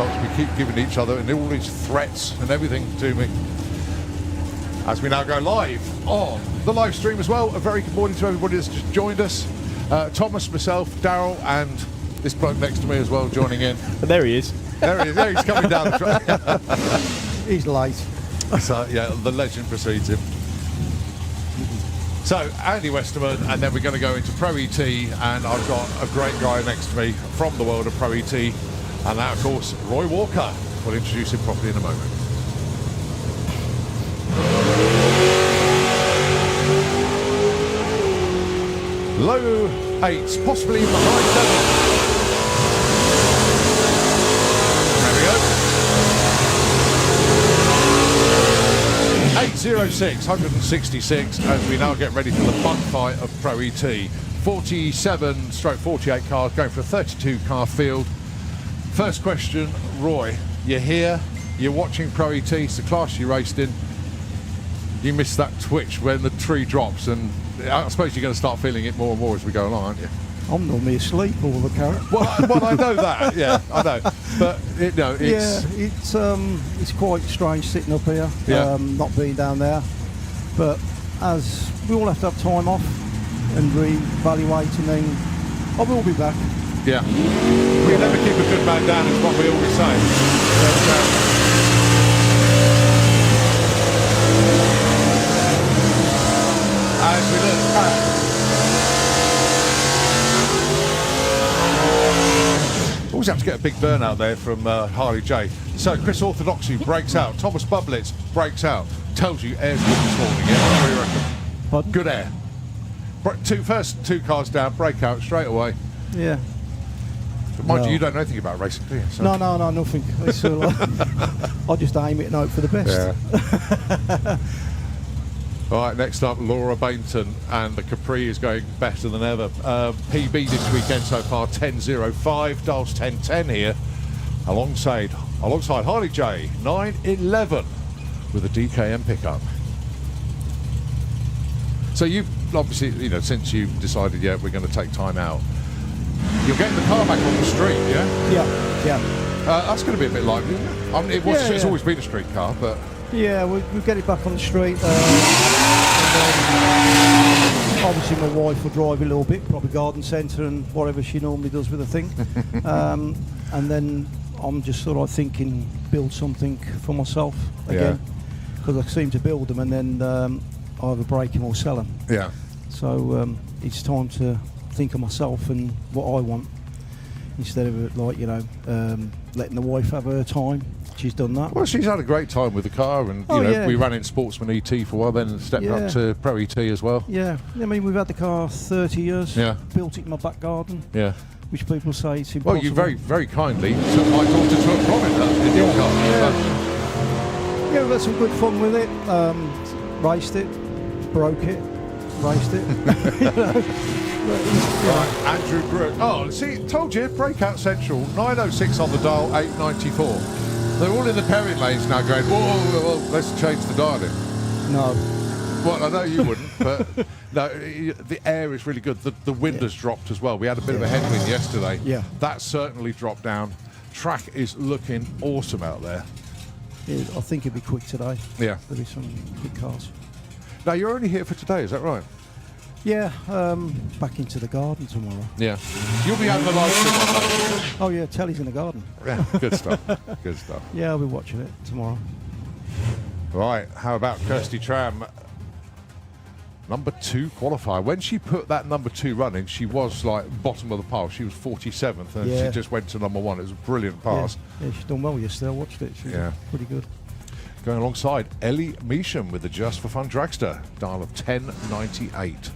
insults we keep giving each other and all these threats and everything to me. As we now go live on the live stream as well. A very good morning to everybody that's just joined us. Thomas, myself, Daryl, and this bloke next to me as well joining in. There he is. There he is. There he's coming down the track. He's late. So, yeah, the legend precedes him. So, Andy Westerman, and then we're going to go into Pro ET, and I've got a great guy next to me from the world of Pro ET, and that, of course, Roy Walker. We'll introduce him properly in a moment. Low 8s, possibly even high 7. There we go. 806, 166, as we now get ready for the fun fight of Pro ET. 47/48 cars going for a 32 car field. First question, Roy, you're here, you're watching Pro ET, it's the class you raced in. You missed that twitch when the tree drops, and I suppose you're going to start feeling it more and more as we go along, aren't you? I'm normally asleep all the carrot. Well, I know that, yeah, I know. But, it's... Yeah, it's quite strange sitting up here, not being down there. But as we all have to have time off and re-evaluate, and then I will be back. Yeah. We never keep a good man down, is what we always say. As we look back. Always have to get a big burnout there from Harley J. So Chris Orthodoxy breaks out. Thomas Bublitz breaks out. Tells you air's good this morning. Yeah, what do you reckon? Pardon? Good air. First two cars down, break out straight away. Yeah. But mind you don't know anything about racing, do you? So. No, nothing. It's, I just aim it and hope for the best. Yeah. All right, next up, Laura Bainton, and the Capri is going better than ever. PB this weekend so far, 10.05, Dals 10.10 here, alongside Harley J, 9.11 with a DKM pickup. So you've obviously, since you've decided, we're going to take time out, you're getting the car back on the street, yeah? Yeah. That's going to be a bit lively, isn't it? I mean, it's always been a street car, but... Yeah, we'll get it back on the street. Obviously my wife will drive a little bit, probably garden centre and whatever she normally does with the thing. And then I'm just sort of thinking build something for myself again. Because I seem to build them and then either break them or sell them. Yeah. So it's time to think of myself and what I want. Instead of letting the wife have her time. She's done that. Well, she's had a great time with the car, and we ran in Sportsman ET for a while, then stepped up to Pro ET as well. Yeah, I mean we've had the car 30 years. Yeah. Built it in my back garden. Yeah. Which people say it's impossible. Well, you very, very kindly took my daughter to a prom in your car. Yeah, we've had some good fun with it. Raced it, broke it, raced it. Right, Andrew Brooke. Oh, see, told you, Breakout Central, 9.06 on the dial, 8.94. They're all in the Perry lanes now going, whoa, let's change the dialing. No. Well, I know you wouldn't, but no, the air is really good. The wind has dropped as well. We had a bit of a headwind yesterday. Yeah. That certainly dropped down. Track is looking awesome out there. Yeah, I think it'll be quick today. Yeah. There'll be some big cars. Now, you're only here for today, is that right? Yeah, back into the garden tomorrow. Yeah. You'll be having the live stream on that. Oh yeah, telly's in the garden. Yeah, good stuff. Good stuff. Yeah, I'll be watching it tomorrow. Right, how about Kirsty Tram? Number 2 qualifier. When she put that number 2 run in, she was like bottom of the pile. She was 47th, and she just went to number 1. It was a brilliant pass. Yeah, she's done well yesterday. I watched it. She's pretty good. Going alongside Ellie Measham with the Just for Fun Dragster, dial of 10.98.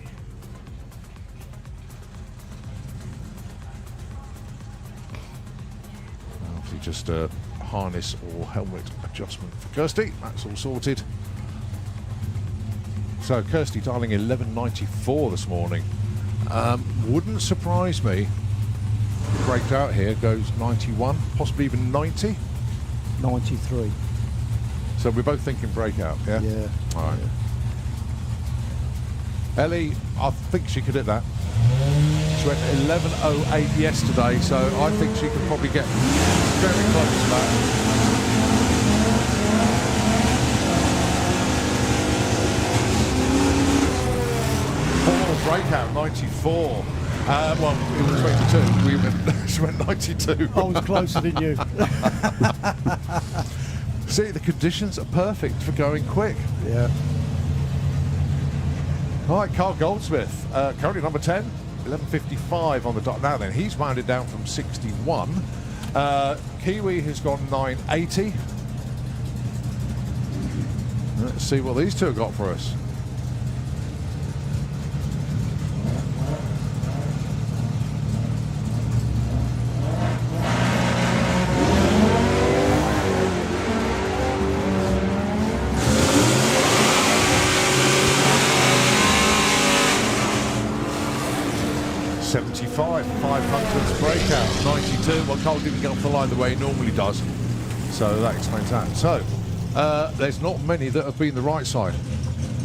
Just a harness or helmet adjustment for Kirsty. That's all sorted. So Kirsty dialing 11.94 this morning. Wouldn't surprise me. Breaked out here, goes 91, possibly even 90. 93. So we're both thinking breakout, yeah? Yeah. All right. Yeah. Ellie, I think she could hit that. She went 11.08 yesterday, so I think she could probably get very close to that. Breakout 94. Well, it was 22. She went 92. I was closer than you. See, the conditions are perfect for going quick. Yeah. All right, Carl Goldsmith, currently number 10, 11.55 on the dot. Now then, he's rounded down from 61. Kiwi has gone 9.80. Let's see what these two have got for us. $75, 500s breakout, 92. Well, Cole didn't get off the line the way he normally does, so that explains that. So, there's not many that have been the right side.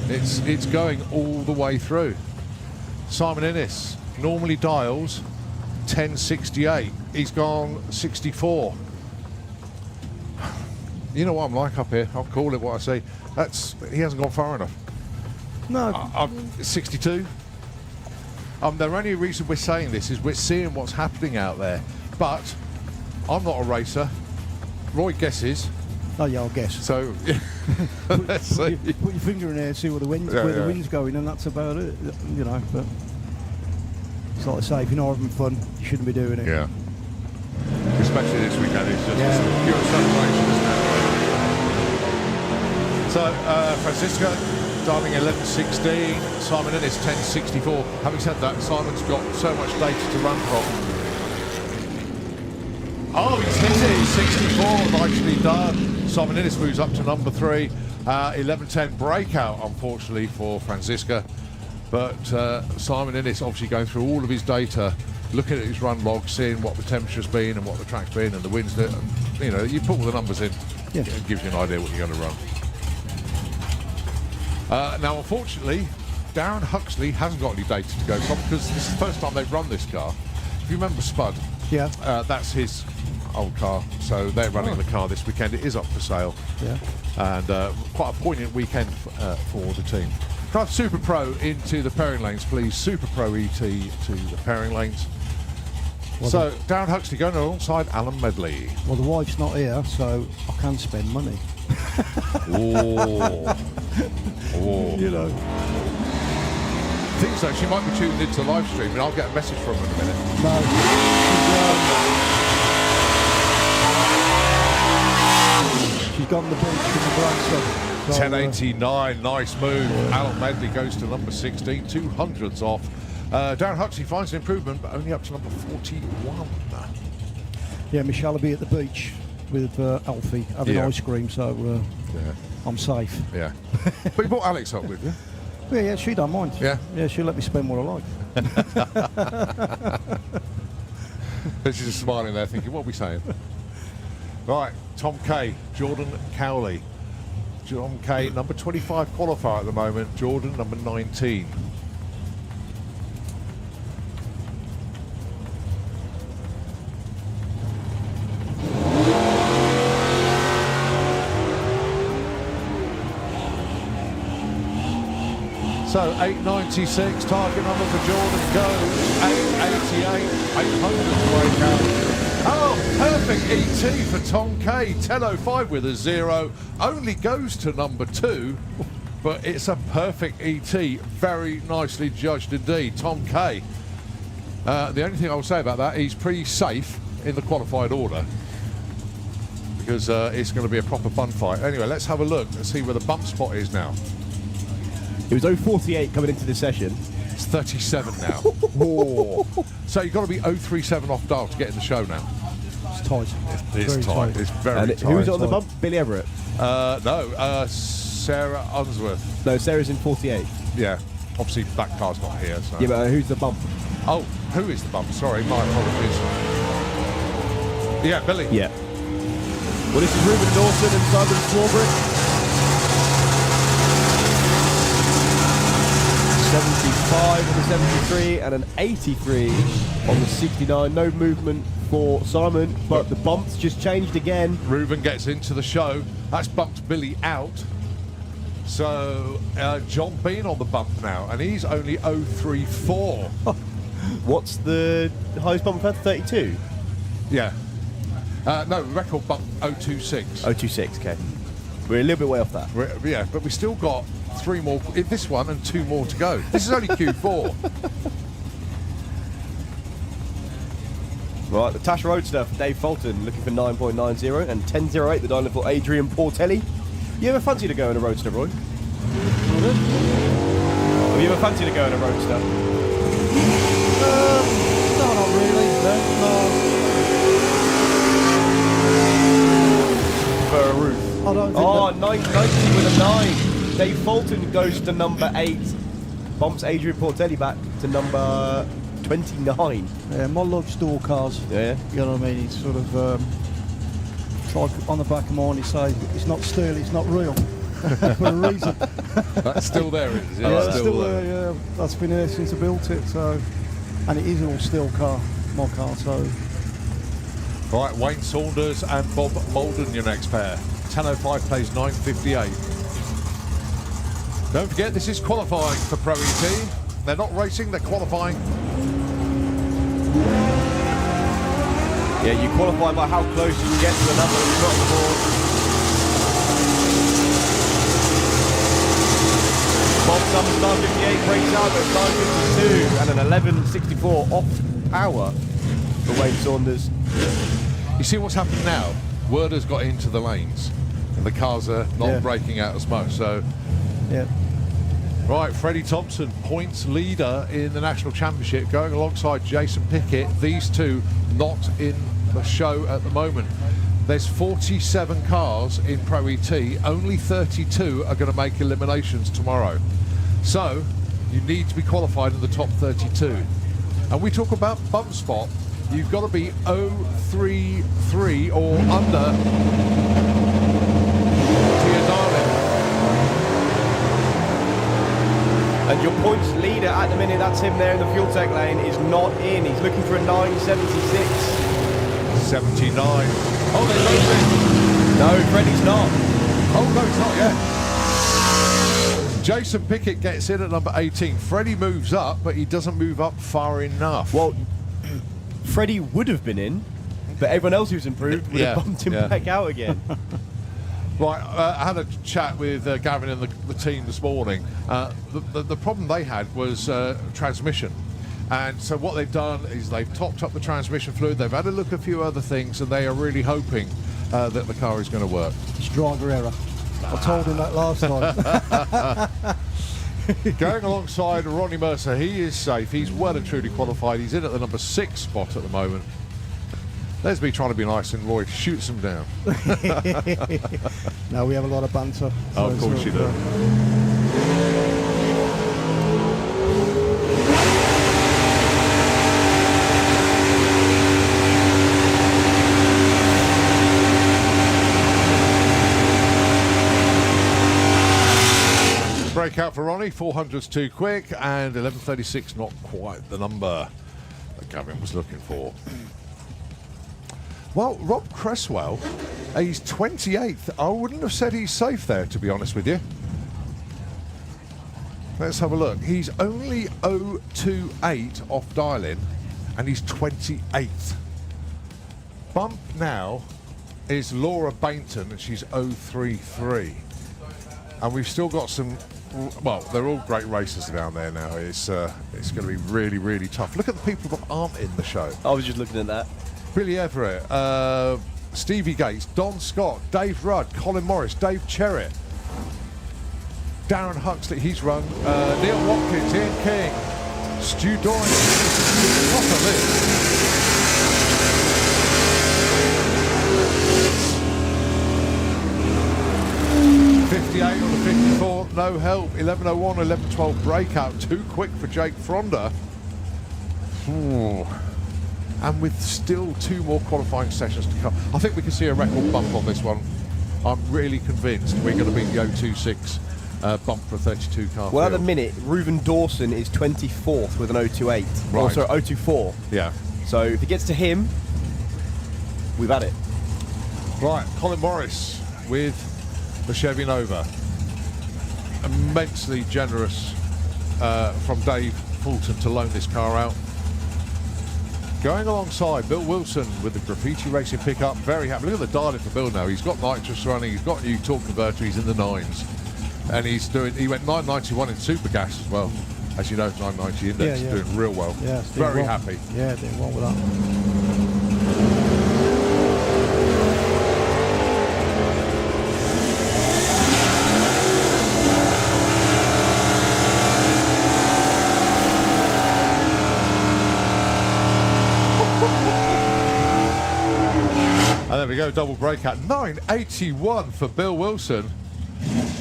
It's going all the way through. Simon Innes normally dials 1068. He's gone 64. You know what I'm like up here. I'll call it what I say. He hasn't gone far enough. No. 62. The only reason we're saying this is we're seeing what's happening out there. But I'm not a racer. Roy guesses. Oh yeah, I'll guess. So let's see. Put your finger in there and see where the wind's going, and that's about it. You know, but it's like I say, if you're not having fun, you shouldn't be doing it. Yeah. Especially this weekend, it's just pure celebration, isn't it? So Francisco dialing 11.16, Simon Innes 10.64. Having said that, Simon's got so much data to run from. Oh, he's hit it, 64, nicely done. Simon Innes moves up to number 3. 11.10 breakout, unfortunately, for Francisca. But Simon Innes obviously going through all of his data, looking at his run log, seeing what the temperature's been and what the track's been and the winds. You know, you put all the numbers in, it gives you an idea what you're going to run. Now, unfortunately, Darren Huxley hasn't got any data to go from because this is the first time they've run this car. If you remember Spud, that's his old car, so they're running the car this weekend. It is up for sale, and quite a poignant weekend for the team. Drive Super Pro into the pairing lanes, please. Super Pro ET to the pairing lanes. Well, so Darren Huxley going alongside Alan Medley. Well, the wife's not here, so I can spend money. You know. I think so. She might be tuned into the live stream, and I'll get a message from her in a minute. No. She's gone the beach in the dragster. 1089, nice move. Alan Medley goes to number 16, 200s off. Darren Huxley finds an improvement, but only up to number 41. Yeah, Michelle will be at the beach with Alfie having ice cream, so I'm safe. Yeah. But you brought Alex up with you? Yeah, she don't mind. Yeah, she'll let me spend what I like. She's just smiling there thinking, what are we saying? Right, Tom Kay, Jordan Cowley. John Kay, number 25 qualifier at the moment. Jordan, number 19. So 896, target number for Jordan goes 888, 800 breakout. Oh, perfect ET for Tom Kay, 1005 with a 0. Only goes to number 2, but it's a perfect ET. Very nicely judged indeed, Tom Kay. The only thing I will say about that, he's pretty safe in the qualified order because it's going to be a proper bun fight. Anyway, let's have a look and see where the bump spot is now. It was 048 coming into the session. It's 37 now. Whoa. So you've got to be 037 off dial to get in the show now. It's tight. It's tight. It's very tight. Who was on the bump? Billy Everett? No, Sarah Unsworth. No, Sarah's in 48. Yeah. Obviously, that car's not here. So. Yeah, but who's the bump? Oh, who is the bump? Sorry, my apologies. Yeah, Billy. Yeah. Well, this is Ruben Dawson and Simon Swarbrick. 75 on the 73 and an 83 on the 69. No movement for Simon, but the bumps just changed again. Reuben gets into the show. That's bumped Billy out. So John Bean on the bump now, and he's only 034. What's the highest bump we've had? 32? Yeah. No, record bump 026. 026, okay. We're a little bit way off that. Yeah, but we still got 3 more in this one and 2 more to go. This is only Q4. Right, the Tash Roadster for Dave Fulton looking for 9.90 and 10.08 the dialing for Adrian Portelli. You ever fancy to go in a Roadster, Roy? Have you ever fancied to go in a Roadster? No, not really. No. For a roof. I don't think Oh, 990 with a 9. Dave Fulton goes to number 8. Bumps Adrian Portelli back to number 29. Yeah, my luck's door cars. Yeah. You know what I mean? It's sort of like on the back of mine. He says it's not steel, it's not real. For a reason. That's still there, is it? Yeah, it's still there. Yeah, that's been there since I built it. So, and it is an all steel car, my car. So, Right, Wayne Saunders and Bob Molden, your next pair. 10.05 plays 9.58. Don't forget, this is qualifying for Pro ET. They're not racing, they're qualifying. Yeah, you qualify by how close you can get to the number that you've got on the board. Bob's number 958 breaks out at 952 and an 1164 off power for Wayne Saunders. You see what's happened now? Werder's got into the lanes and the cars are not braking out as much. So, yeah. right, Freddie Thompson, points leader in the National Championship, going alongside Jason Pickett. These two not in the show at the moment. There's 47 cars in Pro ET. Only 32 are going to make eliminations tomorrow. So you need to be qualified in the top 32. And we talk about bump spot. You've got to be 033 or under to your darling. And your points leader at the minute, that's him there in the fuel tech lane, is not in. He's looking for a 976. 79. Oh, they lost it. No, Freddie's not. Oh, no, it's not yet. Jason Pickett gets in at number 18. Freddie moves up, but he doesn't move up far enough. Well, Freddie would have been in, but everyone else who's improved would have bumped him back out again. Right, I had a chat with Gavin and the team this morning. The problem they had was transmission. And so what they've done is they've topped up the transmission fluid, they've had a look at a few other things, and they are really hoping that the car is going to work. It's driver error. I told him that last time. Going alongside Ronnie Mercer, he is safe. He's well and truly qualified. He's in at the number 6 spot at the moment. There's me trying to be nice, and Roy shoots him down. No, we have a lot of banter. Oh, of course you do. Breakout for Ronnie, 400's too quick, and 11.36 not quite the number that Gavin was looking for. Well, Rob Cresswell, he's 28th. I wouldn't have said he's safe there, to be honest with you. Let's have a look. He's only 028 off dial-in, and he's 28th. Bump now is Laura Bainton, and she's 033. And we've still got some, well, they're all great racers down there now. It's going to be really, really tough. Look at the people that aren't in the show. I was just looking at that. Billy Everett, Stevie Gates, Don Scott, Dave Rudd, Colin Morris, Dave Cherritt, Darren Huxley, he's run, Neil Watkins, Ian King, Stu Doyle. Top of this. 58 on the 54, no help. 11.01, 11.12 breakout. Too quick for Jake Fronder. Ooh. And with still 2 more qualifying sessions to come. I think we can see a record bump on this one. I'm really convinced we're going to beat the 026 bump for a 32 car Well, field. at the minute, Reuben Dawson is 24th with an 028. Right. Also 024. Yeah. So if it gets to him, we've had it. Right, Colin Morris with the Chevy Nova. Immensely generous from Dave Fulton to loan this car out. Going alongside Bill Wilson with the Graffiti Racing pickup. Very happy. Look at the dialing for Bill now. He's got nitrous running. He's got a new torque converter. He's in the 9s. And he went 991 in super gas as well. As you know, 990 index is doing real well. Yeah, very happy. Yeah, doing well with that. And there we go, double breakout. 981 for Bill Wilson.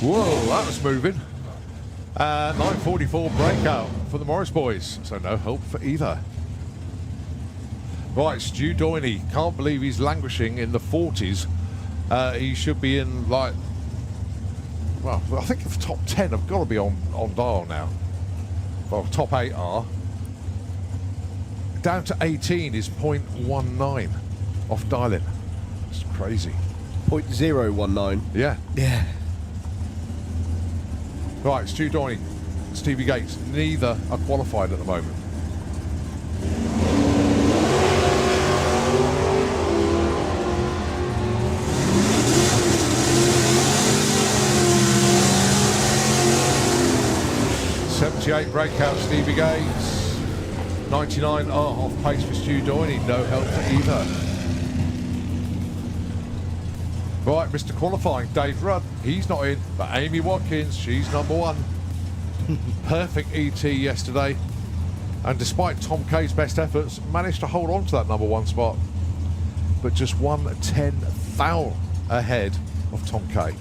Whoa, that was moving. 944 breakout for the Morris boys. So no help for either. Right, Stu Doyney. Can't believe he's languishing in the 40s. He should be in, like, well, I think the top 10 have got to be on dial now. Well, top 8 are. Down to 18 is 0.19 off dialing. It's crazy. 0.019. Yeah. Yeah. Right, Stu Doyney, Stevie Gates, neither are qualified at the moment. .78 breakout, Stevie Gates. 99 off pace for Stu Doyney, no help for either. Right, Mr. Qualifying, Dave Rudd, he's not in, but Amy Watkins, she's #1. Perfect ET yesterday, and despite Tom K's best efforts, managed to hold on to that #1 spot, but just 1/10,000 ahead of Tom K.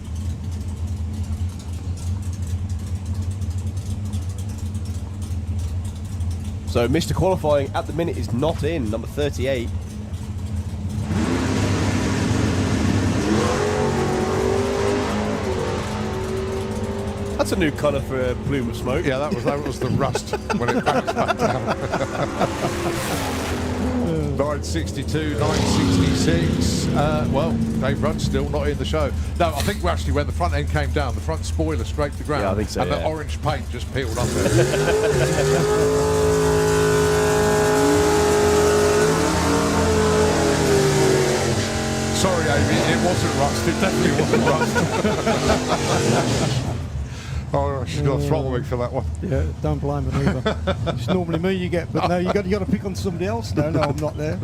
So Mr. Qualifying at the minute is not in, number 38. That's a new colour for a plume of smoke. Yeah, that was the rust when it bounced back down. 962, 966. Well, Dave Rudd's still not in the show. No, I think actually when the front end came down, the front spoiler scraped the ground. Yeah, I think so, and yeah. the orange paint just peeled up there. Sorry, Amy, it wasn't rust. It definitely wasn't rust. Oh, she's got to throttle me for that one. Yeah, don't blame her either. It's normally me you get, but no, you got to pick on somebody else. No, I'm not there.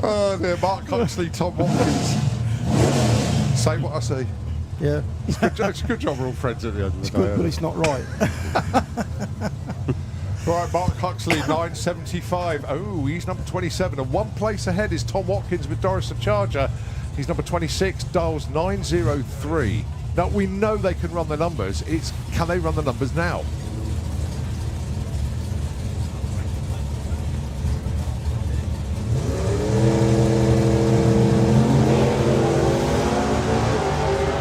Oh dear, Mark Huxley, Tom Watkins. Say what I see. Yeah, It's a good job we're all friends at the end of the it's day. good, but it's not right. Right, Mark Huxley, 975. Oh, he's number 27. And one place ahead is Tom Watkins with Doris the Charger. He's number 26, dials 903. Now, we know they can run the numbers. It's, can they run the numbers now?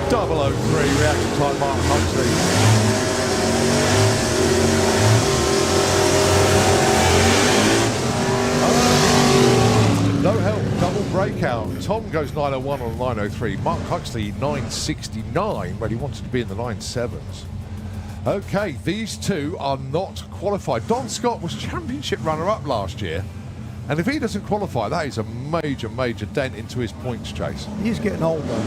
.003 reaction time, Mark Huxley. No help, double breakout. Tom goes 901 on 903. Mark Huxley 969. Well, he wanted to be in the 97s. Okay, these two are not qualified. Don Scott was championship runner-up last year. And if he doesn't qualify, that is a major, major dent into his points chase. He's getting older.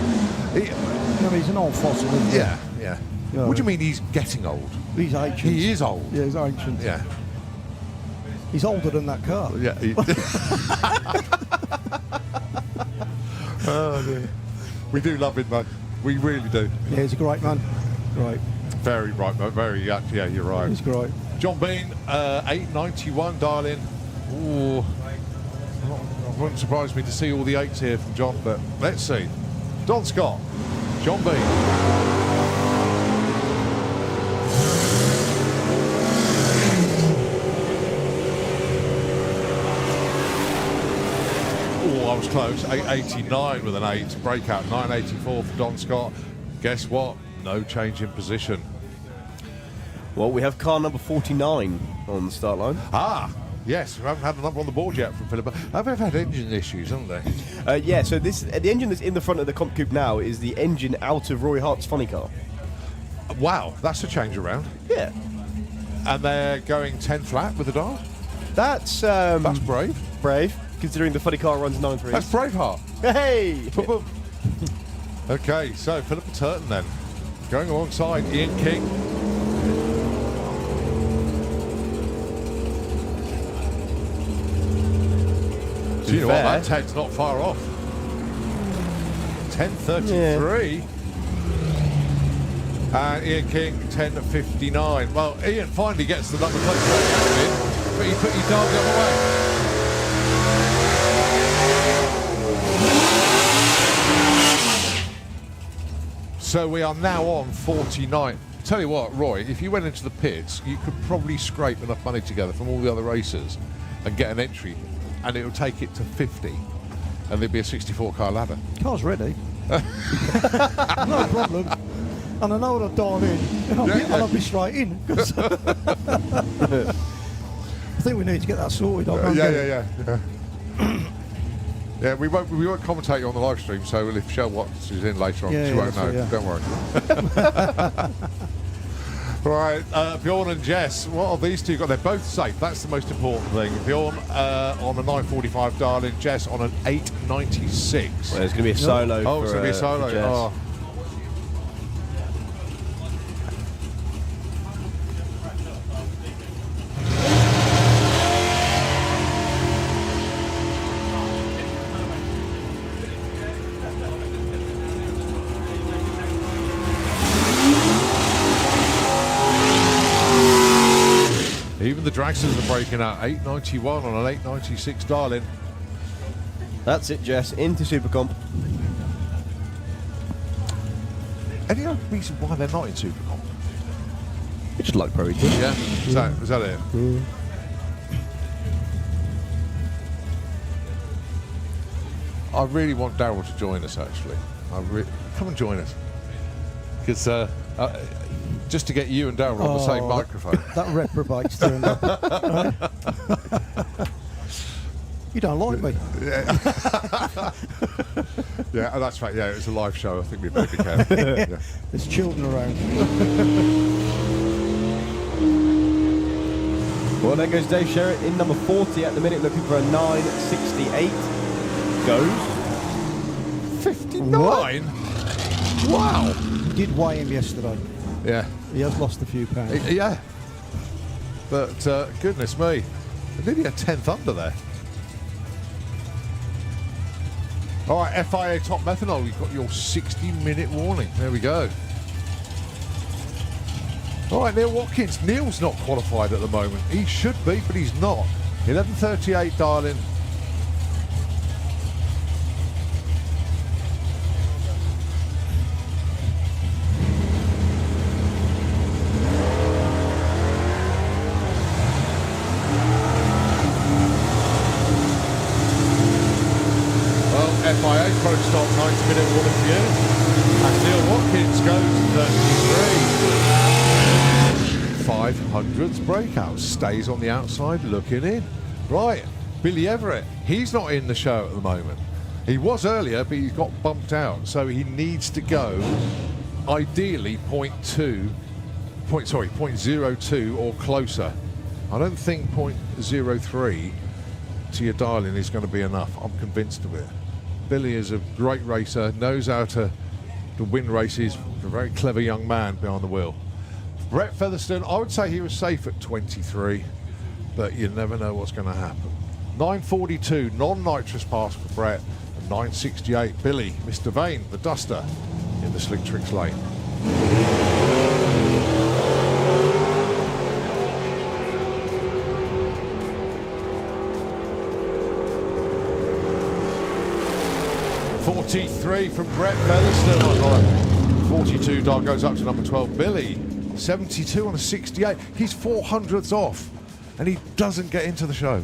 He's an old fossil, isn't he? Yeah, yeah. Yeah. What do you mean he's getting old? He's ancient. He is old. Yeah, he's ancient. Yeah. He's older than that car. Yeah. Oh, dear. We do love him, though. We really do. Yeah, he's a great man. Great. Very bright, very, yeah, you're right. He's great. John Bean, 891 dial in. Ooh. It wouldn't surprise me to see all the 8s here from John, but let's see. Don Scott, John Bean. Oh, I was close. 889 with an 8. Breakout 984 for Don Scott. Guess what? No change in position. Well, we have car number 49 on the start line. Ah, Yes, we haven't had a number on the board yet from Philip. Have they had engine issues, haven't they? Yeah, so the engine that's in the front of the Comp Coupe now is the engine out of Roy Hart's funny car. Wow, that's a change around. Yeah. And they're going 10 flat with the dial? That's brave. brave, considering the funny car runs 9.3. That's Braveheart. Hey! Boom, boom. Okay, so Philip Turton then, going alongside Ian King. Do you know what? That 10's not far off. 10.33. Yeah. And Ian King, 10.59. Well, Ian finally gets the number plate in, but he put his dog the other way. So we are now on 49. Tell you what, Roy, if you went into the pits, you could probably scrape enough money together from all the other racers and get an entry, and it would take it to 50, and there'd be a 64-car ladder. Car's ready. No problem. And I know what I've dialed in, and I'll be straight in. I think we need to get that sorted. Yeah. Yeah, we won't commentate you on the live stream, so if Shell Watts is in later on, she won't know. Yeah. Don't worry. Right, Bjorn and Jess, what have these two got? They're both safe. That's the most important thing. Bjorn on a 945 dial-in, Jess on an 896. Well, there's going to be a solo. Oh, it's going to be a solo. Oh. Even the dragsters are breaking out. 891 on an 896 dial-in. That's it, Jess. Into Supercomp. Any other reason why they're not in Supercomp? It's just like Pro E2. Yeah? Is that it? I really want Darryl to join us, actually. Come and join us. Because just to get you and Darryl on the same microphone. That reprobate's turned up. You don't like me. Yeah, that's right. Yeah, it's a live show. I think we'd better be careful. Yeah. There's children around. Well, there goes Dave Sherritt in number 40 at the minute, looking for a 968. Goes 59. What? Wow. You did weigh him yesterday. Yeah. He has lost a few pounds. Yeah. But goodness me, nearly a 10th under there. All right, FIA Top Methanol, you've got your 60-minute warning. There we go. All right, Neil Watkins. Neil's not qualified at the moment. He should be, but he's not. 11:38 dial-in. FIA Pro Stop 90-minute warning for you. And Neil Watkins goes 33. 500s breakout. Stays on the outside looking in. Right, Billy Everett. He's not in the show at the moment. He was earlier, but he's got bumped out. So he needs to go, ideally, 0.02 or closer. I don't think 0.03 to your dial-in is going to be enough. I'm convinced of it. Billy is a great racer, knows how to win races, a very clever young man behind the wheel. Brett Featherstone, I would say he was safe at 23, but you never know what's going to happen. 942, non-nitrous pass for Brett, and 968, Billy, Mr. Vane, the Duster, in the Slick Tricks lane. .43 from Brett Featherstone. 42 dog goes up to number 12, Billy. 72 on a 68. He's 400ths off, and he doesn't get into the show.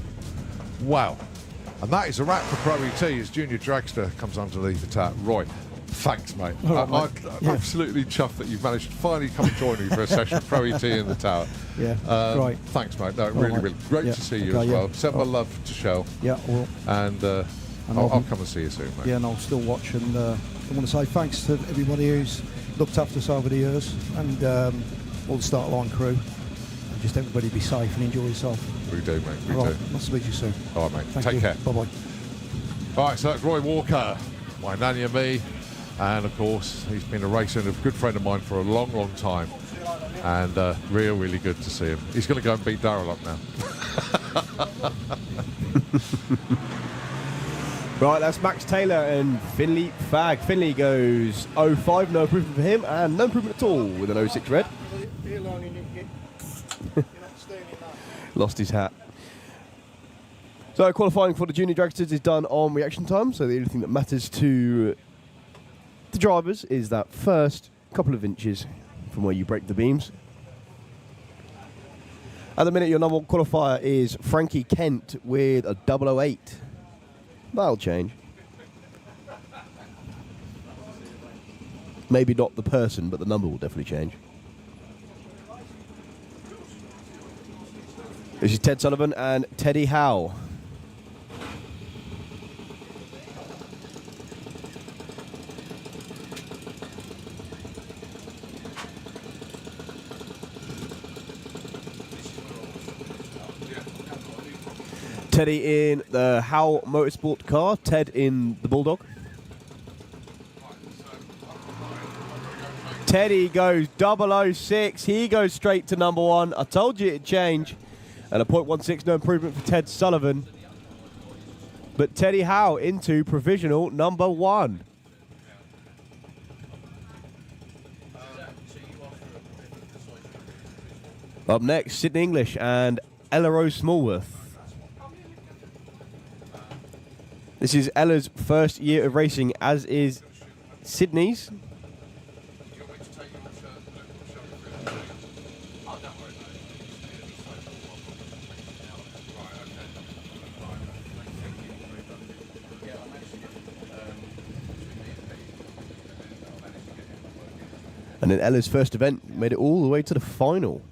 Wow. And that is a wrap for Pro ET as Junior Dragster comes underneath the tap. Roy, Thanks, mate. All right, I'm mate. Yeah. absolutely chuffed that you've managed to finally come and join me for a session Pro ET in the tower. Yeah, great. Thanks, mate. No, All really, right. really great Yeah, to see you okay, as yeah. well. Send my love to Shell, Yeah, well, and I'll come and see you soon, mate. yeah, and I'll still watch. And I want to say thanks to everybody who's looked after us over the years, and all the start line crew. And just everybody be safe and enjoy yourself. We do, mate. We All do. right, nice to meet you soon. All right, mate. Thank Take you. care. Bye bye. All right, so that's Roy Walker, my nanny and me. And of course, he's been a racer and a good friend of mine for a long, long time. And really good to see him. He's going to go and beat Darrell up now. Right, that's Max Taylor and Finley Fag. Finley goes 05, no improvement for him, and no improvement at all with an 06 red. Lost his hat. So qualifying for the Junior Dragsters is done on reaction time, so the only thing that matters to the drivers is that first couple of inches from where you break the beams. At the minute, your number one qualifier is Frankie Kent with a 008. That'll change. Maybe not the person, but the number will definitely change. This is Ted Sullivan and Teddy Howe. Teddy in the Howe Motorsport car, Ted in the Bulldog. Teddy goes 006, he goes straight to number one. I told you it'd change. And a 0.16, no improvement for Ted Sullivan. But Teddy Howe into provisional number one. Up next, Sydney English and Ella Rose Smallworth. This is Ella's first year of racing, as is Sydney's. And then Ella's first event made it all the way to the final.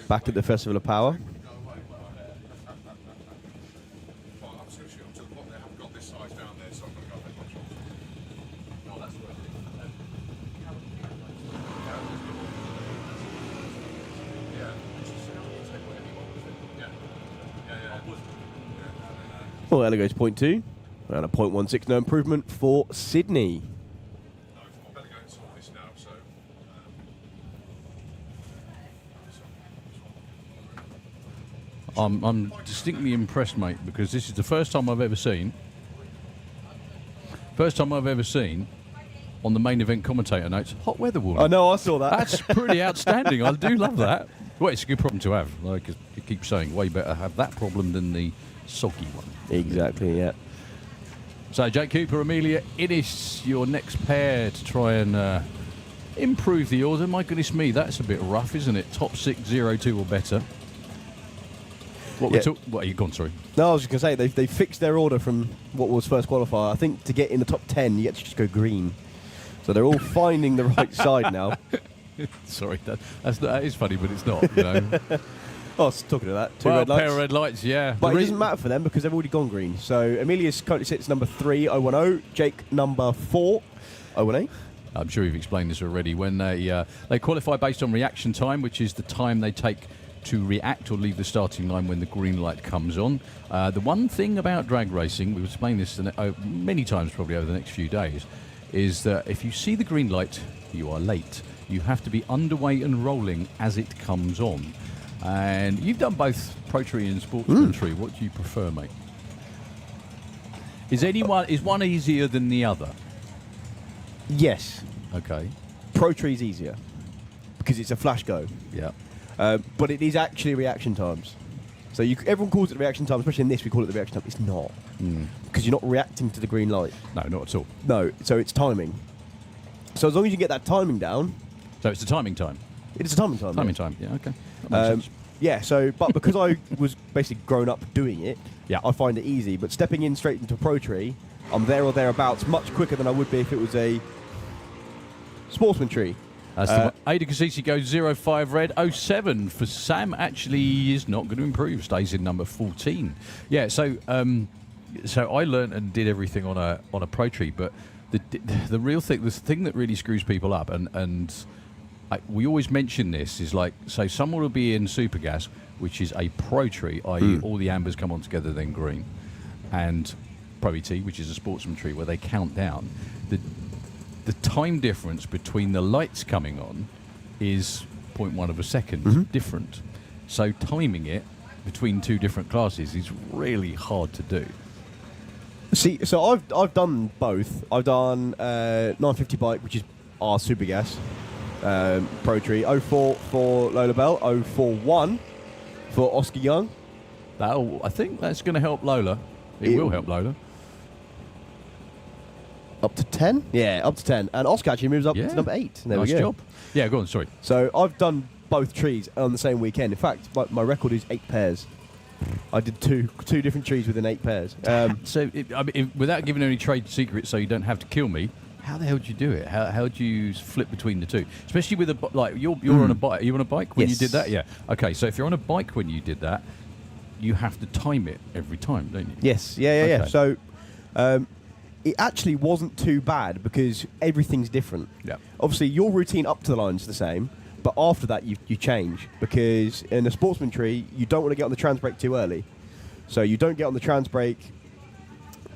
Back at the Festival of Power. Well, Ella goes 0.2 and a 0.16, no improvement for Sydney. I'm distinctly impressed, mate, because this is the first time I've ever seen on the main event commentator notes, hot weather warning. I know, I saw that. That's pretty outstanding. I do love that. Well, it's a good problem to have. Like you keep saying, way better have that problem than the soggy one. Exactly, yeah. So, Jake Cooper, Amelia Innis, your next pair to try and improve the order. My goodness me, that's a bit rough, isn't it? Top 6, 0-2 or better. What are you gone? Sorry. No, I was just going to say, they fixed their order from what was first qualifier. I think to get in the top 10, you get to just go green. So they're all finding the right side now. Sorry, that is funny, but it's not. You know. Oh, talking of that, two Well, red lights. pair of red lights, yeah. But it doesn't matter for them because they've already gone green. So Amelia's currently sits number 3, 010. Jake number 4, 018. I'm sure you've explained this already. When they qualify based on reaction time, which is the time they take to react or leave the starting line when the green light comes on. The one thing about drag racing, we've explained this many times probably over the next few days, is that if you see the green light, you are late. You have to be underway and rolling as it comes on. And you've done both Pro Tree and Sportsman Tree. What do you prefer, mate? Is one easier than the other? Yes. Okay. Pro Tree's easier because it's a flash go. Yeah. But it is actually reaction times. So everyone calls it reaction time, especially in this, we call it the reaction time. It's not. Because you're not reacting to the green light. No, not at all. No, so it's timing. So as long as you get that timing down... So it's the timing time? It is a timing time. Timing time, yeah, okay. That makes sense. Yeah, so, but because I was basically grown up doing it, Yeah. I find it easy. But stepping in straight into Pro Tree, I'm there or thereabouts much quicker than I would be if it was a sportsman tree. Ada Kasisi goes 0-5 red. 07 for Sam actually is not going to improve. Stays in number 14. Yeah, so I learnt and did everything on a pro tree, but the real thing, the thing that really screws people up, and we always mention this, is like, so someone will be in Supergas, which is a pro tree, i.e. all the ambers come on together, then green, and Pro ET, which is a sportsman tree where they count down. The time difference between the lights coming on is 0.1 of a second different. So timing it between two different classes is really hard to do. See, so I've done both. I've done 950 bike, which is our super gas pro tree. 04 for Lola Bell. 041 for Oscar Young. I think that's going to help Lola. It will help Lola. Up to 10? Yeah, up to 10. And Oscar actually moves up to number 8. There nice we go. Job. Yeah, go on, sorry. So I've done both trees on the same weekend. In fact, my record is 8 pairs. I did two different trees within 8 pairs. So, without giving any trade secrets, so you don't have to kill me, how the hell do you do it? How do you flip between the two? Especially with you're on a bike. Are you on a bike when you did that? Yeah. Okay, so if you're on a bike when you did that, you have to time it every time, don't you? Yes. Yeah. So it actually wasn't too bad because everything's different. Yeah. Obviously, your routine up to the line is the same, but after that you change, because in a sportsman tree you don't want to get on the trans brake too early. So you don't get on the trans brake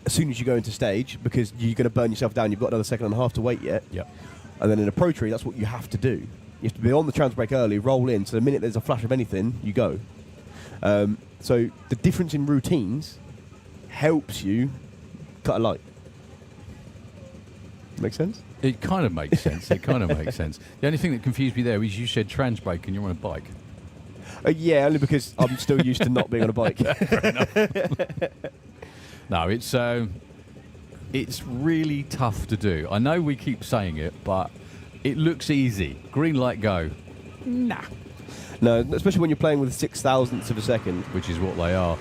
as soon as you go into stage, because you're going to burn yourself down. You've got another second and a half to wait yet. Yeah. And then in a pro tree, that's what you have to do. You have to be on the trans brake early, roll in, so the minute there's a flash of anything, you go. So the difference in routines helps you cut a light. Make sense? It kind of makes sense. It kind of makes sense. The only thing that confused me there is you said trans brake and you're on a bike. Yeah, only because I'm still used to not being on a bike. Fair enough. No, it's really tough to do. I know we keep saying it, but it looks easy. Green light, go. Nah. No, especially when you're playing with 0.006 of a second. Which is what they are.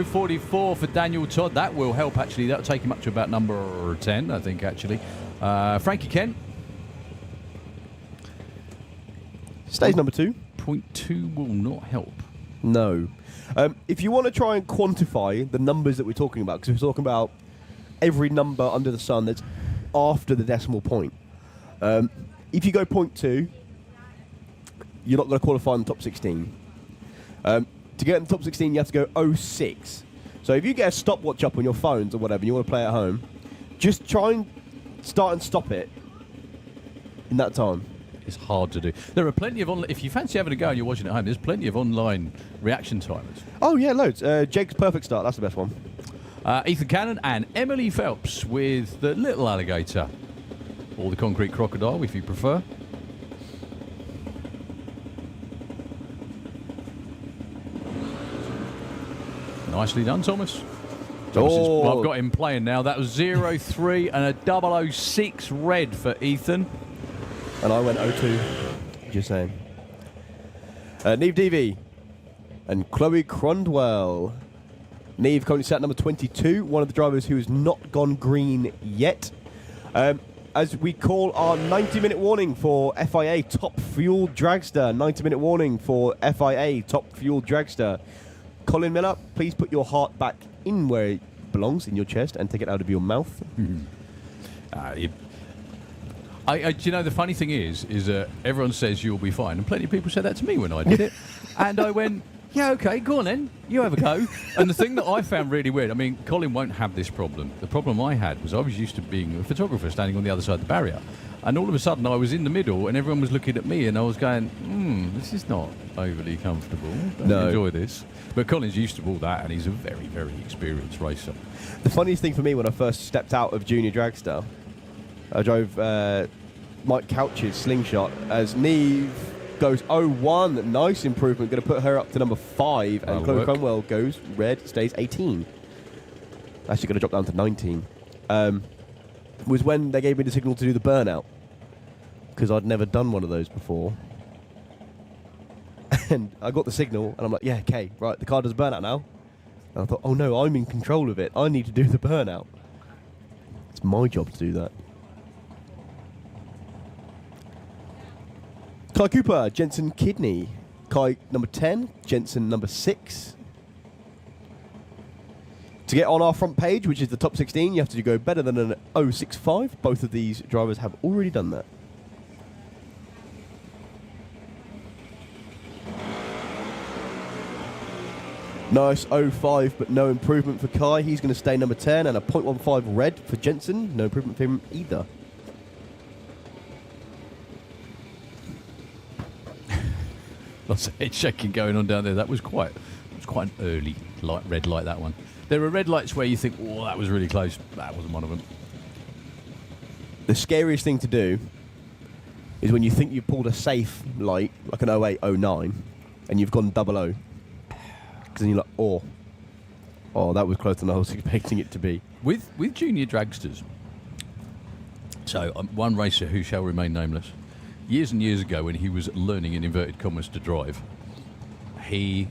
044 for Daniel Todd. That will help, actually. That'll take him up to about number 10, I think, actually. Frankie Kent. Stays number 2. 0.2 will not help. No. If you want to try and quantify the numbers that we're talking about, because we're talking about every number under the sun that's after the decimal point. If you go 0.2, you're not going to qualify in the top 16. To get in the top 16, you have to go 06. So if you get a stopwatch up on your phones or whatever, and you want to play at home, just try and start and stop it in that time. It's hard to do. There are plenty of if you fancy having a go and you're watching at home, there's plenty of online reaction timers. Oh yeah, loads. Jake's Perfect Start, that's the best one. Ethan Cannon and Emily Phelps with the little alligator, or the concrete crocodile if you prefer. Nicely done, Thomas. Oh. I've got him playing now. That was 0-3 and a 006 red for Ethan. And I went 0-2. Just saying. Neve Deavy and Chloe Crondwell. Neve currently sat number 22, one of the drivers who has not gone green yet. As we call our 90-minute warning for FIA Top Fuel Dragster. 90-minute warning for FIA Top Fuel Dragster. Colin Miller, please put your heart back in where it belongs, in your chest, and take it out of your mouth. You know, the funny thing is everyone says you'll be fine, and plenty of people said that to me when I did it, and I went, yeah, okay, go on then, you have a go. And the thing that I found really weird, I mean, Colin won't have this problem. The problem I had was I was used to being a photographer standing on the other side of the barrier, and all of a sudden I was in the middle, and everyone was looking at me, and I was going, this is not overly comfortable. Don't enjoy this. But Colin's used to all that, and he's a very, very experienced racer. The funniest thing for me when I first stepped out of Junior Dragster, I drove Mike Couch's slingshot as Neve goes 0-1. Nice improvement. Going to put her up to number 5. And Chloe Cromwell goes red, stays 18. Actually going to drop down to 19. Was when they gave me the signal to do the burnout, because I'd never done one of those before. And I got the signal, and I'm like, yeah, okay, right, the car does burnout now. And I thought, oh no, I'm in control of it. I need to do the burnout. It's my job to do that. Kai Cooper, Jensen Kidney. Kai number 10, Jensen number 6. To get on our front page, which is the top 16, you have to go better than an 0.65. Both of these drivers have already done that. Nice 0.5, but no improvement for Kai. He's going to stay number 10, and a 0.15 red for Jensen. No improvement for him either. Lots of head shaking going on down there. That was quite an early light red light, that one. There are red lights where you think, oh, that was really close. That wasn't one of them. The scariest thing to do is when you think you've pulled a safe light, like an 08, 09, and you've gone 00. Because then you're like, oh, that was closer than I was expecting it to be. With junior dragsters, so one racer who shall remain nameless, years and years ago when he was learning in inverted commas to drive, his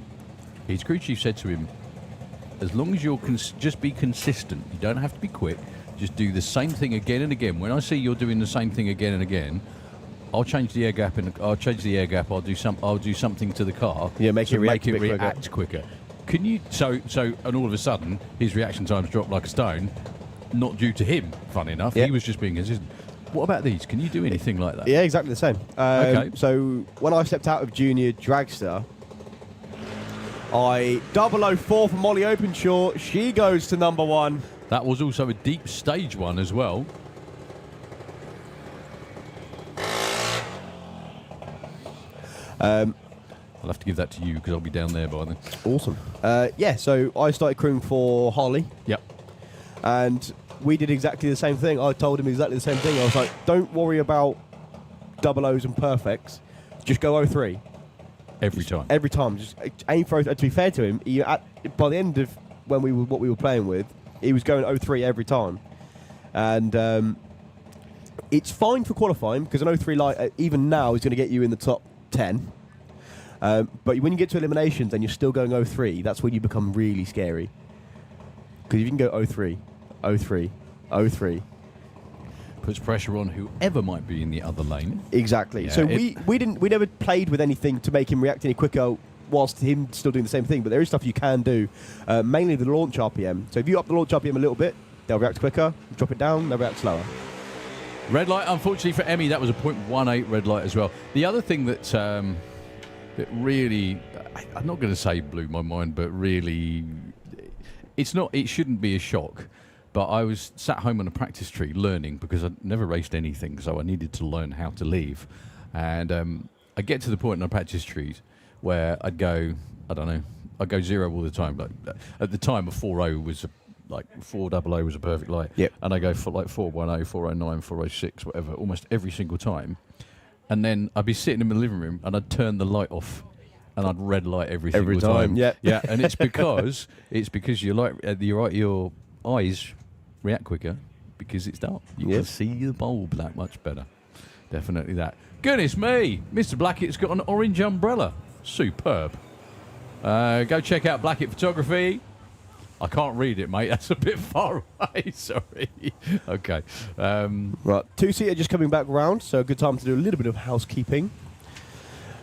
crew chief said to him, as long as you're just be consistent, you don't have to be quick, just do the same thing again and again. When I see you're doing the same thing again and again, I'll change the air gap I'll do something to the car. Yeah, make it react quicker. Can you and all of a sudden his reaction times dropped like a stone, not due to him, funny enough. Yep. He was just being consistent. What about these? Can you do anything like that? Yeah, exactly the same. Okay. So when I stepped out of junior dragster, I 004 for Molly Openshaw. She goes to number 1. That was also a deep stage one as well. I'll have to give that to you because I'll be down there by then. Awesome. Yeah, so I started crewing for Harley. Yep. And we did exactly the same thing. I told him exactly the same thing. I was like, don't worry about 00s and perfects. Just go 03. Every time. Every time. Just aim for 03. To be fair to him, by the end of what we were playing with, he was going 03 every time. And it's fine for qualifying because an 03 light, even now, is going to get you in the top 10. But when you get to eliminations and you're still going 03, that's when you become really scary. Because if you can go 03, 03, 03. Puts pressure on whoever might be in the other lane. Exactly. Yeah, so we never played with anything to make him react any quicker whilst him still doing the same thing. But there is stuff you can do, mainly the launch RPM. So if you up the launch RPM a little bit, they'll react quicker. Drop it down, they'll react slower. Red light, unfortunately for Emmy, that was a 0.18 red light as well. The other thing that that really, I'm not going to say blew my mind, but really, it shouldn't be a shock. But I was sat home on a practice tree learning because I'd never raced anything, so I needed to learn how to leave. And I get to the point on practice trees where I'd go, I don't know, I'd go 0 all the time. Like at the time, a 4.0 was like 4.00 was a perfect light. Yep. And I go for like 4.10, 4.09, 4.06, whatever, almost every single time. And then I'd be sitting in the living room and I'd turn the light off. And I'd red light every single time. Yeah, yeah. And it's because your eyes react quicker because it's dark. You can see the bulb that much better. Definitely that. Goodness me, Mr. Blackett's got an orange umbrella. Superb. Go check out Blackett Photography. I can't read it, mate. That's a bit far away. Sorry. Okay. Right, 2-seater just coming back round, so a good time to do a little bit of housekeeping.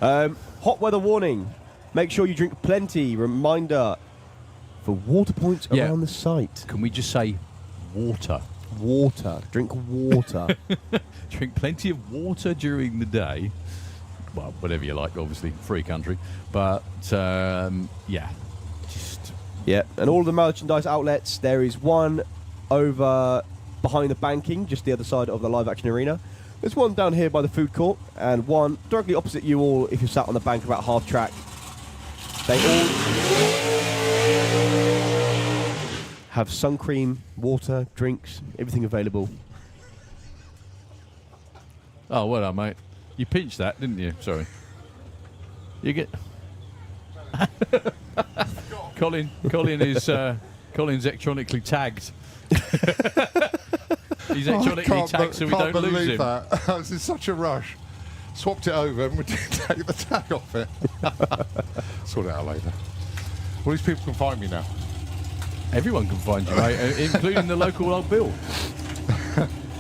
Hot weather warning. Make sure you drink plenty. Reminder for water points around the site. Can we just say water? Water. Drink water. Drink plenty of water during the day. Well, whatever you like, obviously. Free country. But, yeah. Just... Yeah, and all the merchandise outlets, there is one over behind the banking, just the other side of the live action arena. There's one down here by the food court, and one directly opposite you all if you're sat on the bank about half track. They all have sun cream, water, drinks, everything available. Oh, well done, mate. You pinched that, didn't you? Sorry. You get... Colin is... Colin's electronically tagged. He's electronically tagged so we don't lose him. That. I was in such a rush. Swapped it over and we didn't take the tag off it. Sort it out later. All these people can find me now. Everyone can find you, mate, including the local old Bill.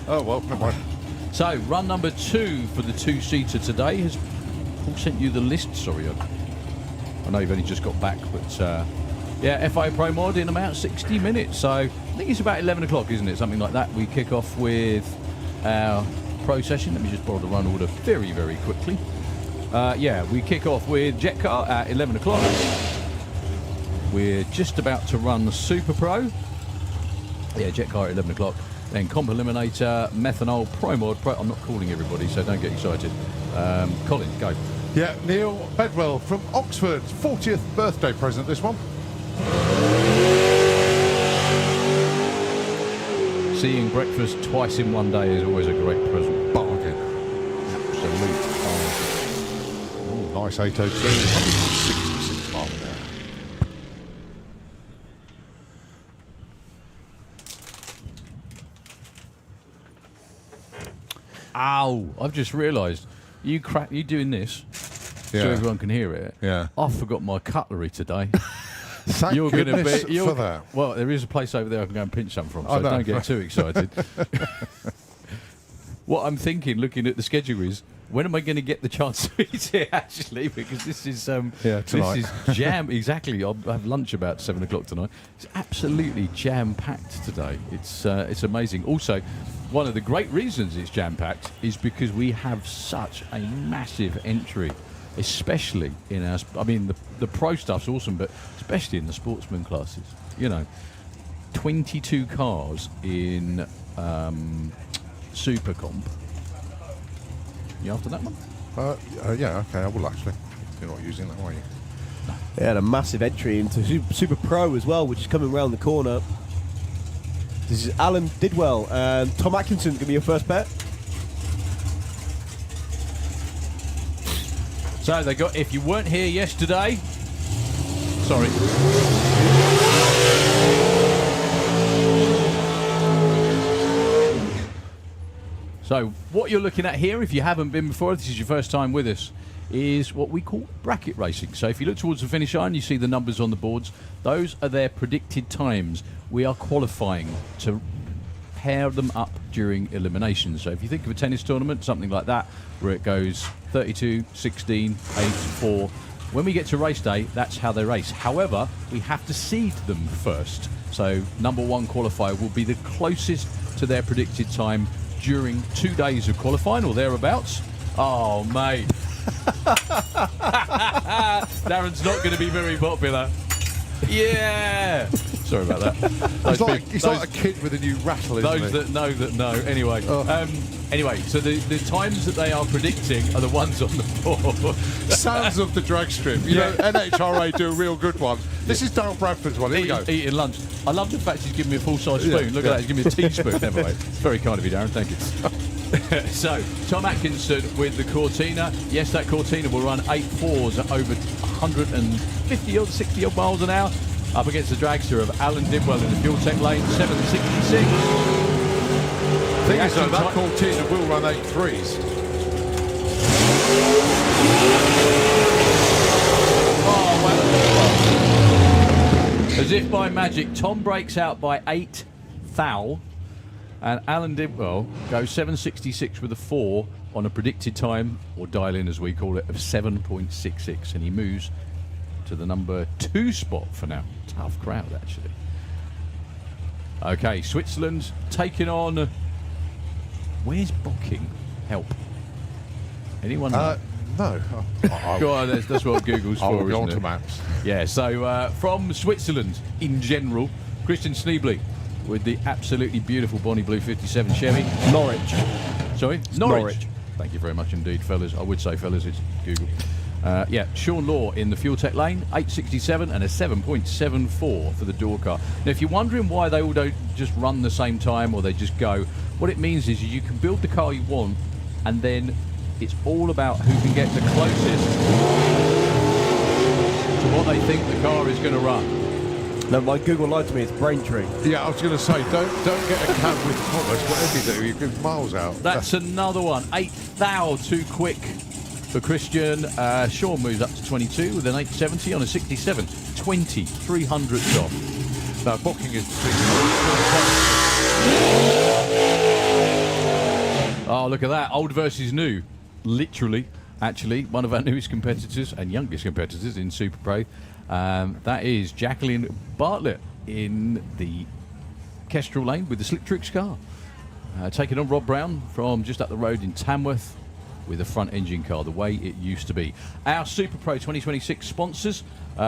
Oh, well, never mind. So, run number 2 for the 2-seater today. Has Paul sent you the list? Sorry, I know you've only just got back, but yeah, FIA Pro Mod in about 60 minutes. So, I think it's about 11 o'clock, isn't it? Something like that. We kick off with our pro session. Let me just borrow the run order very, very quickly. Yeah, we kick off with Jet Car at 11 o'clock. We're just about to run the Super Pro. Yeah, Jet Car at 11 o'clock. Then Comp Eliminator, Methanol, Pro Mod. I'm not calling everybody, so don't get excited. Colin, go. Yeah, Neil Bedwell from Oxford, 40th birthday present, this one. Seeing breakfast twice in one day is always a great present. Bargain. Absolute bargain. Oh, nice 802, 166 miles an hour. Ow! I've just realised you doing this so everyone can hear it. Yeah. I forgot my cutlery today. Thank You're going to goodness be for that. Well, there is a place over there I can go and pinch some from, so I know. don't get too excited. What I'm thinking, looking at the schedule, is when am I going to get the chance to eat it? Actually, because this is tonight. this is jam. Exactly. I'll have lunch about 7 o'clock tonight. It's absolutely jam packed today. It's amazing. Also, one of the great reasons it's jam packed is because we have such a massive entry, especially in our. I mean, the pro stuff's awesome, but especially in the sportsman classes. You know, 22 cars in Super Comp. You after that one? Yeah, okay, I will actually. You're not using that, are you? They had a massive entry into Super Pro as well, which is coming round the corner. This is Alan Didwell and Tom Atkinson going to be your first bet. So they got. If you weren't here yesterday, sorry. So what you're looking at here, if you haven't been before, this is your first time with us, is what we call bracket racing. So if you look towards the finish line, you see the numbers on the boards. Those are their predicted times. We are qualifying to pair them up during elimination. So if you think of a tennis tournament, something like that, where it goes 32, 16, 8, 4. When we get to race day, that's how they race. However, we have to seed them first. So number 1 qualifier will be the closest to their predicted time during 2 days of qualifying or thereabouts. Oh, mate. Darren's not going to be very popular. Yeah. Sorry about that. He's like a kid with a new rattle, isn't Those he? that know that know. Anyway, anyway, so the times that they are predicting are the ones on the board. Sounds of the drag strip. You know, NHRA do a real good one. This is Darryl Bradford's one. Here we go. Eating lunch. I love the fact he's giving me a full-size spoon. Look at that. He's giving me a teaspoon. Never mind. It's very kind of you, Darren. Thank you. So, Tom Atkinson with the Cortina. Yes, that Cortina will run 8.4s at over 150 or 60 odd miles an hour. Up against the dragster of Alan Didwell in the Fuel Tech lane, 766. Thing is, though, that Cortina will run 8.3s. Oh, well. As if by magic, Tom breaks out by 8 thou, and Alan Didwell goes 766 with a 4 on a predicted time, or dial-in as we call it, of 7.66, and he moves to the number 2 spot for now. Tough crowd, actually. Okay, Switzerland taking on. Where's Bocking? Help. Anyone know? No. Go on, that's what Google's I'll for, go on isn't to it? maps. Yeah, so from Switzerland in general, Christian Schneebly with the absolutely beautiful Bonnie Blue 57 Chevy. Norwich. Sorry? Norwich. Thank you very much indeed, fellas. I would say fellas, it's Google. Yeah, Sean Law in the Fuel Tech lane, 867 and a 7.74 for the door car. Now, if you're wondering why they all don't just run the same time or they just go, what it means is you can build the car you want, and then it's all about who can get the closest to what they think the car is going to run. No, my Google lied to me. It's Braintree. Yeah, I was going to say, don't get a cab with Thomas. Whatever you do, you give miles out. That's another one. 8 thou too quick for Christian. Sean moves up to 22 with an 870 on a 67. 20, 300s off. No, Bocking is Oh, look at that. Old versus new. Literally, actually, one of our newest competitors and youngest competitors in Super Pro. That is Jacqueline Bartlett in the Kestrel lane with the Slick Tricks car. Taking on Rob Brown from just up the road in Tamworth with a front engine car, the way it used to be. Our Super Pro 2026 sponsors,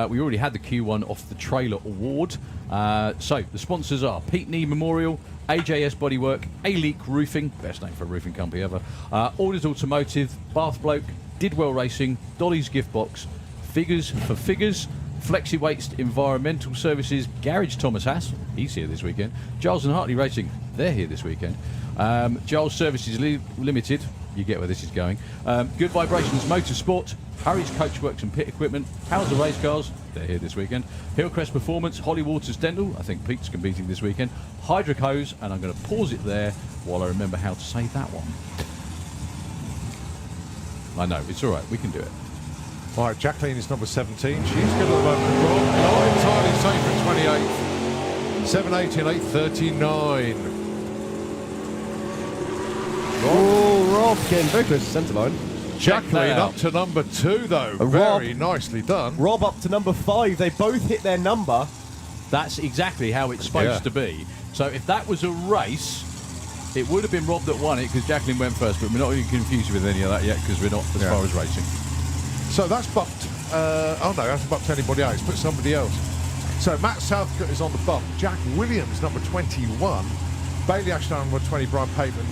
we already had the Q1 off the trailer award. So the sponsors are Pete Knee Memorial, AJS Bodywork, A-Leak Roofing, best name for a roofing company ever, Orders Automotive, Bath Bloke, Didwell Racing, Dolly's Gift Box, Figures for Figures, Flexi Waste Environmental Services, Garage Thomas Hass, he's here this weekend, Giles and Hartley Racing, they're here this weekend, Giles Services Limited, you get where this is going, Good Vibrations Motorsport, Harry's Coachworks and Pit Equipment, How's the Race Cars, they're here this weekend, Hillcrest Performance, Holly Waters Dental, I think Pete's competing this weekend, Hydric Hose, and I'm going to pause it there while I remember how to say that one. I know, it's all right, we can do it. All right, Jacqueline is number 17. She's good at the moment. Not entirely safe at 28th. 7.18, 8.39. Oh, Rob getting very close to centre line. Jacqueline up to number 2, though. Very nicely done. Rob up to number 5. They both hit their number. That's exactly how it's supposed to be. So if that was a race, it would have been Rob that won it because Jacqueline went first, but we're not going to confuse you with any of that yet because we're not as far as racing. So that's bumped. Oh no, that's bumped anybody else. Put somebody else. So Matt Southcott is on the bump. Jack Williams, number 21. Bailey Ashton, number 20. Brian Payton,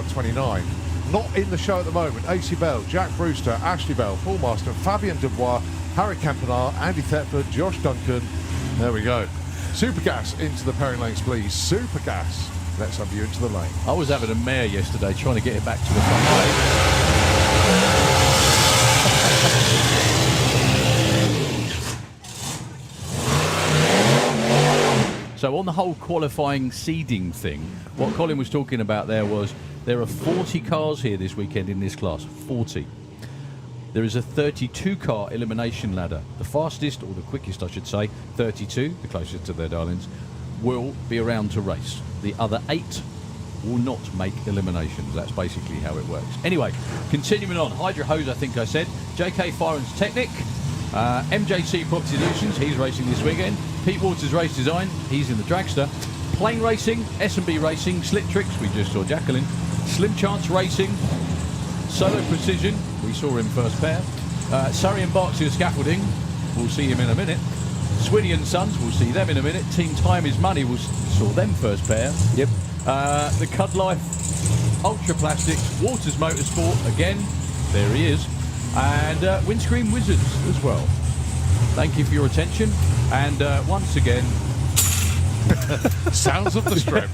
29. Not in the show at the moment. AC Bell, Jack Brewster, Ashley Bell, Paul Marston, Fabien Dubois, Harry Campanard, Andy Thetford, Josh Duncan. There we go. Supergas into the pairing lanes, please. Supergas. Let's have you into the lane. I was having a mare yesterday trying to get it back to the front lane. So on the whole qualifying seeding thing, what Colin was talking about there was there are 40 cars here this weekend in this class. 40. There is a 32-car elimination ladder. The fastest, or the quickest I should say, 32, the closest to their darlings, will be around to race. The other 8 will not make eliminations. That's basically how it works. Anyway, continuing on. Hydra Hose, I think I said. JK Firen's Technic. MJC Property Solutions, he's racing this weekend. Pete Waters Race Design, he's in the Dragster. Plane Racing, S&B Racing, Slick Tricks, we just saw Jacqueline. Slim Chance Racing, Solo Precision, we saw him first pair. Surrey and Berkshire Scaffolding, we'll see him in a minute. Swinny and Sons, we'll see them in a minute. Team Time is Money, we saw them first pair. Yep. The Cud Life, Ultra Plastics, Waters Motorsport, again, there he is. And Windscreen Wizards as well. Thank you for your attention. And once again... Sounds of the strip.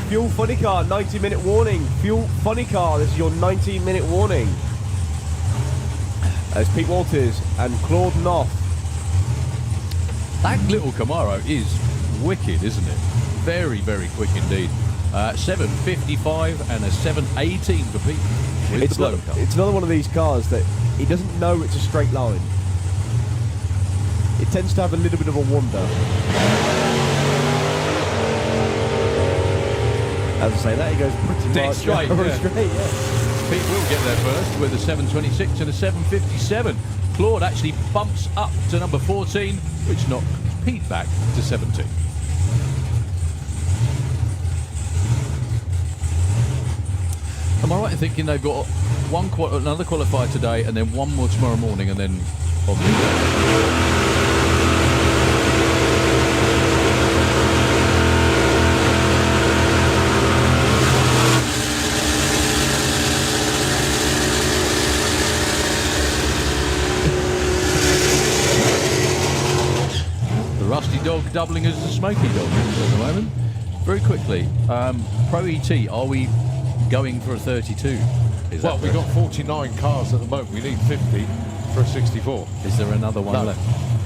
Fuel Funny Car, 90-minute warning. Fuel Funny Car, this is your 19-minute warning. There's Pete Walters and Claude Knopf. That little Camaro is wicked, isn't it? Very, very quick indeed. 7.55 and a 7.18 for Pete. It's another one of these cars that he doesn't know it's a straight line. It tends to have a little bit of a wander. As I say that, he goes pretty much straight. straight, yeah. Pete will get there first with a 7.26 and a 7.57. Claude actually bumps up to number 14, which knocks Pete back to 17. Am I right in thinking they've got another qualifier today and then one more tomorrow morning and then the Rusty Dog doubling as the Smoky Dog at the moment. Very quickly, Pro ET, are we going for a 32? Well, we've got 49 cars at the moment. We need 50 for a 64. Is there another one left?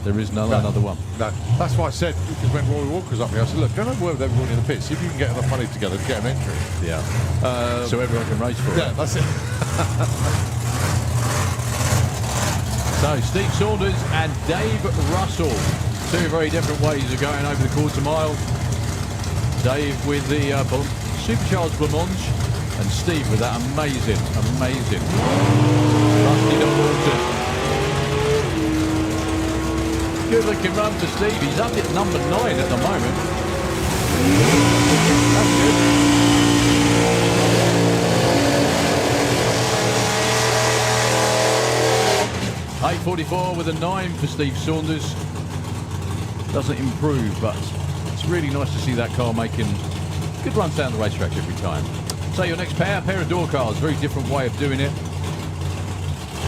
There is another one. No, that's why I said, because when Roy Walker's up here, I said, look, go and have a word with everyone in the pit, see if you can get enough money together to get an entry. Yeah. So everyone can race for it. Yeah, that's it. So Steve Saunders and Dave Russell. Two very different ways of going over the quarter mile. Dave with the supercharged blancmange, and Steve with that amazing rusty Water. Good looking run for Steve. He's up at number 9 at the moment. That's good. .844 with a 9 for Steve Saunders. Doesn't improve, but it's really nice to see that car making good runs down the racetrack every time. So your next pair of door cars, very different way of doing it.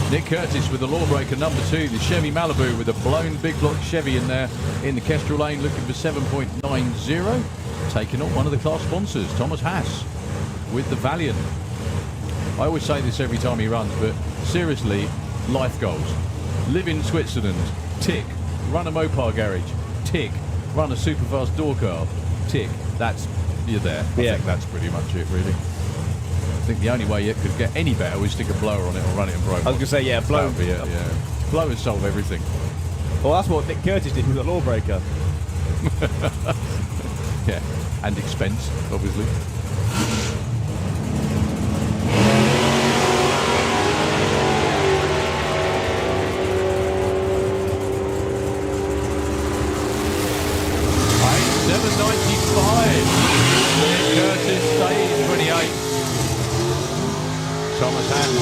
Nick Curtis with the Lawbreaker number 2, the Chevy Malibu with a blown big block Chevy in there in the Kestrel lane, looking for 7.90. Taking on one of the class sponsors, Thomas Haas with the Valiant. I always say this every time he runs, but seriously, life goals. Live in Switzerland, tick. Run a Mopar garage, tick. Run a super fast door car, tick. You're there. I think that's pretty much it, really. I think the only way it could get any better was stick a blower on it or run it in Pro Mod. I was going to say, yeah, blow. That would be it, yeah. Blowers solve everything. Well, that's what Nick Curtis did with the Lawbreaker. Yeah, and expense, obviously. Curtis stays 28. Thomas Haas.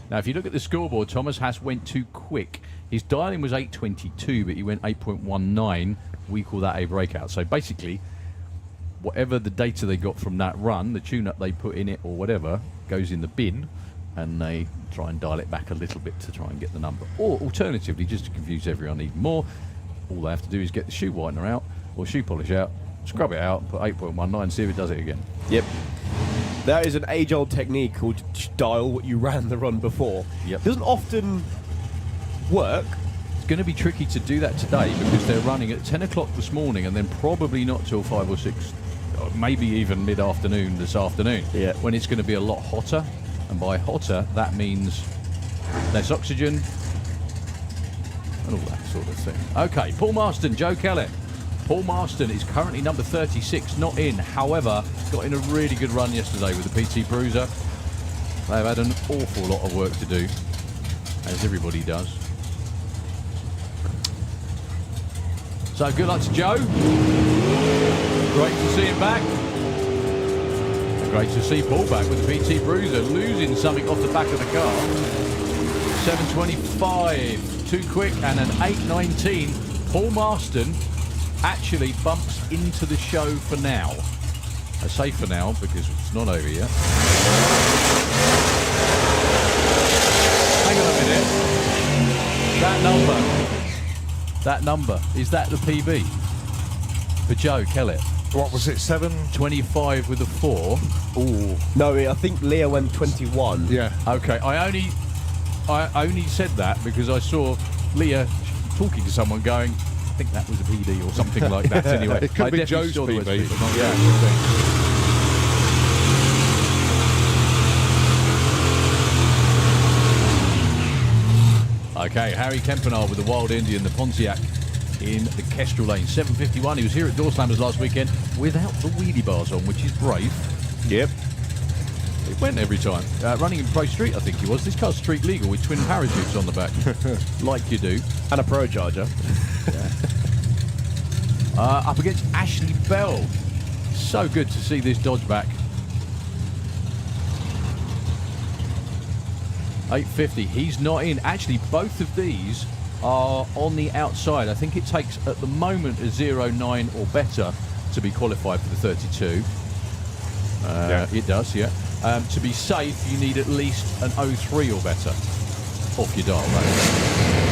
Now, if you look at the scoreboard, Thomas Haas went too quick. His dialing was 8.22, but he went 8.19. We call that a breakout. So basically, whatever the data they got from that run, the tune-up they put in it or whatever, goes in the bin, and they try and dial it back a little bit to try and get the number. Or alternatively, just to confuse everyone even more, all they have to do is get the shoe whitener out or shoe polish out, scrub it out, put 8.19, see if it does it again. Yep. That is an age-old technique called dial what you ran the run before. Yep. Doesn't often work. It's going to be tricky to do that today because they're running at 10 o'clock this morning and then probably not till 5 or 6, or maybe even mid-afternoon this afternoon, when it's going to be a lot hotter. And by hotter, that means less oxygen and all that sort of thing. Okay, Paul Marston, Joe Kellett. Paul Marston is currently number 36, not in. However, got in a really good run yesterday with the PT Bruiser. They've had an awful lot of work to do, as everybody does. So good luck to Joe. Great to see him back. And great to see Paul back with the PT Bruiser, losing something off the back of the car. 7.25, too quick, and an 8.19. Paul Marston actually bumps into the show for now. I say for now because it's not over yet. Hang on a minute. That number, is that the PB for Joe Kellett? What was it, 7.25 with a 4? Ooh. No, I think Leah went 21. Yeah. Okay, I only said that because I saw Leah talking to someone going, I think that was a PD or something like that anyway. It could be Joe's saw the PB, West but not yeah. Okay, Harry Kempenar with the Wild Indian, the Pontiac in the Kestrel lane. 7.51. He was here at Door Slammers last weekend without the wheelie bars on, which is brave. Yep. It went every time. Running in Pro Street, I think he was. This car's street legal with twin parachutes on the back. Like you do. And a Pro Charger. Up against Ashley Bell. So good to see this Dodge back. 850. He's not in. Actually, both of these are on the outside. I think it takes, at the moment, a 0.9 or better to be qualified for the 32. It does, yeah. To be safe, you need at least an 0.3 or better off your dial, right?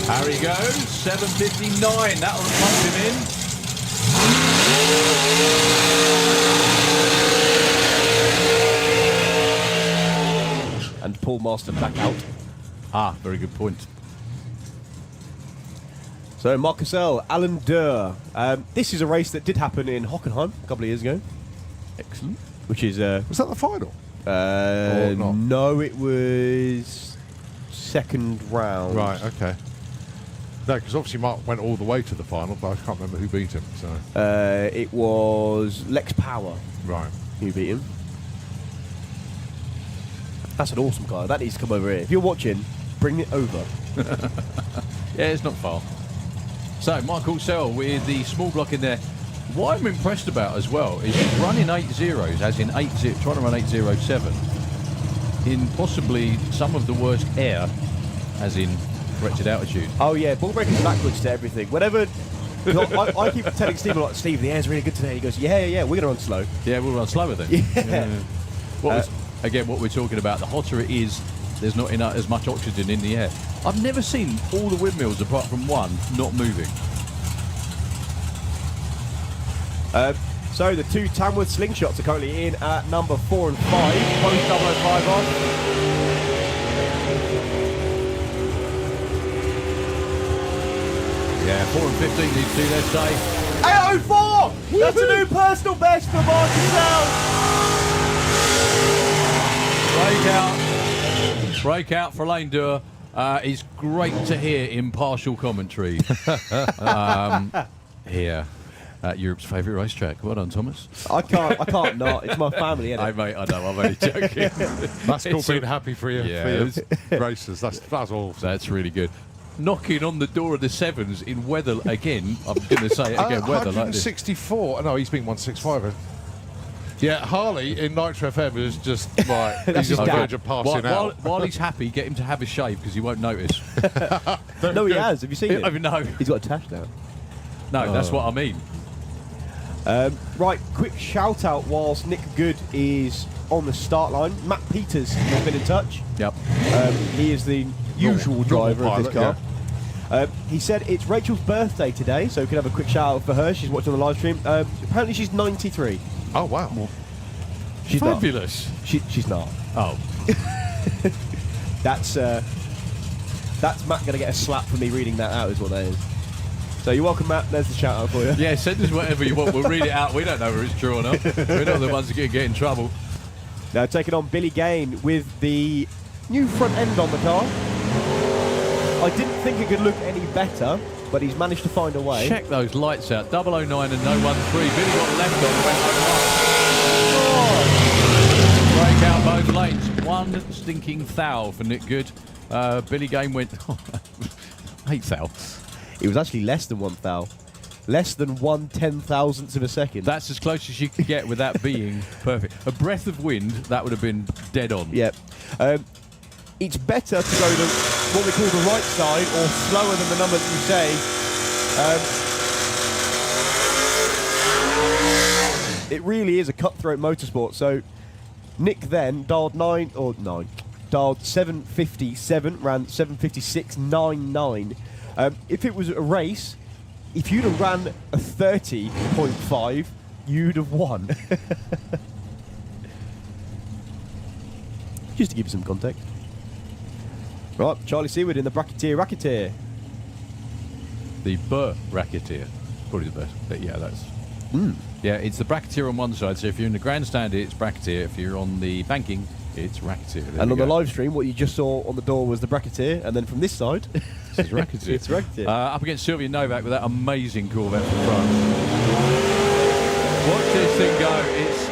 Harry goes, 7.59, that'll punch him in. And Paul Marston back out. Ah, very good point. So Marcus L, Alan Durr. This is a race that did happen in Hockenheim a couple of years ago. Excellent. Which is... Was that the final? Or not? No, it was... second round. Right, okay. No, because obviously Mark went all the way to the final, but I can't remember who beat him. So It was Lex Power right. who beat him. That's an awesome car. That needs to come over here. If you're watching, bring it over. Yeah, it's not far. So, Michael Sell with the small block in there. What I'm impressed about as well is he's running 8.0s, as in 8.0, trying to run 8.07, in possibly some of the worst air, as in corrected altitude. Oh yeah, ball breaking backwards to everything. Whenever I keep telling Steve, like, Steve, the air's really good today. He goes, yeah, we're gonna run slow. Yeah, we'll run slower then. Yeah. What we're talking about, the hotter it is, there's not enough as much oxygen in the air. I've never seen all the windmills, apart from one, not moving. So the two Tamworth slingshots are currently in at number 4 and 5. Both 005 on. Yeah, 4 and 15 need to do their say. 804! That's a new personal best for Marcus. Breakout for Lane Dewar. It's great to hear impartial commentary here at Europe's favourite racetrack. Well done, Thomas. I can't not. It's my family, isn't Hey, it? mate, I know, I'm only joking. That's cool being happy for you, Yeah, for your racers. That's awesome. That's really good. Knocking on the door of the sevens in weather again. I'm going to say it again, weather like this. 164. No, he's been 165. Yeah, Harley in Nitro FM is just like he's his on the dad. verge of passing out. While he's happy, get him to have a shave because he won't notice. No, he has. Have you seen it? I mean, no, He's got a tash now. that's what I mean. Right, quick shout out whilst Nick Good is on the start line. Matt Peters has been in touch. Yep. He is the usual driver of this pilot, car. He said it's Rachel's birthday today, so we can have a quick shout out for her. She's watching the live stream. Apparently she's 93. Oh wow! She's Fabulous. not. She's not. Oh, That's Matt going to get a slap for me reading that out, is what that is. So you're welcome, Matt. There's the shout out for you. yeah. Send us whatever you want. We'll read it out. We don't know whether it's true or not. We're not the ones that get in trouble. Now taking on Billy Gain with the new front end on the car. I didn't think it could look any better, but he's managed to find a way. Check those lights out. 009 and 013. Billy got left on. Went 01. Break out both lanes. One stinking thou for Nick Good. Billy Gain went 8 thou. It was actually less than 1 thou. Less than 1/10,000th of a second. That's as close as you could get without being perfect. A breath of wind, that would have been dead on. Yep. It's better to go to what we call the right side or slower than the number that you say. It really is a cutthroat motorsport. So Nick then dialed 757, ran 756.99. If it was a race, if you'd have ran a 30.5, you'd have won. Just to give you some context. Right, Charlie Seward in the Bracketeer. The Burr Racketeer. Probably the best. But yeah, that's... Yeah, it's the Bracketeer on one side. So if you're in the grandstand, it's Bracketeer. If you're on the banking, it's Racketeer. There And we on the go. live stream, what you just saw on the door was the Bracketeer, and then from this side, It's Racketeer. it's Bracketeer. Up against Sylvia Novak with that amazing Corvette from front. Watch this thing go. It's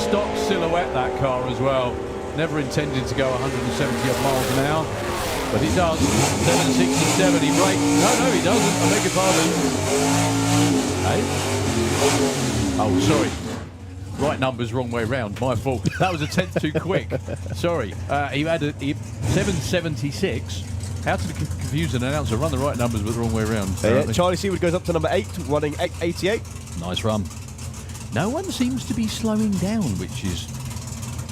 stock silhouette, that car as well. Never intended to go 170 odd miles an hour, but it does. 767, he brakes. No, he doesn't. I beg your pardon. Hey? Oh, sorry. Right numbers, wrong way round. My fault. That was a tenth too quick. Sorry. He had a 776. How to confuse an announcer? Run the right numbers but the wrong way around. Charlie Seward goes up to number 8, running 888. Nice run. No one seems to be slowing down, which is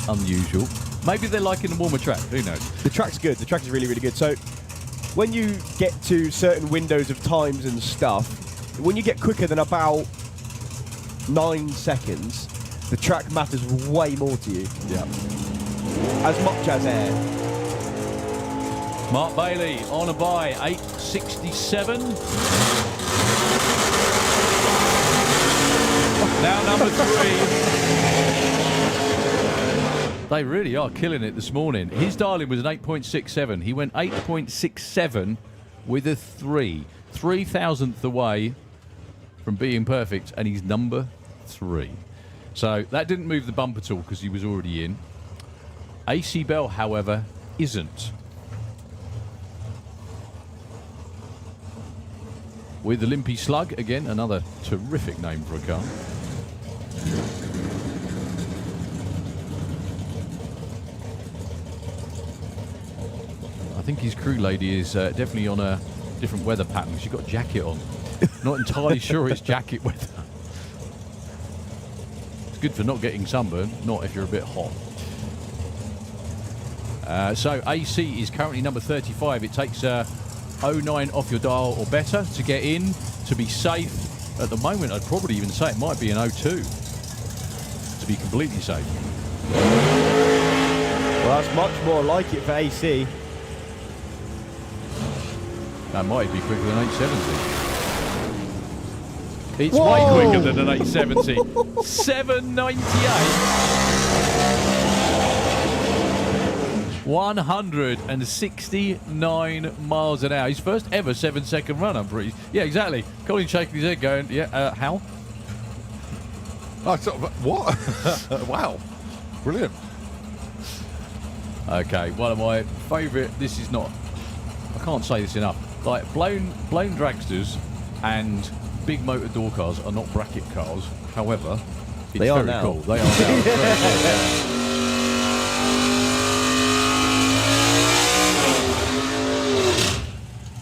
unusual. Maybe they're liking the warmer track. Who knows? The track's good. The track is really, really good. So when you get to certain windows of times and stuff, when you get quicker than about 9 seconds, the track matters way more to you. Yeah. As much as air. Mark Bailey on a bye, 867. Now number 3. They really are killing it this morning. His dialing was an 8.67. He went 8.67 with a 3. 3,000th away from being perfect, and he's number 3. So that didn't move the bump at all because he was already in. AC Bell, however, isn't. With the Limpy Slug, again, another terrific name for a car. I think his crew lady is definitely on a different weather pattern. She's got a jacket on. Not entirely sure it's jacket weather. It's good for not getting sunburn, not if you're a bit hot. So AC is currently number 35. It takes 09 off your dial or better to get in, to be safe. At the moment, I'd probably even say it might be an 02 to be completely safe. Well, that's much more like it for AC. That might be quicker than 870. It's Whoa! way quicker than an 870. 798. 169 miles an hour. His first ever 7-second run, I'm pretty. Yeah, exactly. Colin shaking his head going, yeah, how? I thought, what? Wow. Brilliant. Okay, one of my favourite, this is not, I can't say this enough, like blown dragsters and big motor door cars are not bracket cars. However, it's They are very now. cool. They are now. Very cool, yeah.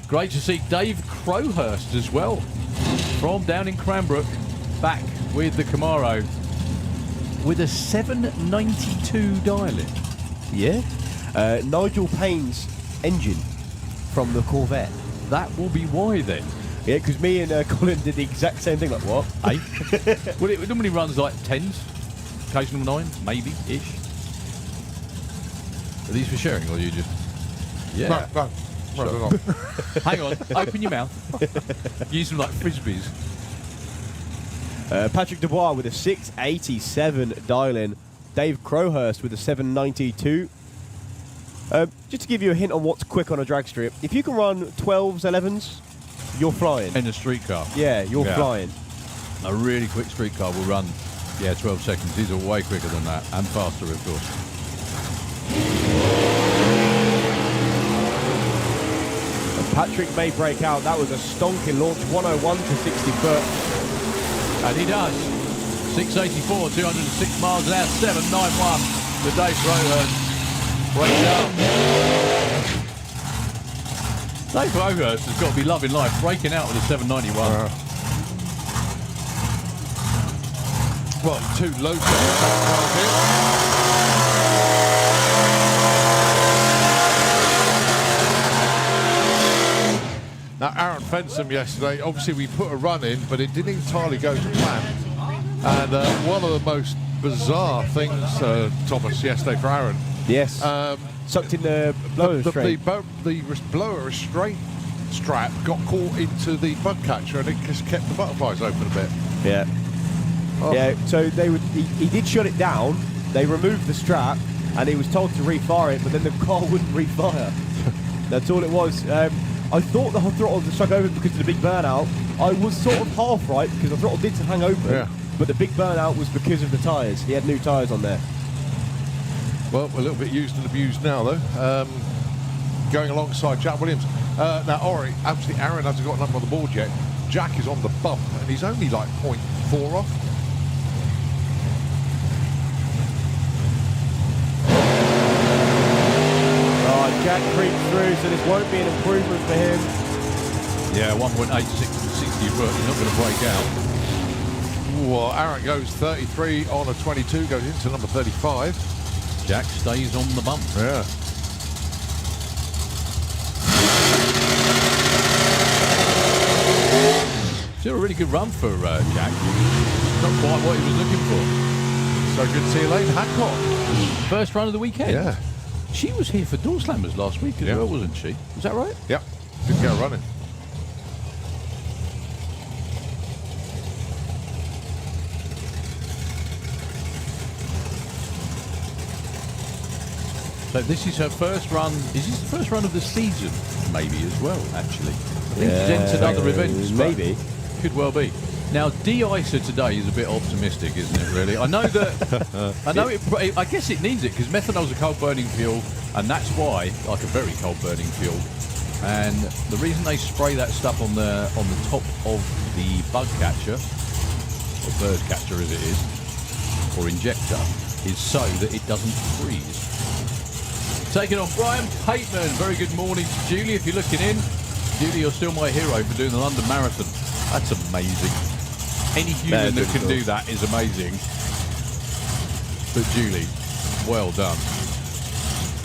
Great to see Dave Crowhurst as well, from down in Cranbrook, back with the Camaro with a 792 dial-in. Yeah. Nigel Payne's engine from the Corvette. That will be why then. Yeah, because me and Colin did the exact same thing. Like, what? Eh? Well, it normally runs like 10s, occasional 9s, maybe-ish. Are these for sharing, or are you just... Yeah. No. Sure. Hang on, open your mouth. Use them like frisbees. Patrick Dubois with a 687 dial-in. Dave Crowhurst with a 792. Just to give you a hint on what's quick on a drag strip, if you can run 12s, 11s, you're flying. In a street car. Yeah, you're flying. A really quick street car will run, 12 seconds. These are way quicker than that, and faster, of course. Patrick may break out. That was a stonking launch, 101 to 60 foot. And he does. 684, 206 miles an hour, 791. The Dave Crowhurst breaks out. Dave Crowhurst has got to be loving life, breaking out with a 791. Well, 2 low cars here. Now, Aaron Fensom yesterday, obviously we put a run in, but it didn't entirely go to plan. And one of the most bizarre things, Thomas, yesterday for Aaron. Yes. Sucked in the blower restraint. The blower restraint strap got caught into the bug catcher and it just kept the butterflies open a bit. Yeah. Oh. Yeah, so he did shut it down. They removed the strap and he was told to refire it, but then the car wouldn't refire. That's all it was. I thought the throttle was stuck open because of the big burnout. I was sort of half right because the throttle did hang open, but the big burnout was because of the tyres. He had new tyres on there. Well, a little bit used and abused now, though. Going alongside Jack Williams. Now, Ori, absolutely, Aaron hasn't got a number on the board yet. Jack is on the bump, and he's only like 0.4 off. Jack creeps through, so this won't be an improvement for him. Yeah, 1.86 to 60 foot. He's not going to break out. Well, Aaron goes 33 on a 22, goes into number 35. Jack stays on the bump. Yeah. Still a really good run for Jack. Not quite what he was looking for. So good to see Elaine Hancock. First run of the weekend. Yeah. She was here for Door Slammers last week as well, wasn't she? Was that right? Yep. Good girl running. So this is her first run. Is this the first run of the season? Maybe as well, actually. I think she's entered other events. Maybe. Could well be. Now, de-icer today is a bit optimistic, isn't it, really? I know that... I guess it needs it, because methanol's a cold-burning fuel, and that's why, like a very cold-burning fuel. And the reason they spray that stuff on the top of the bug catcher, or bird catcher as it is, or injector, is so that it doesn't freeze. Taking on Brian Pateman. Very good morning to Julie, if you're looking in. Julie, you're still my hero for doing the London Marathon. That's amazing. Any human that can do that is amazing. But Julie, well done.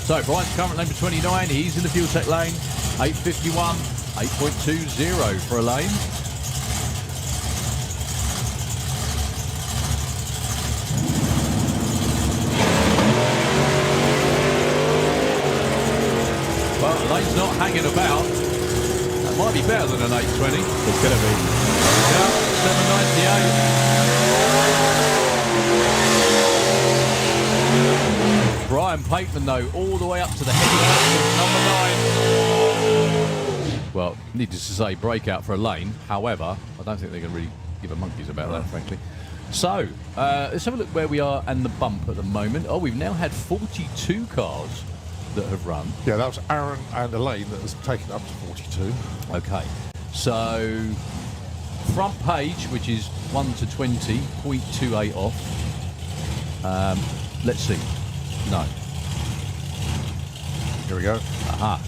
So Brian's current number 29. He's in the Fuel Tech lane. 8:51, 8.20 for a lane. Well, the lane's not hanging about. That might be better than an 8:20. It's going to be. Yeah, 7:98. Brian Pateman, though, all the way up to the heavyweight, number 9. Well, needless to say, breakout for a lane. However, I don't think they're going to really give a monkeys about that, frankly. So, let's have a look where we are and the bump at the moment. Oh, we've now had 42 cars that have run. Yeah, that was Aaron and Elaine that has taken up to 42. Okay, so front page, which is 1 to 20, 0.28 off. Let's see. No. Here we go. Aha.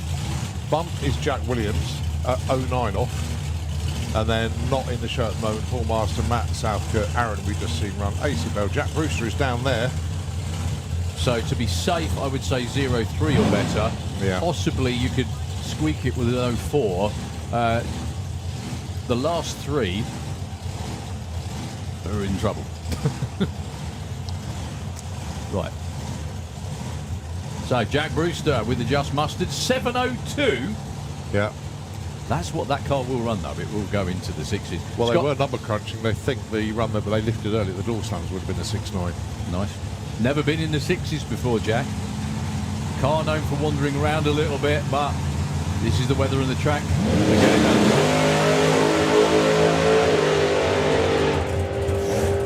Bump is Jack Williams at 09 off. And then not in the show at the moment, Paul Marston, Matt Southcote, Aaron we just seen run AC Bell. Jack Brewster is down there. So to be safe, I would say 0.3 or better. Yeah. Possibly you could squeak it with an 0.4. The last three are in trouble. Right. So Jack Brewster with the Just Mustard, 7.02. Yeah. That's what that car will run, though. It will go into the sixes. Well, Scott, they were number crunching. They think the run that they lifted earlier, the door slams, would have been a 6.9. nice. Never been in the sixes before, Jack. Car known for wandering around a little bit, but this is the weather and the track. They get it done.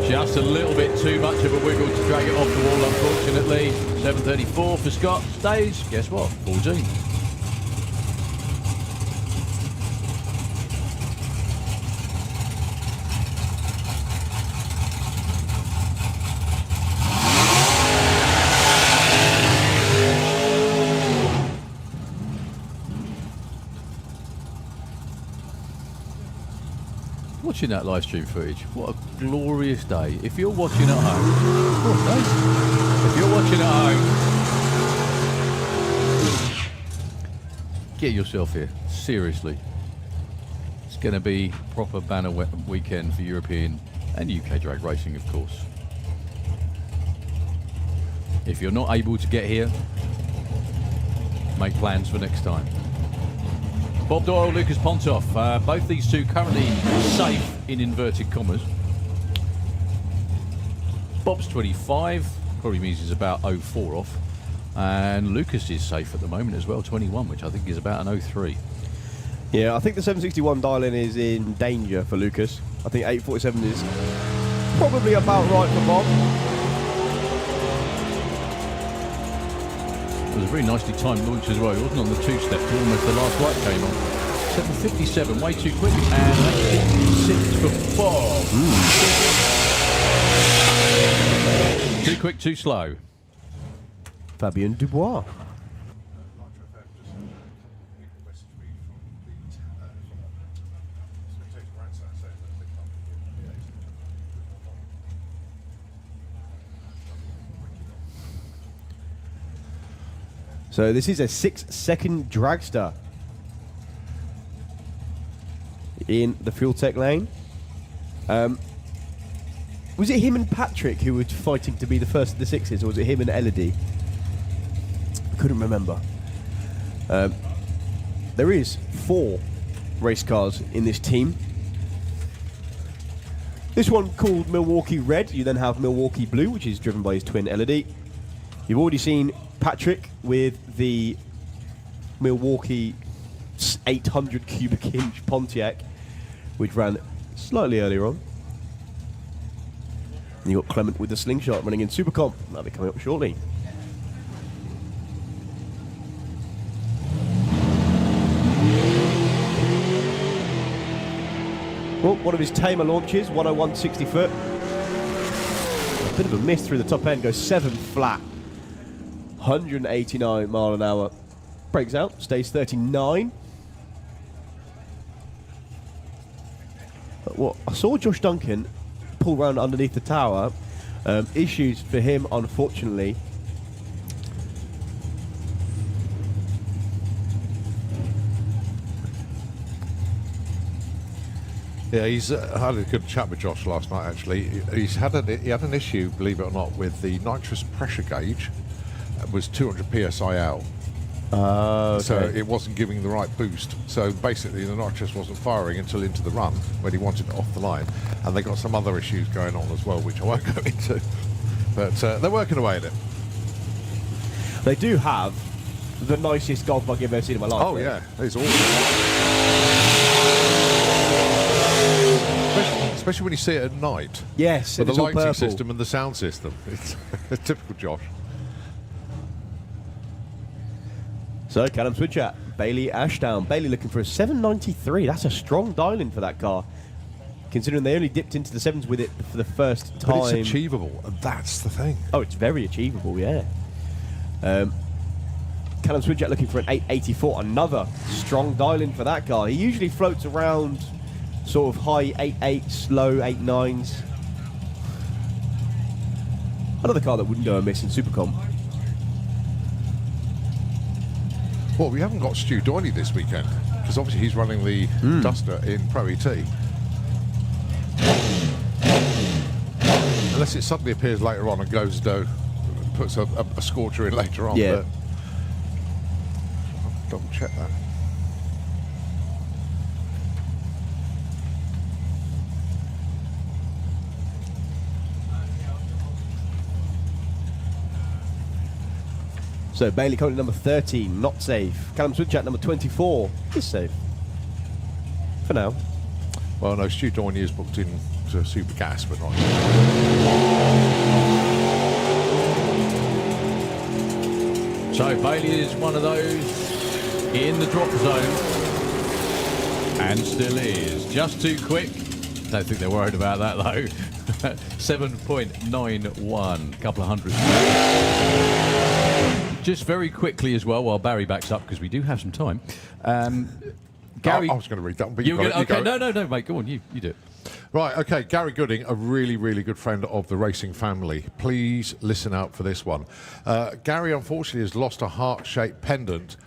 Just a little bit too much of a wiggle to drag it off the wall, unfortunately. 7.34 for Scott. Stays, guess what? 14. Watching that live stream footage, what a glorious day. If you're watching at home, if you're watching at home, get yourself here, seriously. It's going to be proper banner weekend for European and UK drag racing, of course. If you're not able to get here, make plans for next time. Bob Doyle, Lucas Pontoff, both these two currently safe in inverted commas. Bob's 25, probably means he's about 0.4 off. And Lucas is safe at the moment as well, 21, which I think is about an 0.3. Yeah, I think the 761 dial-in is in danger for Lucas. I think 847 is probably about right for Bob. It was a very nicely timed launch as well. It wasn't on the two-step till almost the last light came on. 7.57, way too quick, and 8.56 for Bob. Too quick, too slow. Fabien Dubois. So this is a 6-second dragster in the Fuel Tech lane. Was it him and Patrick who were fighting to be the first of the sixes, or was it him and Elodie? I couldn't remember. There is 4 race cars in this team. This one called Milwaukee Red. You then have Milwaukee Blue, which is driven by his twin Elodie. You've already seen Patrick with the Milwaukee 800 cubic inch Pontiac, which ran slightly earlier on. And you've got Clement with the Slingshot running in Super Comp. That'll be coming up shortly. Well, one of his tamer launches, 101 60 foot. A bit of a miss through the top end, goes 7 flat. 189 mile an hour. Breaks out, stays 39. But what I saw Josh Duncan pull round underneath the tower. Issues for him, unfortunately. Yeah, he's had a good chat with Josh last night. Actually, he had an issue, believe it or not, with the nitrous pressure gauge. It was 200 psi out, Okay. so it wasn't giving the right boost. So basically, the nitrous wasn't firing until into the run when he wanted it off the line. And they got some other issues going on as well, which I won't go into. But they're working away at it. They do have the nicest golf buggy I've ever seen in my life. Oh right? yeah, it's awesome. Especially when you see it at night. Yes, With it is the all lighting purple. system and the sound system. It's typical Josh. So, Callum Switchat, Bailey Ashdown. Bailey looking for a 793. That's a strong dial-in for that car, considering they only dipped into the sevens with it for the first time. But it's achievable, and that's the thing. Oh, it's very achievable, yeah. Callum Switchat looking for an 884. Another strong dial-in for that car. He usually floats around sort of high 88s, low 89s. Another car that wouldn't go amiss in Supercomp. Well, we haven't got Stu Doyney this weekend, because obviously he's running the Duster in Pro ET. Unless it suddenly appears later on and goes puts a scorcher in later on. Yeah. But I'll double check that. So Bailey currently number 13, not safe. Callum Switchat number 24 is safe. For now. Well, no, Stu Doyney is booked in to Super Gas, but not. So Bailey is one of those in the drop zone, and still is. Just too quick. Don't think they're worried about that though. 7.91, couple of hundred. Just very quickly as well, while Barry backs up, because we do have some time. Gary, I was going to read that one, but you you got it. okay? No, mate. Go on, you do it. Right, okay, Gary Gooding, a really, really good friend of the racing family. Please listen out for this one. Gary, unfortunately, has lost a heart-shaped pendant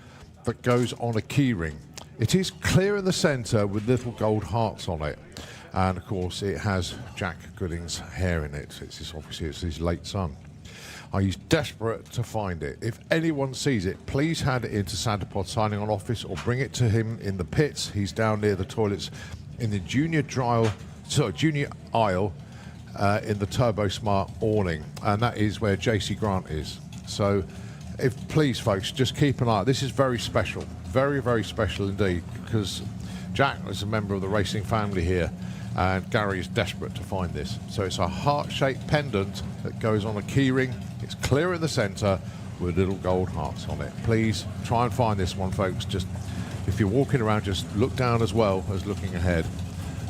that goes on a keyring. It is clear in the centre with little gold hearts on it. And, of course, it has Jack Gooding's hair in it. Obviously, it's his late son. He's desperate to find it. If anyone sees it, please hand it into Santa Pod signing on office or bring it to him in the pits. He's down near the toilets in the junior aisle in the Turbo Smart awning, and that is where JC Grant is. So, please, folks, just keep an eye out. This is very special, very, very special indeed, because Jack is a member of the racing family here, and Gary is desperate to find this. So it's a heart-shaped pendant that goes on a keyring. It's clear in the centre with little gold hearts on it. Please try and find this one, folks. Just if you're walking around, just look down as well as looking ahead,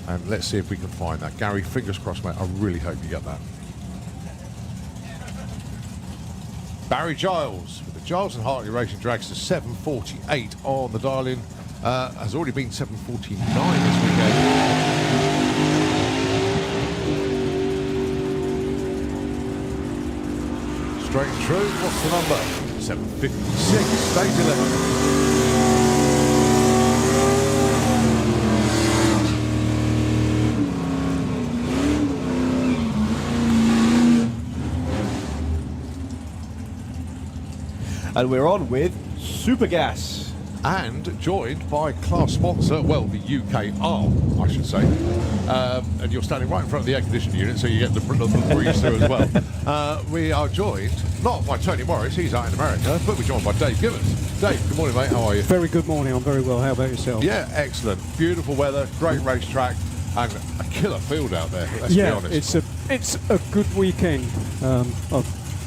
and let's see if we can find that. Gary, fingers crossed, mate. I really hope you get that. Barry Giles with the Giles and Hartley Racing Dragster 748 on the dial-in. Has already been 749 this weekend. Straight and true. What's the number? 756. Stage 11. And we're on with Super Gas. and joined by class sponsor, well, the UK arm, I should say. And you're standing right in front of the air conditioning unit, so you get the breeze through as well. We are joined, not by Tony Morris, he's out in America, but we're joined by Dave Gibbons. Dave, good morning, mate, how are you? Very good morning, I'm very well. How about yourself? Yeah, excellent. Beautiful weather, great racetrack, and a killer field out there, let's be honest. It's a good weekend. I've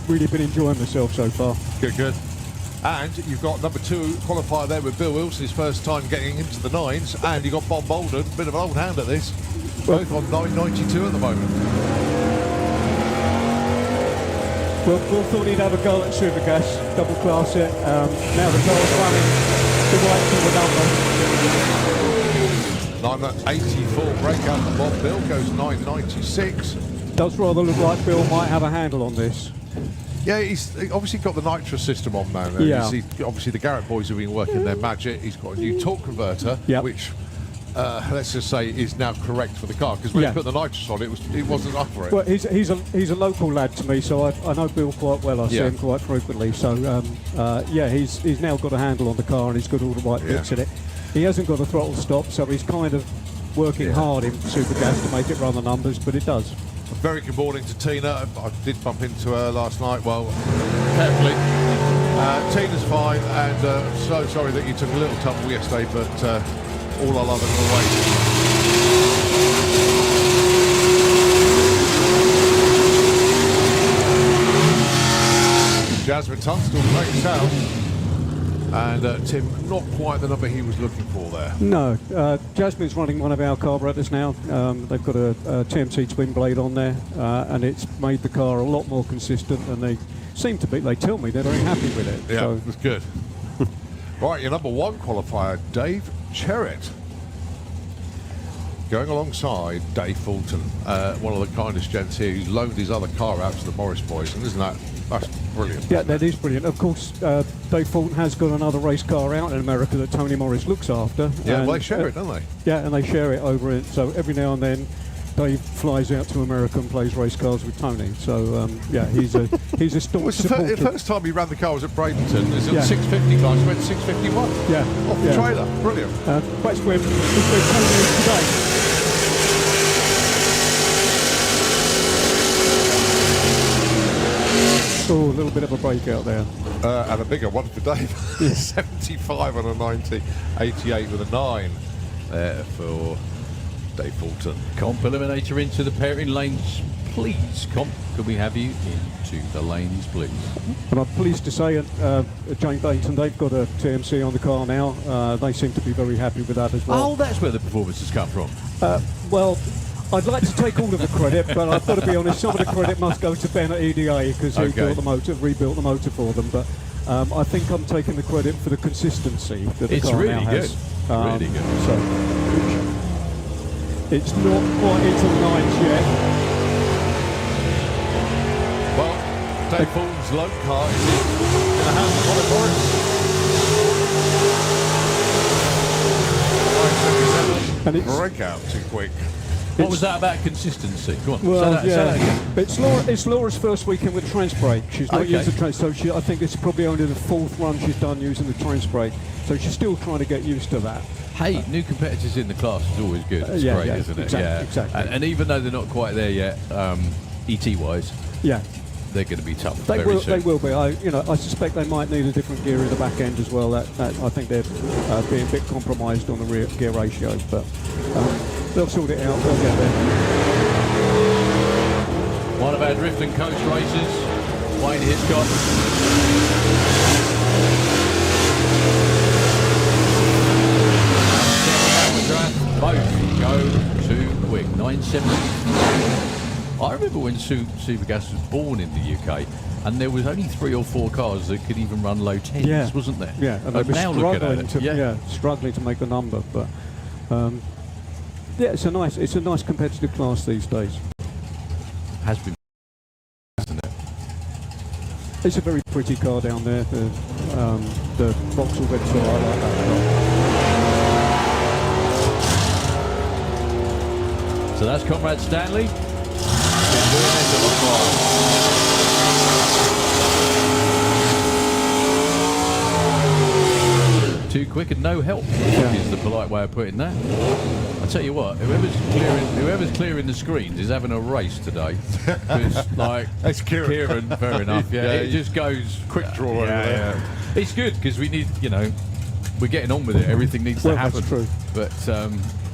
really been enjoying myself so far. Good. And you've got number 2 qualifier there with Bill Wilson, his first time getting into the 9s, and you've got Bob Bolden, bit of an old hand at this, both on 992 at the moment. Well, Bill thought he'd have a go at Supergas, double class it. Now the car's running the right to the number. 984 breakout for Bob. Bill goes 996. Does rather look like Bill might have a handle on this. Yeah, he's obviously got the nitro system on now. Yeah. Obviously the Garrett boys have been working their magic. He's got a new torque converter, which let's just say is now correct for the car, because when he put the nitrous on, it wasn't up for it. Well, he's a local lad to me, so I know Bill quite well. I see him quite frequently. So he's now got a handle on the car and he's got all the right bits in it. He hasn't got a throttle stop, so he's kind of working hard in Supergas to make it run the numbers, but it does. A very good morning to Tina. I did bump into her last night. Well, carefully. Tina's fine, and so sorry that you took a little tumble yesterday, but all our love and always. Jasmine Tunstall, great sound. And Tim, not quite the number he was looking for there. No, Jasmine's running one of our carburetors now. They've got a TMC twin blade on there, and it's made the car a lot more consistent, and they seem to be, they tell me they're very happy with it. Yeah, so. that's good. Right, your number 1 qualifier, Dave Cherrett. Going alongside Dave Fulton, one of the kindest gents here, who's loaned his other car out to the Morris boys, and that's brilliant. Yeah, that is brilliant. Of course, Dave Fulton has got another race car out in America that Tony Morris looks after. Yeah, and, well, they share it, don't they? Yeah, and they share it over it. So every now and then, Dave flies out to America and plays race cars with Tony. So he's a staunch supporter. The first time he ran the car was at Bradenton. It was at 650 class, went 651. Yeah, off the trailer, brilliant. That's where Tony is today. Oh, a little bit of a breakout there. And a bigger one for Dave. 75 on a 90, 88 with a 9 there for Dave Fulton. Comp Eliminator into the pairing lanes, please. Comp, could we have you into the lanes, please? And I'm pleased to say at Jane Bainton, they've got a TMC on the car now. They seem to be very happy with that as well. Oh, that's where the performance has come from. Well, I'd like to take all of the credit, but I've got to be honest, some of the credit must go to Ben at EDA, because he built the motor, rebuilt the motor for them. But I think I'm taking the credit for the consistency that the car now has. It's really good. So it's not quite into the 9s yet. Well, Dave Fulton's loan car is in the hands of Colin Morris. And it's breakout too quick. What was that about consistency? Go on. Well, say that again. It's Laura's first weekend with trans brake. She's not used the trans, so I think it's probably only the 4th run she's done using the trans brake. So she's still trying to get used to that. Hey, new competitors in the class is always good. It's great, isn't it? Exactly. And even though they're not quite there yet, ET-wise, they're going to be tough. They will be. I suspect they might need a different gear in the back end as well. That I think they're being a bit compromised on the rear gear ratios, but they'll sort it out. They'll get there. One of our drift and coast racers, Wayne Hiscott. Both go too quick. 970. I remember when Supergas was born in the UK, and there was only 3 or 4 cars that could even run low 10s, wasn't there? Yeah, and they were now struggling to make a number, but it's a nice competitive class these days. Has been, hasn't it? It's a very pretty car down there. The Vauxhall Vector, I like that car. So that's Comrade Stanley. Too quick. quick and no help, is the polite way of putting that. I tell you what, whoever's clearing the screens is having a race today. Like, That's Kieran, fair enough. Yeah, it just goes quick draw over there. It's good because we need, we're getting on with it. Everything needs to happen. That's true. But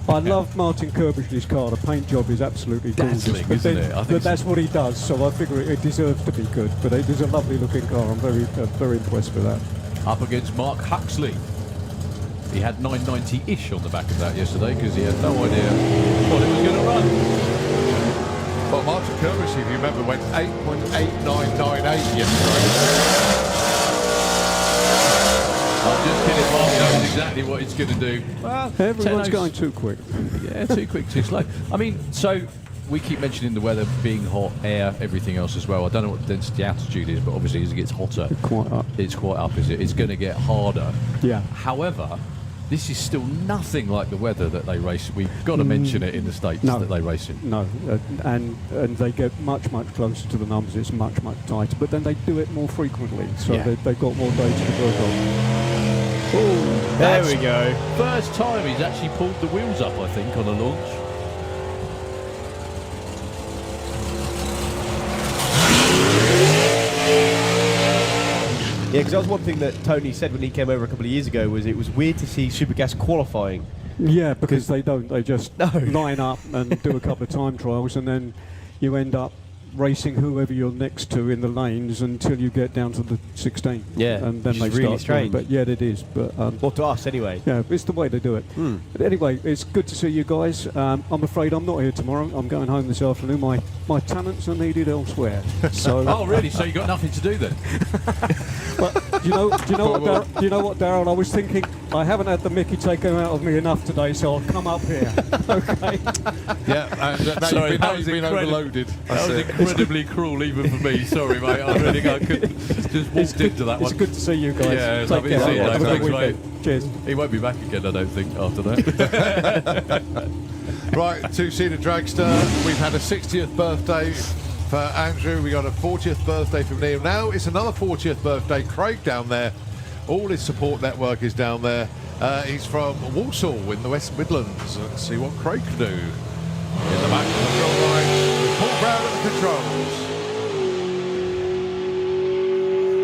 I love Martin Kirby's car. The paint job is absolutely dazzling, gorgeous. isn't it? But that's what he does, so I figure it deserves to be good. But it is a lovely looking car. I'm very impressed with that. Up against Mark Huxley. He had 990-ish on the back of that yesterday because he had no idea what it was going to run. Well, Martin Kirby, if you remember, went 8.8998 yesterday. I'm just kidding, Mark. He knows exactly what it's going to do. Well, everyone's going too quick. Yeah, too quick, too slow. I mean, so we keep mentioning the weather being hot, air, everything else as well. I don't know what the density altitude is, but obviously as it gets hotter, it's quite up, is it? It's going to get harder. Yeah. However, this is still nothing like the weather that they race. We've got to mention it in the States that they race in. No, and they get much closer to the numbers. It's much tighter, but then they do it more frequently, so they've got more data to work on. Oh, there we go. First time he's actually pulled the wheels up, I think, on a launch. Yeah, because that was one thing that Tony said when he came over a couple of years ago, was it was weird to see Supergas qualifying. Yeah, because they don't. They just line up and do a couple of time trials, and then you end up racing whoever you're next to in the lanes until you get down to the 16. Yeah, and then which they is really start strange. But yeah, it is. But well, to us anyway. Yeah, it's the way they do it. But anyway, it's good to see you guys. I'm afraid I'm not here tomorrow. I'm going home this afternoon. My talents are needed elsewhere. So. Oh, really? So you got nothing to do then? But do you know what, Darryl? I was thinking I haven't had the Mickey taken out of me enough today, so I'll come up here. Okay. Yeah, and Sorry, you've been overloaded. That was incredibly cruel, even for me. Sorry, mate. I couldn't just walked into that one. It's good to see you guys. Yeah, it's Take lovely to care. see you. Have a good Thanks, weekend. mate. Cheers. He won't be back again, I don't think, after that. Right, two-seater dragster. We've had a 60th birthday for Andrew. We got a 40th birthday from Neil. Now it's another 40th birthday. Craig down there. All his support network is down there. He's from Walsall in the West Midlands. Let's see what Craig can do. In the back of the control line, with Paul Brown at the controls.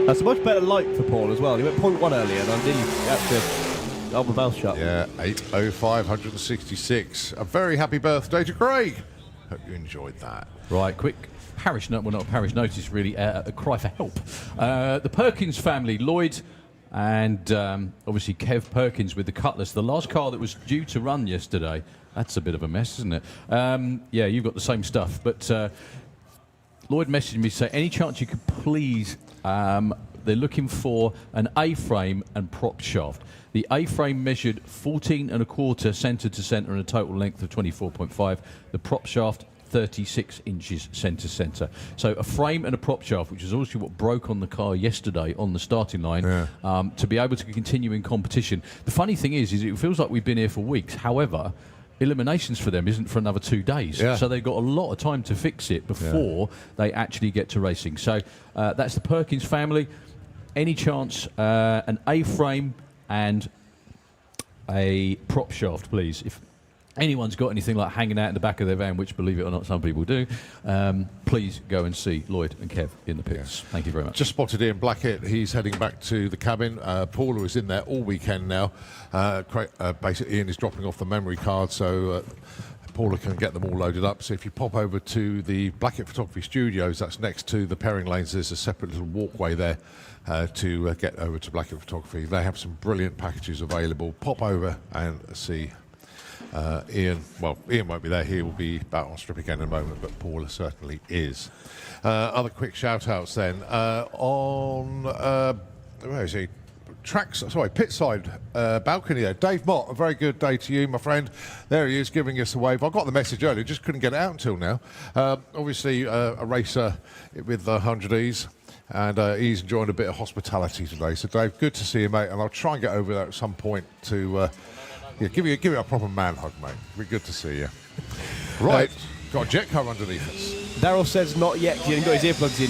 That's a much better light for Paul as well. He went 0.1 earlier, and I nearly had to hold my mouth shut. Yeah, 8:05, 166. A very happy birthday to Craig. Hope you enjoyed that. Right, quick parish note, well, not a parish notice really, a cry for help. The Perkins family, Lloyd and obviously Kev Perkins with the Cutlass, the last car that was due to run yesterday. That's a bit of a mess, isn't it? Yeah, you've got the same stuff, but Lloyd messaged me to say, any chance you could please, they're looking for an A-frame and prop shaft. The A-frame measured 14 1/4 centre to centre and a total length of 24.5. The prop shaft 36 inches centre to centre. So a frame and a prop shaft, which is obviously what broke on the car yesterday on the starting line, to be able to continue in competition. The funny thing is it feels like we've been here for weeks. However, eliminations for them isn't for another 2 days. So they've got a lot of time to fix it before they actually get to racing. So that's the Perkins family. Any chance an A-frame and a prop shaft, please. If anyone's got anything like hanging out in the back of their van, which, believe it or not, some people do, please go and see Lloyd and Kev in the pits. Thank you very much. Just spotted Ian Blackett. He's heading back to the cabin. Paula is in there all weekend now. Basically, Ian is dropping off the memory card, so Paula can get them all loaded up. So if you pop over to the Blackett Photography Studios, that's next to the pairing lanes. There's a separate little walkway there to get over to Blackett Photography. They have some brilliant packages available. Pop over and see Ian. Well, Ian won't be there. He will be back on strip again in a moment, but Paula certainly is. Other quick shout-outs then. Where is he? Pit side balcony there. Dave Mott, a very good day to you, my friend. There he is, giving us a wave. I got the message earlier, just couldn't get it out until now. Obviously, a racer with the 100Es, and he's enjoying a bit of hospitality today. So, Dave, good to see you, mate, and I'll try and get over there at some point to give you a proper man hug, mate. It'll be good to see you. Right, got a jet car underneath us. Darryl says not yet, 'cause he hasn't got his earplugs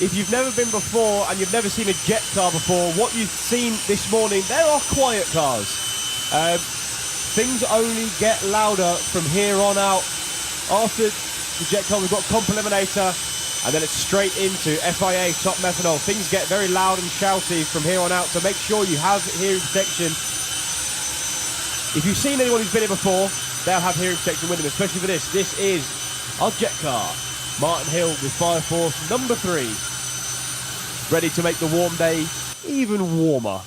in. if you've never been before and you've never seen a jet car before, what you've seen this morning, there are quiet cars. Things only get louder from here on out. After the jet car, we've got Comp Eliminator, and then it's straight into FIA Top Methanol. Things get very loud and shouty from here on out, so make sure you have hearing protection. If you've seen anyone who's been here before, they'll have hearing protection with them, especially for this. This is our jet car, Martin Hill with Fire Force number 3. Ready to make the warm day even warmer.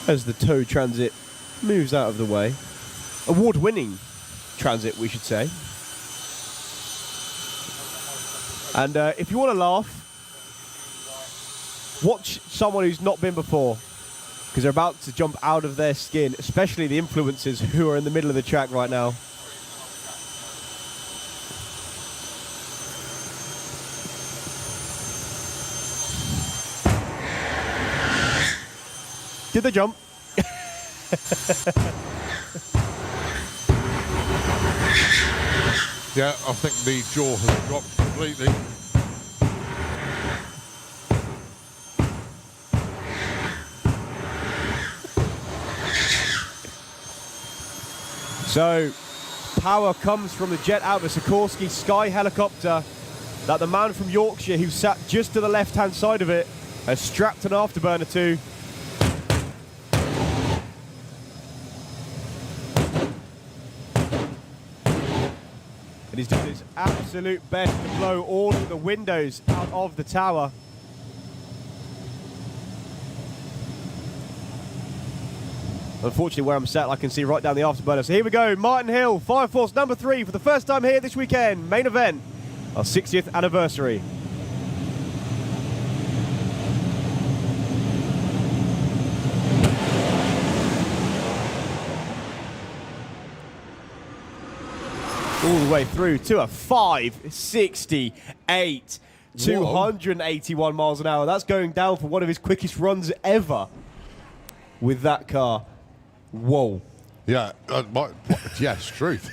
As the tow transit moves out of the way. Award-winning transit, we should say. And if you want to laugh, watch someone who's not been before, because they're about to jump out of their skin, especially the influencers who are in the middle of the track right now. Did they jump? Yeah, I think the jaw has dropped completely. So, power comes from the jet out of a Sikorsky Sky helicopter that the man from Yorkshire who sat just to the left-hand side of it has strapped an afterburner to. And he's doing his absolute best to blow all of the windows out of the tower. Unfortunately, where I'm sat, I can see right down the afterburner. So here we go, Martin Hill, Fire Force number 3 for the first time here this weekend. Main event, our 60th anniversary. All the way through to a 568, 281 miles an hour. That's going down for one of his quickest runs ever with that car. Whoa. Yeah, yes, truth.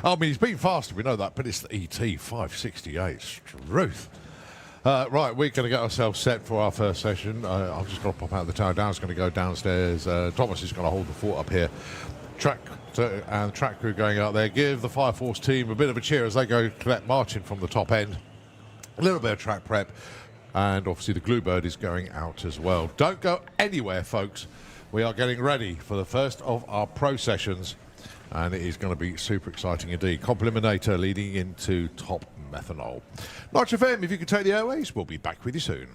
I mean, he's been faster, we know that, but it's the ET 568, truth. Right, we're going to get ourselves set for our first session. I've just got to pop out of the tower. Dan's going to go downstairs. Thomas is going to hold the fort up here. Track and track crew going out there. Give the Fire Force team a bit of a cheer as they go collect marching from the top end. A little bit of track prep. And obviously the Bluebird is going out as well. Don't go anywhere, folks. We are getting ready for the first of our pro sessions, and it is going to be super exciting indeed. Comp Eliminator leading into Top Methanol. Notch FM, if you could take the airways, we'll be back with you soon.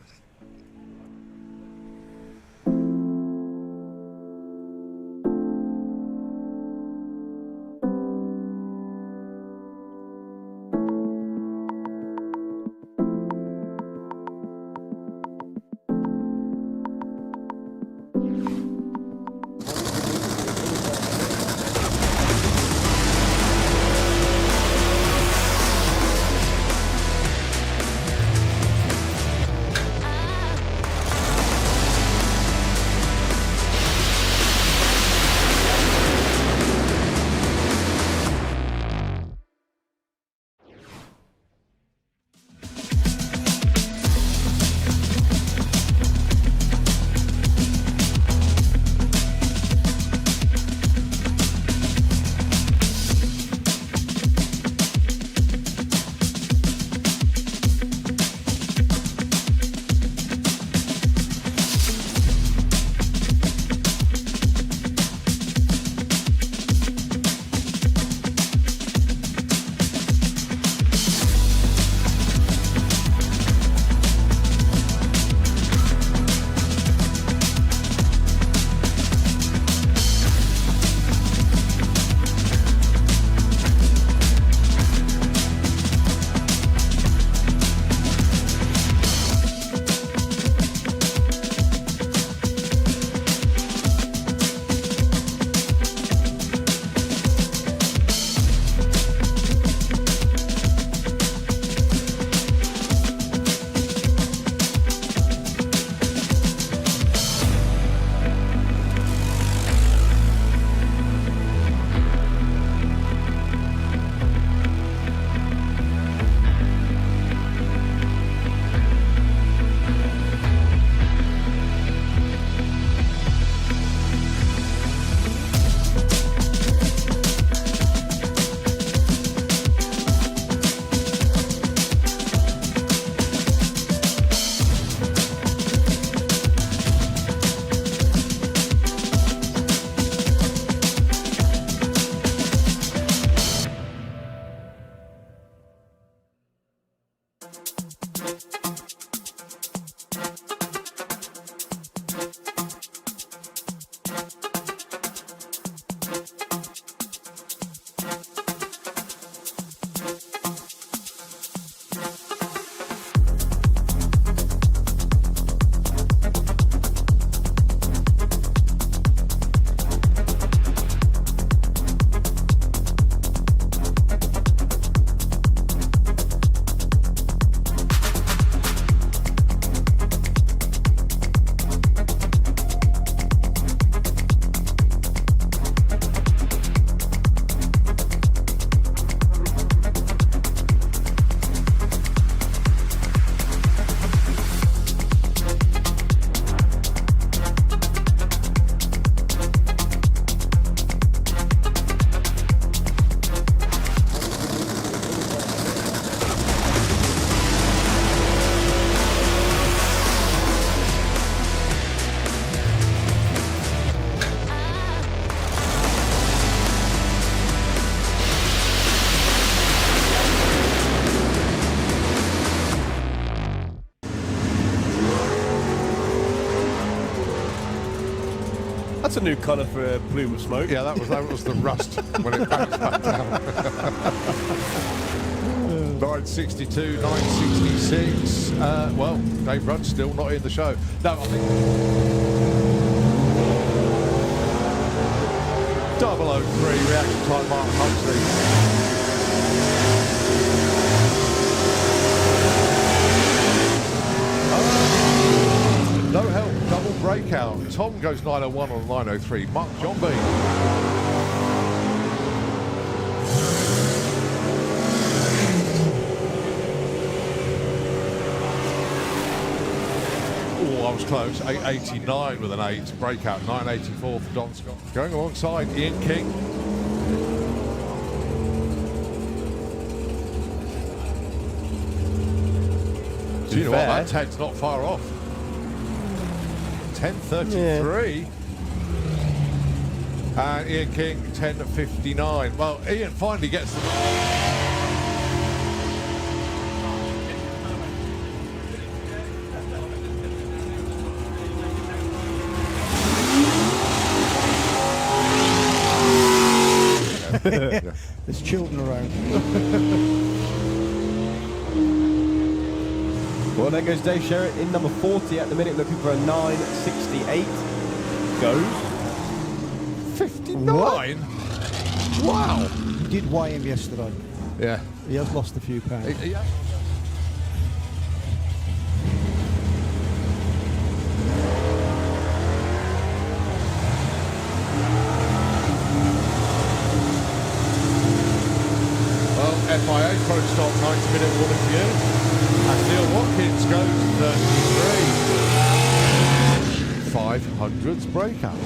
That's a new colour for a plume of smoke. Yeah, that was the rust when it bounced back down. 962, 966. Well, Dave Rudd's still not in the show. No, I think 003 reaction time, Mark Humphrey. No help, double breakout. Tom goes 901 on 903. Mark Johnby. Oh, I was close. 889 with an 8 breakout. 984 for Don Scott. Going alongside Ian King. So you know what? That 10's not far off. 10.33. And Ian King, 10.59. Well, Ian finally gets the... There's children around. Well, there goes Dave Sherritt in number 40 at the minute, looking for a 968. Goes 59? What? Wow. He did weigh him yesterday. Yeah. He has lost a few pounds. Yeah. Well, FIA Pro Stop 90-minute warning for you. And Neil Watkins goes 33. 500s breakout.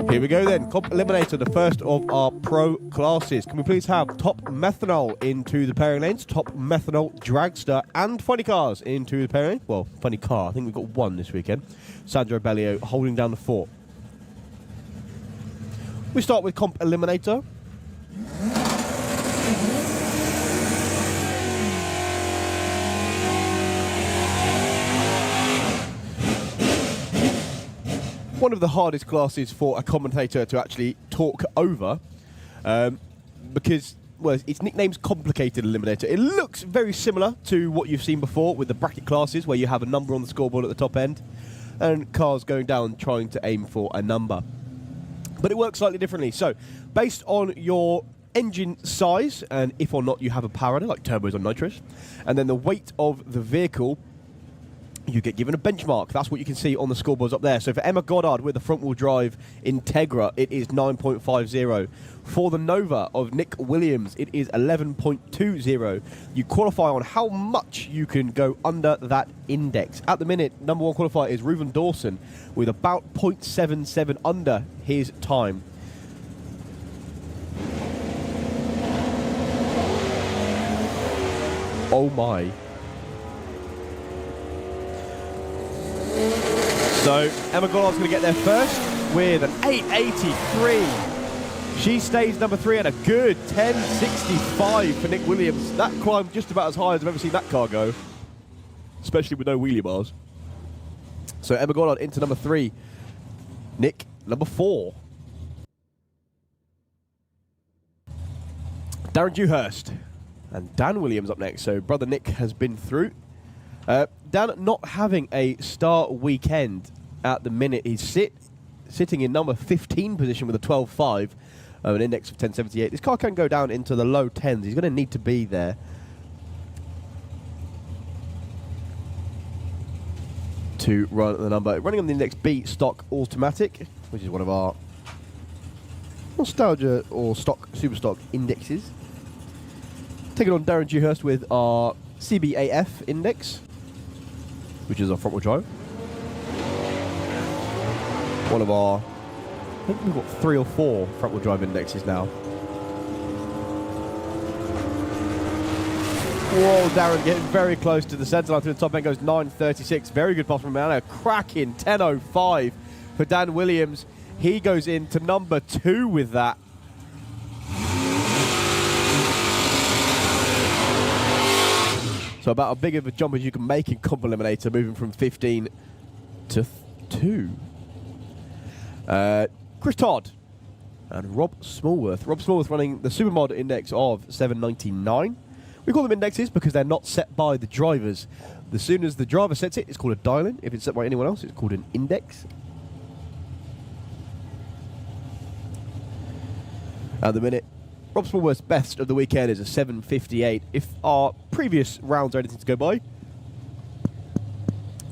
Here we go then, Comp Eliminator, the first of our pro classes. Can we please have top Methanol into the pairing lanes, top Methanol Dragster and funny cars into the pairing? Well, funny car, I think we've got one this weekend. Sandro Bellio holding down the fort. We start with Comp Eliminator. One of the hardest classes for a commentator to actually talk over because, well, its nickname's Complicated Eliminator. It looks very similar to what you've seen before with the bracket classes where you have a number on the scoreboard at the top end and cars going down trying to aim for a number. But it works slightly differently. So, based on your engine size and if or not you have a power adder, like turbos or nitros, and then the weight of the vehicle, you get given a benchmark. That's what you can see on the scoreboards up there. So for Emma Goddard with the front-wheel drive Integra, it is 9.50. For the Nova of Nick Williams, it is 11.20. You qualify on how much you can go under that index. At the minute, number one qualifier is Reuven Dawson with about 0.77 under his time. Oh my. So Emma Gollard's going to get there first with an 883. She stays number 3 at a good 1065 for Nick Williams. That climbed just about as high as I've ever seen that car go, especially with no wheelie bars. So Emma Gollard into number 3. Nick, number 4. Darren Dewhurst and Dan Williams up next. So brother Nick has been through. Dan not having a star weekend at the minute. He's sitting in number 15 position with a 12.5, an index of 1078. This car can go down into the low 10s. He's going to need to be there to run the number. Running on the index B stock automatic, which is one of our nostalgia or stock super stock indexes. Taking on Darren Dewhurst with our CBAF index, which is our front-wheel drive. one of our, I think we've got 3 or 4 front-wheel drive indexes now. Whoa, Darren getting very close to the centre line through the top end, goes 9.36. Very good pass from Manor. Cracking 10.05 for Dan Williams. He goes into number 2 with that. So about as big of a jump as you can make in Comp Eliminator, moving from 15 to 2. Chris Todd and Rob Smallworth. Rob Smallworth running the Supermod index of 799. We call them indexes because they're not set by the drivers. As soon as the driver sets it, it's called a dial-in. If it's set by anyone else, it's called an index. At the minute, Rob Smallworth's best of the weekend is a 7:58. If our previous rounds are anything to go by,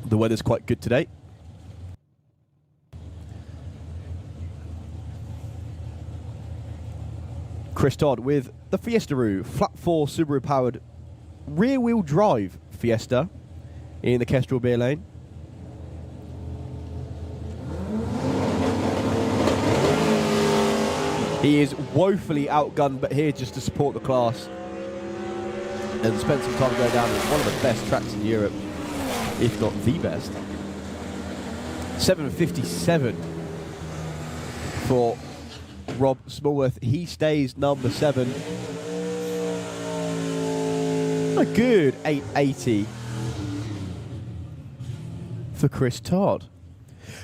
the weather's quite good today. Chris Todd with the Fiesta-Roo, flat 4 Subaru powered rear wheel drive Fiesta in the Kestrel beer lane. He is woefully outgunned, but here just to support the class and spend some time going down with one of the best tracks in Europe, if not the best. 7:57 for Rob Smallworth. He stays number 7. A good 8:80 for Chris Todd.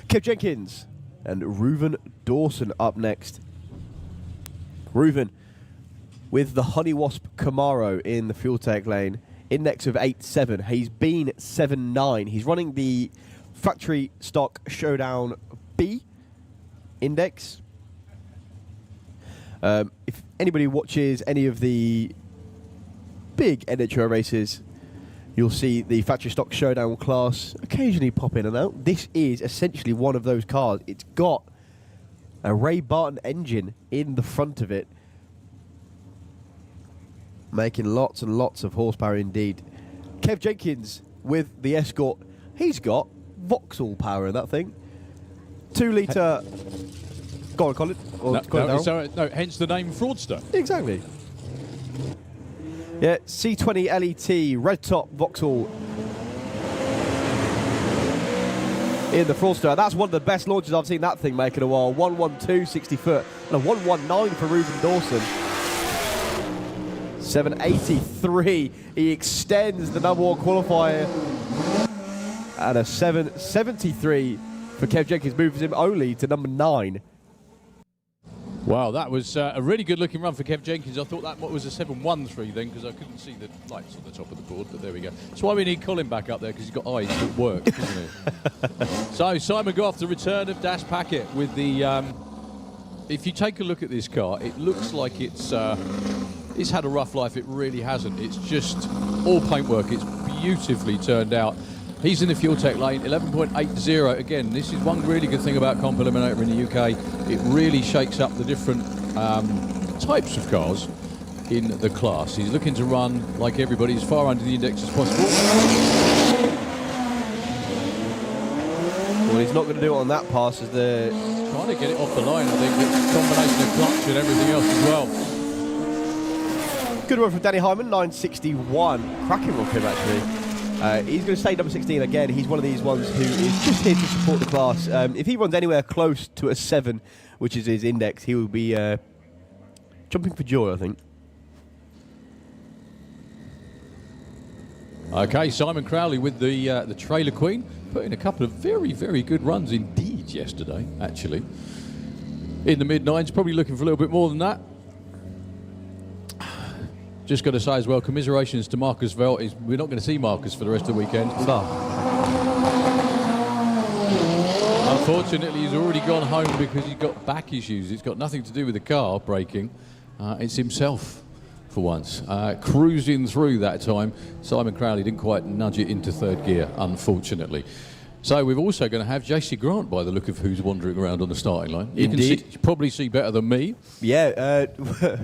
Kev Jenkins and Reuven Dawson up next. Reuven with the Honey Wasp Camaro in the Fuel Tech lane. Index of 8.7. He's been 7.9. He's running the Factory Stock Showdown B index. If anybody watches any of the big NHO races, you'll see the Factory Stock Showdown class occasionally pop in and out. This is essentially one of those cars. It's got a Ray Barton engine in the front of it, making lots and lots of horsepower indeed. Kev Jenkins with the Escort. He's got Vauxhall power in that thing. 2 litre... Go on, Colin. No, hence the name Fraudster. Exactly. Yeah, C20 LET, red top Vauxhall in the Fraudster. That's one of the best launches I've seen that thing make in a while. 112, 60 foot, and a 119 for Reuven Dawson. 783. He extends the number 1 qualifier, and a 773 for Kev Jenkins moves him only to number 9. Wow, that was a really good-looking run for Kev Jenkins. I thought that was a 713 then, because I couldn't see the lights on the top of the board, but there we go. That's why we need Colin back up there, because he's got eyes that work, doesn't he? So Simon Goff, the return of Das Packet with the... if you take a look at this car, it looks like it's had a rough life. It really hasn't. It's just all paintwork. It's beautifully turned out. He's in the Fuel Tech lane, 11.80. Again, this is one really good thing about Comp Eliminator in the UK. It really shakes up the different types of cars in the class. He's looking to run, like everybody, as far under the index as possible. Well, he's not going to do it on that pass as the... Trying to get it off the line, I think. It's a combination of clutch and everything else as well. Good run from Danny Hyman, 961. Cracking run for him, actually. He's going to stay number 16 again. He's one of these ones who is just here to support the class. If he runs anywhere close to a 7, which is his index, he will be jumping for joy, I think. Okay, Simon Crowley with the Trailer Queen, put in a couple of very, very good runs indeed yesterday, actually. In the mid-9s, probably looking for a little bit more than that. Just got to say as well, commiserations to Marcus Velt. We're not going to see Marcus for the rest of the weekend. No. Unfortunately, he's already gone home because he's got back issues. It's got nothing to do with the car braking. It's himself, for once. Cruising through that time. Simon Crowley didn't quite nudge it into 3rd gear, unfortunately. So we're also going to have JC Grant by the look of who's wandering around on the starting line. You Indeed. can probably see better than me. Yeah,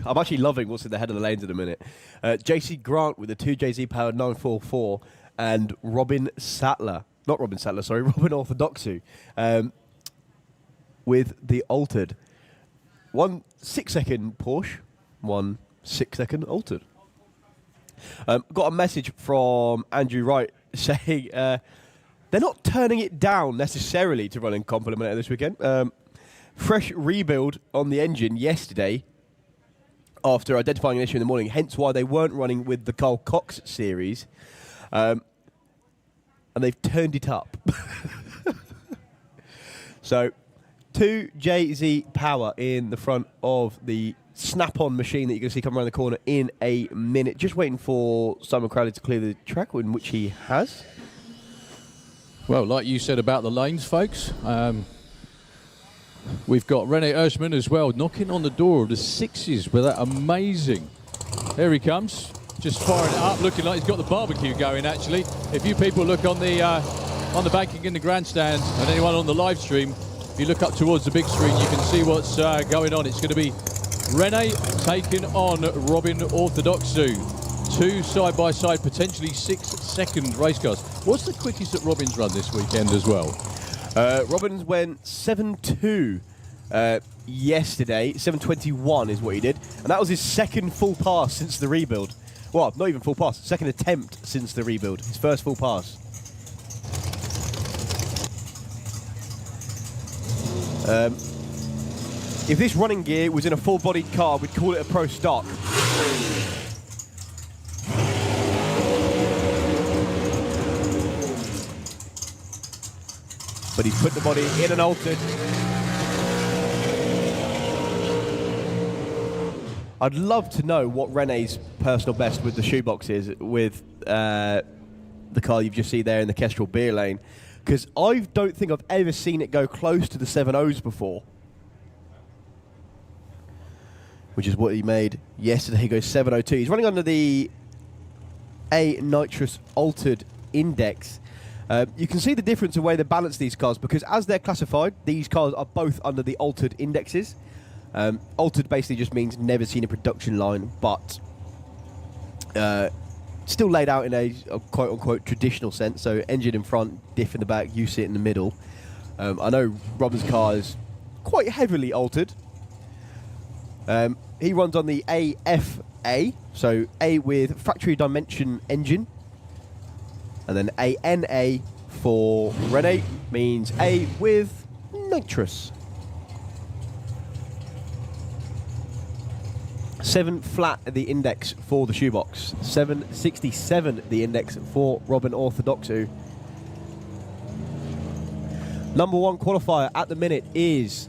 I'm actually loving what's in the head of the lanes in a minute. JC Grant with the 2JZ powered 944 and Robin Orthodoxu. with the altered. 1 6-second Porsche, 1 6-second altered. Got a message from Andrew Wright saying they're not turning it down necessarily to run in Comp Eliminator this weekend. Fresh rebuild on the engine yesterday after identifying an issue in the morning, hence why they weren't running with the Carl Cox series. And they've turned it up. So, 2JZ power in the front of the snap-on machine that you're going to see come around the corner in a minute. Just waiting for Simon Crowley to clear the track, in which he has. Well, like you said about the lanes, folks, we've got Rene Erzman as well, knocking on the door of the sixes with that amazing. There he comes, just firing it up, looking like he's got the barbecue going, actually. If you people look on the banking in the grandstand and anyone on the live stream, if you look up towards the big screen, you can see what's going on. It's going to be Rene taking on Robin Orthodoxou. 2 side-by-side, potentially 6-second race cars. What's the quickest that Robin's run this weekend as well? Robins went 7.2 yesterday. 7.21 is what he did. And that was his second full pass since the rebuild. Well, not even full pass. Second attempt since the rebuild. His first full pass. If this running gear was in a full-bodied car, we'd call it a pro stock. But he's put the body in an altered. I'd love to know what Rene's personal best with the shoebox is with the car you've just seen there in the Kestrel beer lane. Because I don't think I've ever seen it go close to the 7.0s before. Which is what he made yesterday. He goes 7.02. He's running under the A nitrous altered index. You can see the difference in the way they balance these cars, because as they're classified, these cars are both under the altered indexes. Altered basically just means never seen a production line, but still laid out in a quote-unquote traditional sense. So engine in front, diff in the back, you sit in the middle. I know Robin's car is quite heavily altered. He runs on the AFA, so A with factory dimension engine. And then ANA for Rene means A with nitrous. 7 flat at the index for the shoebox. 767 the index for Robin Orthodoxou. Number 1 qualifier at the minute is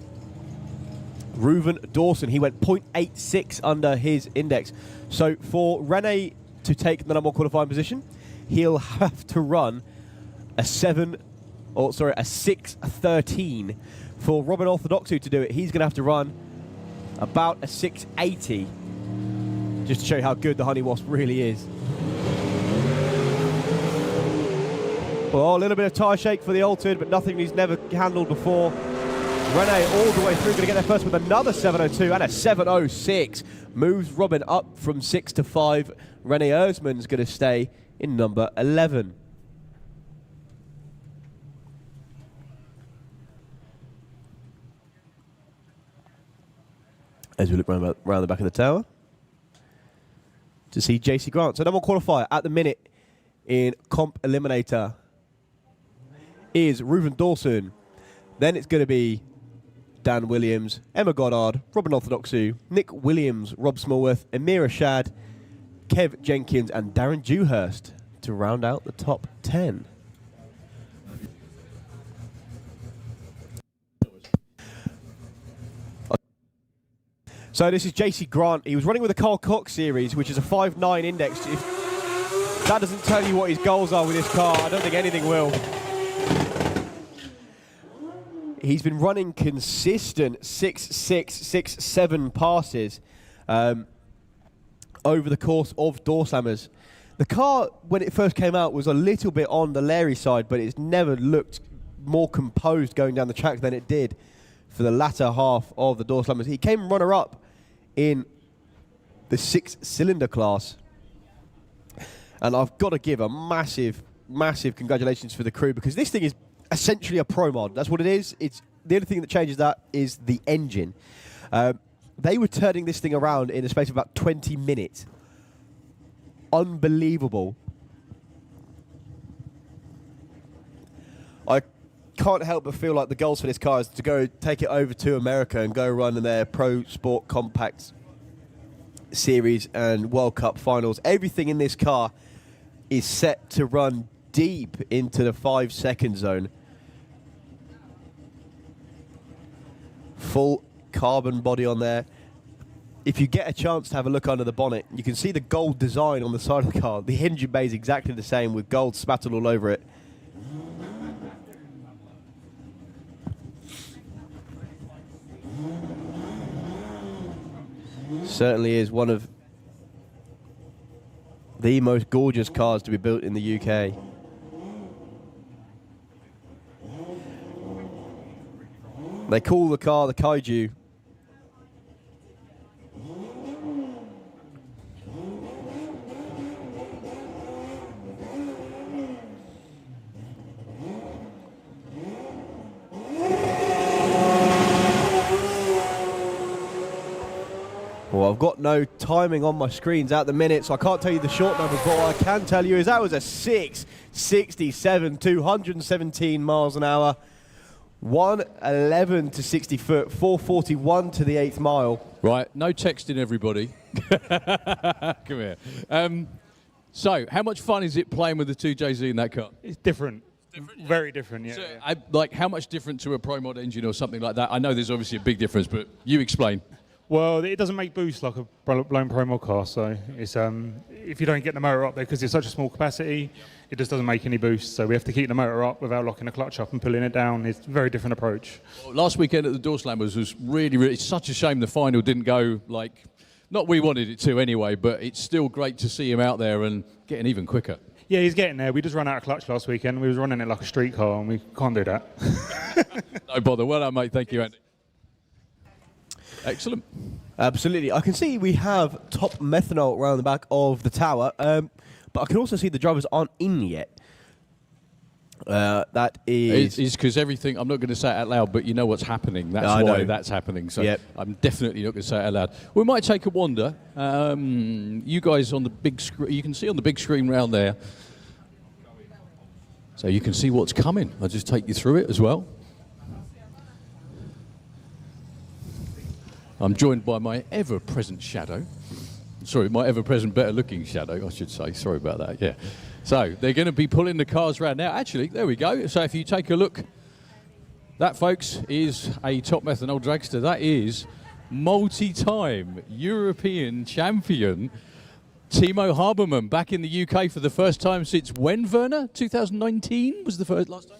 Reuven Dawson. He went 0.86 under his index. So for Rene to take the number 1 qualifying position, he'll have to run a 6.13. For Robin Orthodoxou to do it, he's going to have to run about a 6.80. Just to show you how good the Honey Wasp really is. Well, a little bit of tyre shake for the altered, but nothing he's never handled before. Rene all the way through, going to get there first with another 7.02 and a 7.06. Moves Robin up from 6 to 5. Rene Erzman's going to stay in number 11. As we look round the back of the tower to see JC Grant. So number 1 qualifier at the minute in Comp Eliminator is Reuven Dawson. Then it's going to be Dan Williams, Emma Goddard, Robin Orthodoxou, Nick Williams, Rob Smallworth, Amira Shad, Kev Jenkins and Darren Dewhurst to round out the top 10. So this is JC Grant. He was running with the Carl Cox series, which is a 5.9 index. If that doesn't tell you what his goals are with this car, I don't think anything will. He's been running consistent 6.6, 6.7 passes over the course of door slammers. The car, when it first came out, was a little bit on the Larry side, but it's never looked more composed going down the track than it did for the latter half of the door slammers. He came runner-up in the 6-cylinder class. And I've got to give a massive, massive congratulations for the crew, because this thing is essentially a pro mod. That's what it is. It's the only thing that changes that is the engine. They were turning this thing around in a space of about 20 minutes. Unbelievable. I can't help but feel like the goals for this car is to go take it over to America and go run in their Pro Sport Compact Series and World Cup finals. Everything in this car is set to run deep into the 5-second zone. Full carbon body on there. If you get a chance to have a look under the bonnet, you can see the gold design on the side of the car. The engine bay is exactly the same with gold spattered all over it. Certainly is one of the most gorgeous cars to be built in the UK. They call the car the Kaiju. Well, I've got no timing on my screens at the minute, so I can't tell you the short numbers, but what I can tell you is that was a 667, 217 miles an hour, 111 to 60 foot, 441 to the 8th mile. Right, no texting, everybody. Come here. So, how much fun is it playing with the 2JZ in that car? It's different. Very different, yeah. So, like, how much different to a Pro Mod engine or something like that? I know there's obviously a big difference, but you explain. Well, it doesn't make boost like a blown Pro Mod car, so it's if you don't get the motor up there, because it's such a small capacity, it just doesn't make any boost. So we have to keep the motor up without locking the clutch up and pulling it down. It's a very different approach. Well, last weekend at the Door Slammers was really, it's such a shame the final didn't go like, not we wanted it to anyway, but it's still great to see him out there and getting even quicker. Yeah, he's getting there. We just ran out of clutch last weekend. We was running it like a street car, and we can't do that. No bother. Well done, mate. Thank you, Andy. Excellent. Absolutely. I can see we have top methanol around the back of the tower, but I can also see the drivers aren't in yet. That is... It's because everything, I'm not going to say it out loud, but you know what's happening. That's why that's happening. So yep. I'm definitely not going to say it out loud. We might take a wander. You guys on the big screen, you can see on the big screen round there. So you can see what's coming. I'll just take you through it as well. I'm joined by my ever-present shadow. Sorry, my ever-present, better-looking shadow, I should say. Sorry about that, yeah. So they're going to be pulling the cars around now. Actually, there we go. So if you take a look, that, folks, is a top methanol dragster. That is multi-time European champion Timo Habermann back in the UK for the first time since when, Werner? 2019 was the first last time?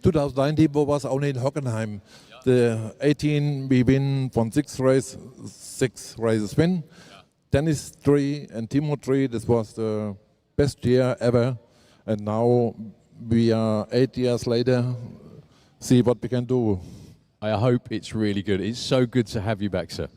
2019 was only in Hockenheim. The 18 we win from 6 races win. Yeah. Dennis 3 and Timo 3. This was the best year ever. And now we are 8 years later. See what we can do. I hope it's really good. It's so good to have you back, sir.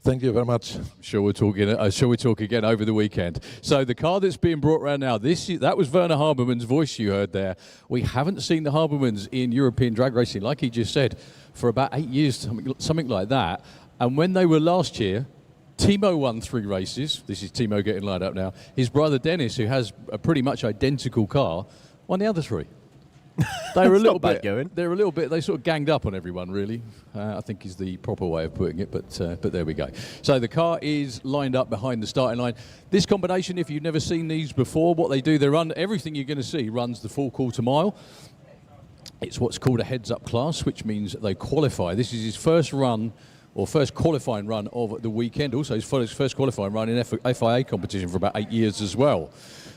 Thank you very much. I'm sure we'll talk again over the weekend. So the car that's being brought around now, that was Werner Habermann's voice you heard there. We haven't seen the Habermanns in European drag racing, like he just said, for about 8 years, something like that. And when they were last year, Timo won 3 races. This is Timo getting lined up now. His brother Dennis, who has a pretty much identical car, won the other 3. They were a little bit going. They were a little bit. They sort of ganged up on everyone, really. I think is the proper way of putting it. But there we go. So the car is lined up behind the starting line. This combination, if you've never seen these before, what they do, they run everything you're going to see runs the full quarter mile. It's what's called a heads-up class, which means they qualify. This is his first run, or first qualifying run of the weekend. Also, his first qualifying run in FIA competition for about 8 years as well.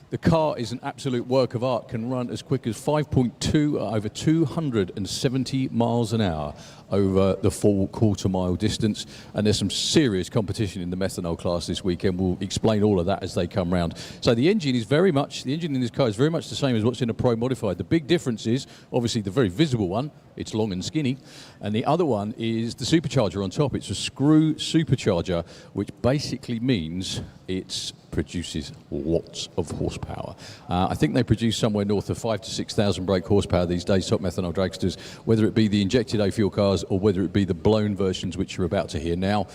The car is an absolute work of art, can run as quick as 5.2 over 270 miles an hour over the full quarter mile distance. And there's some serious competition in the methanol class this weekend. We'll explain all of that as they come round. So the engine in this car is very much the same as what's in a Pro Modified. The big difference is obviously the very visible one. It's long and skinny. And the other one is the supercharger on top. It's a screw supercharger, which basically means it's produces lots of horsepower. I think they produce somewhere north of 5,000 to 6,000 brake horsepower these days, top methanol dragsters, whether it be the injected A-fuel cars or whether it be the blown versions, which you're about to hear now.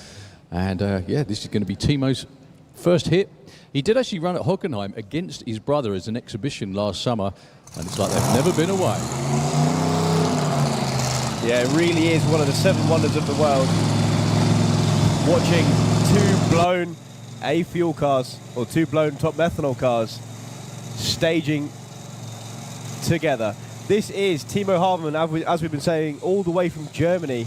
And yeah, this is going to be Timo's first hit. He did actually run at Hockenheim against his brother as an exhibition last summer, and it's like they've never been away. Yeah, it really is one of the 7 wonders of the world. Watching 2 blown A-fuel cars, or 2 blown top methanol cars, staging together. This is Timo Habermann, as we've been saying, all the way from Germany.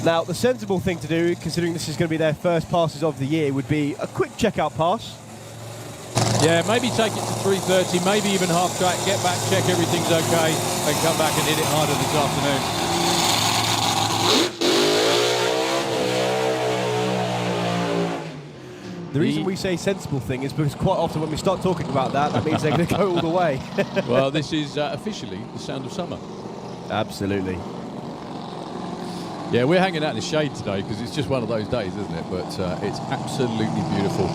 Now, the sensible thing to do, considering this is going to be their first passes of the year, would be a quick checkout pass. Yeah, maybe take it to 3:30, maybe even half track, get back, check everything's okay, and come back and hit it harder this afternoon. The reason we say sensible thing is because quite often when we start talking about that, that means they're going to go all the way. Well, this is officially the sound of summer. Absolutely. Yeah, we're hanging out in the shade today because it's just one of those days, isn't it? But it's absolutely beautiful.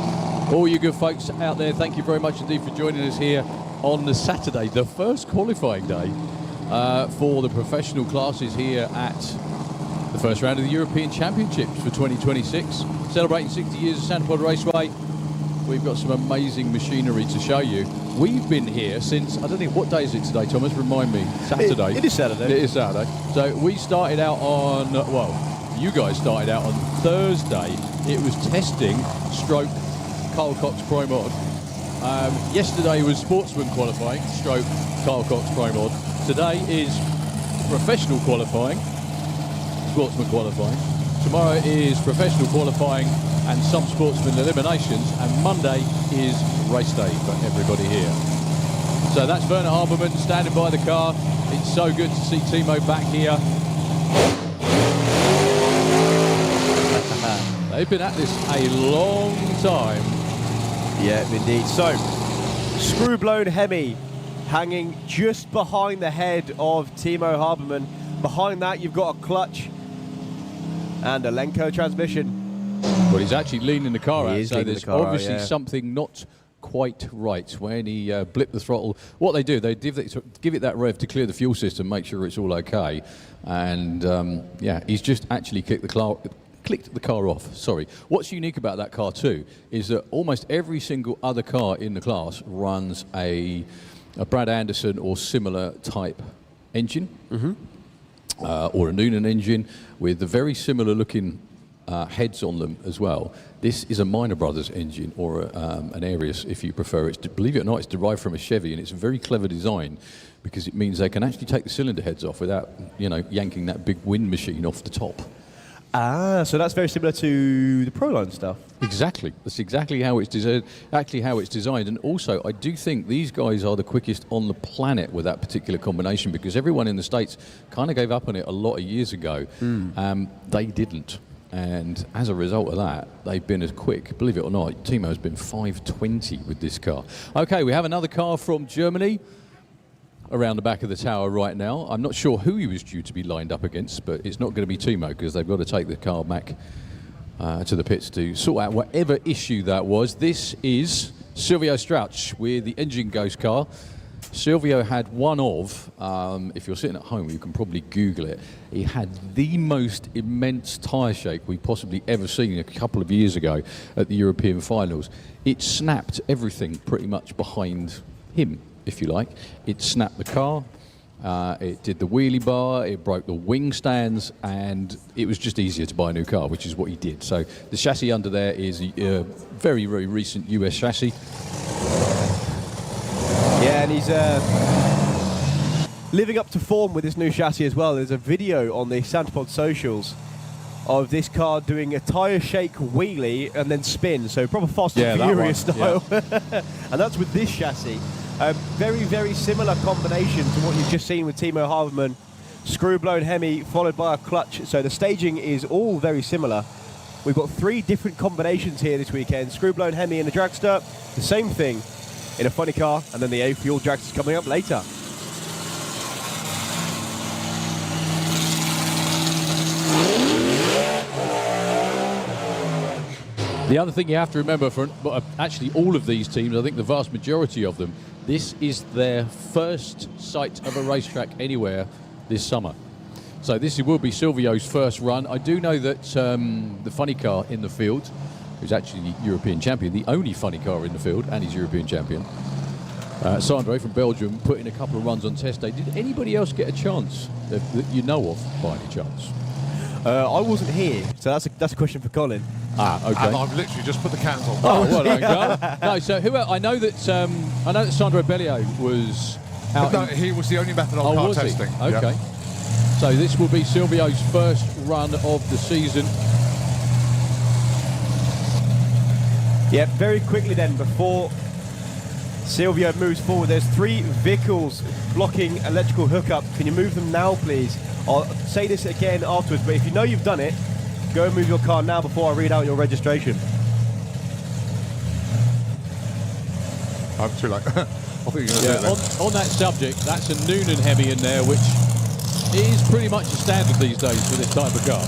All you good folks out there, thank you very much indeed for joining us here on the Saturday, the first qualifying day for the professional classes here at the first round of the European Championships for 2026. Celebrating 60 years of Santa Pod Raceway. We've got some amazing machinery to show you. We've been here since, I don't think, what day is it today, Thomas? Remind me. Saturday. It is Saturday. It is Saturday. So we started out on, well, you guys started out on Thursday. It was testing stroke Carl Cox Pro Mod. Yesterday was sportsman qualifying stroke Carl Cox Pro Mod. Today is professional qualifying, sportsman qualifying. Tomorrow is professional qualifying and some sportsman eliminations, and Monday is race day for everybody here. So that's Werner Habermann standing by the car. It's so good to see Timo back here. They've been at this a long time. Yeah, indeed. So, screw-blown Hemi hanging just behind the head of Timo Habermann. Behind that, you've got a clutch and a Lenco transmission. Well, he's actually leaning the car out, so there's obviously out, something not quite right. When he blipped the throttle, what they do, they give it that rev to clear the fuel system, make sure it's all okay. And yeah, he's just actually clicked the car off. Sorry. What's unique about that car too is that almost every single other car in the class runs a Brad Anderson or similar type engine, or a Noonan engine with a very similar looking heads on them as well. This is a Minor Brothers engine, or an Arius if you prefer. It's, believe it or not, it's derived from a Chevy, and it's a very clever design because it means they can actually take the cylinder heads off without, you know, yanking that big wind machine off the top. Ah, so that's very similar to the Proline stuff. Exactly. That's exactly how it's designed. And also, I do think these guys are the quickest on the planet with that particular combination, because everyone in the States kind of gave up on it a lot of years ago. They didn't. And as a result of that, they've been as quick. Believe it or not, Timo's been 5:20 with this car. Okay, we have another car from Germany around the back of the tower right now. I'm not sure who he was due to be lined up against, but it's not going to be Timo because they've got to take the car back to the pits to sort out whatever issue that was. This is Silvio Strauch with the Engine Ghost car. Silvio had one of, if you're sitting at home, you can probably Google it. He had the most immense tyre shake we possibly ever seen a couple of years ago at the European finals. It snapped everything pretty much behind him, if you like. It snapped the car, it did the wheelie bar, it broke the wing stands, and it was just easier to buy a new car, which is what he did. So the chassis under there is a very, very recent US chassis. Yeah, and he's living up to form with this new chassis as well. There's a video on the Santa Pod socials of this car doing a tyre shake wheelie and then spin, so proper Fast and Furious style. Yeah. And that's with this chassis. Very, very similar combination to what you've just seen with Timo Habermann. Screw-blown Hemi followed by a clutch, so the staging is all very similar. We've got 3 different combinations here this weekend. Screw-blown Hemi in the dragster, the same thing in a funny car, and then the Fuel Dragsters coming up later. The other thing you have to remember for actually all of these teams, I think the vast majority of them, this is their first sight of a racetrack anywhere this summer. So this will be Silvio's first run. I do know that the funny car in the field, who's actually the European champion, the only funny car in the field, and he's European champion, Sandro from Belgium, put in a couple of runs on test day. Did anybody else get a chance that you know of by any chance? I wasn't here, so that's a question for Colin. Okay. And I've literally just put the cans on. Oh, well done, Carl. No, so who else? I know that Sandro Belliot was out. No, he was the only methanol car was he? testing. Okay. Yep. So this will be Silvio's first run of the season. Yeah, very quickly then, before Silvio moves forward, there's 3 vehicles blocking electrical hookup. Can you move them now, please? I'll say this again afterwards, but if you know you've done it, go and move your car now before I read out your registration. I'm too late. I think you're going to do it then. On that subject, that's a Noonan Hemi in there, which is pretty much a standard these days for this type of car.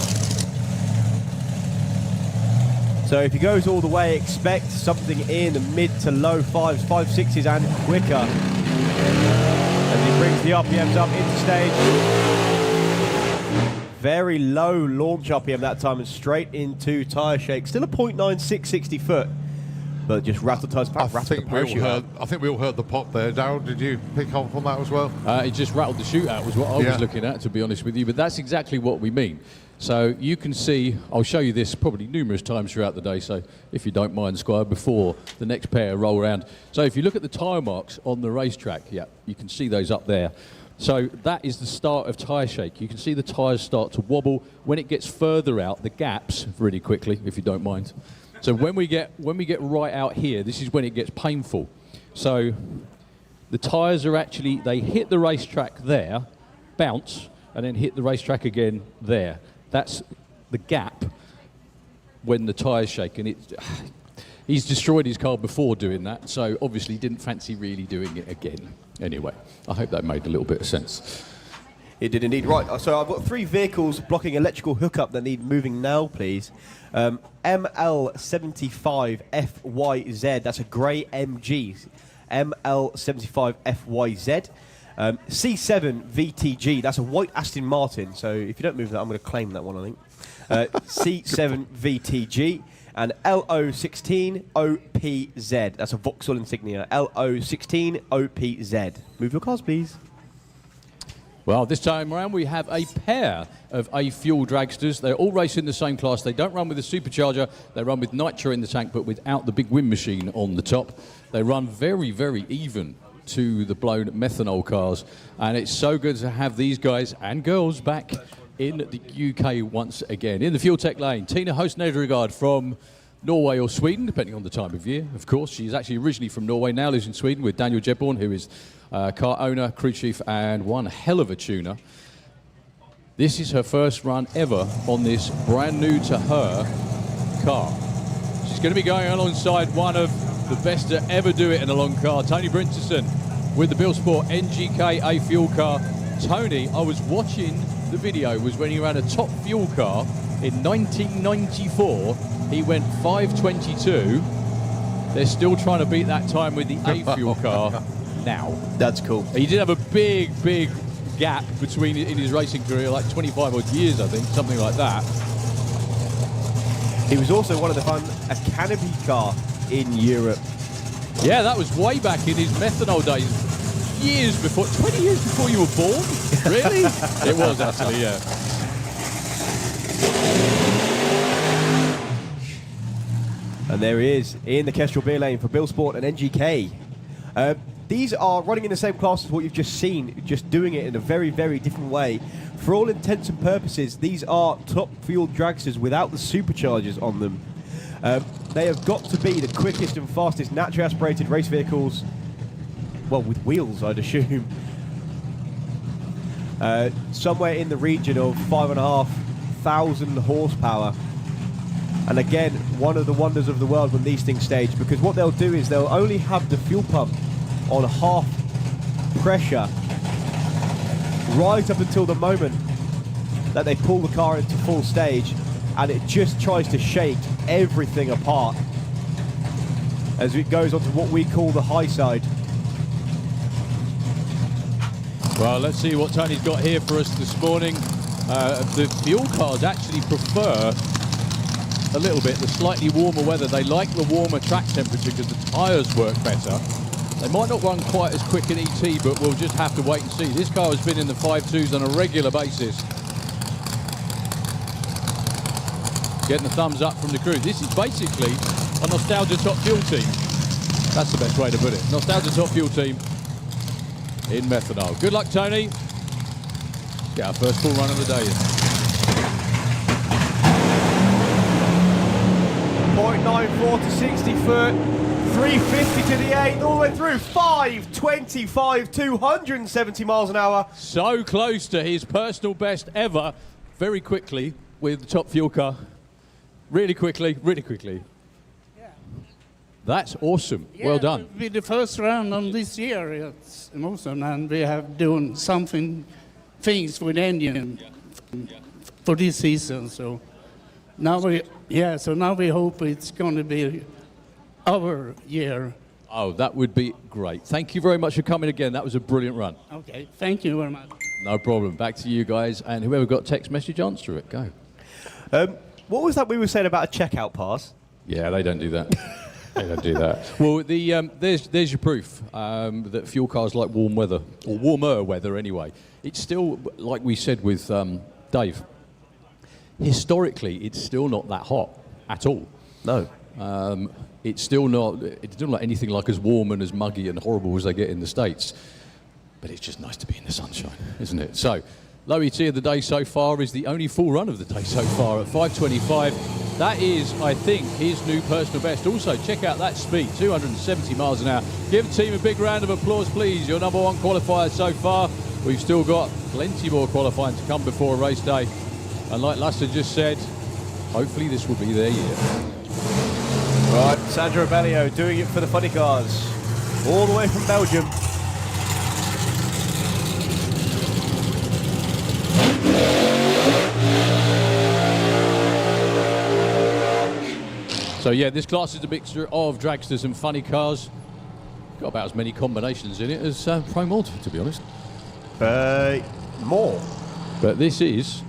So if he goes all the way, expect something in the mid to low 5s, 5.6s and quicker. As he brings the RPMs up into stage. Very low launch RPM that time and straight into tyre shake. Still a 0.96 60 foot, but just rattled tyres. I think we all heard the pop there. Darryl, did you pick up on that as well? It just rattled the shootout was what I was looking at, to be honest with you. But that's exactly what we mean. So you can see, I'll show you this probably numerous times throughout the day, so if you don't mind, Squire, before the next pair roll around. So if you look at the tyre marks on the racetrack, you can see those up there. So that is the start of tyre shake. You can see the tyres start to wobble. When it gets further out, the gaps really quickly, if you don't mind. So when we get right out here, this is when it gets painful. So the tyres are actually, they hit the racetrack there, bounce, and then hit the racetrack again there. That's the gap when the tyres shake. And he's destroyed his car before doing that, so obviously didn't fancy really doing it again. Anyway, I hope that made a little bit of sense. It did indeed. Right, so I've got 3 vehicles blocking electrical hookup that need moving now, please. ML75FYZ, that's a grey MG. ML75FYZ. C7 VTG, that's a white Aston Martin, so if you don't move that, I'm going to claim that one, I think. C7 VTG. And LO16 OPZ. That's a Vauxhall insignia. LO16 OPZ. Move your cars, please. Well, this time around we have a pair of Fuel Dragsters. They're all racing the same class. They don't run with a supercharger. They run with nitro in the tank, but without the big wind machine on the top. They run very, very even to the blown methanol cars. And it's so good to have these guys and girls back in the UK once again. In the Fuel Tech lane, Tina Host-Nedergaard from Norway or Sweden, depending on the time of year, of course. She's actually originally from Norway, now lives in Sweden with Daniel Jedborn, who is car owner, crew chief, and one hell of a tuner. This is her first run ever on this brand new to her car. She's going to be going alongside one of the best to ever do it in a long car, Tony Brinterson, with the Bill Sport NGK A Fuel car. Tony, I was watching the video, was when he ran a top fuel car in 1994. He went 5:22. They're still trying to beat that time with the A fuel car now. That's cool. He did have a big gap between in his racing career, like 25 odd years, I think, something like that. He was also one of the fun, a canopy car in Europe. Yeah, that was way back in his methanol days. Years before, 20 years before you were born? Really? It was actually, yeah. And there he is in the Kestrel beer lane for Bill Sport and NGK. These are running in the same class as what you've just seen, just doing it in a very, very different way. For all intents and purposes, these are top fuel dragsters without the superchargers on them. They have got to be the quickest and fastest naturally aspirated race vehicles, well, with wheels, I'd assume. Somewhere in the region of 5,500 horsepower. And again, one of the wonders of the world when these things stage, because what they'll do is they'll only have the fuel pump on half pressure right up until the moment that they pull the car into full stage, and it just tries to shake everything apart as it goes onto what we call the high side. Well, let's see what Tony's got here for us this morning. The fuel cars actually prefer a little bit the slightly warmer weather. They like the warmer track temperature because the tyres work better. They might not run quite as quick in ET, but we'll just have to wait and see. This car has been in the 5.2s on a regular basis. Getting the thumbs up from the crew. This is basically a Nostalgia Top Fuel team. That's the best way to put it. Nostalgia Top Fuel team in Methanol. Good luck, Tony. Get our first full run of the day. 0.94 to 60 foot, 350 to the 8, all the way through 525, 270 miles an hour. So close to his personal best ever. Very quickly with the Top Fuel car. Really quickly, really quickly. Yeah. That's awesome. Yeah, well done. With the first round on this year, it's awesome, and we have done things with engine for this season. So now we hope it's going to be our year. Oh, that would be great. Thank you very much for coming again. That was a brilliant run. Okay, thank you very much. No problem. Back to you guys, and whoever got text message, answer it. Go. What was that we were saying about a checkout pass? Yeah, they don't do that. They don't do that. Well, there's your proof that fuel cars like warm weather, or warmer weather anyway. It's still, like we said with Dave, historically, it's still not that hot at all. No. It's still not anything like as warm and as muggy and horrible as they get in the States. But it's just nice to be in the sunshine, isn't it? So, low ET of the day so far is the only full run of the day so far at 5:25. That is, I think, his new personal best. Also, check out that speed, 270 miles an hour. Give the team a big round of applause, please. Your number one qualifier so far. We've still got plenty more qualifying to come before a race day. And like Lusser just said, hopefully this will be their year. Right, Sandro Bellio doing it for the funny cars, all the way from Belgium. So yeah, this class is a mixture of dragsters and funny cars. Got about as many combinations in it as Pro Mod, to be honest. More. But this is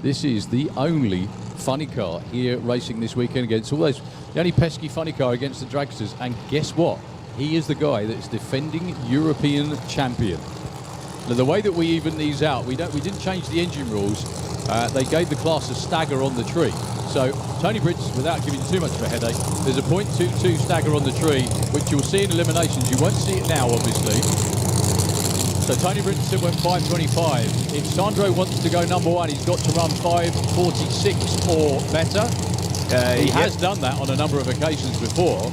the only funny car here racing this weekend against all those. The only pesky funny car against the dragsters. And guess what? He is the guy that's defending European champion. Now, the way that we even these out, we didn't change the engine rules. They gave the class a stagger on the tree. So Tony Bridges, without giving too much of a headache, there's a 0.22 stagger on the tree, which you'll see in eliminations. You won't see it now, obviously. So Tony Bridges went 5:25. If Sandro wants to go number one, he's got to run 5:46 or better. He has done that on a number of occasions before.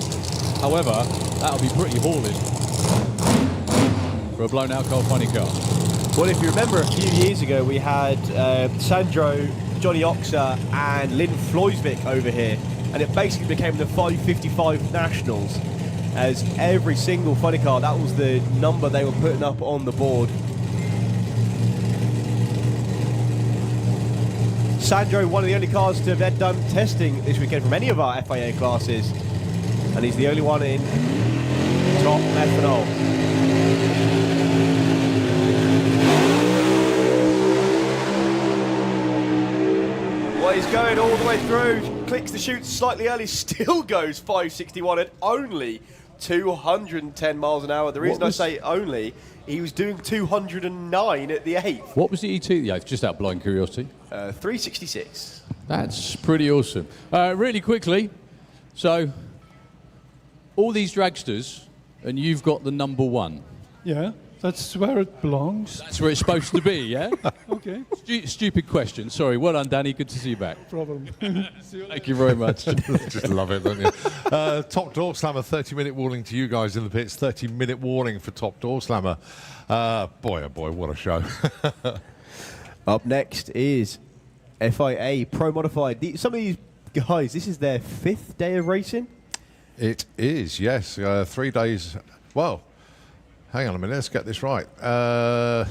However, that'll be pretty hauling for a blown out coal funny car. Well, if you remember a few years ago, we had Sandro, Johnny Oxer and Lynn Floysvik over here, and it basically became the 5:55 Nationals, as every single funny car, that was the number they were putting up on the board. Sandro, one of the only cars to have done testing this weekend from any of our FIA classes, and he's the only one in top methanol. Well, he's going all the way through, clicks the chute slightly early, still goes 561 at only 210 miles an hour. The reason I say only, he was doing 209 at the 8th. What was the ET at the 8th? Just out of blind curiosity. 366. That's pretty awesome. Really quickly, so all these dragsters, and you've got the number one. Yeah, that's where it belongs. That's where it's supposed to be, yeah? Okay. Stupid question. Sorry. Well done, Danny. Good to see you back. Problem. Thank you very much. Just love it, don't you? Top Door Slammer, 30-minute warning to you guys in the pits. 30-minute warning for Top Door Slammer. Boy, oh boy, what a show. Up next is FIA Pro Modified. Some of these guys, this is their 5th day of racing? It is, yes. 3 days. Well, hang on a minute. Let's get this right. Door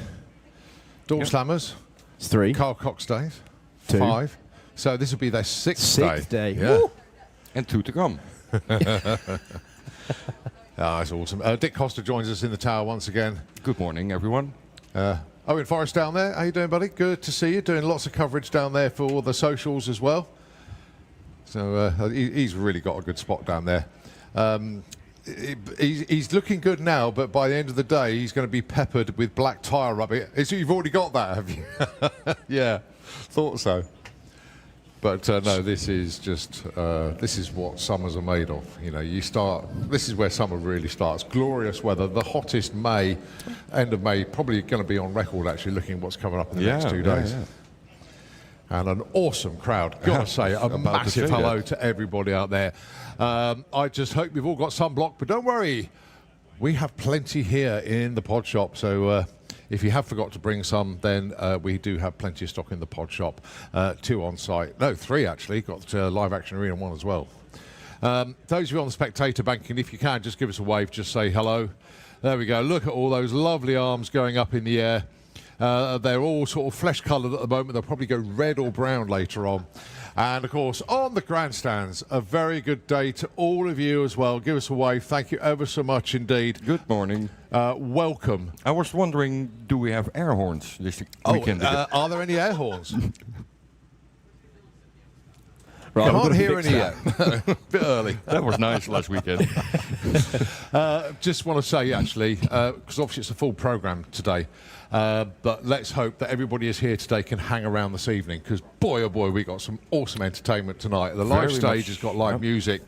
Slammers. It's 3. Carl Cox days. 2. 5. So this will be their sixth day. Yeah. Woo. And 2 to come. That's awesome. Dick Costa joins us in the tower once again. Good morning, everyone. Owen Forrest down there. How you doing, buddy? Good to see you. Doing lots of coverage down there for all the socials as well. So he's really got a good spot down there. He's looking good now, but by the end of the day, he's going to be peppered with black tyre rubber. You've already got that, have you? Yeah, thought so. But no, this is just this is what summers are made of. You know, this is where summer really starts. Glorious weather, the hottest May, end of May, probably going to be on record actually. Looking at what's coming up in the next 2 days. Yeah. And an awesome crowd. Got to say, a massive hello to everybody out there. I just hope you've all got sunblock, but don't worry, we have plenty here in the pod shop. So if you have forgot to bring some, then we do have plenty of stock in the pod shop. 2 on site. No, 3 actually. Got Live Action Arena 1 as well. Those of you on the spectator banking, if you can, just give us a wave. Just say hello. There we go. Look at all those lovely arms going up in the air. They're all sort of flesh-coloured at the moment. They'll probably go red or brown later on. And, of course, on the grandstands, a very good day to all of you as well. Give us a wave. Thank you ever so much indeed. Good morning. Welcome. I was wondering, do we have air horns this weekend? Are there any air horns? Right, can't hear any yet. A bit early. That was nice last weekend. Just want to say, actually, because obviously it's a full programme today, but let's hope that everybody is here today can hang around this evening, because boy, oh boy, we got some awesome entertainment tonight. The live stage has got live music.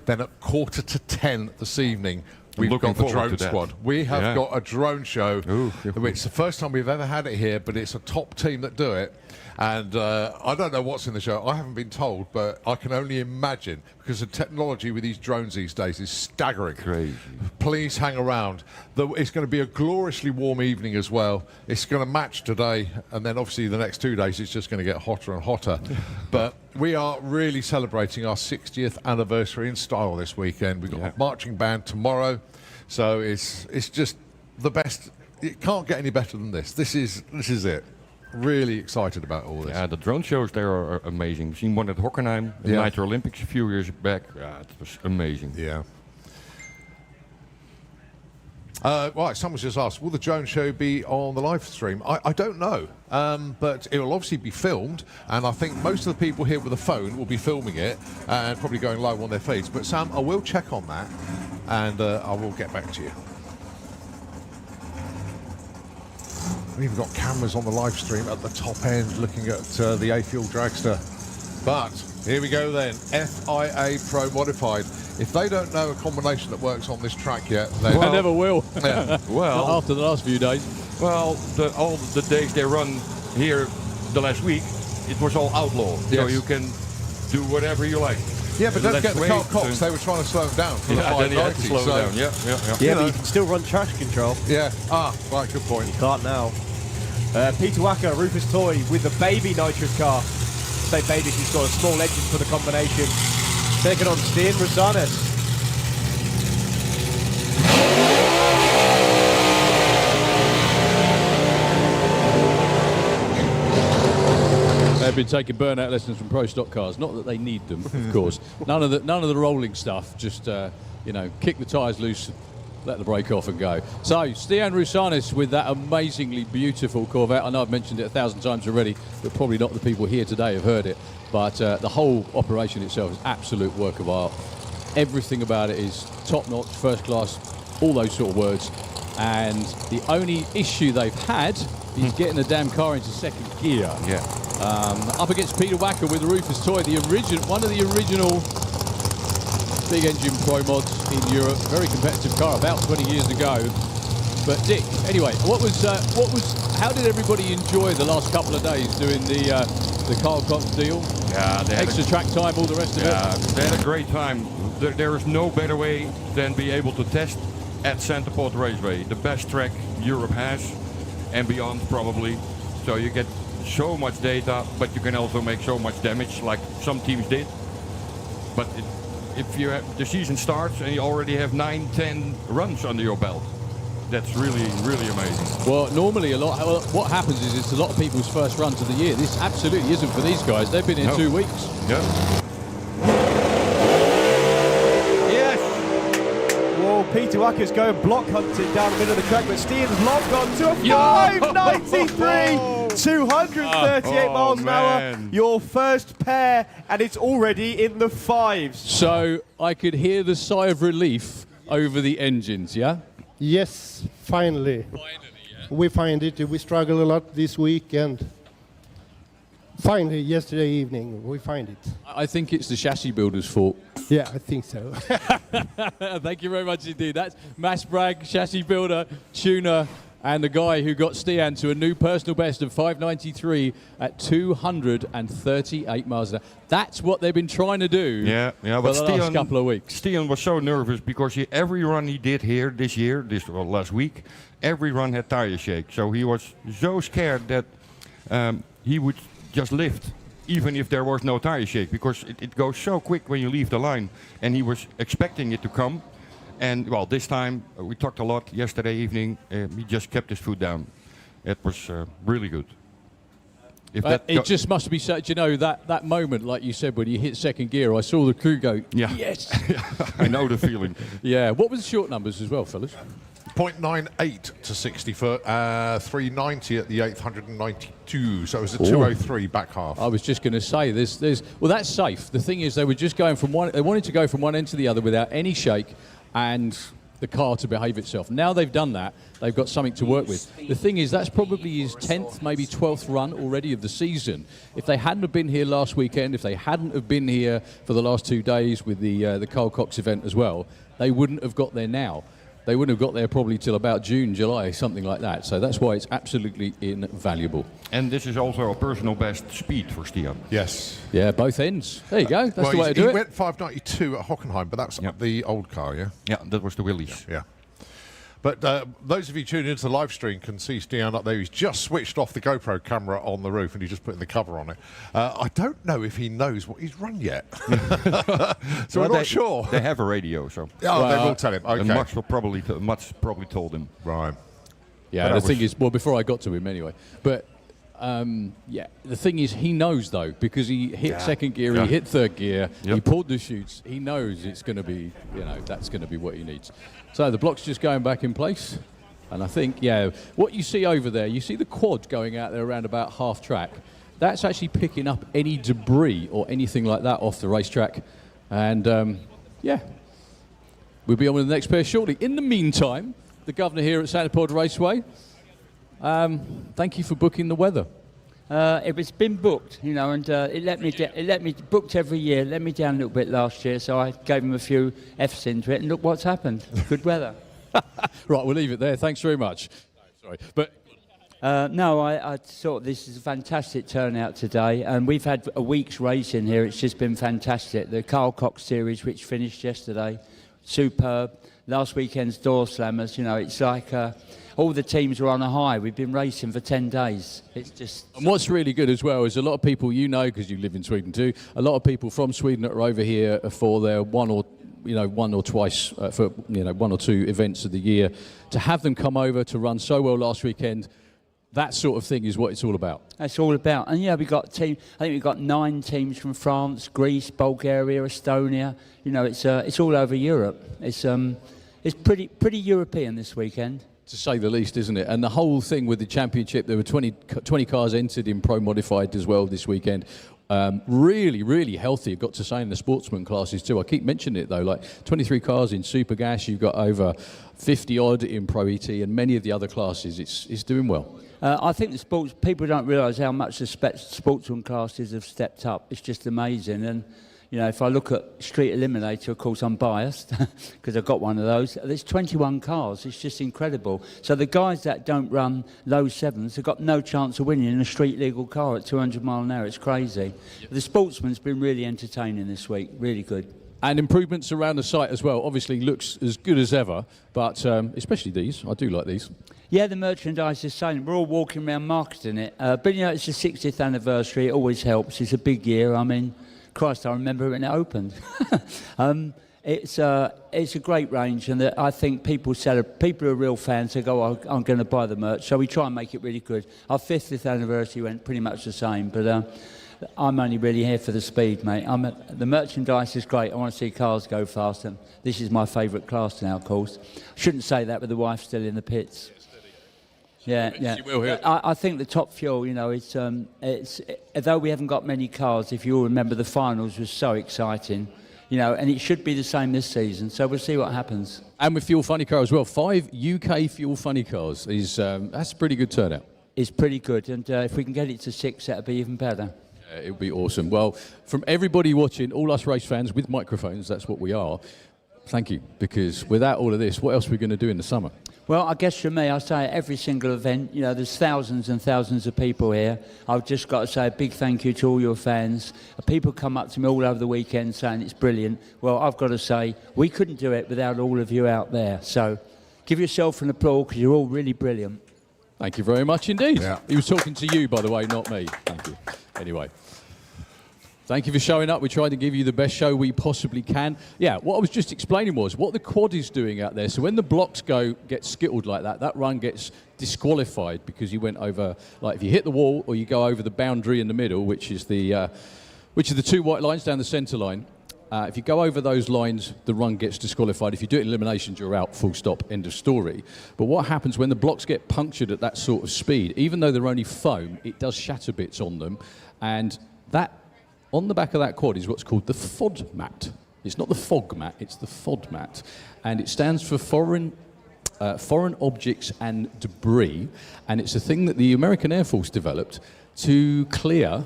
Then at 9:45 this evening, we've got the drone squad. We have got a drone show. It's the first time we've ever had it here, but it's a top team that do it. And I don't know what's in the show. I haven't been told, but I can only imagine, because the technology with these drones these days is staggering. Crazy. Please hang around. It's going to be a gloriously warm evening as well. It's going to match today, and then obviously the next 2 days it's just going to get hotter and hotter. But we are really celebrating our 60th anniversary in style this weekend. We've got a marching band tomorrow, so it's just the best. It can't get any better than this. This is it. Really excited about all this. Yeah, the drone shows there are amazing. We've seen one at Hockenheim, the Nitro Olympics a few years back. Yeah, it was amazing. Yeah. Right, someone's just asked, will the drone show be on the live stream? I don't know, but it will obviously be filmed, and I think most of the people here with a phone will be filming it and probably going live on their feeds. But Sam, I will check on that, and I will get back to you. We've even got cameras on the live stream at the top end looking at the Fuel Dragster. But here we go then, FIA Pro Modified. If they don't know a combination that works on this track yet, they never will. Yeah. Well, not after the last few days. Well, all the days they run here the last week, it was all outlaw. Yes. So you can do whatever you like. Yeah, but don't forget the Carl Cox, they were trying to slow him down for the 590. Then he had to slow it down. Yeah, but you can still run traction control. Yeah, right, good point. You can't now. Peter Wacker, Rufus Toy with the baby nitrous car. Say baby, she's got a small engine for the combination. Taking on Stian Rosanes. They've been taking burnout lessons from pro stock cars. Not that they need them, of course. None of the rolling stuff. Just kick the tyres loose, let the brake off and go. So Stian Rosanes with that amazingly beautiful Corvette. I know I've mentioned it 1,000 times already, but probably not the people here today have heard it. But the whole operation itself is absolute work of art. Everything about it is top-notch, first class, all those sort of words. And the only issue they've had is getting the damn car into second gear. Yeah. Up against Peter Wacker with the Rufus Toy, one of the original big engine pro mods in Europe. Very competitive car, about 20 years ago. But Dick, anyway, how did everybody enjoy the last couple of days doing the Carl Cox deal? Yeah, they had extra track time, all the rest of it. Yeah, they had a great time. There is no better way than be able to test at Centerport Raceway, the best track Europe has, and beyond probably. So you get so much data, but you can also make so much damage, like some teams did. But if you have, the season starts and you already have 9-10 runs under your belt, that's really, really amazing. Well, normally what happens is it's a lot of people's first runs of the year. This absolutely isn't for these guys. They've been here 2 weeks. Yeah. Well, Peter Wacker's going block hunting down the middle of the track, but Stian's locked on to a 593, 238 miles an hour. Your first pair, and it's already in the fives. So I could hear the sigh of relief over the engines, yeah? Yes, finally. We find it. We struggle a lot this week, and finally, yesterday evening, we find it. I think it's the chassis builder's fault. Yeah, I think so. Thank you very much indeed. That's Mass Bragg, chassis builder, tuner, and the guy who got Stian to a new personal best of 593 at 238 miles an hour. That's what they've been trying to do for the last couple of weeks. Stian was so nervous because every run he did here this year, last week, every run had tire shake. So he was so scared that he would just lift, even if there was no tire shake, because it goes so quick when you leave the line, and he was expecting it to come. And well, this time we talked a lot yesterday evening. He just kept his foot down. It was really good. It just must be such, that moment, like you said, when you hit second gear, I saw the crew go, yes. I know the feeling. Yeah. What were the short numbers as well, fellas? 0.98 to 60 foot, 390 at the 892, so it was a 203 back half. I was just going to say, well, that's safe. The thing is, they were just going they wanted to go from one end to the other without any shake and the car to behave itself. Now they've done that, they've got something to work with. The thing is, that's probably his 10th, maybe 12th run already of the season. If they hadn't have been here last weekend, if they hadn't have been here for the last 2 days with the Carl Cox event as well, they wouldn't have got there now. They wouldn't have got there probably till about June, July, something like that. So that's why it's absolutely invaluable. And this is also a personal best speed for Stian. Yes. Yeah, both ends. There you go. That's the way to do it. He went 592 at Hockenheim, but that's the old car, yeah? Yeah, that was the Willys. Yeah. But those of you tuning into the live stream can see Stian up there. He's just switched off the GoPro camera on the roof and he's just putting the cover on it. I don't know if he knows what he's run yet. So we're not sure. They have a radio, so. Oh, they will tell him. Okay. And Max probably told him. Right. Yeah, the thing is, well, before I got to him anyway. But, the thing is, he knows, though, because he hit second gear, he hit third gear, he pulled the chutes. He knows it's going to be, that's going to be what he needs. So the block's just going back in place. And I think, what you see over there, you see the quad going out there around about half track. That's actually picking up any debris or anything like that off the racetrack. And, we'll be on with the next pair shortly. In the meantime, the governor here at Santapod Raceway, thank you for booking the weather. It's been booked, and it let me booked every year. Let me down a little bit last year, so I gave him a few F's into it, and look what's happened. Good weather. Right, we'll leave it there. Thanks very much. No, sorry, but I thought this is a fantastic turnout today, and we've had a week's racing here. It's just been fantastic. The Carl Cox series, which finished yesterday, superb. Last weekend's Door Slammers, it's like all the teams are on a high. We've been racing for 10 days. It's just. And what's really good as well is a lot of people, because you live in Sweden too, a lot of people from Sweden that are over here for their one or twice for one or two events of the year. To have them come over to run so well last weekend, that sort of thing is what it's all about. That's all about. And we got team. I think we've got 9 teams from France, Greece, Bulgaria, Estonia. It's all over Europe. It's pretty European this weekend. To say the least, isn't it? And the whole thing with the championship, there were 20 cars entered in Pro Modified as well this weekend. Really, really healthy. I've got to say in the sportsman classes too. I keep mentioning it though, like 23 cars in Super Gas. You've got over 50 odd in Pro ET and many of the other classes. It's doing well. I think the people don't realise how much the sportsman classes have stepped up. It's just amazing. And if I look at Street Eliminator, of course I'm biased because I've got one of those. There's 21 cars. It's just incredible. So the guys that don't run low sevens have got no chance of winning in a street legal car at 200 mile an hour. It's crazy. Yep. The sportsman's been really entertaining this week. Really good. And improvements around the site as well. Obviously looks as good as ever, but especially these. I do like these. Yeah, the merchandise is saying we're all walking around marketing it. But it's the 60th anniversary. It always helps. It's a big year. I mean, Christ, I remember when it opened. It's a great range, and I think people who are real fans, they go, oh, I'm going to buy the merch. So we try and make it really good. Our 50th anniversary went pretty much the same, but I'm only really here for the speed, mate. The merchandise is great. I want to see cars go fast, and this is my favourite class now, of course. Shouldn't say that with the wife still in the pits. Yeah. I think the Top Fuel, you know, it's although we haven't got many cars, if you all remember, the finals was so exciting. You know, and it should be the same this season, so we'll see what happens. And with Fuel Funny Car as well, 5 UK Fuel Funny Cars is that's a pretty good turnout. It's pretty good, and if we can get it to 6, that'll be even better. It would be awesome. Well, from everybody watching, all us race fans with microphones, that's what we are. Thank you, because without all of this, what else are we going to do in the summer? Well, I guess for me, I say at every single event, you know, there's thousands and thousands of people here. I've just got to say a big thank you to all your fans. People come up to me all over the weekend saying it's brilliant. Well, I've got to say, we couldn't do it without all of you out there. So give yourself an applause, because you're all really brilliant. Thank you very much indeed. Yeah. He was talking to you, by the way, not me. Thank you. Anyway. Thank you for showing up. We tried to give you the best show we possibly can. Yeah, what I was just explaining was what the quad is doing out there. So when the blocks get skittled like that, that run gets disqualified because you went over, like if you hit the wall or you go over the boundary in the middle, which is the 2 white lines down the centre line. If you go over those lines, the run gets disqualified. If you do it in eliminations, you're out, full stop, end of story. But what happens when the blocks get punctured at that sort of speed, even though they're only foam, it does shatter bits on them. And that, on the back of that quad, is what's called the FOD mat. It's not the fog mat, it's the FOD mat. And it stands for foreign objects and debris. And it's a thing that the American Air Force developed to clear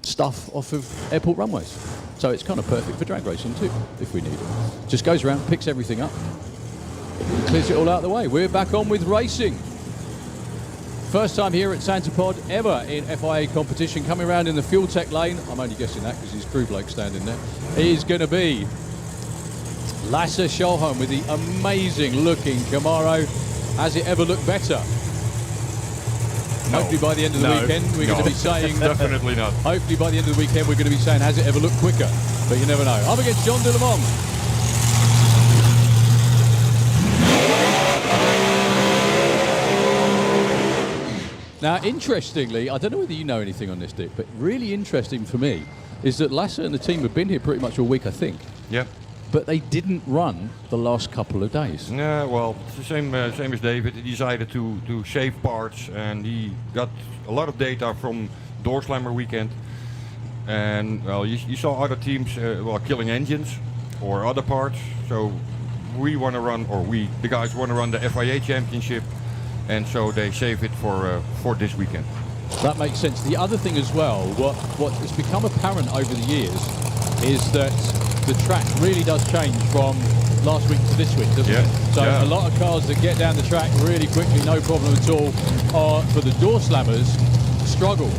stuff off of airport runways. So it's kind of perfect for drag racing too, if we need it. Just goes around, picks everything up, clears it all out of the way. We're back on with racing. First time here at Santa Pod ever in FIA competition, coming around in the Fuel Tech lane. I'm only guessing that because his crew bloke standing there. He's going to be Lasse Schulholm with the amazing looking Camaro. Has it ever looked better? No. Hopefully by the end of the weekend we're going to be saying... Definitely not. Hopefully by the end of the weekend we're going to be saying, has it ever looked quicker? But you never know. Up against John de Le Mans. Now, interestingly, I don't know whether you know anything on this, Dick, but really interesting for me is that Lasse and the team have been here pretty much all week, I think. Yeah. But they didn't run the last couple of days. Yeah, well, it's the same as David. He decided to save parts, and he got a lot of data from Door Slammer weekend. And, well, you saw other teams killing engines or other parts. So we want to run, or the guys want to run the FIA Championship. And so they save it for this weekend. That makes sense. The other thing as well, what has become apparent over the years is that the track really does change from last week to this week, doesn't it? So a lot of cars that get down the track really quickly, no problem at all, are, for the Door Slammers, struggle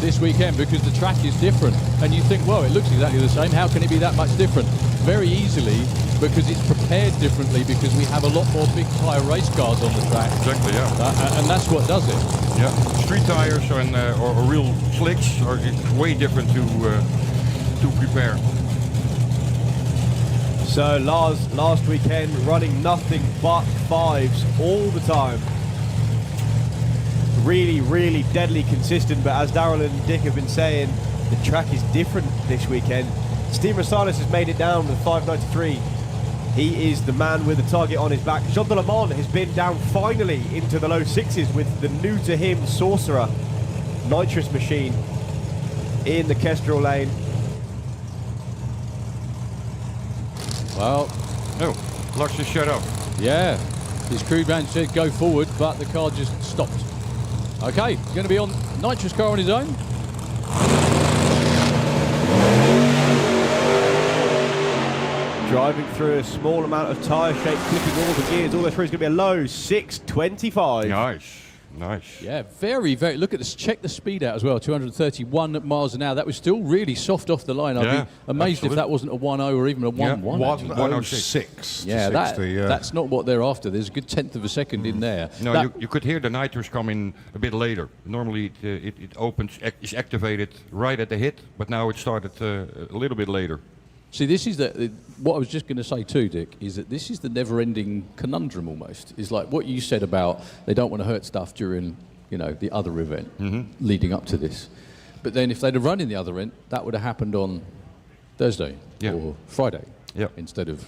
this weekend because the track is different. And you think, well, it looks exactly the same. How can it be that much different? Very easily, because it's prepared differently, because we have a lot more big tyre race cars on the track. Exactly, yeah. And that's what does it. Yeah, street tyres and or real slicks are way different to prepare. So last weekend running nothing but 5s all the time. Really, really deadly consistent, but as Daryl and Dick have been saying, the track is different this weekend. Steve Rosales has made it down with 593. He is the man with the target on his back. Jean de Le Mans has been down finally into the low 6s with the new to him Sorcerer nitrous machine in the Kestrel lane. Well, Lux just shut up. Yeah, his crew man said go forward, but the car just stopped. Okay, going to be on nitrous car on his own. Driving through a small amount of tyre shake, flipping all the gears. All the way through is going to be a low 625. Nice. Nice. Yeah, very, very. Look at this. Check the speed out as well. 231 miles an hour. That was still really soft off the line. I'd be amazed if that wasn't a 1.0 or even a 1.1. 1.06. Yeah, that's not what they're after. There's a good tenth of a second in there. No, you could hear the nitrous coming a bit later. Normally it opens, is activated right at the hit, but now it started a little bit later. See, this is what I was just going to say too, Dick, is that this is the never-ending conundrum almost. It's like what you said about they don't want to hurt stuff during, the other event leading up to this. But then if they'd have run in the other event, that would have happened on Thursday or Friday instead of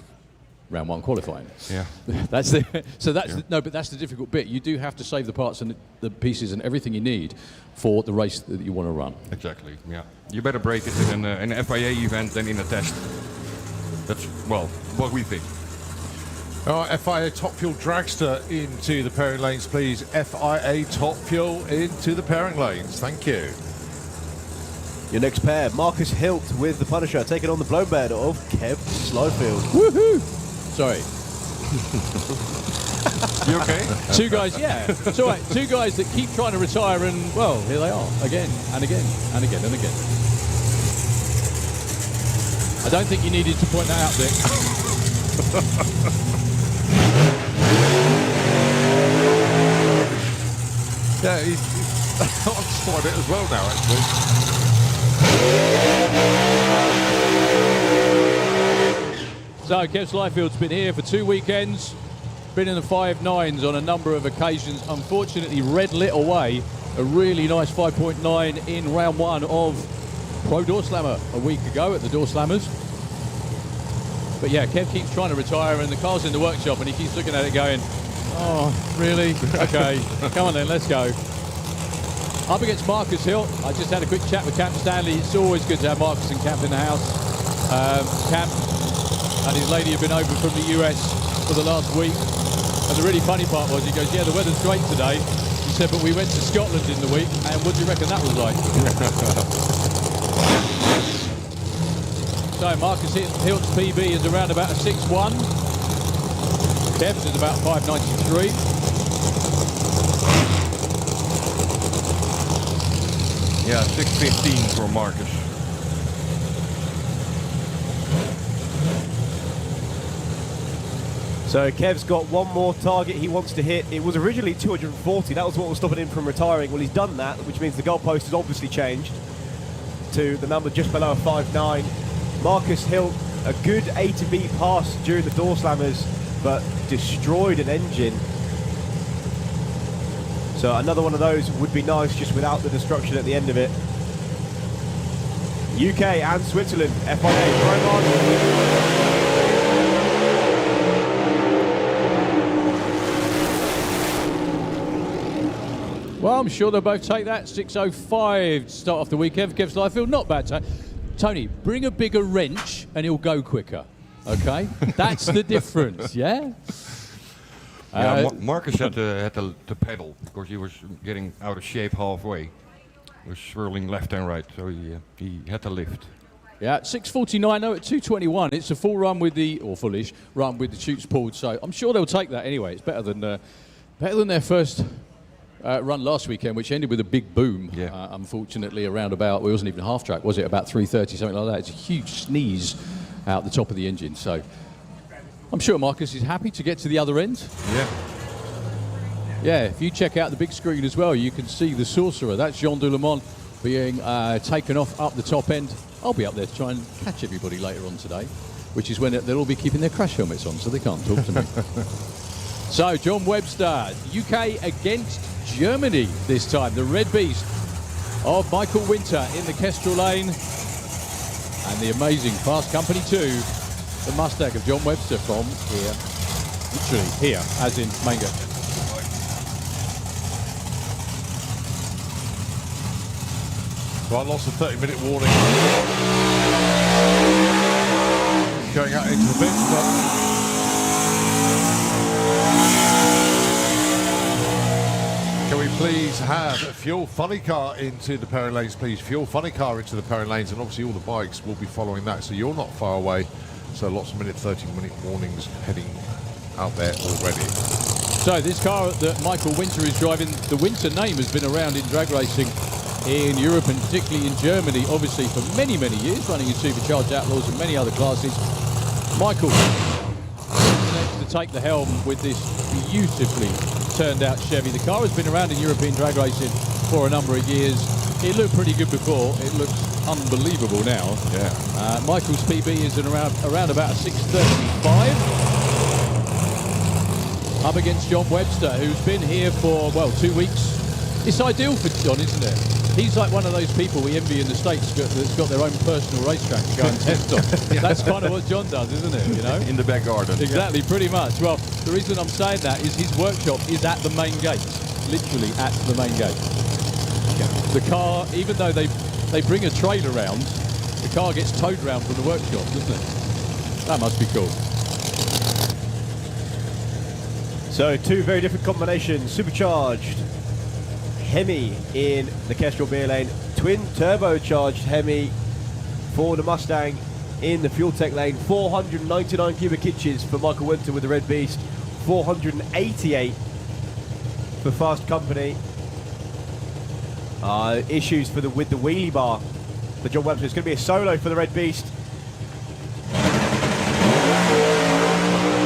round 1 qualifying. Yeah. But that's the difficult bit. You do have to save the parts and the pieces and everything you need for the race that you want to run. Exactly, yeah. You better break it in an FIA event than in a test. That's, well, what we think. All right, FIA Top Fuel Dragster into the pairing lanes, please. FIA Top Fuel into the pairing lanes. Thank you. Your next pair, Marcus Hilt with the Punisher, taking on the blown bed of Kev Slowfield. Woohoo! Sorry. You okay? Two guys, yeah. It's all right. Two guys that keep trying to retire and, well, here they are. Again and again and again and again. I don't think you needed to point that out, Dick. Yeah, he's on spot it as well now, actually. So Kev Slyfield's been here for 2 weekends, been in the 5.9s on a number of occasions. Unfortunately, red lit away a really nice 5.9 in round 1 of Pro Door Slammer a week ago at the Door Slammers. But yeah, Kev keeps trying to retire and the car's in the workshop and he keeps looking at it going, oh, really? Okay, come on then, let's go. Up against Marcus Hill. I just had a quick chat with Camp Stanley. It's always good to have Marcus and Camp in the house. Camp and his lady have been over from the US for the last week. And the really funny part was, he goes, yeah, the weather's great today. He said, but we went to Scotland in the week, and what do you reckon that was like? So Marcus Hilt's PB is around about a 6.1. Kev's is about 5.93. Yeah, 6.15 for Marcus. So Kev's got one more target he wants to hit. It was originally 240. That was what was stopping him from retiring. Well, he's done that, which means the goalpost has obviously changed to the number just below a 5.9. Marcus Hill, a good A to B pass during the Door Slammers, but destroyed an engine. So another one of those would be nice, just without the destruction at the end of it. UK and Switzerland, FIA Pro Mod. Well, I'm sure they'll both take that. 6.05 to start off the weekend for Kev Slyfield. Not bad time. Tony, bring a bigger wrench and he'll go quicker. Okay? That's the difference, yeah? Yeah, Marcus had to pedal because he was getting out of shape halfway. He was swirling left and right, so he had to lift. Yeah, 6.49, no, at 2.21. It's a full run with the, or fullish run with the chutes pulled, so I'm sure they'll take that anyway. It's better than their first run last weekend, which ended with a big boom, unfortunately, around about, well, it wasn't even half track, was it? About 3.30, something like that. It's a huge sneeze out the top of the engine, so I'm sure Marcus is happy to get to the other end. Yeah. Yeah, if you check out the big screen as well, you can see the Sorcerer. That's Jean Doulemont being taken off up the top end. I'll be up there to try and catch everybody later on today, which is when they'll all be keeping their crash helmets on, so they can't talk to me. So, John Webster, UK against Germany this time. The Red Beast of Michael Winter in the Kestrel lane. And the amazing Fast Company 2, the Mustang of John Webster from here. Literally here, as in Manga. Right, lost a 30-minute warning. Going out into the bits, but can we please have a Fuel Funny Car into the pairing lanes, please? Fuel Funny Car into the pairing lanes, and obviously all the bikes will be following that, so you're not far away. So lots of 30-minute warnings heading out there already. So this car that Michael Winter is driving, the Winter name has been around in drag racing in Europe and particularly in Germany, obviously for many, many years, running in Supercharged Outlaws and many other classes. Michael to take the helm with this beautifully turned out Chevy. The car has been around in European drag racing for a number of years. It looked pretty good before. It looks unbelievable now. Yeah. Michael's PB is around about a 6:35. Up against John Webster, who's been here for, well, 2 weeks. It's ideal for John, isn't it? He's like one of those people we envy in the States that's got their own personal racetrack to go and test on. That's kind of what John does, isn't it? You know, In the back garden. exactly, pretty much. Well, the reason I'm saying that is his workshop is at the main gate, literally at the main gate. The car, even though they bring a trailer around, the car gets towed around from the workshop, doesn't it? That must be cool. So two very different combinations. Supercharged Hemi in the Kestrel beer lane. Twin turbocharged Hemi for the Mustang in the Fuel Tech lane. 499 cubic inches for Michael Winter with the Red Beast. 488 for Fast Company. Issues with the wheelie bar for John Webster. It's going to be a solo for the Red Beast.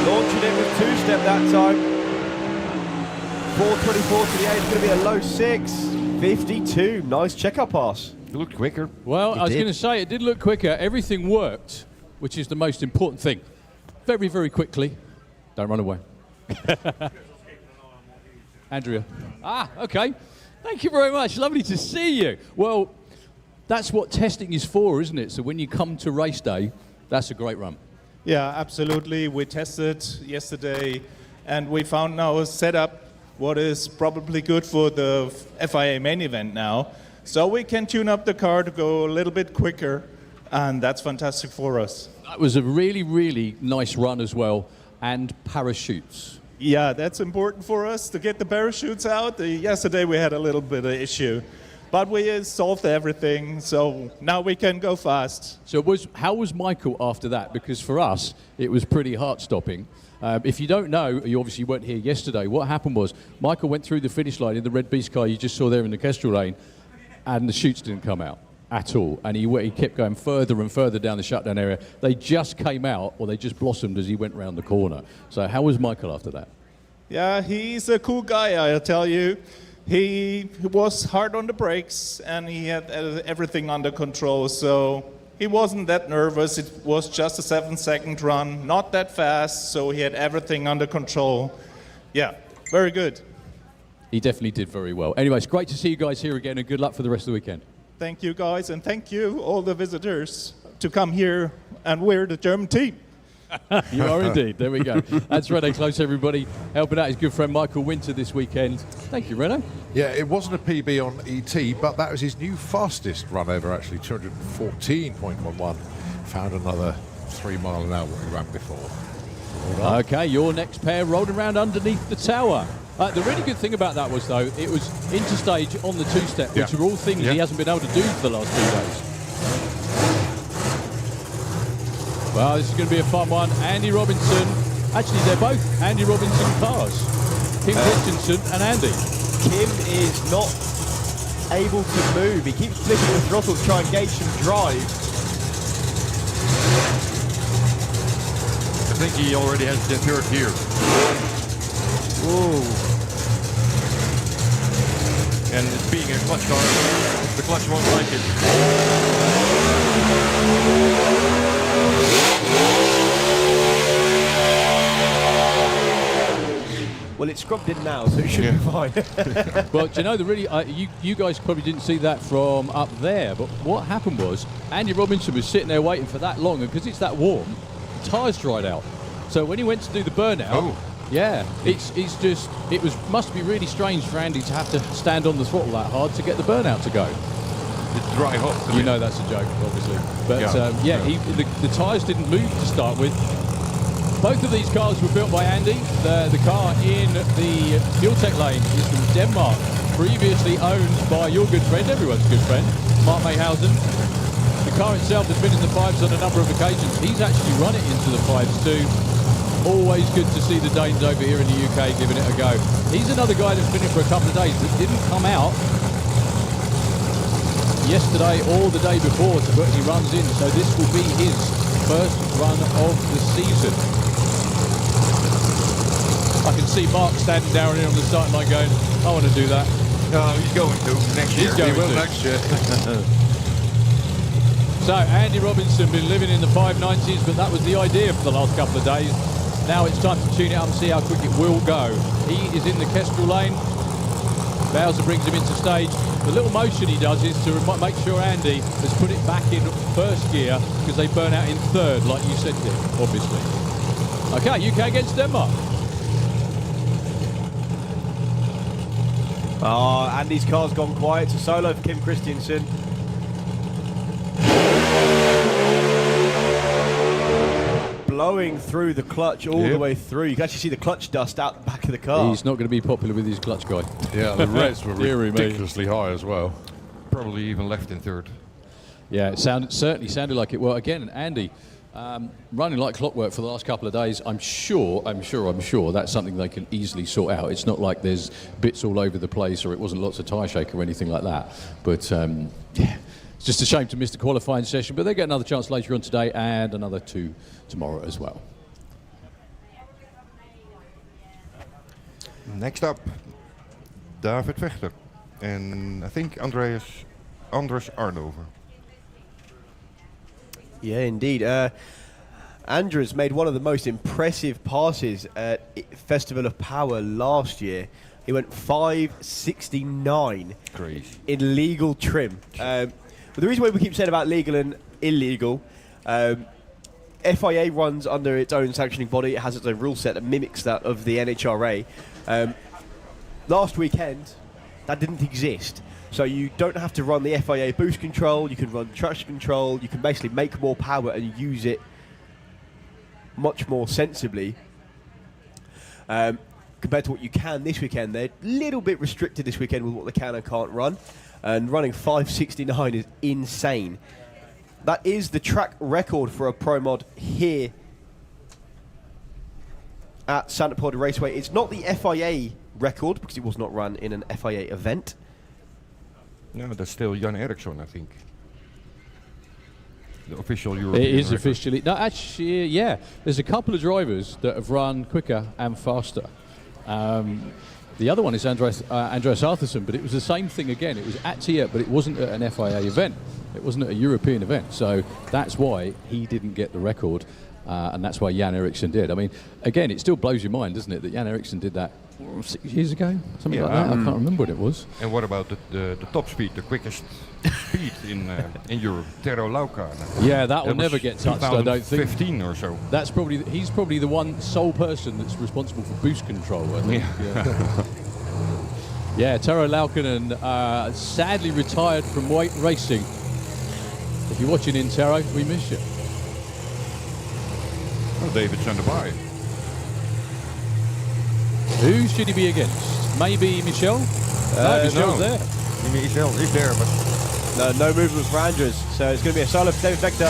Launching it with two-step that time. 424 to the 8, it's going to be a low 6.52. Nice checkout pass. It looked quicker. Well, I was going to say, it did look quicker. Everything worked, which is the most important thing. Very, very quickly. Don't run away. Andrea. Okay. Thank you very much. Lovely to see you. Well, that's what testing is for, isn't it? So when you come to race day, that's a great run. Yeah, absolutely. We tested yesterday, and we found now a setup what is probably good for the FIA main event now. So we can tune up the car to go a little bit quicker, and that's fantastic for us. That was a really, really nice run as well, and parachutes. Yeah, that's important for us to get the parachutes out. Yesterday we had a little bit of issue, but we solved everything, so now we can go fast. So how was Michael after that? Because for us, it was pretty heart-stopping. If you don't know, you obviously weren't here yesterday, what happened was Michael went through the finish line in the Red Beast car you just saw there in the Kestrel lane, and the chutes didn't come out at all. And he kept going further and further down the shutdown area. They just came out, or they just blossomed as he went round the corner. So how was Michael after that? Yeah, he's a cool guy, I'll tell you. He was hard on the brakes, and he had everything under control. So he wasn't that nervous. It was just a 7-second run, not that fast, so he had everything under control. Yeah, very good. He definitely did very well. Anyway, it's great to see you guys here again, and good luck for the rest of the weekend. Thank you, guys, and thank you, all the visitors, to come here, and we're the German team. You are indeed. There we go. That's Renault Close, everybody. Helping out his good friend Michael Winter this weekend. Thank you, Renault. Yeah, it wasn't a PB on ET, but that was his new fastest run ever, actually, 214.11. Found another 3 mile an hour what he ran before. Okay, your next pair rolled around underneath the tower. The really good thing about that was, though, it was interstage on the two-step, which are all things he hasn't been able to do for the last 2 days. Well, this is going to be a fun one. Andy Robinson. Actually, they're both Andy Robinson cars. Kim Christensen and Andy. Kim is not able to move. He keeps flicking the throttle to try and gauge some drive. I think he already has the third gear. Ooh. And it's being a clutch car, the clutch won't like it. Well, it's scrubbed in now, so it should be fine. Well, do you know, the really, you guys probably didn't see that from up there, but what happened was Andy Robinson was sitting there waiting for that long, and because it's that warm, the tyres dried out. So when he went to do the burnout, must be really strange for Andy to have to stand on the throttle that hard to get the burnout to go. It's dry hot. You know that's a joke, obviously. But the tyres didn't move to start with. Both of these cars were built by Andy. The car in the Fuel Tech lane is from Denmark, previously owned by your good friend, everyone's good friend, Mark Mayhausen. The car itself has been in the fives on a number of occasions. He's actually run it into the fives too. Always good to see the Danes over here in the UK giving it a go. He's another guy that's been in for a couple of days that didn't come out yesterday or the day before to put any runs in, so this will be his first run of the season. I can see Mark standing down here on the starting line going, I want to do that. No, he's going to next year. He will next year. So Andy Robinson been living in the 590s, but that was the idea for the last couple of days. Now it's time to tune it up and see how quick it will go. He is in the Kestrel lane. Bowser brings him into stage. The little motion he does is to make sure Andy has put it back in first gear because they burn out in third, like you said, Dick, obviously. Okay, UK against Denmark. Andy's car's gone quiet. It's a solo for Kim Christiansen. Blowing through the clutch all the way through. You can actually see the clutch dust out the back of the car. He's not going to be popular with his clutch guy. Yeah, the reds were ridiculously high as well. Probably even left in third. Yeah, it certainly sounded like it. Well, again, Andy, running like clockwork for the last couple of days. I'm sure that's something they can easily sort out. It's not like there's bits all over the place or it wasn't lots of tyre shake or anything like that. But yeah, it's just a shame to miss the qualifying session, but they get another chance later on today and another 2 tomorrow as well. Next up, David Vechter. And I think Andres Arnover. Yeah, indeed. Andres made one of the most impressive passes at Festival of Power last year. He went 5.69 in legal trim. But the reason why we keep saying about legal and illegal, FIA runs under its own sanctioning body. It has its own rule set that mimics that of the NHRA. Last weekend, that didn't exist. So you don't have to run the FIA boost control, you can run traction control, you can basically make more power and use it much more sensibly. Compared to what you can this weekend, they're a little bit restricted this weekend with what they can and can't run. And running 5.69 is insane. That is the track record for a Pro Mod here at Santa Pod Raceway. It's not the FIA record because it was not run in an FIA event. No, that's still Jan Eriksson, I think. The official European It is record. officially. No, actually, yeah. There's a couple of drivers that have run quicker and faster. The other one is Andreas Arthurson, but it was the same thing again. It was at Tiet, but it wasn't at an FIA event. It wasn't at a European event. So that's why he didn't get the record, and that's why Jan Eriksson did. I mean, again, it still blows your mind, doesn't it, that Jan Eriksson did that 6 years ago? Something like that. I can't remember what it was. And what about the top speed, the quickest speed in Europe? Tero Lauka. Yeah, that will never get touched, I don't think. 15 or so. That's probably he's probably the sole person that's responsible for boost control, I think. Yeah. Yeah, Tero Laukkanen sadly retired from weight racing. If you're watching in, Tero, we miss you. Oh, David's on the by. Who should he be against? Maybe Michel? No, Michel's there. Michel is there, but no movement for Andres. So it's going to be a solo for David Vechter.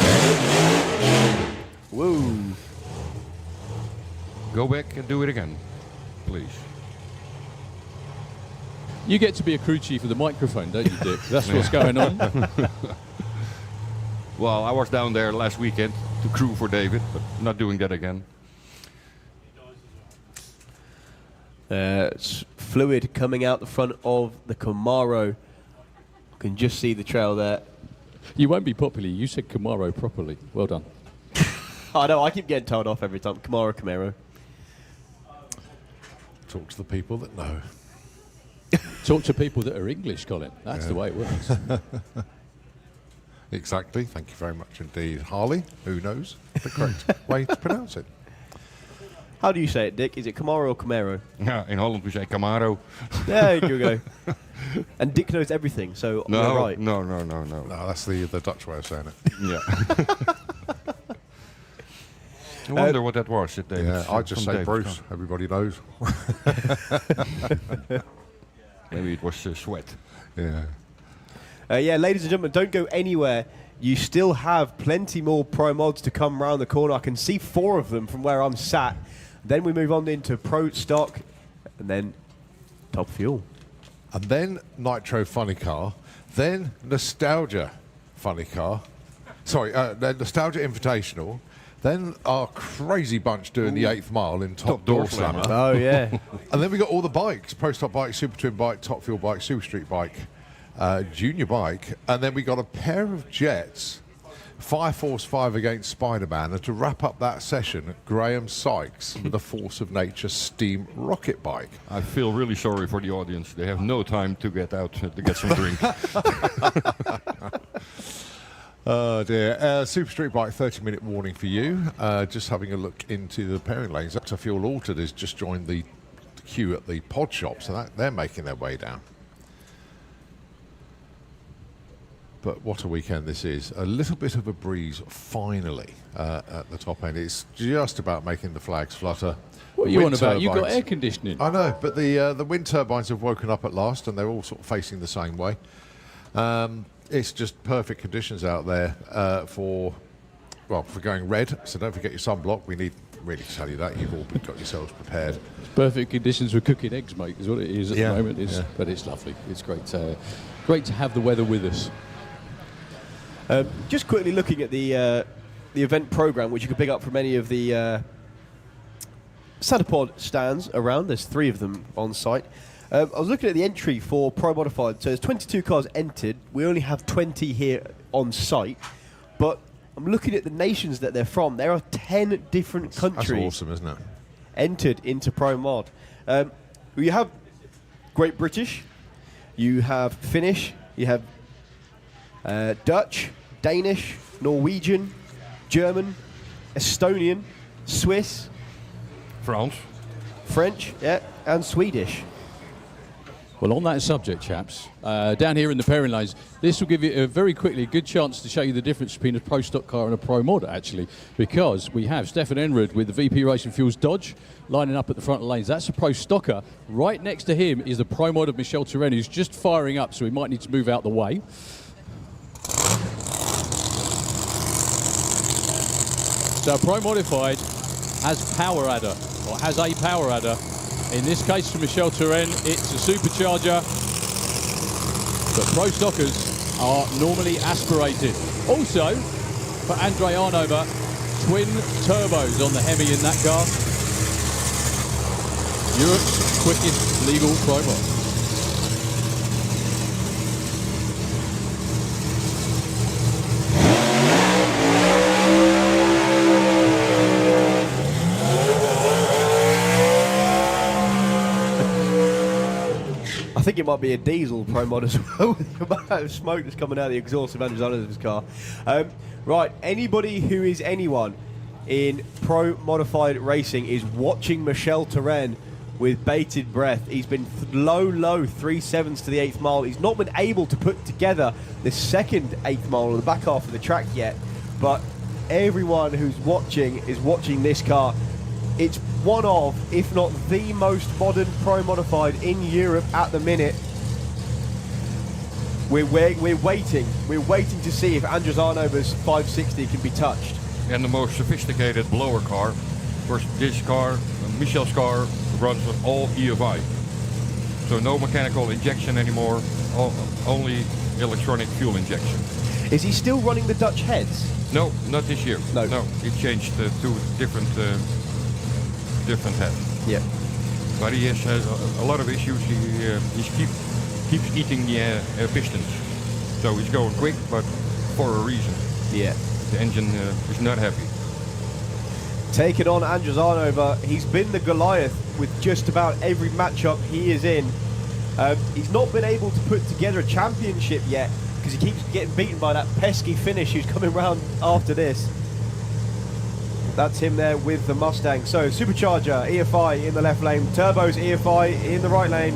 Woo. Go back and do it again, please. You get to be a crew chief with a microphone, don't you, Dick? That's what's going on. Well, I was down there last weekend to crew for David, but not doing that again. It's fluid coming out the front of the Camaro. You can just see the trail there. You won't be popular. You said Camaro properly. Well done. I know, I keep getting told off every time. Camaro. Talk to the people that know. Talk to people that are English, Colin. That's the way it works. Exactly. Thank you very much indeed. Harley, who knows the correct way to pronounce it? How do you say it, Dick? Is it Camaro or Camaro? Yeah, in Holland we say Camaro. There you go. And Dick knows everything, so No, we're right. no. No, that's the Dutch way of saying it. Yeah. I wonder what that was. David, Yeah, I just from say David. Bruce. Everybody knows. Maybe it was sweat. Yeah. Yeah, ladies and gentlemen, don't go anywhere. you still have plenty more Pro Mods to come round the corner. I can see 4 of them from where I'm sat. Then we move on into Pro Stock, and then Top Fuel. And then Nitro Funny Car, then Nostalgia Funny Car. Sorry, then Nostalgia Invitational, then our crazy bunch doing the 8th mile in Top Door Slammer. Oh, yeah. And then we got all the bikes, Pro Stock bike, Super Twin bike, Top Fuel bike, Super Street bike, Junior bike, and then we got a pair of jets, Fire Force 5 against Spider-Man, and to wrap up that session, Graham Sykes with the Force of Nature steam rocket bike. I feel really sorry for the audience. They have no time to get out to get some drink. Oh dear. Super Street bike, 30-minute warning for you. Just having a look into the pairing lanes. Up to Fuel Altered has just joined the queue at the pod shop, so they're making their way down. But what a weekend this is. A little bit of a breeze, finally, at the top end. It's just about making the flags flutter. What are you on about? You've got air conditioning. I know, but the wind turbines have woken up at last, and they're all sort of facing the same way. It's just perfect conditions out there for going red. So don't forget your sunblock. We need really to tell you that. You've all got yourselves prepared. It's perfect conditions for cooking eggs, mate, is what it is at the moment. But it's lovely. It's great to have the weather with us. Just quickly looking at the event program, which you can pick up from any of the Satapod stands around. There's 3 of them on site. I was looking at the entry for Pro Modified. So there's 22 cars entered. We only have 20 here on site. But I'm looking at the nations that they're from. There are 10 different countries. That's awesome, isn't it? Entered into Pro Mod. You have Great British. You have Finnish. You have Dutch, Danish, Norwegian, German, Estonian, Swiss, French, yeah, and Swedish. Well, on that subject, chaps, down here in the pairing lanes, this will give you very quickly a good chance to show you the difference between a Pro Stock car and a Pro Mod, actually, because we have Stefan Enrud with the VP Racing Fuels Dodge lining up at the front lanes. That's a Pro Stocker. Right next to him is the Pro Mod of Michel Turenne, who's just firing up, so we might need to move out the way. So Pro Modified has power adder, or has a power adder. In this case for Michel Turenne, it's a supercharger, but Pro Stockers are normally aspirated. Also, for Andre Arnover, twin turbos on the Hemi in that car. Europe's quickest legal Pro Mod. I think it might be a diesel Pro Mod as well, with the amount of smoke that's coming out of the exhaust of Andrew Zano's car. Right, anybody who is anyone in Pro Modified Racing is watching Michel Turenne with bated breath. He's been low 3/7 to the 8th mile. He's not been able to put together the second 8th mile on the back half of the track yet, but everyone who's watching is watching this car. It's one of, if not the most modern Pro Modified in Europe at the minute. We're waiting to see if Andres Arnover's 560 can be touched. And the most sophisticated blower car. Of course, this car, Michel's car, runs with all EFI. So no mechanical injection anymore, only electronic fuel injection. Is he still running the Dutch heads? No, not this year. No, he changed to different head. Yeah. But he has a lot of issues. He keeps eating the pistons. So he's going quick, but for a reason. Yeah. The engine is not happy. Taking on Andres Arnover. He's been the Goliath with just about every matchup he is in. He's not been able to put together a championship yet because he keeps getting beaten by that pesky Finnish who's coming round after this. That's him there with the Mustang. So supercharger, EFI in the left lane, turbos, EFI in the right lane.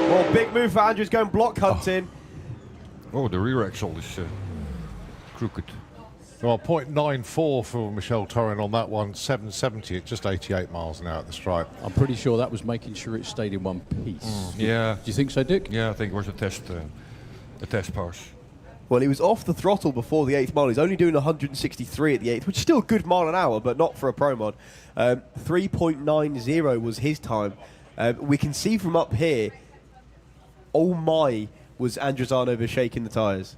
Well, big move for Andrews going block hunting. Oh, the rear axle is crooked. Well, 0.94 for Michel Torren on that one, 770 at just 88 miles an hour at the stripe. I'm pretty sure that was making sure it stayed in one piece. Yeah. Do you think so, Dick? Yeah, I think it was a test pass. Well, he was off the throttle before the 8th mile. He's only doing 163 at the 8th, which is still a good mile an hour, but not for a Pro Mod. 3.90 was his time. We can see from up here, oh my, was Andrzejanovic shaking the tyres.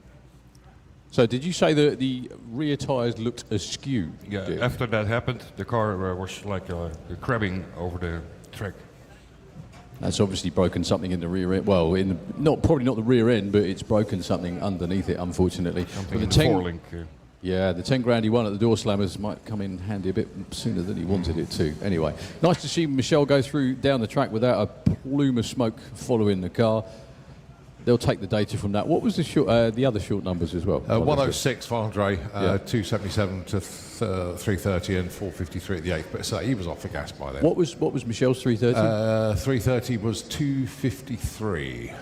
So did you say that the rear tyres looked askew? Yeah, Dick? after that happened, the car was like crabbing over the track. That's obviously broken something in the rear end. Well, probably not the rear end, but it's broken something underneath it, unfortunately. Something But in the forelink. Yeah, the 10 grand he won at the door slammers might come in handy a bit sooner than he wanted it to. Anyway, nice to see Michel go through down the track without a plume of smoke following the car. They'll take the data from that. What was the other short numbers as well? 106 for Andre, 277 to 330 and 453 at the 8th. But so he was off the gas by then. What was Michel's 330? 330 was 253.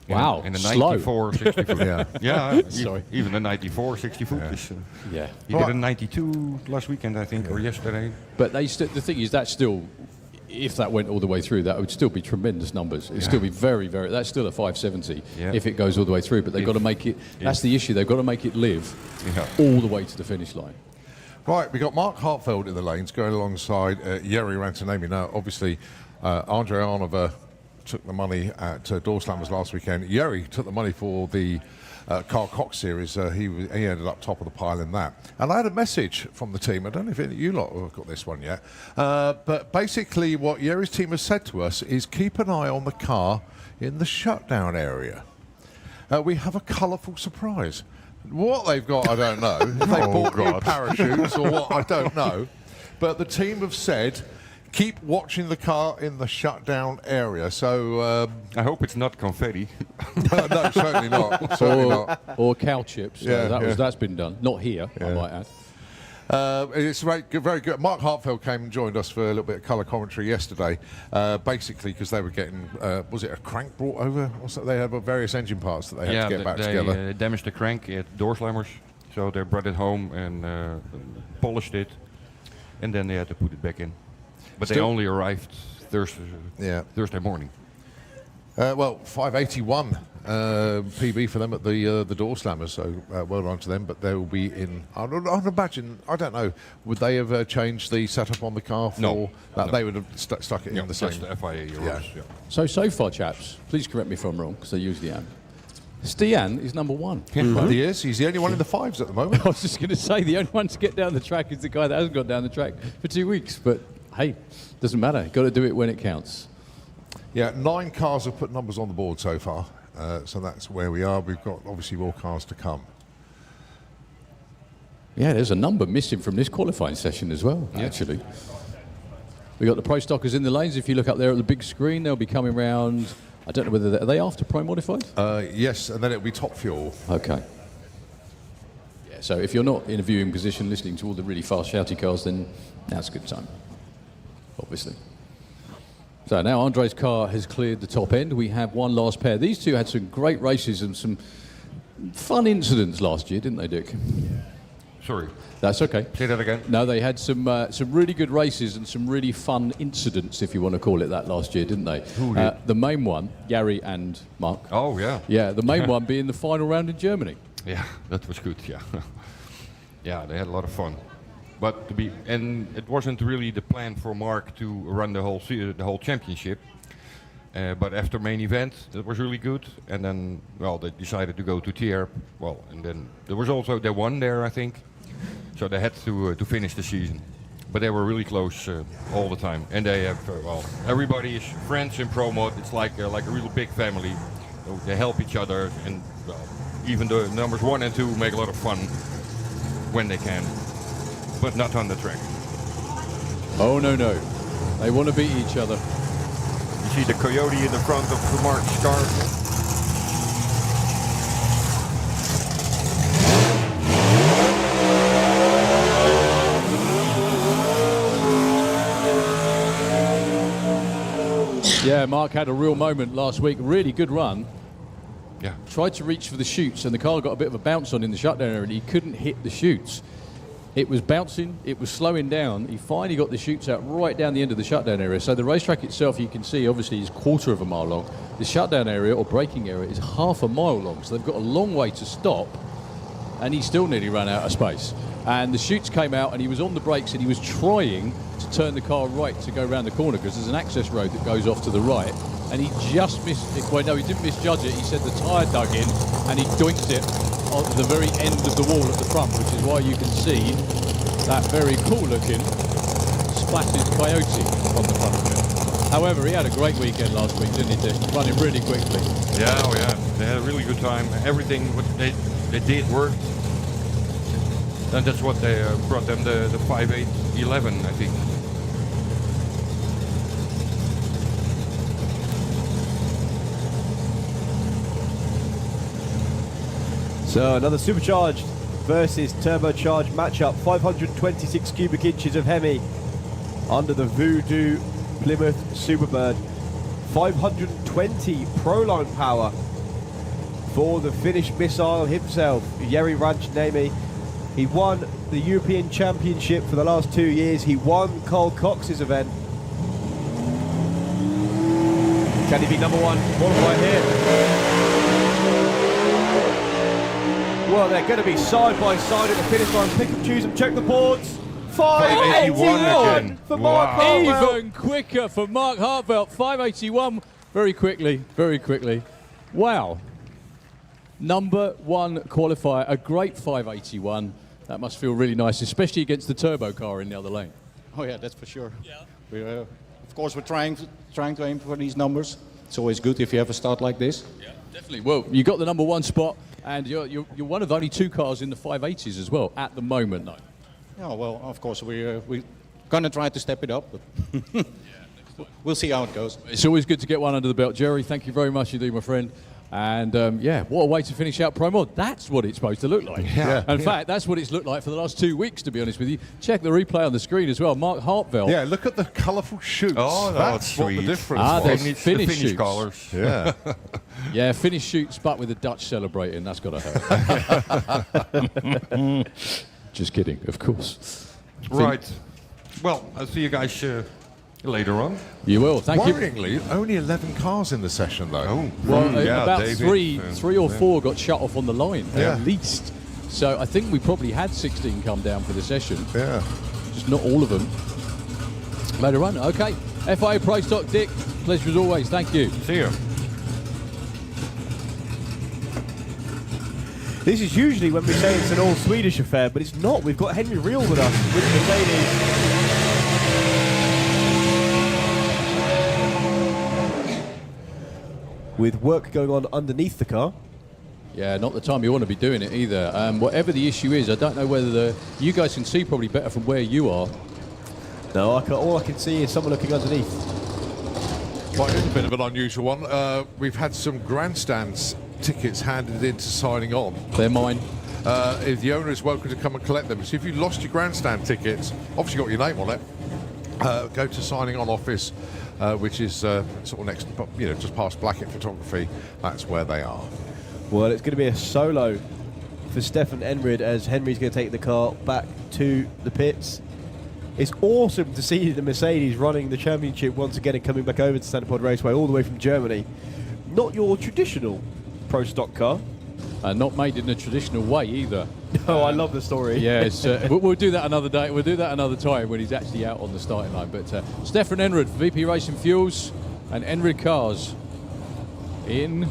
Wow, in the slow. 94, 60 foot. Yeah. Sorry. Even the 94, 60 foot is... Yeah. He did a 92 last weekend, I think, or yesterday. But the thing is, that's still, if that went all the way through, that would still be tremendous numbers. It'd still be very, very, that's still a 570 if it goes all the way through. But they've got to make it, that's the issue, they've got to make it live all the way to the finish line. Right, we got Mark Hartfeld in the lanes going alongside Jiri Rantanemi. Now, obviously, Andre Arnova took the money at Door Slammers last weekend. Jiri took the money for the Carl Cox series. He ended up top of the pile in that. And I had a message from the team. I don't know if you lot have got this one yet. But basically what Jiri's team has said to us is keep an eye on the car in the shutdown area. We have a colourful surprise. What they've got, I don't know. If they bought new parachutes or what, I don't know. But the team have said keep watching the car in the shutdown area. So I hope it's not confetti. No, certainly not. Certainly not. Or cow chips. That's been done. Not here, I might add. It's very good. Mark Hartfeld came and joined us for a little bit of colour commentary yesterday, basically because they were getting, was it a crank brought over? They had various engine parts that they had to get back together. They damaged the crank at door slammers, so they brought it home and polished it, and then they had to put it back in. But they only arrived Thursday morning. Well, 581 PB for them at the door slammers, so well done to them. But they will be in. I'd imagine. I don't know. Would they have changed the setup on the car for that? No. They would have stuck it in the same. The FIA Euros. Yeah. So far, chaps, please correct me if I'm wrong, because I usually am. Stian is number one. He is. He's the only one in the fives at the moment. I was just going to say the only one to get down the track is the guy that hasn't gone down the track for 2 weeks. But hey, doesn't matter. Got to do it when it counts. Yeah, 9 cars have put numbers on the board so far, so that's where we are. We've got obviously more cars to come. Yeah, there's a number missing from this qualifying session as well, actually. We've got the Pro Stockers in the lanes. If you look up there at the big screen, they'll be coming round. I don't know whether are they after Pro Modified? Yes, and then it'll be Top Fuel. Okay. Yeah, so if you're not in a viewing position listening to all the really fast shouty cars, then now's a good time, obviously. So now Andre's car has cleared the top end. We have one last pair. These two had some great races and some fun incidents last year, didn't they, Dick? Sorry. That's okay. Say that again. No, they had some really good races and some really fun incidents, if you want to call it that, last year, didn't they? Who did? The main one, Jiri and Mark. Oh, yeah. Yeah, the main one being the final round in Germany. Yeah, that was good, yeah. Yeah, they had a lot of fun. But it wasn't really the plan for Mark to run the whole championship. But after main event, that was really good. And then, well, they decided to go to Tierp. Well, and then there was also they won there, I think. So they had to finish the season. But they were really close all the time. And they have, everybody is friends in Pro Mod. It's like a real big family. So they help each other, and even the numbers 1 and 2 make a lot of fun when they can. But not on the track. Oh, no. They want to beat each other. You see the coyote in the front of Mark's car. Yeah, Mark had a real moment last week. Really good run. Yeah. Tried to reach for the chutes, and the car got a bit of a bounce on in the shutdown area, and he couldn't hit the chutes. It was bouncing, it was slowing down. He finally got the chutes out right down the end of the shutdown area. So the racetrack itself, you can see, obviously, is 1/4 of a mile long. The shutdown area or braking area is 1/2 a mile long. So they've got a long way to stop, and he still nearly ran out of space. And the chutes came out, and he was on the brakes, and he was trying to turn the car right to go around the corner because there's an access road that goes off to the right. And he just missed it. Well, no, he didn't misjudge it. He said the tyre dug in, and he doinked it on the very end of the wall at the front, which is why you can see that very cool-looking splattered Coyote on the front of it. However, he had a great weekend last week, didn't he, Dick? Running really quickly. Yeah, oh yeah. They had a really good time. Everything what they did worked. And that's what they brought them the 5.8.11, I think. So another supercharged versus turbocharged matchup. 526 cubic inches of Hemi under the Voodoo Plymouth Superbird. 520 Proline power for the Finnish missile himself, Jari Ranchniemi. He won the European Championship for the last 2 years. He won Carl Cox's event. Can he be number one qualifier here? Well, they're going to be side by side at the finish line. Pick and choose and check the boards. 581 for Mark Hartwell. Even quicker for Mark Hartwell. 581 very quickly, very quickly. Wow. Number one qualifier, a great 581. That must feel really nice, especially against the turbo car in the other lane. Oh yeah, that's for sure. Yeah. Of course, we're trying to aim for these numbers. It's always good if you have a start like this. Yeah, definitely. Well, you got the number one spot, and you're one of only 2 cars in the 580s as well at the moment, though. Yeah, well, of course we're gonna try to step it up, but we'll see how it goes. It's always good to get one under the belt, Jerry. Thank you very much indeed, my friend. And yeah, what a way to finish out Pro Mod. That's what it's supposed to look like. Yeah. In fact, that's what it's looked like for the last 2 weeks, to be honest with you. Check the replay on the screen as well. Mark Hartwell. Yeah, look at the colourful chutes. Oh, that's what sweet. the difference there's was. Finnish shoots. colours. Yeah. Yeah, Finnish shoots, but with the Dutch celebrating. That's got to hurt. Just kidding, of course. Right. Well, I'll see you guys later on. You will, thank you. Worryingly, only 11 cars in the session, though. Oh, Well, yeah, about David, three or four got shut off on the line, Yeah. at least. So I think we probably had 16 come down for the session. Yeah. Just not all of them. Later on, okay. FIA Pro Stock, Dick, pleasure as always, thank you. See you. This is usually when we say it's an all-Swedish affair, but it's not. We've got Henry Reel with us, with Mercedes. With work going on underneath the car. Yeah, not the time you want to be doing it either. Whatever the issue is, I don't know whether you guys can see probably better from where you are. No, all I can see is someone looking underneath. Well, it's a bit of an unusual one. We've had some grandstands tickets handed in to signing on. They're mine. If the owner is welcome to come and collect them. So if you lost your grandstand tickets, obviously got your name on it, go to signing on office, which is sort of next, just past Blackett Photography. That's where they are. Well, it's going to be a solo for Stefan Enrid as Henry's going to take the car back to the pits. It's awesome to see the Mercedes running the championship once again and coming back over to Centerport Raceway all the way from Germany. Not your traditional Pro Stock car. Not made in a traditional way either. Oh, I love the story. Yeah, we'll do that another day. We'll do that another time when he's actually out on the starting line. But Stefan Enrid, VP Racing Fuels, and Enrid Cars in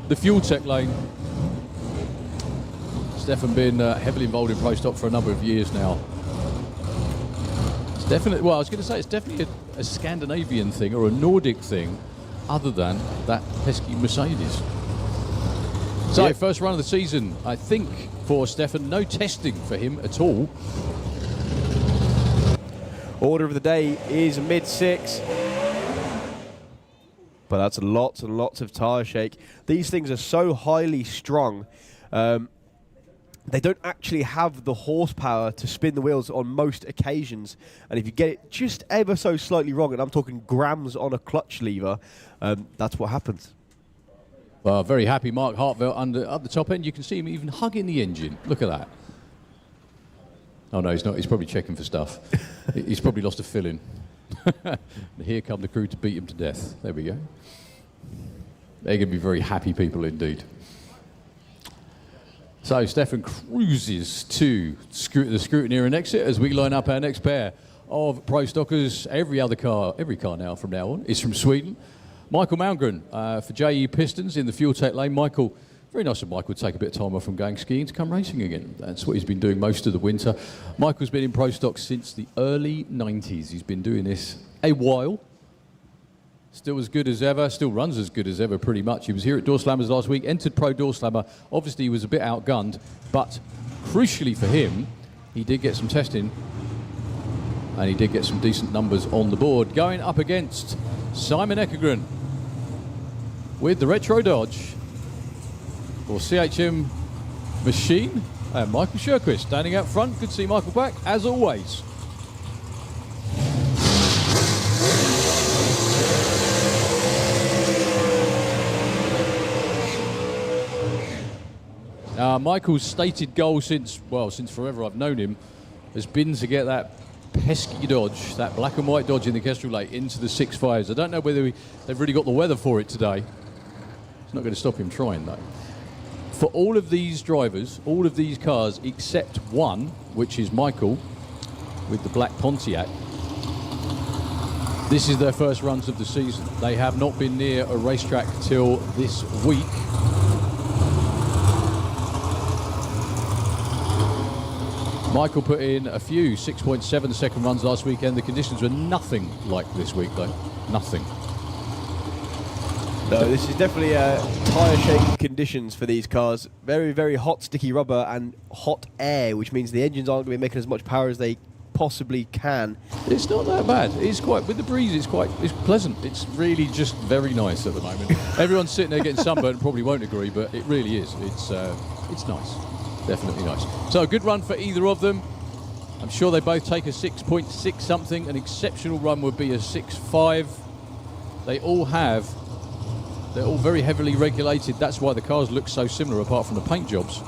the Fuel Tech lane. Stefan been heavily involved in Pro Stock for a number of years now. It's definitely, well, I was going to say it's definitely a Scandinavian thing or a Nordic thing, other than that pesky Mercedes. So, Yep. first run of the season, I think, for Stefan. No testing for him at all. Order of the day is mid-6. But that's lots and lots of tyre shake. These things are so highly strung. They don't actually have the horsepower to spin the wheels on most occasions. And if you get it just ever so slightly wrong, and I'm talking grams on a clutch lever, that's what happens. Well, very happy Mark Hartwell at the top end. You can see him even hugging the engine. Look at that. Oh no, he's not. He's probably checking for stuff. He's probably lost a fill-in. Here come the crew to beat him to death. There we go. They're going to be very happy people indeed. So Stefan cruises to the scrutineer and exit as we line up our next pair of pro stockers. Every car now from now on is from Sweden. Michael Malmgren for JE Pistons in the Fuel Tech lane. Michael, very nice of Michael to take a bit of time off from going skiing to come racing again. That's what he's been doing most of the winter. Michael's been in pro stock since the early 90s. He's been doing this a while. Still as good as ever, still runs as good as ever pretty much. He was here at Door Slammers last week, entered Pro Door Slammer. Obviously he was a bit outgunned, but crucially for him, he did get some testing and he did get some decent numbers on the board. Going up against Simon Ekegren with the Retro Dodge for CHM Machine, and Michael Sjöquist standing out front. Good to see Michael back, as always. Michael's stated goal since forever I've known him has been to get that pesky Dodge, that black and white Dodge in the Kestrel Lake, into the 6.5s. I don't know whether they've really got the weather for it today. It's not going to stop him trying though. For all of these drivers, all of these cars except one, which is Michael with the black Pontiac, this is their first runs of the season. They have not been near a racetrack till this week. Michael put in a few 6.7 second runs last weekend. The conditions were nothing like this week though. Nothing. No, this is definitely tyre shaking conditions for these cars. Very, very hot, sticky rubber and hot air, which means the engines aren't going to be making as much power as they possibly can. It's not that bad. It's quite, with the breeze, it's pleasant. It's really just very nice at the moment. Everyone's sitting there getting sunburned and probably won't agree, but it really is. It's nice. Definitely nice. So a good run for either of them. I'm sure they both take a 6.6 something. An exceptional run would be a 6.5. They're all very heavily regulated. That's why the cars look so similar apart from the paint jobs.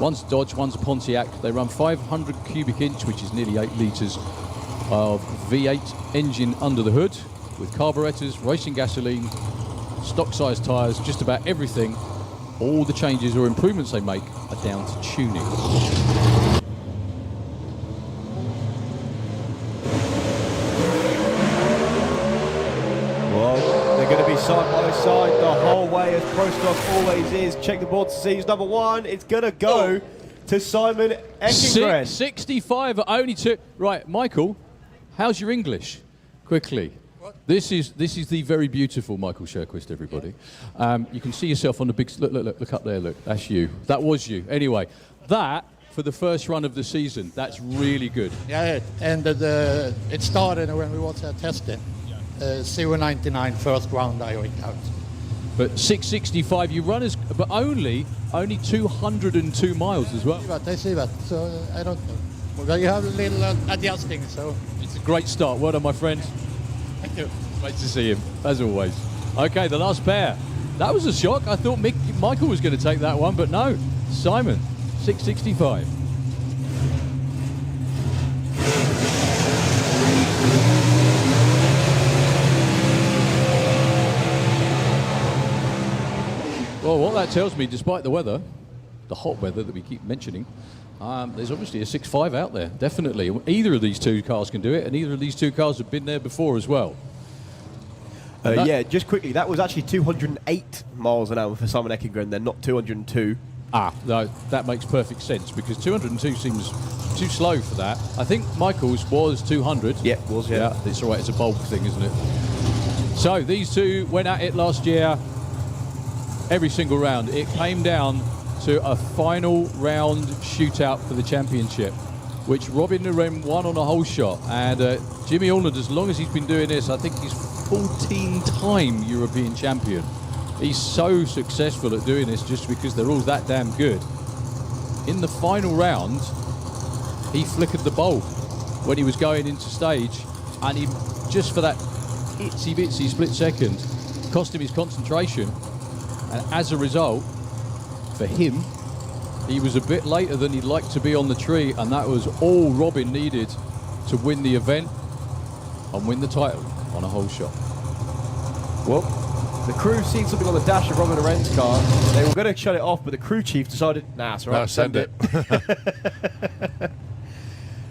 One's Dodge, one's Pontiac. They run 500 cubic inch, which is nearly 8 litres of V8 engine under the hood with carburetors, racing gasoline, stock size tyres, just about everything. All the changes or improvements they make are down to tuning. Well, they're going to be side by side the whole way, as Pro Stock always is. Check the board to see who's number one. It's going to go to Simon Ekengren. 65 only two. Right, Michael, how's your English? Quickly. This is the very beautiful Michael Sjöquist, everybody. You can see yourself on the big... Look up there, look. That's you. That was you. Anyway, that, for the first run of the season, that's really good. Yeah, and it started when we was testing. 0.99 first round I went out. But 665, you run but only 202 miles as well. I see that, so I don't know. Well, you have a little adjusting, so... It's a great start. Well done, my friend. Thank you. Great to see him, as always. Okay, the last pair. That was a shock. I thought Michael was going to take that one, but no. Simon, 665. Well, what that tells me, despite the weather, the hot weather that we keep mentioning, there's obviously a 6.5 out there, definitely. Either of these two cars can do it, and either of these two cars have been there before as well. Yeah, just quickly, that was actually 208 miles an hour for Simon Ekengren, then not 202. No, that makes perfect sense, because 202 seems too slow for that. I think Michael's was 200. Yeah, it was, yeah. It's all right, it's a bulk thing, isn't it? So, these two went at it last year, every single round. It came down to a final round shootout for the championship, which Robin Narem won on a hole shot. And Jimmy Allnard, as long as he's been doing this, I think he's 14-time European champion. He's so successful at doing this just because they're all that damn good. In the final round, he flickered the bulb when he was going into stage, and he, just for that itsy-bitsy split second, cost him his concentration. And as a result, for him, He was a bit later than he'd like to be on the tree, and that was all Robin needed to win the event and win the title on a hole shot. Well, the crew seen something on the dash of Robin Loren's car. They were going to shut it off, but the crew chief decided, nah, it's all right, send it.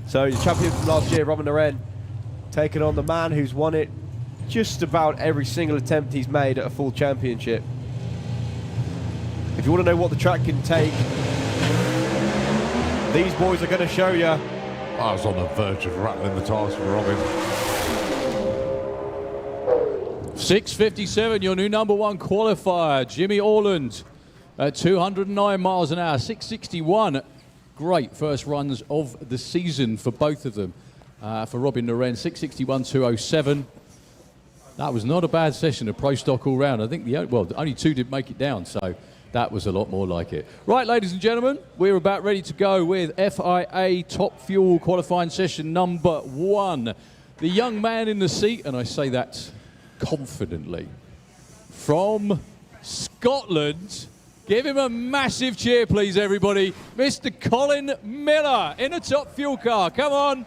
So the champion from last year, Robin Loren, taking on the man who's won it just about every single attempt he's made at a full championship. If you want to know what the track can take, these boys are going to show you. I was on the verge of rattling the tires for Robin. 6:57, your new #1 qualifier, Jimmy Orland, at 209 miles an hour. 6:61, great first runs of the season for both of them. For Robin Loren, 6:61.207. That was not a bad session of pro stock all round. I think only 2 did make it down, so that was a lot more like it. Right, ladies and gentlemen, we're about ready to go with FIA Top Fuel qualifying session #1. The young man in the seat, and I say that confidently, from Scotland. Give him a massive cheer, please, everybody. Mr. Colin Miller in a Top Fuel car. Come on.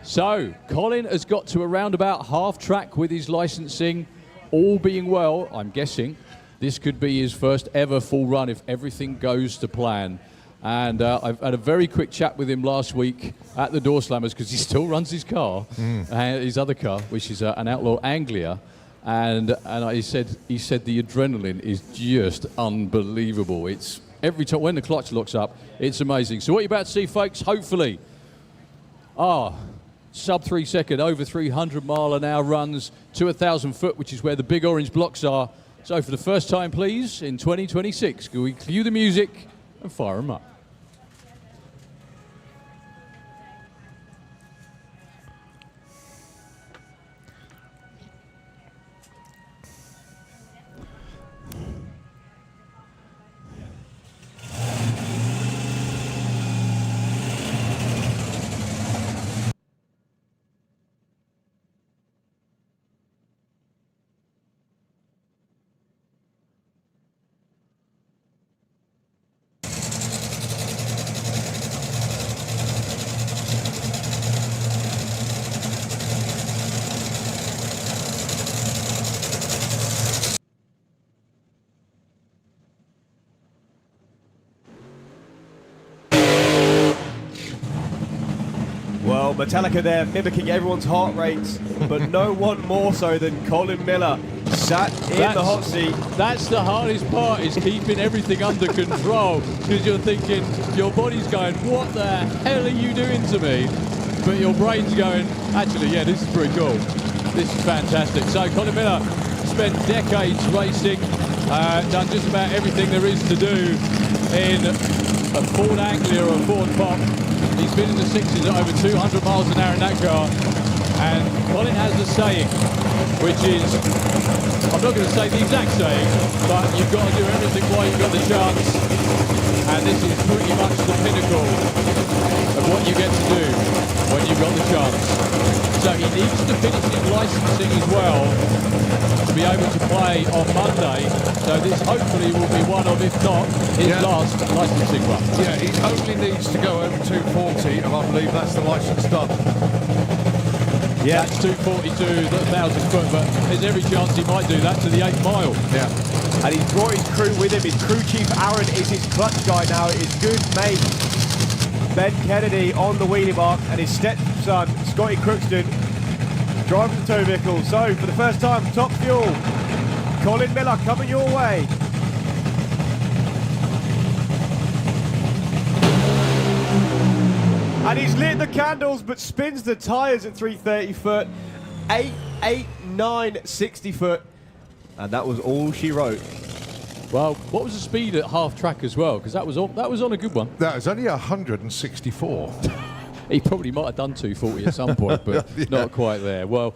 So, Colin has got to around about half track with his licensing. All being well, I'm guessing, this could be his first ever full run if everything goes to plan. And I've had a very quick chat with him last week at the Door Slammers because he still runs his car, his other car, which is an Outlaw Anglia. And he said the adrenaline is just unbelievable. It's every time when the clutch locks up, it's amazing. So what you're about to see, folks, hopefully, sub 3 second, over 300 mile an hour runs to 1,000 foot, which is where the big orange blocks are. So for the first time, please, in 2026, can we cue the music and fire them up? Well, Metallica there mimicking everyone's heart rates, but no one more so than Colin Miller, sat in the hot seat. That's the hardest part, is keeping everything under control, because you're thinking, your body's going, what the hell are you doing to me? But your brain's going, actually, yeah, this is pretty cool. This is fantastic. So Colin Miller spent decades racing, done just about everything there is to do in a Ford Anglia or a Ford Pop. He's been in the 60s at over 200 miles an hour in that car. And Colin has a saying, which is, I'm not going to say the exact saying, but you've got to do everything while you've got the chance. And this is pretty much the pinnacle of what you get to do when you've got the chance. So he needs to finish his licensing as well to be able to play on Monday. So this hopefully will be one of, if not, his last licensing run. Yeah, he only needs to go over 240, and I believe that's the license done. Yeah, that's 242, 1,000 foot, but there's every chance he might do that to the 8th mile. Yeah. And he's brought his crew with him. His crew chief, Aaron, is his clutch guy now. His good mate, Ben Kennedy, on the wheelie mark, and his stepson, Scotty Crookston, driving the tow vehicle. So, for the first time, Top Fuel, Colin Miller coming your way. And he's lit the candles, but spins the tyres at 330 foot, 889 60 foot, and that was all she wrote. Well, what was the speed at half track as well? Because that was on a good one. That was only 164. He probably might have done 240 at some point, but not quite there. Well,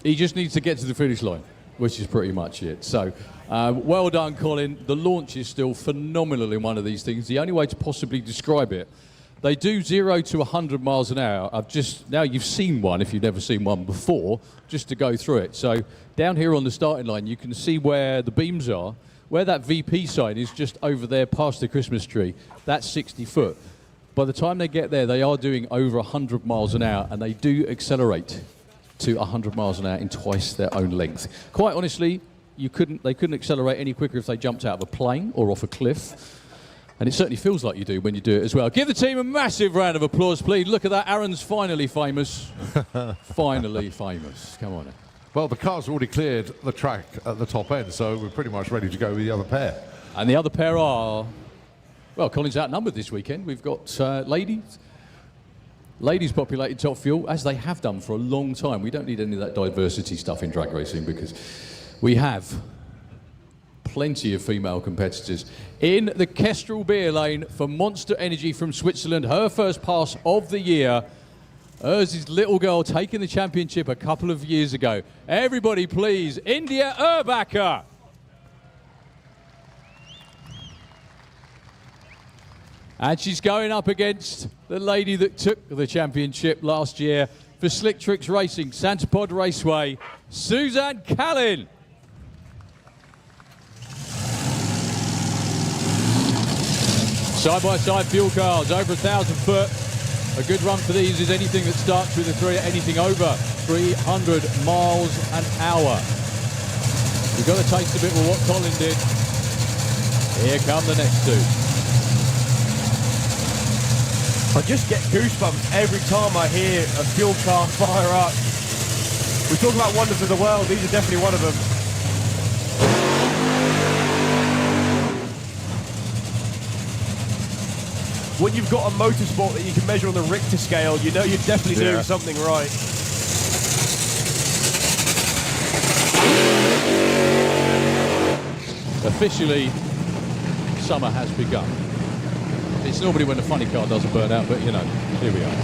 he just needs to get to the finish line, which is pretty much it. So, well done, Colin. The launch is still phenomenal in one of these things. The only way to possibly describe it They do 0 to 100 miles an hour. Now you've seen one, if you've never seen one before, just to go through it. So down here on the starting line, you can see where the beams are. Where that VP sign is just over there past the Christmas tree, that's 60 foot. By the time they get there, they are doing over 100 miles an hour, and they do accelerate to 100 miles an hour in twice their own length. Quite honestly, they couldn't accelerate any quicker if they jumped out of a plane or off a cliff. And it certainly feels like you do when you do it as well. Give the team a massive round of applause, please. Look at that. Aaron's finally famous. Finally famous. Come on in. Well, the car's already cleared the track at the top end, so we're pretty much ready to go with the other pair. And the other pair are, well, Colin's outnumbered this weekend. We've got ladies. Ladies populated Top Fuel, as they have done for a long time. We don't need any of that diversity stuff in drag racing because we have plenty of female competitors. In the Kestrel beer lane for Monster Energy from Switzerland, her first pass of the year. Hers is little girl taking the championship a couple of years ago. Everybody please, India Urbacher. And she's going up against the lady that took the championship last year for Slick Tricks Racing, Santa Pod Raceway, Suzanne Callin. Side-by-side fuel cars, over 1,000 foot. A good run for these is anything that starts with a 3 at anything over 300 miles an hour. We've got to taste a bit of what Colin did. Here come the next two. I just get goosebumps every time I hear a fuel car fire up. We talk about wonders of the world, these are definitely one of them. When you've got a motorsport that you can measure on the Richter scale, you know you're definitely doing something right. Officially, summer has begun. It's normally when a funny car doesn't burn out, but you know, here we are.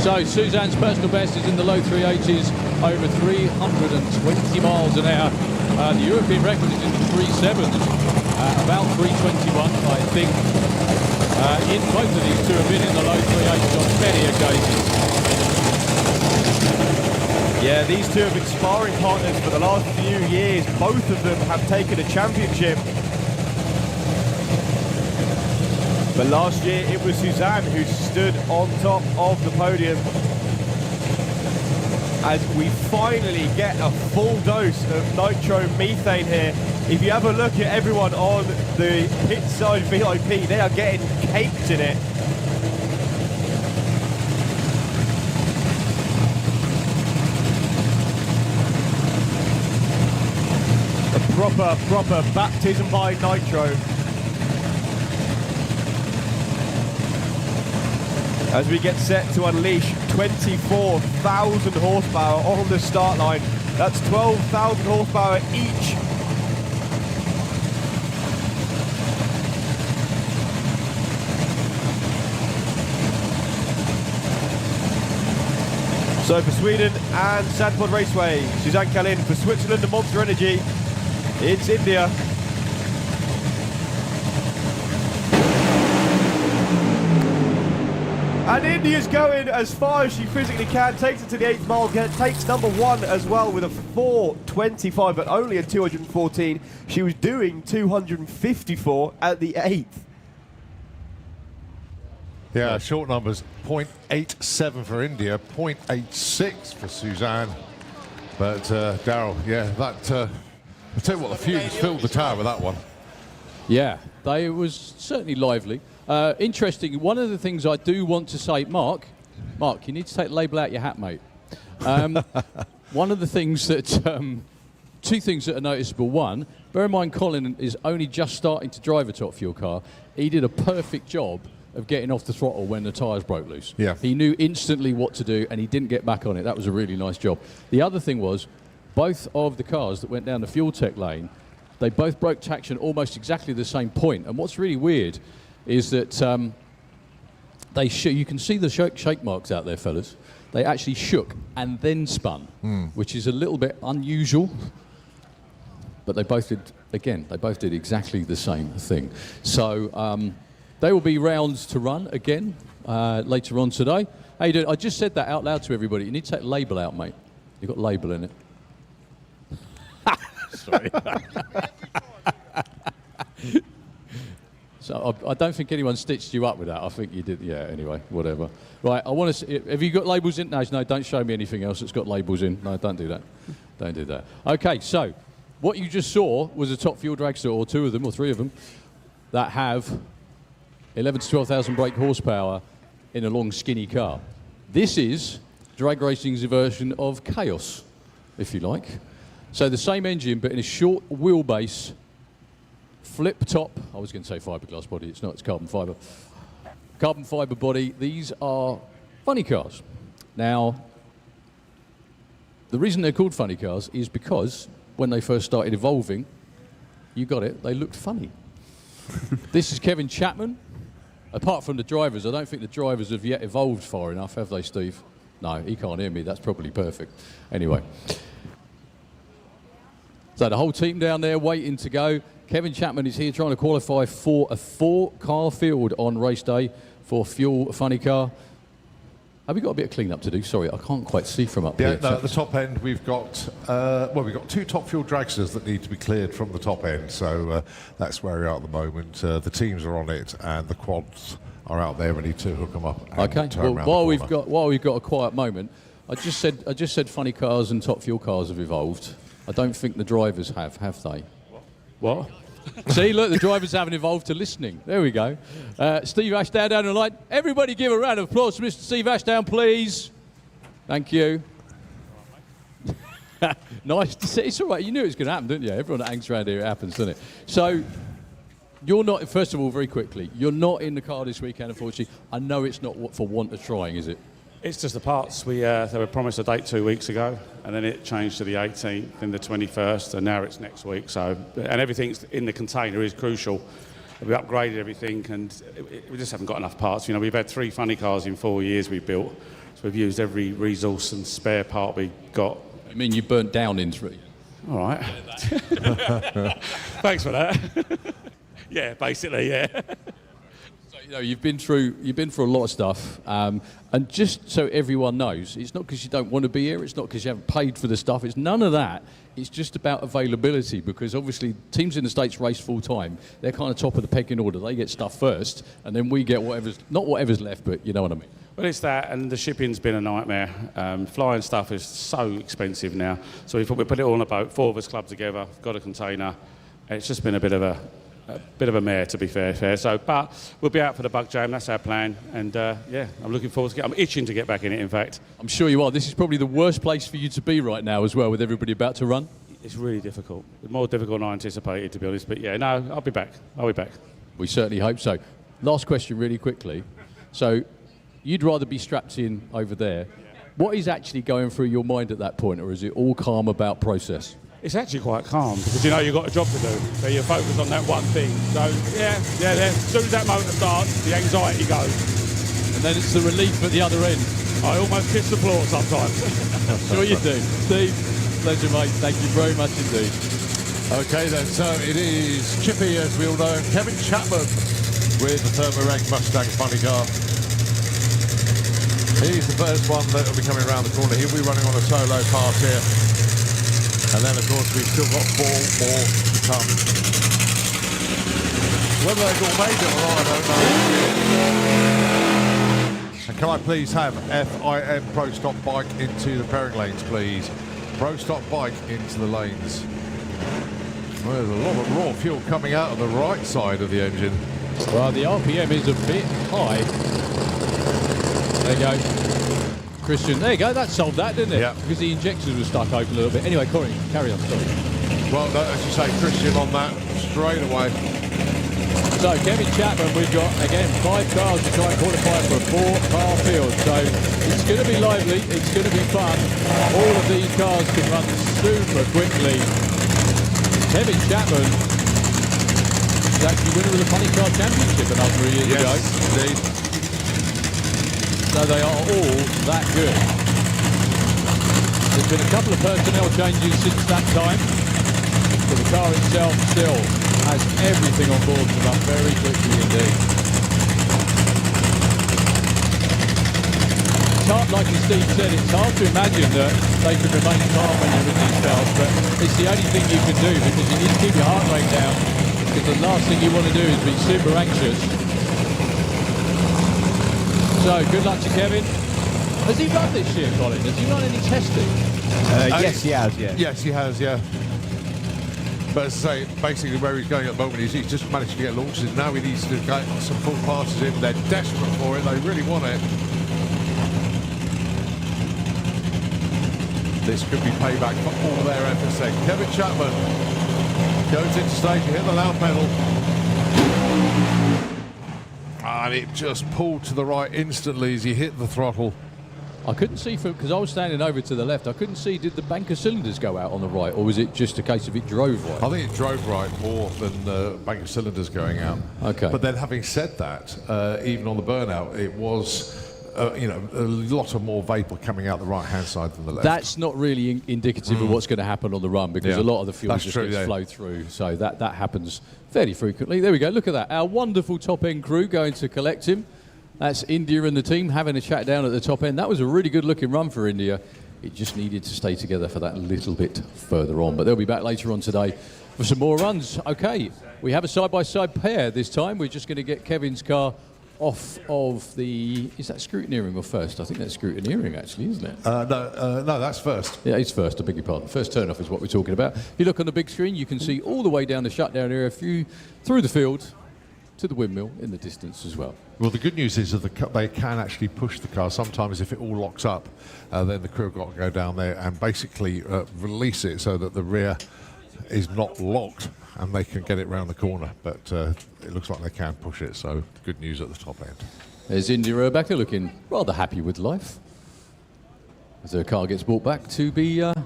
So Suzanne's personal best is in the low 380s, over 320 miles an hour. The European record is in the 3.7s, about 321, I think. In both of these two have been in the low 380s on many occasions. Yeah, these two have been sparring partners for the last few years. Both of them have taken a championship. But last year it was Suzanne who stood on top of the podium. As we finally get a full dose of nitromethane here. If you have a look at everyone on the pit side VIP, they are getting caked in it. A proper baptism by nitro. As we get set to unleash 24,000 horsepower on the start line. That's 12,000 horsepower each. So for Sweden and Santa Pod Raceway, Suzanne Callin. For Switzerland and Monster Energy, it's India. And India's going as far as she physically can, takes it to the 8th mile, takes number 1 as well with a 4.25, but only a 214. She was doing 254 at the 8th. Yeah, short numbers, 0.87 for India, 0.86 for Suzanne. But Daryl, yeah, that, I'll tell you what, the fumes filled the tower with that one. Yeah, it was certainly lively. Interesting, one of the things I do want to say, Mark, you need to take the label out your hat, mate. One of the things that, two things that are noticeable. One, bear in mind Colin is only just starting to drive a Top Fuel car. He did a perfect job of getting off the throttle when the tyres broke loose. Yeah. He knew instantly what to do and he didn't get back on it. That was a really nice job. The other thing was, both of the cars that went down the fuel tech lane, they both broke traction almost exactly the same point. And what's really weird is that you can see the shake marks out there, fellas. They actually shook and then spun, which is a little bit unusual. But they both did, again, they both did exactly the same thing. So They will be rounds to run again later on today. How you doing? I just said that out loud to everybody. You need to take the label out, mate. You've got label in it. Sorry. So I don't think anyone stitched you up with that. I think you did. Yeah, anyway, whatever. Right, I want to see, have you got labels in? No, don't show me anything else that's got labels in. No, don't do that. Don't do that. Okay, so what you just saw was a top fuel dragster, or two of them, or three of them, that have 11 to 12,000 brake horsepower in a long, skinny car. This is drag racing's version of Chaos, if you like. So the same engine, but in a short wheelbase, flip top. I was going to say fiberglass body. It's not. It's carbon fiber. Carbon fiber body. These are funny cars. Now, the reason they're called funny cars is because when they first started evolving, you got it, they looked funny. This is Kevin Chapman. Apart from the drivers, I don't think the drivers have yet evolved far enough, have they, Steve? No, he can't hear me. That's probably perfect. Anyway. So the whole team down there waiting to go. Kevin Chapman is here trying to qualify for a 4-car field on race day for Fuel Funny Car. Have we got a bit of clean-up to do? Sorry, I can't quite see from up here. No, at the top end we've got, we've got 2 top fuel dragsters that need to be cleared from the top end, so that's where we are at the moment. The teams are on it and the quads are out there ready to hook them up. Okay, well, while we've got a quiet moment, I just said funny cars and top fuel cars have evolved. I don't think the drivers have they? What? See, look, the drivers haven't evolved to listening. There we go. Steve Ashdown down the line. Everybody give a round of applause for Mr. Steve Ashdown, please. Thank you. Nice to see. It's all right. You knew it was going to happen, didn't you? Everyone that hangs around here, it happens, doesn't it? So, you're not, first of all, very quickly, you're not in the car this weekend, unfortunately. I know it's not for want of trying, is it? It's just the parts. They were promised a date 2 weeks ago, and then it changed to the 18th, then the 21st, and now it's next week. So, and everything's in the container is crucial. We upgraded everything, and we just haven't got enough parts. You know, we've had 3 funny cars in 4 years we've built, so we've used every resource and spare part we got. I mean, you burnt down in 3. All right. Thanks for that. Yeah, basically, yeah. You know, you've been through a lot of stuff, and just so everyone knows, it's not because you don't want to be here, it's not because you haven't paid for the stuff, it's none of that. It's just about availability, because obviously teams in the States race full time. They're kind of top of the pecking order. They get stuff first, and then we get whatever's left, but you know what I mean. Well, it's that, and the shipping's been a nightmare. Flying stuff is so expensive now. So we thought we'd put it all on a boat, 4 of us clubbed together, got a container, and it's just been a bit of a mare, to be fair. So, but we'll be out for the Bug Jam. That's our plan. And yeah, I'm looking forward to I'm itching to get back in it. In fact, I'm sure you are. This is probably the worst place for you to be right now, as well, with everybody about to run. It's really difficult. It's more difficult than I anticipated, to be honest. But yeah, no, I'll be back. We certainly hope so. Last question, really quickly. So, you'd rather be strapped in over there. What is actually going through your mind at that point, or is it all calm about process? It's actually quite calm, because you know you've got a job to do, so you're focused on that one thing. So yeah, as soon as that motor starts, the anxiety goes. And then it's the relief at the other end. I almost kiss the floor sometimes. Sure you do. Steve, pleasure, mate. Thank you very much indeed. Okay then, so it is Chippy, as we all know, Kevin Chapman with the Thermareg Mustang funny car. He's the first one that will be coming around the corner. He'll be running on a solo pass here. And then, of course, we've still got 4 more to come. Whether they've all made it or not, I don't know. And can I please have FIM Pro Stock Bike into the pairing lanes, please? Pro Stock Bike into the lanes. Well, there's a lot of raw fuel coming out of the right side of the engine. Well, the RPM is a bit high. There you go. Christian, there you go, that solved that, didn't it? Yeah. Because the injectors were stuck open a little bit. Anyway, Corey, carry on, sorry. Well, no, as you say, Christian on that straight away. So, Kevin Chapman, we've got, again, 5 cars to try and qualify for a 4-car field. So, it's going to be lively, it's going to be fun. All of these cars can run super quickly. Kevin Chapman is actually winner of the Funny Car Championship a number of years ago. Yes, indeed. So they are all that good. There's been a couple of personnel changes since that time, but the car itself still has everything on board to run very quickly indeed. it's hard, like Steve said, it's hard to imagine that they can remain calm when you're in these spells, but it's the only thing you can do because you need to keep your heart rate down, because the last thing you want to do is be super anxious. So, good luck to Kevin. Has he run this year, Colin? Has he run any testing? Yes, he has, yeah. Yes, he has, yeah. But as I say, basically where he's going at the moment is he's just managed to get launches. Now he needs to get some full passes in. They're desperate for it. They really want it. This could be payback for all their efforts there. Kevin Chapman goes into stage, hit the loud pedal. And it just pulled to the right instantly as he hit the throttle. I couldn't see, because I was standing over to the left, I couldn't see, did the bank of cylinders go out on the right, or was it just a case of it drove right? I think it drove right more than the bank of cylinders going out. Okay. But then having said that, even on the burnout, it was, you know, a lot of more vapour coming out the right-hand side than the left. That's not really indicative of what's going to happen on the run, because a lot of the fuel just gets flowed through. So that happens fairly frequently. There we go, look at that. Our wonderful top-end crew going to collect him. That's India and the team having a chat down at the top end. That was a really good-looking run for India. It just needed to stay together for that little bit further on. But they'll be back later on today for some more runs. Okay, we have a side-by-side pair this time. We're just going to get Kevin's car off of the... Is that scrutineering or first? I think that's scrutineering, actually, isn't it? No, that's first. Yeah, it's first, I beg your pardon. First turn-off is what we're talking about. If you look on the big screen, you can see all the way down the shutdown area, through the field, to the windmill in the distance as well. Well, the good news is that they can actually push the car. Sometimes if it all locks up, then the crew have got to go down there and basically release it so that the rear is not locked and they can get it round the corner. But it looks like they can push it, so good news at the top end. There's India Urbacher looking rather happy with life as her car gets brought back to be turned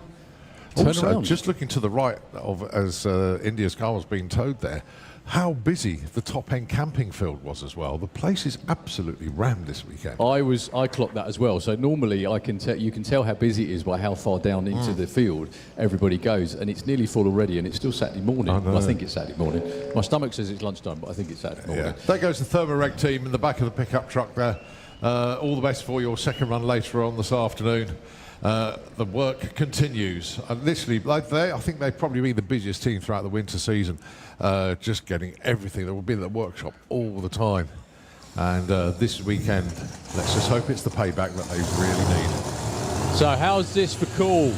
also, around. Just looking to the right of as India's car was being towed there, how busy the top-end camping field was as well. The place is absolutely rammed this weekend. I clocked that as well. So normally you can tell how busy it is by how far down into the field everybody goes, and it's nearly full already, and it's still Saturday morning. I think it's Saturday morning. My stomach says it's lunchtime, but I think it's Saturday morning. Yeah. There goes the Thermareg team in the back of the pickup truck there. All the best for your second run later on this afternoon. The work continues. Literally, I think they've probably been the busiest team throughout the winter season. Just getting everything. They will be in the workshop all the time. And this weekend, let's just hope it's the payback that they really need. So how's this for cool?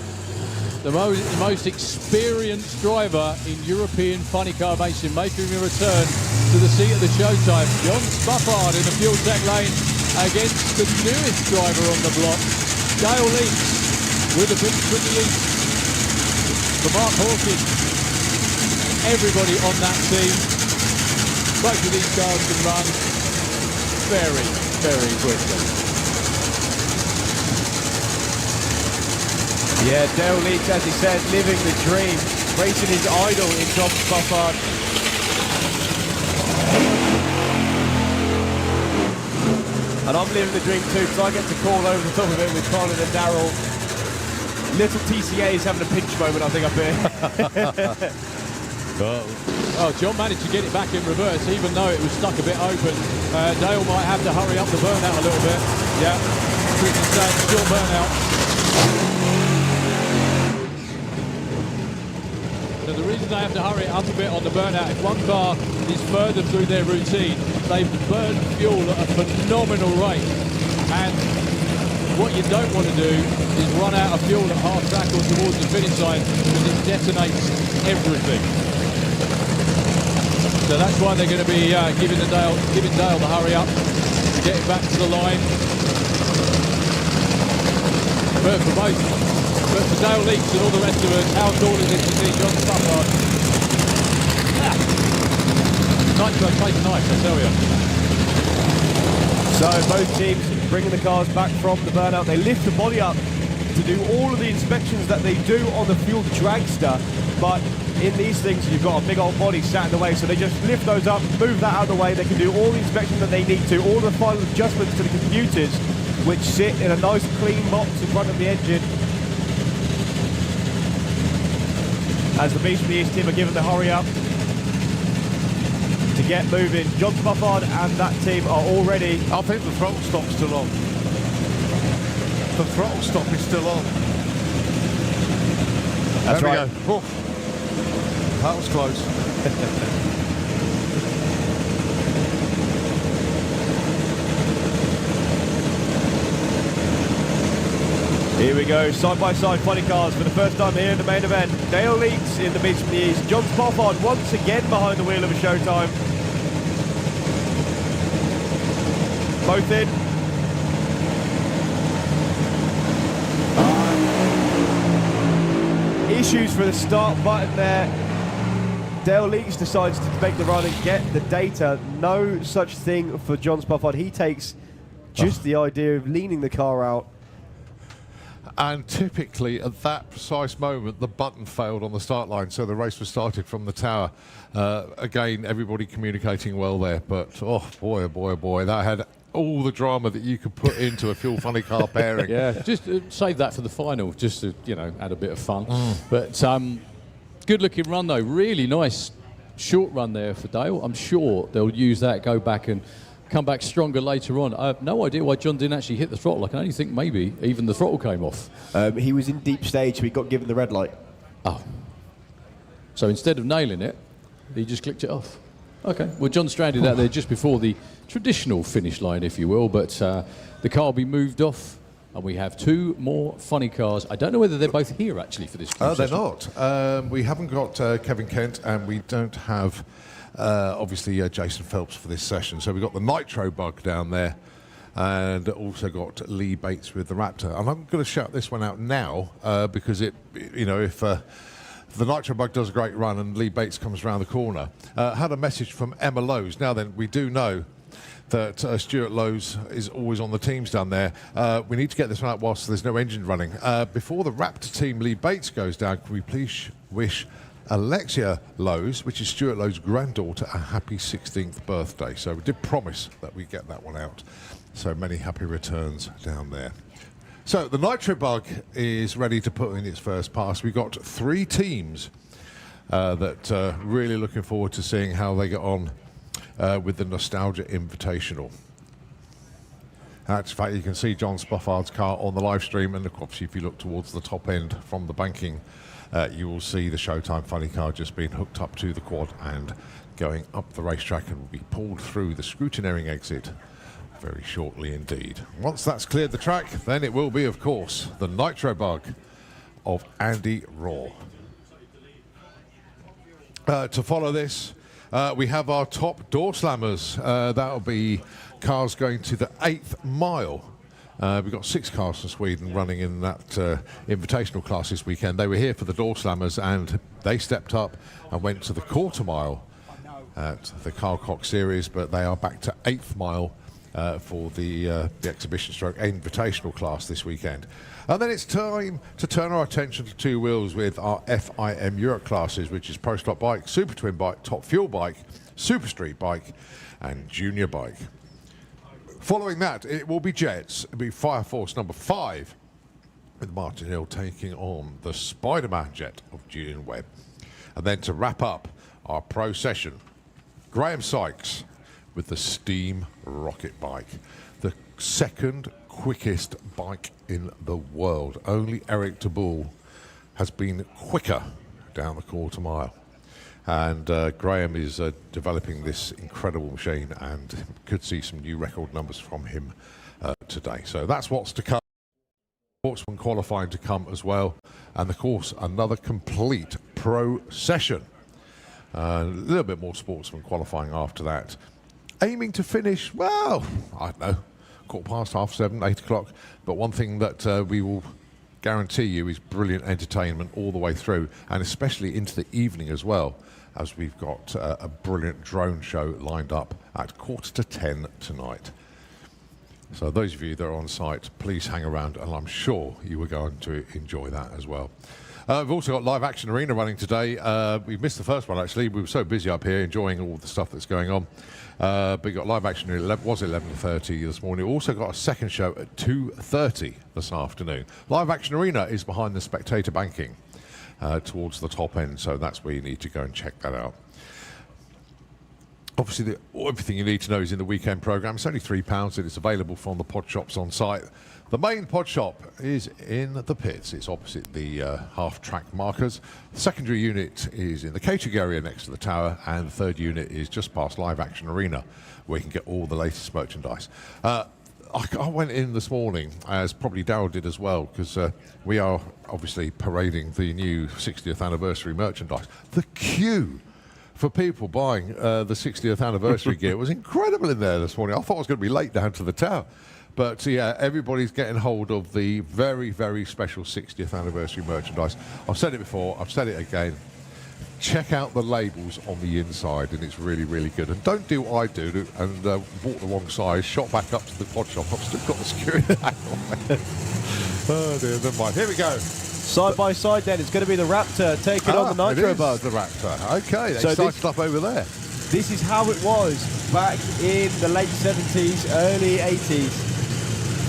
The most experienced driver in European funny car racing making a return to the seat of the showtime. John Spuffard in the Fuel Tech lane against the newest driver on the block, Dale Leach, with a big from the east for Mark Hawkins. Everybody on that team. Both of these cars can run very, very quickly. Yeah, Dale Leach, as he said, living the dream, racing his idol in John Spuffard. And I'm living the dream too, because I get to call over the top of it with Colin and Darryl. Little TCA is having a pinch moment, I think, up here. Oh, John managed to get it back in reverse, even though it was stuck a bit open. Dale might have to hurry up the burnout a little bit. Yeah, Christian saying still burnout. So the reason they have to hurry it up a bit on the burnout, if one car is further through their routine, they burn fuel at a phenomenal rate. And what you don't want to do is run out of fuel at half track or towards the finish line, because it detonates everything. So that's why they're going to be giving Dale the hurry up to get it back to the line. But for Dale Leach and all the rest of us, how cool is it to see John Spuffard? Nitro plays nice, I tell you. So both teams bringing the cars back from the burnout. They lift the body up to do all of the inspections that they do on the Fuel Dragster, but in these things you've got a big old body sat in the way, so they just lift those up, move that out of the way. They can do all the inspection that they need to, all the final adjustments to the computers, which sit in a nice clean box in front of the engine. As the Beast from the East team are given the hurry up to get moving. John Spuffard and that team are already... I think the throttle stop's too long. The throttle stop is still on. That's there right. we go. Oof. That was close. Here we go, side-by-side funny cars for the first time here in the main event. Dale Leeds in the mid from the east. John Spofford once again behind the wheel of a Showtime. Both in. Issues for the start button there. Dale Leeds decides to make the run and get the data. No such thing for John Spofford. He takes just the idea of leaning the car out. And typically at that precise moment, the button failed on the start line, so the race was started from the tower. Again, everybody communicating well there, but oh boy, oh boy, oh boy, that had all the drama that you could put into a fuel funny car pairing. Yeah, just save that for the final, just to, you know, add a bit of fun. But good looking run though, really nice short run there for Dale. I'm sure they'll use that, go back and come back stronger later on. I have no idea why John didn't actually hit the throttle. I can only think maybe even the throttle came off. He was in deep stage, so he got given the red light. Oh. So instead of nailing it, he just clicked it off. Okay. Well, John stranded out there just before the traditional finish line, if you will, but the car will be moved off, and we have two more funny cars. I don't know whether they're both here, actually, for this They're not. We haven't got Kevin Kent, and we don't have... obviously Jason Phelps for this session. So we've got the Nitro Bug down there and also got Lee Bates with the Raptor. And I'm going to shout this one out now because it, you know, if the Nitro Bug does a great run and Lee Bates comes around the corner, had a message from Emma Lowes. Now then, we do know that Stuart Lowes is always on the teams down there. We need to get this one out whilst there's no engine running. Before the Raptor team Lee Bates goes down, can we please wish Alexia Lowes, which is Stuart Lowes' granddaughter, a happy 16th birthday. So we did promise that we'd get that one out. So many happy returns down there. So the Nitro Bug is ready to put in its first pass. We've got three teams that really looking forward to seeing how they get on with the Nostalgia Invitational. In fact, you can see John Spofford's car on the live stream, and obviously if you look towards the top end from the banking, you will see the Showtime funny car just being hooked up to the quad and going up the racetrack and will be pulled through the scrutineering exit very shortly indeed. Once that's cleared the track, then it will be, of course, the Nitro Bug of Andy Raw. To follow this, we have our top door slammers. That'll be cars going to the 8th mile. We've got 6 cars from Sweden running in that invitational class this weekend. They were here for the door slammers and they stepped up and went to the quarter mile at the Carl Cox Series, but they are back to 8th mile for the exhibition stroke invitational class this weekend. And then it's time to turn our attention to two wheels with our FIM Europe classes, which is Pro Stock Bike, Super Twin Bike, Top Fuel Bike, Super Street Bike and Junior Bike. Following that, it will be Jets. It'll be Fire Force number 5, with Martin Hill taking on the Spider-Man jet of Julian Webb. And then to wrap up our pro session, Graham Sykes with the Steam Rocket Bike, the second quickest bike in the world. Only Eric Taboul has been quicker down the quarter mile. And Graham is developing this incredible machine and could see some new record numbers from him today. So that's what's to come. Sportsman qualifying to come as well. And of course, another complete pro session. A little bit more sportsman qualifying after that. Aiming to finish, well, I don't know, 7:15, 8 o'clock. But one thing that we will guarantee you is brilliant entertainment all the way through, and especially into the evening as well, as we've got a brilliant drone show lined up at 9:45 tonight. So those of you that are on site, please hang around, and I'm sure you are going to enjoy that as well. We've also got Live Action Arena running today. We missed the first one, actually. We were so busy up here enjoying all the stuff that's going on. But we got Live Action Arena, was 11:30 this morning. We also got a second show at 2:30 this afternoon. Live Action Arena is behind the spectator banking towards the top end, so that's where you need to go and check that out. Obviously, everything you need to know is in the weekend programme. It's only £3 and it's available from the pod shops on site. The main pod shop is in the pits. It's opposite the half-track markers. The secondary unit is in the catering area next to the tower, and the third unit is just past Live Action Arena, where you can get all the latest merchandise. I went in this morning, as probably Darryl did as well, because we are obviously parading the new 60th anniversary merchandise. The queue for people buying the 60th anniversary gear was incredible in there this morning. I thought I was going to be late down to the tower. But yeah, everybody's getting hold of the very, very special 60th anniversary merchandise. I've said it before, I've said it again. Check out the labels on the inside, and it's really, really good. And don't do what I do and bought the wrong size, shot back up to the pod shop. I've still got the security tag on. Oh dear, never mind. Here we go. Side by side then, it's going to be the Raptor taking on the Nitro Bug. The Raptor. Okay, so exciting stuff over there. This is how it was back in the late 70s, early 80s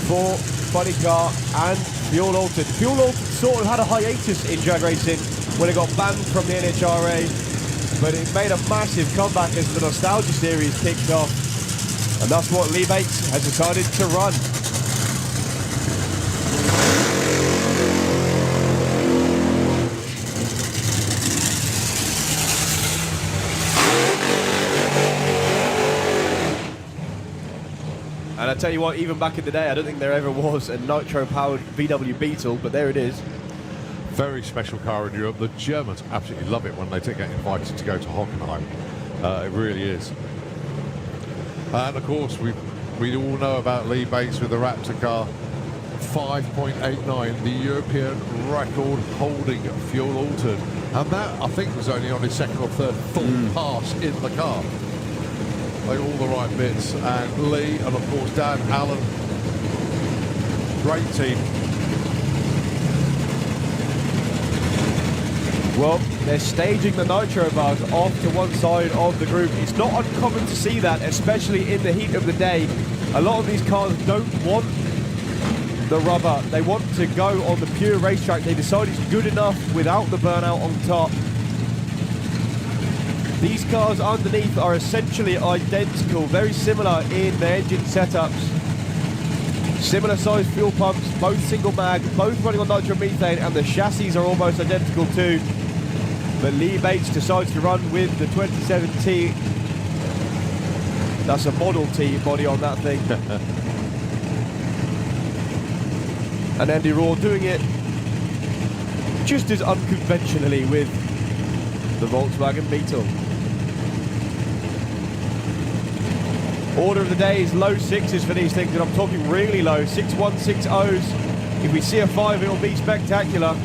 for Funny Car and Fuel Altered. Fuel Altered sort of had a hiatus in drag racing when it got banned from the NHRA, but it made a massive comeback as the Nostalgia Series kicked off, and that's what Lee Bates has decided to run. And I tell you what, even back in the day, I don't think there ever was a nitro-powered VW Beetle, but there it is. Very special car in Europe. The Germans absolutely love it when they get invited to go to Hockenheim. It really is. And of course, we all know about Lee Bates with the Raptor car. 5.89, the European record holding Fuel Altered. And that, I think, was only on his second or third full pass in the car. Like all the right bits. And Lee, and of course Dan Allen. Great team. Well, they're staging the Nitro Bug off to one side of the group. It's not uncommon to see that, especially in the heat of the day. A lot of these cars don't want the rubber. They want to go on the pure racetrack. They decide it's good enough without the burnout on top. These cars underneath are essentially identical, very similar in their engine setups. Similar sized fuel pumps, both single mag, both running on nitromethane, and the chassis are almost identical too. But Lee Bates decides to run with the 2017. That's a Model T body on that thing. And Andy Raw doing it just as unconventionally with the Volkswagen Beetle. Order of the day is low sixes for these things, and I'm talking really low, 6.160s. If we see a 5, it'll be spectacular.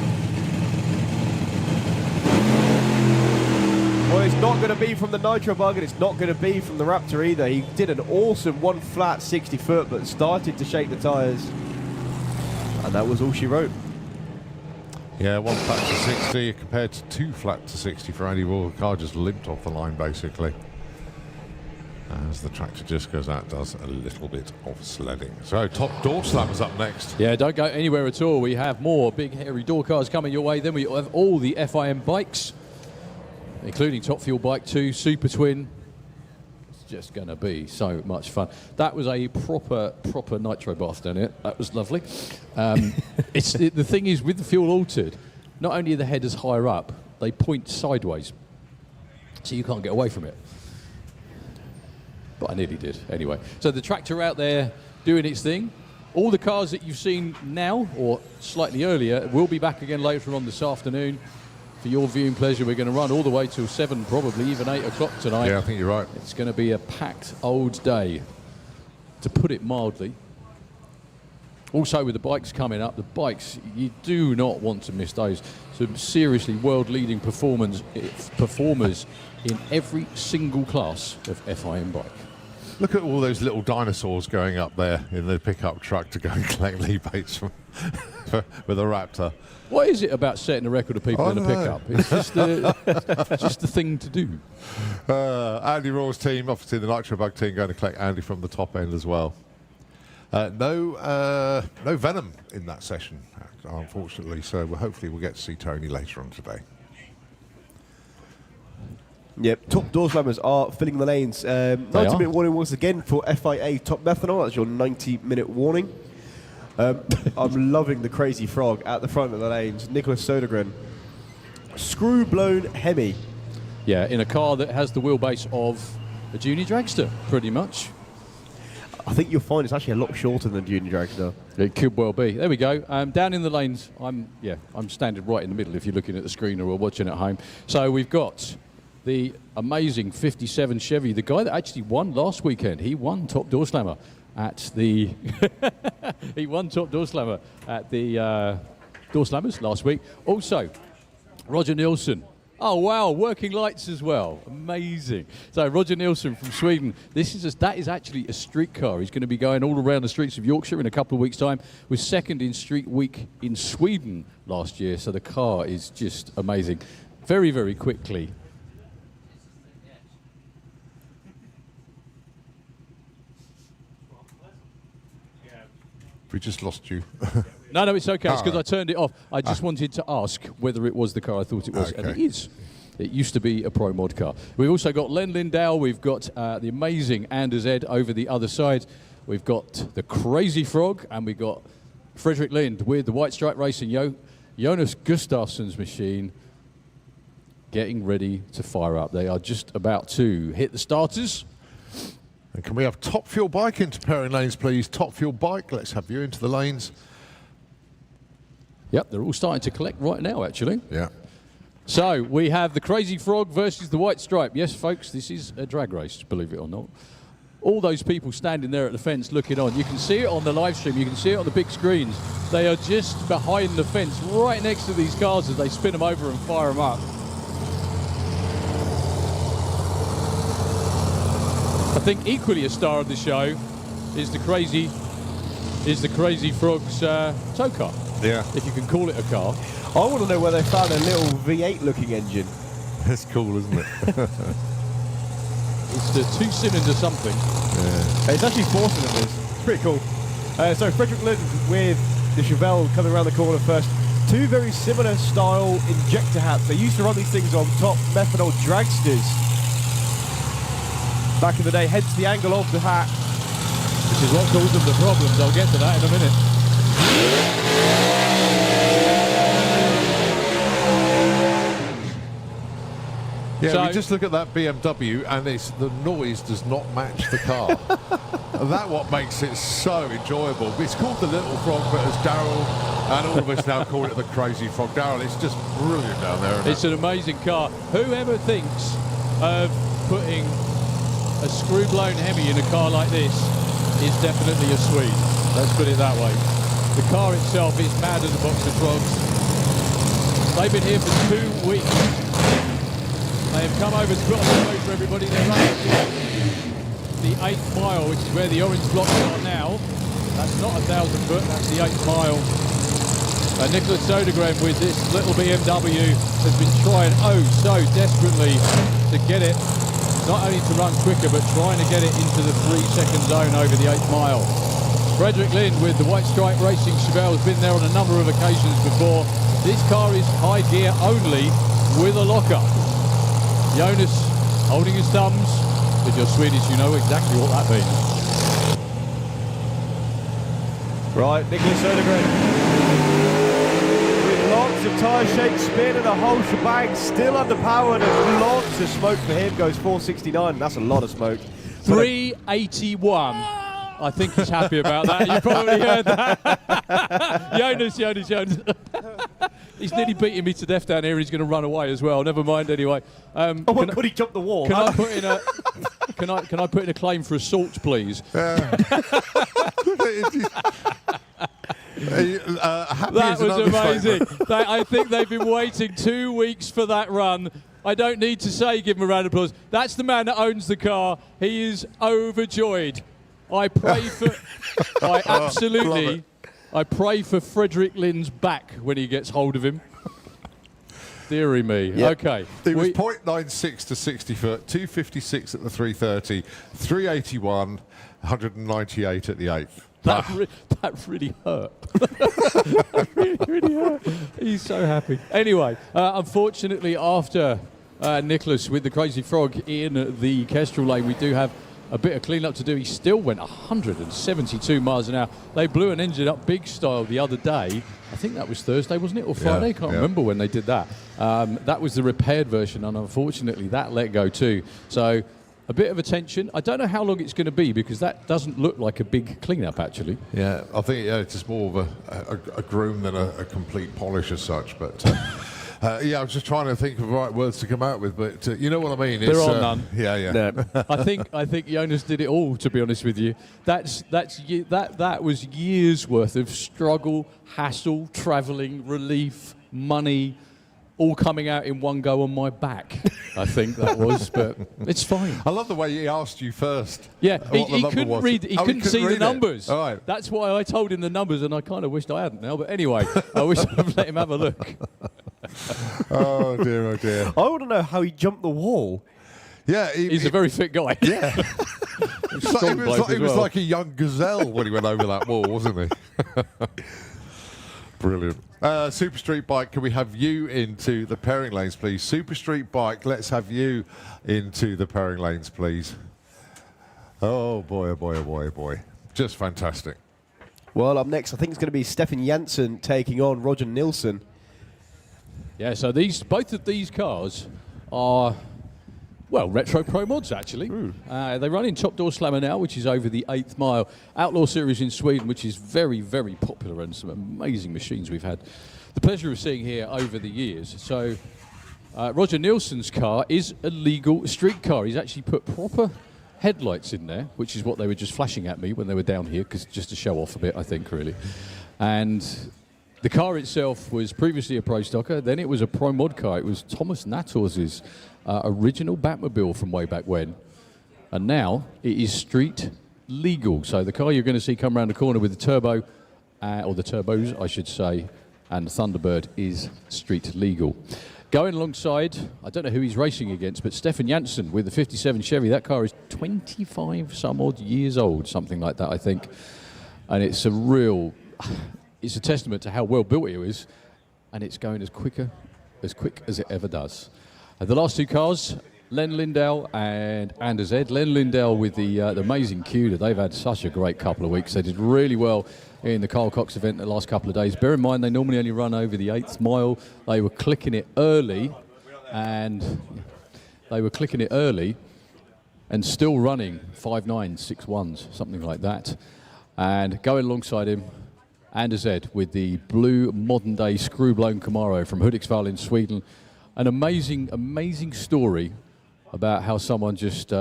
Well, it's not going to be from the Nitro Bug, and it's not going to be from the Raptor either. He did an awesome one flat 60 foot, but started to shake the tyres. And that was all she wrote. Yeah, one flat to 60 compared to 2 flat to 60 for Andy Raw. The car just limped off the line, basically. As the tractor just goes out, does a little bit of sledding. So, top door slammers up next. Yeah, don't go anywhere at all. We have more big, hairy door cars coming your way. Then we have all the FIM bikes, including Top Fuel Bike 2, Super Twin. It's just going to be so much fun. That was a proper nitro bath down it. That was lovely. The thing is, with the Fuel Altered, not only are the headers higher up, they point sideways, so you can't get away from it. But I nearly did, anyway. So the tractor out there doing its thing. All the cars that you've seen now, or slightly earlier, will be back again later on this afternoon. For your viewing pleasure, we're going to run all the way till 7, probably even 8 o'clock tonight. Yeah, I think you're right. It's going to be a packed old day, to put it mildly. Also, with the bikes coming up, the bikes, you do not want to miss those. Some seriously world-leading performers in every single class of FIM bike. Look at all those little dinosaurs going up there in the pickup truck to go and collect Lee Bates with a Raptor. What is it about setting a record of people in a pickup? It's just the thing to do. Andy Raw's team, obviously the Nitro Bug team, going to collect Andy from the top end as well. No Venom in that session, unfortunately, so hopefully we'll get to see Tony later on today. Yep, top door slammers are filling the lanes. 90-minute warning once again for FIA Top Methanol. That's your 90-minute warning. I'm loving the crazy frog at the front of the lanes. Nicholas Sodergren. Screw-blown Hemi. Yeah, in a car that has the wheelbase of a junior dragster, pretty much. I think you'll find it's actually a lot shorter than junior dragster. It could well be. There we go. Down in the lanes, I'm standing right in the middle if you're looking at the screen or watching at home. So we've got the amazing 57 Chevy, the guy that actually won last weekend. He won Top Door Slammer at the Door Slammers last week. Also, Roger Nilsson. Oh wow, working lights as well. Amazing. So Roger Nilsson from Sweden. That is actually a street car. He's going to be going all around the streets of Yorkshire in a couple of weeks' time. Was second in Street Week in Sweden last year. So the car is just amazing. Very, very quickly. We just lost you. No, it's okay. It's because I turned it off. I just wanted to ask whether it was the car I thought it was, and it is. It used to be a Pro Mod car. We've also got Len Lindau. We've got the amazing Anders Ed over the other side. We've got the Crazy Frog, and we've got Frederick Lind with the White Stripe Racing. Jonas Gustafsson's machine getting ready to fire up. They are just about to hit the starters. And can we have Top Fuel Bike into pairing lanes, please? Top Fuel Bike, let's have you into the lanes. Yep, they're all starting to collect right now, actually. Yeah. So we have the Crazy Frog versus the White Stripe. Yes, folks, this is a drag race, believe it or not. All those people standing there at the fence looking on. You can see it on the live stream. You can see it on the big screens. They are just behind the fence, right next to these cars as they spin them over and fire them up. I think equally a star of the show is the Crazy Frog's tow car. Yeah. If you can call it a car. I want to know where they found a little V8 looking engine. That's cool, isn't it? It's the 2-cylinder something. Yeah. It's actually 4 cylinders. It's pretty cool. So Frederick Lind with the Chevelle coming around the corner first. Two very similar style injector hats. They used to run these things on top Methanol dragsters back in the day, hence the angle of the hat. Which is what caused them the problems. I'll get to that in a minute. Yeah, so we just look at that BMW and the noise does not match the car. And that's what makes it so enjoyable. It's called the Little Frog, but as Daryl and all of us now call it the Crazy Frog. Daryl, it's just brilliant down there. It's an amazing car. Whoever thinks of putting a screw-blown Hemi in a car like this is definitely a Swede. Let's put it that way. The car itself is mad as a box of frogs. They've been here for 2 weeks. They have come over to put on the road for everybody. They're running the 8th mile, which is where the orange blocks are now. That's not 1,000 foot, that's the 8th mile. Nicholas Sodergren with this little BMW has been trying so desperately to get it, not only to run quicker, but trying to get it into the 3-second zone over the 8th mile. Frederick Lind with the White Stripe Racing Chevelle has been there on a number of occasions before. This car is high gear only with a lockup. Jonas holding his thumbs. If you're Swedish, you know exactly what that means. Right, Nicholas Sodergren with lots of tyre shake, spin and a whole shebang, still underpowered and lots of smoke for him, goes 469, that's a lot of smoke. 381. I think he's happy about that. You probably heard that. Jonas. He's nearly beating me to death down here. He's going to run away as well. Never mind anyway. Oh my God, he jumped the wall. Can I put in a can I put in a claim for assault, please? That was amazing. I think they've been waiting 2 weeks for that run. I don't need to say give him a round of applause. That's the man that owns the car. He is overjoyed. I pray for I pray for Frederick Lind's back when he gets hold of him. Deary me. Yep. Okay. It was 0.96 to 60 foot, 256 at the 330, 381, 198 at the 8th. That really hurt. That really hurt. He's so happy. Anyway, unfortunately, after Nicholas, with the Crazy Frog in the Kestrel lane. We do have a bit of clean-up to do. He still went 172 miles an hour. They blew an engine up big style the other day. I think that was Thursday, wasn't it, or Friday? Can't remember when they did that. That was the repaired version, and unfortunately that let go too. So a bit of attention. I don't know how long it's going to be, because that doesn't look like a big clean-up, actually. Yeah, I think it's just more of a groom than a complete polish as such, but... yeah, I was just trying to think of the right words to come out with, but you know what I mean. There are none. Yeah. I think Jonas did it all. To be honest with you, that was years worth of struggle, hassle, travelling, relief, money, all coming out in one go on my back. I think that was, but it's fine. I love the way he asked you first. Yeah, he couldn't read. He couldn't see the numbers. All right. That's why I told him the numbers, and I kind of wished I hadn't now. But anyway, I wish I'd let him have a look. Oh dear. I want to know how he jumped the wall. Yeah, he's a very fit guy. Yeah. He was like a young gazelle when he went over that wall, wasn't he? Brilliant. Super Street Bike, can we have you into the pairing lanes, please? Super Street Bike, let's have you into the pairing lanes, please. Oh boy. Just fantastic. Well, up next, I think it's going to be Stefan Janssen taking on Roger Nilsson. Yeah, so both of these cars are, well, retro pro mods, actually. They run in Top Door Slammer now, which is over the 8th mile. Outlaw Series in Sweden, which is very, very popular, and some amazing machines we've had the pleasure of seeing here over the years. So Roger Nilsson's car is a legal street car. He's actually put proper headlights in there, which is what they were just flashing at me when they were down here, because just to show off a bit, I think, really. And the car itself was previously a Pro Stocker, then it was a Pro Mod car. It was Thomas Nattors's original Batmobile from way back when. And now it is street legal. So the car you're going to see come around the corner with the turbo, or the turbos, I should say, and the Thunderbird is street legal. Going alongside, I don't know who he's racing against, but Stefan Janssen with the 57 Chevy. That car is 25 some odd years old, something like that, I think. And it's it's a testament to how well built it is, and it's going as quick as it ever does. The last two cars, Len Lindell and Anders Ed. Len Lindell with the amazing Cuda. They've had such a great couple of weeks. They did really well in the Carl Cox event the last couple of days. Bear in mind, they normally only run over the 8th mile. They were clicking it early, and still running 5.9, 6.1s, something like that. And going alongside him, Anders Ed with the blue modern-day screw-blown Camaro from Hudiksvall in Sweden. An amazing story about how someone just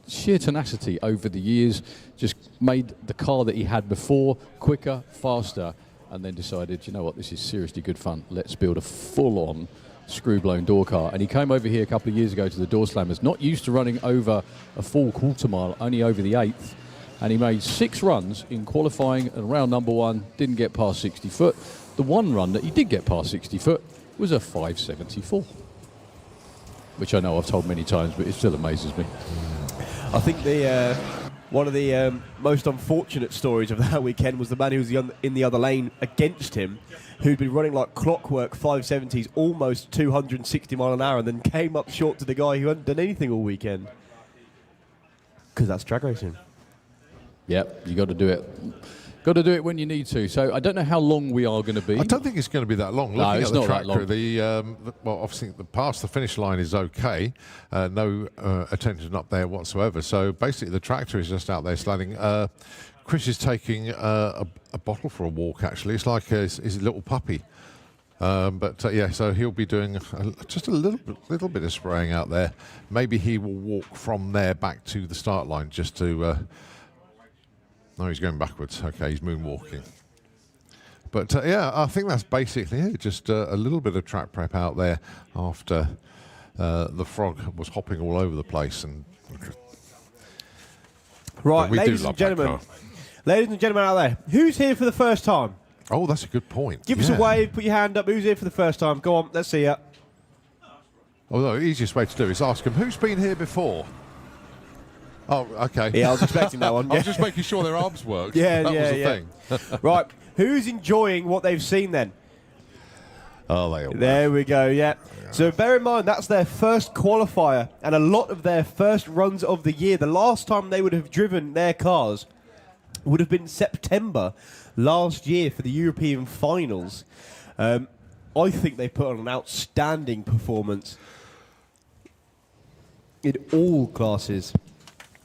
sheer tenacity over the years just made the car that he had before quicker, faster, and then decided, you know what, this is seriously good fun. Let's build a full-on screw-blown door car. And he came over here a couple of years ago to the Door Slammers, not used to running over a full quarter mile, only over the 8th. And he made 6 runs in qualifying, and round number 1 didn't get past 60 foot. The one run that he did get past 60 foot was a 574, which I know I've told many times, but it still amazes me. I think one of the most unfortunate stories of that weekend was the man who was in the other lane against him, who'd been running like clockwork 570s, almost 260 mile an hour, and then came up short to the guy who hadn't done anything all weekend. Because that's drag racing. Yep, you got to do it. Got to do it when you need to. So I don't know how long we are going to be. I don't think it's going to be that long. No, Looking it's at the not tractor, that long. Well, obviously past the finish line is okay. No attention up there whatsoever. So basically, the tractor is just out there sledding. Chris is taking a bottle for a walk. Actually, it's like his little puppy. Yeah, so he'll be doing just a little bit of spraying out there. Maybe he will walk from there back to the start line just to. No, he's going backwards. Okay, he's moonwalking. But yeah, I think that's basically it. Just a little bit of track prep out there after the frog was hopping all over the place. And right, ladies and gentlemen out there, who's here for the first time? Oh, that's a good point. Give us a wave, put your hand up. Who's here for the first time? Go on, let's see you. Although the easiest way to do is ask them, who's been here before? Oh, okay. Yeah, I was expecting that one. I was just making sure their arms worked. Yeah, that was the thing. Right, who's enjoying what they've seen then? Oh, they all There we go, yeah. So bear in mind, that's their first qualifier and a lot of their first runs of the year. The last time they would have driven their cars would have been September last year for the European finals. I think they put on an outstanding performance in all classes.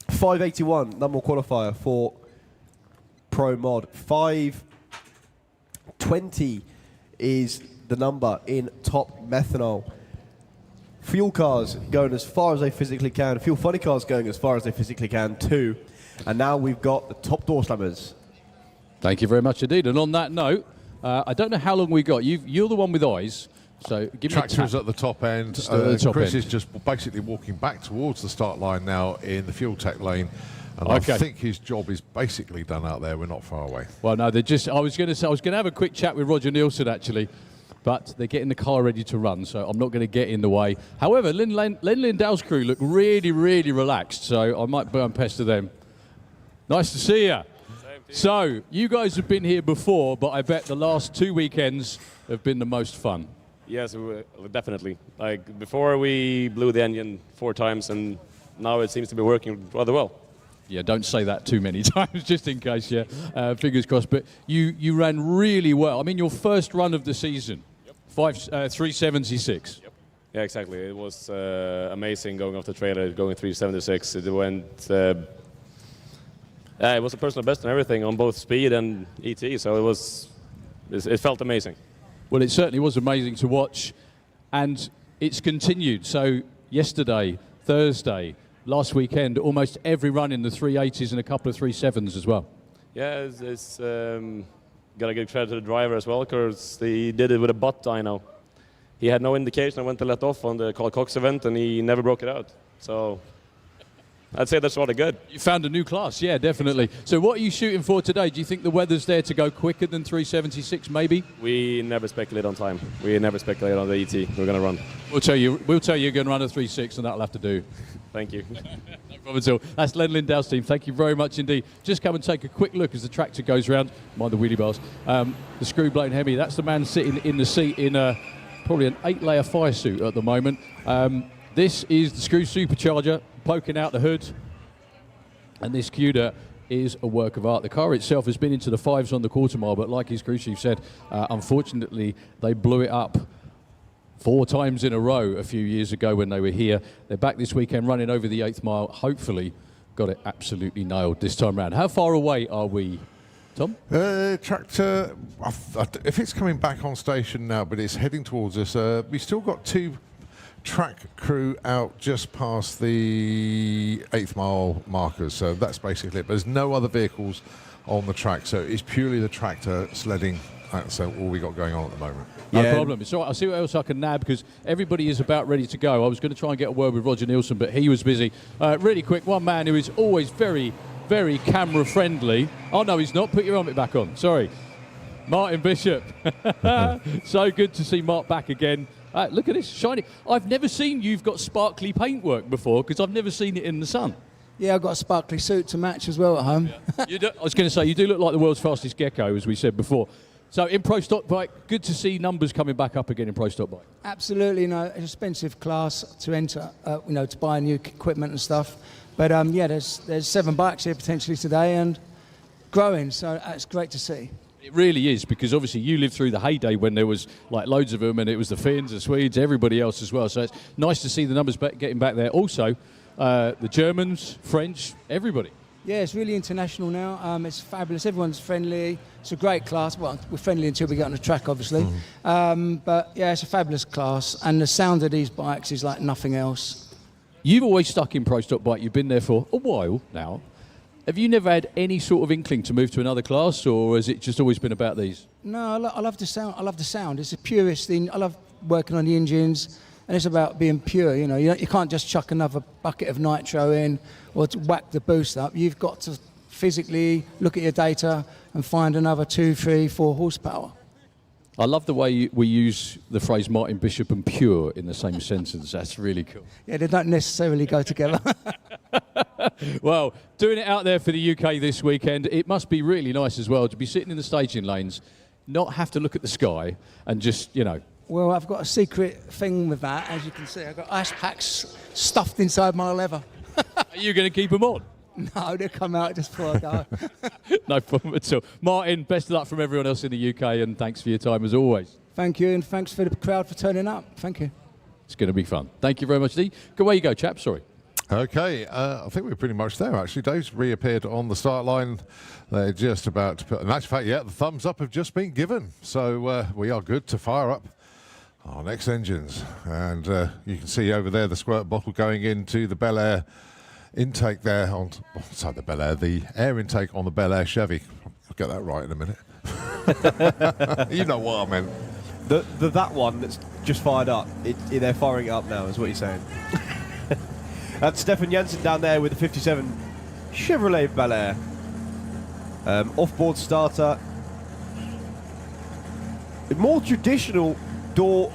581, number one qualifier for Pro Mod. 520 is the number in top methanol. Fuel cars going as far as they physically can. Fuel funny cars going as far as they physically can too. And now we've got the top door slammers. Thank you very much indeed. And on that note, I don't know how long we got. You're the one with eyes. So give me Tractor's at the top end. Chris is just basically walking back towards the start line now in the fuel tech lane. And I think his job is basically done out there. We're not far away. Well, no, they're just. I was going to have a quick chat with Roger Nielsen actually, but they're getting the car ready to run, so I'm not going to get in the way. However, Len Lindell's crew look really, really relaxed, so I might burn pest to them. Nice to see you. So you guys have been here before, but I bet the last 2 weekends have been the most fun. Yes, definitely. Like before, we blew the engine 4 times, and now it seems to be working rather well. Yeah, don't say that too many times, just in case. Yeah, fingers crossed. But you ran really well. I mean, your first run of the season, 376. Yep. Yeah, exactly. It was amazing going off the trailer, going 376. It went. It was a personal best and everything on both speed and ET. So it felt amazing. Well, it certainly was amazing to watch, and it's continued. So yesterday, Thursday, last weekend, almost every run in the 380s and a couple of 37s as well. Yeah, it's got to give credit to the driver as well, because he did it with a butt dyno. He had no indication of when to let off on the Carl Cox event, and he never broke it out. So I'd say that's rather good. You found a new class, yeah, definitely. So what are you shooting for today? Do you think the weather's there to go quicker than 376, maybe? We never speculate on time. We never speculate on the ET we're going to run. We'll tell you you're going to run a 3.6, and that'll have to do. Thank you. No problem at all. That's Len Lindell's team. Thank you very much indeed. Just come and take a quick look as the tractor goes round. Mind the wheelie bars. The screw blown Hemi, that's the man sitting in the seat in probably an 8-layer fire suit at the moment. This is the screw supercharger poking out the hood. And this CUDA is a work of art. The car itself has been into the 5s on the quarter mile, but like his crew chief said, unfortunately, they blew it up 4 times in a row a few years ago when they were here. They're back this weekend running over the 8th mile. Hopefully, got it absolutely nailed this time round. How far away are we, Tom? Tractor, if it's coming back on station now, but it's heading towards us, we've still got 2 track crew out just past the 8th mile markers, so that's basically it. But there's no other vehicles on the track, so it's purely the tractor sledding. That's all we got going on at the moment. No problem. It's all right. I'll see what else I can nab, because everybody is about ready to go. I was going to try and get a word with Roger Nielsen, but he was busy. Really quick, one man who is always very, very camera friendly. Oh no, he's not. Put your helmet back on. Sorry, Martin Bishop. So good to see Mark back again. Look at this, shiny. I've never seen you've got sparkly paintwork before, because I've never seen it in the sun. Yeah, I've got a sparkly suit to match as well at home. Yeah. I was going to say, you do look like the world's fastest gecko, as we said before. So in Pro Stock Bike, good to see numbers coming back up again in Pro Stock Bike. Absolutely, it's an expensive class to enter, to buy new equipment and stuff. But yeah, there's 7 bikes here potentially today and growing, so that's great to see. It really is, because obviously you lived through the heyday when there was like loads of them, and it was the Finns, the Swedes, everybody else as well. So it's nice to see the numbers getting back there. Also, the Germans, French, everybody. Yeah, it's really international now. It's fabulous. Everyone's friendly. It's a great class. Well, we're friendly until we get on the track, obviously. But yeah, it's a fabulous class, and the sound of these bikes is like nothing else. You've always stuck in Pro Stock Bike. You've been there for a while now. Have you never had any sort of inkling to move to another class, or has it just always been about these? No, I love the sound. I love the sound. It's the purest thing. I love working on the engines, and it's about being pure. You can't just chuck another bucket of nitro in or to whack the boost up. You've got to physically look at your data and find another 2, 3, 4 horsepower. I love the way we use the phrase Martin Bishop and pure in the same sentence. That's really cool. Yeah, they don't necessarily go together. Well, doing it out there for the UK this weekend, it must be really nice as well to be sitting in the staging lanes, not have to look at the sky and just, Well, I've got a secret thing with that. As you can see, I've got ice packs stuffed inside my leather. Are you going to keep them on? No, they'll come out just before I go. No problem at all. Martin, best of luck from everyone else in the UK, and thanks for your time as always. Thank you, and thanks for the crowd for turning up. Thank you. It's going to be fun. Thank you very much, Lee. Go away you go, chap. Sorry. Okay, I think we're pretty much there, actually. Dave's reappeared on the start line. They're just about to put... In actual fact, yeah, the thumbs up have just been given. So we are good to fire up our next engines. And you can see over there the squirt bottle going into the Bel Air intake there. Sorry, the Bel Air, the air intake on the Bel Air Chevy. I'll get that right in a minute. You know what I meant. That one that's just fired up, they're firing it up now, is what you're saying. That's Stefan Janssen down there with the 57 Chevrolet Bel Air. Off-board starter. A more traditional door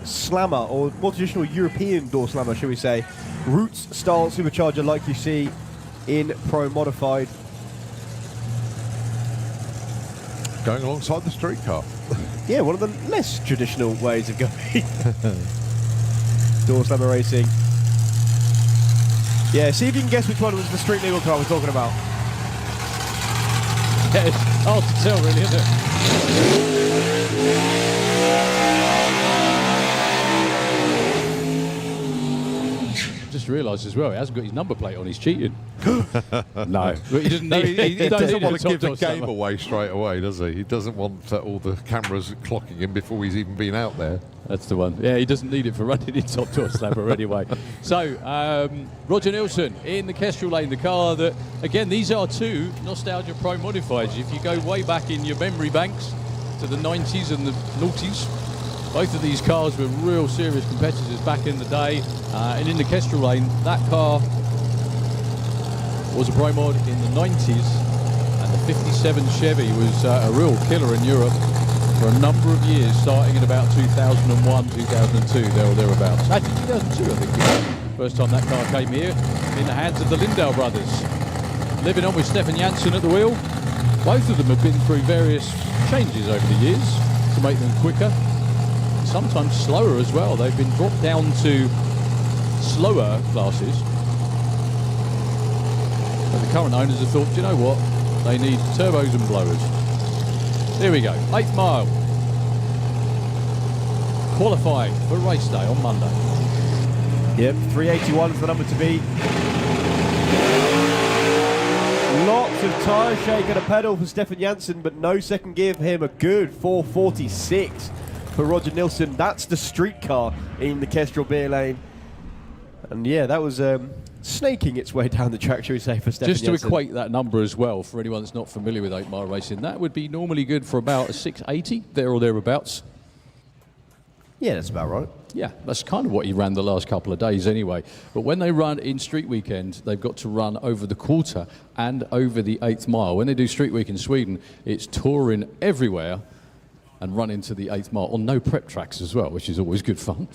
slammer, or more traditional European door slammer, shall we say. Roots style supercharger like you see in Pro Modified. Going alongside the street car. Yeah, one of the less traditional ways of going. Door slammer racing. Yeah, see if you can guess which one was the street legal car we're talking about. Yeah, it's hard to tell, really, isn't it? Just realised as well, he hasn't got his number plate on. He's cheating. No, but he doesn't. He doesn't want to give the game away straight away, does he? He doesn't want all the cameras clocking him before he's even been out there. That's the one. Yeah, he doesn't need it for running in top door slammer anyway. So, Roger Nilsson in the Kestrel lane, the car that, again, these are two Nostalgia Pro Modifieds. If you go way back in your memory banks to the 90s and the noughties, both of these cars were real serious competitors back in the day. And in the Kestrel lane, that car was a Pro Mod in the 90s, and the 57 Chevy was a real killer in Europe for a number of years, starting in about 2001, 2002, there or thereabouts. Actually, 2002, I think, first time that car came here, in the hands of the Lindau brothers. Living on with Stefan Janssen at the wheel. Both of them have been through various changes over the years to make them quicker, sometimes slower as well. They've been dropped down to slower classes. But the current owners have thought, do you know what? They need turbos and blowers. Here we go, 8th mile. Qualifying for race day on Monday. Yep, 381 is the number to beat. Lots of tyre shake and a pedal for Stefan Janssen, but no second gear for him. A good 446 for Roger Nilsson. That's the street car in the Kestrel beer lane. And yeah, that was snaking its way down the track, shall we say, for Stefan Just Janssen. to equate that number as well, for anyone that's not familiar with 8 mile racing, that would be normally good for about a 680, there or thereabouts. Yeah, that's about right. Yeah, that's kind of what he ran the last couple of days anyway. But when they run in street weekend, they've got to run over the quarter and over the 8th mile. When they do street week in Sweden, it's touring everywhere and run into the 8th mile on no prep tracks as well, which is always good fun.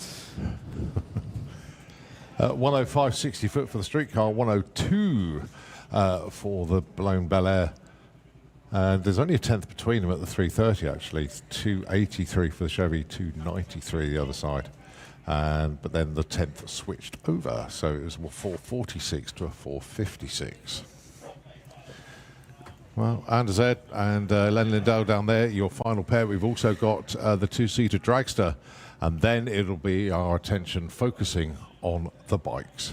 105 60 foot for the street car, 102 for the blown Bel Air. And there's only a tenth between them at the 330 actually. 283 for the Chevy, 293 the other side. But then the 10th switched over, so it was a 446 to a 456. Well, Anders Ed and Len Lindell down there, your final pair. We've also got the two-seater dragster, and then it'll be our attention focusing on the bikes.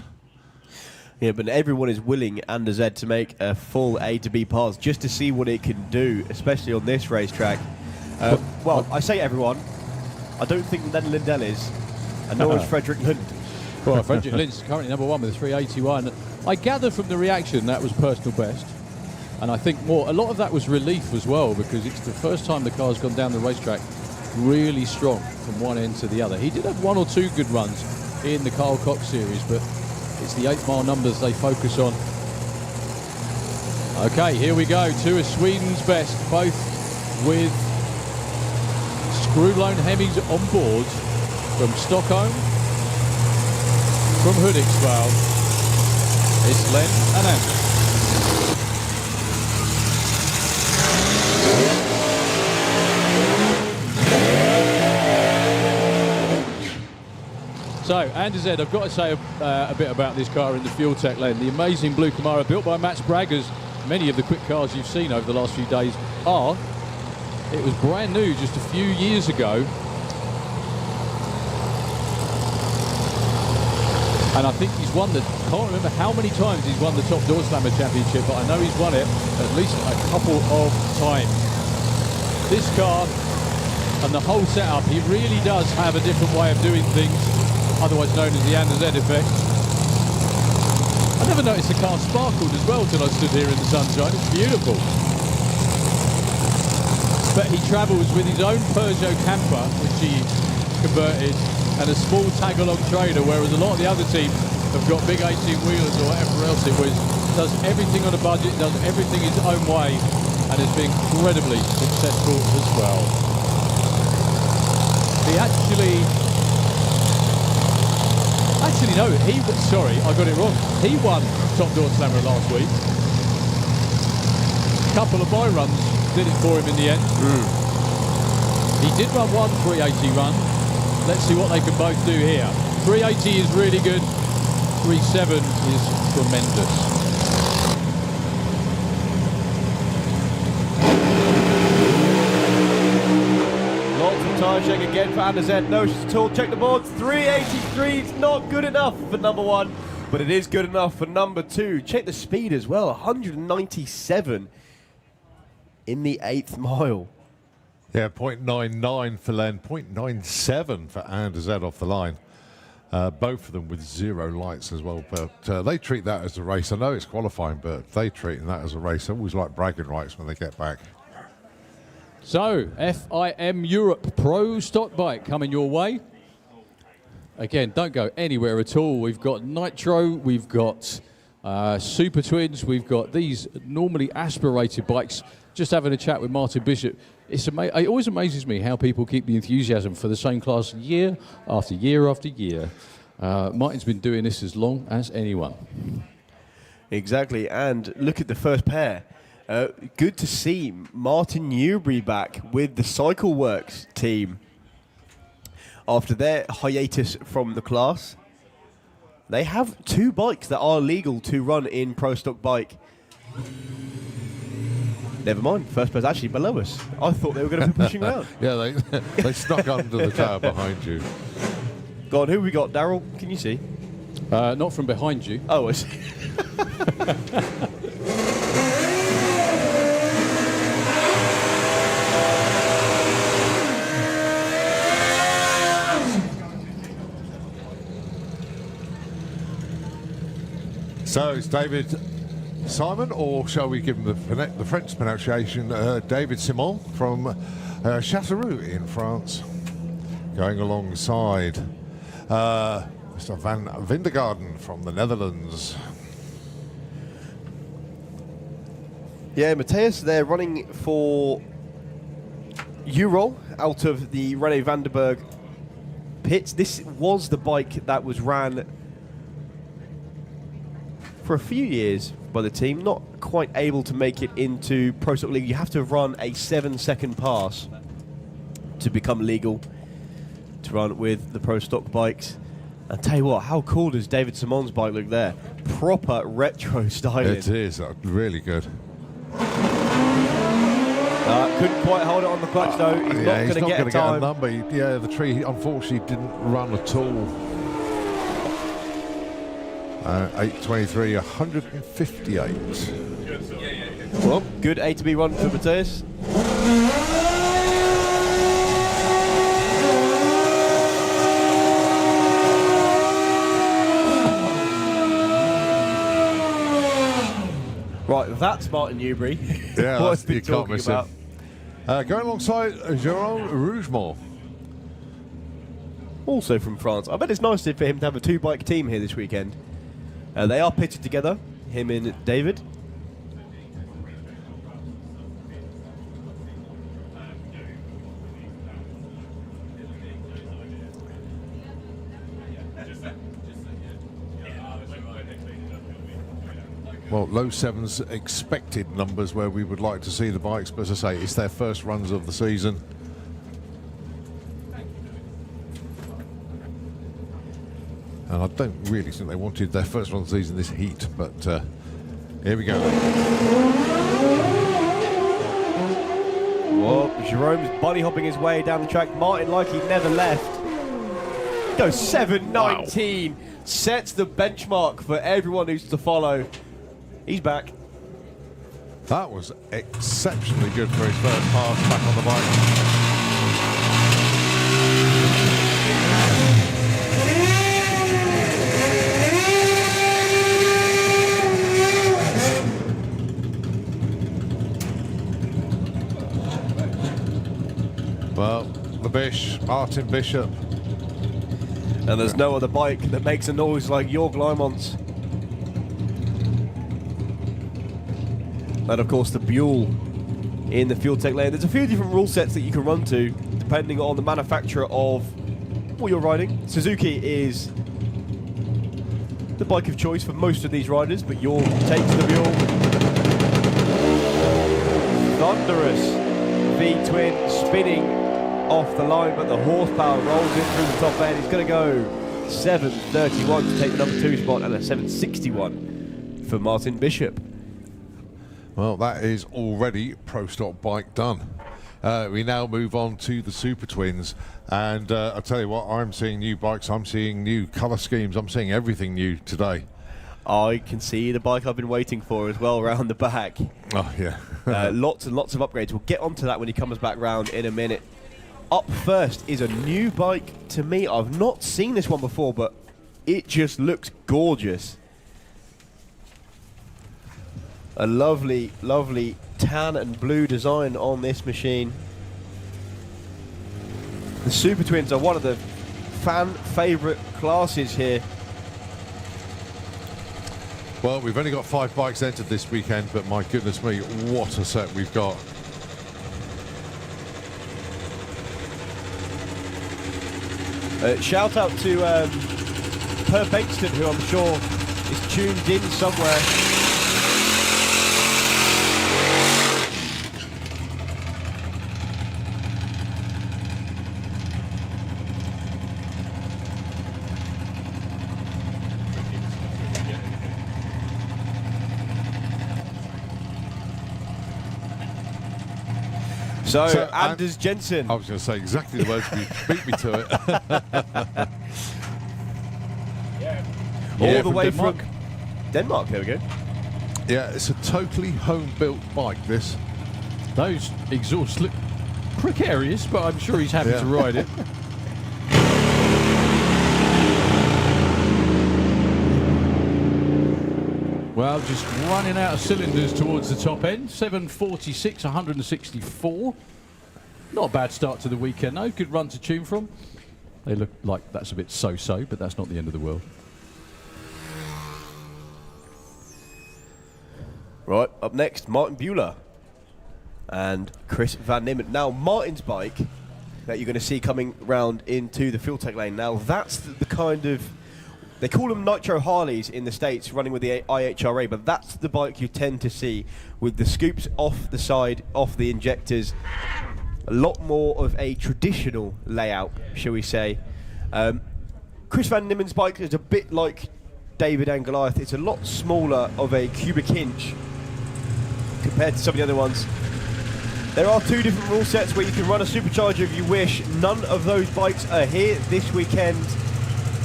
Yeah, but everyone is willing, Anders Ed, to make a full A to B pass just to see what it can do, especially on this racetrack. Well, I say everyone. I don't think Len Lindell is, and nor is Frederick Lund. Well, Frederick Lind's currently number one with a 381. I gather from the reaction that was personal best. And I think a lot of that was relief as well, because it's the first time the car's gone down the racetrack really strong from one end to the other. He did have one or two good runs in the Carl Cox series, but it's the 8 mile numbers they focus on. Okay, here we go. Two of Sweden's best, both with screw-blown Hemis on board from Stockholm, from Hudiksvall. It's Len and Anders. So, Anders Ed, I've got to say a bit about this car in the Fuel Tech lane. The amazing blue Camaro built by Mats Braggers. Many of the quick cars you've seen over the last few days are. It was brand new just a few years ago. And I think he's won can't remember how many times he's won the Top Door Slammer Championship, but I know he's won it at least a couple of times. This car and the whole setup, he really does have a different way of doing things, otherwise known as the Anders Ed effect. I never noticed the car sparkled as well till I stood here in the sunshine. It's beautiful. But he travels with his own Peugeot camper, which he converted, and a small tag-along trailer, whereas a lot of the other teams have got big 18-wheelers or whatever else it was. Does everything on a budget, does everything his own way, and has been incredibly successful as well. He actually no, sorry, I got it wrong. He won Top Door Slammer last week. A couple of my runs did it for him in the end. He did run one 380 run. Let's see what they can both do here. 380 is really good. 37 is tremendous. Lots of tyre check again for Anders Ed. No issues at all. Check the boards. 383 is not good enough for number one, but it is good enough for number two. Check the speed as well. 197 in the 8th mile. Yeah, 0.99 for Len, 0.97 for Anders Ed off the line. Both of them with 0 lights as well, but they treat that as a race. I know it's qualifying, but they treat that as a race. I always like bragging rights when they get back. So, FIM Europe Pro Stock Bike coming your way. Again, don't go anywhere at all. We've got Nitro, we've got Super Twins, we've got these normally aspirated bikes. Just having a chat with Martin Bishop. It always amazes me how people keep the enthusiasm for the same class year after year after year. Martin's been doing this as long as anyone. Exactly, and look at the first pair. Good to see Martin Newbury back with the Cycle Works team. After their hiatus from the class, they have 2 bikes that are legal to run in Pro Stock Bike. Never mind, first pair's actually below us. I thought they were going to be pushing around. Yeah, they snuck under the car behind you. Go on, who we got? Daryl, can you see? Not from behind you. Oh, I see. So it's David Simon, or shall we give him the French pronunciation, David Simon from Châteauroux in France, going alongside Mr. Van Vindergarden from the Netherlands. Yeah, Matthias, they're running for Ural out of the René Vandenberg pits. This was the bike that was ran for a few years by the team, not quite able to make it into Pro Stock League. You have to run a 7-second pass to become legal to run with the Pro Stock bikes. And tell you what, how cool does David Simon's bike look there? Proper retro styling. It is really good. Couldn't quite hold it on the clutch though. He's not going to get a time. Number. Yeah, the tree unfortunately didn't run at all. 8:23, 158. Well, good A to B run for Matthias. Right, that's Martin Newbury. Yeah, you can't miss him. Going alongside Jérôme Rougemont. Also from France. I bet it's nice for him to have a 2-bike team here this weekend. They are pitted together, him and David. Well, low sevens expected numbers where we would like to see the bikes, but as I say, it's their first runs of the season. And I don't really think they wanted their first one of the season this heat, but here we go. Well, Jerome's bunny hopping his way down the track. Martin, like he never left, goes 7:19. Wow. Sets the benchmark for everyone who's to follow. He's back. That was exceptionally good for his first pass back on the bike. Well, the Bish, Martin Bishop. And there's no other bike that makes a noise like Jorg Lymont's. And of course the Buell in the Fuel Tech lane. There's a few different rule sets that you can run to depending on the manufacturer of what you're riding. Suzuki is the bike of choice for most of these riders, but Jorg takes the Buell. Thunderous V-twin spinning off the line, but the horsepower rolls in through the top end. He's going to go 7:31 to take the number 2 spot and a 7:61 for Martin Bishop. Well, that is already Pro Stock bike done. We now move on to the Super Twins, and I'll tell you what, I'm seeing new bikes, I'm seeing new colour schemes, I'm seeing everything new today. I can see the bike I've been waiting for as well round the back. Oh, yeah. Lots and lots of upgrades. We'll get onto that when he comes back round in a minute. Up first is a new bike to me. I've not seen this one before, but it just looks gorgeous. A lovely, lovely tan and blue design on this machine. The Super Twins are one of the fan favourite classes here. Well, we've only got 5 bikes entered this weekend, but my goodness me, what a set we've got. Shout out to Per Bankston, who I'm sure is tuned in somewhere. So Anders Jensen. I was going to say exactly the words, you beat me to it. All the way from Denmark, there we go. Yeah, it's a totally home-built bike, this. Those exhausts look precarious, but I'm sure he's happy to ride it. Well, just running out of cylinders towards the top end. 746, 164. Not a bad start to the weekend, though. Good run to tune from. They look like that's a bit so-so, but that's not the end of the world. Right, up next, Martin Bueller and Chris Van Nimmen. Now, Martin's bike that you're going to see coming round into the Fuel Tech lane. Now, that's the kind of... They call them Nitro Harleys in the States, running with the IHRA, but that's the bike you tend to see with the scoops off the side, off the injectors. A lot more of a traditional layout, shall we say. Chris Van Nimmen's bike is a bit like David and Goliath. It's a lot smaller of a cubic inch compared to some of the other ones. There are 2 different rule sets where you can run a supercharger if you wish. None of those bikes are here this weekend.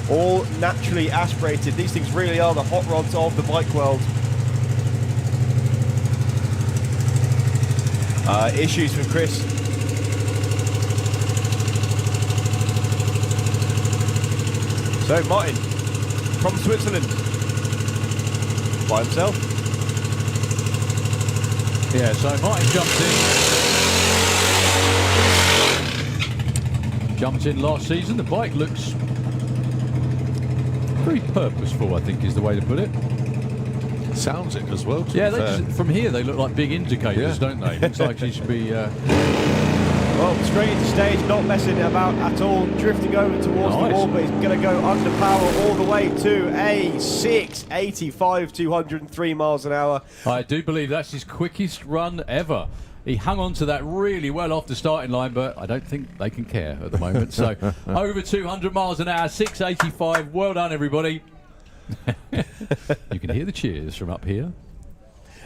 All naturally aspirated. These things really are the hot rods of the bike world. Issues from Chris. So Martin, from Switzerland, by himself. Yeah, so Martin jumped in last season. The bike looks very purposeful, I think is the way to put it. Sounds it as well. Yeah, from here they look like big indicators, don't they? Looks like she should be... Well, straight into stage, not messing about at all, drifting over towards the wall, but he's going to go under power all the way to a 685, 203 miles an hour. I do believe that's his quickest run ever. He hung on to that really well off the starting line, but I don't think they can care at the moment. So over 200 miles an hour, 685. Well done, everybody. You can hear the cheers from up here.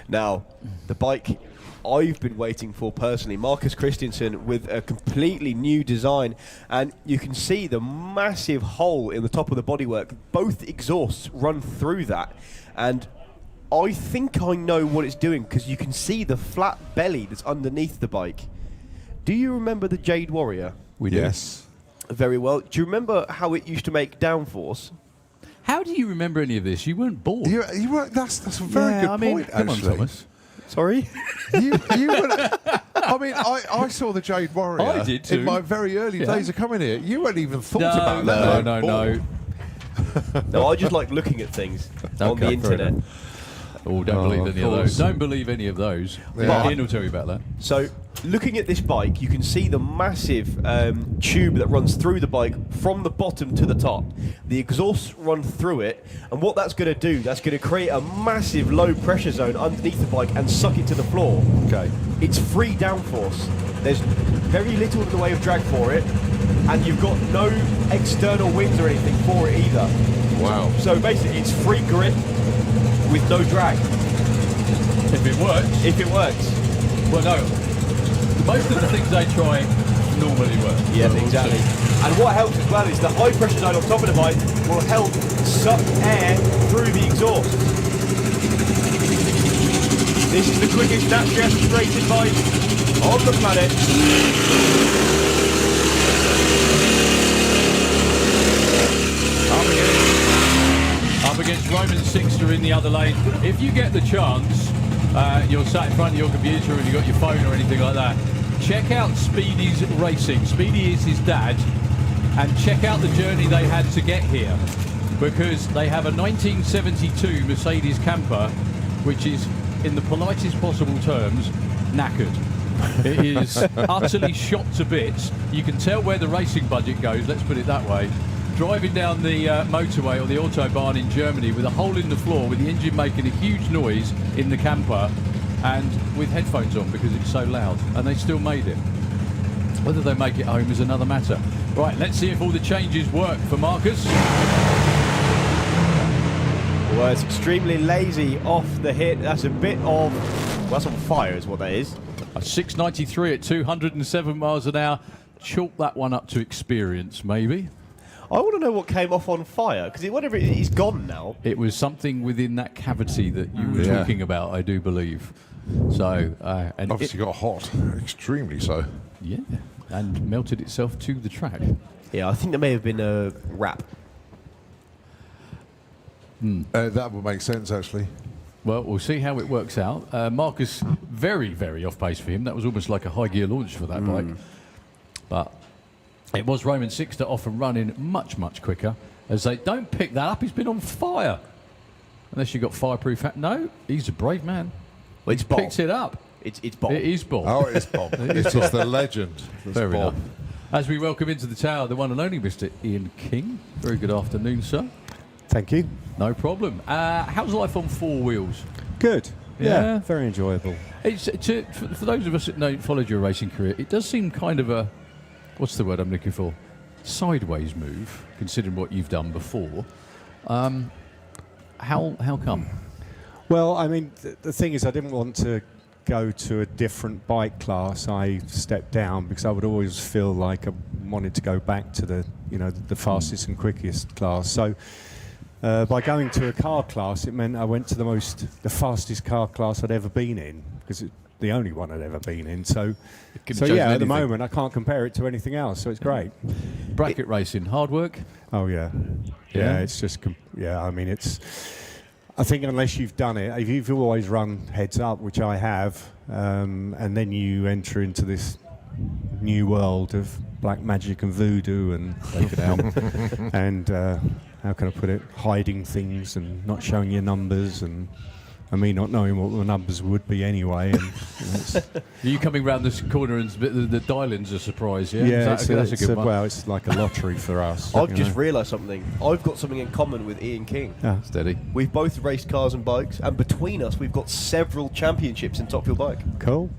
Now, the bike I've been waiting for personally, Marcus Christensen with a completely new design, and you can see the massive hole in the top of the bodywork. Both exhausts run through that, and I think I know what it's doing because you can see the flat belly that's underneath the bike. Do you remember the Jade Warrior? We do. Yes. Very well. Do you remember how it used to make downforce? How do you remember any of this? You weren't born. You weren't. That's a very good point. Come on, actually. Thomas. Sorry? you weren't. I mean, I saw the Jade Warrior. I did too. In my very early days of coming here. You weren't even thought about that. No. No, I just like looking at things on the internet. Oh, don't believe any of those. Don't believe any of those. Yeah. Ian will tell you about that. So, looking at this bike, you can see the massive tube that runs through the bike from the bottom to the top. The exhausts run through it, and what that's going to do, that's going to create a massive low pressure zone underneath the bike and suck it to the floor. Okay. It's free downforce. There's very little in the way of drag for it, and you've got no external winds or anything for it either. Wow. So basically, it's free grip with no drag. If it works. If it works. Well, no. Most of the things they try normally work. Yes, exactly. And what helps as well is the high pressure zone on top of the bike will help suck air through the exhaust. This is the quickest naturally aspirated bike on the planet. Up against Roman Sixter in the other lane. If you get the chance, you're sat in front of your computer and you've got your phone or anything like that, check out Speedy's Racing. Speedy is his dad, and check out the journey they had to get here, because they have a 1972 Mercedes camper, which is, in the politest possible terms, knackered. It is utterly shot to bits. You can tell where the racing budget goes, let's put it that way. Driving down the motorway or the Autobahn in Germany with a hole in the floor, with the engine making a huge noise in the camper, and with headphones on because it's so loud, and they still made it. Whether they make it home is another matter. Right, let's see if all the changes work for Marcus. Well, it's extremely lazy off the hit. That's a bit of... Well, that's on fire is what that is. A 693 at 207 miles an hour. Chalk that one up to experience, maybe. I want to know what came off on fire, because whatever it is, it's gone now. It was something within that cavity that you were talking about, I do believe. So, and obviously got hot, extremely so. Yeah, and melted itself to the track. Yeah, I think there may have been a wrap. That would make sense, actually. Well, we'll see how it works out. Marcus, very, very off pace for him. That was almost like a high gear launch for that bike. But it was Roman Sixter off and running much, much quicker. As they don't pick that up, he's been on fire. Unless you've got fireproof hat. No, he's a brave man. Well, it's Bob. Picks it up. It's Bob. It is Bob. Oh, it is Bob. It's just the legend. Fair enough. As we welcome into the tower, the one and only Mr. Ian King. Very good afternoon, sir. Thank you. No problem. How's life on four wheels? Good. Yeah, very enjoyable. It's for those of us that followed your racing career, it does seem kind of a, what's the word I'm looking for? Sideways move, considering what you've done before. How come? Well, I mean, the thing is, I didn't want to go to a different bike class. I stepped down because I would always feel like I wanted to go back to the fastest and quickest class. So by going to a car class, it meant I went to the fastest car class I'd ever been in, because it's the only one I'd ever been in. So yeah, at the moment I can't compare it to anything else. So it's great. Bracket racing, hard work. Oh yeah. It's just I mean, it's. I think unless you've done it, if you've always run heads up, which I have, and then you enter into this new world of black magic and voodoo and and how can I put it, hiding things and not showing your numbers, and me not knowing what the numbers would be anyway. And Are you coming round this corner and the dial-in's a surprise? Yeah, yeah, that's a good one. Well, it's like a lottery for us. I've just realised something. I've got something in common with Ian King. Yeah. Steady. We've both raced cars and bikes, and between us, we've got several championships in Top Fuel Bike. Cool.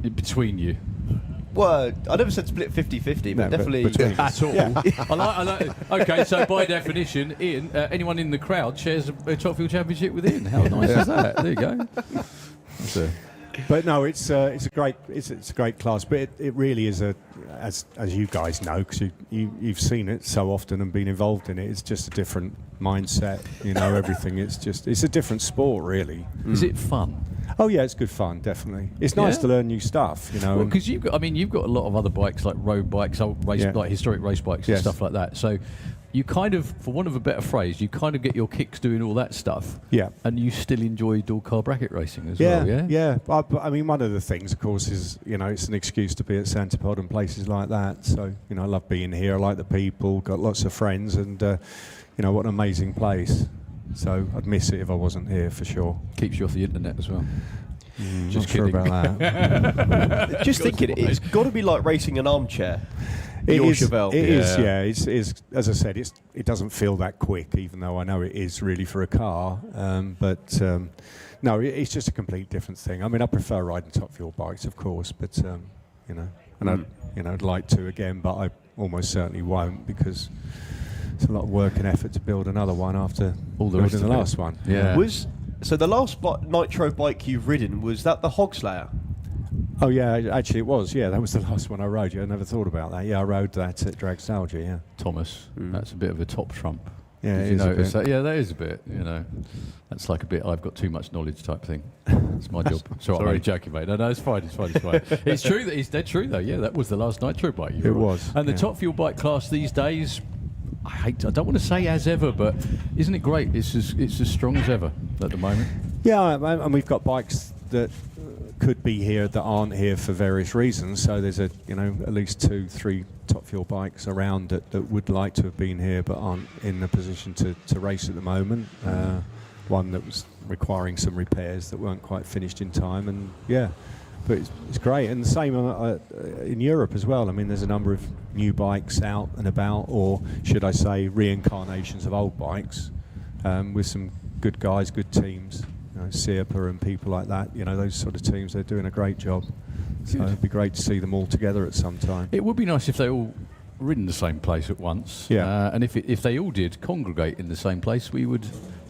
Between you. Well, I never said split 50-50, but definitely at all. I like. Okay, so by definition, Ian, anyone in the crowd shares a Top Fuel Championship with Ian. How nice is that? There you go. But no, it's a great class. But it really is as you guys know, because you've seen it so often and been involved in it. It's just a different mindset. Everything. It's a different sport, really. Is it fun? Oh yeah, it's good fun, definitely. It's nice to learn new stuff, Well, because you've got a lot of other bikes like road bikes, like historic race bikes and stuff like that. So you kind of, for want of a better phrase, you kind of get your kicks doing all that stuff. Yeah. And you still enjoy dual car bracket racing as well, yeah? Yeah. I mean, one of the things, of course, is, it's an excuse to be at Santipod and places like that. So, I love being here. I like the people, got lots of friends, and, what an amazing place. So I'd miss it if I wasn't here, for sure. Keeps you off the internet as well. Just kidding. Sure about that. Just thinking, it's got to be like racing an armchair. It is, yeah. It's as I said, it doesn't feel that quick, even though I know it is really for a car. No, it's just a complete different thing. I mean, I prefer riding Top Fuel bikes, of course, but I'd like to again, but I almost certainly won't, because it's a lot of work and effort to build another one after all the rest of the last one. Yeah. So the last nitro bike you've ridden, was that the Hogslayer? Oh yeah, actually it was. Yeah, that was the last one I rode. Yeah, I never thought about that. Yeah, I rode that at Dragstalgia. Yeah, Thomas, that's a bit of a top trump. Yeah, Did you notice that? Yeah, that is a bit. That's like a bit. I've got too much knowledge type thing. It's my job. So I'm only joking, mate. No, it's fine. It's fine. It's true. It's dead true though. Yeah, that was the last nitro bike. It was. And the Top Fuel bike class these days, I don't want to say as ever, but isn't it great? It's as strong as ever at the moment. Yeah, and we've got bikes that could be here that aren't here for various reasons. So there's at least 2-3 Top Fuel bikes around that would like to have been here but aren't in the position to race at the moment. One that was requiring some repairs that weren't quite finished in time, and but it's great. And the same in Europe as well. I mean, there's a number of new bikes out and about, or should I say reincarnations of old bikes, with some good guys, good teams. Sierpa and people like that, those sort of teams, they're doing a great job. So it'd be great to see them all together at some time. It would be nice if they all ridden the same place at once. Yeah. And if they all did congregate in the same place, we would,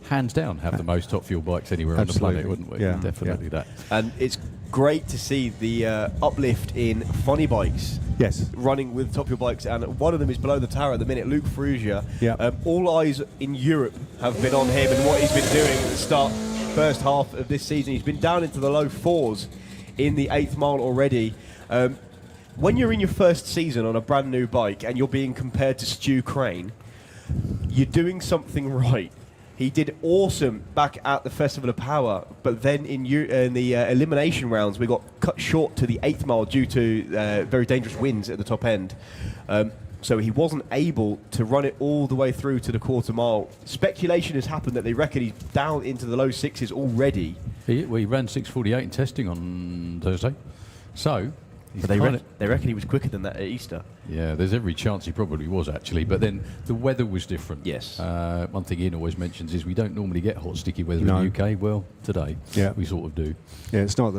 hands down, have the most Top Fuel bikes anywhere on the planet, wouldn't we? Yeah. Definitely that. And it's great to see the uplift in funny bikes. Yes. Running with Top Fuel bikes, and one of them is below the tower at the minute, Luke Ferrugia. Yeah. All eyes in Europe have been on him and what he's been doing at the first half of this season. He's been down into the low 4s in the 8th mile already. When you're in your first season on a brand new bike and you're being compared to Stu Crane, you're doing something right. He did awesome back at the Festival of Power, but then in the elimination rounds, we got cut short to the 8th mile due to very dangerous winds at the top end. So he wasn't able to run it all the way through to the quarter mile. Speculation has happened that they reckon he's down into the low 6s already. He ran 6:48 in testing on Thursday. So... But they reckon he was quicker than that at Easter. Yeah, there's every chance he probably was, actually. But then the weather was different. Yes. One thing Ian always mentions is we don't normally get hot, sticky weather in the UK. Well, today we sort of do. Yeah, it's not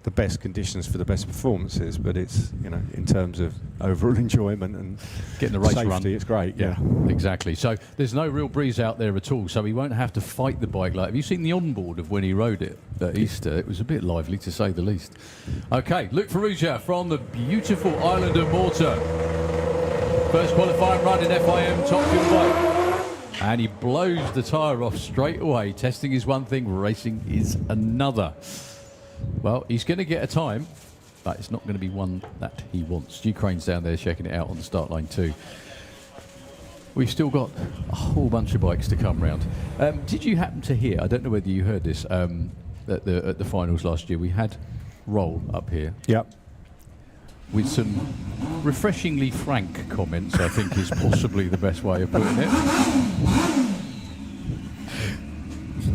the best conditions for the best performances, but it's, in terms of overall enjoyment and getting the race safety, run, it's great. Yeah, exactly. So there's no real breeze out there at all, so he won't have to fight the bike. Have you seen the onboard of when he rode it at Easter? It was a bit lively, to say the least. Okay, Luke Ferrugia from the beautiful island of Malta. First qualifying run in FIM Top Fuel bike. And he blows the tyre off straight away. Testing is one thing, racing is another. Well, he's going to get a time, but it's not going to be one that he wants. Stu Crane's down there checking it out on the start line too. We've still got a whole bunch of bikes to come round. Did you happen to hear, I don't know whether you heard this, at the finals last year, we had Roll up here. Yep. With some refreshingly frank comments, I think is possibly the best way of putting it.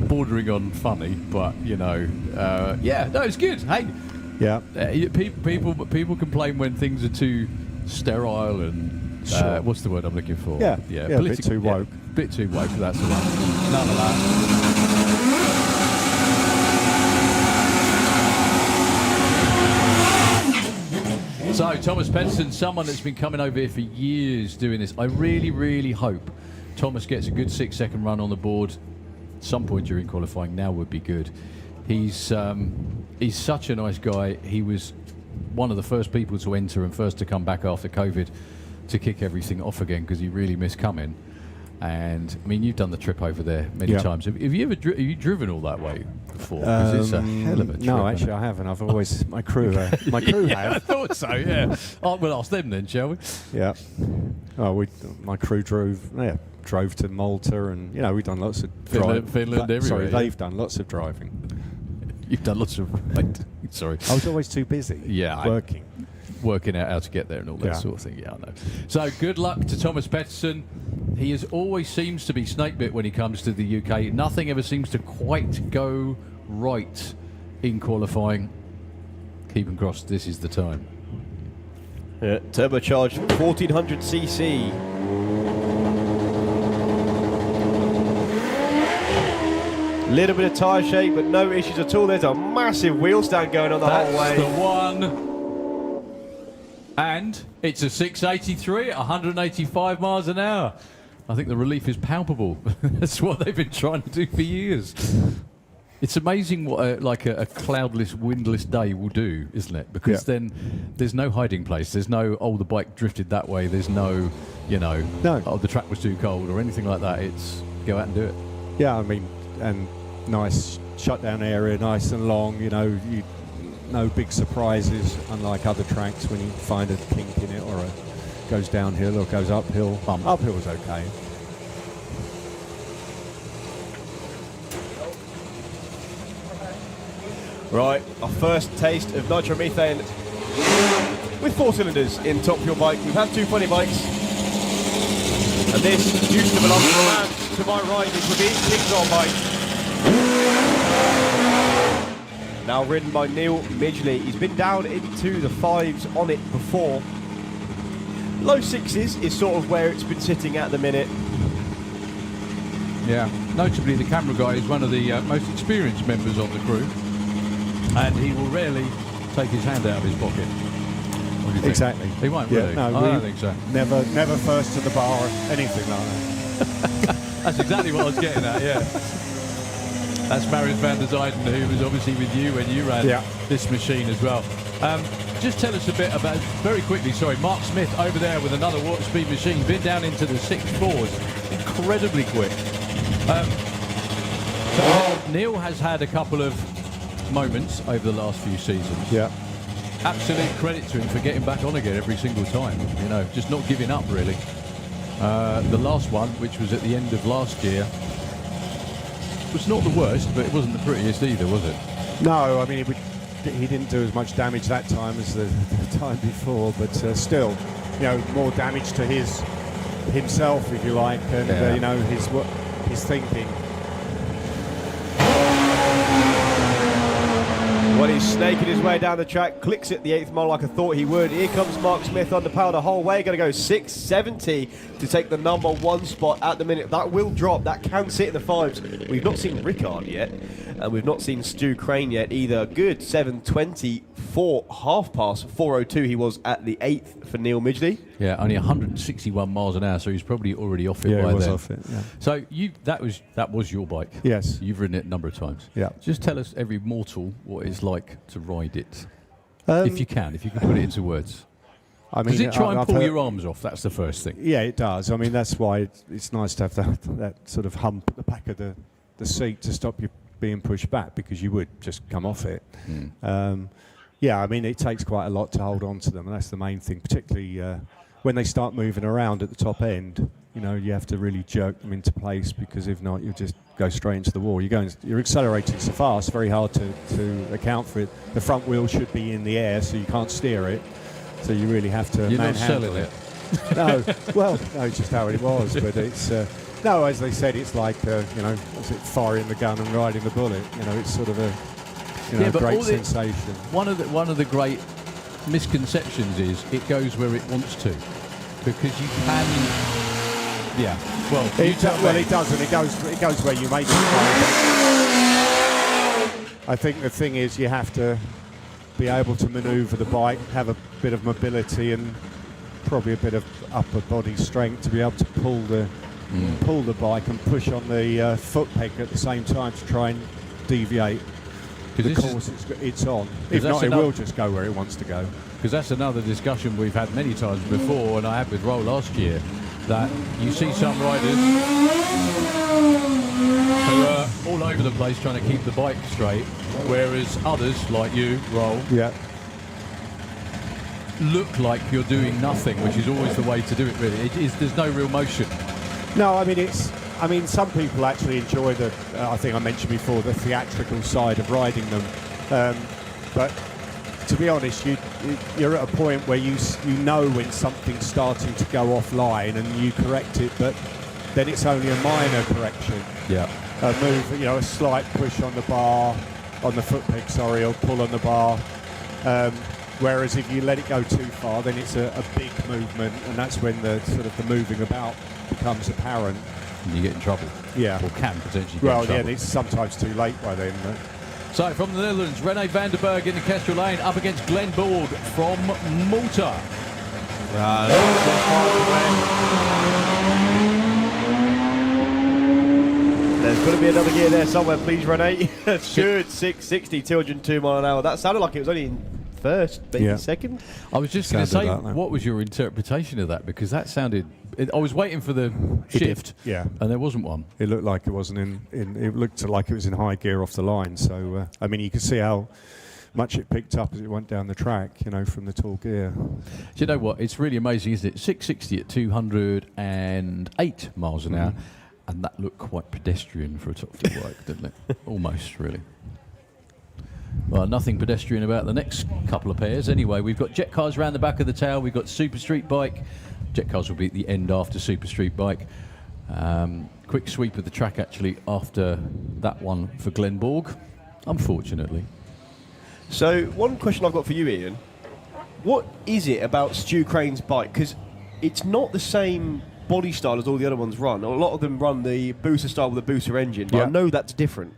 Bordering on funny, but it's good. Hey, people complain when things are too sterile and what's the word I'm looking for? Yeah, a bit too woke. Bit too woke. That's the one. None of that. So, Thomas Pettersson, someone that's been coming over here for years doing this. I really, really hope Thomas gets a good 6-second run on the board at some point during qualifying. Now would be good. He's such a nice guy. He was one of the first people to enter and first to come back after COVID to kick everything off again because he really missed coming. And I mean, you've done the trip over there many times. Have you ever have you driven all that way before? 'Cause it's a hell of a trip. No, actually, I haven't. I've always my crew have. I thought so. Yeah. Oh, we'll ask them then, shall we? Yeah. Oh, my crew drove to Malta, and we've done lots of Finland, everywhere. Sorry, they've done lots of driving. You've done lots of. Sorry. I was always too busy. Working out how to get there and all that sort of thing. Yeah, I know. So good luck to Thomas Pettersson. He always seems to be snake bit when he comes to the UK. Nothing ever seems to quite go right in qualifying. Keep him crossed. This is the time. Turbocharged 1400cc. Little bit of tyre shake, but no issues at all. There's a massive wheel stand going on the whole way. That's the one. And it's a 683 at 185 miles an hour. I think the relief is palpable. That's what they've been trying to do for years. It's amazing what a cloudless, windless day will do, isn't it? Because then there's no hiding place. There's no, the bike drifted that way. There's no, the track was too cold or anything like that. It's go out and do it. Yeah, I mean, and nice shutdown area, nice and long, no big surprises, unlike other tracks when you find a kink in it or it goes downhill or goes uphill. Uphill was okay. Right, our first taste of nitromethane with 4 cylinders in Top Fuel bike. We've had 2 funny bikes, and this used to belong to a man to my right. This would be King's on bike. Now ridden by Neil Midgley. He's been down into the 5s on it before. Low 6s is sort of where it's been sitting at the minute. Yeah, notably the camera guy is one of the most experienced members of the crew, and he will rarely take his hand out of his pocket. What do you think? Exactly. He won't, will he? No, I don't think so. Never first to the bar, anything like that. That's exactly what I was getting at, yeah. That's Marius van der Zijden, who was obviously with you when you ran this machine as well. Just tell us a bit about, very quickly, Mark Smith over there with another warp speed machine, been down into the 6.4s, incredibly quick. So Neil has had a couple of moments over the last few seasons. Yeah. Absolute credit to him for getting back on again every single time, just not giving up really. The last one, which was at the end of last year, was not the worst, but it wasn't the prettiest either, was it? No, I mean, he didn't do as much damage that time as the time before, but still, more damage to himself, if you like, and his thinking. Well, he's snaking his way down the track, clicks at the 8th mile like I thought he would. Here comes Mark Smith under power the whole way, going to go 670 to take the number 1 spot at the minute. That will drop, that can sit in the 5s. We've not seen Rickard yet, and we've not seen Stu Crane yet either. Good 724, half past 402 he was at the 8th for Neil Midgley. Yeah, only 161 miles an hour, so he's probably already off it by then. Yeah, he was off it, yeah. So that was your bike? Yes. You've ridden it a number of times? Yeah. Just tell us, every mortal, what it's like to ride it. If you can put it into words. I mean, does it try and pull your arms off? That's the first thing. Yeah, it does. I mean, that's why it's nice to have that sort of hump at the back of the seat to stop you being pushed back, because you would just come off it. Yeah, I mean, it takes quite a lot to hold on to them, and that's the main thing, particularly when they start moving around at the top end. You have to really jerk them into place, because if not, you'll just go straight into the wall. You're accelerating so fast, very hard to account for it. The front wheel should be in the air, so you can't steer it. So you really have to You're not manhandle selling it. No, well, no, it's just how it was. But it's no, as they said, it's like is it firing the gun and riding the bullet? It's sort of a great sensation. One of the great misconceptions is it goes where it wants to, because you can. Yeah. Well, it doesn't. It goes where you make it. I think the thing is you have to be able to manoeuvre the bike, have a bit of mobility and probably a bit of upper body strength to be able to pull the bike and push on the foot peg at the same time to try and deviate the course it's on. If not, it will just go where it wants to go. Because that's another discussion we've had many times before, and I had with Roll last year, that you see some riders who are all over the place trying to keep the bike straight, whereas others, like you, Roll, look like you're doing nothing, which is always the way to do it, really. There's no real motion. No, I mean, some people actually enjoy the, I think I mentioned before, the theatrical side of riding them. But to be honest, you're at a point where you know when something's starting to go offline and you correct it, but then it's only a minor correction. Yeah. A move, a slight push on the bar, on the foot peg, sorry, or pull on the bar. Whereas if you let it go too far, then it's a big movement, and that's when the sort of the moving about becomes apparent. And you get in trouble. Yeah. Or can potentially get well, in trouble. Yeah, it's sometimes too late by then. But. So from the Netherlands, René van der Berg in the Kestrel Lane up against Glenn Borg from Malta. There's going to be another gear there somewhere, please, René. Good, 660, 202 mile an hour. That sounded like it was only in first, maybe second. I was just going to say, what was your interpretation of that? Because that sounded... I was waiting for the shift, and there wasn't one. It looked like it wasn't in. It looked like it was in high gear off the line. So I mean, you could see how much it picked up as it went down the track, from the tall gear. Do you know what? It's really amazing, isn't it? 660 at 208 miles an hour, and that looked quite pedestrian for a top fuel bike, didn't it? Almost, really. Well, nothing pedestrian about the next couple of pairs. Anyway, we've got jet cars around the back of the tail. We've got Super Street Bike. Jet cars will be at the end after Super Street Bike. Quick sweep of the track, actually, after that one for Glenn Borg, unfortunately. So, one question I've got for you, Ian. What is it about Stu Crane's bike? Because it's not the same body style as all the other ones run. A lot of them run the booster style with a booster engine, but I know that's different.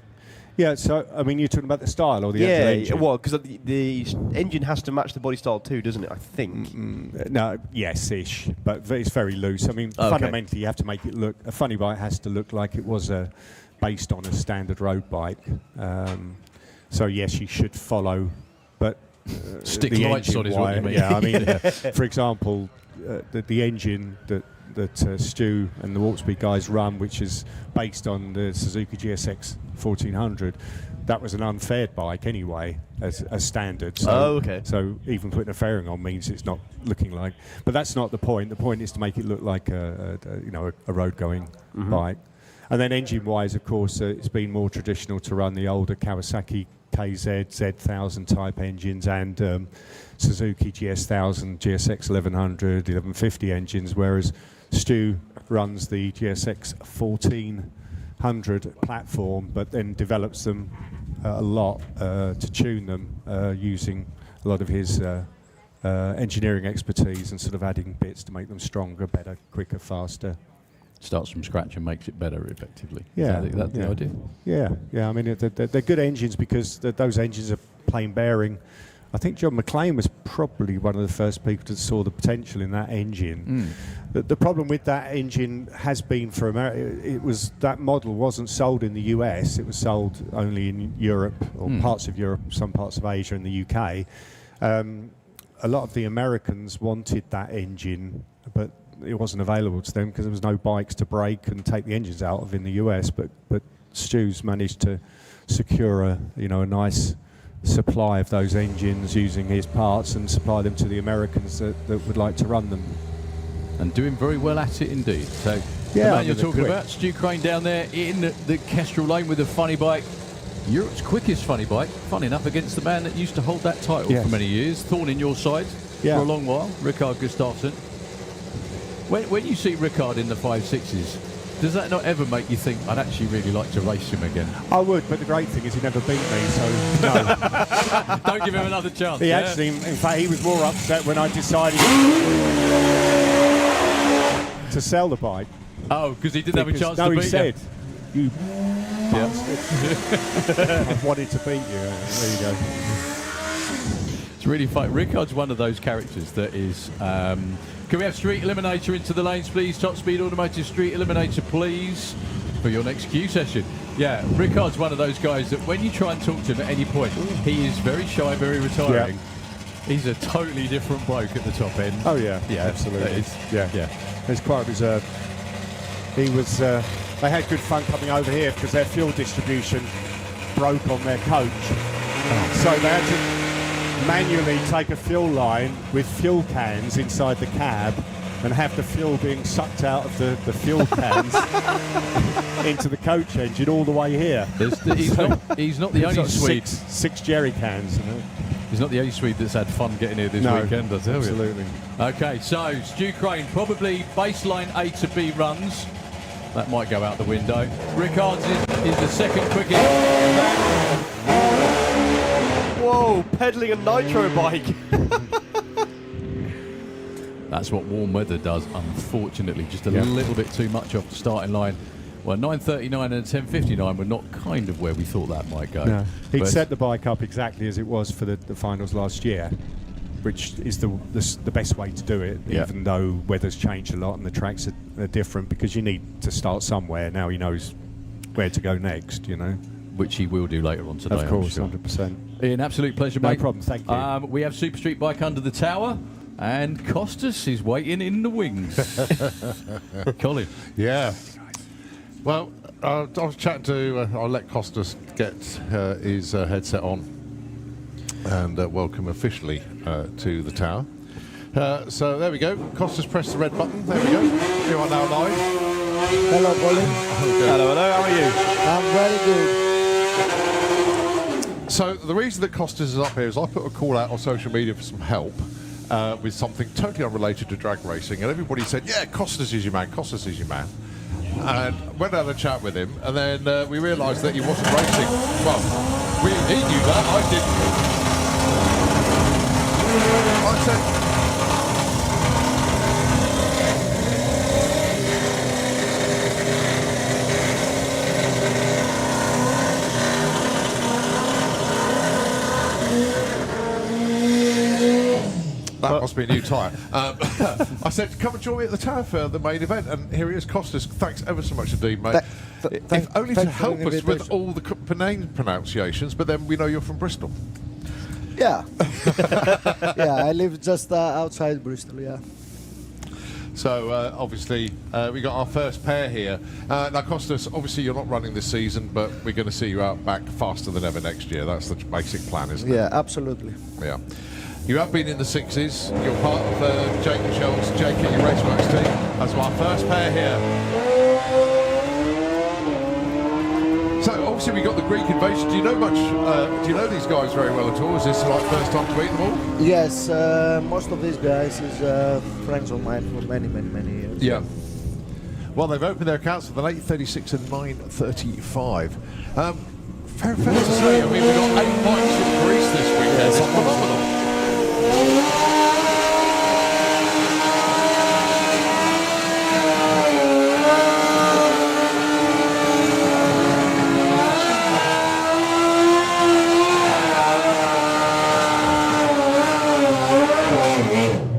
Yeah, so, I mean, you're talking about the style or the actual engine? Yeah, well, because the engine has to match the body style too, doesn't it, I think? No, yes-ish, but it's very loose. I mean, fundamentally, you have to make it look... A funny bike has to look like it was based on a standard road bike. So, yes, you should follow, but... Stick the lights on is what you mean. Yeah, I mean, for example, the engine that Stu and the Walk Speed guys run, which is based on the Suzuki GSX 1400, that was an unfaired bike anyway, as standard. So, so even putting a fairing on means it's not looking like. But that's not the point. The point is to make it look like a road-going bike. And then engine-wise, of course, it's been more traditional to run the older Kawasaki KZ, Z1000 type engines and Suzuki GS1000, GSX 1100, 1150 engines, whereas Stu runs the GSX 1400 platform, but then develops them a lot to tune them using a lot of his engineering expertise and sort of adding bits to make them stronger, better, quicker, faster. Starts from scratch and makes it better, effectively. Yeah, that's the idea. Yeah. I mean, they're good engines because those engines are plain bearing. I think John McLean was probably one of the first people that saw the potential in that engine. The problem with that engine has been for America. That model wasn't sold in the US. It was sold only in Europe or parts of Europe, some parts of Asia, and the UK. A lot of the Americans wanted that engine, but it wasn't available to them because there was no bikes to break and take the engines out of in the US. But Stu's managed to secure a nice supply of those engines using his parts and supply them to the Americans that would like to run them. And doing very well at it indeed. So the man you're talking about, Stu Crane down there in the Kestrel Lane with a funny bike. Europe's quickest funny bike, funny enough, against the man that used to hold that title for many years, thorn in your side for a long while, Ricard Gustafsson. When you see Ricard in the 5.6s, does that not ever make you think, I'd actually really like to race him again? I would, but the great thing is he never beat me, so no. Don't give him another chance. He actually, in fact, he was more upset when I decided to sell the bike. Oh, because he didn't have a chance to beat you? No, he said, you bastard. I wanted to beat you. There you go. really fun. Rickard's one of those characters that is... can we have Street Eliminator into the lanes, please? Top Speed Automotive Street Eliminator, please, for your next Q session. Yeah, Rickard's one of those guys that when you try and talk to him at any point, he is very shy, very retiring. Yeah. He's a totally different bloke at the top end. Oh, yeah. Yeah, Absolutely. Yeah. He's quite reserved. He was... they had good fun coming over here because their fuel distribution broke on their coach. So they had to manually take a fuel line with fuel cans inside the cab and have the fuel being sucked out of the fuel cans into the coach engine all the way here. He's not the only Swede. Six jerry cans. You know? He's not the only Swede that's had fun getting here this weekend, I tell you. Absolutely. Okay, so Stu Crane, probably baseline A to B runs. That might go out the window. Rickard's is the second quickest. Whoa, pedaling a nitro bike. That's what warm weather does, unfortunately. Just a little bit too much off the starting line. Well, 9.39 and 10.59 were not kind of where we thought that might go. No. He'd set the bike up exactly as it was for the finals last year, which is the best way to do it, even though weather's changed a lot and the tracks are different, because you need to start somewhere. Now he knows where to go next, you know. Which he will do later on today, Of course, I'm sure. 100%. An absolute pleasure, No mate. problem, thank you. We have Super Street Bike under the tower, and Costas is waiting in the wings. Colin. Yeah. Well, I was chatting to... I'll let Costas get his headset on and welcome officially to the tower. So there we go. Costas pressed the red button. There we go. You are now live. Hello, Colin. Hello, how are you? I'm very good. So the reason that Costas is up here is I put a call out on social media for some help with something totally unrelated to drag racing, and everybody said, yeah, Costas is your man, Costas is your man. And went out and chat with him, and then we realised that he wasn't racing. Well, he knew that, I didn't. I said... That must be a new tyre. I said, come and join me at the tower for the main event, and here he is, Costas. Thanks ever so much indeed, mate. If only to help us with all the name pronunciations, but then we know you're from Bristol. Yeah. Yeah, I live just outside Bristol, yeah. So, obviously, we got our first pair here. Now, Costas, obviously you're not running this season, but we're going to see you out back faster than ever next year. That's the basic plan, isn't it? Yeah, absolutely. Yeah. You have been in the sixes. You're part of Jake Michel's JK Raceworks team. That's our first pair here. So obviously we got the Greek invasion. Do you know much? Do you know these guys very well at all? Is this like first time to meet them all? Yes, most of these guys is friends of mine for many years. Yeah. Well, they've opened their accounts for the 8:36 and 9:35. Fair to say, I mean, we've got 8 bikes in Greece this weekend. It's phenomenal.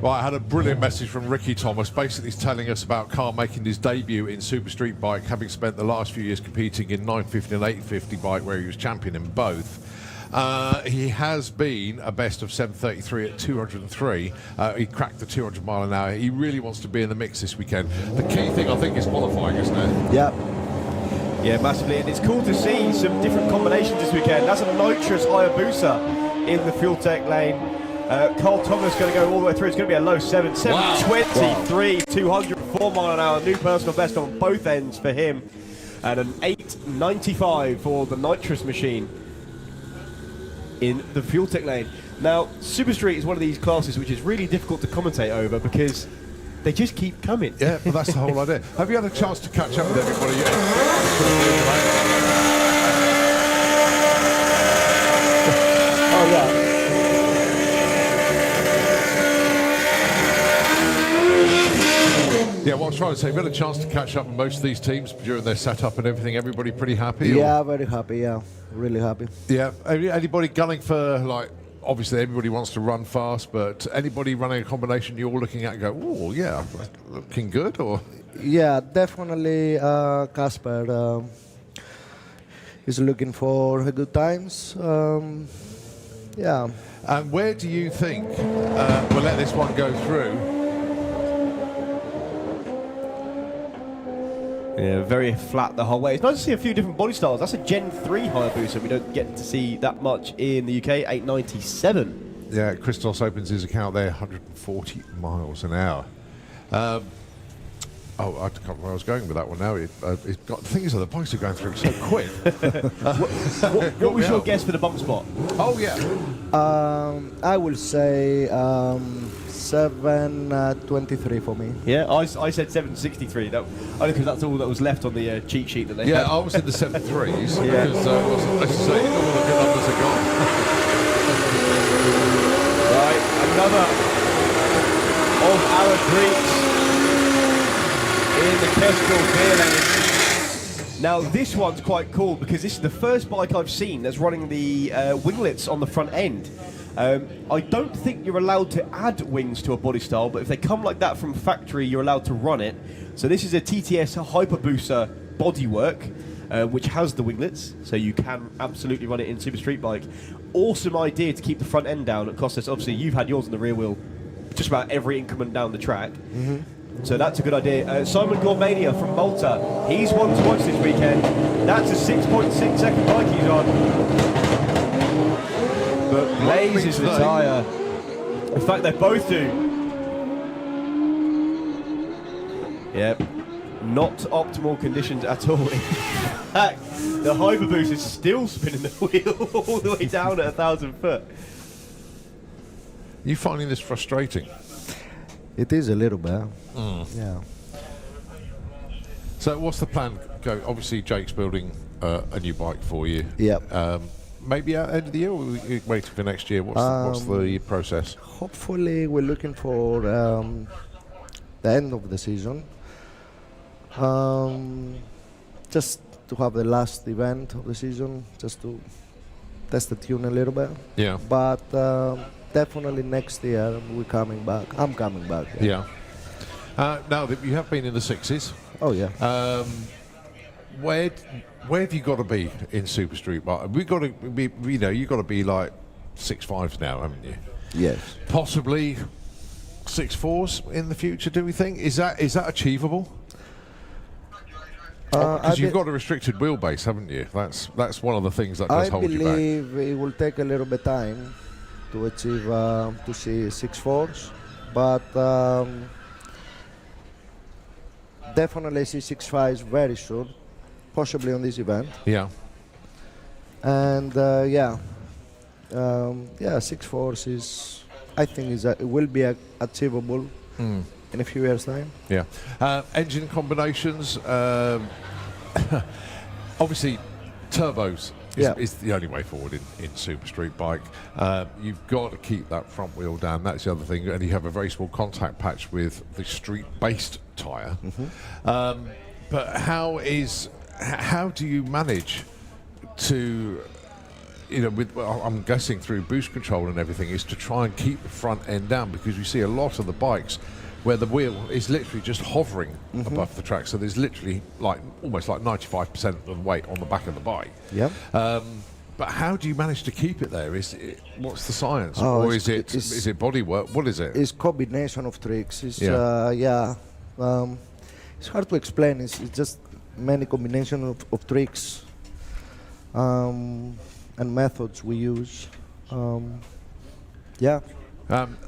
Right, I had a brilliant message from Ricky Thomas. Basically, he's telling us about Carl making his debut in Super Street Bike, having spent the last few years competing in 950 and 850 bike, where he was champion in both. He has been a best of 7:33 at 203. He cracked the 200 mile an hour. He really wants to be in the mix this weekend. The key thing, I think, is qualifying, isn't it? Yeah. Yeah, massively. And it's cool to see some different combinations this weekend. That's a nitrous Hayabusa in the Fuel Tech lane. Carl Thomas going to go all the way through. It's going to be a low 7:23, 204 mile an hour. New personal best on both ends for him. And an 8:95 for the nitrous machine in the Fuel Tech lane. Now, Super Street is one of these classes which is really difficult to commentate over because they just keep coming. Yeah, but that's the whole idea. Have you had a chance to catch up with everybody yet? Oh, yeah. Yeah, what I was trying to say, we had a chance to catch up with most of these teams during their setup and everything. Everybody pretty happy? Yeah, very happy, yeah. Really happy. Yeah. Anybody gunning for, like, obviously everybody wants to run fast, but anybody running a combination you're looking at and go, oh yeah, looking good, or? Yeah, definitely Casper is looking for good times. Yeah. And where do you think, we'll let this one go through. Yeah, very flat the whole way. It's nice to see a few different body styles. That's a Gen 3 Hayabusa. We don't get to see that much in the UK. 897. Yeah, Christos opens his account there, 140 miles an hour. I can't remember where I was going with that one now. It's got things that the bikes are going through so quick. What was your guess for the bump spot? Oh, yeah. I will say 723 for me. Yeah, I said 763. Only because that's all that was left on the cheat sheet that they had. Yeah, I was in the 7.3s Yeah. because let's say all the good numbers are gone. Right, another of our Greeks in the Kestrel beer lane. Now this one's quite cool because this is the first bike I've seen that's running the winglets on the front end. I don't think you're allowed to add wings to a body style, but if they come like that from factory, you're allowed to run it. So this is a TTS Hyperbusa bodywork, which has the winglets, so you can absolutely run it in Super Street Bike. Awesome idea to keep the front end down. It costs us, obviously, you've had yours on the rear wheel just about every increment down the track. So that's a good idea. Simon Gormania from Malta, he's one to watch this weekend. That's a 6.6 second bike he's on. But blazes the tyre. In fact, they both do. Yep. Not optimal conditions at all. In fact, the Hyperboost is still spinning the wheel all the way down at 1,000 foot. You finding this frustrating? It is a little bit. Yeah. So what's the plan? Obviously, Jake's building a new bike for you. Yep. Maybe at the end of the year, or we're waiting for next year? What's the process? Hopefully, we're looking for the end of the season. Just to have the last event of the season, just to test the tune a little bit. Yeah. But definitely next year we're coming back. I'm coming back. Yeah. Now that you have been in the sixes. Oh yeah. Where have you got to be in Super Street Bike? We've got to be, you've got to be like 6.5s now, haven't you? Yes. Possibly 6.4s in the future. Do we think is that achievable? Because you've got a restricted wheelbase, haven't you? That's one of the things that does hold you back. I believe it will take a little bit time to achieve to see 6.4s, but definitely see 6.5s very soon, possibly on this event. Yeah. And 6.4s is, I think, it will be achievable in a few years' time. Yeah. Engine combinations. Obviously, turbos is the only way forward in Super Street Bike. You've got to keep that front wheel down. That's the other thing. And you have a very small contact patch with the street-based tyre. But how do you manage to, I'm guessing through boost control and everything, is to try and keep the front end down, because you see a lot of the bikes where the wheel is literally just hovering above the track. So there's literally almost like 95% of the weight on the back of the bike. Yeah. But how do you manage to keep it there? What's the science? Oh, or is it body work? What is it? It's combination of tricks. It's it's hard to explain. It's just many combination of tricks and methods we use.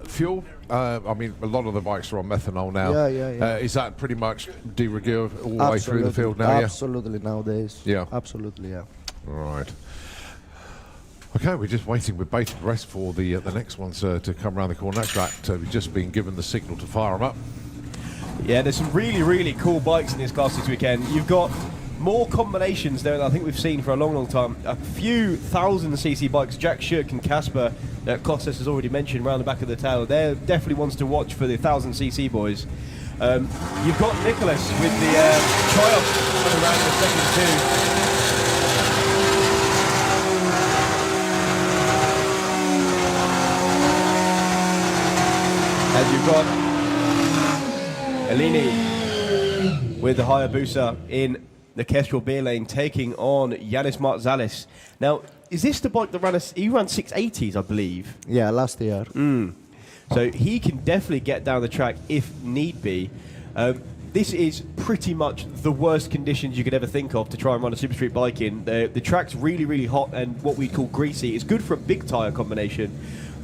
Fuel. I mean, a lot of the bikes are on methanol now. Yeah. Is that pretty much de rigueur all the way through the field now? Absolutely nowadays. Yeah. Absolutely. Yeah. Right. Okay, we're just waiting with bated breath for the next ones to come around the corner. We've just been given the signal to fire them up. Yeah, there's some really, really cool bikes in this class this weekend. You've got more combinations there than I think we've seen for a long, long time. A few 1,000cc bikes. Jack Shirk and Casper, that Kostas has already mentioned, around the back of the tail. They're definitely ones to watch for the 1,000cc boys. You've got Nicholas with the Triumph coming around in a second too. got Elini with the Hayabusa in the Kestrel beer lane, taking on Yanis Marzalis. Now, is this the bike that he ran 680s, I believe? Yeah, last year. So he can definitely get down the track if need be. This is pretty much the worst conditions you could ever think of to try and run a super street bike in. The track's really, really hot and what we call greasy. It's good for a big tyre combination,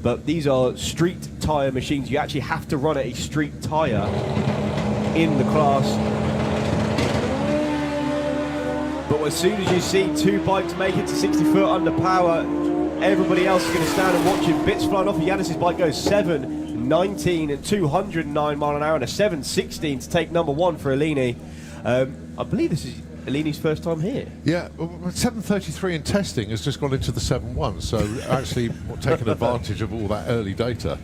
but these are street tyre machines. You actually have to run a street tyre in the class. But as soon as you see two bikes make it to 60 foot under power, everybody else is going to stand and watch it. Bits flying off of Yanis's bike goes 7.19 and 209 mile an hour and a 7.16 to take number one for Elini. I believe this is Elini's first time here. Yeah, well, 7.33 in testing has just gone into the 7.1, so actually taking advantage of all that early data.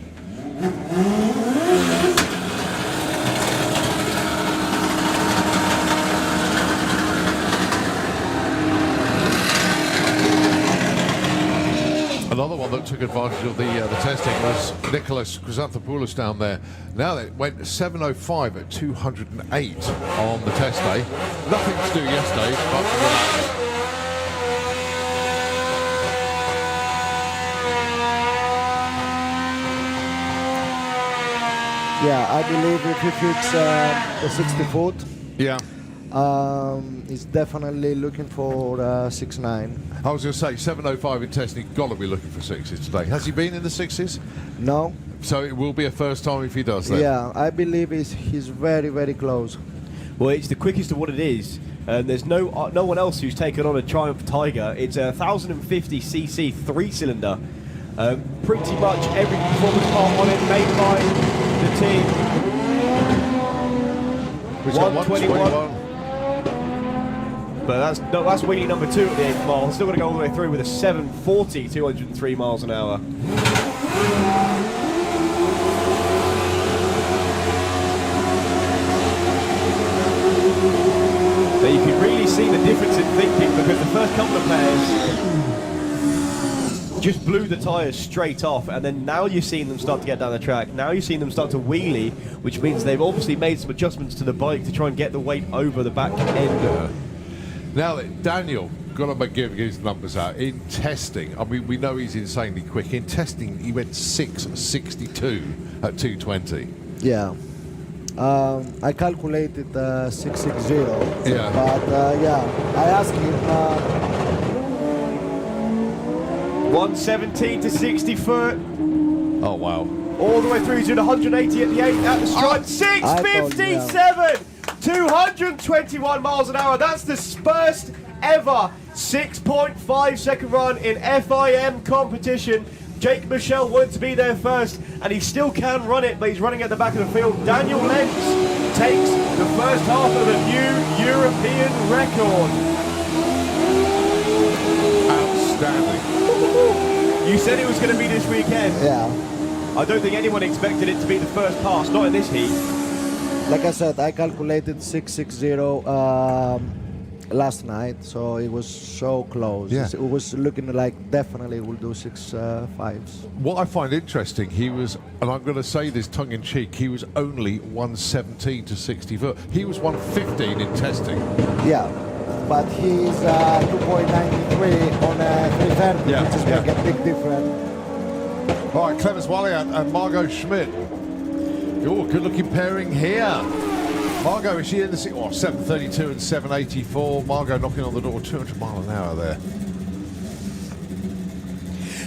Another one that took advantage of the testing was Nicholas Chrysanthopoulos down there. Now they went 7.05 at 208 on the test day. Nothing to do yesterday, but Yeah, I believe if he fits the 60 foot, yeah, he's definitely looking for 6.9. I was going to say 7.05 in testing. Got to be looking for sixes today. Has he been in the sixes? No. So it will be a first time if he does that. Yeah, I believe he's very, very close. Well, it's the quickest of what it is. There's no one else who's taken on a Triumph Tiger. It's a 1050cc 3-cylinder. Pretty much every performance part on it made by the team. 121. But that's wheelie number 2 at the 8th mile. Still going to go all the way through with a 740, 203 miles an hour. Now you can really see the difference in thinking because the first couple of pairs just blew the tyres straight off, and then now you're seeing them start to get down the track. Now you're seeing them start to wheelie, which means they've obviously made some adjustments to the bike to try and get the weight over the back end. Now, Daniel, got to give his numbers out. In testing, I mean, we know he's insanely quick. In testing, he went 6.62 at 220. Yeah. I calculated 660. Yeah. But yeah, I asked him. 117 to 60 foot. Oh, wow. All the way through to 180 at the 8th at the stripe. 657! 221 miles an hour. That's the first ever 6.5 second run in FIM competition. Jake Michel wanted to be there first, and he still can run it, but he's running at the back of the field. Daniel Lenz takes the first half of a new European record. Outstanding. You said it was going to be this weekend. Yeah. I don't think anyone expected it to be the first pass, not in this heat. Like I said, I calculated 660 last night, so it was so close. Yeah. It was looking like definitely we'll do 6.5s. What I find interesting, he was, and I'm going to say this tongue-in-cheek, he was only 117 to 60 foot. He was 115 in testing. Yeah, but he's 2.93 on 330, which is making a big difference. All right, Clemens Walliant and Margot Schmidt. Oh, good-looking pairing here. Margot, is she in the 732 and 784? Margot knocking on the door, 200 mile an hour there.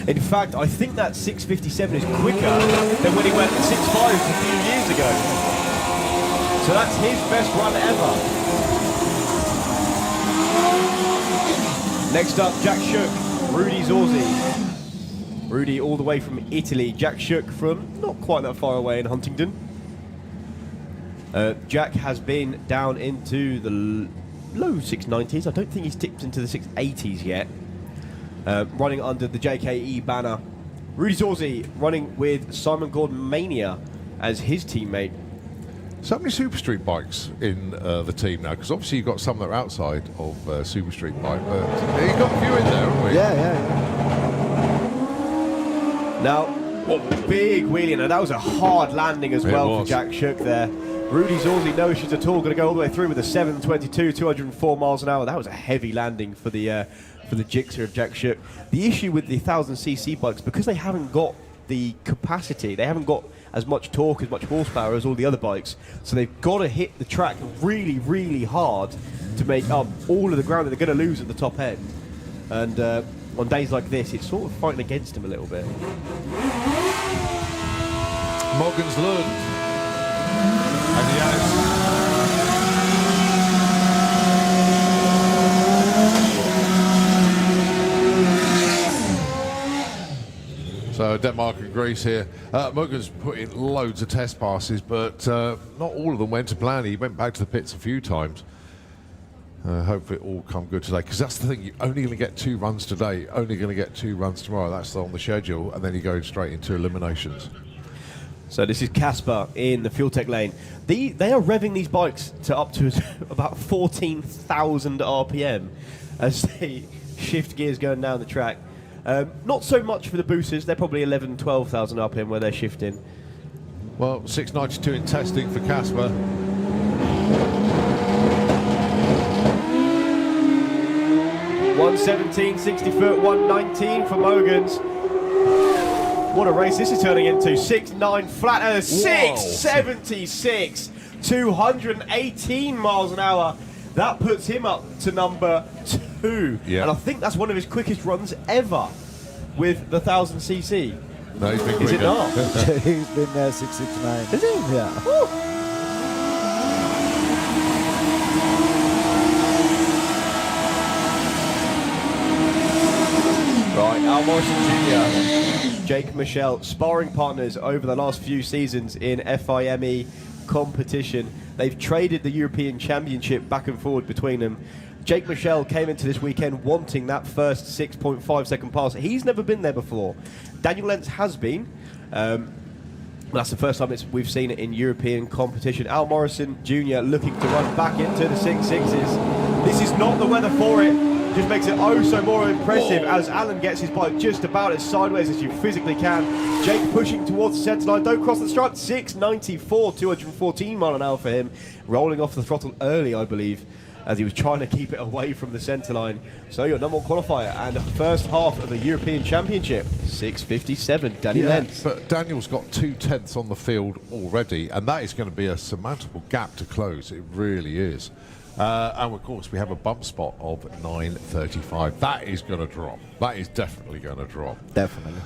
In fact, I think that 657 is quicker than when he went 6.5 a few years ago. So that's his best run ever. Next up, Jack Shook, Rudy Zorzi. Rudy all the way from Italy. Jack Shook from not quite that far away in Huntingdon. Jack has been down into the low 690s. I don't think he's tipped into the 680s yet. Running under the JKE banner. Rudy Zorzi running with Simon Gordon Mania as his teammate. So many Super Street bikes in the team now, because obviously you've got some that are outside of Super Street bike, but you've got a few in there, haven't we? Yeah. Now, Big wheelie, and that was a hard landing as well for Jack Shook there. Rudy Zorzi, no issues at all, going to go all the way through with a 722, 204 miles an hour. That was a heavy landing for the Gixxer of Jack Shook. The issue with the 1000cc bikes, because they haven't got the capacity, they haven't got as much torque, as much horsepower as all the other bikes, so they've got to hit the track really, really hard to make up all of the ground that they're going to lose at the top end. And on days like this, it's sort of fighting against them a little bit. Morgan's learned. And he has. So Denmark and Greece here. Morgan's put in loads of test passes, but not all of them went to plan. He went back to the pits a few times. Hopefully it all come good today, because that's the thing, you're only going to get 2 runs today, only going to get 2 runs tomorrow. That's on the schedule, and then you go straight into eliminations. So this is Casper in the Fuel Tech lane. They are revving these bikes to up to about 14,000 RPM as they shift gears going down the track. Not so much for the boosters. They're probably 11,000, 12,000 RPM where they're shifting. Well, 692 in testing for Casper. 117, 60 foot, 119 for Mogans. What a race this is turning into. 6.9 flat and a 6.76, 218 miles an hour. That puts him up to number 2. Yeah. And I think that's one of his quickest runs ever with the 1000cc. No, he's been Is it not? He's been there 669. Is he? Yeah. Woo. Right, Al Morrison Jr., Jake Michelle, sparring partners over the last few seasons in FIME competition. They've traded the European Championship back and forward between them. Jake Michelle came into this weekend wanting that first 6.5 second pass. He's never been there before. Daniel Lentz has been. That's the first time we've seen it in European competition. Al Morrison Jr. looking to run back into the 6.6s. This is not the weather for it. Just makes it oh so more impressive as Alan gets his bike just about as sideways as you physically can. Jake pushing towards the centre line, don't cross the stripe. 694, 214 mile an hour for him. Rolling off the throttle early, I believe, as he was trying to keep it away from the centre line. So your number 1 qualifier and the first half of the European Championship, 6:57, Daniel Lentz. But Daniel's got 2 tenths on the field already, and that is going to be a surmountable gap to close. It really is. And of course, we have a bump spot of 9:35. That is going to drop. That is definitely going to drop. Definitely.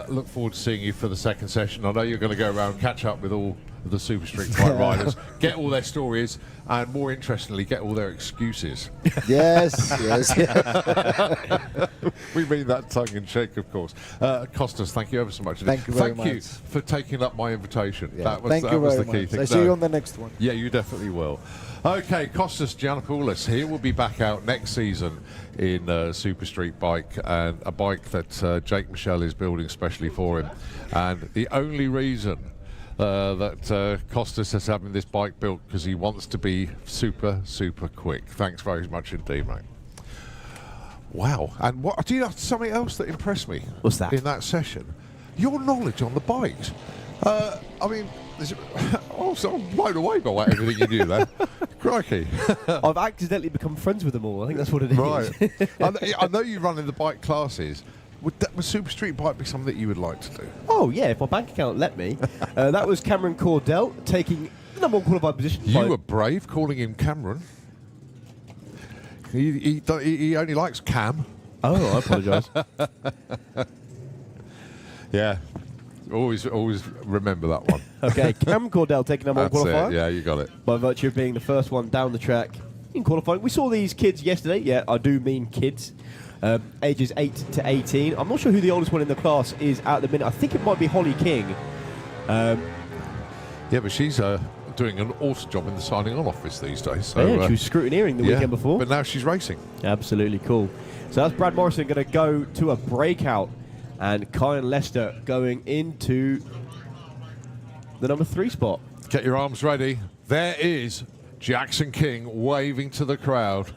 Look forward to seeing you for the second session. I know you're going to go around, catch up with all of the Super Street bike riders, get all their stories, and more interestingly, get all their excuses. Yes, yes. We mean that tongue in cheek, of course. Costas, thank you ever so much. Thank you very much. Thank you for taking up my invitation. Yeah. That was, Thank that you was very the key much. thing. I see you on the next one. Yeah, you definitely will. Okay, Costas Giannopoulos here will be back out next season in Super Street bike, and a bike that Jake Michelle is building specially for him. And the only reason that Costas is having this bike built because he wants to be super, super quick. Thanks very much indeed, mate. Wow. And what do you know something else that impressed me? What's that? In that session? Your knowledge on the bikes. I mean, so I'm blown away by everything you knew there. Crikey. I've accidentally become friends with them all. I think that's what it is. Right. I know you run in the bike classes. Would Super Street bike be something that you would like to do? Oh, yeah, if my bank account let me. That was Cameron Cordell taking the number 1 qualified position. You were brave calling him Cameron. He only likes Cam. Oh, I apologise. Yeah. Always remember that one. Okay, Cameron Cordell taking number 1 qualifier. Yeah, you got it. By virtue of being the first one down the track in qualifying. We saw these kids yesterday. Yeah, I do mean kids. Ages 8 to 18. I'm not sure who the oldest one in the class is at the minute. I think it might be Holly King. Yeah, but she's doing an awesome job in the signing on office these days. So, yeah, she was scrutineering the weekend before. But now she's racing. Absolutely cool. So that's Brad Morrison going to go to a breakout, and Kyan Lester going into the number 3 spot. Get your arms ready. There is Jackson King waving to the crowd.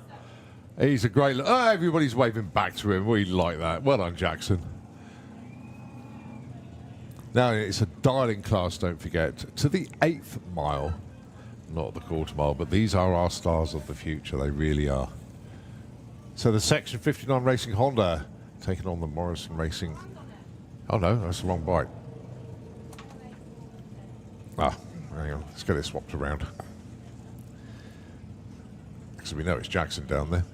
He's a great look. Oh, everybody's waving back to him. We like that. Well done, Jackson. Now it's a dialing class, don't forget, to the 8th mile, not the quarter mile, but these are our stars of the future, they really are. So the Section 59 Racing Honda taking on the Morrison Racing. Oh no, that's the wrong bike. Ah, hang on, let's get it swapped around. Because we know it's Jackson down there.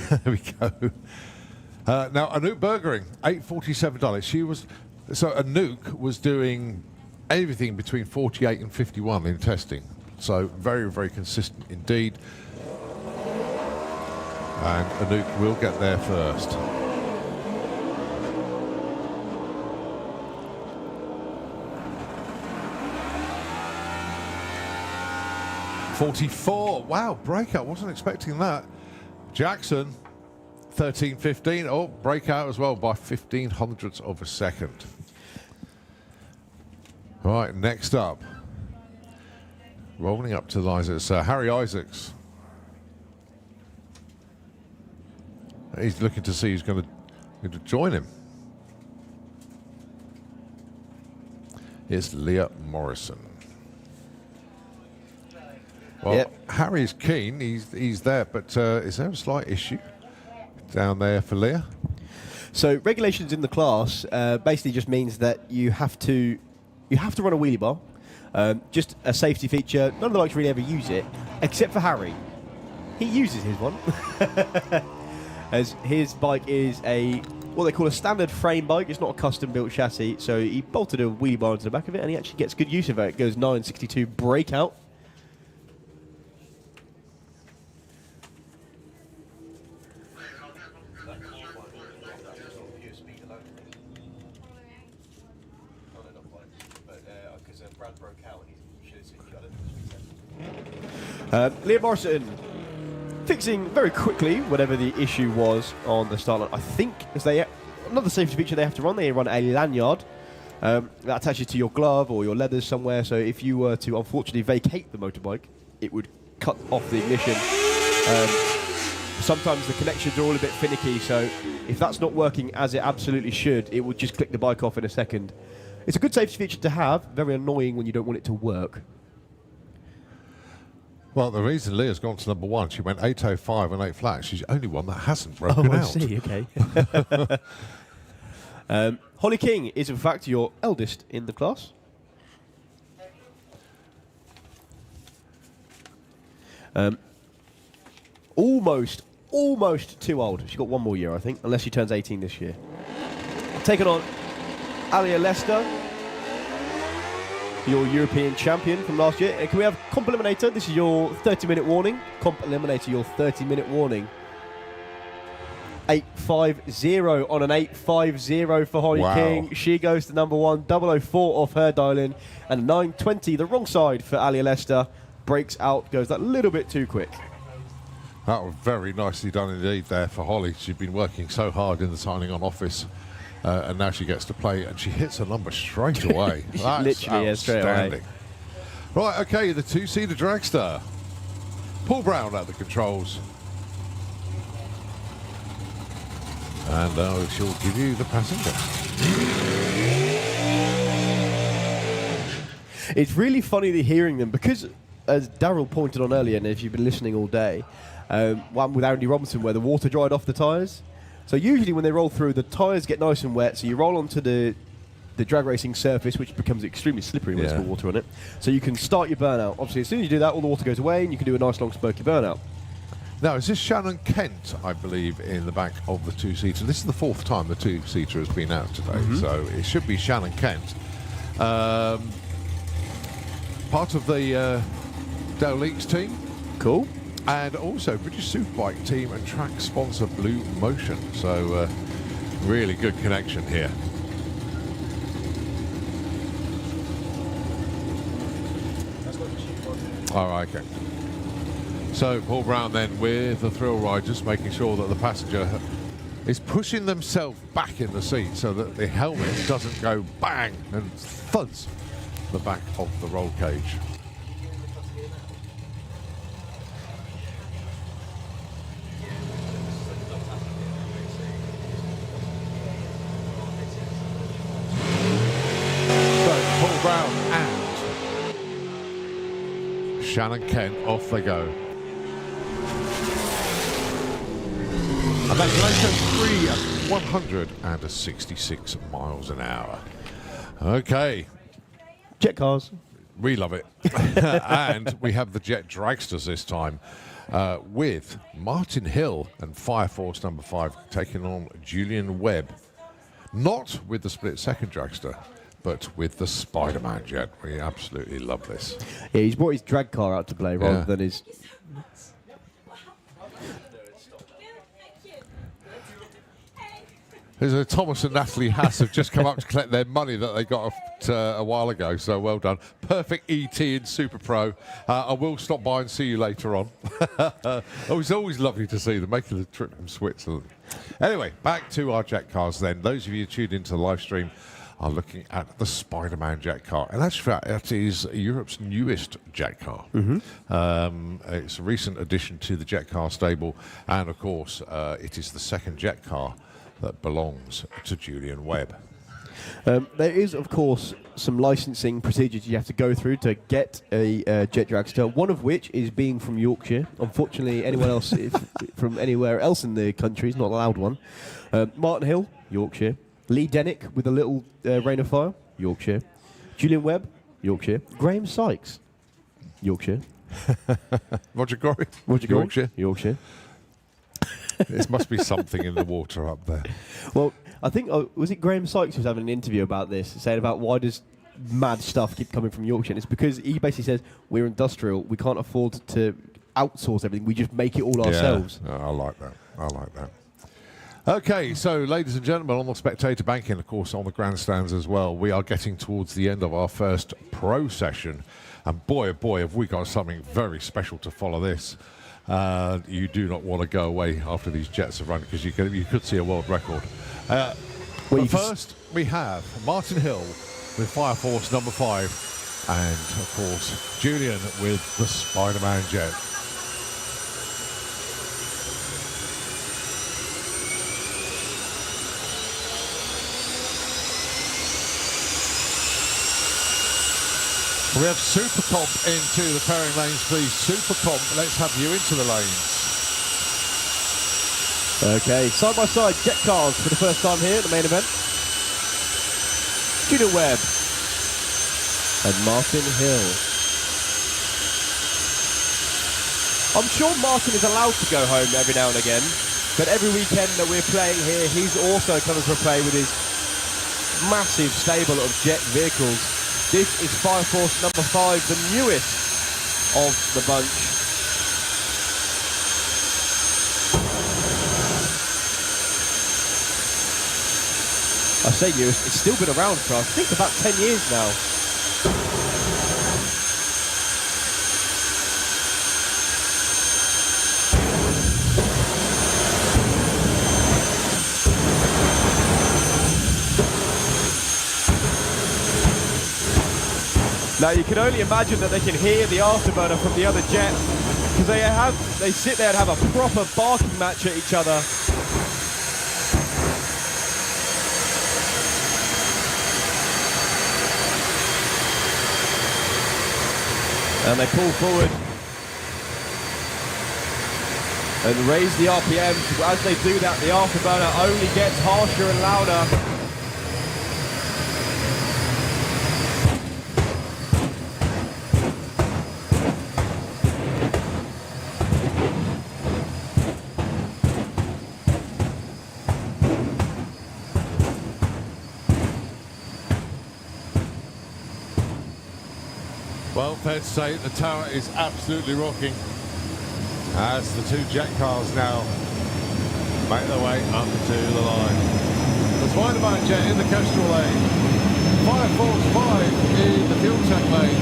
There we go. Now, Anouk Bergering, $847. She was, so Anouk was doing everything between 48 and 51 in testing. So very, very consistent indeed. And Anouk will get there first. $44. Wow, breakout. Wasn't expecting that. Jackson, 13.15. Oh, breakout as well by 0.15 of a second. All right, next up. Rolling up to Liza, it's Harry Isaacs. He's looking to see who's going to join him. It's Leah Morrison. Well, yep. Harry's keen. He's there, but is there a slight issue down there for Leah? So regulations in the class basically just means that you have to run a wheelie bar. Just a safety feature. None of the bikes really ever use it, except for Harry. He uses his one. As his bike is what they call a standard frame bike. It's not a custom-built chassis, so he bolted a wheelie bar into the back of it, and he actually gets good use of it. It goes 962 breakout. Leah Morrison fixing very quickly whatever the issue was on the start line. I think as another safety feature they have to run, they run a lanyard that attaches to your glove or your leathers somewhere, so if you were to unfortunately vacate the motorbike, it would cut off the ignition. Sometimes the connections are all a bit finicky, so if that's not working as it absolutely should, it will just click the bike off in a second. It's a good safety feature to have, very annoying when you don't want it to work. Well, the reason Leah's gone to number 1, she went 8.05 and 8 flat. She's the only one that hasn't broken out. I see, okay. Holly King is, in fact, your eldest in the class. Almost too old. She's got one more year, I think, unless she turns 18 this year. Taking on Alia Lester, your European champion from last year. Can we have Comp Eliminator? This is your 30-minute warning. Comp Eliminator, your 30-minute warning. 8.50 on an 8.50 for Holly King. She goes to number 1, 004 off her dial-in, and 9.20, the wrong side for Alia Lester. Breaks out, goes that little bit too quick. That was very nicely done indeed there for Holly. She'd been working so hard in the signing on office. And now she gets to play, and she hits a number straight away. That's literally, yeah, straight away. Right, okay, the two-seater dragster. Paul Brown at the controls. And she'll give you the passenger. It's really funny hearing them, because, as Darryl pointed on earlier, and if you've been listening all day, one with Andy Robinson where the water dried off the tyres. So usually when they roll through, the tyres get nice and wet, so you roll onto the drag racing surface, which becomes extremely slippery when there's got water on it. So you can start your burnout. Obviously, as soon as you do that, all the water goes away, and you can do a nice long smoky burnout. Now, is this Shannon Kent, I believe, in the back of the two-seater? This is the 4th time the two-seater has been out today, so it should be Shannon Kent. Part of the Dale Leaks team. Cool. And also British Superbike team and track sponsor Blue Motion. So really good connection here. All right, okay. So Paul Brown then with the Thrill Riders, making sure that the passenger is pushing themselves back in the seat so that the helmet doesn't go bang and thuds the back of the roll cage. round, and Shannon Kent, off they go. And that's later 3 at 166 miles an hour. Okay. Jet cars. We love it. And we have the Jet Dragsters this time, with Martin Hill and Fire Force number 5 taking on Julian Webb. Not with the split second dragster, but with the Spider-Man jet. We absolutely love this. Yeah, he's brought his drag car out to play rather than his... There's Thomas and Natalie Haas have just come up to collect their money that they got a while ago, so well done. Perfect ET in Super Pro. I will stop by and see you later on. Oh, it's always lovely to see them making the trip from Switzerland. Anyway, back to our jet cars then. Those of you tuned into the live stream are looking at the Spider-Man jet car. And actually, that is Europe's newest jet car. It's a recent addition to the jet car stable. And, of course, it is the second jet car that belongs to Julian Webb. There is, of course, some licensing procedures you have to go through to get a jet dragster, one of which is being from Yorkshire. Unfortunately, anyone else from anywhere else in the country is not allowed one. Martin Hill, Yorkshire. Lee Dennick with a little Rain of Fire, Yorkshire. Julian Webb, Yorkshire. Graham Sykes, Yorkshire. Roger Gorey, Yorkshire. Yorkshire. There must be something in the water up there. Well, I think, was it Graham Sykes who was having an interview about this, saying about why does mad stuff keep coming from Yorkshire? And it's because he basically says, we're industrial, we can't afford to outsource everything, we just make it all ourselves. I like that. I like that. Okay, so ladies and gentlemen, on the spectator banking, of course, on the grandstands as well, we are getting towards the end of our first pro session. And boy, oh boy, have we got something very special to follow this. You do not want to go away after these jets have run, because you could see a world record. But first, we have Martin Hill with Fire Force number 5, and of course Julian with the Spider-Man jet. We have Supercomp into the pairing lanes, please. Supercomp, let's have you into the lanes. Okay, side by side jet cars for the first time here at the main event. Julian Webb and Martin Hill. I'm sure Martin is allowed to go home every now and again, but every weekend that we're playing here, he's also coming for a play with his massive stable of jet vehicles. This is Fire Force number 5, the newest of the bunch. I say newest, it's still been around for, I think, about 10 years now. Now you can only imagine that they can hear the afterburner from the other jet, because they sit there and have a proper barking match at each other. And they pull forward and raise the RPMs. As they do that, the afterburner only gets harsher and louder. Well, fair to say the tower is absolutely rocking as the two jet cars now make their way up to the line. The Spider-Man jet in the Kestrel lane. Fire Force 5 in the fuel tank lane.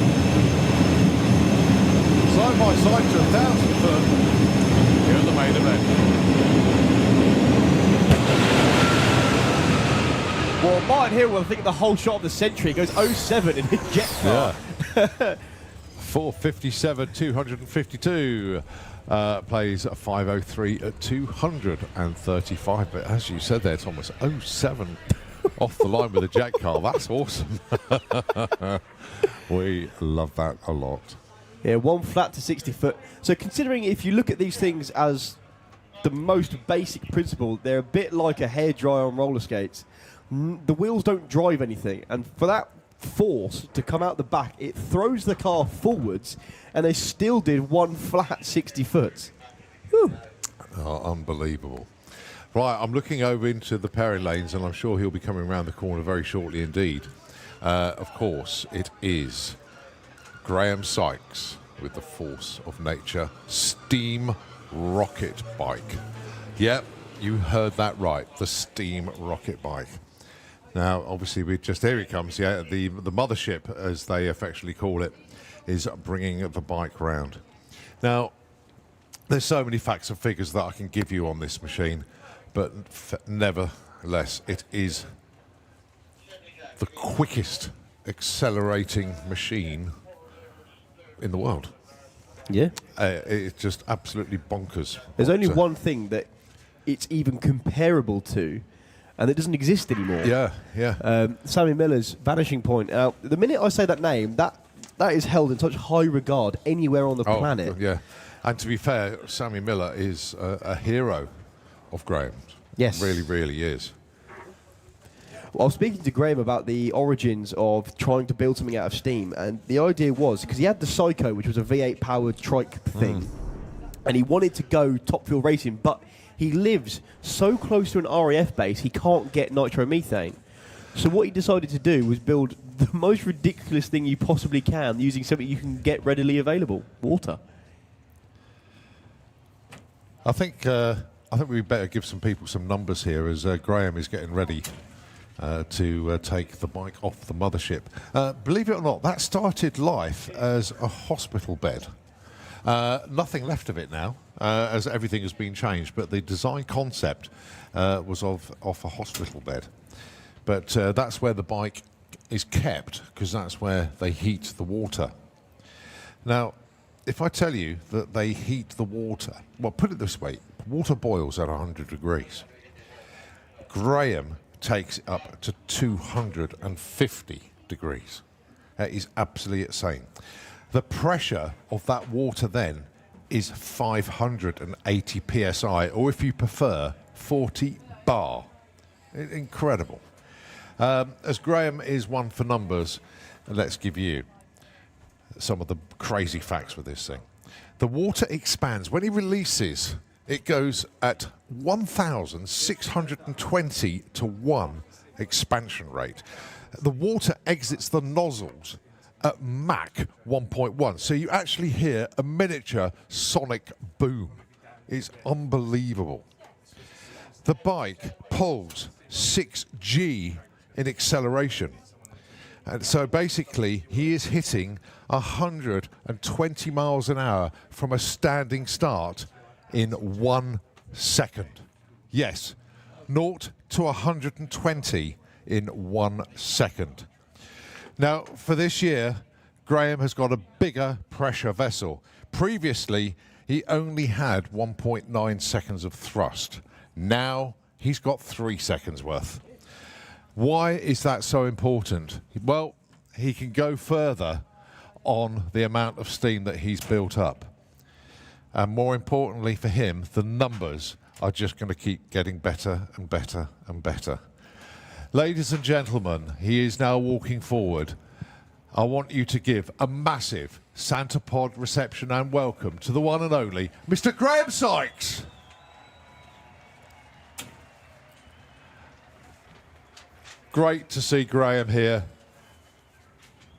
Side by side to 1,000 foot here at the main event. Well, Martin Hill will think the whole shot of the century. Goes 07 in his jet car. Yeah. 457, 252. Plays 503 at 235. But as you said there, Thomas, 07. off the line with a jack car. That's awesome. We love that a lot. Yeah, 1 flat to 60 foot. So considering if you look at these things as the most basic principle, they're a bit like a hairdryer on roller skates. The wheels don't drive anything, and for that force to come out the back, it throws the car forwards, and they still did 1 flat 60 foot. Whew. Oh, unbelievable. Right, I'm looking over into the Perry lanes, and I'm sure he'll be coming around the corner very shortly indeed. Of course, it is Graham Sykes with the Force of Nature Steam Rocket Bike. Yep, you heard that right, the Steam Rocket Bike. Now, obviously, here he comes. Yeah, the mothership, as they affectionately call it, is bringing the bike round. Now, there's so many facts and figures that I can give you on this machine, but nevertheless, it is the quickest accelerating machine in the world. Yeah. It's just absolutely bonkers. There's only one thing that it's even comparable to, and it doesn't exist anymore. Yeah, yeah. Sammy Miller's Vanishing Point. Now, the minute I say that name, that is held in such high regard anywhere on the planet. Yeah. And to be fair, Sammy Miller is a hero of Graham's. Yes. Really, really is. Well, I was speaking to Graham about the origins of trying to build something out of steam, and the idea was, because he had the Psycho, which was a V8 powered trike thing, and he wanted to go Top Fuel racing, but he lives so close to an RAF base, he can't get nitromethane. So what he decided to do was build the most ridiculous thing you possibly can using something you can get readily available, water. I think we better give some people some numbers here as Graham is getting ready to take the bike off the mothership. Believe it or not, that started life as a hospital bed. Nothing left of it now, as everything has been changed, but the design concept was off a hospital bed. But that's where the bike is kept, because that's where they heat the water. Now, if I tell you that they heat the water, well, put it this way, water boils at 100 degrees. Graham takes it up to 250 degrees. That is absolutely insane. The pressure of that water then is 580 psi, or if you prefer, 40 bar. Incredible. As Graham is one for numbers, let's give you some of the crazy facts with this thing. The water expands. When he releases, it goes at 1,620 to 1 expansion rate. The water exits the nozzles at Mach 1.1. So you actually hear a miniature sonic boom. It's unbelievable. The bike pulls 6G in acceleration. And so basically, he is hitting 120 miles an hour from a standing start in 1 second. Yes, 0 to 120 in 1 second. Now, for this year, Graham has got a bigger pressure vessel. Previously, he only had 1.9 seconds of thrust. Now, he's got 3 seconds worth. Why is that so important? Well, he can go further on the amount of steam that he's built up. And more importantly for him, the numbers are just going to keep getting better and better and better. Ladies and gentlemen, he is now walking forward. I want you to give a massive Santa Pod reception and welcome to the one and only Mr. Graham Sykes. Great to see Graham here.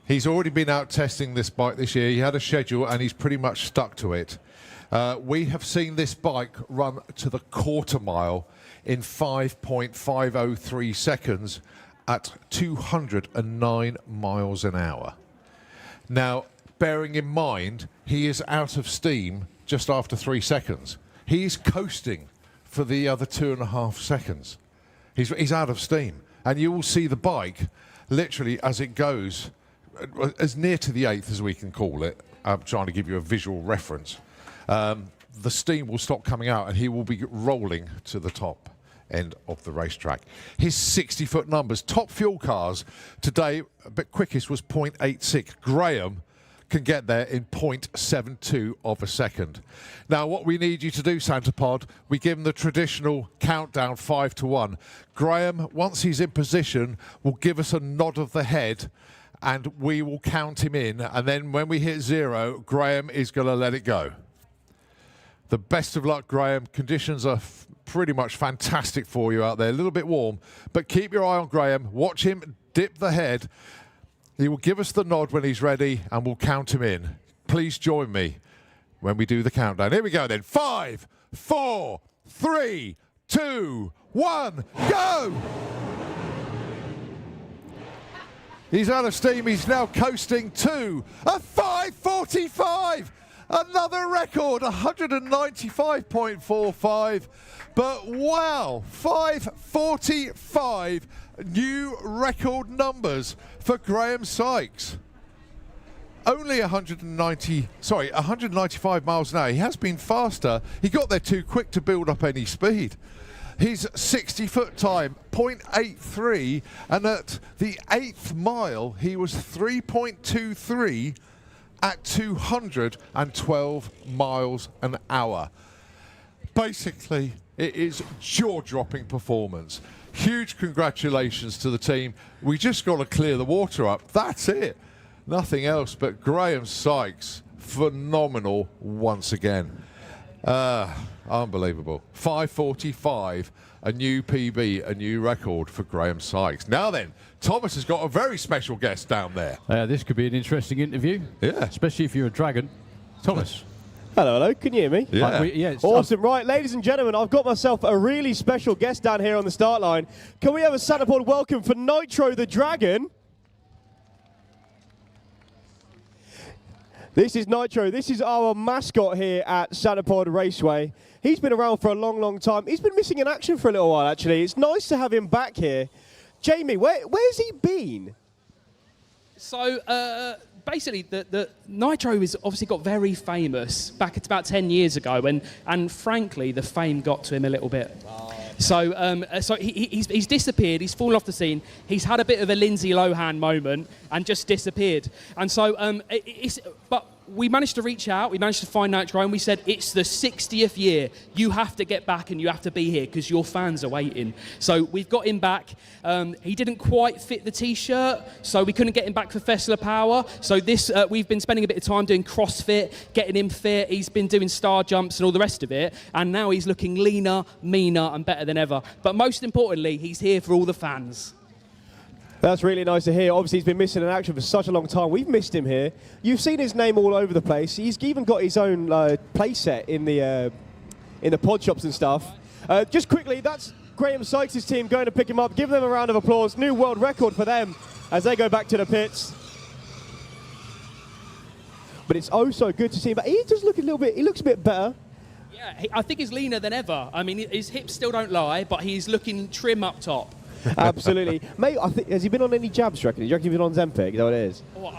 He's already been out testing this bike this year. He had a schedule and he's pretty much stuck to it. We have seen this bike run to the quarter mile in 5.503 seconds at 209 miles an hour. Now, bearing in mind, he is out of steam just after 3 seconds. He's coasting for the other 2.5 seconds. He's out of steam. And you will see the bike literally as it goes as near to the 8th as we can call it. I'm trying to give you a visual reference. The steam will stop coming out and he will be rolling to the top. end of the racetrack. His 60-foot numbers, top fuel cars today, a bit quickest was 0.86. Graham can get there in 0.72 of a second. Now, what we need you to do, Santa Pod, we give him the traditional countdown 5 to 1. Graham, once he's in position, will give us a nod of the head and we will count him in. And then when we hit 0, Graham is going to let it go. The best of luck, Graham. Conditions are pretty much fantastic for you out there. A little bit warm, but keep your eye on Graham. Watch him dip the head. He will give us the nod when he's ready, and we'll count him in. Please join me when we do the countdown. Here we go then. 5, 4, 3, 2, 1, go! He's out of steam. He's now coasting to a 5:45. Another record, 195.45. But wow, 5:45 new record numbers for Graham Sykes. Only 195 miles an hour. He has been faster. He got there too quick to build up any speed. His 60-foot time, 0.83, and at the 8th mile, he was 3.23 at 212 miles an hour. Basically, it is jaw-dropping performance. Huge congratulations to the team. We just got to clear the water up. That's it. Nothing else, but Graham Sykes, phenomenal once again. Unbelievable. 5:45, a new PB, a new record for Graham Sykes. Now then, Thomas has got a very special guest down there. This could be an interesting interview. Yeah. Especially if you're a dragon. Thomas. Hello, hello. Can you hear me? Yeah. Awesome. Right, ladies and gentlemen, I've got myself a really special guest down here on the start line. Can we have a Santa Pod welcome for Nitro the Dragon? This is Nitro. This is our mascot here at Santa Pod Raceway. He's been around for a long, long time. He's been missing in action for a little while, actually. It's nice to have him back here. Jamie, where's he been? So, basically, the Nitro has obviously got very famous back at about 10 years ago, and frankly, the fame got to him a little bit. So he's disappeared. He's fallen off the scene. He's had a bit of a Lindsay Lohan moment and just disappeared. And so, but we managed to reach out. We managed to find Nitro, and we said, it's the 60th year. You have to get back, and you have to be here because your fans are waiting. So we've got him back. He didn't quite fit the T-shirt, so we couldn't get him back for Festival of Power. So this, we've been spending a bit of time doing CrossFit, getting him fit. He's been doing star jumps and all the rest of it, and now he's looking leaner, meaner, and better than ever. But most importantly, he's here for all the fans. That's really nice to hear. Obviously, he's been missing in action for such a long time. We've missed him here. You've seen his name all over the place. He's even got his own play set in the pod shops and stuff. Just quickly, that's Graham Sykes' team going to pick him up. Give them a round of applause. New world record for them as they go back to the pits. But it's oh so good to see him. But he does look a little bit, he looks a bit better. Yeah, I think he's leaner than ever. I mean, his hips still don't lie, but he's looking trim up top. Absolutely. Mate, has he been on any jabs, do you reckon? Do you reckon he's been on Zempic? Is that what it is? Oh,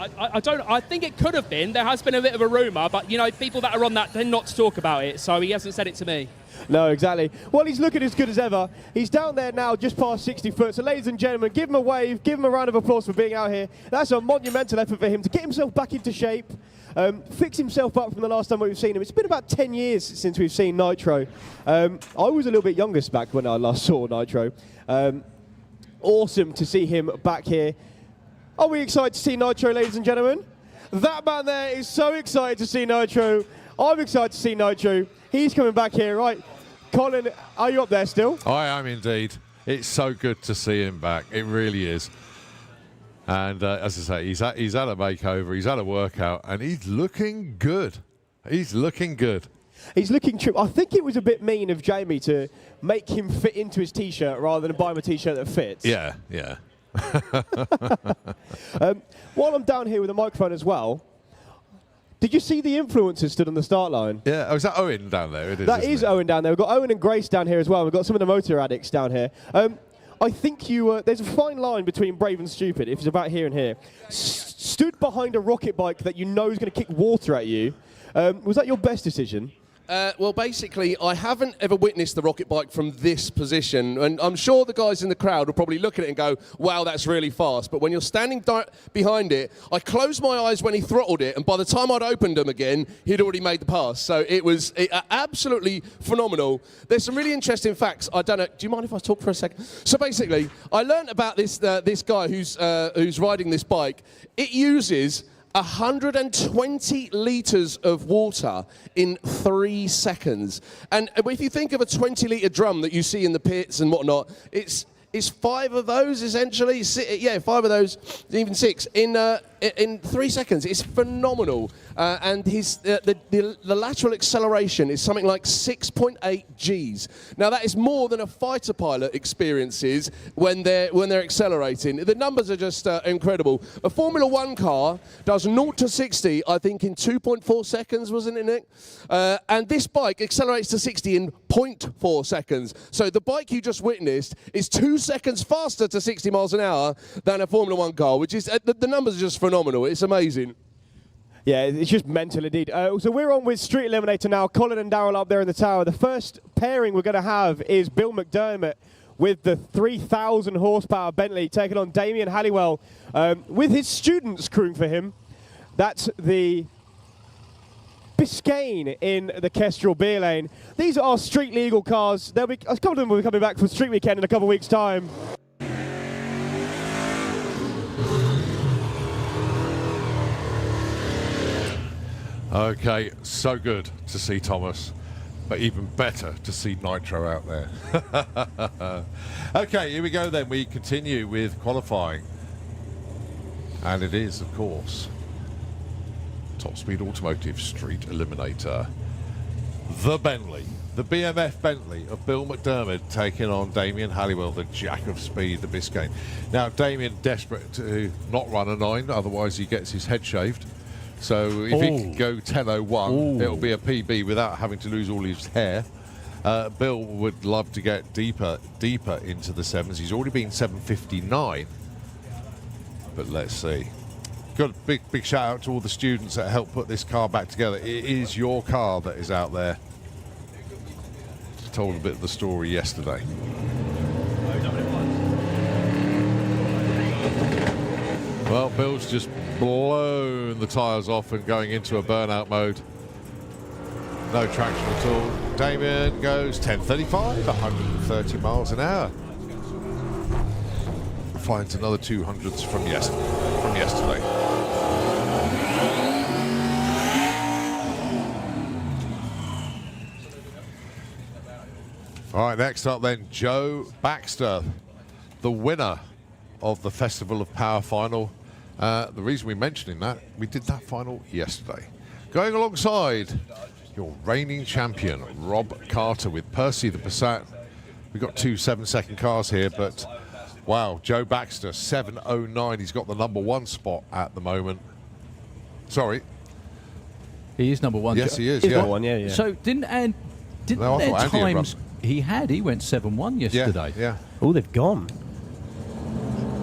I think it could have been. There has been a bit of a rumour, but, you know, people that are on that tend not to talk about it, so he hasn't said it to me. No, exactly. Well, he's looking as good as ever. He's down there now, just past 60 foot. So, ladies and gentlemen, give him a wave, give him a round of applause for being out here. That's a monumental effort for him to get himself back into shape, fix himself up from the last time we've seen him. It's been about 10 years since we've seen Nitro. I was a little bit younger back when I last saw Nitro. Awesome to see him back here. Are we excited to see Nitro, ladies and gentlemen? That man there is so excited to see Nitro. I'm excited to see Nitro. He's coming back here, right? Colin, are you up there still? I am indeed. It's so good to see him back. It really is. And as I say, he's had a makeover, he's had a workout, and he's looking good. He's looking good. He's looking true. I think it was a bit mean of Jamie to make him fit into his T-shirt rather than buy him a T-shirt that fits. Yeah, yeah. While I'm down here with the microphone as well, did you see the influencers stood on the start line? Yeah, oh, is that Owen down there? It is, that is Owen down there. We've got Owen and Grace down here as well. We've got some of the motor addicts down here. I think there's a fine line between brave and stupid, if it's about here and here. Stood behind a rocket bike that you know is going to kick water at you. Was that your best decision? Well, basically, I haven't ever witnessed the rocket bike from this position, and I'm sure the guys in the crowd will probably look at it and go, wow, that's really fast. But when you're standing behind it, I closed my eyes when he throttled it, and by the time I'd opened them again, he'd already made the pass. So it was absolutely phenomenal. There's some really interesting facts. I don't know. Do you mind if I talk for a second? So basically, I learned about this guy who's riding this bike. It uses 120 litres of water in 3 seconds. And if you think of a 20-litre drum that you see in the pits and whatnot, it's 5 of those essentially. Yeah, 5 of those, even 6 in 3 seconds. It's phenomenal. And the lateral acceleration is something like 6.8 Gs. Now that is more than a fighter pilot experiences when they're accelerating. The numbers are just incredible. A Formula 1 car does 0 to 60, I think, in 2.4 seconds, wasn't it, Nick? And this bike accelerates to 60 in 0.4 seconds. So the bike you just witnessed is 2 seconds faster to 60 miles an hour than a Formula 1 car, which is the numbers are just phenomenal. It's amazing. Yeah, it's just mental indeed. So we're on with Street Eliminator now. Colin and Darryl up there in the tower. The first pairing we're going to have is Bill McDermott with the 3,000 horsepower Bentley taking on Damien Halliwell with his students crewing for him. That's the Biscayne in the Kestrel beer lane. These are street legal cars. A couple of them will be coming back for Street Weekend in a couple of weeks' time. Okay, so good to see Thomas, but even better to see Nitro out there. Okay, here we go then. We continue with qualifying. And it is, of course, Top Speed Automotive Street Eliminator. The Bentley, the BMF Bentley of Bill McDermott taking on Damien Halliwell, the Jack of Speed, the Biscayne. Now, Damien desperate to not run a 9, otherwise he gets his head shaved. So if he can go 10.01, it'll be a PB without having to lose all his hair. Bill would love to get deeper into the 7s. He's already been 7.59. But let's see. Got a big shout out to all the students that helped put this car back together. It is your car that is out there. Just told a bit of the story yesterday. Well, Bill's just blown the tyres off and going into a burnout mode. No traction at all. Damien goes 10.35, 130 miles an hour. Finds another 200s from yesterday. All right, next up then, Joe Baxter, the winner of the Festival of Power final. The reason we're mentioning that, we did that final yesterday. Going alongside your reigning champion, Rob Carter, with Percy the Passat. We've got 2 7-second cars here, but wow, Joe Baxter, 7.09. He's got the #1 spot at the moment. Sorry. He is #1. Yes, he is. He's yeah. #1, yeah. So didn't No, I there thought Andy had times he went 7.1 yesterday? Yeah. Oh, they've gone.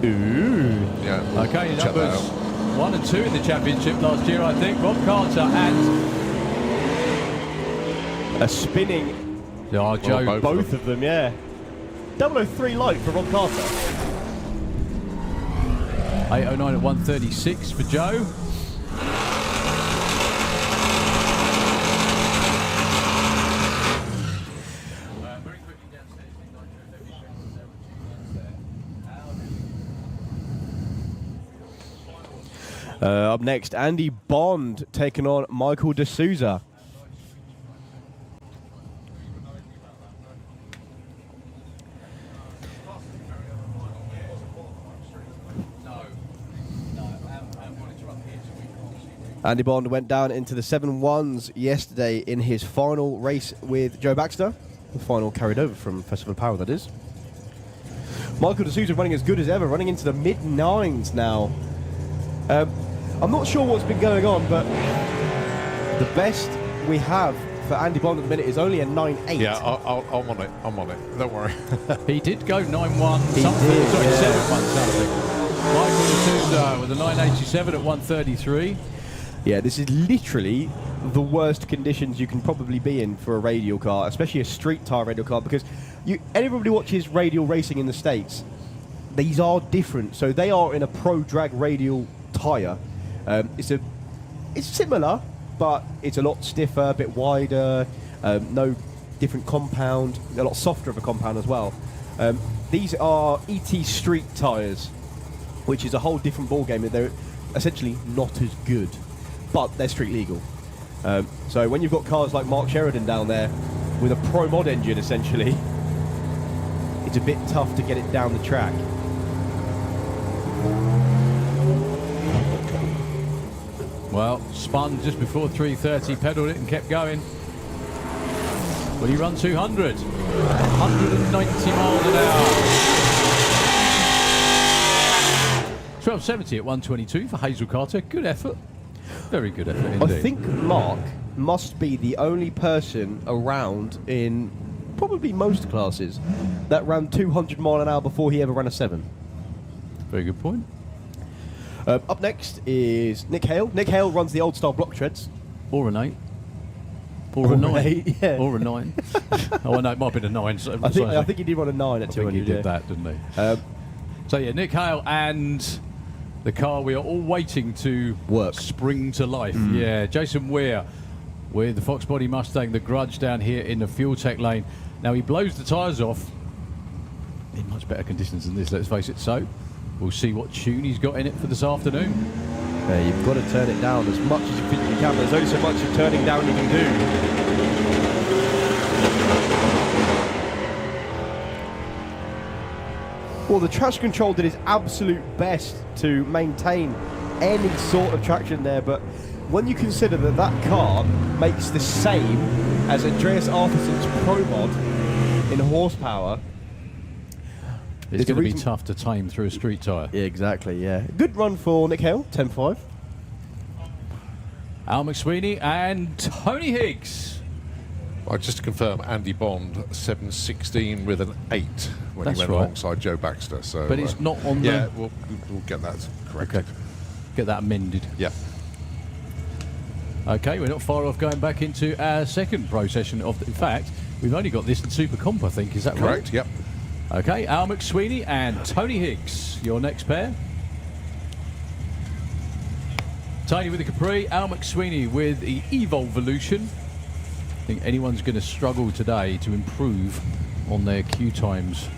Ooh. Yeah. Okay, Check that numbers out. 1 and 2 in the championship last year, I think. Rob Carter and A spinning. Joe. Well, Both of them, yeah. 003 light for Rob Carter. 8.09 at 136 for Joe. Up next, Andy Bond taking on Michael D'Souza. Andy Bond went down into the 7.1s yesterday in his final race with Joe Baxter. The final carried over from Festival of Power, that is. Michael D'Souza running as good as ever, running into the mid-9s now. I'm not sure what's been going on, but the best we have for Andy Bond at the minute is only a 9.8. Yeah, I'm on it. I'm on it. Don't worry. He did go 9.1. He did, Sorry, yeah. 7.1 something. Michael D'Souza with a 9.87 at 133. Yeah, this is literally the worst conditions you can probably be in for a radial car, especially a street tire radial car, because everybody watches radial racing in the States. These are different. So they are in a pro drag radial tire. It's similar, but it's a lot stiffer, a bit wider, no different compound, a lot softer of a compound as well. These are ET street tires, which is a whole different ballgame. They're essentially not as good, but they're street legal. So when you've got cars like Mark Sheridan down there with a Pro Mod engine, essentially, it's a bit tough to get it down the track. Well, spun just before 3:30, pedalled it and kept going. Will he run 200? 190 miles an hour. 12:70 at 1:22 for Hazel Carter. Good effort. Very good effort indeed. I think Mark must be the only person around in probably most classes that ran 200 mile an hour before he ever ran a 7. Very good point. Up next is Nick Hale. Nick Hale runs the old style block treads. Or an 8. Or a 9. 8, yeah. Or a 9. Oh, no, it might have been a 9. So I think he did run a 9 at 200. I think he did that, didn't he? So, yeah, Nick Hale and the car we are all waiting to spring to life. Yeah, Jason Weir with the Fox Body Mustang, the Grudge down here in the Fuel Tech lane. Now, he blows the tyres off in much better conditions than this, let's face it. So, we'll see what tune he's got in it for this afternoon. Yeah, you've got to turn it down as much as you physically can, but there's only so much of turning down you can do. Well, the traction control did its absolute best to maintain any sort of traction there, but when you consider that that car makes the same as Andreas Arfeson's Pro Mod in horsepower, it's going to be tough to tame through a street tyre. Yeah, exactly, yeah. Good run for Nick Hale, 10.5. Al McSweeney and Tony Higgs. Just to confirm, Andy Bond 7.16 with an 8 when That's he went right. alongside Joe Baxter. So, but it's not on yeah, the... we'll get that corrected. Okay. Get that amended. Yeah. Okay, we're not far off going back into our second pro session of... In fact, we've only got this in Super Comp, I think. Is that right? Correct, yep. Okay, Al McSweeney and Tony Higgs, your next pair. Tony with the Capri, Al McSweeney with the Evolution. I think anyone's going to struggle today to improve on their Q times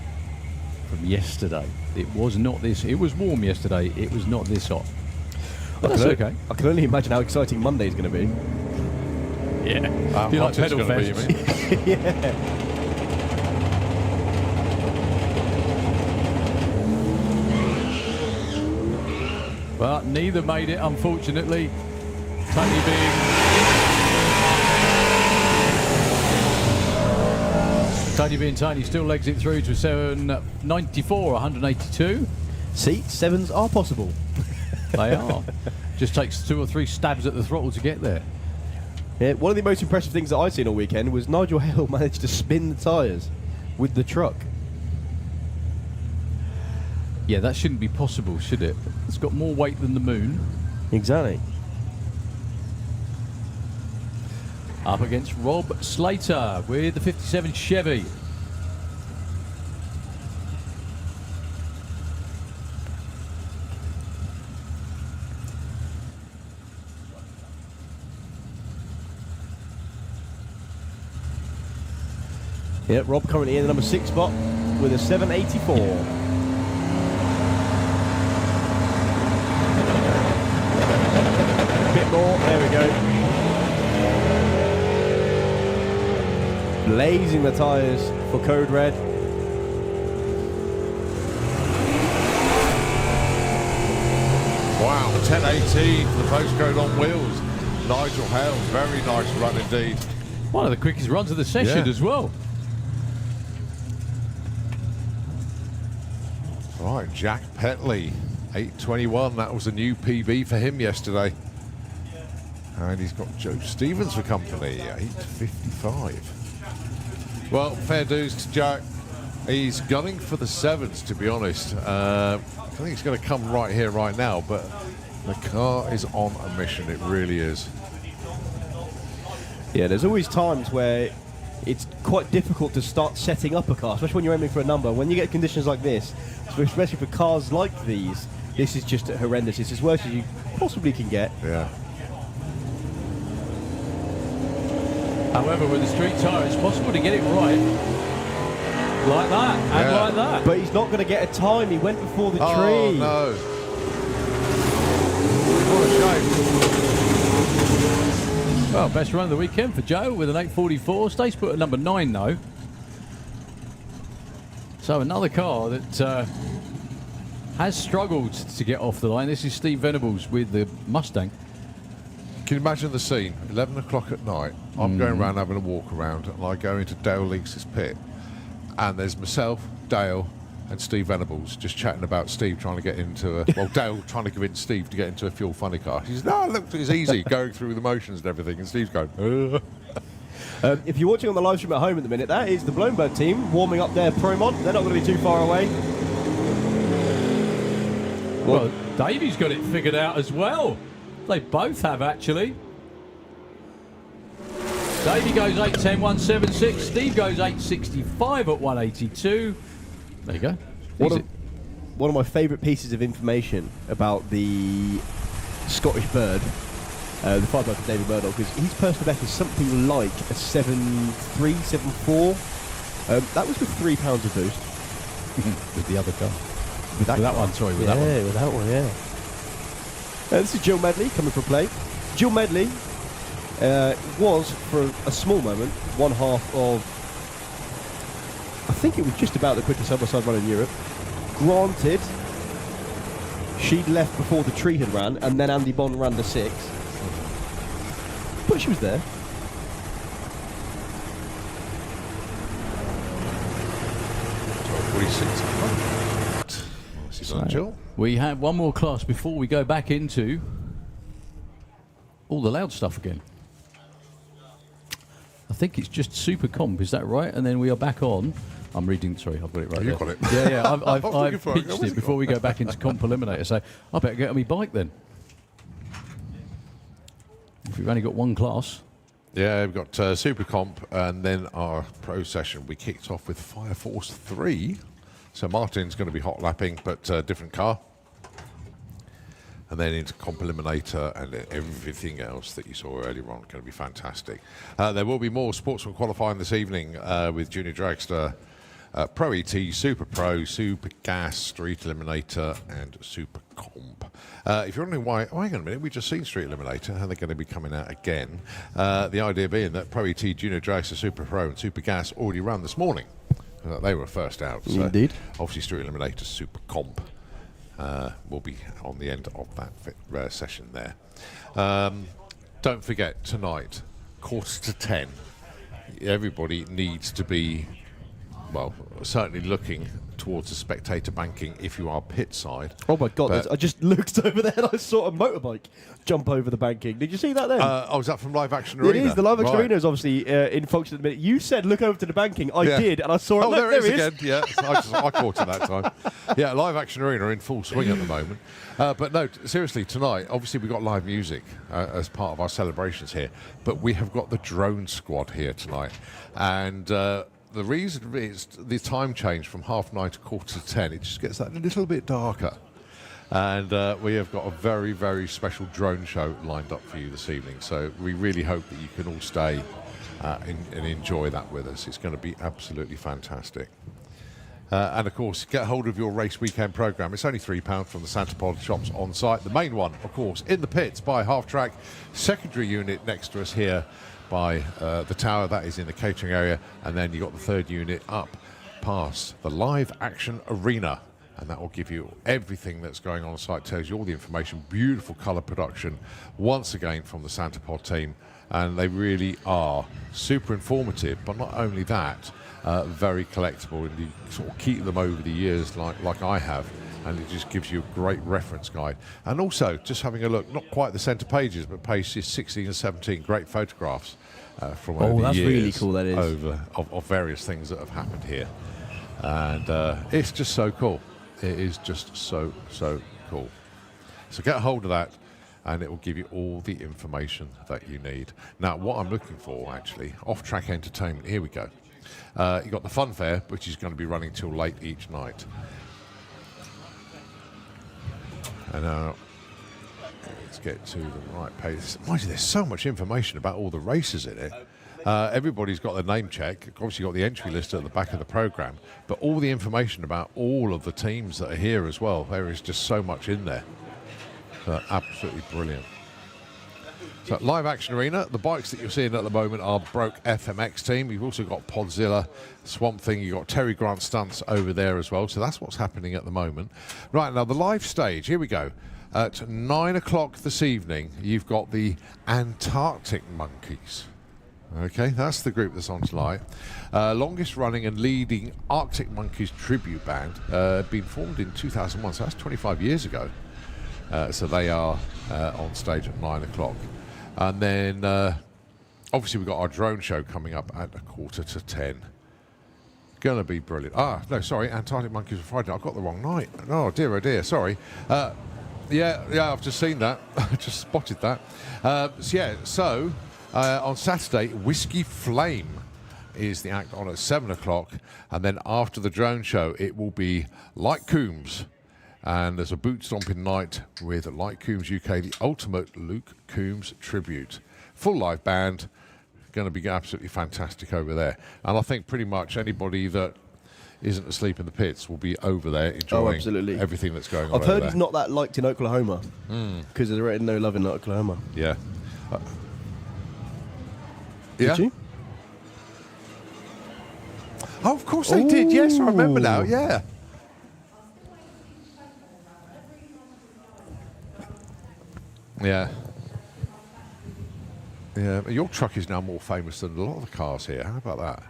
from yesterday. It was not this. It was warm yesterday. It was not this hot. But that's okay. I can only imagine how exciting Monday's going to be. Yeah. How like hot it's pedal going to be, you fests. mean? Yeah. But neither made it, unfortunately. Tony being Tony still legs it through to 794, 182. See, 7s are possible. They are. Just takes 2 or 3 stabs at the throttle to get there. Yeah, one of the most impressive things that I've seen all weekend was Nigel Hale managed to spin the tyres with the truck. Yeah, that shouldn't be possible, should it? It's got more weight than the moon. Exactly. Up against Rob Slater with the 57 Chevy. Yeah, Rob currently in the number 6 spot with a 784. More. There we go. Blazing the tyres for Code Red. Wow, 10.18 for the postcode on wheels. Nigel Hale, very nice run indeed. One of the quickest runs of the session as well. Right, Jack Petley, 8.21. That was a new PB for him yesterday. And he's got Joe Stevens for company, 8.55. Well, fair dues to Jack. He's gunning for the 7s, to be honest. I think he's going to come right here, right now, but the car is on a mission. It really is. Yeah, there's always times where it's quite difficult to start setting up a car, especially when you're aiming for a number. When you get conditions like this, especially for cars like these, this is just horrendous. It's as worse as you possibly can get. Yeah. However, with the street tyre, it's possible to get it right. Like that, and like that. But he's not going to get a time. He went before the Oh, tree. no. What a shame. Well, best run of the weekend for Joe with an 8:44. Stays put at number 9, though. So another car that has struggled to get off the line. This is Steve Venables with the Mustang. Can you imagine the scene? 11 o'clock at night, I'm going around having a walk around, and I go into Dale Leaks' pit, and there's myself, Dale, and Steve Venables just chatting about Steve trying to get into a... Well, Dale trying to convince Steve to get into a Fuel Funny car. He says, no, look, it's easy, going through the motions and everything, and Steve's going, If you're watching on the live stream at home at the minute, that is the Bloomberg team warming up their Pro Mod. They're not going to be too far away. Well, Davey's got it figured out as well. They both have, actually. Davey goes 8:10, 176. Steve goes 8:65 at 182. There you go. One of my favourite pieces of information about the Scottish bird, the 5x for David Murdoch, is his personal best is something like a 7.3, 7.4. That was with £3 of boost. With the other car. With that one, sorry, with yeah, that one. with that one, yeah. This is Jill Medley coming for a play. Jill Medley was, for a small moment, one half of, I think it was just about the quickest side-by-side run in Europe. Granted, she'd left before the tree had ran, and then Andy Bond ran the 6. But she was there. We have one more class before we go back into all the loud stuff again. I think it's just Super Comp, is that right? And then we are back on. I'm reading, sorry, I've got it right You've there. got it. Yeah, I've looking for it. pitched it before we go back into Comp Eliminator, so I better get on my bike then. If we've only got one class. Yeah, we've got Super Comp, and then our pro session. We kicked off with Fire Force 3. So Martin's going to be hot lapping, but different car. And then into Comp Eliminator and everything else that you saw earlier on. Going to be fantastic. There will be more sportsman qualifying this evening with Junior Dragster, Pro ET, Super Pro, Super Gas, Street Eliminator, and Super Comp. If you're wondering why, hang on a minute, we've just seen Street Eliminator, and they're going to be coming out again. The idea being that Pro ET, Junior Dragster, Super Pro, and Super Gas already ran this morning. They were first out. So indeed. Obviously, Street Eliminator, Super Comp will be on the end of that session there. Don't forget, tonight, 9:45. Everybody needs to be, well, certainly looking towards the spectator banking if you are pit side. Oh my God, I just looked over there and I saw a motorbike jump over the banking. Did you see that then? Was that from Live Action Arena? It is. The Live Action Arena is obviously in function at the minute. You said look over to the banking. I did, and I saw it. Oh, Look, there it is is again. Yeah, I caught it that time. Yeah, Live Action Arena in full swing at the moment. But no, seriously, tonight, obviously we've got live music as part of our celebrations here, but we have got the drone squad here tonight. And the reason is the time change from 9:30 to 9:45. It just gets that a little bit darker. And we have got a very, very special drone show lined up for you this evening. So we really hope that you can all stay and enjoy that with us. It's going to be absolutely fantastic. And of course, get hold of your race weekend programme. It's only £3 from the Santa Pod shops on site. The main one, of course, in the pits by Half Track. Secondary unit next to us here by the tower. That is in the catering area. And then you've got the third unit up past the Live Action Arena. And that will give you everything that's going on site, tells you all the information, beautiful colour production, once again from the Santa Pod team. And they really are super informative, but not only that, very collectible. And you sort of keep them over the years like I have, and it just gives you a great reference guide. And also, just having a look, not quite the centre pages, but pages 16 and 17, great photographs from over the years. Oh, that's really cool, that is. Of various things that have happened here. And it's just so cool. It is just so cool. So get a hold of that. and it will give you all the information that you need. Now, what I'm looking for, actually, off-track entertainment, here we go. You've got the fun fair, which is going to be running till late each night. And let's get to the right page. Mind you, there's so much information about all the races in it. Everybody's got their name check. Obviously, got the entry list at the back of the program, but all the information about all of the teams that are here as well. There is just so much in there. Absolutely brilliant. So, Live Action Arena, the bikes that you're seeing at the moment are the Broke FMX team. You've also got Podzilla, Swamp Thing. You've got Terry Grant Stunts over there as well. So that's what's happening at the moment. Right, now the live stage, here we go. At 9 o'clock this evening, you've got the Antarctic Monkeys. Okay, that's the group that's on tonight. Longest running and leading Arctic Monkeys tribute band, been formed in 2001, so that's 25 years ago. So they are on stage at 9 o'clock. And then, obviously, we've got our drone show coming up at 9:45. Going to be brilliant. No, sorry, Antarctic Monkeys on Friday. I've got the wrong night. Oh, dear, sorry. Yeah, I've just seen that. I just spotted that. So on Saturday, Whiskey Flame is the act on at 7 o'clock. And then after the drone show, it will be Light Coombs. And there's a boot stomping night with Light Coombs UK, the ultimate Luke Coombs tribute. Full live band, going to be absolutely fantastic over there. And I think pretty much anybody that isn't asleep in the pits will be over there enjoying everything that's going on. I've heard he's not that liked in Oklahoma because there's already no love in Oklahoma. Yeah. Did you? Oh, of course they did. Yes, I remember now. Yeah. Yeah. Yeah. Your truck is now more famous than a lot of the cars here. How about that?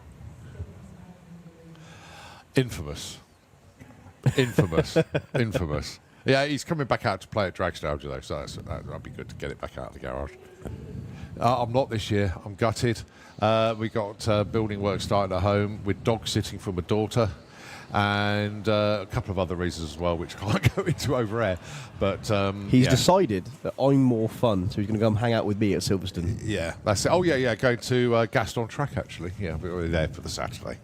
Infamous. Infamous. Yeah, he's coming back out to play at Dragster, though, so that'll be good to get it back out of the garage. I'm not this year. I'm gutted. We got building work starting at home with dog sitting for my daughter, and a couple of other reasons as well, which I can't go into over air. But he's decided that I'm more fun, so he's going to come hang out with me at Silverstone. Yeah, that's it. Oh yeah, going to Gaston Track actually. Yeah, we're there for the Saturday.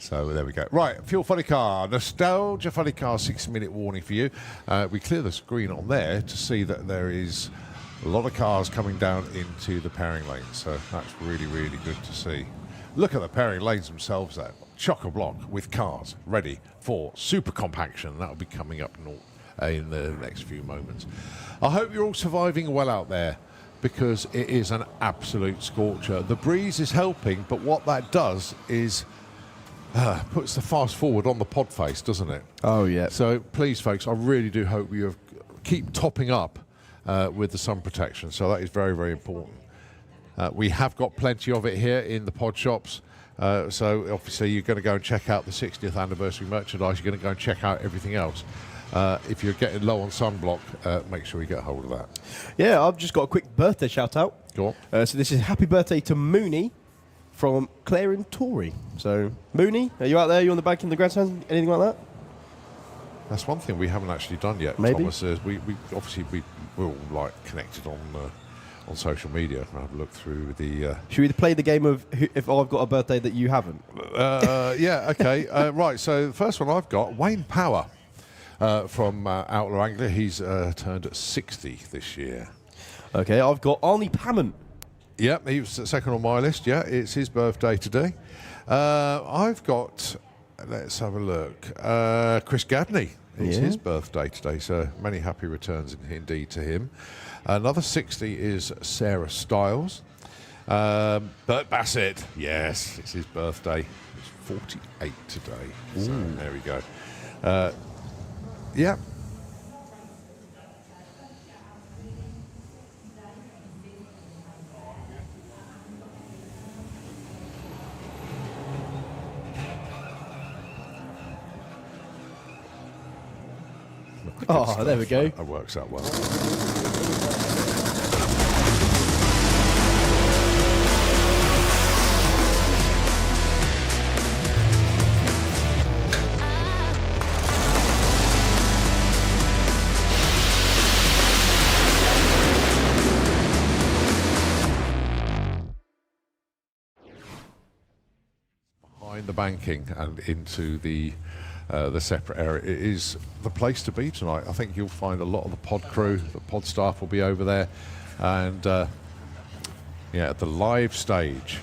So there we go. Right, Fuel Funny Car, Nostalgia Funny Car, 6-minute warning for you. We clear the screen on there to see that there is a lot of cars coming down into the pairing lanes. So that's really, really good to see. Look at the pairing lanes themselves there. Chock-a-block with cars ready for super compaction. That'll be coming up in the next few moments. I hope you're all surviving well out there, because it is an absolute scorcher. The breeze is helping, but what that does is puts the fast forward on the pod face, doesn't it? Oh, yeah. So please, folks, I really do hope you keep topping up with the sun protection. So that is very, very important. We have got plenty of it here in the pod shops. So obviously you're going to go and check out the 60th anniversary merchandise. You're going to go and check out everything else. If you're getting low on sunblock, make sure you get hold of that. Yeah, I've just got a quick birthday shout out. Go on. So this is happy birthday to Mooney from Claire and Tory. So Mooney, are you out there? You on the back in the grandstand? Anything like that? That's one thing we haven't actually done yet. Maybe. Thomas says we're all like connected on social media. I'll have a look through the. Should we play the game of if I've got a birthday that you haven't? Yeah. Okay. Right. So the first one I've got, Wayne Power from Outlaw Anglia. He's turned 60 this year. Okay. I've got Arnie Pammon. Yep, he was second on my list. Yeah, it's his birthday today. I've got, let's have a look, Chris Gadney. It's his birthday today, so many happy returns indeed to him. Another 60 is Sarah Stiles. Bert Bassett, yes, it's his birthday. It's 48 today. So there we go. Yeah. Oh, there we go. That works out well. banking and into the separate area. It is the place to be tonight. I think you'll find a lot of the pod crew, the pod staff will be over there, and yeah, the live stage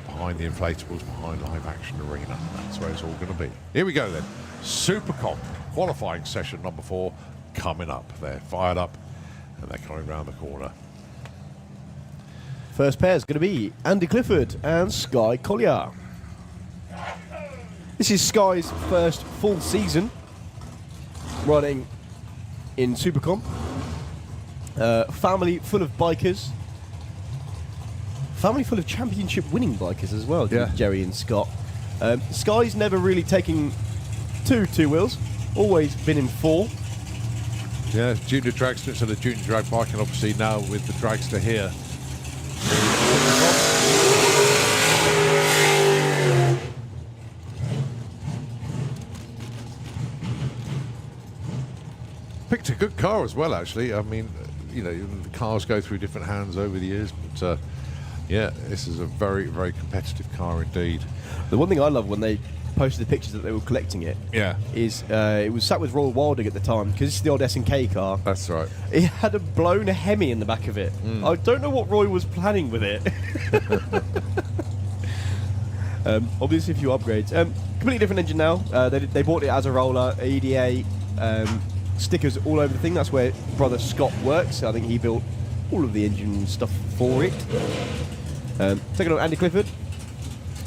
behind the inflatables, behind Live Action Arena. That's where it's all going to be. Here we go then. Supercomp qualifying session number 4 coming up. They're fired up and they're coming round the corner. First pair is going to be Andy Clifford and Sky Collier. This is Sky's first full season running in Supercomp. Family full of bikers. Family full of championship winning bikers as well, yeah. Jerry and Scott. Sky's never really taken two wheels, always been in 4. Yeah, junior dragster, so the junior drag bike, and obviously now with the dragster here. Picked a good car as well, actually. I mean, you know, the cars go through different hands over the years, but yeah, this is a very, very competitive car indeed. The one thing I love when they posted the pictures that they were collecting it, is it was sat with Royal Wilding at the time, because this is the old S&K car. That's right. It had a blown Hemi in the back of it. I don't know what Roy was planning with it. Obviously a few upgrades. Completely different engine now. They bought it as a roller, EDA, stickers all over the thing. That's where brother Scott works. I think he built all of the engine stuff for it. Taking on Andy Clifford.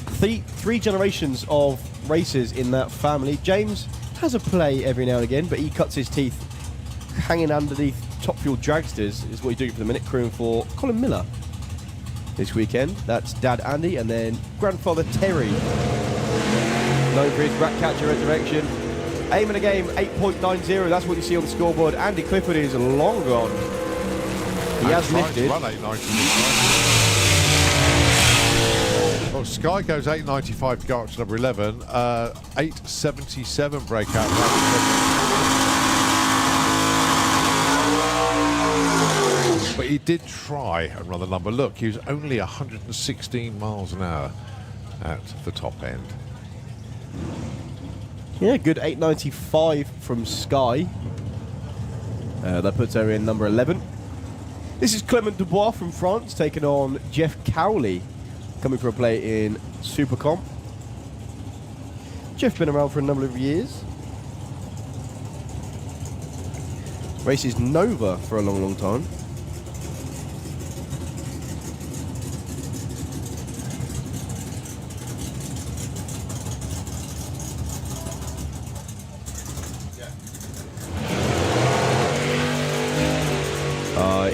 Three generations of racers in that family. James has a play every now and again, but he cuts his teeth hanging underneath Top Fuel Dragsters, is what he's doing for the minute, crewing for Colin Miller this weekend. That's Dad Andy, and then grandfather Terry, known for his rat catcher resurrection. Aim in a game 8.90, that's what you see on the scoreboard. Andy Clifford is long gone. He has lifted. Well, Sky goes 8.95 to go up to number 11. 8.77 breakout. But he did try and run the number. Look, he was only 116 miles an hour at the top end. Yeah, good 8.95 from Sky. That puts her in number 11. This is Clement Dubois from France, taking on Jeff Cowley, coming for a play in Supercomp. Jeff's been around for a number of years. Races Nova for a long, long time.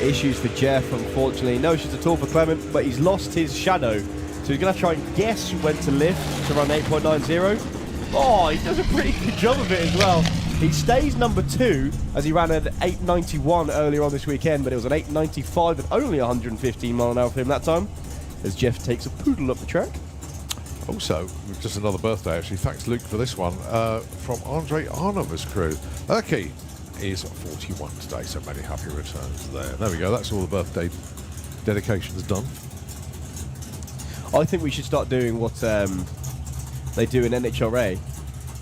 Issues for Jeff, unfortunately. No issues at all for Clement, but he's lost his shadow. So he's going to try and guess when to lift to run 8.90. Oh, he does a pretty good job of it as well. He stays number 2 as he ran at 8.91 earlier on this weekend, but it was an 8.95 and only 115 mile an hour for him that time, as Jeff takes a poodle up the track. Also, just another birthday actually. Thanks, Luke, for this one. From Andre Arnover's crew. Urki is 41 today, so many happy returns there. There we go, that's all the birthday dedications done. I think we should start doing what they do in NHRA,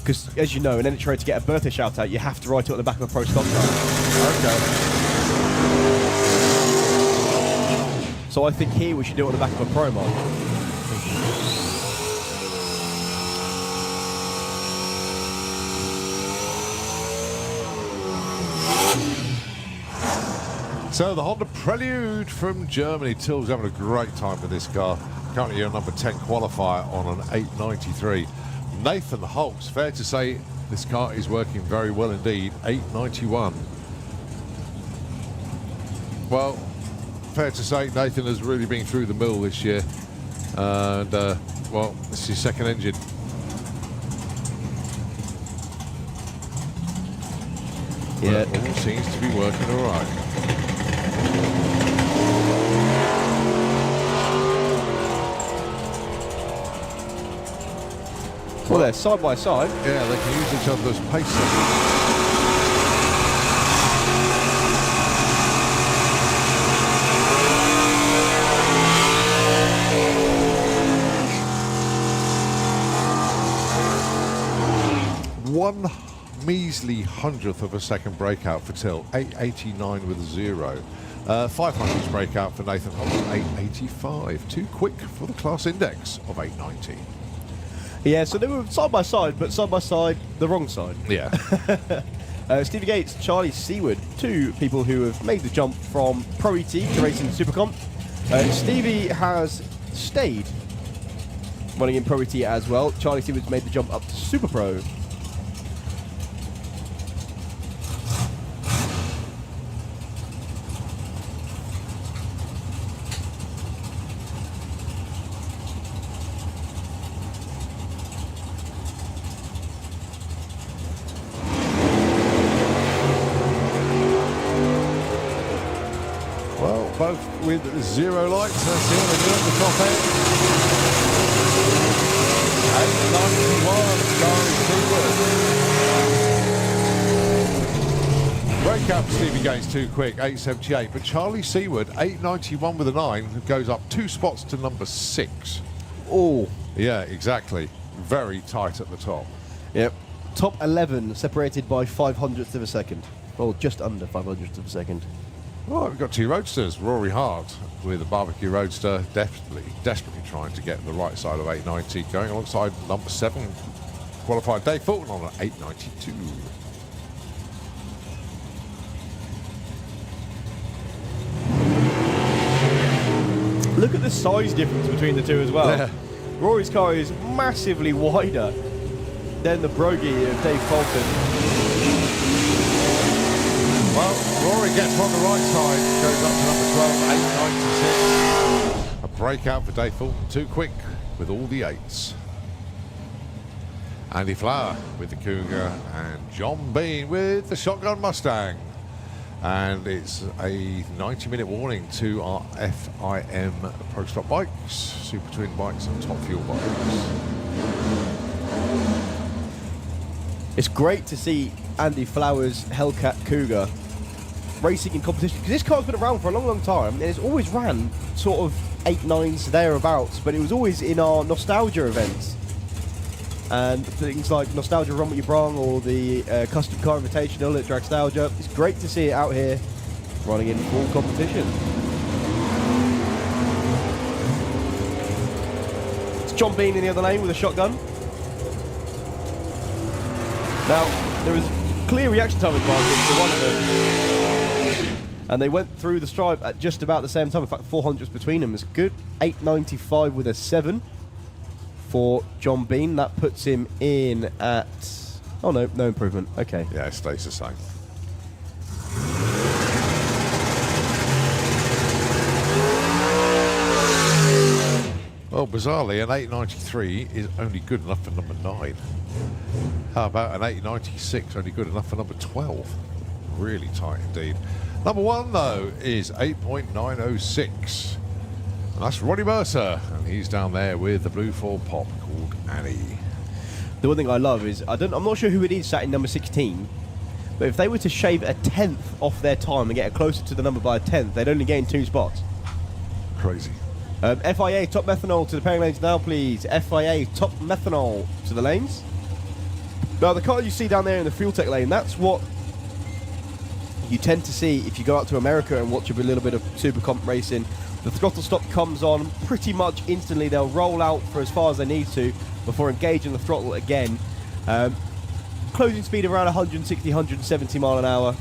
because as you know, in NHRA, to get a birthday shout out, you have to write it on the back of a pro stock car. Okay. So I think here we should do it on the back of a Pro Mod. So the Honda Prelude from Germany. Till's having a great time with this car. Currently a number 10 qualifier on an 8.93. Nathan Holtz, fair to say this car is working very well indeed. 8.91. Well, fair to say Nathan has really been through the mill this year. And, well, this is his second engine. Yeah. But it all seems to be working all right. Well, they're side by side. Yeah, they can use each other's pace settings. 1 measly hundredth of a second breakout for Till, 8.89 with a 0. 500th breakout for Nathan Holt, 8.85. Too quick for the class index of 8.90. Yeah, so they were side by side, but side by side, the wrong side. Yeah. Stevie Gates, Charlie Seward, two people who have made the jump from Pro ET to racing Super Comp. Stevie has stayed running in Pro ET as well. Charlie Seward's made the jump up to Super Pro. Both with 0 lights. Let's see what they do at the top end. 8.91, Charlie Seward. Breakout for Stevie Gates too quick, 8.78. But Charlie Seward, 8.91 with a 9, goes up 2 spots to number 6. Oh. Yeah, exactly. Very tight at the top. Yep. Top 11 separated by 500ths of a second. Well, just under 500ths of a second. Well, we've got 2 roadsters. Rory Hart with a barbecue roadster, desperately trying to get the right side of 890, going alongside number 7 qualified Dave Fulton on an 892. Look at the size difference between the two as well. Yeah. Rory's car is massively wider than the brogy of Dave Fulton. Well, Rory gets on the right side, goes up to number 12, 896. A breakout for Dave Fulton, too quick with all the 8s. Andy Flower with the Cougar and John Bean with the Shotgun Mustang. And it's a 90-minute warning to our FIM Pro Stock bikes, Super Twin bikes and Top Fuel bikes. It's great to see Andy Flower's Hellcat Cougar racing in competition, because this car's been around for a long time and it's always ran sort of 8.9s thereabouts, but it was always in our nostalgia events and things like Nostalgia Run What You Brung or the Custom Car Invitational at Dragstalgia. It's great to see it out here running in full competition. It's John Bean in the other lane with a shotgun. Now, there was clear reaction time advantage for one of them. And they went through the stripe at just about the same time. In fact, 400s between them. It's good. 8.95 with a 7 for John Bean. That puts him in at... Oh, no, no improvement. Okay. Yeah, it stays the same. Well, bizarrely, an 8.93 is only good enough for number 9. How about an 8.96 only good enough for number 12? Really tight indeed. Number 1, though, is 8.906. And that's Ronnie Mercer. And he's down there with the blue Ford Pop called Annie. The one thing I love is, I'm not sure who it is sat in number 16, but if they were to shave a 10th off their time and get it closer to the number by a 10th, they'd only gain 2 spots. Crazy. FIA, top methanol to the pairing lanes now, please. FIA, top methanol to the lanes. Now, the car you see down there in the Fuel Tech lane, that's what you tend to see if you go out to America and watch a little bit of Super Comp racing. The throttle stop comes on pretty much instantly. They'll roll out for as far as they need to before engaging the throttle again. Closing speed around 160, 170 mile an hour.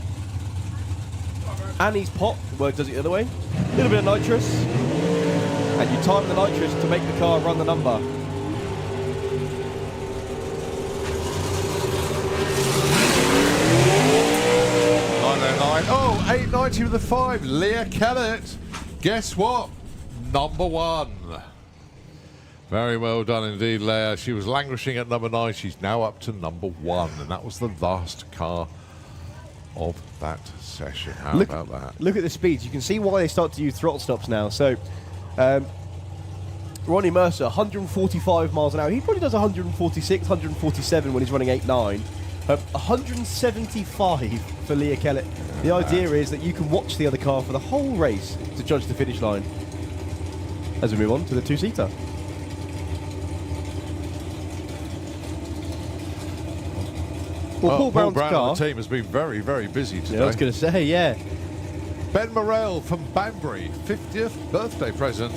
Annie's pop, work does it the other way. A little bit of nitrous. And you time the nitrous to make the car run the number. Oh, 8.90 with a 5. Leah Kellett. Guess what? Number 1. Very well done indeed, Leah. She was languishing at number 9. She's now up to number 1. And that was the last car of that session. How about that? Look at the speeds. You can see why they start to use throttle stops now. So, Ronnie Mercer, 145 miles an hour. He probably does 146, 147 when he's running 8.9. 175 for Leah Kellett. The idea is that you can watch the other car for the whole race to judge the finish line. As we move on to the 2-seater. Well, Paul Brown's Brown car. and the team has been very, very busy today. Yeah, I was going to say, yeah. Ben Morrell from Banbury, 50th birthday present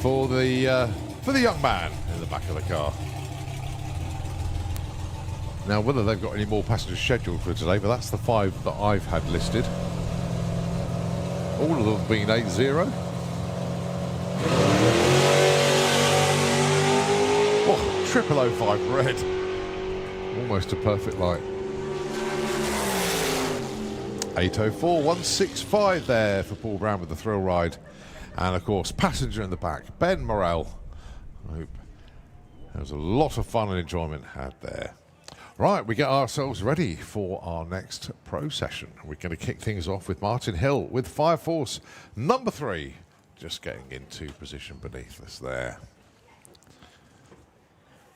for the young man in the back of the car. Now, whether they've got any more passengers scheduled for today, but that's the 5 that I've had listed. All of them being 8-0. Oh, 0005 red. Almost a perfect light. 804 165 there for Paul Brown with the thrill ride. And of course, passenger in the back, Ben Morrell. I hope there was a lot of fun and enjoyment had there. Right, we get ourselves ready for our next pro session. We're going to kick things off with Martin Hill with Fire Force number 3, just getting into position beneath us there.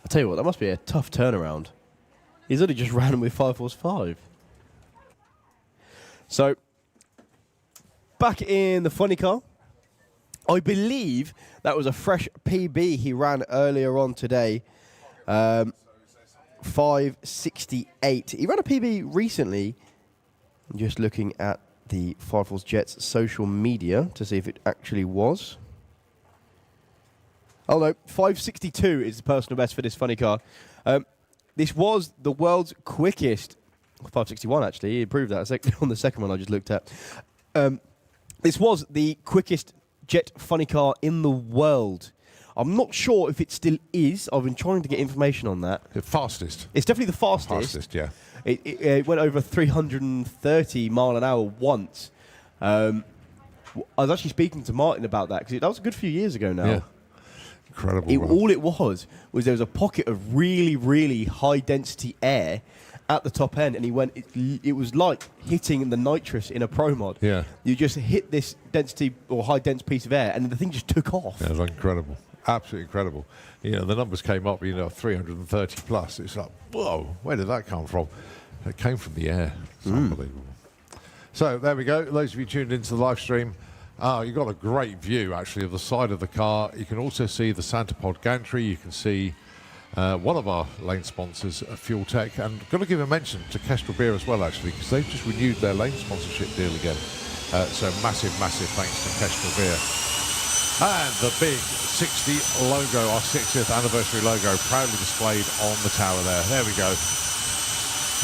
I'll tell you what, that must be a tough turnaround. He's only just ran with Fire Force 5. So, back in the funny car, I believe that was a fresh PB he ran earlier on today. 5:68. He ran a PB recently. I'm just looking at the Fire Force Jets social media to see if it actually was. Oh no, 5:62 is the personal best for this funny car. This was the world's quickest. 5:61 actually. He improved that on the second one I just looked at. This was the quickest jet funny car in the world. I'm not sure if it still is. I've been trying to get information on that. The fastest. It's definitely the fastest. Fastest, yeah. It went over 330 mile an hour once. I was actually speaking to Martin about that because that was a good few years ago now. Yeah. Incredible. All it was there was a pocket of really, really high density air at the top end, and it was like hitting the nitrous in a Pro Mod. Yeah. You just hit this density or high dense piece of air, and the thing just took off. Yeah, it was incredible. Absolutely incredible. You know, the numbers came up, 330 plus. It's like, whoa, where did that come from? It came from the air. It's unbelievable. So there we go. Those of you tuned into the live stream, you've got a great view, actually, of the side of the car. You can also see the Santa Pod gantry. You can see one of our lane sponsors, Fuel Tech. And I've got to give a mention to Kestrel Beer as well, actually, because they've just renewed their lane sponsorship deal again. So massive, massive thanks to Kestrel Beer. And the big 60 logo, our 60th anniversary logo, proudly displayed on the tower there. There we go.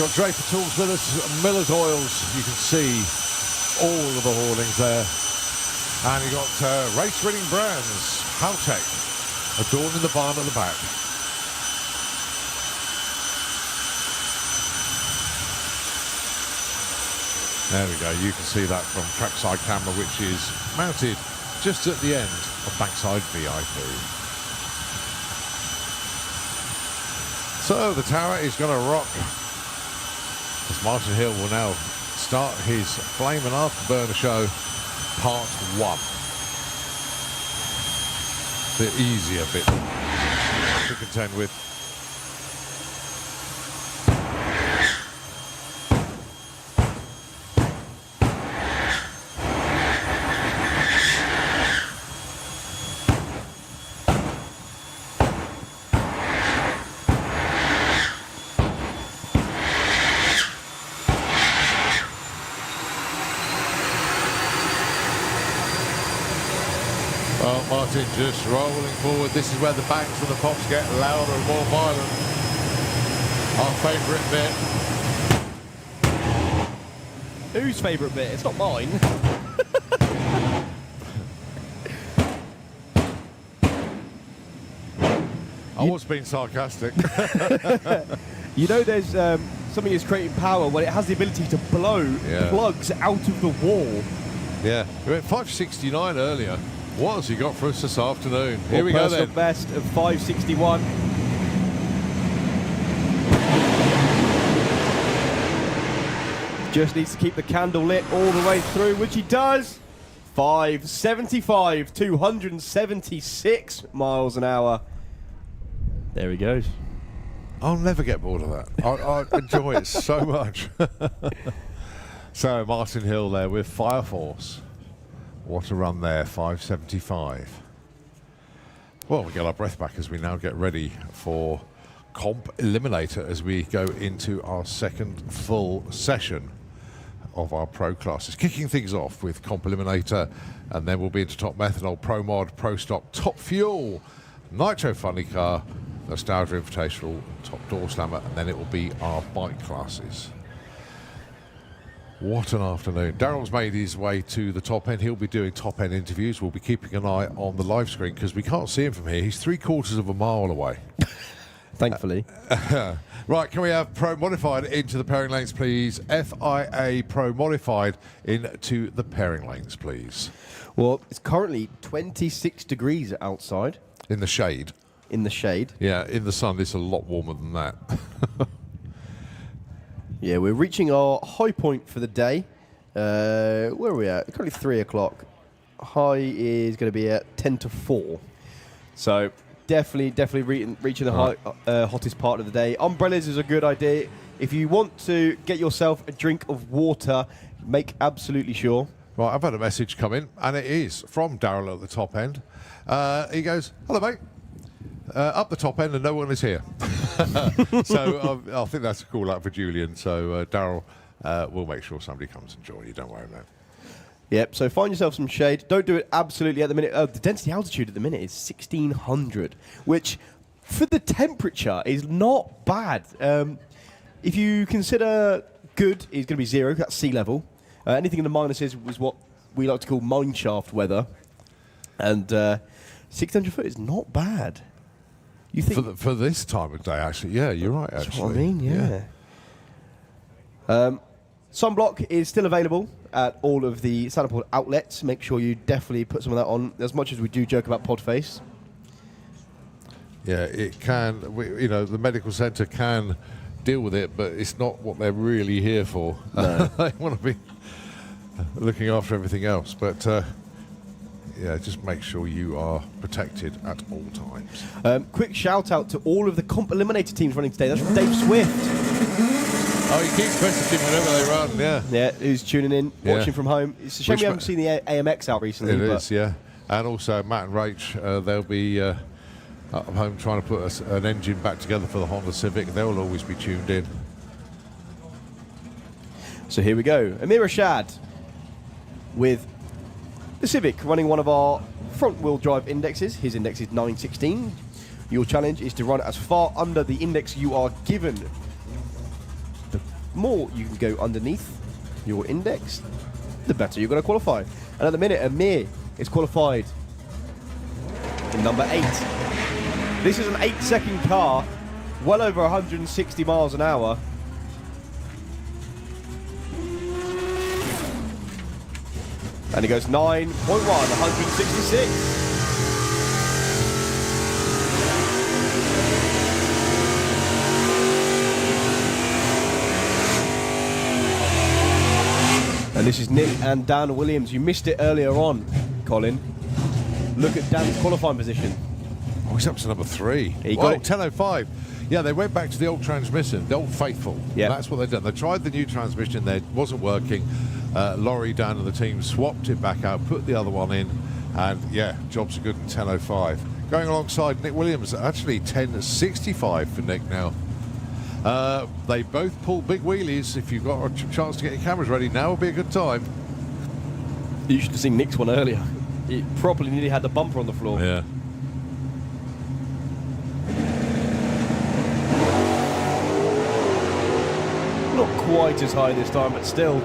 Got Draper Tools with us, Miller's Oils. You can see all of the haulings there. And you got race-winning brands, Haltech, adorning the barn at the back. There we go. You can see that from trackside camera, which is mounted just at the end of backside VIP. So the tower is going to rock as Martin Hill will now start his Flame and Afterburner show, part 1. The easier bit to contend with. Martin just rolling forward. This is where the bangs and the pops get louder and more violent. Our favourite bit. Whose favourite bit? It's not mine. I was being sarcastic. You know, there's something that's creating power when it has the ability to blow plugs out of the wall. Yeah, we went 569 earlier. What has he got for us this afternoon? Here we go then. Best of 561. Just needs to keep the candle lit all the way through, which he does. 575, 276 miles an hour. There he goes. I'll never get bored of that. I enjoy it so much. So Martin Hill there with Fire Force. What a run there, 575. Well, we get our breath back as we now get ready for Comp Eliminator as we go into our second full session of our pro classes. Kicking things off with Comp Eliminator, and then we'll be into Top Methanol, Pro Mod, Pro Stock, Top Fuel, Nitro Funny Car, Nostalgia Invitational, Top Door Slammer, and then it will be our bike classes. What an afternoon. Daryl's made his way to the top end. He'll be doing top end interviews. We'll be keeping an eye on the live screen because we can't see him from here. He's 3/4 of a mile away. Thankfully. Right, can we have Pro Modified into the pairing lanes, please? FIA Pro Modified into the pairing lanes, please. Well, it's currently 26 degrees outside. In the shade. In the shade. Yeah, in the sun, it's a lot warmer than that. Yeah, we're reaching our high point for the day. Where are we at? Currently 3 o'clock. High is going to be at 10 to 4. So definitely reaching the hottest part of the day. Umbrellas is a good idea. If you want to get yourself a drink of water, make absolutely sure. Right, I've had a message come in, and it is from Daryl at the top end. He goes, "Hello, mate. Up the top end and no one is here." So I think that's a call out for Julian. So Daryl, we'll make sure somebody comes and join you. Don't worry about it. Yep, so find yourself some shade. Don't do it absolutely at the minute. The density altitude at the minute is 1600, which for the temperature is not bad. If you consider good is going to be 0, that's sea level. Anything in the minuses was what we like to call mineshaft weather. And 600 foot is not bad. You think for this time of day, actually, yeah, you're right. Actually, that's what I mean, yeah. Sunblock is still available at all of the Sanderport outlets. Make sure you definitely put some of that on. As much as we do joke about Podface. Yeah, it can. The medical centre can deal with it, but it's not what they're really here for. No. They want to be looking after everything else, but. Yeah, just make sure you are protected at all times. Quick shout out to all of the Comp Eliminator teams running today. That's from Dave Swift. Oh, he keeps messaging whenever they run, yeah. Yeah, who's tuning in, watching from home. It's a shame we haven't seen the AMX out recently. It is, yeah. And also Matt and Rach, they'll be at home trying to put an engine back together for the Honda Civic. They'll always be tuned in. So here we go. Amir Rashad with the Civic running one of our front-wheel drive indexes. His index is 916. Your challenge is to run as far under the index you are given. The more you can go underneath your index, the better you're going to qualify. And at the minute, Amir is qualified in number 8. This is an 8-second car, well over 160 miles an hour. And he goes 9.1, 166. And this is Nick and Dan Williams. You missed it earlier on, Colin. Look at Dan's qualifying position. Oh, he's up to number 3. He got it. 10.05. Yeah, they went back to the old transmission, the old faithful. Yeah, that's what they've done. They tried the new transmission there, it wasn't working. Laurie, Dan and the team swapped it back out, put the other one in, and yeah, jobs are good in 10.05. Going alongside Nick Williams, actually 10.65 for Nick now. They both pull big wheelies. If you've got a chance to get your cameras ready, now would be a good time. You should have seen Nick's one earlier. It probably nearly had the bumper on the floor. Yeah. Not quite as high this time, but still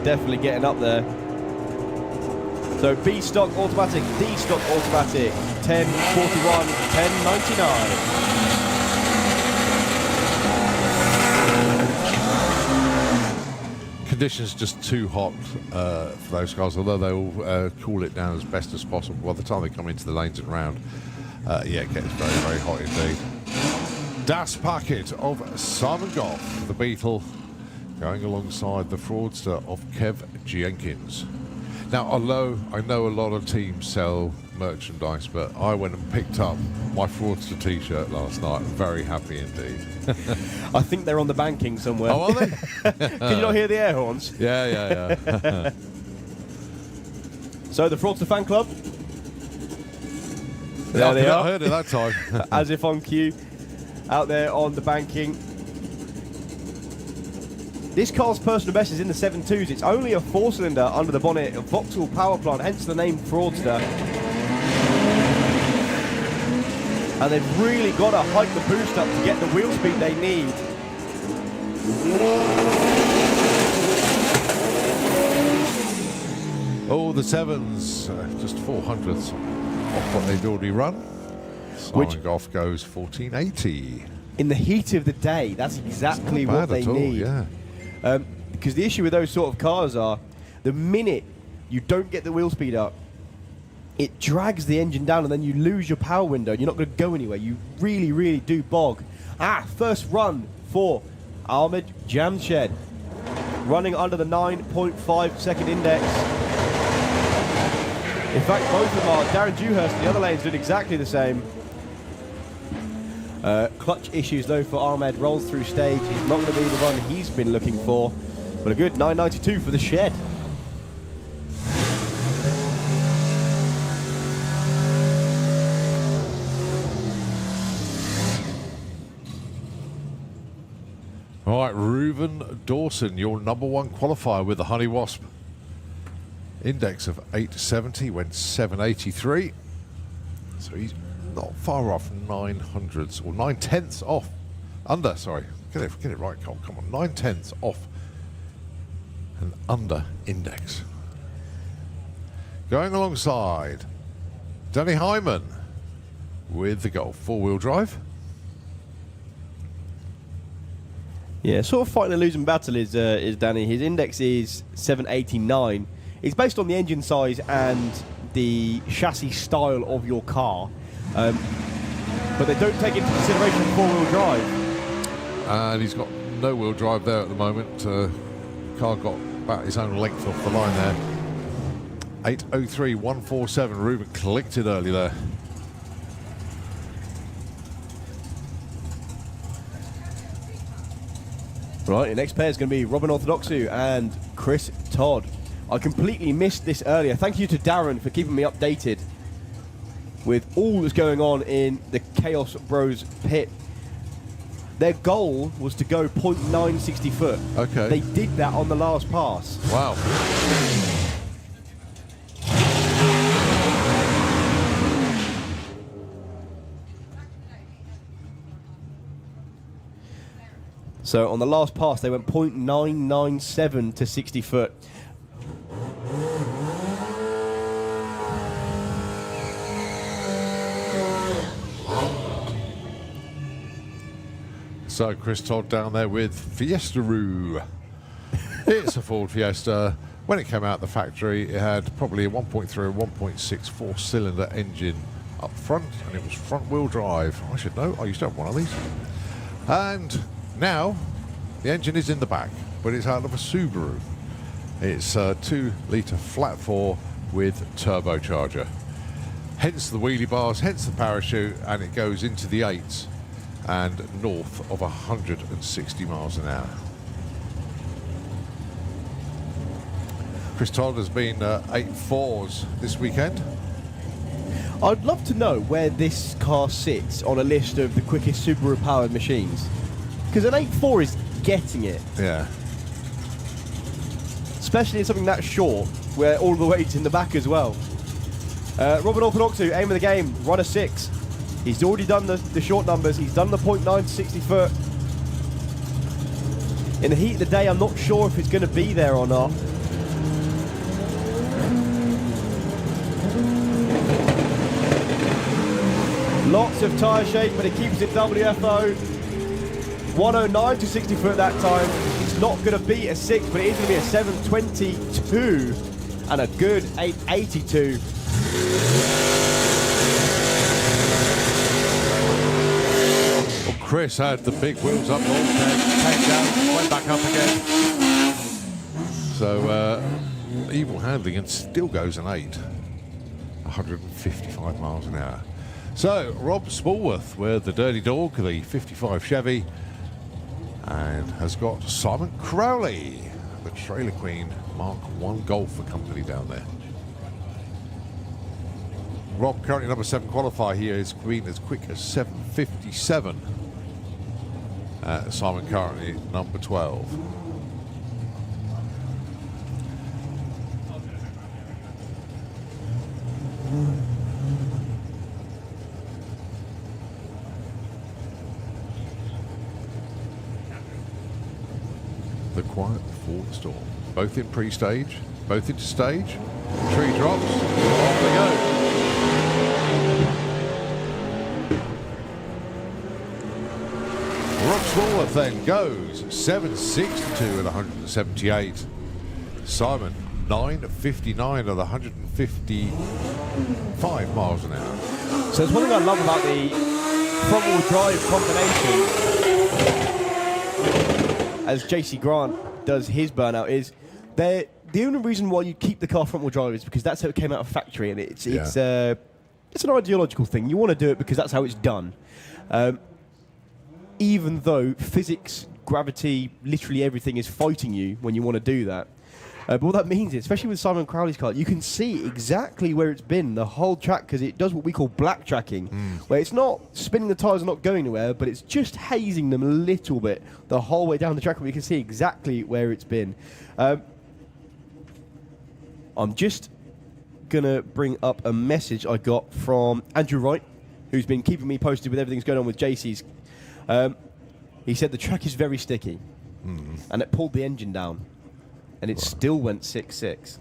definitely getting up there. So B stock automatic, D stock automatic, 10.41, 10.99. Conditions just too hot for those cars, although they'll cool it down as best as possible. By the time they come into the lanes and round, yeah, it gets very, very hot indeed. Das Packet of Simon Goff, the Beetle, going alongside the fraudster of Kev Jenkins. Now, although I know a lot of teams sell merchandise, but I went and picked up my fraudster t-shirt last night. Very happy indeed. I think they're on the banking somewhere. Oh, are they? Can you not hear the air horns? Yeah. So the Fraudster Fan Club. There they are. I heard it that time. As if on cue. out there on the banking. This car's personal best is in the 7.2s. It's only a 4-cylinder under the bonnet of Vauxhall power plant, hence the name Fraudster. And they've really got to hike the boost up to get the wheel speed they need. Oh, the 7s, just 400ths off what they'd already run. Simon Goff goes 1480. In the heat of the day, that's exactly what they need. Yeah. Because the issue with those sort of cars are, the minute you don't get the wheel speed up, it drags the engine down and then you lose your power window and you're not going to go anywhere. You really, really do bog. First run for Ahmed Jamshed. Running under the 9.5 second index. In fact, both of them are. Darren Dewhurst in the other lane's doing exactly the same. Clutch issues though for Ahmed, rolls through stage. He's not going to be the one he's been looking for, but a good 9.92 for the Shed. All right, Reuven Dawson, your #1 qualifier with the Honey Wasp. Index of 870, went 783. So he's not far off 900ths, or 9/10ths off. Sorry. Get it right, Cole. Come on. 9/10ths off an under index. Going alongside Danny Hyman with the Golf 4-wheel drive. Yeah, sort of fighting a losing battle is Danny. His index is 789. It's based on the engine size and the chassis style of your car. But they don't take into consideration 4-wheel drive. And he's got no wheel drive there at the moment. Car got about his own length off the line there. 803, 147. Reuben clicked it early there. Right, the next pair is going to be Robin Orthodoxou and Chris Todd. I completely missed this earlier. Thank you to Darren for keeping me updated with all that's going on in the Chaos Bros pit. Their goal was to go 0.960 foot. Okay. They did that on the last pass. Wow. So on the last pass, they went 0.997 to 60 foot. So Chris Todd down there with Fiesta-roo. It's a Ford Fiesta. When it came out the factory, it had probably a 1.3 or 1.6 4-cylinder engine up front, and it was front-wheel drive. I should know. I used to have one of these. And now the engine is in the back, but it's out of a Subaru. It's a 2-litre flat 4 with turbocharger. Hence the wheelie bars, hence the parachute, and it goes into the 8s and north of 160 miles an hour. Chris Todd has been 8.4s this weekend. I'd love to know where this car sits on a list of the quickest Subaru-powered machines. Because an 8.4 is getting it. Yeah. Especially in something that short, where all the weight's in the back as well. Robin Orthodoxou, aim of the game, run a 6. He's already done the short numbers. He's done the 0.9 to 60 foot. In the heat of the day, I'm not sure if it's going to be there or not. Lots of tyre shake, but it keeps it WFO. 109 to 60 foot that time. It's not going to be a 6, but it is going to be a 722 and a good 882. Well, Chris had the big wheels up, came down, went back up again. So evil handling and still goes an 8. 155 miles an hour. So Rob Spalworth with the Dirty Dog, the 55 Chevy, and has got Simon Crowley, the Trailer Queen Mark 1 Golf for company down there. Rob, currently #7 qualifier here, has been as quick as 7:57. Simon currently number 12. The quiet before the storm. Both in pre-stage, both into stage. Tree drops, off they go. Rob Smallworth then goes 7.62 at 178. Simon 9.59 at 155 miles an hour. So there's one thing I love about the front-wheel drive combination, as JC Grant does his burnout, is the only reason why you keep the car front-wheel drive is because that's how it came out of factory, and it's an ideological thing. You want to do it because that's how it's done. Even though physics, gravity, literally everything is fighting you when you want to do that. But what that means is, especially with Simon Crowley's car, you can see exactly where it's been the whole track, because it does what we call black tracking, where it's not spinning the tyres and not going anywhere, but it's just hazing them a little bit the whole way down the track, where you can see exactly where it's been. I'm just going to bring up a message I got from Andrew Wright, who's been keeping me posted with everything that's going on with JC's. He said the track is very sticky, and it pulled the engine down. And it still went 6.6.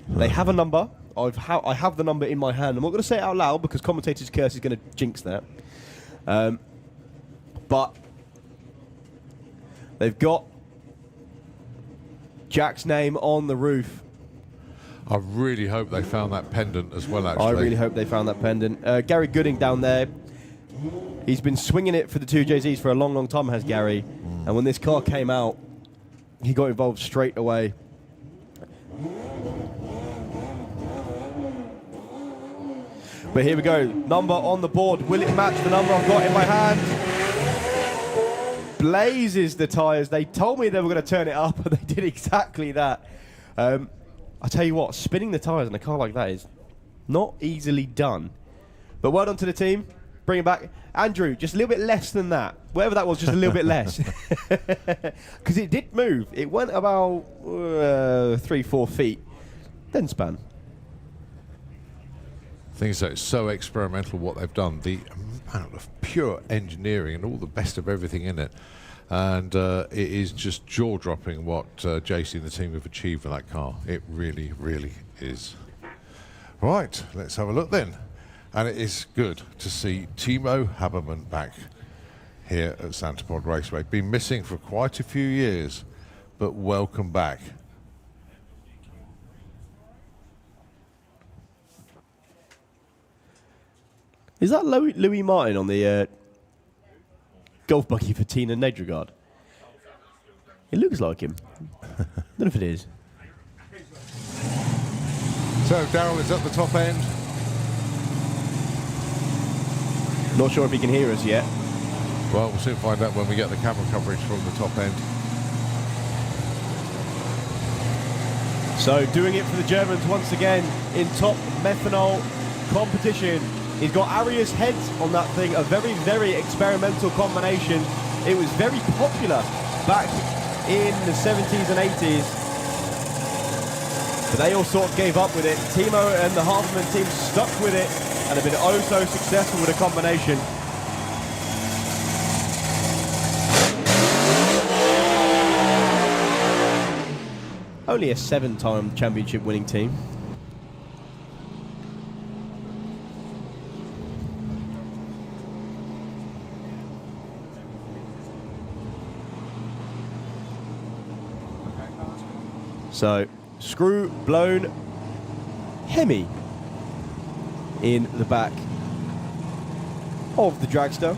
They have a number. I have the number in my hand. I'm not going to say it out loud because commentator's curse is going to jinx that. But they've got Jack's name on the roof. I really hope they found that pendant as well, actually. I really hope they found that pendant. Gary Gooding down there, he's been swinging it for the two JZs for a long, long time, has Gary. And when this car came out, he got involved straight away. But here we go. Number on the board. Will it match the number I've got in my hand? Blazes the tyres. They told me they were going to turn it up, and they did exactly that. I tell you what, spinning the tyres in a car like that is not easily done. But well done to the team. Bring it back. Andrew, just a little bit less than that. Whatever that was, just a little bit less. Because it did move. It went about 3-4 feet. Then span. Things that it's so experimental what they've done. The amount of pure engineering and all the best of everything in it. And it is just jaw-dropping what JC and the team have achieved with that car. It really, really is. Right, let's have a look then. And it is good to see Timo Habermann back here at Santa Pod Raceway. Been missing for quite a few years, but welcome back. Is that Louis Martin on the golf buggy for Tina Nedregard? It looks like him. I don't know if it is. So Darryl is at the top end. Not sure if he can hear us yet. Well, we'll soon find out when we get the camera coverage from the top end. So doing it for the Germans once again in top methanol competition. He's got Arias heads on that thing, a very, very experimental combination. It was very popular back in the 70s and 80s. But they all sort of gave up with it. Timo and the Habermann team stuck with it and have been oh so successful with a combination. Only a 7-time championship winning team. So, screw blown Hemi in the back of the dragster.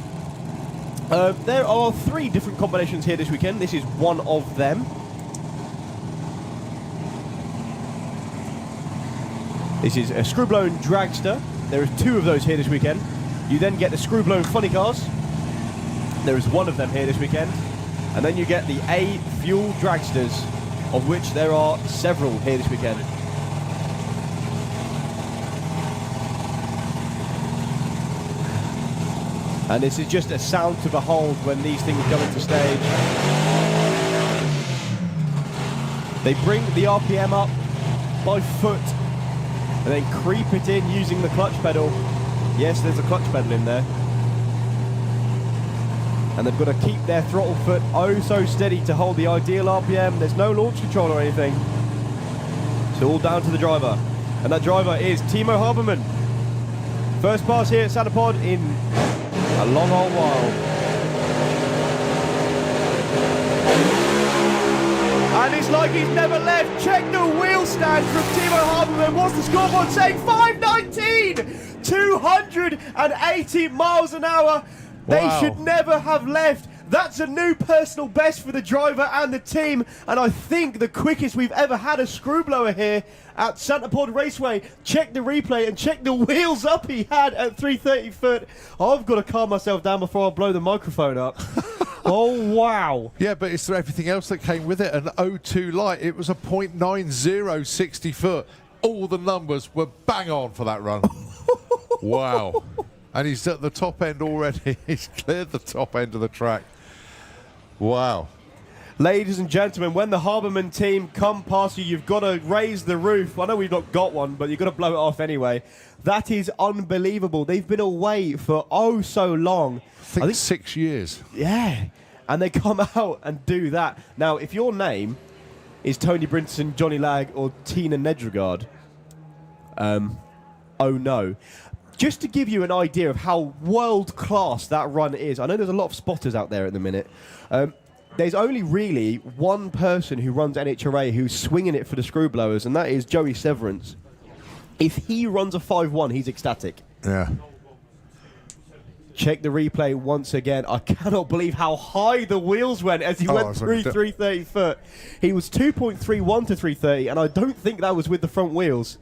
There are 3 different combinations here this weekend. This is one of them. This is a screw-blown dragster. There are 2 of those here this weekend. You then get the screw-blown funny cars. There is 1 of them here this weekend. And then you get the A Fuel Dragsters, of which there are several here this weekend. And this is just a sound to behold when these things go into stage. They bring the RPM up by foot and then creep it in using the clutch pedal. Yes, there's a clutch pedal in there. And they've got to keep their throttle foot oh so steady to hold the ideal RPM. There's no launch control or anything. It's all down to the driver. And that driver is Timo Habermann. First pass here at Santa Pod in a long old while. And it's like he's never left. Check the wheel stand from Timo Habermann. What's the scoreboard saying? 519! 280 miles an hour. They should never have left. That's a new personal best for the driver and the team. And I think the quickest we've ever had a screw blower here at Santa Pod Raceway. Check the replay and check the wheels up he had at 330 foot. I've got to calm myself down before I blow the microphone up. Oh, wow. Yeah, but it's everything else that came with it. An 02 light. It was a 0.90 60 foot. All the numbers were bang on for that run. Wow. And he's at the top end already. He's cleared the top end of the track. Wow. Ladies and gentlemen, when the Habermann team come past you, you've got to raise the roof. I know we've not got one, but you've got to blow it off anyway. That is unbelievable. They've been away for oh so long. I think 6 years. Yeah. And they come out and do that. Now, if your name is Tony Brinson, Johnny Lag, or Tina Nedregard, oh no. Just to give you an idea of how world-class that run is, I know there's a lot of spotters out there at the minute. There's only really one person who runs NHRA who's swinging it for the screw blowers, and that is Joey Severance. If he runs a 5-1, he's ecstatic. Yeah. Check the replay once again. I cannot believe how high the wheels went as he went through 330 foot. He was 2.31 to 330, and I don't think that was with the front wheels.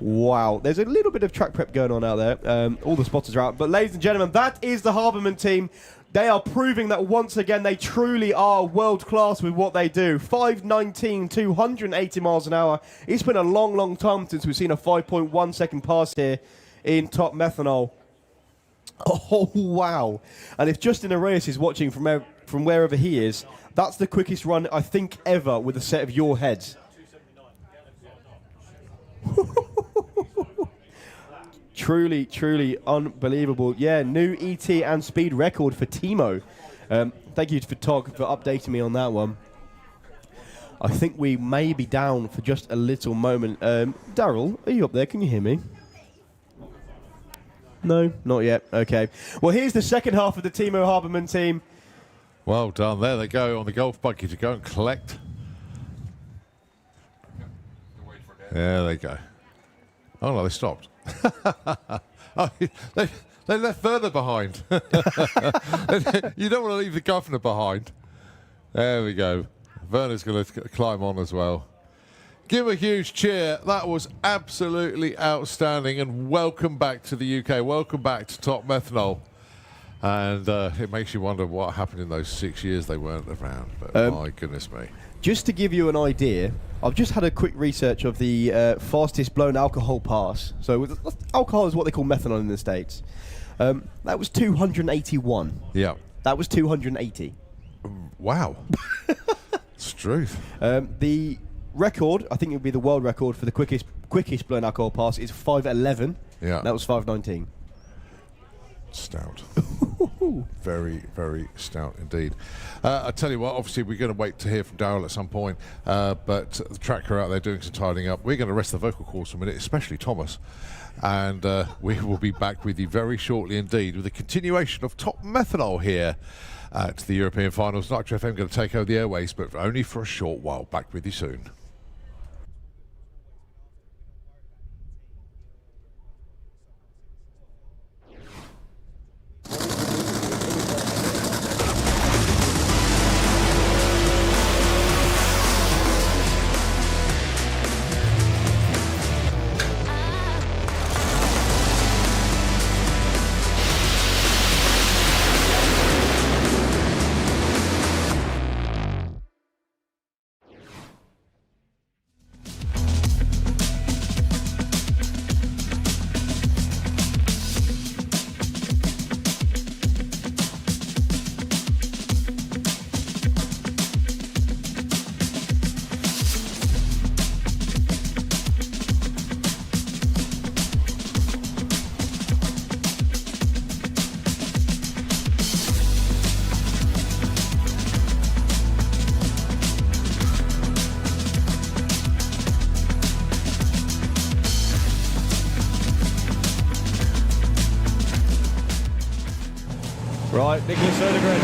Wow, there's a little bit of track prep going on out there. All the spotters are out. But ladies and gentlemen, that is the Habermann team. They are proving that once again they truly are world class with what they do. 519, 280 miles an hour. It's been a long, long time since we've seen a 5.1 second pass here in Top Methanol. Oh, wow. And if Justin Arias is watching from wherever he is, that's the quickest run, I think, ever with a set of your heads. Truly, truly unbelievable. Yeah, new ET and speed record for Timo. Thank you for Tog for updating me on that one. I think we may be down for just a little moment. Daryl, are you up there? Can you hear me? No, not yet. Okay. Well, here's the second half of the Timo Habermann team. Well done. There they go on the golf buggy to go and collect. There they go. Oh, no, they stopped. Oh, they left Werner behind. You don't want to leave the governor behind. There we go. Werner's going to climb on as well. Give a huge cheer. That was absolutely outstanding. And welcome back to the UK. Welcome back to Top Methanol. And it makes you wonder what happened in those 6 years they weren't around. But my goodness me. Just to give you an idea, I've just had a quick research of the fastest blown alcohol pass. So alcohol is what they call methanol in the States. That was 281. Yeah. That was 280. Wow. It's truth. The record, I think it would be the world record for the quickest blown alcohol pass is 511. Yeah. That was 519. Stout. Very, very stout indeed. I tell you what, obviously we're going to wait to hear from Daryl at some point, but the track are out there doing some tidying up. We're going to rest the vocal cords for a minute, especially Thomas, and we will be back with you very shortly indeed with a continuation of Top Methanol here at the European Finals. Nitro FM going to take over the airways, but only for a short while. Back with you soon. Right, Nicholas Södergren.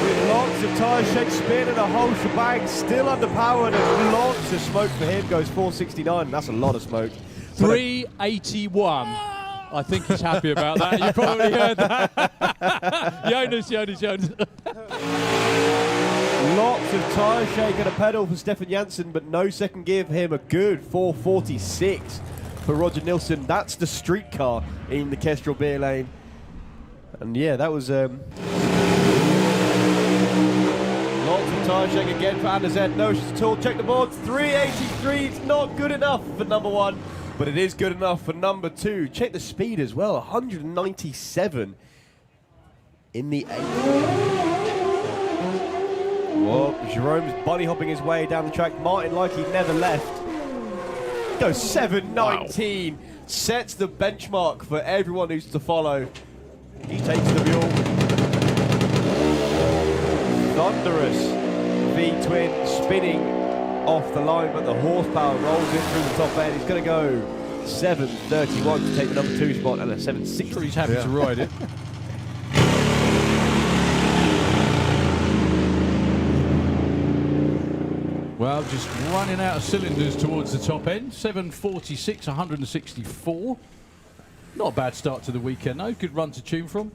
With lots of tyre shake spin and a whole shebang, still underpowered, and lots of smoke for him, goes 469. That's a lot of smoke. 381. I think he's happy about that. You probably heard that. Jonas. Lots of tyre shake and a pedal for Stefan Janssen, but no second gear for him. A good 446 for Roger Nilsson. That's the street car in the Kestrel beer lane. And yeah, that was lots of tyre shake again for Anders Ed. No at all. Check the board. 383. It's not good enough for number one, but it is good enough for number two. Check the speed as well. 197 in the 8th. Well, Jerome's bunny hopping his way down the track. Martin, like he never left, goes 7:19. Wow. Sets the benchmark for everyone who's to follow. He takes the mule. Thunderous V-twin spinning off the line, but the horsepower rolls in through the top end. He's going to go 7:31 to take the number 2 spot and a 7:60. Sure, he's happy to ride it. Well, just running out of cylinders towards the top end. 7:46, 164. Not a bad start to the weekend, though. Good run to tune from.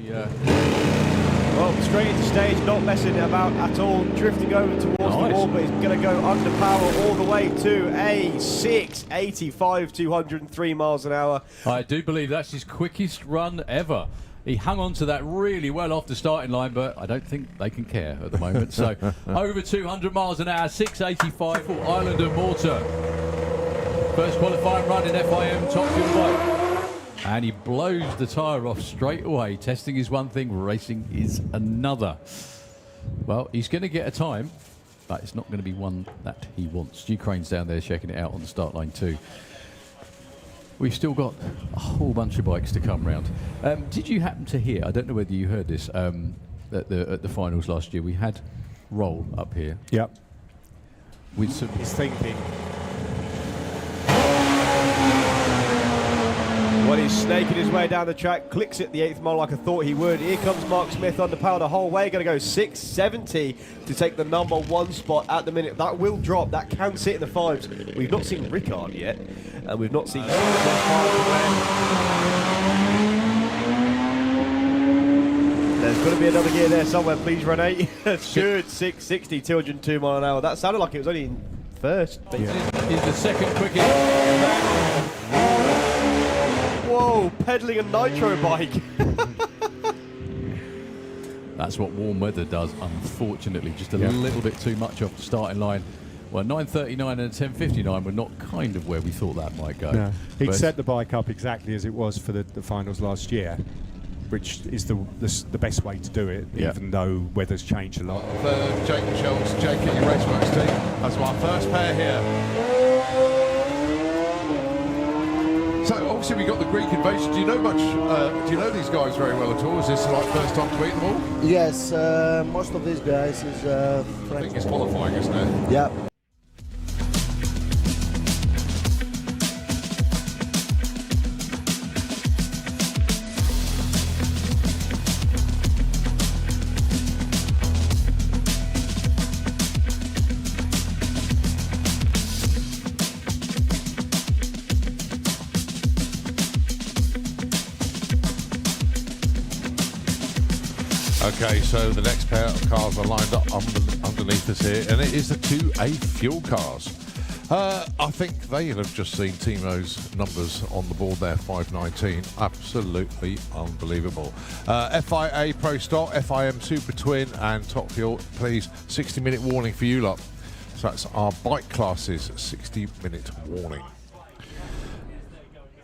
Well, straight into stage, not messing about at all. Drifting over towards the wall, but he's going to go under power all the way to a 685, 203 miles an hour. I do believe that's his quickest run ever. He hung on to that really well off the starting line, but I don't think they can care at the moment. So over 200 miles an hour, 685 for Island and Mortar. First qualifying run in FIM Top Fuel bike. And he blows the tyre off straight away. Testing is one thing, racing is another. Well, he's going to get a time, but it's not going to be one that he wants. Stu Crane's down there checking it out on the start line too. We've still got a whole bunch of bikes to come round. Did you happen to hear, I don't know whether you heard this, at the finals last year, we had Roll up here. Yep. With some... He's thinking. Well, he's snaking his way down the track, clicks at the 8th mile like I thought he would. Here comes Mark Smith underpowered the whole way, going to go 670 to take the number 1 spot at the minute. That will drop, that can sit in the 5s. We've not seen Rickard yet, and we've not seen... There's going to be another gear there somewhere, please, Renee. That's good, 660, 202 mile an hour. That sounded like it was only in first. Yeah. He's the second quickest. Whoa, pedaling a nitro bike. That's what warm weather does, unfortunately. Just a little bit too much off the starting line. Well, 9:39 and 10:59 were not kind of where we thought that might go. No. He'd set the bike up exactly as it was for the finals last year, which is the best way to do it, even though weather's changed a lot. Jake Schultz, JK Raceworks team. That's our first pair here. So obviously we got the Greek invasion. Do you know much? Do you know these guys very well at all? Is this like first time to meet them all? Yes, most of these guys is French. I think it's qualifying, isn't it? Yeah. Okay, so the next pair of cars are lined up underneath us here, and it is the 2A Fuel cars. I think they have just seen Timo's numbers on the board there, 519. Absolutely unbelievable. FIA Pro Stock, FIM Super Twin, and Top Fuel. Please, 60-minute warning for you lot. So that's our bike classes, 60-minute warning.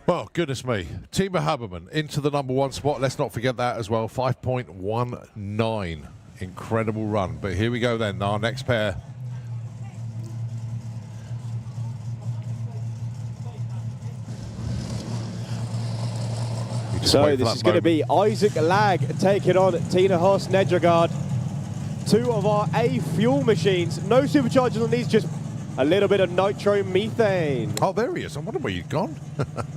Well, goodness me. Timo Habermann into the number 1 spot. Let's not forget that as well. 5.19. Incredible run. But here we go then. Our next pair. So this is going to be Isaac Lag taking on Tina Haas Nedragard. 2 of our A fuel machines. No superchargers on these, just a little bit of nitromethane. Oh, there he is. I wonder where you've gone.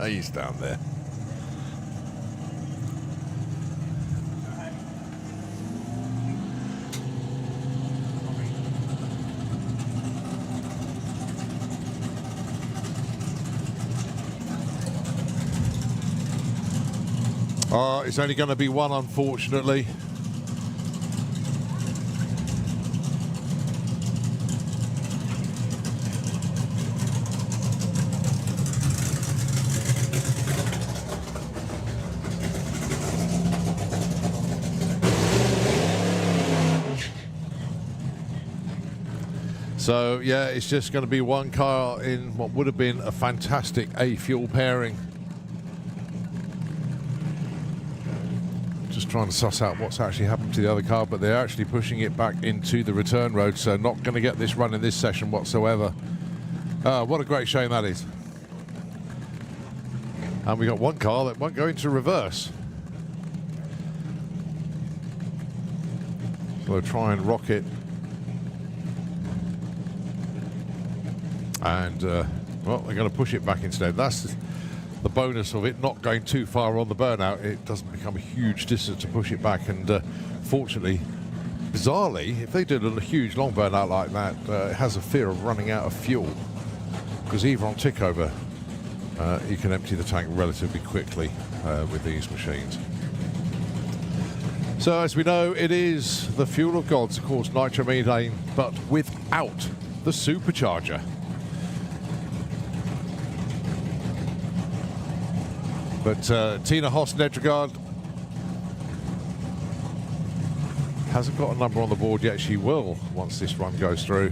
He's down there. It's only going to be one, unfortunately. So, yeah, it's just going to be one car in what would have been a fantastic A-fuel pairing. Just trying to suss out what's actually happened to the other car, but they're actually pushing it back into the return road, so not going to get this run in this session whatsoever. What a great shame that is. And we got one car that won't go into reverse. So we'll try and rock it. And, well, they're going to push it back instead. That's the bonus of it not going too far on the burnout. It doesn't become a huge distance to push it back. And fortunately, bizarrely, if they did a huge long burnout like that, it has a fear of running out of fuel. Because even on tickover, you can empty the tank relatively quickly with these machines. So as we know, it is the fuel of gods, of course, nitromethane, but without the supercharger. But Tina Hoss-Nedregard hasn't got a number on the board yet. She will once this run goes through.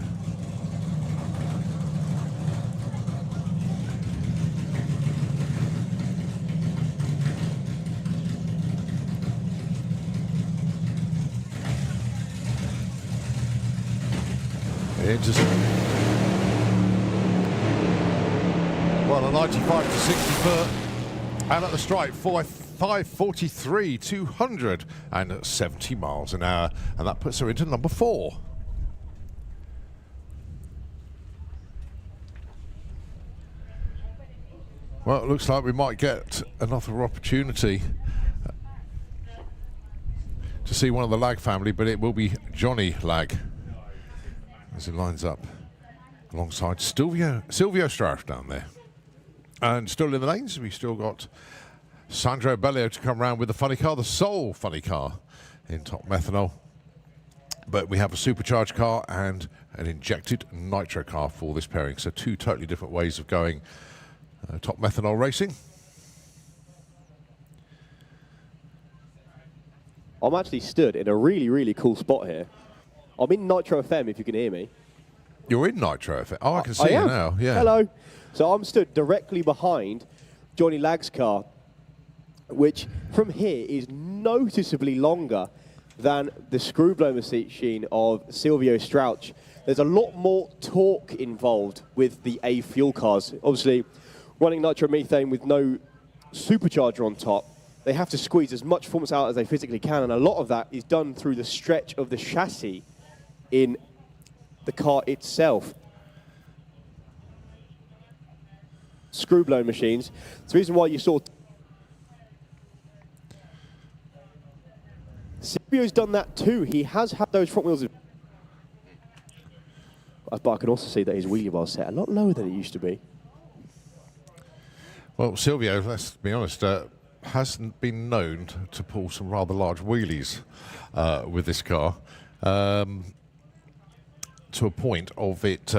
Well, a 95 to 60 foot. And at the strike, 543, 270 miles an hour. And that puts her into number 4. Well, it looks like we might get another opportunity to see one of the Lag family, but it will be Johnny Lag as he lines up alongside Silvio Strauss down there. And still in the lanes, we've still got Sandro Bellio to come around with the funny car, the sole funny car in Top Methanol. But we have a supercharged car and an injected nitro car for this pairing. So 2 totally different ways of going Top Methanol racing. I'm actually stood in a really, really cool spot here. I'm in Nitro FM, if you can hear me. You're in Nitro FM? Oh, I can see you now, yeah. Hello. So I'm stood directly behind Johnny Lag's car, which from here is noticeably longer than the screw blower machine of Silvio Strauch. There's a lot more torque involved with the A fuel cars. Obviously, running nitromethane with no supercharger on top, they have to squeeze as much performance out as they physically can, and a lot of that is done through the stretch of the chassis in the car itself. Screw blown machines. It's the reason why you saw Silvio's done that too. He has had those front wheels, but I can also see that his wheelie bar set a lot lower than it used to be. Well, Silvio, let's be honest, hasn't been known to pull some rather large wheelies with this car, to a point of it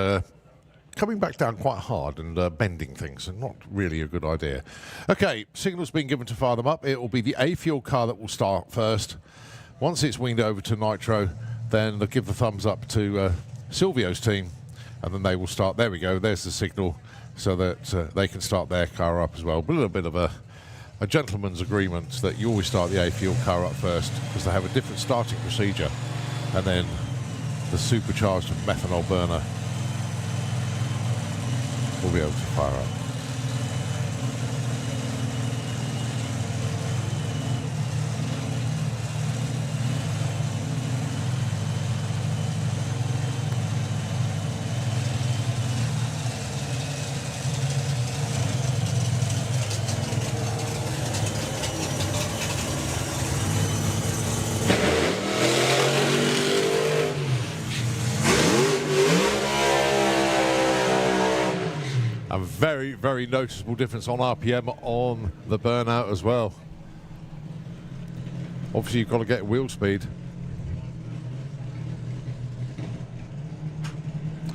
coming back down quite hard and bending things, and not really a good idea. Okay, signal's been given to fire them up. It will be the A-fuel car that will start first. Once it's winged over to nitro, then they'll give the thumbs up to Silvio's team, and then they will start. There we go, there's the signal, so that they can start their car up as well. But a little bit of a gentleman's agreement that you always start the A-fuel car up first, because they have a different starting procedure, and then the supercharged methanol burner will be able to fire up. Very, very noticeable difference on RPM on the burnout as well. Obviously, you've got to get wheel speed.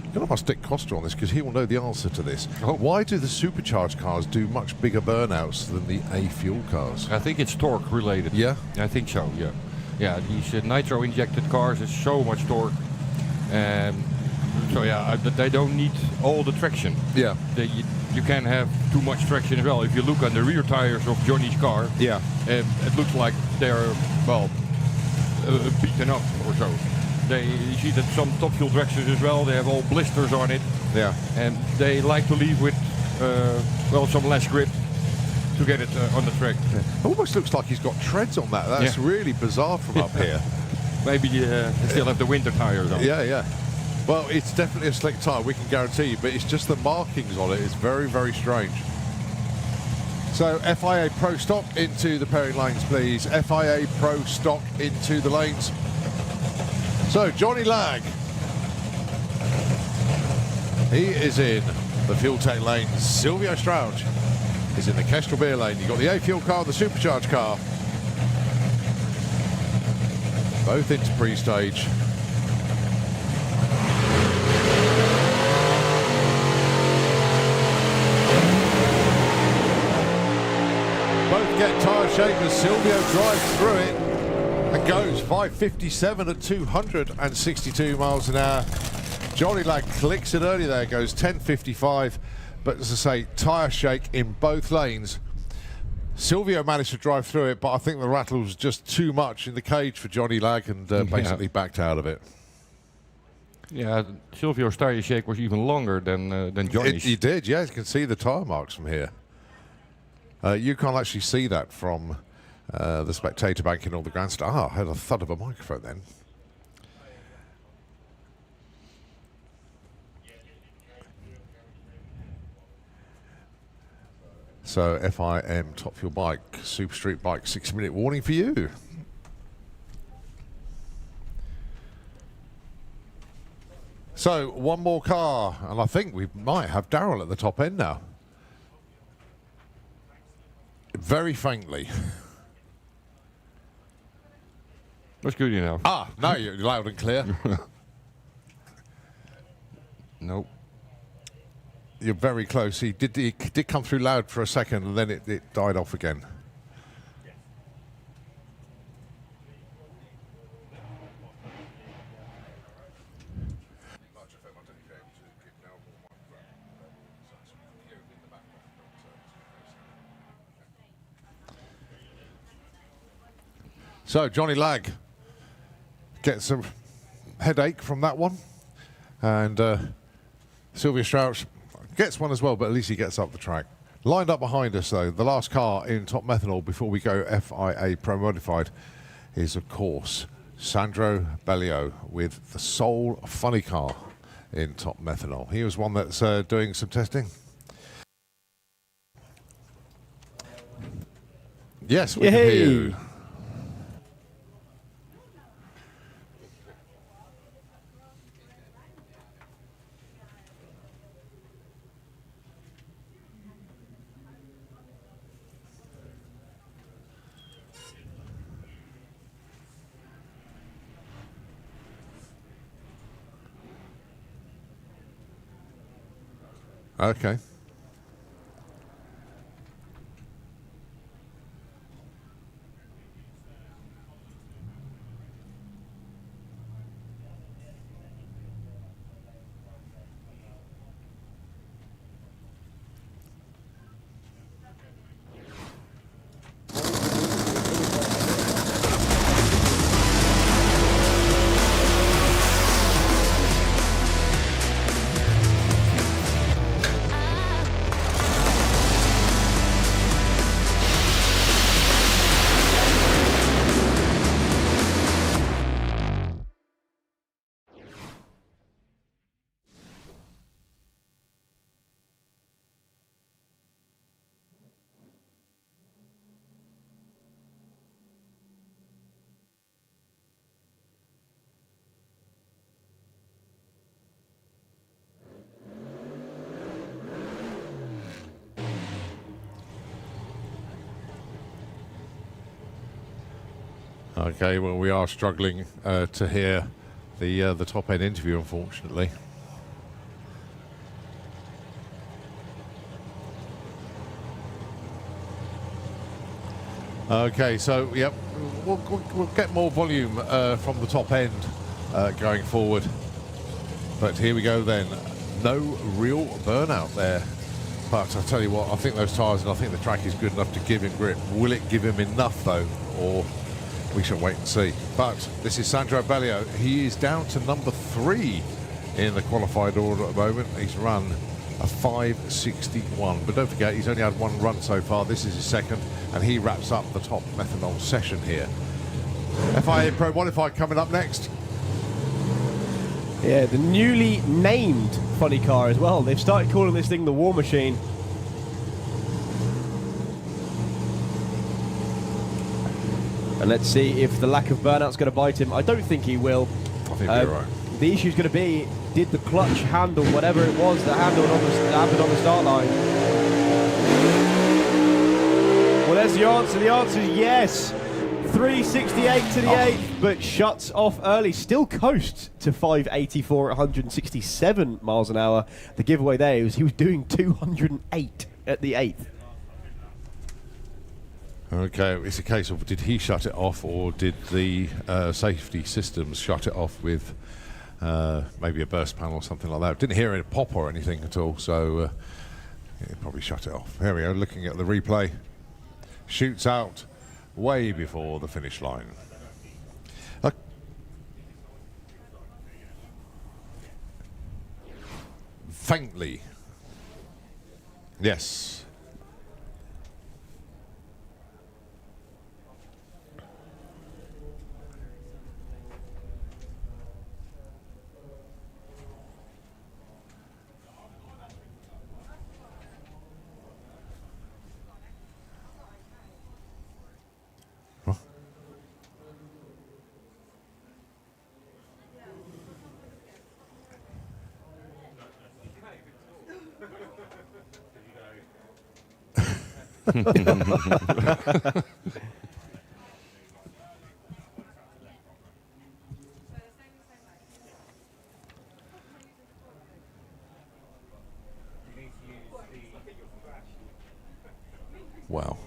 I'm going to ask Dick Costa on this because he will know the answer to this. Why do the supercharged cars do much bigger burnouts than the A fuel cars? I think it's torque related. Yeah? I think so, yeah. Yeah, these nitro injected cars is so much torque. So yeah, they don't need all the traction. Yeah. You can have too much traction as well. If you look on the rear tires of Johnny's car, yeah, it looks like they're, well, beaten up or so. You see that some top fuel dragsters as well, they have all blisters on it. Yeah. And they like to leave with, well, some less grip to get it on the track. Yeah. Almost looks like he's got treads on that. That's really bizarre from up here. Maybe they still have the winter tires on. Yeah, yeah. Well, it's definitely a slick tyre, we can guarantee you, but it's just the markings on it. It's very, very strange. So, FIA Pro Stock into the pairing lanes, please. FIA Pro Stock into the lanes. So, Johnny Lag. He is in the Fuel Tech lane. Silvio Strauch is in the Kestrel Beer lane. You've got the A-Fuel car, the supercharged car. Both into pre-stage. Both get tyre shake as Silvio drives through it and goes 5.57 at 262 miles an hour. Johnny Lag clicks it early there, goes 10.55, but as I say, tyre shake in both lanes. Silvio managed to drive through it, but I think the rattle was just too much in the cage for Johnny Lag and basically backed out of it. Yeah, Silvio's tyre shake was even longer than Johnny's. He did, yeah. You can see the tyre marks from here. You can't actually see that from the spectator bank in all the grandstand. I heard a thud of a microphone then. So FIM Top Fuel Bike, Super Street Bike, 6-minute warning for you. So one more car, and I think we might have Darrell at the top end now. Very faintly. That's good enough. Ah, no, you're loud and clear. Nope. You're very close. He did come through loud for a second, and then it died off again. So Johnny Lag gets a headache from that one, and Silvio Strauch gets one as well, but at least he gets up the track. Lined up behind us, though, the last car in Top Methanol before we go FIA Pro Modified is, of course, Sandro Bellio with the sole funny car in Top Methanol. He was one that's doing some testing. Yes, we can hear you. Okay. Okay, well, we are struggling to hear the top end interview, unfortunately. Okay, so yep, we'll get more volume from the top end going forward. But here we go then. No real burnout there. But I'll tell you what, I think those tyres and I think the track is good enough to give him grip. Will it give him enough though, or we shall wait and see. But this is Sandro Bellio. He is down to number 3 in the qualified order at the moment. He's run a 5:61. But don't forget, he's only had 1 run so far. This is his 2nd, and he wraps up the top methanol session here. FIA Pro Modified coming up next. Yeah, the newly named funny car as well. They've started calling this thing the War Machine. And let's see if the lack of burnout's going to bite him. I don't think he will. I think you're right. The issue's going to be, did the clutch handle whatever it was that happened on the start line? Well, there's the answer. The answer is yes. 368 to the 8th, but shuts off early. Still coasts to 584 at 167 miles an hour. The giveaway there was he was doing 208 at the 8th. Okay, it's a case of did he shut it off or did the safety systems shut it off with maybe a burst panel or something like that. Didn't hear any pop or anything at all, so he probably shut it off. There we go, looking at the replay. Shoots out way before the finish line. Faintly. Yes. Wow.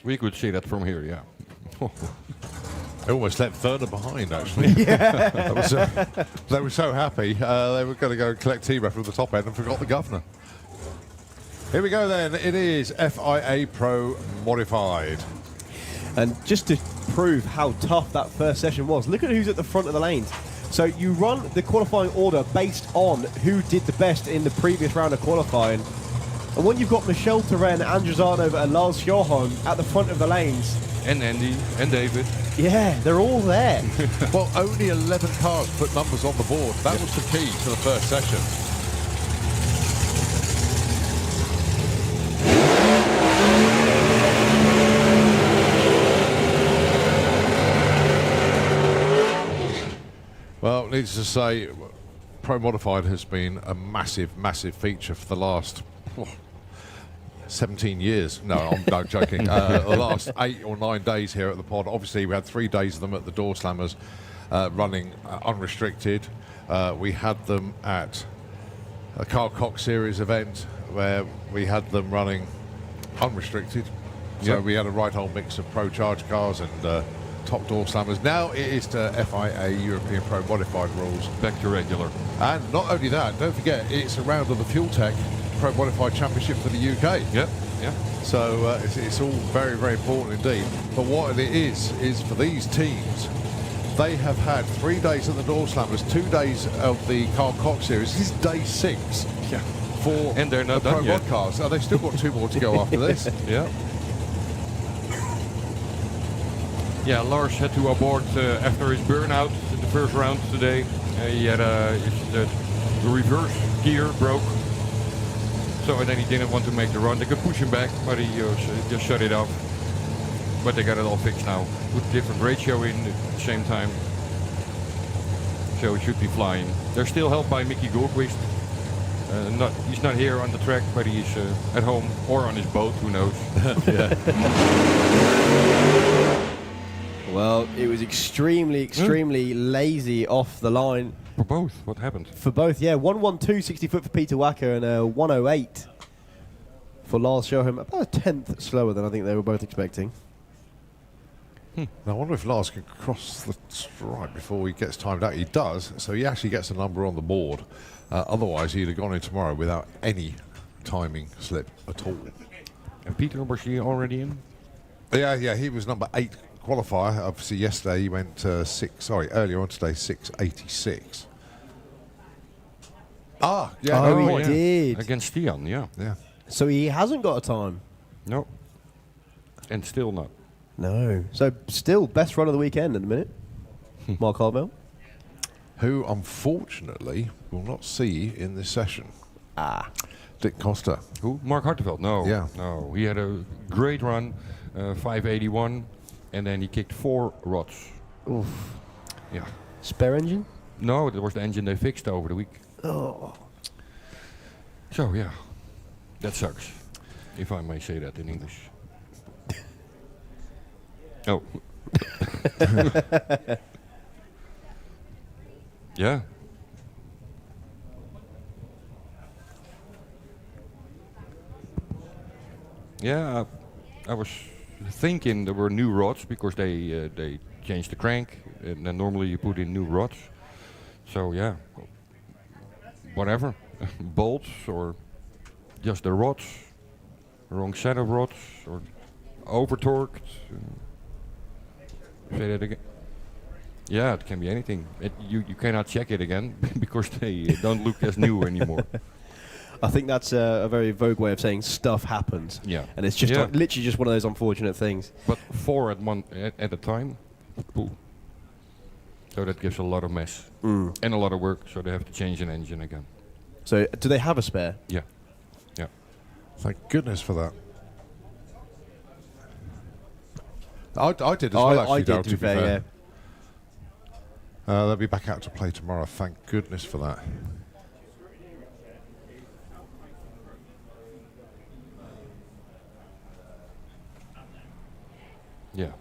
We could see that from here, yeah. They almost left further behind, actually. Yeah. They were so happy. They were going to go and collect T-Ref from the top end and forgot the governor. Here we go then. It is FIA Pro Modified. And just to prove how tough that first session was, look at who's at the front of the lanes. So you run the qualifying order based on who did the best in the previous round of qualifying. And when you've got Michel Turenne, Andres Arnova and Lars Sjöholm at the front of the lanes. And Andy and David. Yeah, they're all there. Well, only 11 cars put numbers on the board. That was the key to the first session. Well, needless to say, Pro Modified has been a massive, massive feature for the last 17 years. No, I'm no, joking. The last 8 or 9 days here at the pod. Obviously, we had 3 days of them at the Door Slammers running unrestricted. We had them at a Carl Cox Series event where we had them running unrestricted. So Yep. we had a right old mix of Pro Charge cars and top Door Slammers. Now it is to FIA European Pro Modified rules. Back to regular. And not only that, don't forget, it's a round of the Fuel Tech Pro Modified Championship for the UK. Yep, yeah. So it's all very, very important indeed. But what it is for these teams, they have had 3 days at the Door Slammers, 2 days of the Carl Cox Series. This is day 6 for And they're not the Pro done yet. Mod cars. They've still got 2 more to go after this. Yeah. Yeah, Lars had to abort after his burnout in the first round today. He had the reverse gear broke. So and then he didn't want to make the run. They could push him back, but he just shut it off. But they got it all fixed now. Put a different ratio in at the same time. So he should be flying. They're still helped by Mickey Goldquist. He's not here on the track, but he's at home or on his boat, who knows. Well, it was extremely lazy off the line. For both, what happened? For both, yeah. 112, 60 foot for Peter Wacker and a 108 for Lars Sjöholm. About a tenth slower than I think they were both expecting. Now, I wonder if Lars can cross the stripe before he gets timed out. He does, so he actually gets a number on the board. Otherwise, he'd have gone in tomorrow without any timing slip at all. And Peter, was he already in? Yeah, he was number 8 qualifier. Obviously, yesterday he went earlier on today, 6:86. He did. Against Stian, yeah. So he hasn't got a time. No. And still not. No. So still best run of the weekend at the minute. Mark Harvell. Who, unfortunately, will not see in this session. Dick Costa. Who? Mark Harteveld? No. Yeah. No. He had a great run, 581, and then he kicked 4 rods. Oof. Yeah. Spare engine? No, that was the engine they fixed over the week. Oh. So, yeah. That sucks, if I may say that in English. Oh. Yeah. Yeah, I was thinking there were new rods because they changed the crank, and then normally you put in new rods. So yeah, whatever, bolts or just the rods, wrong set of rods or over torqued. Say that again. Yeah, it can be anything. You cannot check it again because they don't look as new anymore. I think that's a very vogue way of saying stuff happens. Yeah. And it's just like, literally just one of those unfortunate things. But 4 at a time. Ooh. So that gives a lot of mess and a lot of work. So they have to change an engine again. So do they have a spare? Yeah. Yeah. Thank goodness for that. I did as well, actually, Darryl, to be fair. They'll be back out to play tomorrow. Thank goodness for that. Yeah.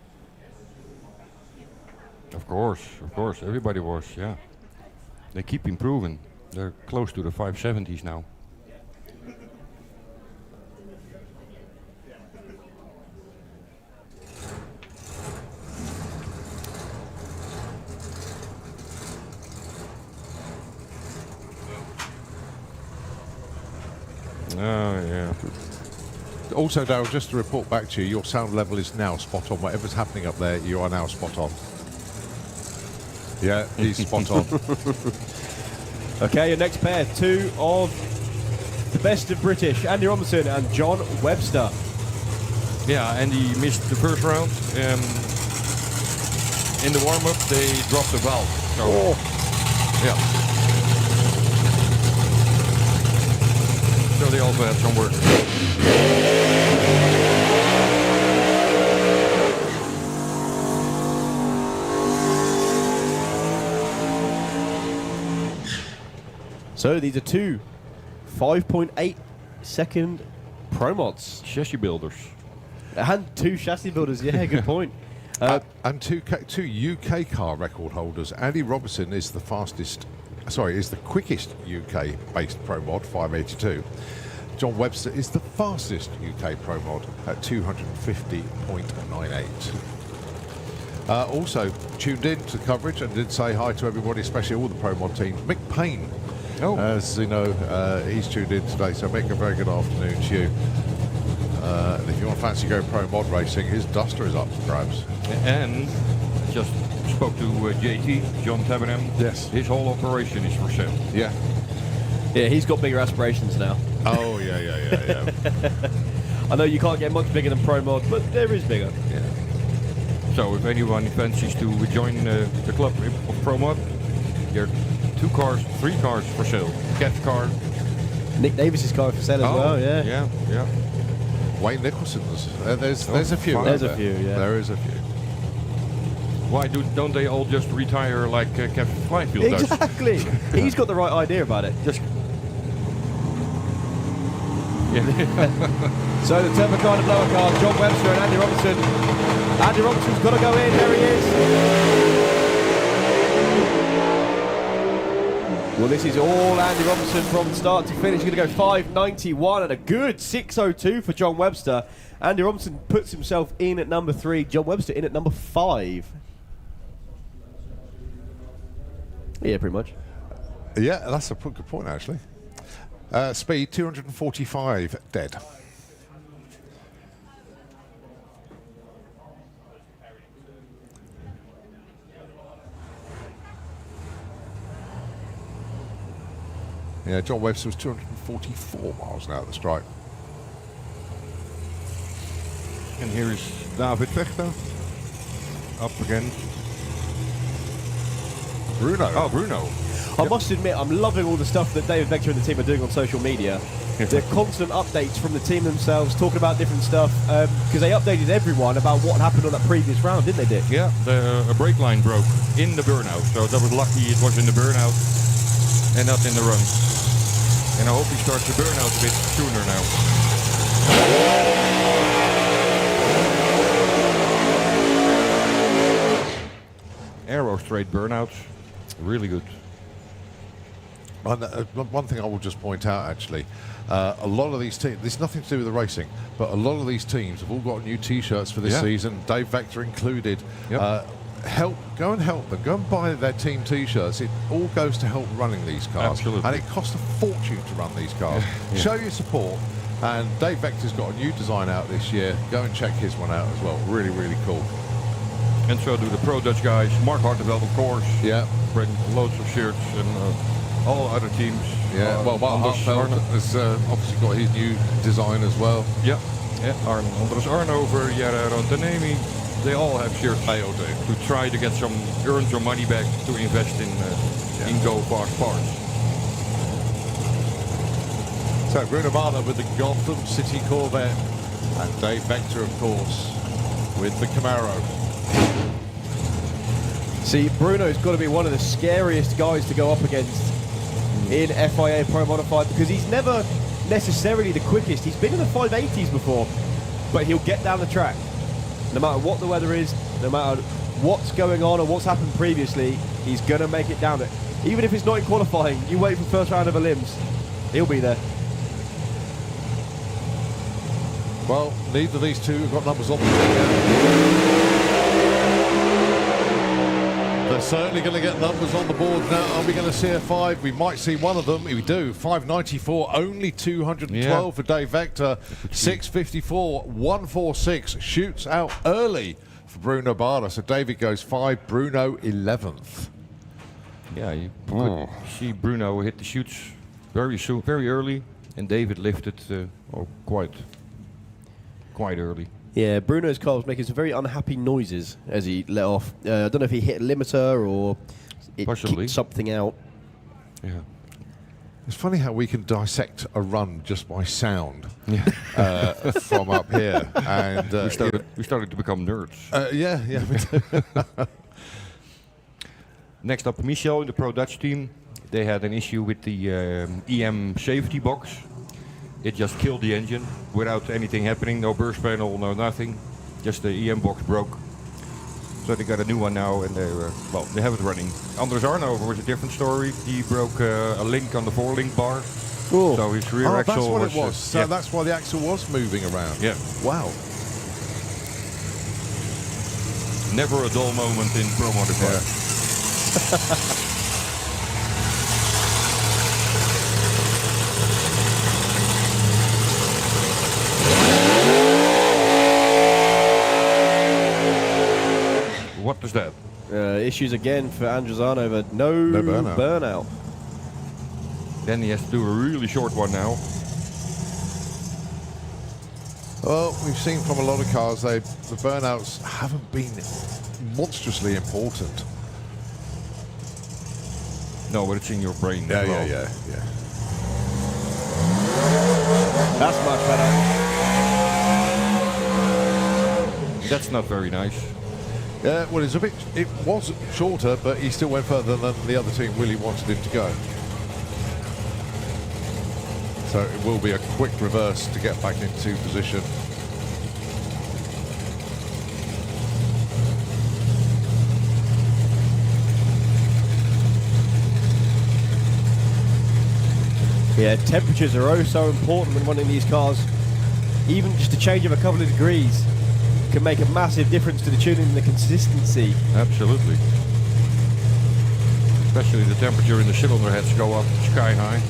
Of course. Everybody was, yeah. They keep improving. They're close to the 570s now. Oh, yeah. Also, Darryl, just to report back to you, your sound level is now spot on. Whatever's happening up there, you are now spot on. Yeah, he's spot on. Okay, your next pair, 2 of the best of British, Andy Robinson and John Webster. Yeah, Andy missed the first round. In the warm-up, they dropped the valve. So, yeah. So they also had some work. So these are 2 5.8 second Pro Mods. Chassis builders. And 2 chassis builders, yeah, good point. And two UK car record holders. Andy Robinson is the quickest UK-based Pro Mod, 582. John Webster is the fastest UK Pro Mod at 250.98. Also tuned in to coverage and did say hi to everybody, especially all the Pro Mod teams. Mick Payne, as you know, he's tuned in today. So Mick, a very good afternoon to you. And if you want to fancy go Pro Mod racing, his Duster is up for grabs. And just spoke to JT, John Taberham. Yes. His whole operation is for sale. Yeah. Yeah, he's got bigger aspirations now. Oh, yeah. I know you can't get much bigger than Pro Mod, but there is bigger. Yeah. So if anyone fancies to join the club of Pro Mod, there are 3 cars for sale. Cat's car. Nick Davis's car for sale as well, yeah. Yeah. Wayne Nicholson's. There's a few. There's a few, yeah. There is a few. Why don't they all just retire like Captain Flyfield does? Exactly. He's got the right idea about it. Just. So the turbo car and the blower car, John Webster and Andy Robinson. Andy Robinson's got to go in. There he is. Well, this is all Andy Robinson from start to finish. He's going to go 5.91 and a good 6.02 for John Webster. Andy Robinson puts himself in at number 3. John Webster in at number 5. Yeah, pretty much. Yeah, that's a good point, actually. Speed, 245 dead. Yeah, John Webster was 244 miles an hour at the strike. And here is David Vechter. Up again. Bruno. Oh, Bruno. I must admit, I'm loving all the stuff that David Vector and the team are doing on social media. The constant updates from the team themselves, talking about different stuff, because they updated everyone about what happened on that previous round, didn't they, Dick? Yeah, a brake line broke in the burnout, so that was lucky it was in the burnout and not in the run. And I hope he starts the burnout a bit sooner now. Aero straight burnouts, really good. And, one thing I will just point out, actually, a lot of these teams, there's nothing to do with the racing, but a lot of these teams have all got new T-shirts for this season, Dave Vector included. Yep. Go and help them. Go and buy their team T-shirts. It all goes to help running these cars. Absolutely. And it costs a fortune to run these cars. Yeah. Show your support. And Dave Vector's got a new design out this year. Go and check his one out as well. Really, really cool. And so do the Pro Dutch guys. Mark Hartenveld, of course. Yeah. Bring loads of shirts and all other teams. Yeah, well, Mark Hartenveld has obviously got his new design as well. Yeah. Anders Arnover, Jere Rontanemi, they all have shirts. They all do. To try to earn some money back to invest in Go Fast parts. So Bruno Barber with the Gotham City Corvette, and Dave Vector, of course, with the Camaro. See, Bruno's got to be one of the scariest guys to go up against in FIA Pro Modified, because he's never necessarily the quickest. He's been in the 580s before, but he'll get down the track. No matter what the weather is, no matter what's going on or what's happened previously, he's going to make it down it. Even if it's not in qualifying, you wait for the first round of Elims, he'll be there. Well, neither of these two have got numbers on them. They're certainly going to get numbers on the board now. Are we going to see a 5? We might see one of them. We do. 594, only 212 for Dave Vector. 654, 146. Shoots out early for Bruno Barber. So David goes 5, Bruno 11th. Yeah, you could see Bruno hit the chutes very soon, very early, and David lifted quite early. Yeah, Bruno's car was making some very unhappy noises as he let off. I don't know if he hit a limiter or it kicked something out. Yeah. It's funny how we can dissect a run just by sound from up here. And we started to become nerds. Yeah. Next up, Michel in the Pro Dutch team. They had an issue with the EM safety box. It just killed the engine without anything happening, no burst panel, no nothing. Just the EM box broke. So they got a new one now, and they have it running. Anders Arnover was a different story. He broke a link on the 4-link bar. Ooh. So his rear axle that's what was... it was. So that's why the axle was moving around. Yeah. Wow. Never a dull moment in Pro Modified. What was that? Issues again for Anders Arnover. No burnout. Then he has to do a really short one now. Well, we've seen from a lot of cars, the burnouts haven't been monstrously important. No, but it's in your brain. Yeah, as well. yeah. That's much better. That's not very nice. Yeah, well, it was shorter, but he still went further than the other team really wanted him to go. So it will be a quick reverse to get back into position. Yeah, temperatures are oh so important when running these cars. Even just a change of a couple of degrees can make a massive difference to the tuning and the consistency. Absolutely. Especially the temperature in the cylinder heads go up sky high.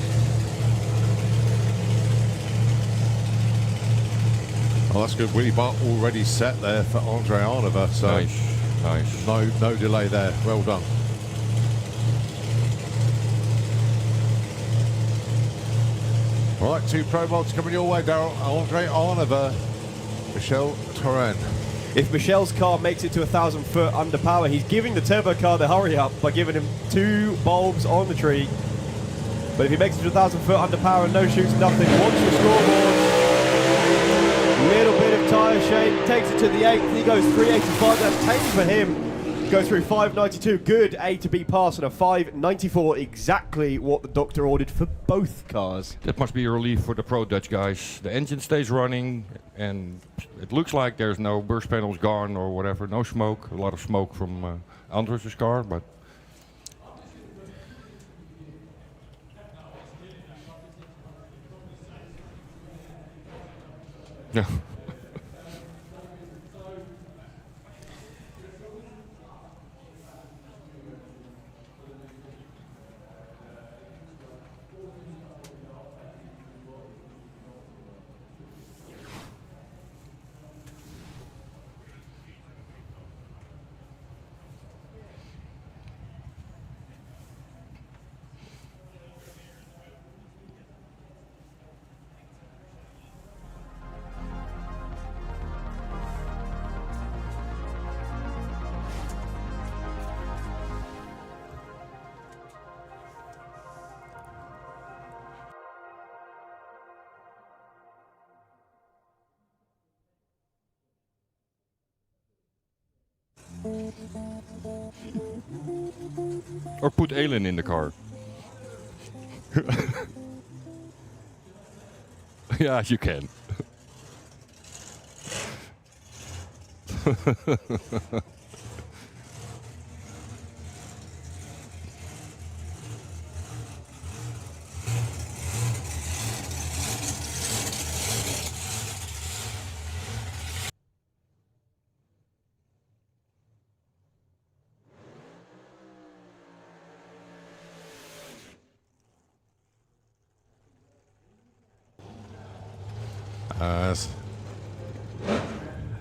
Oh, that's good. Willy Bart already set there for Andre Arnova. So nice. No delay there. Well done. All right, 2 Pro Mods coming your way, Daryl. Andre Arnova, Michel Turenne. If Michel's car makes it to 1,000 foot under power, he's giving the turbo car the hurry up by giving him 2 bulbs on the tree. But if he makes it to 1,000 foot under power, no shoots, nothing, watch the scoreboard. Little bit of tyre shade, takes it to the 8th. He goes 385. That's tame for him. Go through 592. Good A to B pass and a 594. Exactly what the doctor ordered for both cars. That must be a relief for the Pro Dutch guys. The engine stays running, and it looks like there's no burst panels gone or whatever. No smoke. A lot of smoke from Andres' car, but. Yeah. Or put Elin in the car. Yeah, you can.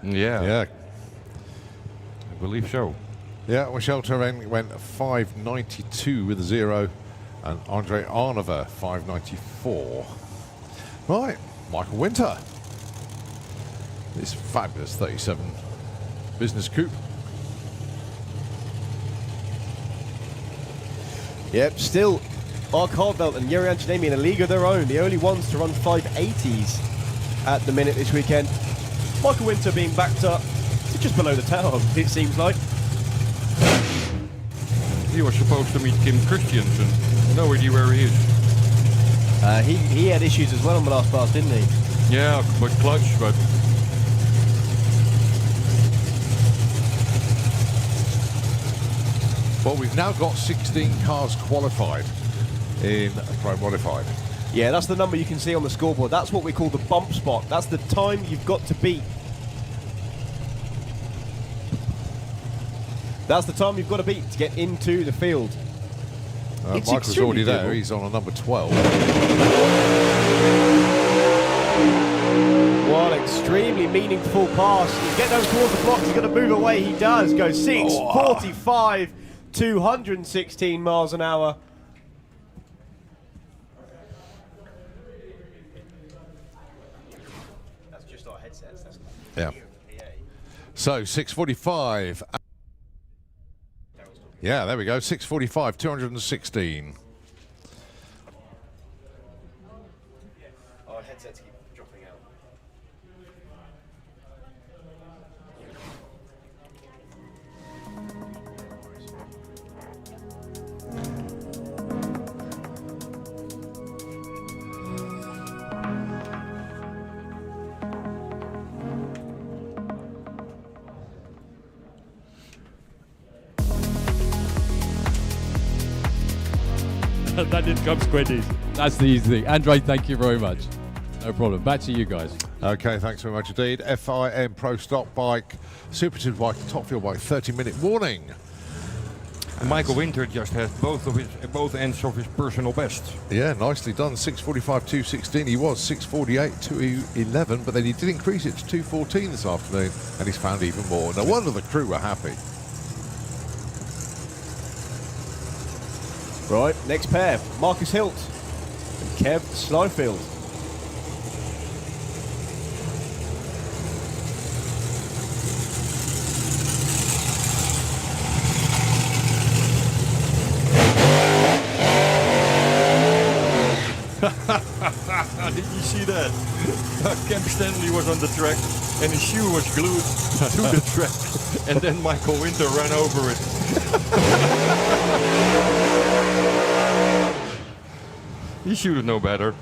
Yeah. I believe so. Yeah, Michel Turenne went 592 with a 0, and Andre Arnova 594. Right, Michael Winter. This fabulous 37 business coupe. Yep, still Mark Hartveld and Yuri Antonemi in a league of their own, the only ones to run 580s at the minute this weekend. Michael Winter being backed up to just below the tower, it seems like. He was supposed to meet Kim Christiansen. No idea where he is. He had issues as well on the last pass, didn't he? Yeah, but clutch, but... Well, we've now got 16 cars qualified in Pro Modified. Yeah, that's the number you can see on the scoreboard. That's what we call the bump spot. That's the time you've got to beat. That's the time you've got to beat to get into the field. Michael's already there. He's on a number 12. What an extremely meaningful pass. He's getting over towards the blocks. He's going to move away. He does. Go 6:45, 216 miles an hour. Yeah. So 6:45. Yeah, there we go. 6:45, 216. Our headsets keep dropping out. That didn't come squiddies. That's the easy thing. Andre, thank you very much. No problem. Back to you guys. Okay, thanks very much indeed. FIM Pro Stock Bike, Super Tube Bike, Top Fuel Bike, 30-minute warning. And Michael Winter just has both ends of his personal best. Yeah, nicely done. 6:45, 2:16. He was 6:48, 2:11, but then he did increase it to 2:14 this afternoon, and he's found even more. No wonder the crew were happy. Right, next pair, Marcus Hilt and Kev Slyfield. Did you see that? Kemp Stanley was on the track and his shoe was glued to the track, and then Michael Winter ran over it. He should have known better.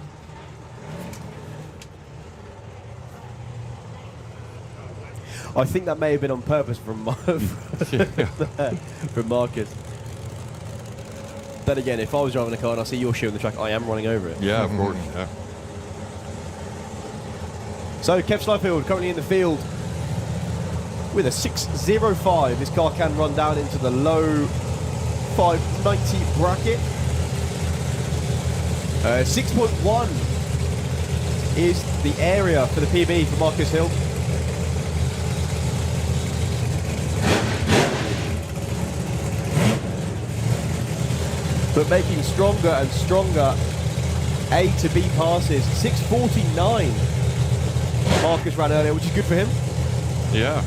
I think that may have been on purpose from Marcus. Then again, if I was driving a car and I see your shoe on the track, I am running over it. Yeah, of course. Yeah. So Kev Slyfield currently in the field with a 6:05. His car can run down into the low 590 bracket. 6.1 is the area for the PB for Marcus Hill. But making stronger and stronger A to B passes. 6:49 Marcus ran earlier, which is good for him. Yeah,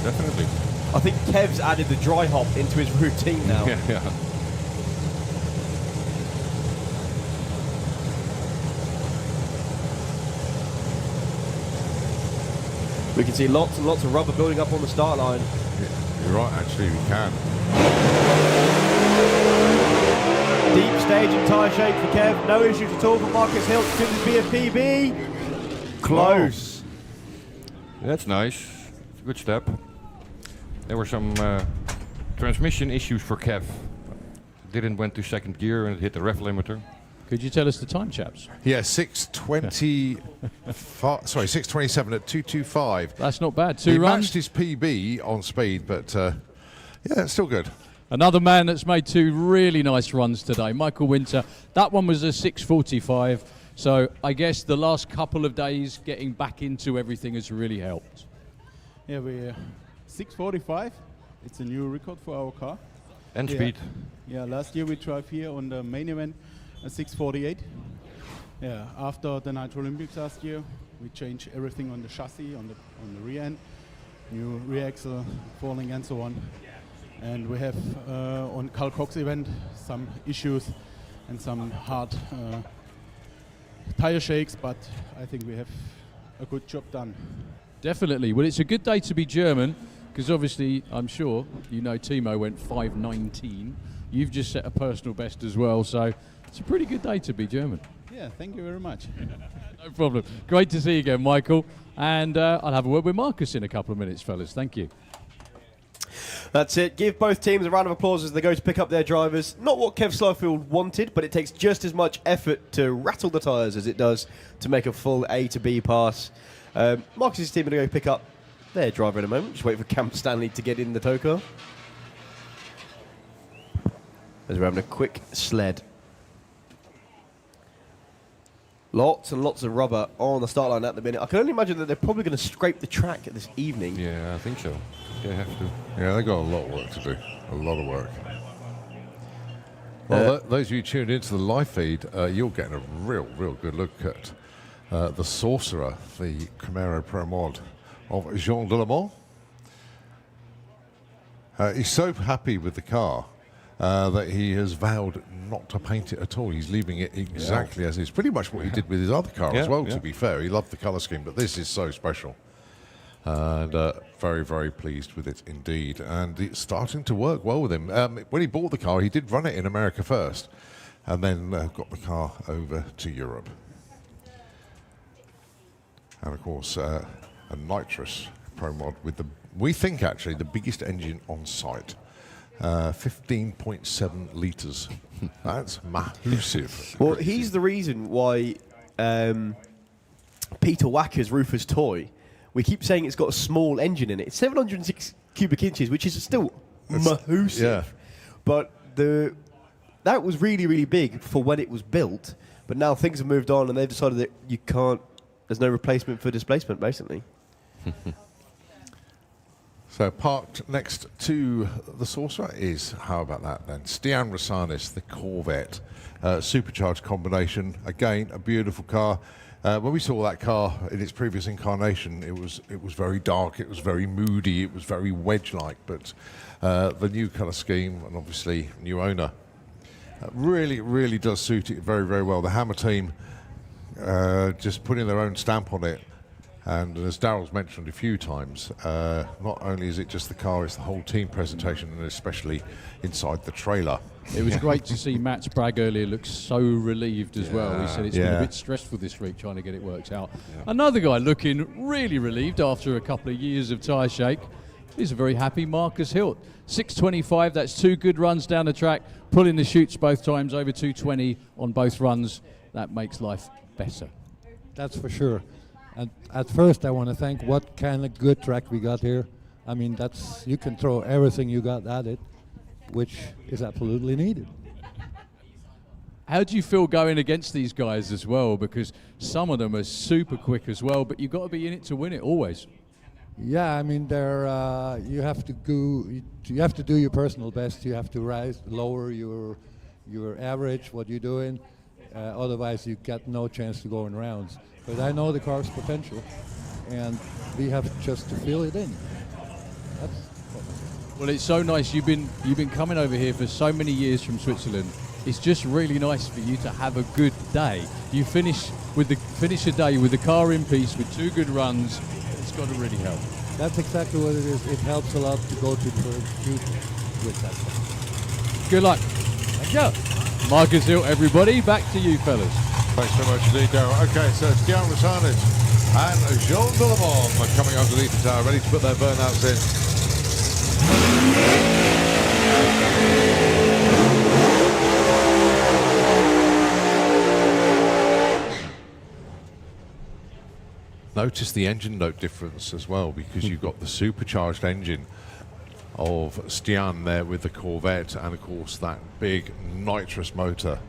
definitely. I think Kev's added the dry hop into his routine now. Yeah. We can see lots and lots of rubber building up on the start line. You're right, actually, we can. Deep stage and tyre shake for Kev. No issues at all for Marcus Hilt. Could this be a PB? Close. That's nice. It's a good step. There were some transmission issues for Kev. Didn't went to second gear and hit the ref limiter. Could you tell us the time, chaps? Yeah, 6:20. Sorry, 6:27 at 2:25. That's not bad. He Two runs. matched his PB on speed, but yeah, it's still good. Another man that's made two really nice runs today, Michael Winter. That one was a 6:45. So I guess the last couple of days getting back into everything has really helped. Yeah, we 6:45. It's a new record for our car. And speed. Yeah, last year we drove here on the main event 6:48. Yeah, after the Nitro Olympics last year, we changed everything on the chassis, on the rear end, new rear axle, falling and so on. And we have on Carl Cox event some issues and some hard tire shakes, but I think we have a good job done. Definitely. Well, it's a good day to be German, because obviously, I'm sure, you know Timo went 5:19. You've just set a personal best as well, so it's a pretty good day to be German. Yeah, thank you very much. No problem. Great to see you again, Michael. And I'll have a word with Marcus in a couple of minutes, fellas. Thank you. That's it. Give both teams a round of applause as they go to pick up their drivers. Not what Kev Slyfield wanted, but it takes just as much effort to rattle the tyres as it does to make a full A to B pass. Marcus's team are going to go pick up their driver in a moment. Just wait for Camp Stanley to get in the tow car. As we're having a quick sled. Lots and lots of rubber on the start line at the minute. I can only imagine that they're probably going to scrape the track this evening. Yeah, I think so. They have to. Yeah, they've got a lot of work to do. A lot of work. Well, those of you tuned into the live feed, you're getting a real good look at the Sorcerer, the Camaro Pro Mod of Jean Delemont. He's so happy with the car that he has vowed not to paint it at all. He's leaving it exactly as is. Pretty much what he did with his other car as well, to be fair. He loved the colour scheme, but this is so special. And very, very pleased with it indeed. And it's starting to work well with him. When he bought the car, he did run it in America first, and then got the car over to Europe. And of course, a nitrous Pro Mod with the, we think actually, the biggest engine on site. 15.7 litres. That's massive. Well, he's the reason why Peter Wacker's Rufus Toy, we keep saying it's got a small engine in it. It's 706 cubic inches, which is still massive. Yeah. But that was really, really big for when it was built. But now things have moved on and they've decided that you can't, there's no replacement for displacement, basically. So parked next to the Sorcerer is, how about that then, Stian Rosanis, the Corvette, supercharged combination. Again, a beautiful car. When we saw that car in its previous incarnation, it was very dark, it was very moody, it was very wedge-like. But the new colour scheme and obviously new owner really, really does suit it very, very well. The Hammer team just putting their own stamp on it. And as Daryl's mentioned a few times, not only is it just the car, it's the whole team presentation, and especially inside the trailer. It was great to see Matt Bragg earlier look so relieved as well. He said it's been a bit stressful this week trying to get it worked out. Another guy looking really relieved after a couple of years of tyre shake is a very happy Marcus Hilt. 6.25, that's 2 good runs down the track, pulling the chutes both times, over 2.20 on both runs. That makes life better. That's for sure. And at first I want to thank what kind of good track we got here. I mean, that's, you can throw everything you got at it, which is absolutely needed. How do you feel going against these guys as well? Because some of them are super quick as well, but you've got to be in it to win it always. Yeah, I mean, they're, you have to do your personal best. You have to lower your average, what you're doing. Otherwise, you get no chance to go in rounds. But I know the car's potential, and we have just to fill it in. Well, it's so nice. You've been coming over here for so many years from Switzerland. It's just really nice for you to have a good day. You finish a day with the car in peace with 2 good runs. It's got to really help. That's exactly what it is. It helps a lot to go to the future with that. Good luck. Thank you. Marcus Hilt, everybody. Back to you, fellas. Thanks so much indeed, Daryl. Okay, so it's Stian Rosanis and Jean Delemont are coming underneath the tower, ready to put their burnouts in. Notice the engine note difference as well, because you've got the supercharged engine of Stian there with the Corvette, and of course that big nitrous motor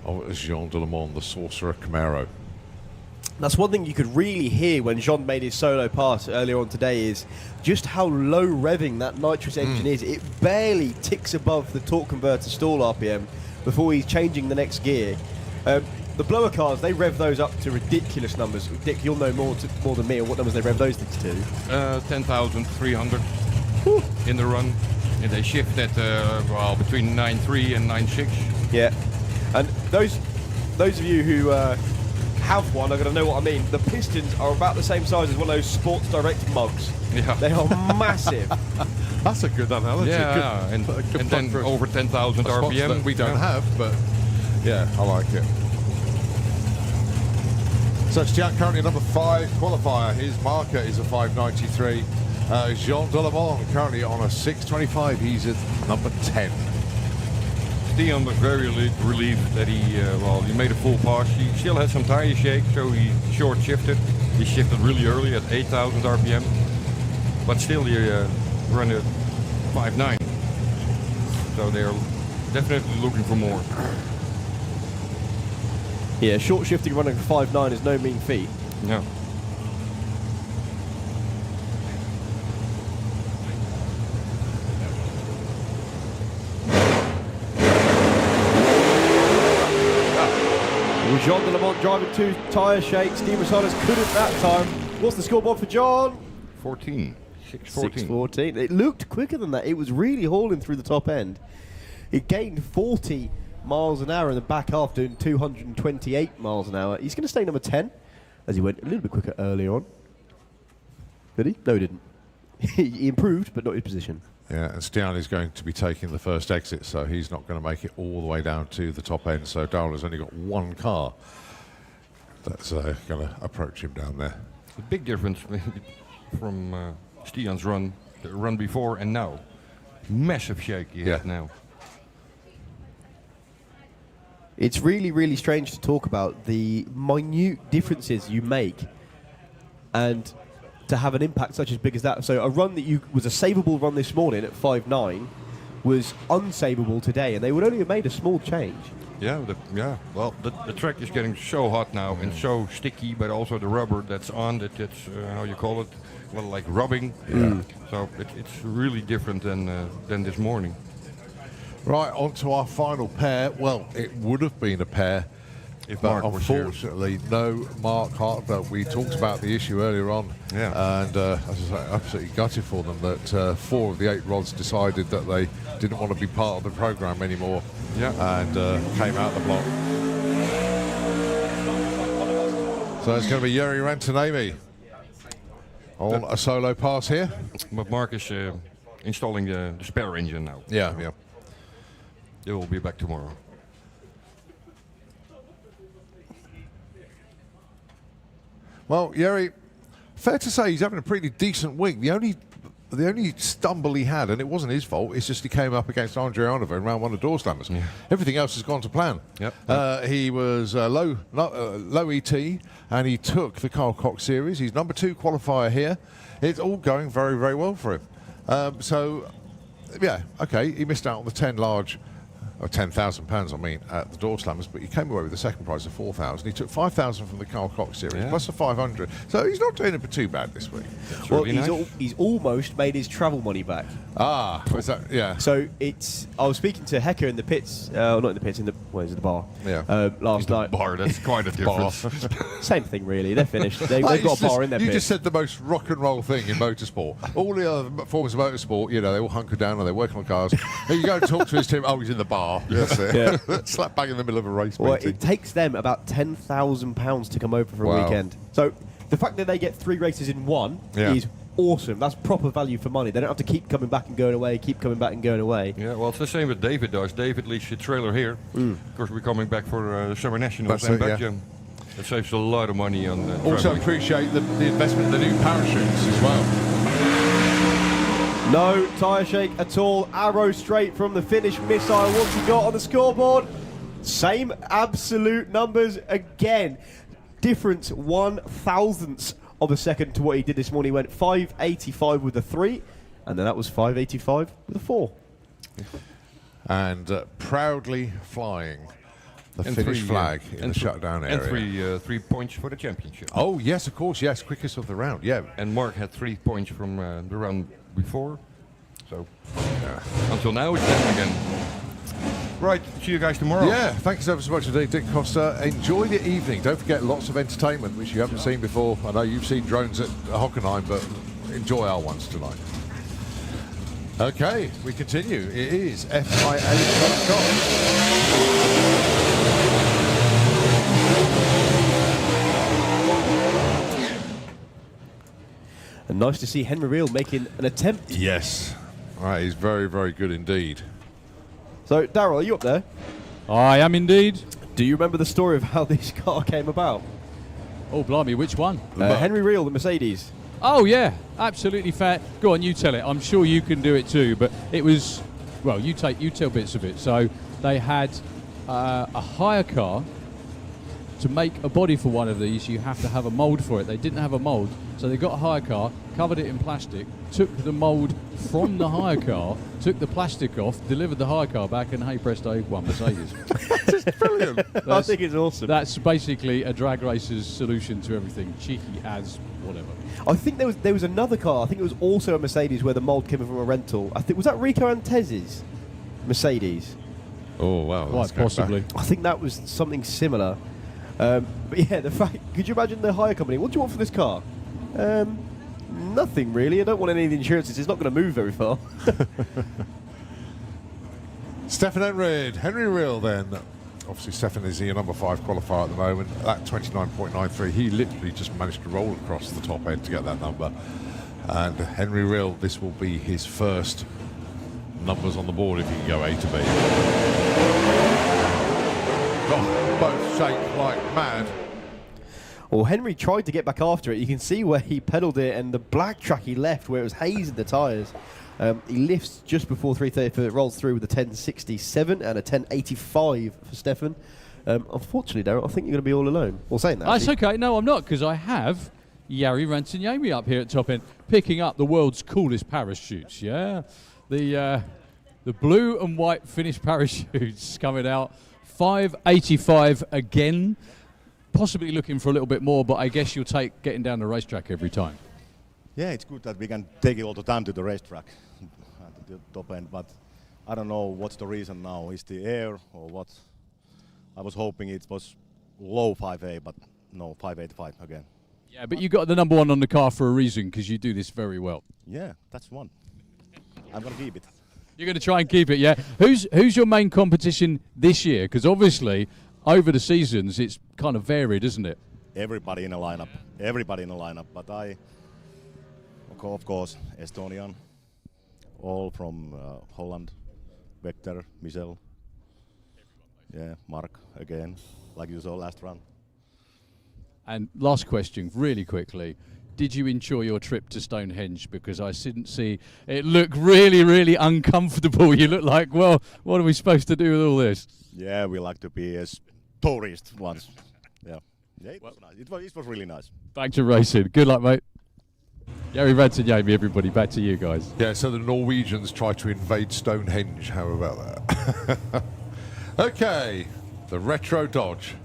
of Jean Delemont, the Sorcerer Camaro. That's one thing you could really hear when Jean made his solo pass earlier on today, is just how low revving that nitrous engine is. It barely ticks above the torque converter stall RPM before he's changing the next gear. The blower cars, they rev those up to ridiculous numbers. Dick, you'll know more than me on what numbers they rev those things to. 10,300 in the run. And they shift at, between 9.3 and 9.6. Yeah. And those of you who have one are going to know what I mean. The pistons are about the same size as one of those Sports Direct mugs. Yeah. They are massive. That's a good analogy. Yeah, and then over 10,000 RPM. That we don't have, but yeah, I like it. So Stian currently number 5 qualifier. His marker is a 593. Jean Delemont currently on a 625. He's at number 10. Stian was very relieved that he made a full pass. He still had some tire shake, so he short shifted. He shifted really early at 8,000 RPM, but still he ran at 5.9. So they're definitely looking for more. Yeah, short shifting running 5.9 is no mean feat. No. Jean de Lamont driving 2 tyre shakes. Steve Rosales couldn't that time. What's the scoreboard for John? 14. 6:14. It looked quicker than that. It was really hauling through the top end. It gained 40 miles an hour in the back half, doing 228 miles an hour. He's going to stay number 10, as he went a little bit quicker earlier on. Did he? No, he didn't. He improved, but not his position. Yeah, and Stiani's going to be taking the first exit, so he's not going to make it all the way down to the top end. So Darla's only got one car that's going to approach him down there. A big difference from Stian's run, the run before and now. Massive shake he had now. It's really, really strange to talk about the minute differences you make and to have an impact such as big as that. So a run that was a savable run this morning at 5.9 was unsavable today, and they would only have made a small change. Yeah, well, the track is getting so hot now and so sticky, but also the rubber that's on it, it's, how you call it, well, like rubbing. Yeah. So it's really different than this morning. Right, on to our final pair. Well, it would have been a pair, if but Mark was here. unfortunately, no Mark Hartveld. We talked about the issue earlier on, and as I say, absolutely gutted for them that 4 of the 8 rods decided that they didn't want to be part of the program anymore, and came out the block. So it's going to be Jiri Rantanemi on a solo pass here. But Mark is installing the spare engine now. Yeah. They will be back tomorrow. Well, Jiri, fair to say he's having a pretty decent week. The only stumble he had, and it wasn't his fault, it's just he came up against Andrei Onova in round 1 of door slammers. Yeah. Everything else has gone to plan. Yep. He was low ET, and he took the Carl Cox Series. He's number 2 qualifier here. It's all going very, very well for him. So, yeah, okay, he missed out on the 10 large, or £10,000, I mean, at the door slammers, but he came away with the second prize of 4,000. He took 5,000 from the Carl Cox Series, plus a 500. So he's not doing it too bad this week. Well, he's almost made his travel money back. Ah, was that? Yeah. So I was speaking to Hecker in the pits, not in the pits, where's the bar? Yeah. Last night. Bar, that's quite a difference. Same thing, really. They're finished. They've got a bar in their pits. You just said the most rock and roll thing in motorsport. All the other forms of motorsport, they all hunker down and they're working on cars. And you go and talk to his team. Oh, he's in the bar. That's it. Yeah. Slap bang in the middle of a race Well, meeting. it takes them about £10,000 to come over for a weekend. So the fact that they get 3 races in one is awesome. That's proper value for money. They don't have to keep coming back and going away, keep coming back and going away. Yeah, well, it's the same with David does. David leaves the trailer here. Of course, we're coming back for the Summer Nationals That's and it, Belgium. It saves a lot of money on the Also traveling. appreciate the investment in the new parachutes as well. No tyre shake at all. Arrow straight from the finish missile. What's he got on the scoreboard? Same absolute numbers again. Difference 1/1000th of a second to what he did this morning. He went 5.85 with a 3, and then that was 5.85 with a 4. And proudly flying the And Finnish three, flag in the shutdown area. And 3 points for the championship. Oh, yes, of course, yes. Quickest of the round, yeah. And Mark had 3 points from the round before. So, until now, it's them again. Right, see you guys tomorrow. Yeah, thanks ever so much indeed, Dick Costa. Enjoy the evening. Don't forget lots of entertainment, which you haven't seen before. I know you've seen drones at Hockenheim, but enjoy our ones tonight. Okay, we continue. It is FIA.com. And nice to see Henry Reel making an attempt. Yes. Right, he's very, very good indeed. So, Darryl, are you up there? I am indeed. Do you remember the story of how this car came about? Oh, blimey, which one? Henry Reel, the Mercedes. Oh, yeah, absolutely fair. Go on, you tell it. I'm sure you can do it too, but it was, well, you tell bits of it. So they had a hire car. To make a body for one of these, you have to have a mould for it. They didn't have a mould, so they got a hire car, covered it in plastic, took the mould from the hire car, took the plastic off, delivered the hire car back, and hey presto, one Mercedes. That's brilliant. I think it's awesome. That's basically a drag racer's solution to everything. Cheeky as whatever. I think there was another car. I think it was also a Mercedes where the mould came from a rental. I think was that Rico Antez's Mercedes. Oh wow, quite possibly. I think that was something similar. But yeah, the fact, could you imagine the hire company? What do you want for this car? Nothing really. I don't want any of the insurances. It's not going to move very far. Stefan Henry Rill then. Obviously, Stefan is your number 5 qualifier at the moment. That 29.93, he literally just managed to roll across the top end to get that number. And Henry Rill, this will be his first numbers on the board if he can go A to B. Oh, both shake like mad. Well, Henry tried to get back after it. You can see where he pedalled it, and the black track he left, where it was haze in the tyres. He lifts just before 330, it rolls through with a 1067 and a 1085 for Stefan. Unfortunately, Darren, I think you're going to be all alone. Well, saying that. That's okay. No, I'm not, because I have Jari Rantanjami up here at top end, picking up the world's coolest parachutes, yeah? The blue and white Finnish parachutes coming out. 585 again. Possibly looking for a little bit more, but I guess you'll take getting down the racetrack every time. Yeah, it's good that we can take it all the time to the racetrack at the top end, but I don't know what's the reason now. Is the air or what? I was hoping it was low 5A, but no, 585 again. Yeah, but you got the number 1 on the car for a reason, because you do this very well. Yeah, that's one. I'm going to keep it. You're going to try and keep it, yeah? Who's your main competition this year? Because obviously, over the seasons, it's kind of varied, isn't it? Everybody in the lineup. Everybody in the lineup. But of course, Estonian, all from Holland, Vector, Michel. Yeah, Mark again, like you saw last round. And last question, really quickly. Did you enjoy your trip to Stonehenge? Because I didn't see it looked really, really uncomfortable. You look like, well, what are we supposed to do with all this? Yeah, we like to be as tourists once. Yeah, it was nice. It was really nice. Back to racing. Good luck, mate. Jari Rantanjami, everybody. Back to you guys. Yeah, so the Norwegians try to invade Stonehenge. How about that? Okay, the retro Dodge.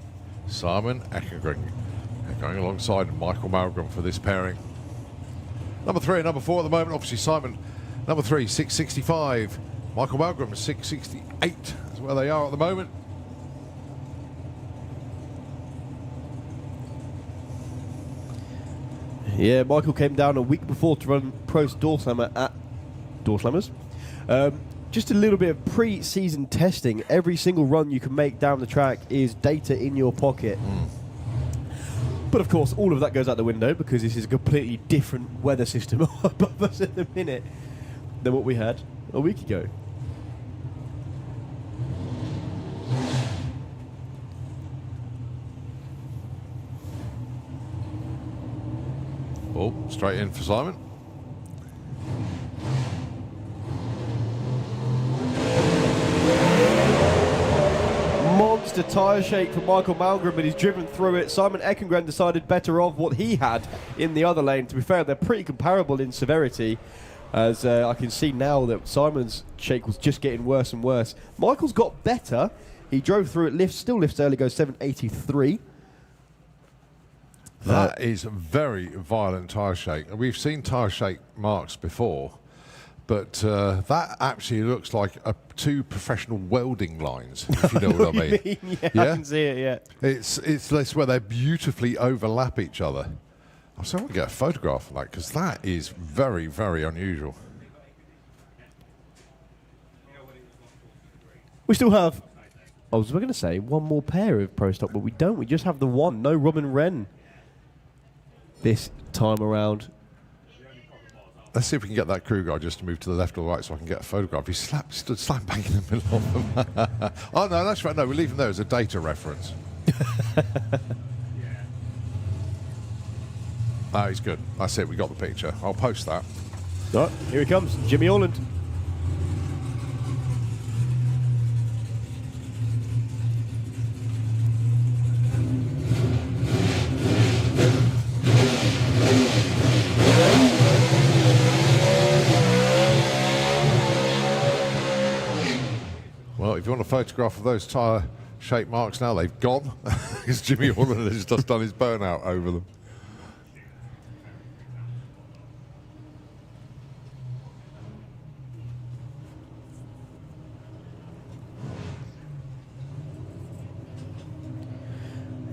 Simon Ekengren going alongside Michael Malmgren for this pairing. Number 3 and number 4 at the moment. Obviously, Simon, number 3, 665. Michael Malmgren, 668. That's where they are at the moment. Yeah, Michael came down a week before to run Pro's Door Slammer at Door Slammers. Just a little bit of pre-season testing. Every single run you can make down the track is data in your pocket. But of course, all of that goes out the window because this is a completely different weather system above us at the minute than what we had a week ago. Oh, straight in for Simon. Monster tyre shake for Michael Malmgren, but he's driven through it. Simon Ekengren decided better of what he had in the other lane. To be fair, they're pretty comparable in severity, as I can see now that Simon's shake was just getting worse and worse. Michael's got better. He drove through it, still lifts early, goes 783. That is a very violent tyre shake. We've seen tyre shake marks before, but that actually looks like two professional welding lines, if you know what I mean. Yeah, I can see it, yeah. It's this where they beautifully overlap each other. I'm sorry to get a photograph of that, because that is very, very unusual. We still have, I was going to say, one more pair of Pro Stock, but we don't. We just have the one. No Robin Wren this time around. Let's see if we can get that crew guy just to move to the left or right so I can get a photograph. He stood slam bang in the middle of them. Oh, no, that's right. No, we're leaving there as a data reference. Oh, he's good. That's it. We got the picture. I'll post that. All right, here he comes, Jimmy Orland. Well, if you want a photograph of those tyre shape marks now, they've gone. Because Jimmy Orland has just done his burnout over them.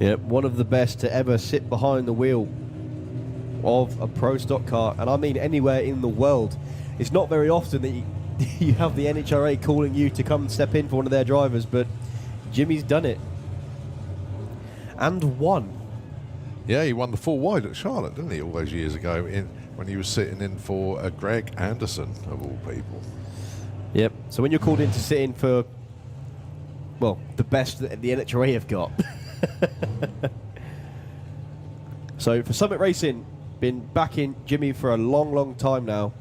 Yep, one of the best to ever sit behind the wheel of a pro stock car, and I mean anywhere in the world. It's not very often that you have the NHRA calling you to come and step in for one of their drivers, but Jimmy's done it. And won. Yeah, he won the 4 wide at Charlotte, didn't he, all those years ago, when he was sitting in for Greg Anderson, of all people. Yep, so when you're called in to sit in for, well, the best that the NHRA have got. So for Summit Racing, been backing Jimmy for a long, long time now.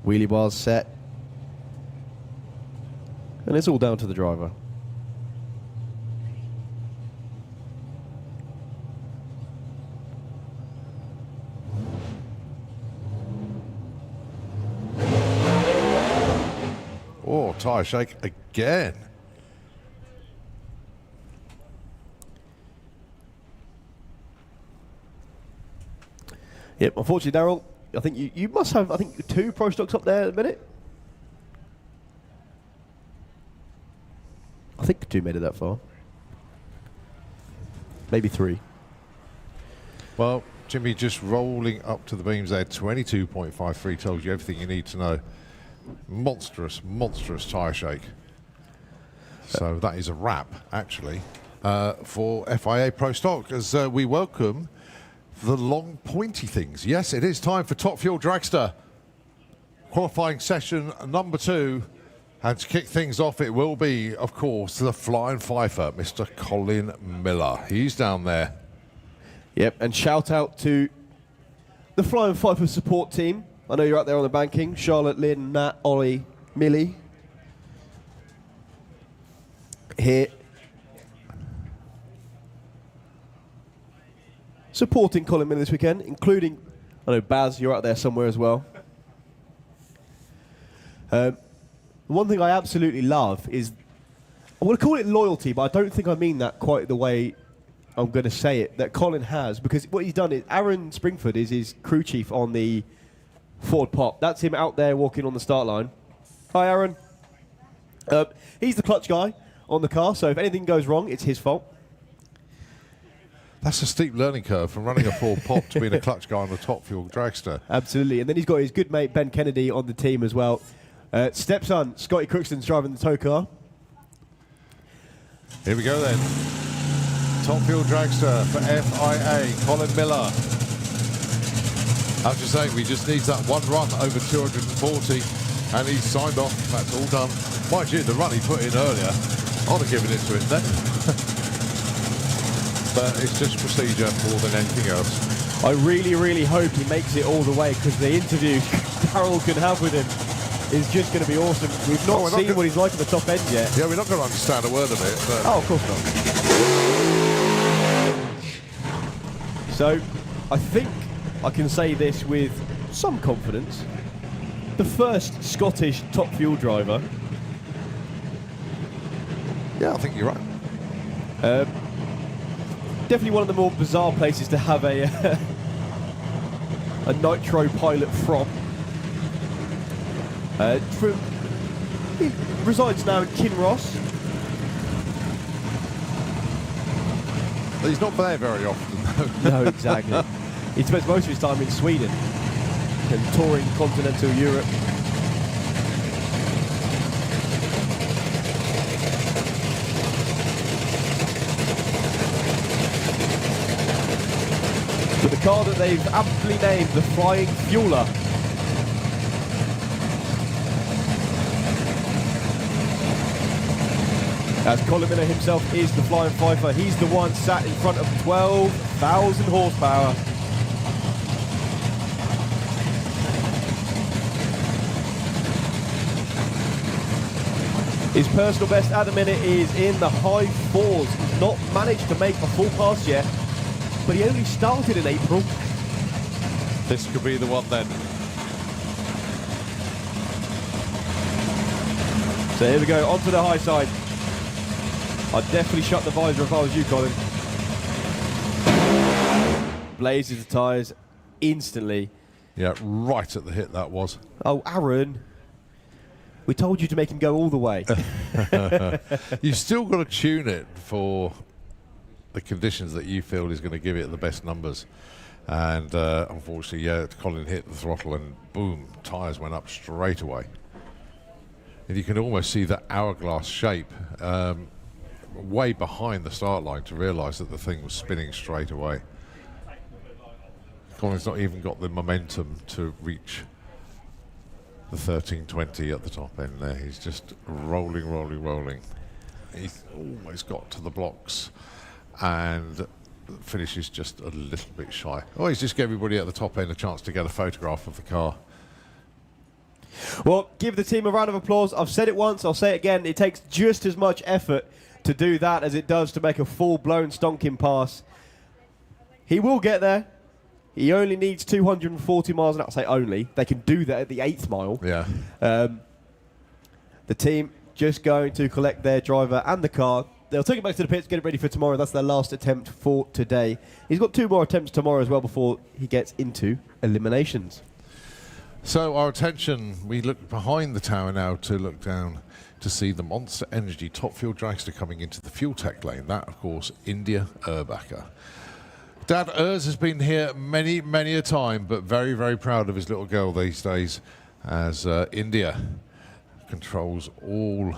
Wheelie bars set. And it's all down to the driver. Oh, tyre shake again. Yep, unfortunately, Daryl, I think you must have, I think, 2 pro stocks up there at the minute. I think 2 made it that far. Maybe 3. Well, Jimmy just rolling up to the beams there. 22.53 tells you everything you need to know. Monstrous, monstrous tyre shake. So that is a wrap, actually, for FIA Pro Stock, as we welcome the long pointy things. Yes, it is time for Top Fuel Dragster. Qualifying session number 2. And to kick things off, it will be, of course, the Flying Fifer, Mr. Colin Miller. He's down there. Yep, and shout out to the Flying Fifer support team. I know you're out there on the banking. Charlotte, Lynn, Nat, Ollie, Millie. Here. Supporting Colin Miller this weekend, including, I know, Baz, you're out there somewhere as well. One thing I absolutely love is, I want to call it loyalty, but I don't think I mean that quite the way I'm going to say it, that Colin has, because what he's done is, Aaron Springford is his crew chief on the Ford Pop. That's him out there walking on the start line. Hi, Aaron. He's the clutch guy on the car, so if anything goes wrong, it's his fault. That's a steep learning curve from running a Ford Pop to being a clutch guy on the Top Fuel Dragster. Absolutely, and then he's got his good mate Ben Kennedy on the team as well. Stepson, Scotty Crookston's driving the tow car. Here we go then. Top Fuel Dragster for FIA, Colin Miller. I was just saying, we just needs that one run over 240, and he's signed off. That's all done. Mind you, the run he put in earlier, I'd have given it to him then. But it's just procedure more than anything else. I really, really hope he makes it all the way, because the interview Carol can have with him is just going to be awesome. We've not seen what he's like at the top end yet. Yeah, we're not going to understand a word of it. But oh, of course not. So, I think I can say this with some confidence. The first Scottish Top Fuel driver. Yeah, I think you're right. Definitely one of the more bizarre places to have a a nitro pilot from. He resides now in Kinross. He's not there very often, though. No, exactly. He spends most of his time in Sweden and touring continental Europe. With a car that they've aptly named the Flying Fueler. As Colin Miller himself is the Flying Fifer, he's the one sat in front of 12,000 horsepower. His personal best at the minute is in the high 4s. He's not managed to make a full pass yet, but he only started in April. This could be the one then. So here we go, onto the high side. I'd definitely shut the visor if I was you, Colin. Blazes the tyres instantly. Yeah, right at the hit that was. Oh, Aaron. We told you to make him go all the way. You've still got to tune it for the conditions that you feel is going to give it the best numbers. And unfortunately, yeah, Colin hit the throttle and boom, tyres went up straight away. And you can almost see the hourglass shape way behind the start line to realise that the thing was spinning straight away. Colin's not even got the momentum to reach the 1320 at the top end there. He's just rolling. He's almost got to the blocks and finishes just a little bit shy. Oh, he's just giving everybody at the top end a chance to get a photograph of the car. Well, give the team a round of applause. I've said it once, I'll say it again. It takes just as much effort to do that as it does to make a full-blown stonking pass. He will get there. He only needs 240 miles an hour. I say only. They can do that at the 8th mile. Yeah. The team just going to collect their driver and the car. They'll take it back to the pits, get it ready for tomorrow. That's their last attempt for today. He's got 2 more attempts tomorrow as well before he gets into eliminations. So our attention, we look behind the tower now to look down to see the Monster Energy Top Fuel Dragster coming into the fuel tech lane. That, of course, India Urbacher. Dad Urs has been here many, many a time, but very, very proud of his little girl these days as India controls all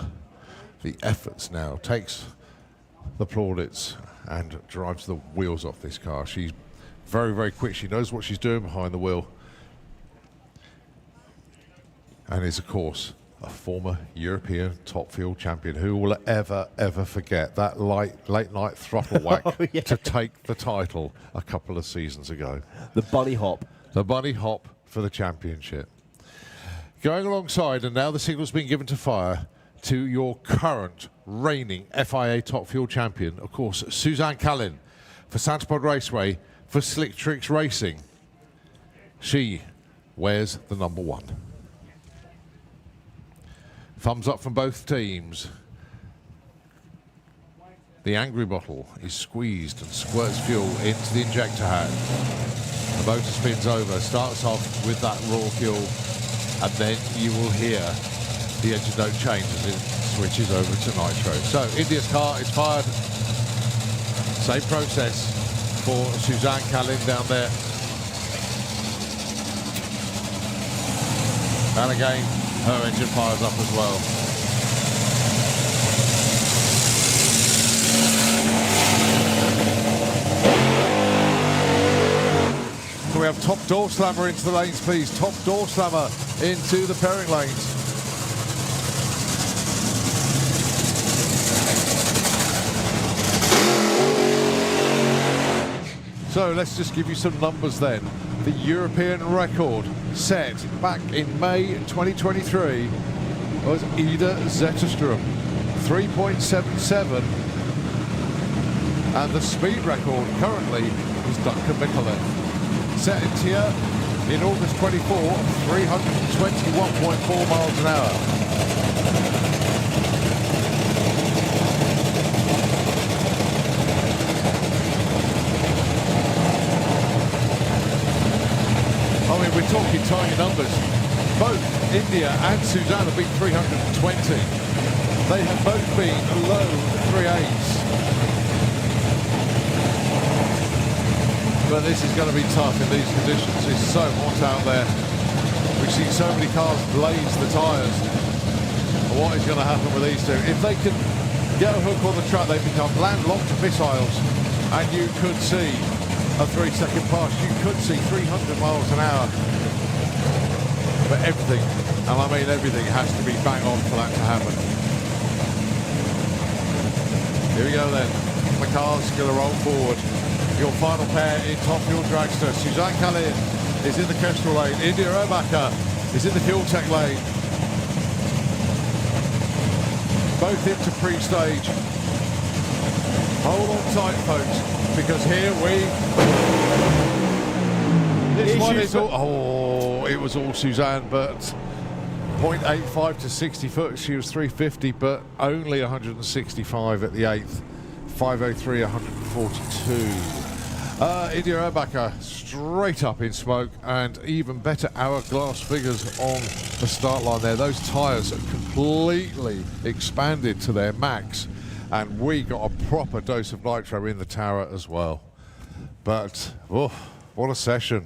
the efforts now, takes the plaudits and drives the wheels off this car. She's very, very quick. She knows what she's doing behind the wheel and is, of course, a former European top fuel champion. Who will ever forget that late night throttle whack to take the title a couple of seasons ago? The bunny hop. The bunny hop for the championship. Going alongside, and now the signal's been given to fire, to your current reigning FIA Top Fuel champion, of course, Suzanne Kalin for Santapod Raceway for Slick Tricks Racing. She wears the number 1. Thumbs up from both teams. The angry bottle is squeezed and squirts fuel into the injector hat. The motor spins over, starts off with that raw fuel, and then you will hear the engine note change as it switches over to nitro. So India's car is fired. Same process for Suzanne Kalin down there. And again, her engine fires up as well. So we have top door slammer into the lanes, please. Top door slammer into the pairing lanes. So let's just give you some numbers then. The European record set back in May 2023 was Ida Zetterström, 3.77. And the speed record currently is Duncan Michelin. Set in Tier in August 24, 321.4 miles an hour. I mean, we're talking tiny numbers. Both India and Suzanne have been 320. They have both been low 3.8s. But this is going to be tough in these conditions. It's so hot out there. We've seen so many cars blaze the tyres. What is going to happen with these two? If they can get a hook on the track, they become landlocked missiles, and you could see a 3-second pass. You could see 300 miles an hour. But everything, and I mean everything, has to be bang on for that to happen. Here we go then. The car's going to roll forward. Your final pair in Top Fuel Dragster. Suzanne Kalin is in the Kestrel lane. India Urbacher is in the Fuel Tech lane. Both into pre-stage. Hold on tight, folks, because here we... This one is all... Oh, it was all Suzanne, but 0.85 to 60 foot. She was 350, but only 165 at the 8th. 503, 142. India Airbacker straight up in smoke, and even better hourglass figures on the start line there. Those tyres are completely expanded to their max, and we got a proper dose of nitro in the tower as well. But, oh, what a session.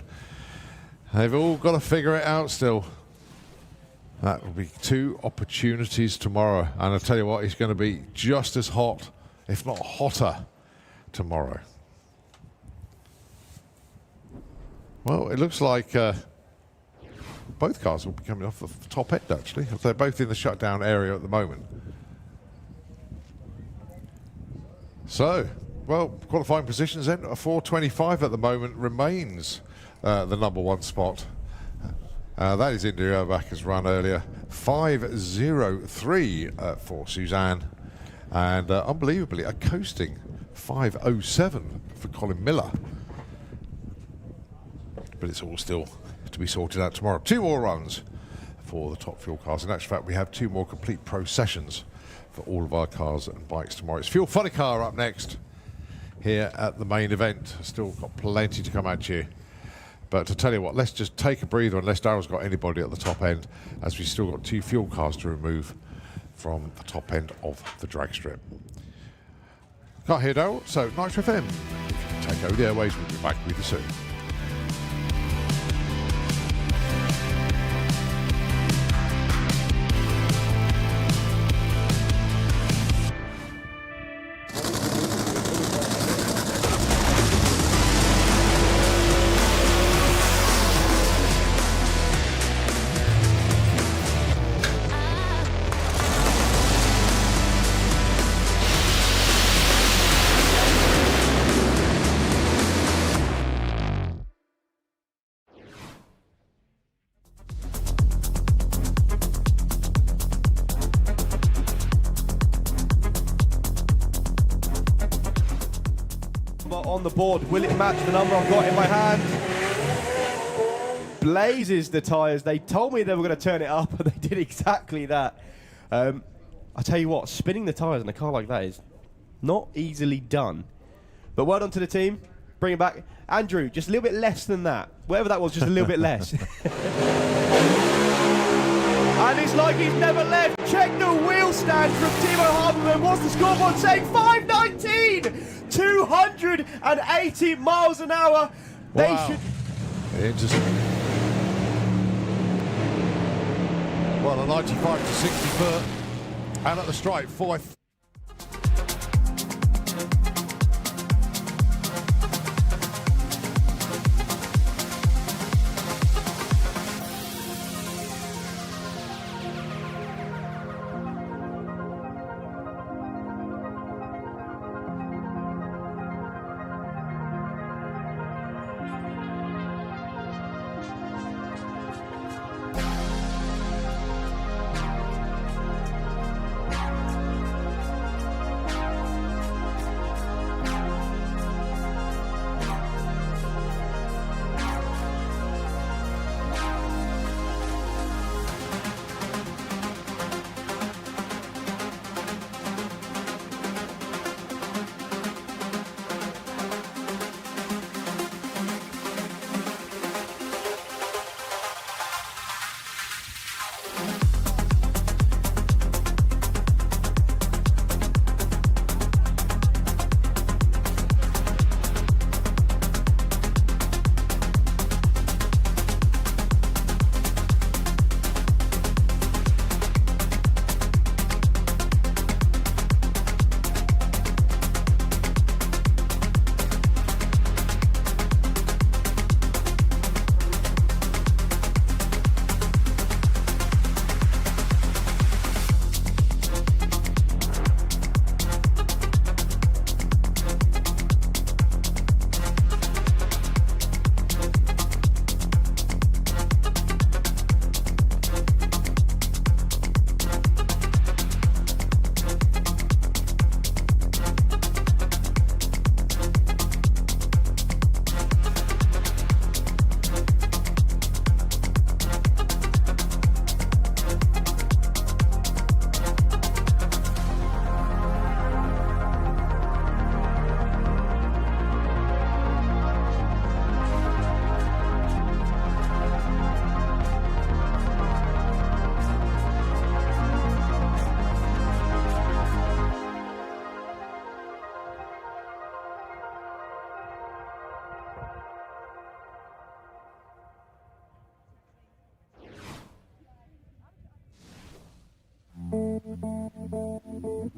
They've all got to figure it out still. That will be 2 opportunities tomorrow, and I tell you what, it's going to be just as hot, if not hotter, tomorrow. Well, it looks like both cars will be coming off the top end, actually. They're both in the shutdown area at the moment. So, well, qualifying positions then, a 425 at the moment remains the #1 spot. That is India Aerbacker's run earlier. 5:03 for Suzanne. And unbelievably, a coasting 5:07 for Colin Miller. But it's all still to be sorted out tomorrow. 2 more runs for the top fuel cars. In actual fact, we have 2 more complete pro sessions for all of our cars and bikes tomorrow. It's Fuel Funny Car up next here at the main event. Still got plenty to come at you. But to tell you what, let's just take a breather unless Daryl's got anybody at the top end, as we've still got 2 fuel cars to remove from the top end of the drag strip. Can't hear Daryl, so Nitro FM. Take over the airways, we'll be back with you soon. On the board, will it match the number I've got in my hand? Blazes the tyres. They told me they were going to turn it up, and they did exactly that. I tell you what, spinning the tyres in a car like that is not easily done. But well done to the team. Bring it back. Andrew, just a little bit less than that. Whatever that was, just a little bit less. And it's like he's never left. Check the wheel stand from Timo Harberman. What's the scoreboard saying? 519! 280 miles an hour. They should. Interesting. Well, a 95 to 60 foot, and at the stripe, 4.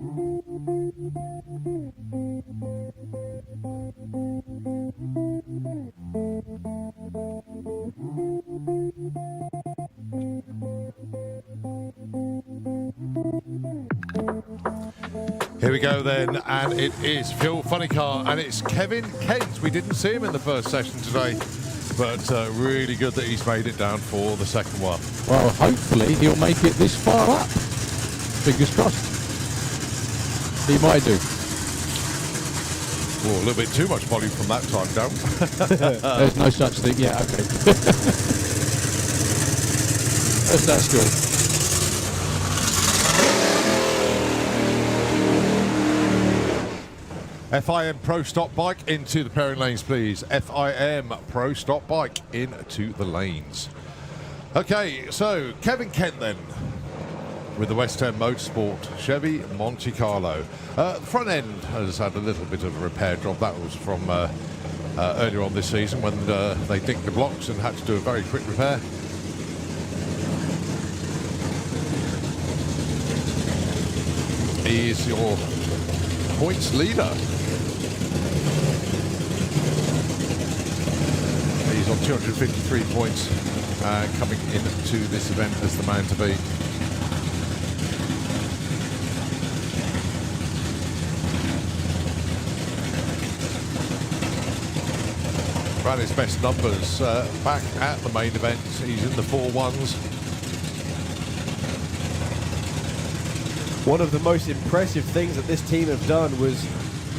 Here we go then, and it is Fuel Funny Car, and it's Kevin Kent. We didn't see him in the first session today, but really good that he's made it down for the second one. Well, hopefully he'll make it this far up. Fingers crossed. He might do. Oh, a little bit too much volume from that time, down. There's no such thing. Yeah, okay. That's good. FIM Pro Stop Bike into the pairing lanes, please. FIM Pro Stop Bike into the lanes. Okay, so Kevin Kent then with the West End Motorsport Chevy Monte Carlo. The front end has had a little bit of a repair job. That was from earlier on this season when they dinked the blocks and had to do a very quick repair. He is your points leader. He's on 253 points, coming into this event as the man to be. Ran his best numbers back at the main event. He's in the 4-1s. One of the most impressive things that this team have done was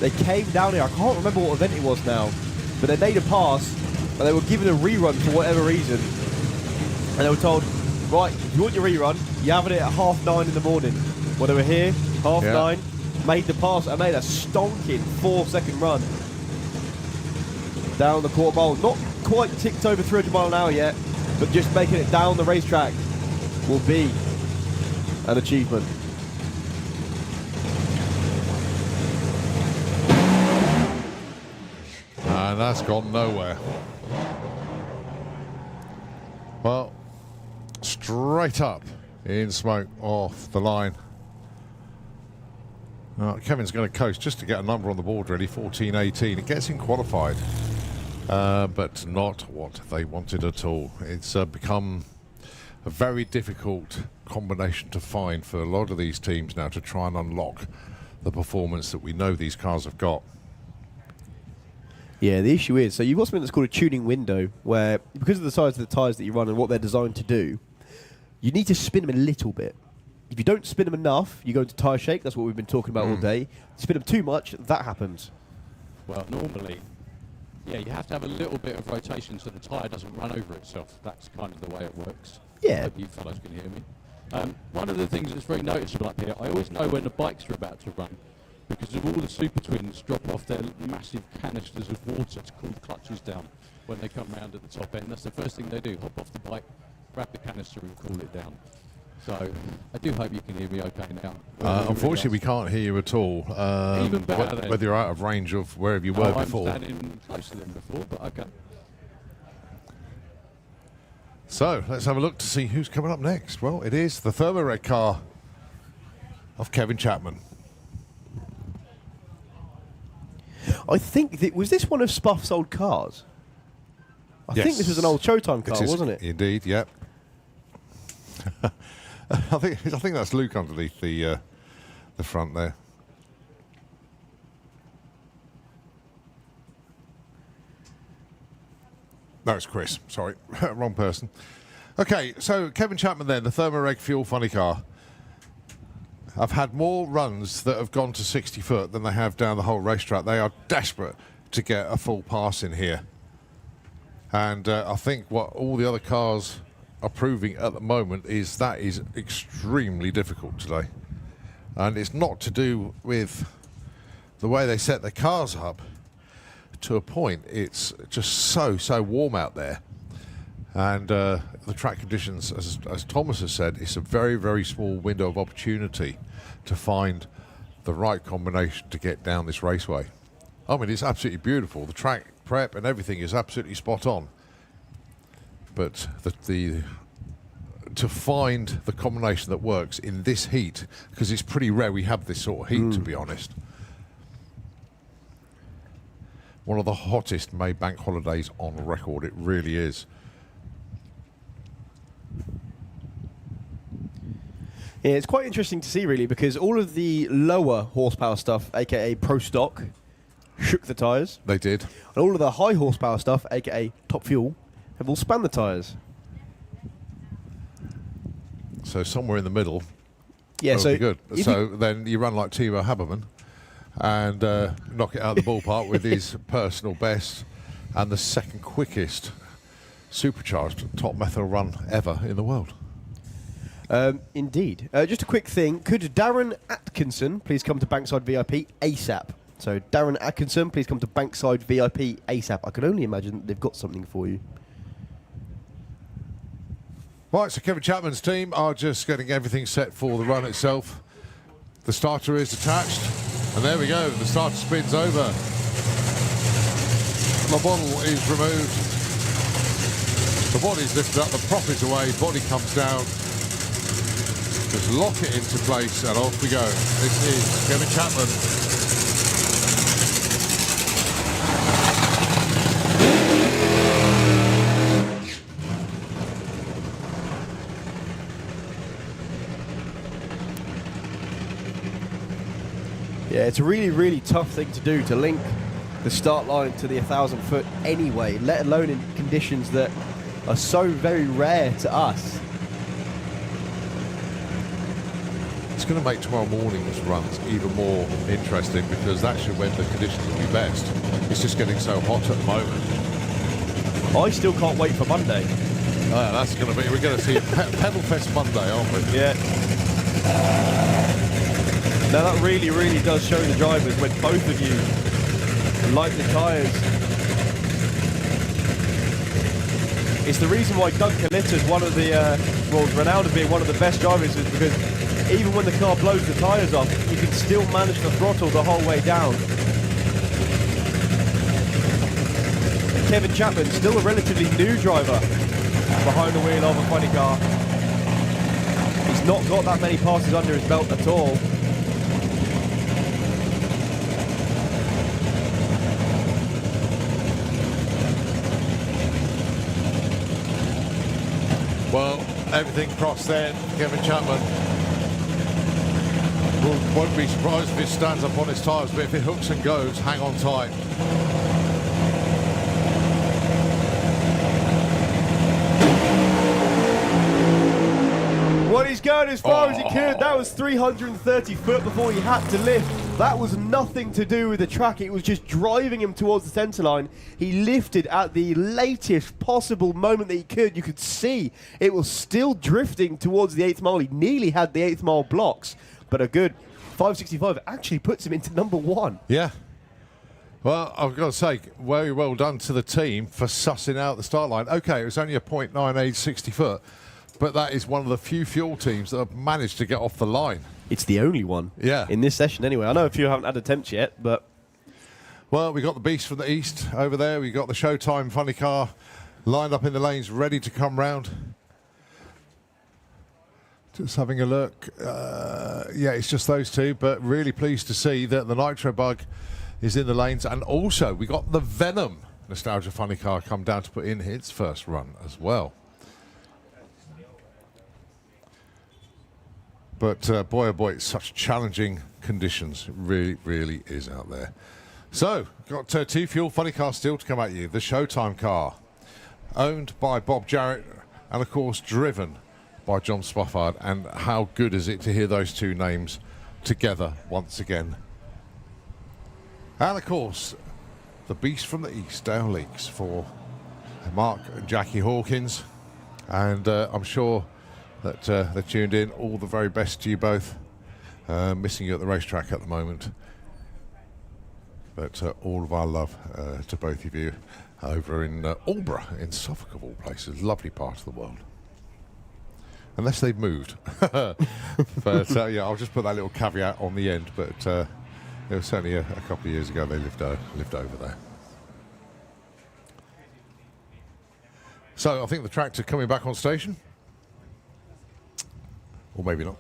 they came down here. I can't remember what event it was now, but they made a pass and they were given a rerun for whatever reason. And they were told, right, if you want your rerun, you're having it at 9:30 in the morning. Well, they were here, 9:30, made the pass and made a stonking 4-second run down the quarter mile. Not quite ticked over 300 mile an hour yet, but just making it down the racetrack will be an achievement. And that's gone nowhere. Well, straight up in smoke off the line. Kevin's going to coast just to get a number on the board, really, 14.18. It gets him qualified, but not what they wanted at all. It's become a very difficult combination to find for a lot of these teams now to try and unlock the performance that we know these cars have got. Yeah, the issue is, so you've got something that's called a tuning window, where because of the size of the tyres that you run and what they're designed to do, you need to spin them a little bit. If you don't spin them enough, you go into tyre shake. That's what we've been talking about all day. Spin them too much, that happens. Well, normally, yeah, you have to have a little bit of rotation so the tyre doesn't run over itself. That's kind of the way it works. Yeah. I hope you fellows can hear me. One of the things that's very noticeable up here, I always know when the bikes are about to run, because of all the Super Twins drop off their massive canisters of water to cool the clutches down when they come round at the top end. That's the first thing they do, hop off the bike, grab the canister and cool it down. So I do hope you can hear me okay now. Unfortunately, we can't hear you at all. Even better then. Whether you're out of range of wherever you were before. I'm standing closer than before, but okay. So let's have a look to see who's coming up next. Well, it is the Thermored car of Kevin Chapman. I think, was this one of Spuff's old cars? I think this was an old Showtime car, wasn't it? Indeed, yep. I think that's Luke underneath the front there. No, it's Chris. Sorry, wrong person. Okay, so Kevin Chapman then, the Thermoreg Fuel Funny car. I've had more runs that have gone to 60 foot than they have down the whole racetrack. They are desperate to get a full pass in here. And I think what all the other cars are proving at the moment is that is extremely difficult today. And it's not to do with the way they set their cars up. To a point, it's just so warm out there. And the track conditions, as Thomas has said, it's a very small window of opportunity to find the right combination to get down this raceway. I mean, it's absolutely beautiful. The track prep and everything is absolutely spot on. But the to find the combination that works in this heat, because it's pretty rare we have this sort of heat, to be honest. One of the hottest May bank holidays on record, it really is. Yeah, it's quite interesting to see, really, because all of the lower horsepower stuff, aka Pro Stock, shook the tyres. They did. And all of the high horsepower stuff, aka Top Fuel, have all spun the tyres. So somewhere in the middle. Yeah, so be good. So then you run like Timo Habermann and knock it out of the ballpark with his personal best and the second quickest supercharged top methanol run ever in the world. Indeed. Just a quick thing. Could Darren Atkinson please come to Bankside VIP ASAP? So Darren Atkinson, please come to Bankside VIP ASAP. I can only imagine that they've got something for you. Right, so Kevin Chapman's team are just getting everything set for the run itself. The starter is attached, and there we go, the starter spins over. The bottle is removed. The body's lifted up, the prop is away, body comes down. Just lock it into place, and off we go. This is Kevin Chapman. Yeah, it's a really, really tough thing to do, to link the start line to the 1,000 foot anyway, let alone in conditions that are so very rare to us. It's going to make tomorrow morning's runs even more interesting, because that's when the conditions will be best. It's just getting so hot at the moment. I still can't wait for Monday. Oh, yeah, that's going to be, we're going to see Pedal Fest Monday, aren't we? Yeah. Now that really, really does show the drivers when both of you light the tyres. It's the reason why Doug Kalitta's one of the, well, renowned as being one of the best drivers, is because even when the car blows the tyres off, you can still manage the throttle the whole way down. And Kevin Chapman, still a relatively new driver behind the wheel of a funny car. He's not got that many passes under his belt at all. Well, everything crossed there, Kevin Chapman. Won't be surprised if it stands up on its tyres, but if it hooks and goes, hang on tight. Well, he's going as far as he could. That was 330 foot before he had to lift. That was nothing to do with the track. It was just driving him towards the centre line. He lifted at the latest possible moment that he could. You could see it was still drifting towards the 8th mile. He nearly had the 8th mile blocks, but a good 565 actually puts him into number 1. Yeah. Well, I've got to say, very well done to the team for sussing out the start line. Okay, it was only a 0.98 60 foot, but that is one of the few fuel teams that have managed to get off the line. It's the only one. Yeah. In this session anyway. I know a few haven't had attempts yet, but... Well, we got the beast from the east over there. We got the Showtime funny car lined up in the lanes, ready to come round. Just having a look. Yeah, it's just those two, but really pleased to see that the Nitro Bug is in the lanes. And also, we got the Venom Nostalgia funny car come down to put in its first run as well. But boy, oh boy, it's such challenging conditions. It really, really is out there. So, got two fuel funny cars still to come at you. The Showtime car, owned by Bob Jarrett, and of course driven by John Spofford. And how good is it to hear those two names together once again? And of course, the beast from the east, Dale Leakes, for Mark and Jackie Hawkins. And I'm sure that they're tuned in. All the very best to you both. Missing you at the racetrack at the moment. But all of our love to both of you over in Aldeburgh, in Suffolk of all places. Lovely part of the world. Unless they've moved. But yeah, I'll just put that little caveat on the end. But it was certainly a couple of years ago they lived over there. So I think the tractor coming back on station. Or maybe not.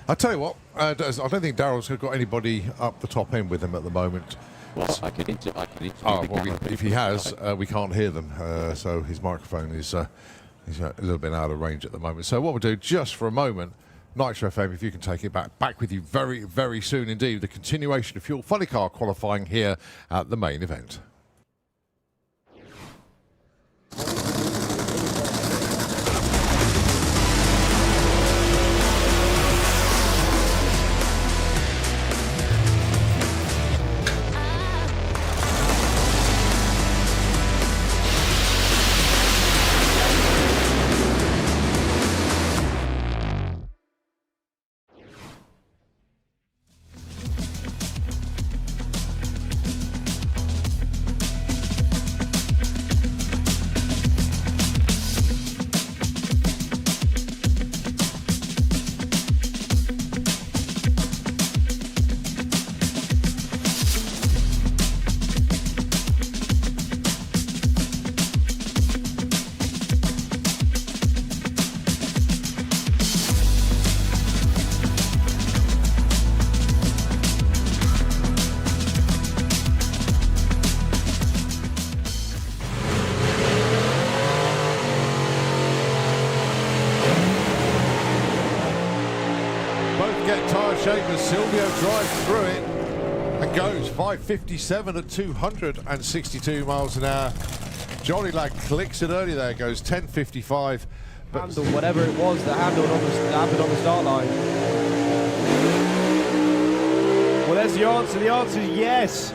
I'll tell you what, I don't think Daryl's got anybody up the top end with him at the moment. Well, I can if he has, we can't hear them, so his microphone is he's a little bit out of range at the moment. So what we'll do, just for a moment, Nitro FM, if you can take it back with you very, very soon indeed, the continuation of Fuel Funny Car qualifying here at the main event. Shape as Silvio drives through it and goes 5:57 at 262 miles an hour. Johnny Ladd clicks it early there, goes 10:55. But handle whatever it was that happened on the start line. Well, there's the answer. The answer is yes.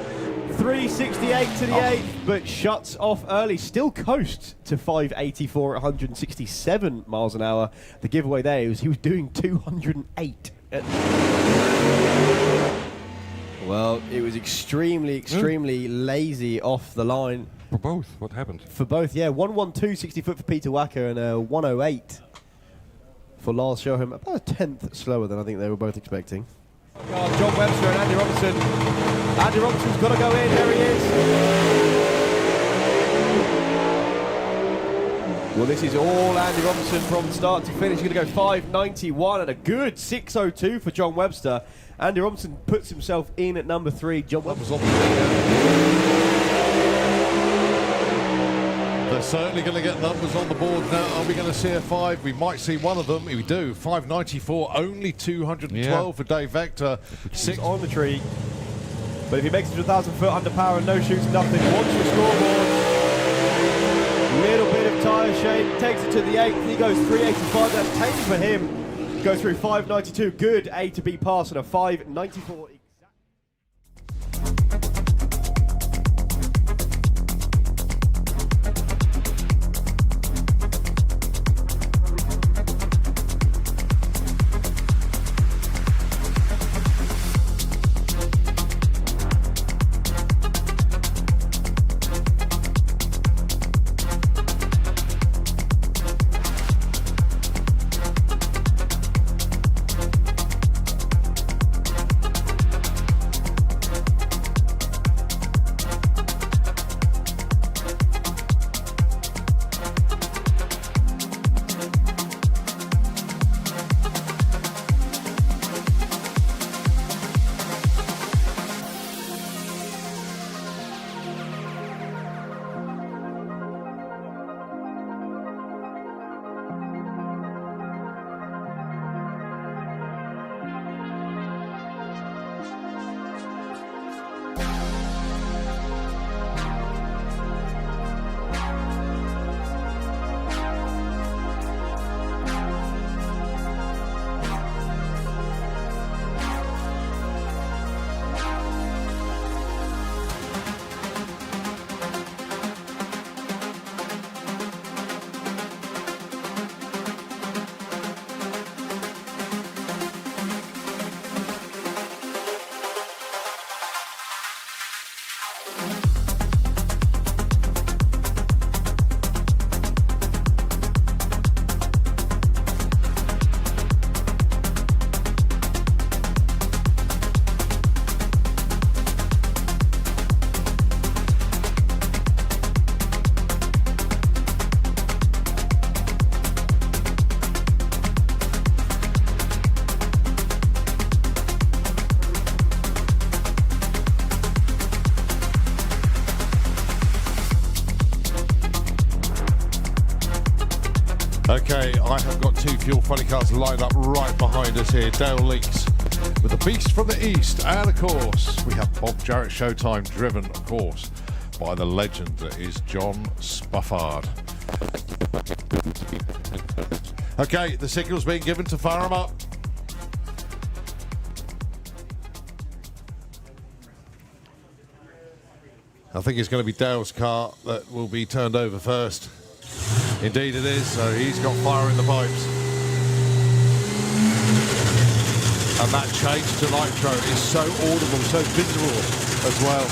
368 to the 8th, but shuts off early. Still coasts to 584 at 167 miles an hour. The giveaway there was he was doing 208. Well, it was extremely lazy off the line. For both, what happened? For both, yeah. 112 60 foot for Peter Wacker and a 108 for Lars Schohem. About a tenth slower than I think they were both expecting. John Webster and Andy Robinson. Andy Robinson's got to go in. There he is. Well, this is all Andy Robinson from start to finish. He's going to go 591 and a good 602 for John Webster. Andy Robinson puts himself in at number 3. John Webster's on the They're certainly going to get numbers on the board now. Are we going to see a 5? We might see one of them. We do. 594, only 212 for Dave Vector. 6 on the tree. But if he makes it to 1,000 foot under power and no shoots, nothing. Watch your scoreboard. Little bit of tyre shape, takes it to the 8th. He goes 385. That's tame for him. Goes through 592. Good A to B pass and a 594. Okay, I have got 2 Fuel funny cars lined up right behind us here. Dale Leaks with the Beast from the East, and of course we have Bob Jarrett Showtime, driven of course by the legend that is John Spuffard. Okay, the signal's being given to fire them up. I think it's going to be Dale's car that will be turned over first. Indeed it is, so he's got fire in the pipes. And that change to nitro is so audible, so visible as well.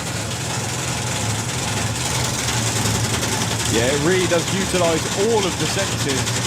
Yeah, it really does utilise all of the senses.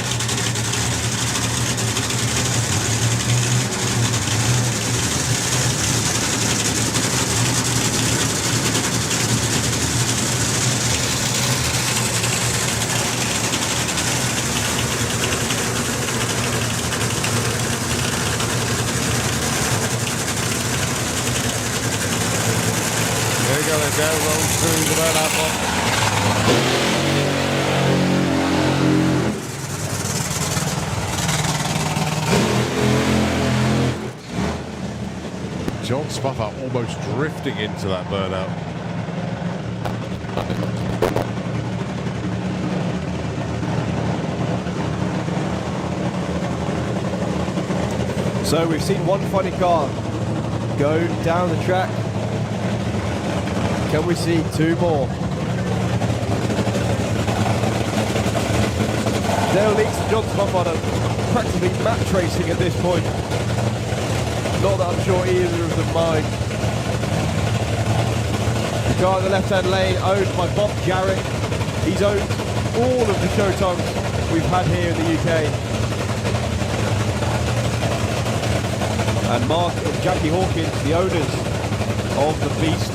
Dale rolls through the burnout box. John Spuffer almost drifting into that burnout. So we've seen one funny car go down the track. Can we see 2 more? Dale Leaks and John Spufford are practically match racing at this point. Not that I'm sure either of them mind. The car in the left-hand lane owned by Bob Jarrett. He's owned all of the showtimes we've had here in the UK. And Mark and Jackie Hawkins, the owners of the Beast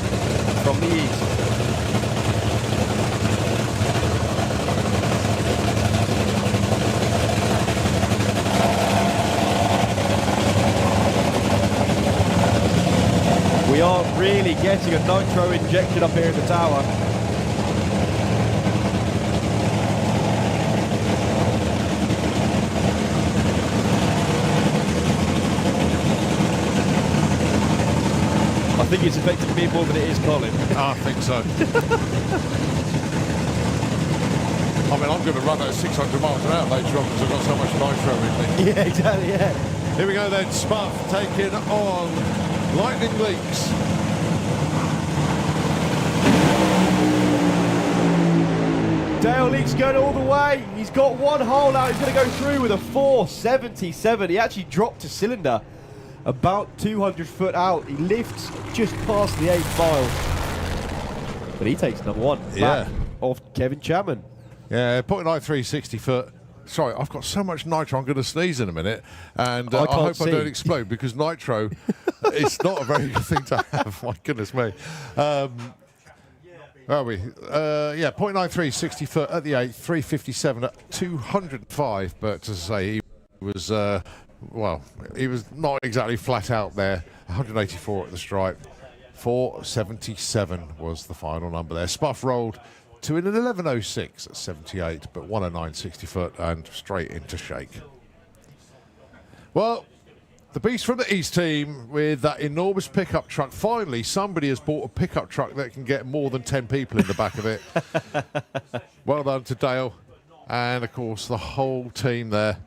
from the East. We are really getting a nitro injection up here in the tower. I think it's affected me more than it is Colin. I think so. I mean, I'm going to run at 600 miles an hour later on because I've got so much nitro in me. Yeah, exactly, yeah. Here we go then, Spuff taking on Lightning Leaks. Dale Leaks going all the way. He's got 1 hole out. He's going to go through with a 477. He actually dropped a cylinder about 200 foot out. He lifts just past the 8th mile. But he takes number 1. Yeah. Off Kevin Chapman. Yeah, 0.93 60 foot. Sorry, I've got so much nitro, I'm going to sneeze in a minute. And I hope I don't explode because nitro is not a very good thing to have. My goodness me. Where are we? Yeah, 0.93 60 foot at the 8th, 357 at 205. But as I say, he was... well, he was not exactly flat out there. 184 at the stripe. 477 was the final number there. Spuff rolled to an 11.06 at 78, but 109 60 foot and straight into shake. Well, the Beast from the East team with that enormous pickup truck. Finally, somebody has bought a pickup truck that can get more than 10 people in the back of it. Well done to Dale. And, of course, the whole team there.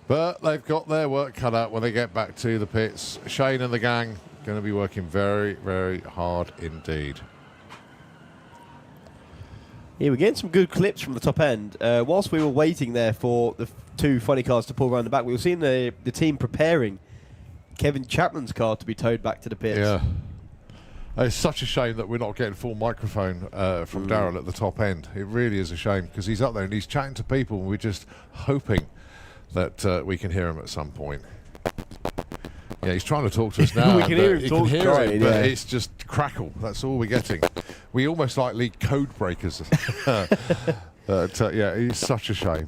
But they've got their work cut out when they get back to the pits. Shane and the gang going to be working very, very hard indeed. Yeah, we're getting some good clips from the top end. Whilst we were waiting there for the 2 funny cars to pull around the back, we were seeing the team preparing Kevin Chapman's car to be towed back to the pits. Yeah. It's such a shame that we're not getting full microphone from Darryl at the top end. It really is a shame because he's up there and he's chatting to people and we're just hoping that we can hear him at some point. Yeah, he's trying to talk to us now. We can hear him talk, but it's just crackle. That's all we're getting. We almost like lead code breakers. But yeah, it's such a shame.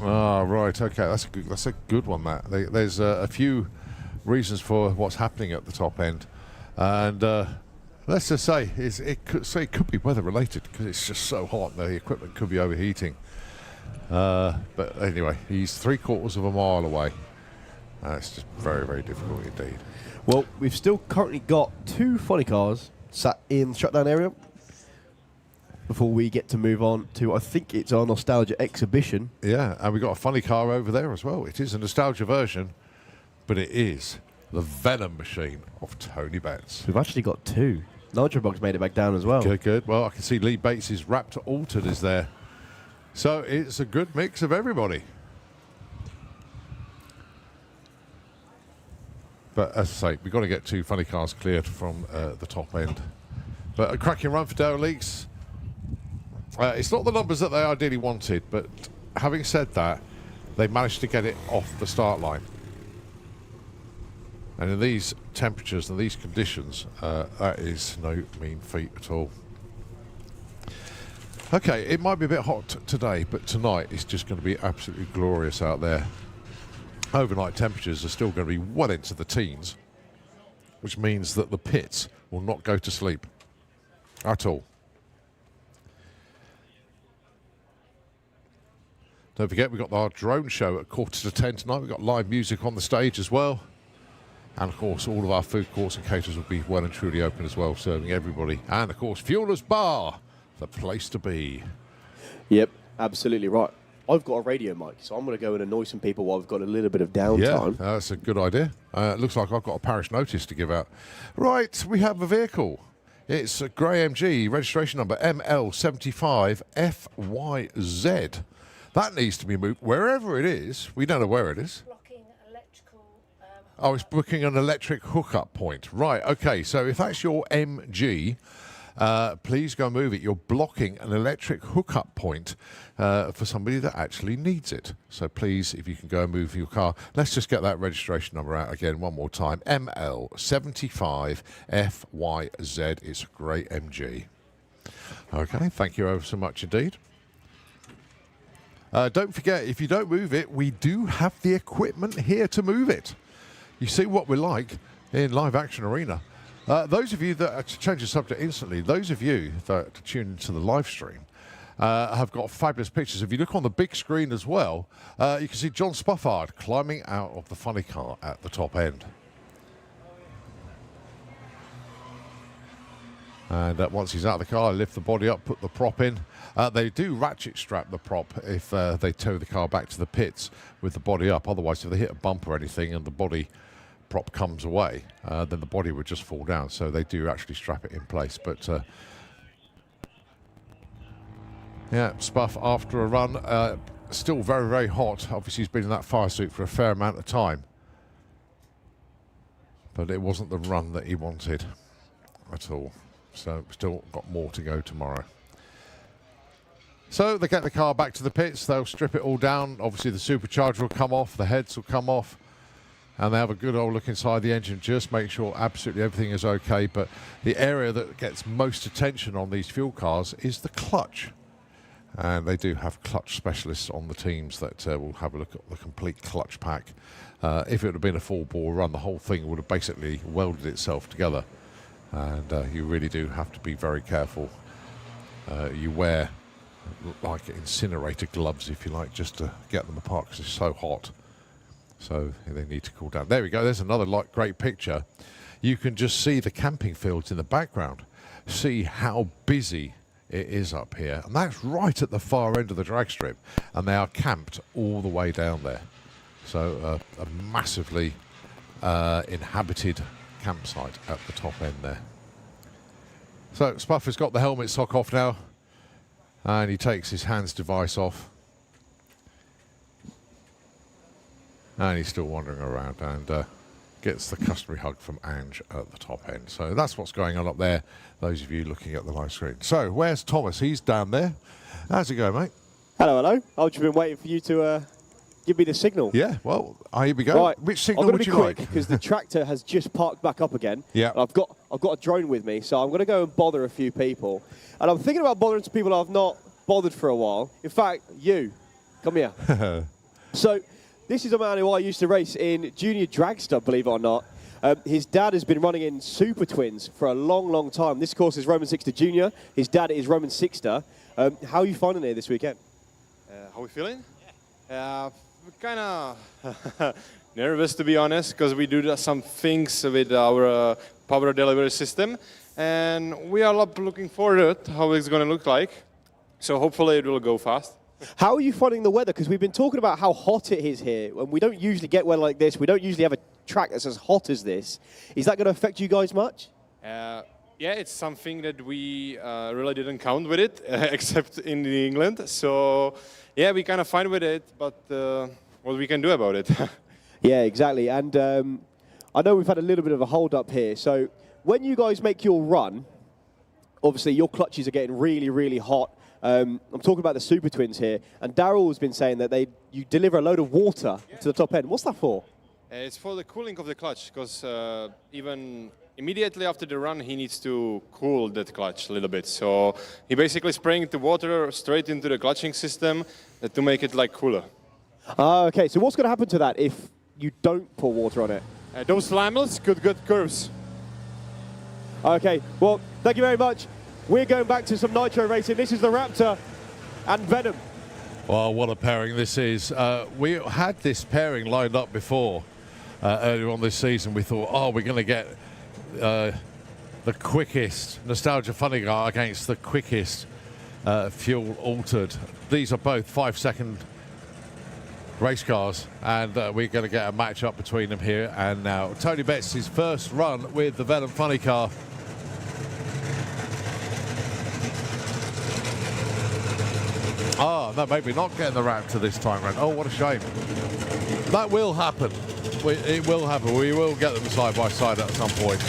Ah, right. Okay, that's a good one. That there's a few reasons for what's happening at the top end, and Let's just say it could be weather related because it's just so hot. The equipment could be overheating. But anyway, he's 3/4 of a mile away. It's just very, very difficult indeed. Well, we've still currently got 2 funny cars sat in the shutdown area before we get to move on to, I think it's our nostalgia exhibition. Yeah, and we've got a funny car over there as well. It is a nostalgia version, but it is the Venom machine of Tony Betts. We've actually got 2. Nitrobug's made it back down as well. Good, good. Well, I can see Lee Bates' Raptor Altered is there. So it's a good mix of everybody. But as I say, we've got to get 2 funny cars cleared from the top end. But a cracking run for Dale Leaks. It's not the numbers that they ideally wanted, but having said that, they managed to get it off the start line. And in these temperatures and these conditions, that is no mean feat at all. Okay, it might be a bit hot today, but tonight it's just going to be absolutely glorious out there. Overnight temperatures are still going to be well into the teens, which means that the pits will not go to sleep at all. Don't forget, we've got our drone show at 9:45 tonight. We've got live music on the stage as well. And, of course, all of our food courts and caterers will be well and truly open as well, serving everybody. And, of course, Fuelers Bar, the place to be. Yep, absolutely right. I've got a radio mic, so I'm going to go and annoy some people while we've got a little bit of downtime. Yeah, that's a good idea. It looks like I've got a parish notice to give out. Right, we have a vehicle. It's a grey MG, registration number ML75FYZ. That needs to be moved wherever it is. We don't know where it is. Oh, it's booking an electric hookup point. Right, okay, so if that's your MG, please go move it. You're blocking an electric hookup point for somebody that actually needs it. So please, if you can go and move your car, let's just get that registration number out again one more time. ML75FYZ. It's a great MG. Okay, thank you ever so much indeed. Don't forget, if you don't move it, we do have the equipment here to move it. You see what we're like in Live Action Arena. Those of you that, to change the subject instantly, those of you that tune into the live stream have got fabulous pictures. If you look on the big screen as well, you can see John Spoffard climbing out of the funny car at the top end. And once he's out of the car, lift the body up, put the prop in. They do ratchet strap the prop if they tow the car back to the pits with the body up. Otherwise, if they hit a bump or anything and the body prop comes away, then the body would just fall down. So they do actually strap it in place. But yeah, Spuff after a run, still very, very hot. Obviously, he's been in that fire suit for a fair amount of time. But it wasn't the run that he wanted at all. So still got more to go tomorrow. So they get the car back to the pits. They'll strip it all down. Obviously, the supercharger will come off. The heads will come off. And they have a good old look inside the engine, just make sure absolutely everything is okay. But the area that gets most attention on these fuel cars is the clutch. And they do have clutch specialists on the teams that will have a look at the complete clutch pack. If it would have been a full-bore run, the whole thing would have basically welded itself together. And you really do have to be very careful. You wear like incinerator gloves, if you like, just to get them apart because it's so hot. So they need to cool down. There we go. There's another great picture. You can just see the camping fields in the background. See how busy it is up here. And that's right at the far end of the drag strip. And they are camped all the way down there. So a massively inhabited campsite at the top end there. So Spuffer's got the helmet sock off now. And he takes his hands device off. And he's still wandering around and gets the customary hug from Ange at the top end. So that's what's going on up there, those of you looking at the live screen. So where's Thomas? He's down there. How's it going, mate? Hello, hello. I've just been waiting for you to give me the signal. Yeah, well, here we go. Right. Which signal would you like? Because the tractor has just parked back up again. Yeah. I've got a drone with me, so I'm going to go and bother a few people. And I'm thinking about bothering some people I've not bothered for a while. In fact, you. Come here. So this is a man who I used to race in Junior Dragster, believe it or not. His dad has been running in Super Twins for a long, long time. This course is Roman Sixter Jr. His dad is Roman Sixter. How are you finding it this weekend? How are we feeling? Yeah. Kind of nervous, to be honest, because we do some things with our power delivery system, and we are looking forward to how it's going to look like. So hopefully it will go fast. How are you finding the weather? Because we've been talking about how hot it is here, and we don't usually get weather like this. We don't usually have a track that's as hot as this. Is that going to affect you guys much? Yeah, it's something that we really didn't count with it, except in England. So yeah, we kind of fine with it, but what we can do about it. Yeah, exactly. And I know we've had a little bit of a hold up here. So when you guys make your run, obviously your clutches are getting really, really hot. I'm talking about the Super Twins here, and Darrell's been saying that you deliver a load of water to the top end. What's that for? It's for the cooling of the clutch, because even immediately after the run, he needs to cool that clutch a little bit. So he basically spraying the water straight into the clutching system to make it like cooler. Okay, so what's going to happen to that if you don't pour water on it? Those lamels could get curves. Okay, well, thank you very much. We're going back to some nitro racing. This is the Raptor and Venom. Well, what a pairing this is. We had this pairing lined up before earlier on this season. We thought, oh, we're going to get the quickest Nostalgia Funny Car against the quickest fuel altered. These are both 5-second race cars, and we're going to get a match up between them here and now. Tony Betts' his first run with the Venom Funny Car. Oh, no, maybe not getting the Raptor this time round. Oh, what a shame. That will happen. It will happen. We will get them side by side at some point.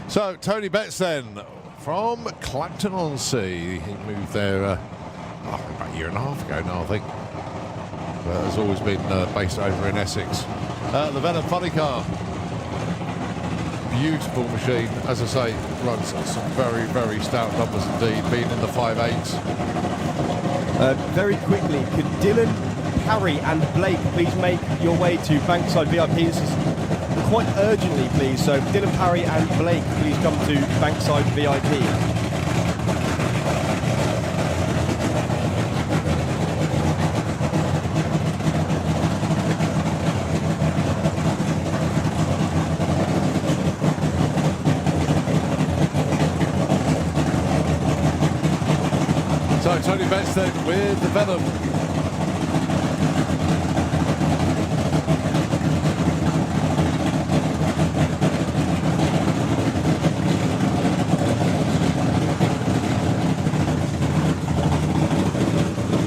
So, Tony Betts then, from Clapton-on-Sea. He moved there about a year and a half ago now, I think. But has always been based over in Essex. The Venom Funny Car. Beautiful machine. As I say, runs some very, very stout numbers indeed, being in the 5.8s. Very quickly, could Dylan, Harry and Blake please make your way to Bankside VIP? This is quite urgently, please. So Dylan, Harry and Blake, please come to Bankside VIP. So Tony Betts then with the Venom.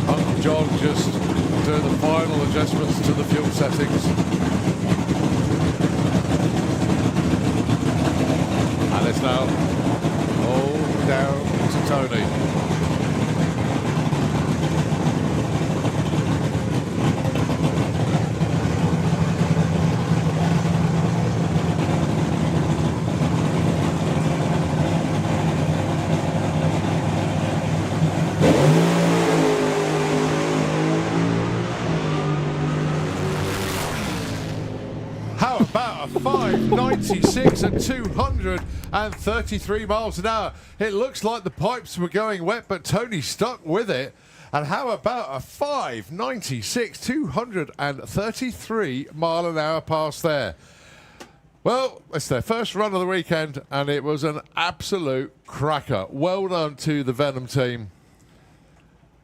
Uncle John just doing the final adjustments to the fuel settings. And it's now all down to Tony. How about a 596 at 233 miles an hour? It looks like the pipes were going wet, but Tony stuck with it. And how about a 596, 233 mile an hour pass there? Well, it's their first run of the weekend, and it was an absolute cracker. Well done to the Venom team.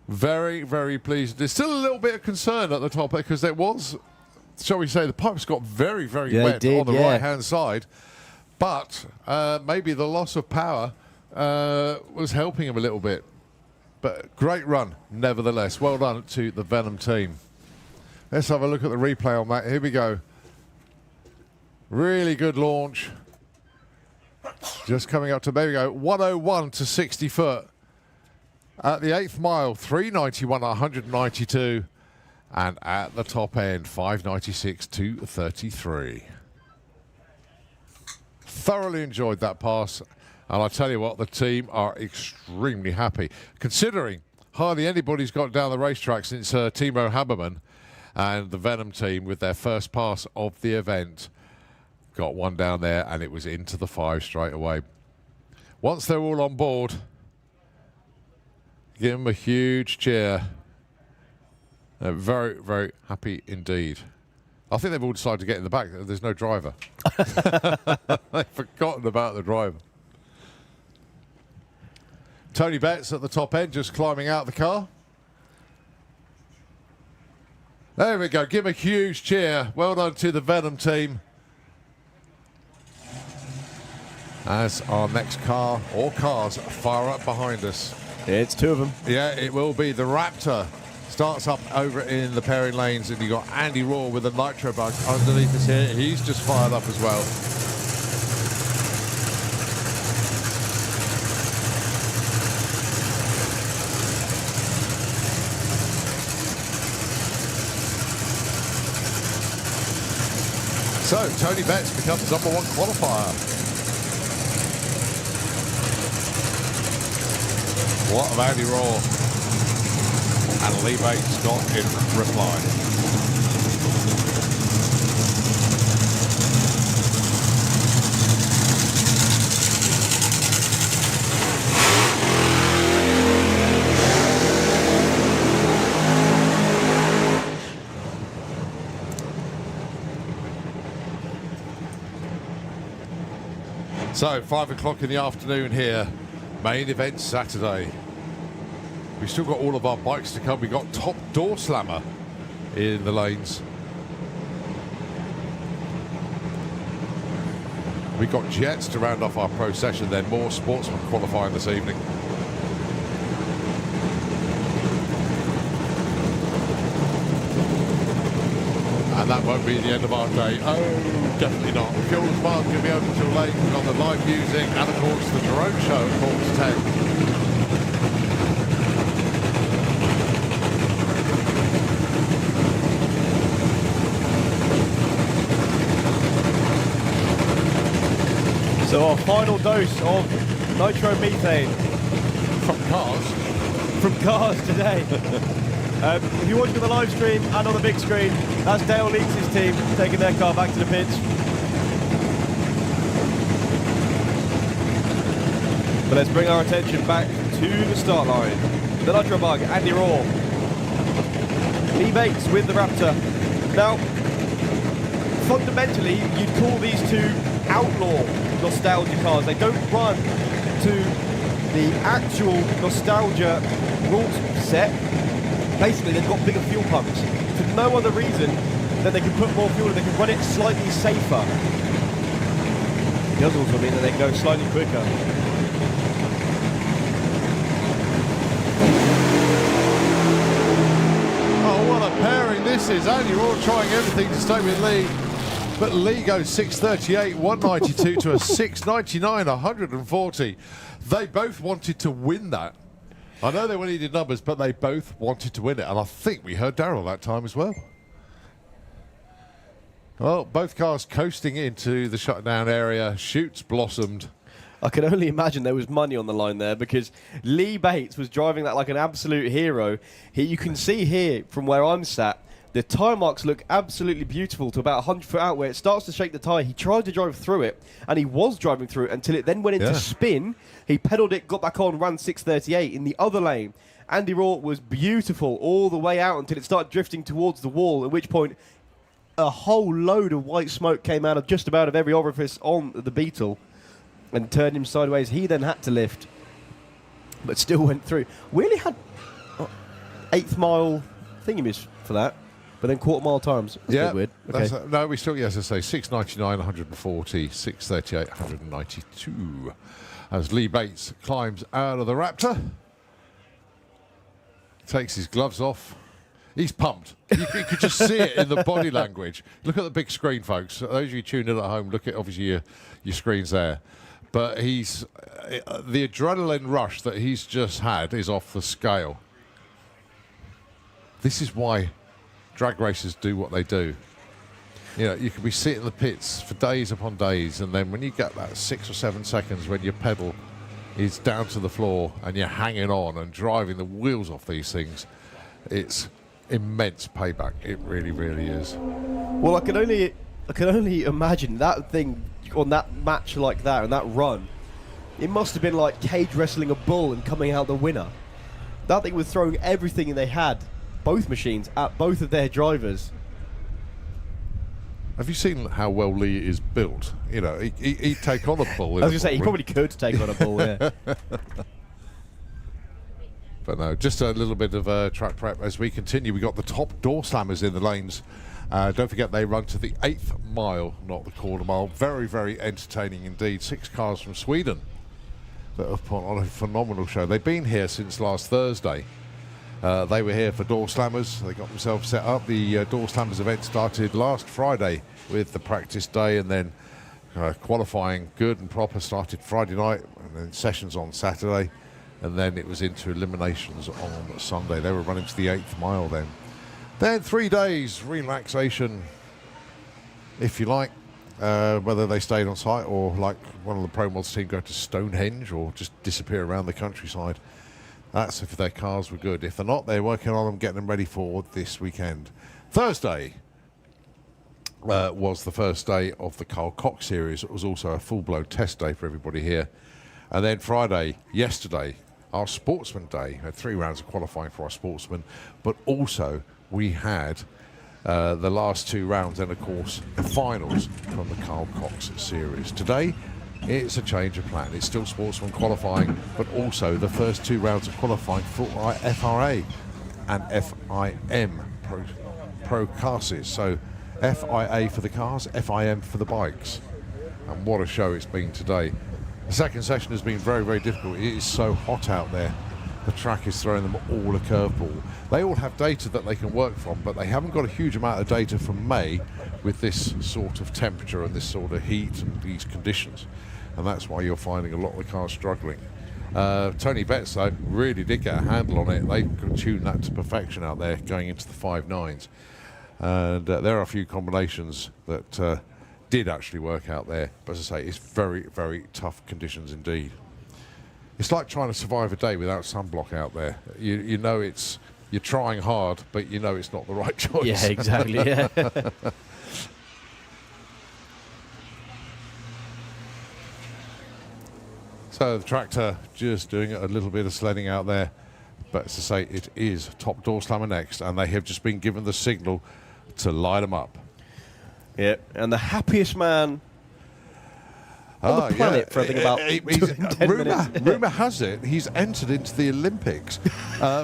Very, very pleased. There's still a little bit of concern at the top because there was, shall we say, the pipes got very, very wet on the right-hand side. But maybe the loss of power was helping him a little bit. But great run, nevertheless. Well done to the Venom team. Let's have a look at the replay on that. Here we go. Really good launch. Just coming up to, there we go, 101 to 60 foot. At the 8th mile, 391 at 192. And at the top end, 596 to 33. Thoroughly enjoyed that pass. And I tell you what, the team are extremely happy, considering hardly anybody's got down the racetrack since Timo Habermann and the Venom team with their first pass of the event. Got one down there, and it was into the 5 straight away. Once they're all on board, give them a huge cheer. They're very, very happy indeed. I think they've all decided to get in the back. There's no driver. They've forgotten about the driver. Tony Betts at the top end, just climbing out the car. There we go. Give him a huge cheer. Well done to the Venom team. As our next car, or cars, fire up behind us. It's 2 of them. Yeah, it will be. The Raptor starts up over in the pairing lanes, and you got Andy Raw with the nitro bug underneath us here. He's just fired up as well. So Tony Betts becomes #1 qualifier. What of Andy Raw and Lee Bates got in reply? So 5 o'clock in the afternoon here. Main event Saturday. We've still got all of our bikes to come. We've got top door slammer in the lanes. We've got jets to round off our pro session, then more sportsmen qualifying this evening. And that won't be the end of our day. Oh, definitely not. Fuel Dragsters going to be open till late. We've got the live music and, of course, the drone show at 10:15. So our final dose of nitromethane from cars today. If you're watching on the live stream and on the big screen, that's Dale Leaks' team taking their car back to the pits. But let's bring our attention back to the start line. The Nitro Bug, Andy Raw. Lee Bates with the Raptor. Now, fundamentally, you'd call these two outlaw nostalgia cars. They don't run to the actual nostalgia rules set. Basically, they've got bigger fuel pumps for no other reason than they can put more fuel and they can run it slightly safer. It does also mean that they can go slightly quicker. Oh, what a pairing this is. Andy Raw trying everything to stay with Lee. But Lee goes 6:38, 192 to a 6:99, 140. They both wanted to win that. I know they were needed numbers, but they both wanted to win it. And I think we heard Darryl that time as well. Well, both cars coasting into the shutdown area. Chutes blossomed. I can only imagine there was money on the line there because Lee Bates was driving that like an absolute hero. You can see here from where I'm sat, the tyre marks look absolutely beautiful to about 100 foot out where it starts to shake the tyre. He tried to drive through it, and he was driving through it until it then went into spin. He pedalled it, got back on, ran 6:38 in the other lane. Andy Raw was beautiful all the way out until it started drifting towards the wall, at which point a whole load of white smoke came out of just about of every orifice on the Beetle and turned him sideways. He then had to lift, but still went through. We only had 8th mile thingamies for that. But then quarter mile times. That's a bit weird. Okay. No, we still, as I say, 6:99, 140, 6:38, 192. As Lee Bates climbs out of the Raptor, takes his gloves off. He's pumped. You could just see it in the body language. Look at the big screen, folks. Those of you tuned in at home, look at obviously your screens there. But he's the adrenaline rush that he's just had is off the scale. This is why drag racers do what they do. You know, you could be sitting in the pits for days upon days, and then when you get that 6 or 7 seconds when your pedal is down to the floor and you're hanging on and driving the wheels off these things, it's immense payback. It really, really is. Well, I can only imagine that thing on that match like that and that run. It must have been like cage wrestling a bull and coming out the winner. That thing was throwing everything they had, both machines, at both of their drivers. Have you seen how well Lee is built? You know, he'd take on a bull. I was going to say, he probably could take on a bull, yeah. But no, just a little bit of track prep as we continue. We got the top door slammers in the lanes. Don't forget they run to the 8th mile, not the quarter mile. Very, very entertaining indeed. 6 cars from Sweden that have put on a phenomenal show. They've been here since last Thursday. They were here for door slammers. They got themselves set up. The door slammers event started last Friday with the practice day, and then qualifying good and proper started Friday night, and then sessions on Saturday, and then it was into eliminations on Sunday. They were running to the 8th mile then. Then 3 days relaxation, if you like, whether they stayed on site or like one of the Pro Mods team go to Stonehenge or just disappear around the countryside. That's if their cars were good. If they're not, they're working on them, getting them ready for this weekend. Thursday was the first day of the Carl Cox series. It was also a full-blown test day for everybody here. And then Friday, yesterday, our sportsman day. We had 3 rounds of qualifying for our sportsmen, but also we had the last 2 rounds and, of course, the finals from the Carl Cox series. Today, it's a change of plan. It's still sportsman qualifying, but also the first 2 rounds of qualifying for our FRA and FIM Pro classes. So FIA for the cars, FIM for the bikes. And what a show it's been today. The second session has been very, very difficult. It is so hot out there. The track is throwing them all a curveball. They all have data that they can work from, but they haven't got a huge amount of data from May with this sort of temperature and this sort of heat and these conditions. And that's why you're finding a lot of the cars struggling. Tony Betts, though, really did get a handle on it. They could tune that to perfection out there going into the 5.9s. And there are a few combinations that did actually work out there. But as I say, it's very, very tough conditions indeed. It's like trying to survive a day without sunblock out there. You know you're trying hard, but you know it's not the right choice. Yeah, exactly, yeah. So the tractor just doing a little bit of sledding out there. But as I say, it is top door slammer next, and they have just been given the signal to light them up. Yeah, and the happiest man on the planet for I think about 10 minutes. Rumour has it he's entered into the Olympics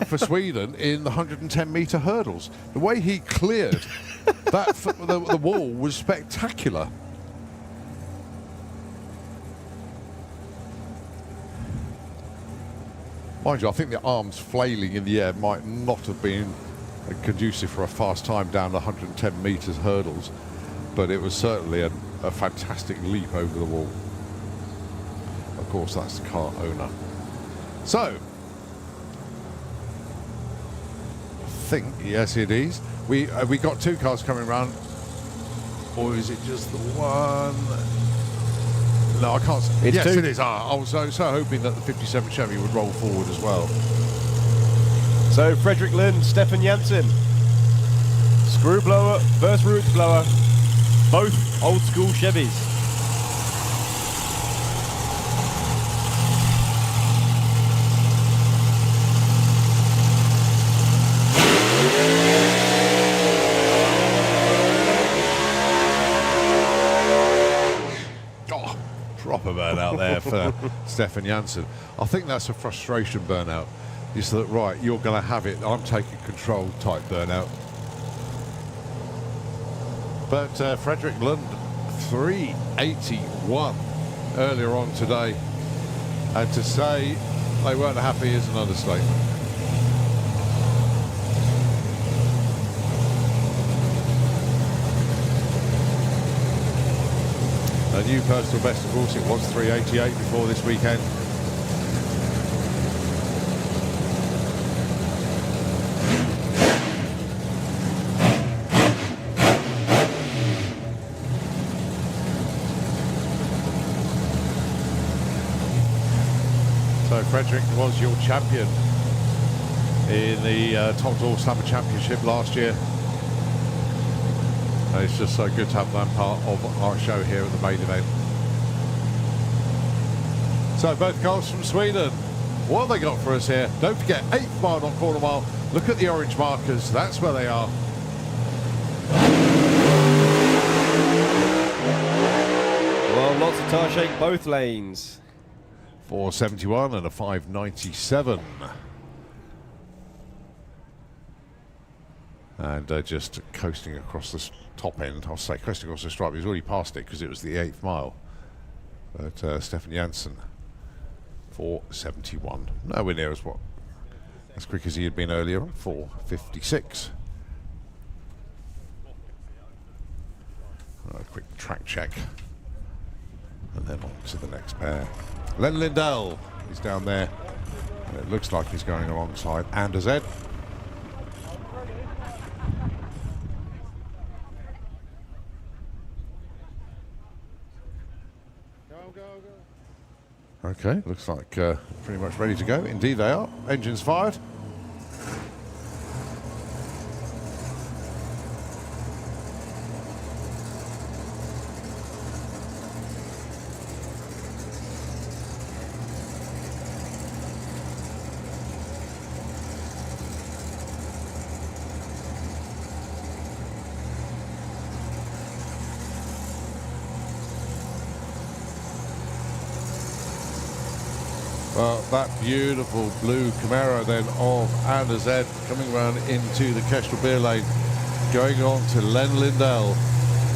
for Sweden in the 110-metre hurdles. The way he cleared the wall was spectacular. Mind you, I think the arms flailing in the air might not have been conducive for a fast time down the 110 metres hurdles, but it was certainly a fantastic leap over the wall. Of course, that's the car owner. So, I think, yes it is. We got 2 cars coming around, or is it just the one? No, I can't. It's yes, 2. It is. I was so hoping that the 57 Chevy would roll forward as well. So Frederick Lund, Stefan Janssen, screw blower versus roots blower, both old school Chevys. Proper burnout there for Stefan Janssen. I think that's a frustration burnout. It's that, right, you're going to have it, I'm taking control type burnout. But Frederick Lund, 381 earlier on today. And to say they weren't happy is an understatement. A new personal best, of course, it was 388 before this weekend. Frederick was your champion in the Top Door Summer Championship last year. And it's just so good to have them part of our show here at the main event. So both cars from Sweden. What have they got for us here? Don't forget, 8th mile, not quarter mile. Look at the orange markers. That's where they are. Well, lots of tyre shake both lanes. 471 and a 597. And just coasting across the top end. I'll say coasting across the stripe. He's already passed it because it was the 8th mile. But Stefan Janssen, 471. Nowhere near as quick as he had been earlier on, 456. A quick track check. And then on to the next pair. Len Lindell is down there. And it looks like he's going alongside Anders Ed. Okay, looks like pretty much ready to go. Indeed they are. Engines fired. Well, that beautiful blue Camaro then of Anders Ed coming round into the Kestrel beer lane, going on to Len Lindell.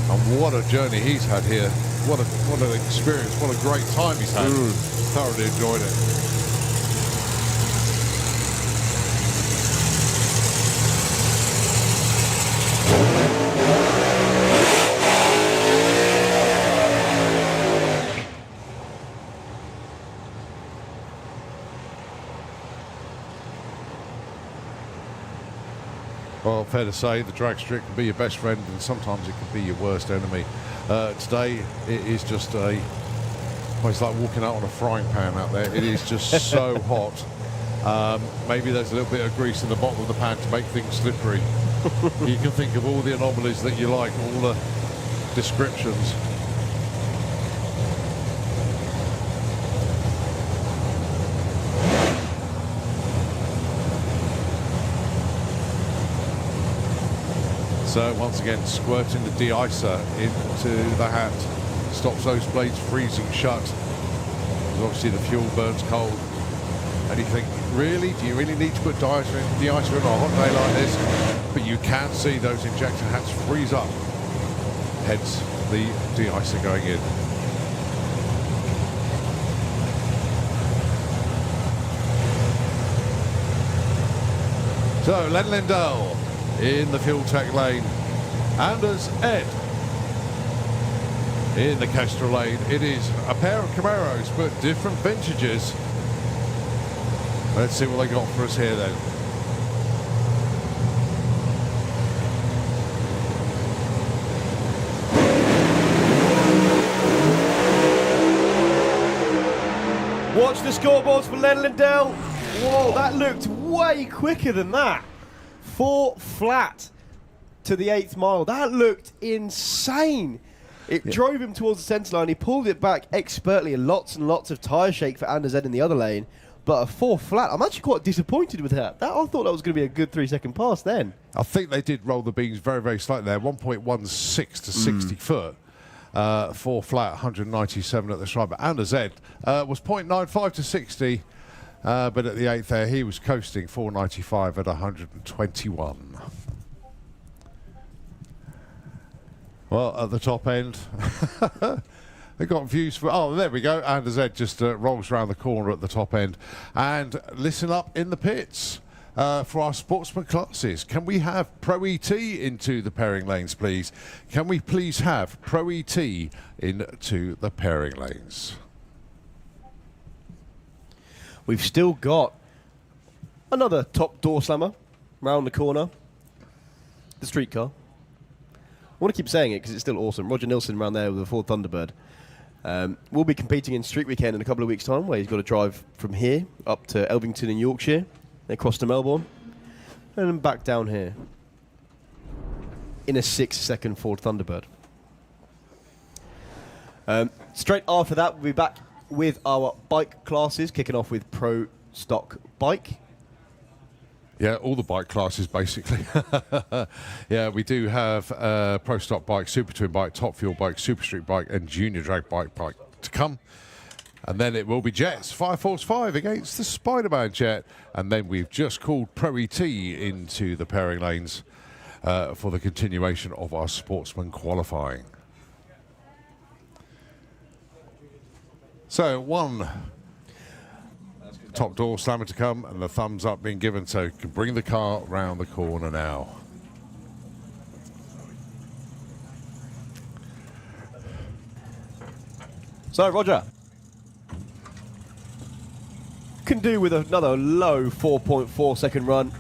And what a journey he's had here. What an experience, what a great time he's had. Thoroughly enjoyed it. Well, fair to say, the dragster can be your best friend and sometimes it can be your worst enemy. Today, it is just well, it's like walking out on a frying pan out there. It is just so hot. Maybe there's a little bit of grease in the bottom of the pan to make things slippery. You can think of all the anomalies that you like, all the descriptions. So once again, squirting the de-icer into the hat stops those blades freezing shut. Because obviously the fuel burns cold. And you think, really? Do you really need to put de-icer in on a hot day like this? But you can see those injector hats freeze up. Hence the de-icer going in. So Len Lindell in the Fuel Tech lane. Anders Ed in the Kestrel lane. It is a pair of Camaros, but different vintages. Let's see what they got for us here then. Watch the scoreboards for Len Lindell. Whoa, that looked way quicker than that. 4 flat to the 8th mile. That looked insane. It drove him towards the centre line. He pulled it back expertly. Lots and lots of tyre shake for Anders Ed in the other lane. But a 4 flat, I'm actually quite disappointed with that. I thought that was going to be a good 3-second pass then. I think they did roll the beams very, very slightly there. 1.16 to 60 foot. 4 flat, 197 at the stripe. But Anders Ed was 0.95 to 60. But at the 8th there, he was coasting 495 at 121. Well, at the top end, they got views for... Oh, there we go. Anders Ed just rolls around the corner at the top end. And listen up in the pits for our sportsman classes. Can we have Pro ET into the pairing lanes, please? Can we please have Pro ET into the pairing lanes? We've still got another top door slammer round the corner. The street car. I want to keep saying it because it's still awesome. Roger Nilsson around there with a Ford Thunderbird. We'll be competing in Street Weekend in a couple of weeks' time, where he's got to drive from here up to Elvington in Yorkshire, then across to Melbourne, and then back down here in a 6-second Ford Thunderbird. Straight after that, we'll be back with our bike classes, kicking off with Pro Stock Bike. Yeah, all the bike classes, basically. Yeah, we do have Pro Stock Bike, Super Twin Bike, Top Fuel Bike, Super Street Bike, and Junior Drag Bike to come. And then it will be Jets, Fire Force 5 against the Spider-Man Jet. And then we've just called Pro ET into the pairing lanes for the continuation of our sportsman qualifying. So, one top door slammer to come and the thumbs up being given, so you can bring the car round the corner now. So, Roger, can do with another low 4.4 second run.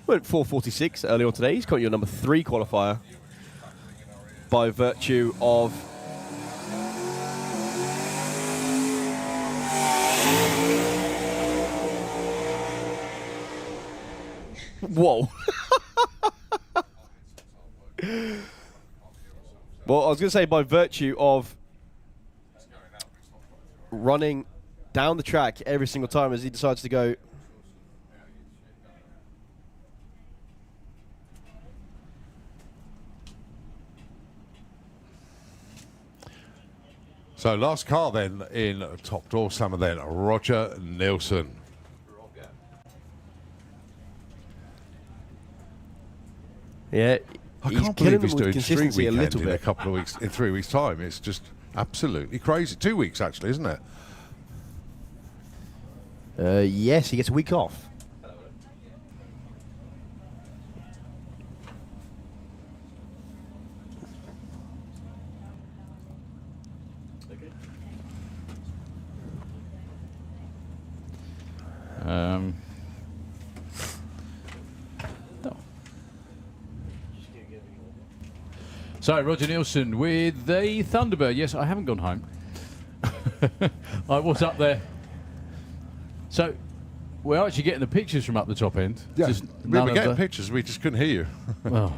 Went 4:46 earlier on today. He's got your number 3 qualifier by virtue of whoa. Well, I was going to say by virtue of running down the track every single time as he decides to go. So last car then in top door slammer then, Roger Nilsson. Yeah, I can't believe he's doing Street Weekend in a couple of weeks, in 3 weeks' time. It's just absolutely crazy. 2 weeks actually, isn't it? Yes, he gets a week off. So, Roger Nilsson with the Thunderbird. Yes, I haven't gone home. I was up there. So, we're actually getting the pictures from up the top end. Yeah, just we were getting pictures, we just couldn't hear you. Well,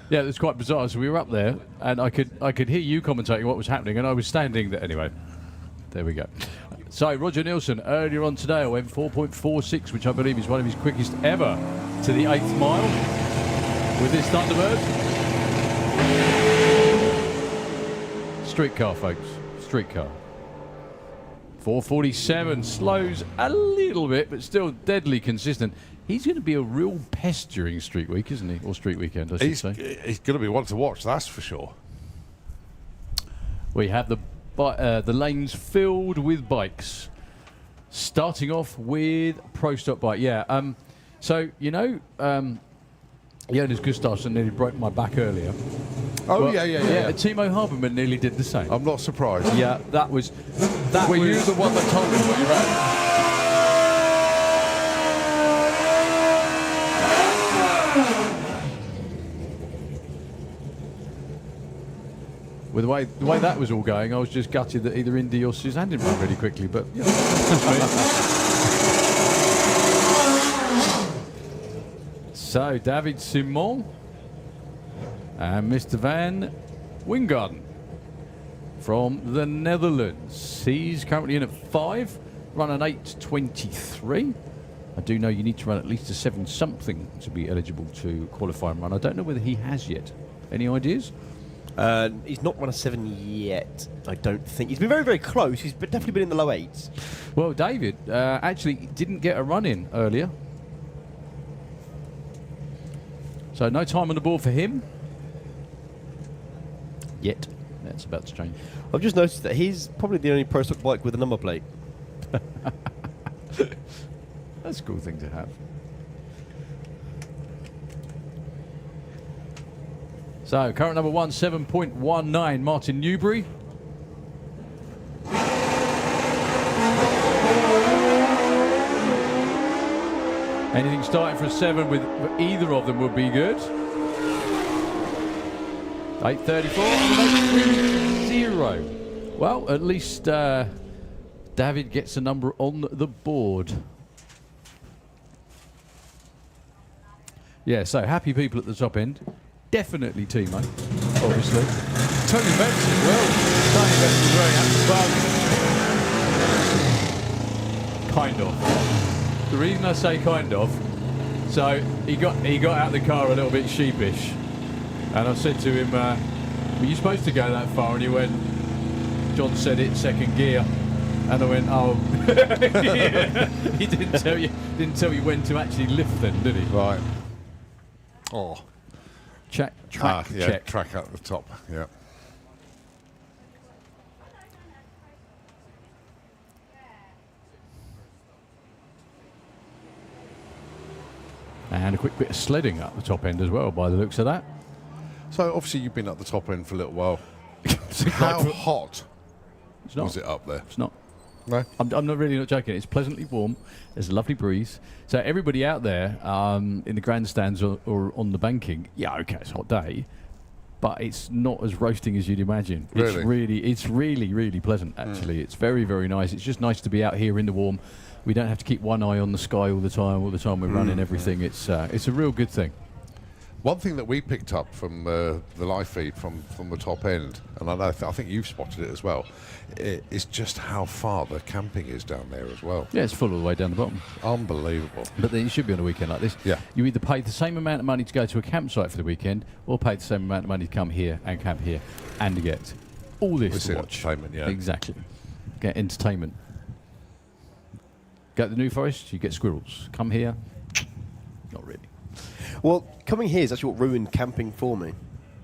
yeah, it was quite bizarre. So we were up there, and I could hear you commentating what was happening, and I was standing there. Anyway, there we go. So, Roger Nilsson, earlier on today, I went 4.46, which I believe is one of his quickest ever to the 8th mile with this Thunderbird. Streetcar, folks. Streetcar. 4:47 slows a little bit, but still deadly consistent. He's going to be a real pest during Street Week, isn't he? Or Street Weekend, I should say. He's going to be one to watch, that's for sure. We have the lanes filled with bikes. Starting off with Pro Stock Bike. Yeah. So, you know, Jonas Gustafsson nearly broke my back earlier. Oh, well, yeah. Timo Habermann nearly did the same. I'm not surprised. Yeah, that was... Were you the one that told me what you ran? With the way that was all going, I was just gutted that either Indy or Suzanne didn't run really quickly, but... You know. So, David Simon and Mr. Van Wingarden from the Netherlands. He's currently in at 5, run an 8:23. I do know you need to run at least a 7 something to be eligible to qualify and run. I don't know whether he has yet. Any ideas? He's not run a 7 yet, I don't think. He's been very, very close. He's definitely been in the low 8s. Well, David actually didn't get a run in earlier. So no time on the board for him. Yet. That's about to change. I've just noticed that he's probably the only Pro Stock bike with a number plate. That's a cool thing to have. So, current number 1, 7.19, Martin Newbury. Anything starting for a 7 with either of them would be good. 8:34 and 8:30. Well, at least David gets a number on the board. Yeah, so happy people at the top end. Definitely Timo, obviously. Tony Betts as well. Tony Betts was very happy. Kind of. The reason I say kind of, so he got out of the car a little bit sheepish, and I said to him, "Were you supposed to go that far?" And he went, "John said it's second gear," and I went, "Oh." Yeah. He didn't tell you when to actually lift, then, did he? Right. Oh. Track yeah, check. Track at the top. Yeah. And a quick bit of sledding up the top end as well, by the looks of that. So obviously you've been at the top end for a little while. How hot was it up there? It's not. No? I'm not really not joking. It's pleasantly warm. There's a lovely breeze. So everybody out there in the grandstands or on the banking, yeah, okay, it's a hot day, but it's not as roasting as you'd imagine. Really? It's really pleasant, actually. It's very, very nice. It's just nice to be out here in the warm. We don't have to keep one eye on the sky all the time we're running everything. It's a real good thing. One thing that we picked up from the live feed from the top end, and I think you've spotted it as well, is just how far the camping is down there as well. Yeah, it's full all the way down the bottom. Unbelievable. But then you should be on a weekend like this. Yeah. You either pay the same amount of money to go to a campsite for the weekend, or pay the same amount of money to come here and camp here and to get all this to watch. Entertainment, yeah. Exactly. Get entertainment. Go to the New Forest, you get squirrels. Come here, not really. Well, coming here is actually what ruined camping for me.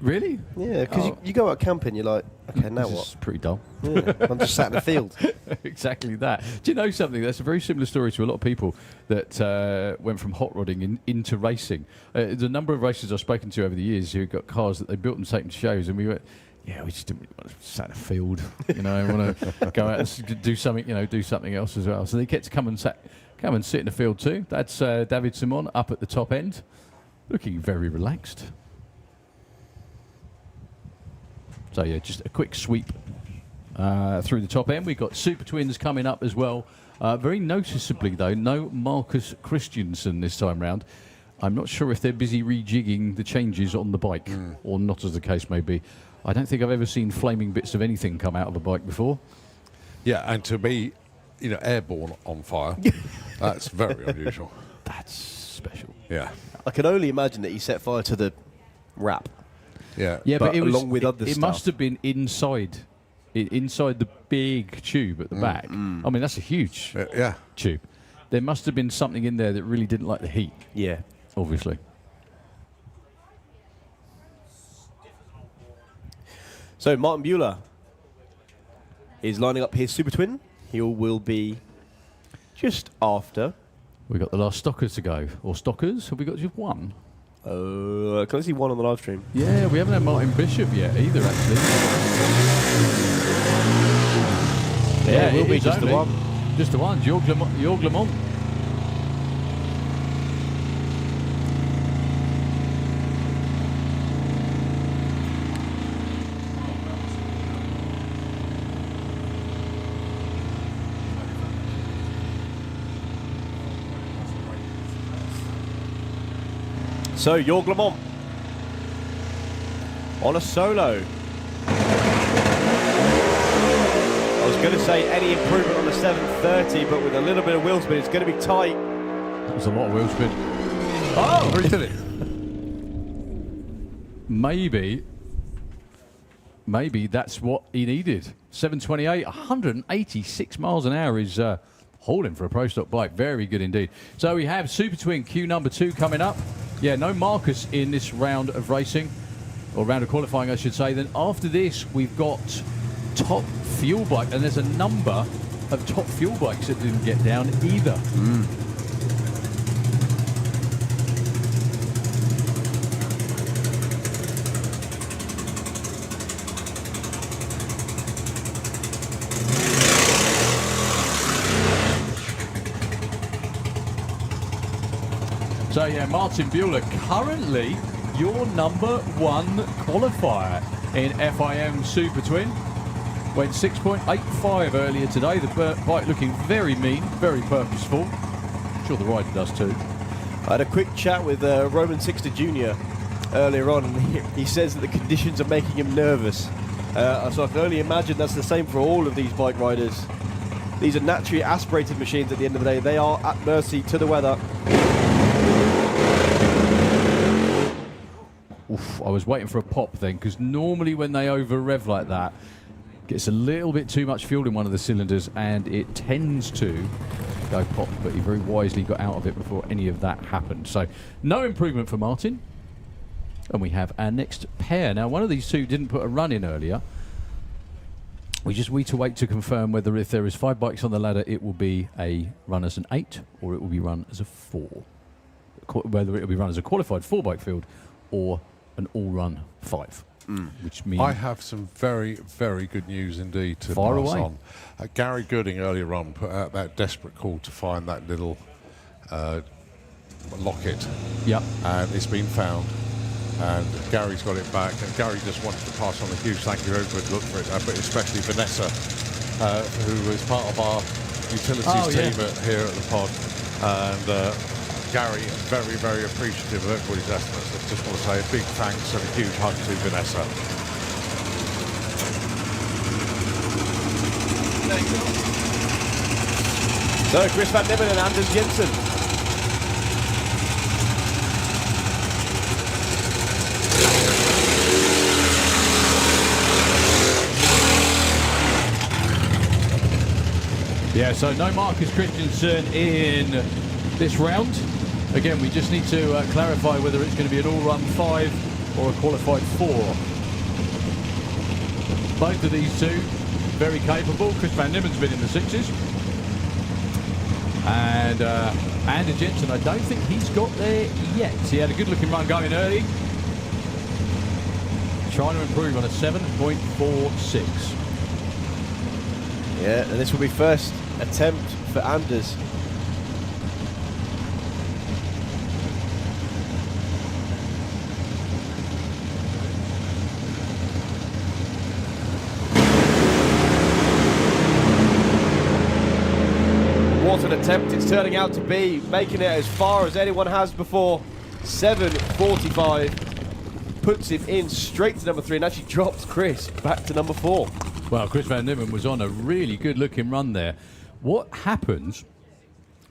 Really? Yeah, because you go out camping, you're like, okay, now what? It's pretty dull. Yeah, I'm just sat in the field. Exactly that. Do you know something? That's a very similar story to a lot of people that went from hot rodding into racing. There's a number of racers I've spoken to over the years who got cars that they built and taken to shows, and we went, yeah, we just didn't really want to sat in a field, you know, want to go out and do something, you know, do something else as well. So they get to come and sit in the field too. That's David Simon up at the top end, looking very relaxed. So yeah, just a quick sweep through the top end. We've got Super Twins coming up as well. Very noticeably though, no Marcus Christiansen this time round. I'm not sure if they're busy rejigging the changes on the bike or not, as the case may be. I don't think I've ever seen flaming bits of anything come out of a bike before. Yeah, and to be, you know, airborne on fire, that's very unusual. That's special. Yeah. I can only imagine that he set fire to the wrap. Yeah. Yeah, but it was, along with other it stuff. must have been inside the big tube at the back. I mean, that's a huge tube. There must have been something in there that really didn't like the heat. Yeah. Obviously. So Martin Buehler is lining up his Super Twin. He will be just after. We've got the last stockers to go. Or stockers? Have we got just one? Can I see one on the live stream? Yeah, we haven't had Martin Bishop yet either, actually. Yeah, it will be just the one. Just the one. Jorg Lemont. So, Jorg Lemont on a solo. I was going to say any improvement on the 730, but with a little bit of wheel spin, it's going to be tight. That was a lot of wheel spin. Oh, really? Maybe that's what he needed. 728, 186 miles an hour is holding for a Pro Stock bike. Very good indeed. So we have Super Twin Q number 2 coming up. Yeah, no Marcus in this round of racing, or round of qualifying, I should say. Then after this, we've got top fuel bike, and there's a number of top fuel bikes that didn't get down either. So yeah, Martin Buehler, currently your number 1 qualifier in FIM Super Twin. Went 6.85 earlier today. The bike looking very mean, very purposeful. I'm sure the rider does too. I had a quick chat with Roman Sixter Jr. earlier on, and he says that the conditions are making him nervous. So I can only imagine that's the same for all of these bike riders. These are naturally aspirated machines at the end of the day. They are at mercy to the weather. Oof, I was waiting for a pop then, because normally when they over rev like that, gets a little bit too much fuel in one of the cylinders and it tends to go pop, but he very wisely got out of it before any of that happened. So no improvement for Martin. And we have our next pair. Now, one of these two didn't put a run in earlier. We just need to wait to confirm whether if there is 5 bikes on the ladder, it will be a run as an 8 or it will be run as a 4. Whether it will be run as a qualified 4-bike field or an all-run 5. Which means I have some very, very good news indeed to Fire pass away. on. Gary Gooding earlier on put out that desperate call to find that little locket. Yep. And it's been found. And Gary's got it back. And Gary just wanted to pass on a huge thank you, everybody look for it, but especially Vanessa, who is part of our utilities team here at the pod. And Gary, very, very appreciative of everybody's estimates. I just want to say a big thanks and a huge hug to Vanessa. So Chris Van Nimmen and Anders Jensen. Yeah, so no Marcus Christensen in this round. Again, we just need to clarify whether it's going to be an all-run 5 or a qualified 4. Both of these two, very capable. Chris Van Nimmen's been in the 6s. And Anders Jensen, I don't think he's got there yet. He had a good-looking run going early. Trying to improve on a 7.46. Yeah, and this will be first attempt for Anders. What an attempt it's turning out to be, making it as far as anyone has before. 7.45 puts him in straight to number 3 and actually drops Chris back to number 4. Well, Chris Van Nimmen was on a really good-looking run there. What happens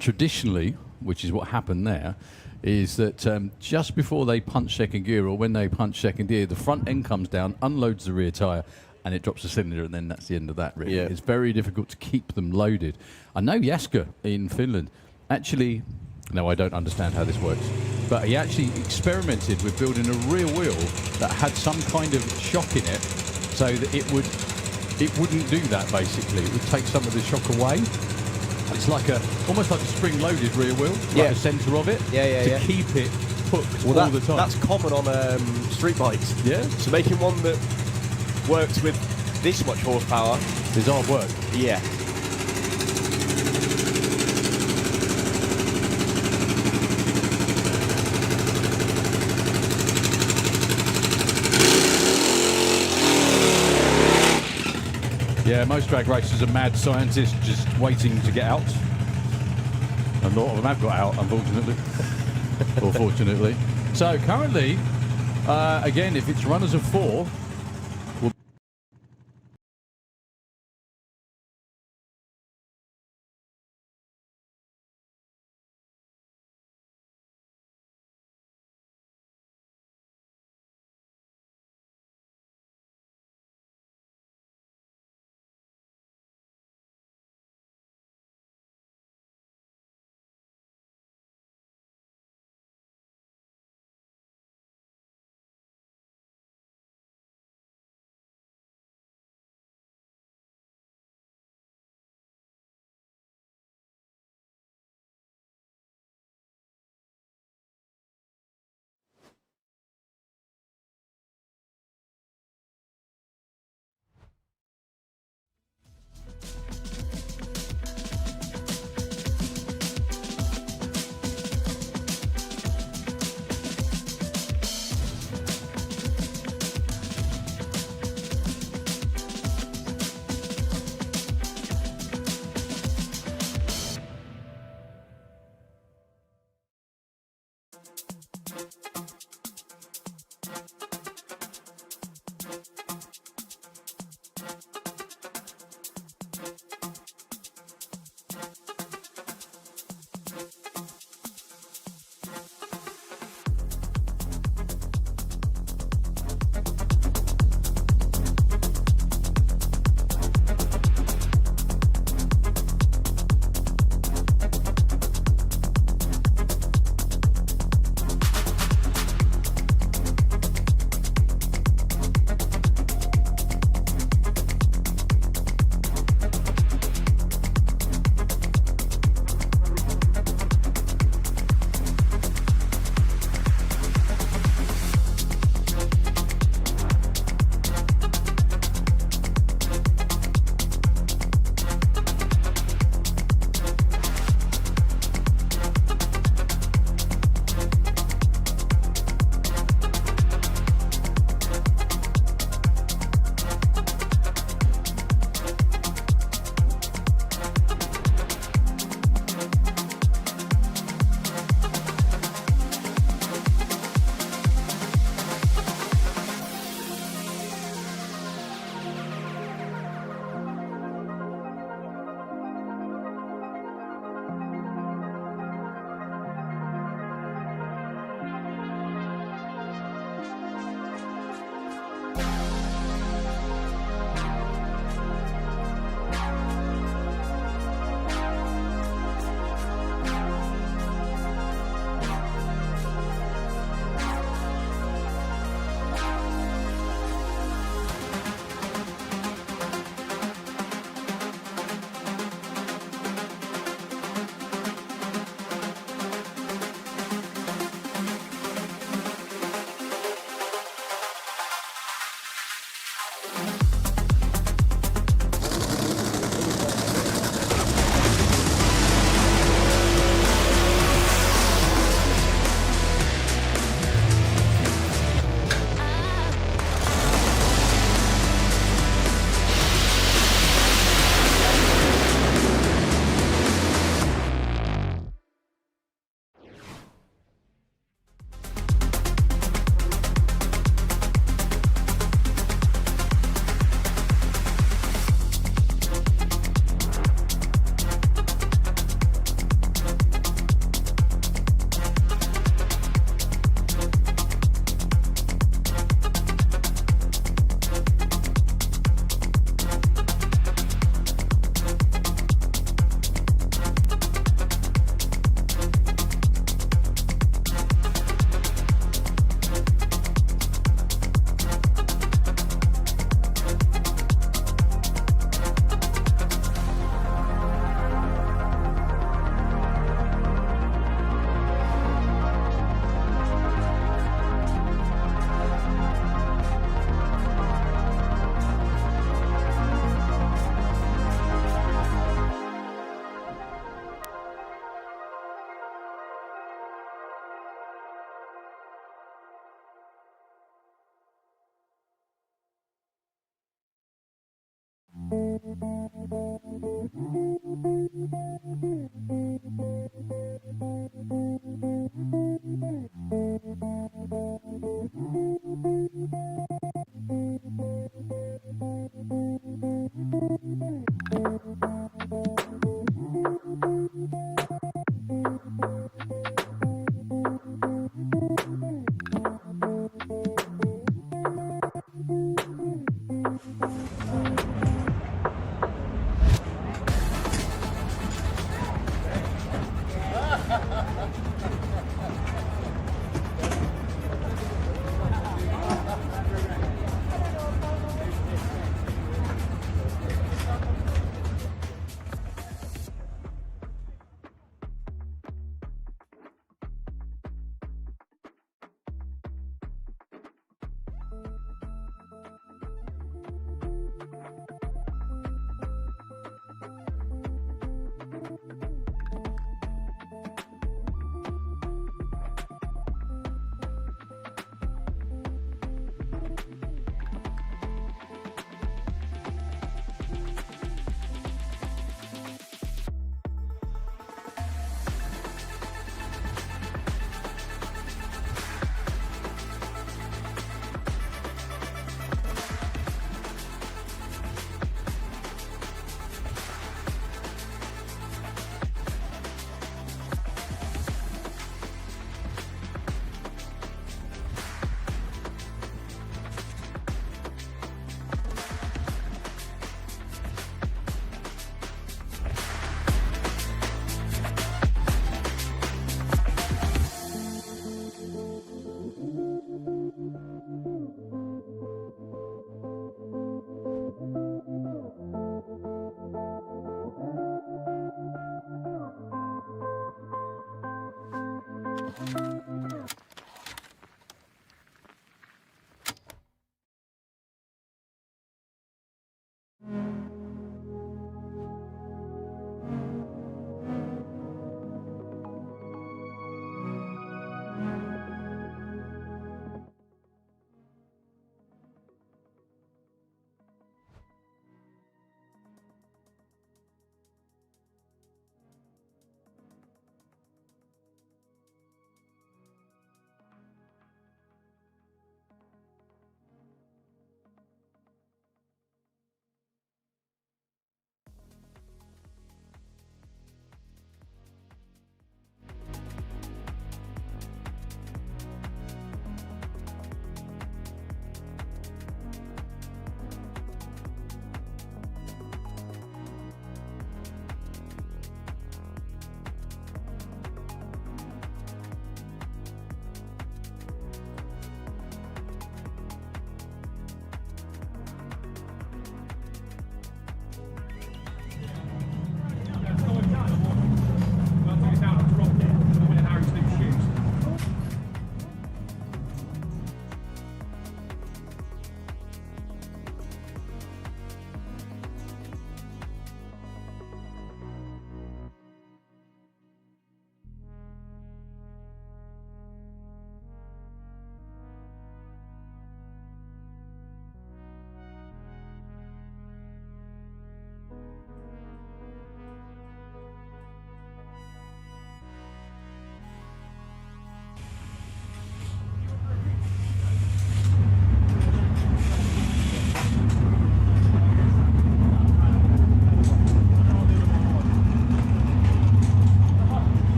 traditionally, which is what happened there, is that just before they punch second gear or when they punch second gear, the front end comes down, unloads the rear tyre, and it drops the cylinder, and then that's the end of that, really. Yeah. It's very difficult to keep them loaded. I know Jaska in Finland actually, no, I don't understand how this works, but he actually experimented with building a rear wheel that had some kind of shock in it so that it wouldn't do that, basically. It would take some of the shock away. It's like almost like a spring-loaded rear wheel, like the centre of it, to keep it hooked all the time. That's common on street bikes. Yeah. So making one that works with this much horsepower is hard work. Yeah. Yeah, most drag racers are mad scientists just waiting to get out. And a lot of them have got out, unfortunately. Or fortunately. So currently, again, if it's runners of 4,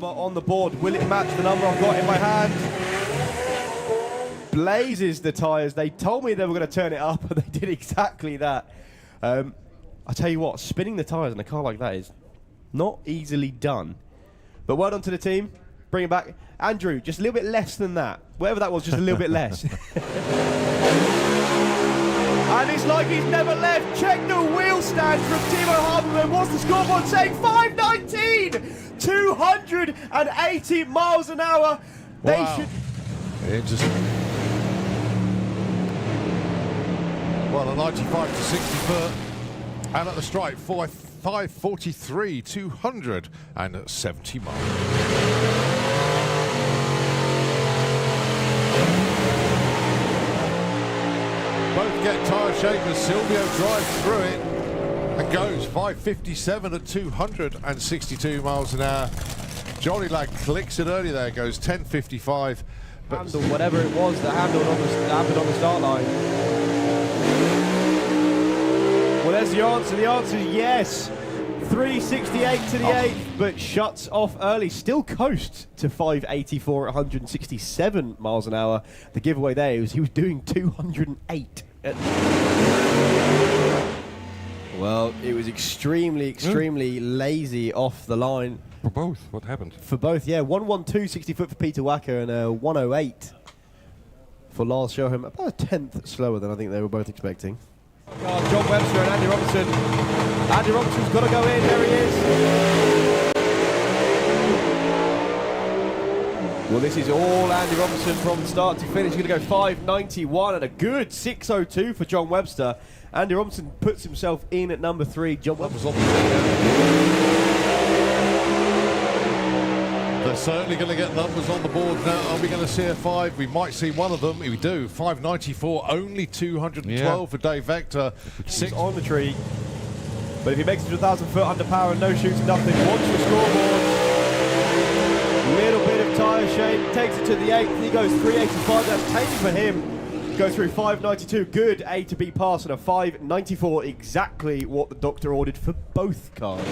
On the board, will it match the number I've got in my hand? Blazes the tyres. They told me they were going to turn it up, and they did exactly that. I tell you what, spinning the tyres in a car like that is not easily done. But well done to the team. Bring it back. Andrew, just a little bit less than that. Whatever that was, just a little bit less. And it's like he's never left. Check the wheel stand from Timo Habermann. What's the scoreboard saying? 519! 280 miles an hour. They should... Interesting. Well, a 95 to 60 foot. And at the stripe, 543, 270 miles. Both get tyre shake as Silvio drives through it and goes 557 at 262 miles an hour. Johnny Ladd clicks it early there, goes 1055. Handle whatever it was that happened on the start line. Well, there's the answer. The answer is yes. 368 to the 8th, but shuts off early. Still coasts to 584 at 167 miles an hour. The giveaway there was he was doing 208. Well, it was extremely lazy off the line. For both, what happened? For both, yeah. 112 60 foot for Peter Wacker and a 108 for Lars Schohem. About a tenth slower than I think they were both expecting. John Webster and Andy Robinson. Andy Robinson's got to go in. There he is. Well, this is all Andy Robinson from start to finish. He's going to go 591 and a good 602 for John Webster. Andy Robinson puts himself in at number 3. John Webster's on the They're certainly going to get numbers on the board now. Are we going to see a 5? We might see one of them. We do. 594, only 212 for Dave Vector. 6 on the tree. But if he makes it to 1,000 foot under power and no shoots, nothing. Watch the scoreboard. Little bit of tyre shake. Takes it to the 8th. He goes 385. That's tame for him. Go through 592. Good A to B pass and a 594. Exactly what the doctor ordered for both cars.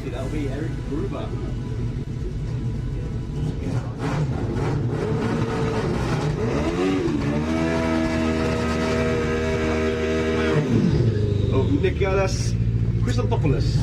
40, that'll be Eric Gruber. Of Nicholas Chrysantopoulos.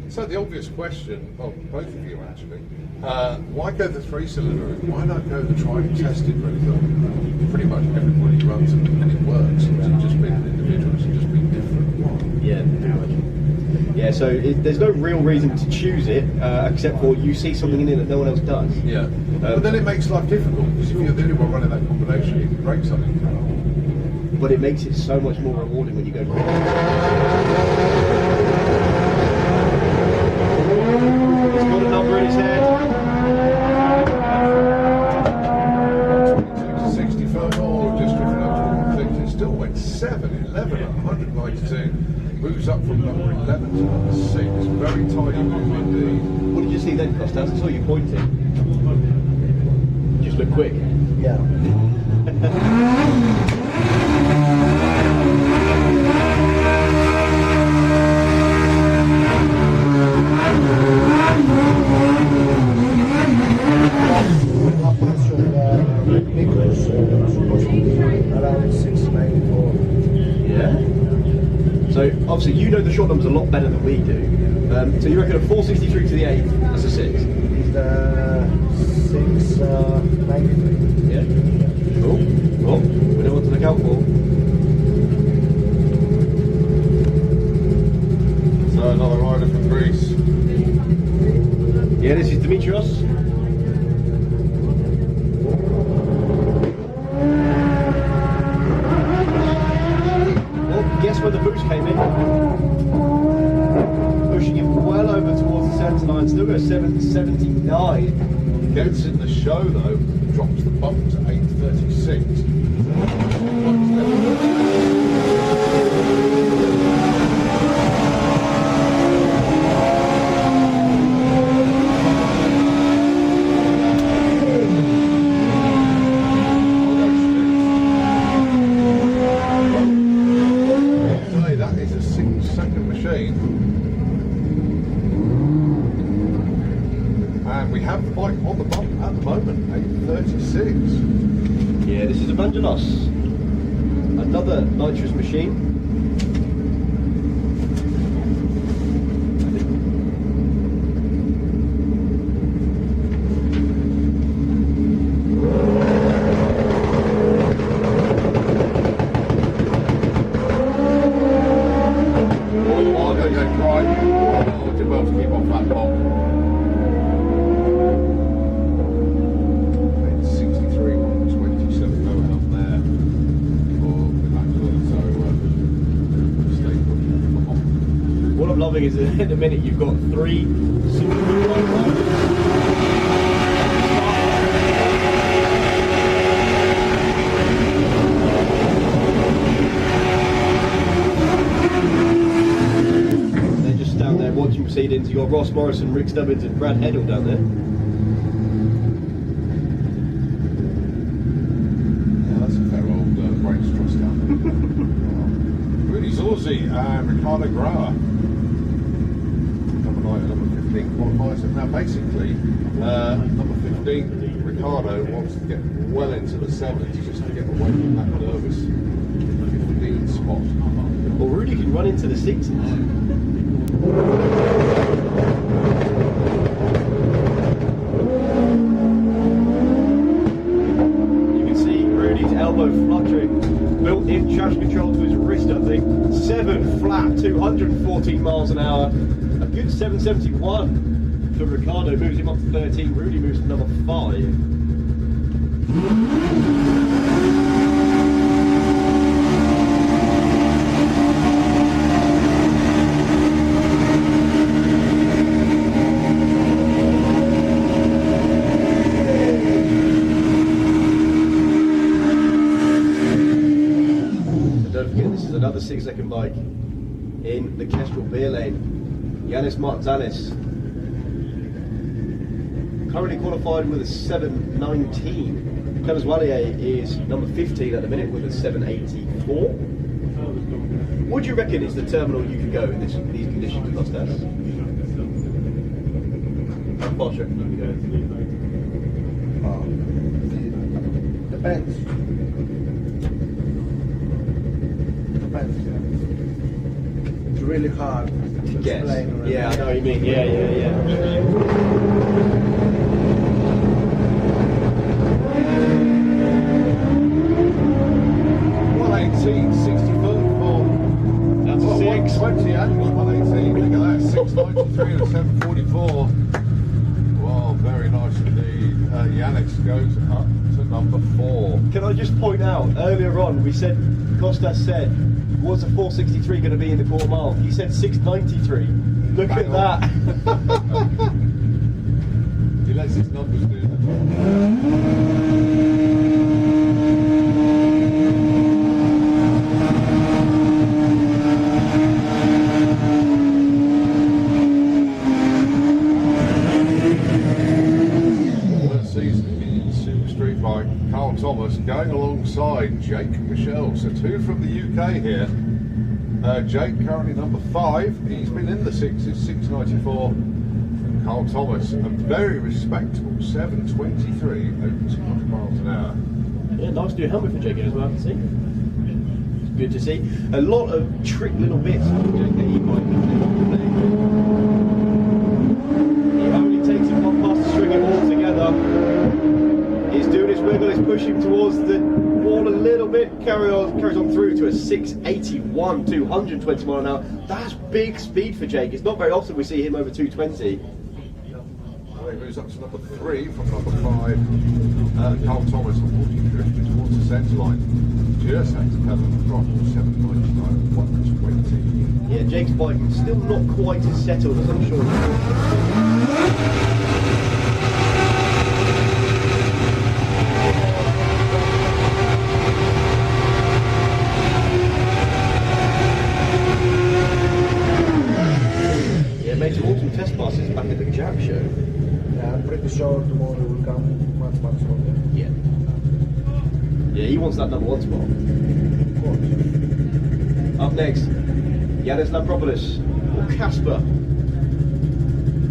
So the obvious question, well, both of you actually, why go the 3-cylinder? Why not go the tried and tested route that pretty much everybody runs and it works? Has it just been an individual? Has it just been different? Why? Yeah, so there's no real reason to choose it, except for you see something in it that no one else does. Yeah. But then it makes life difficult, because if you're the only one running that combination, you can break something. But it makes it so much more rewarding when you go quick. He's got a number in his head. 65, oh, just driven over 150. It still went 7, 11 at 192. Moves up from number 11 to number 6. Very tiny move indeed. What did you see then, Costas? I saw you pointing. Just look quick. Yeah. 694. Yeah. So obviously you know the short numbers a lot better than we do. So you reckon a 463 to the 8, that's a 6? Is the 693. Yeah. Cool. Well, we know what to look out for. So another rider from Greece. Yeah, this is Dimitrios. Guess where the boost came in? Pushing him well over towards the centre line, still goes 779. Gets in the show though, drops the bump to 836. And we have the bike on the bump at the moment, 836. Yeah, this is Evangelos. Another nitrous machine. Is at the minute you've got 3 super good riders. They're just down there watching proceedings. You've got Ross Morrison, Rick Stubbins and Brad Heddle down there. Yeah, that's a fair old race trust down there. Rudy Zorzi and Ricardo Grauer. Number 15 qualifies. Now basically, number 15, Ricardo, wants to get well into the 70s just to get away from that nervous 15 spot. Well, Rudy can run into the 60s. You can see Rudy's elbow fluttering. Built-in traction control to his wrist, I think. 7 flat, 214 miles an hour. A good 771 for Ricardo, moves him up to 13. Rudy moves to number 5. don't forget, this is another 6-second bike in the Kestrel beer lane. Yanis Martzalis, currently qualified with a 7:19. Clemens Wallier is number 15 at the minute with a 7:84. What do you reckon is the terminal you can go in these conditions, Costas? How fast do you reckon you can go? Depends. Depends, yeah. It's really hard to Yes. explain. Really. Yeah, I know what you mean. Yeah. 118.64. That's 620 annual 118. Look at that, 693 and a 744. Well, very nice indeed. Yannick goes up to number 4. Can I just point out, earlier on we said, Costas said, was a 463 going to be in the quarter mile? He said 693. Look at that. He lets his numbers do the Carl Thomas going alongside Jake Michelle. So 2 from the UK here. Jake currently number 5. He's been in the 6s, 694. And Carl Thomas, a very respectable 723 over 200 miles an hour. Yeah, nice new helmet for Jake as well, I can see. It's good to see. A lot of trick little bits on Jake that he might be He only takes it one past the string and all together. He's doing his wiggle, he's pushing towards the wall a little bit, carries on through to a 681, 220 mile an hour. That's big speed for Jake. It's not very often we see him over 220. Well, he moves up to number 3 from number 5. Carl Thomas unfortunately drifted towards the centre line. Just had to cover the throttle, 799, 120. Yeah, Jake's bike is still not quite as settled as I'm sure. Made some awesome test passes back at the Jab show. Yeah, I'm pretty sure tomorrow will come much stronger. Yeah. Yeah, he wants that number 1 spot. Of course. Up next, Yanis Lampropoulos, or Casper.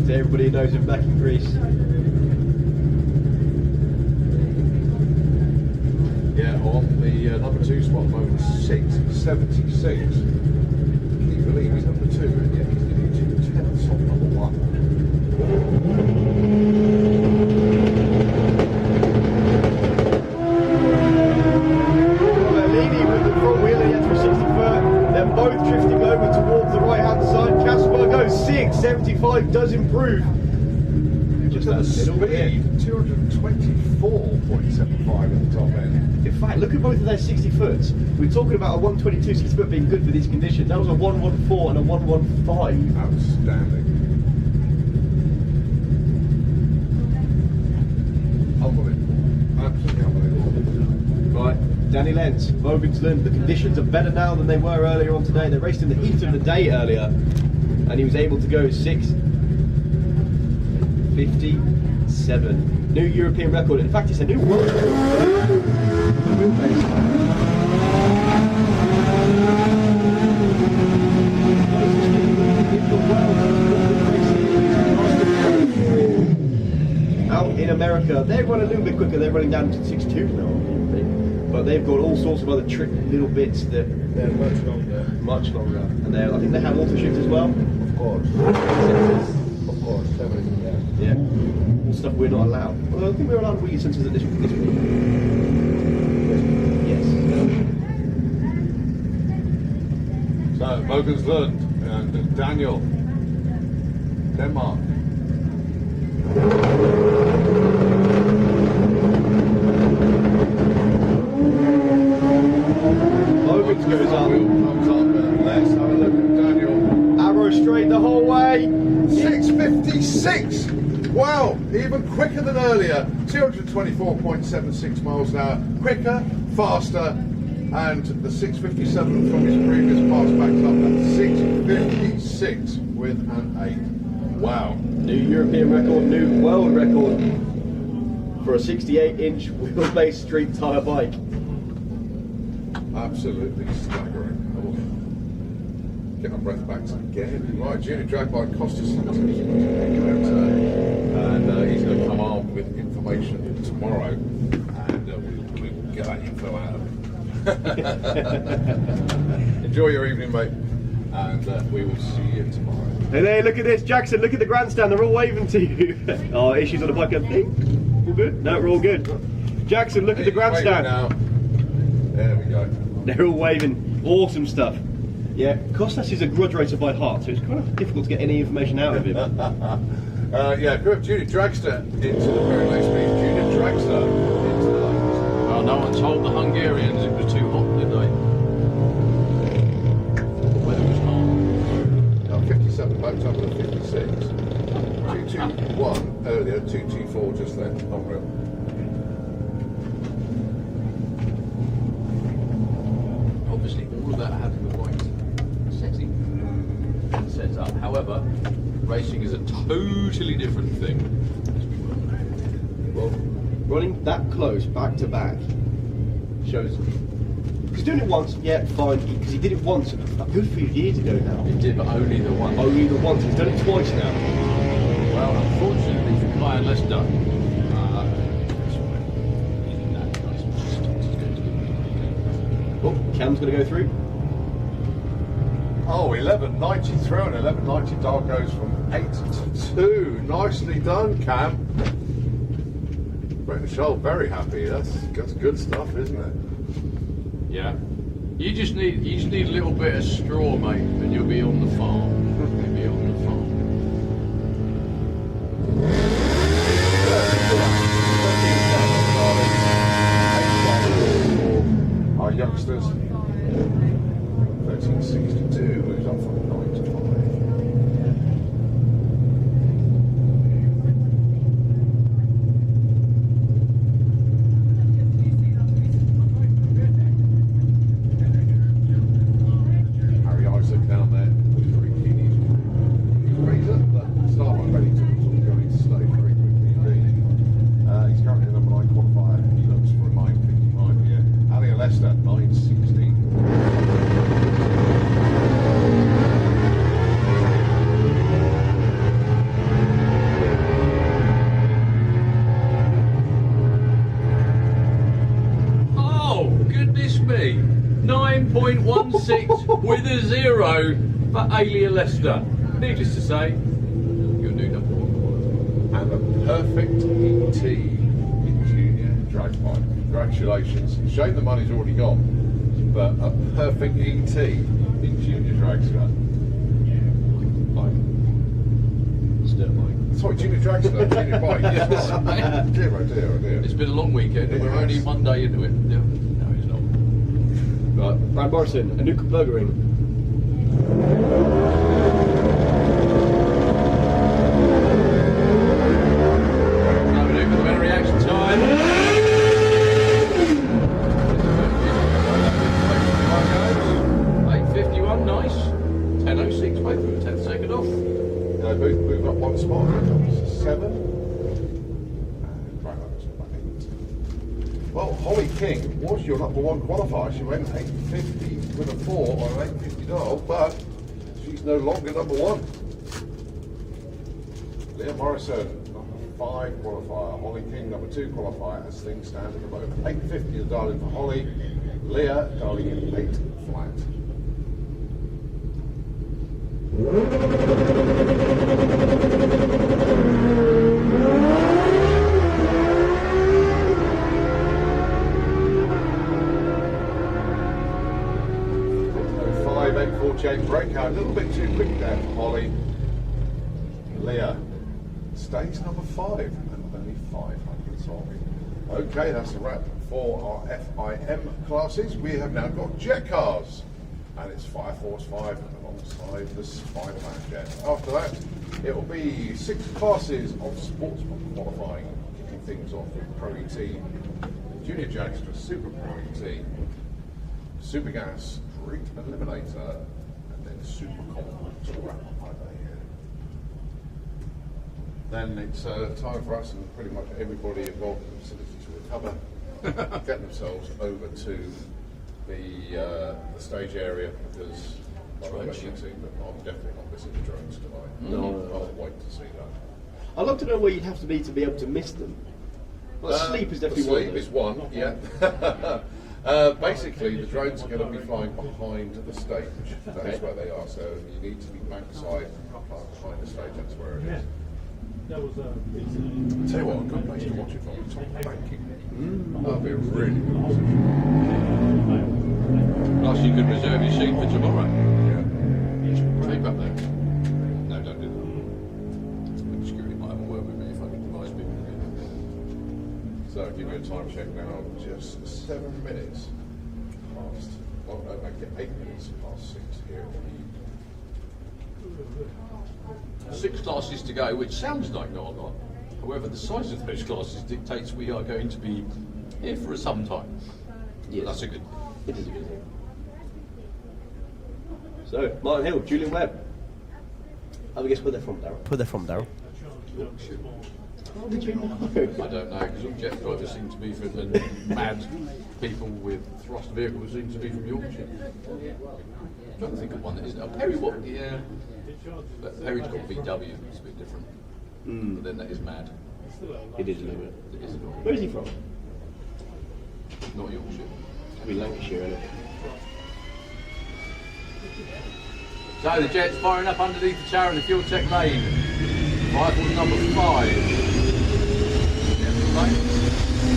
To everybody who knows him back in Greece. Yeah, on the number 2 spot, moment 676. Can you believe he's number 2 and yet he's doing 2/10 on number 1? Bellini with the front wheel and yet for 60-foot. They're both drifting over towards the right-hand side. Casper goes 675, does improve. Just Look at a the little bit. speed, 224.75 at the top end. In fact, look at both of their 60 foots. We're talking about a 122 60 foot being good for these conditions. That was a 114 and a 115. Outstanding. Unbelievable. Absolutely unbelievable. Right, Danny Lenz, Vogelsland. The conditions are better now than they were earlier on today. They raced in the heat of the day earlier, and he was able to go 6:57. New European record. In fact, it's a new world record. Out in America, they run a little bit quicker. They're running down to 6.2 now, but they've got all sorts of other trick little bits that They're much longer. much longer. And I think they have auto shift as well. Of course. Of course, everything, yeah. Yeah. All stuff we're not allowed. Well, I think we're allowed wheel sensors at this week. Yes. So, Vogelsland and Daniel, Denmark. Logan's goes up. Comes up there. Let's have a look at Daniel. Arrow straight the whole way. 6:56. Wow, even quicker than earlier. 224.76 miles an hour. Quicker, faster, And the 6:57 from his previous pass backs up at 6:56 with an 8. Wow. New European record, new world record for a 68-inch wheelbase street tyre bike. Absolutely staggering. Oh. Get my breath back again. Right, junior drag bike cost us and he's going to come armed with information tomorrow, and we'll get that info out of him. Enjoy your evening, mate, and we will see you tomorrow. Hey there, look at this, Jackson, look at the grandstand, they're all waving to you. Oh, issues on the bike, everything? All good? No, we're all good. Jackson, look at the grandstand. Now. There we go. They're all waving, awesome stuff. Yeah, Kostas is a grudge racer by heart, so it's kind of difficult to get any information out of him. Yeah, group junior dragster into the very late speed. Junior dragster into the lanes. Well, no one told the Hungarians it was too hot, did they? The weather was hot. 57 backed up at 56. 221 earlier, 224 just then. Unreal. Obviously, all of that having the right setting and set up. However, racing is a totally different thing. Well, running that close back to back shows. He's doing it once, yeah, fine, because he did it once a good few years ago now. He did, but only the once. Only the once. He's done it twice now. Well, unfortunately for Kai and Lester, Cam's going to go through. Oh, 11.90 through and 11.90 dog goes from 8 to 2. Nicely done, Cam. Brett Scholl very happy. That's good stuff, isn't it? yeah, you just need a little bit of straw, mate, and you'll be on the farm. You'll be on the farm. Our youngsters. 1362 moves up from 9 to 5. Harry Isaac down there was very keen. He's Razor, but Starlight ready to go into stage very quickly indeed. He's currently number 9 qualifier. He looks for a 9.55 here. Ali Alesta, 9.16. Oh, goodness me. 9.16 with a 0 for Alia Lester. Needless to say, you're new number 1. And a perfect ET in junior drag bike. Congratulations. Shame the money's already gone, but a perfect ET in junior dragster. Sorry, junior dragster, junior bike. Yes, right. Dear, oh dear, oh dear. It's been a long weekend, and we're only Monday into it. No, it's not. Right, Brad Morrison, Anuka Burgering. Anuka, the better reaction time. 8:51, nice. 10:06, wait for a 10th second off. Move up one spot. 7. Well, Holly King was your number 1 qualifier. She went 8.50 with a 4 on an 8.50 dial, but she's no longer number 1. Leah Morrison, number 5 qualifier. Holly King, number 2 qualifier, as things stand at the moment. 8.50 the dial in for Holly. Leah dialing in 8 flat. Breakout, a little bit too quick there for Holly. Leah stays number 5 and only 500, sorry. Okay, that's a wrap for our FIM classes. We have now got jet cars, and it's Fire Force 5 alongside the Spider-Man jet. After that, it will be 6 classes of sportsman qualifying, kicking things off with Pro ET, Junior Dragster, Super Pro ET, Super Gas, Drink Eliminator, and then Super Comp to wrap up over here. Then it's time for us and pretty much everybody involved in the facility to recover, get themselves over to the stage area because I'm definitely not missing the drones tonight. No. I'll wait to see that. I'd love to know where you'd have to be able to miss them. Well, sleep is definitely one. Sleep is one, yeah. Basically, the drones are going to be flying behind the stage. That is where they are. So you need to be backside, behind the stage. That's where it is. That was I'll tell you what, a good place to watch it from the top of the banking. That'll be a really good position. Plus, you could reserve your seat for tomorrow. Yeah. Sleep up there. No, don't do that. Security might have a word with me if I can advise people. So I'll give you a time check now, just 7 minutes past, well no, make it 8 minutes past 6 here in the evening. 6 classes to go, which sounds like not a lot. However, the size of those classes dictates we are going to be here for some time. Yes. That's a good thing. It is a good thing. So, Martin Hill, Julian Webb. Have a guess where they're from, Darryl? Where they're from, Darryl? How did you know? I don't know, because all jet drivers seem to be from, and mad people with thrust vehicles seem to be from Yorkshire. I'm trying to think of one that isn't. Oh, Perry, what? Yeah. But Perry's got VW, it's a bit different. But then that is mad. It is a little bit. It is a little bit. Where is he from? Not Yorkshire. I mean, Lancashire, isn't it? So the jet's firing up underneath the tower in the fuel check lane. Rifle number 5. Yeah, right.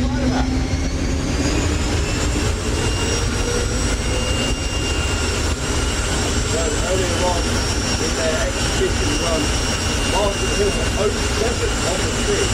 Right about. So earlier on in their exhibition run, Martin Hill were 07 on the grid.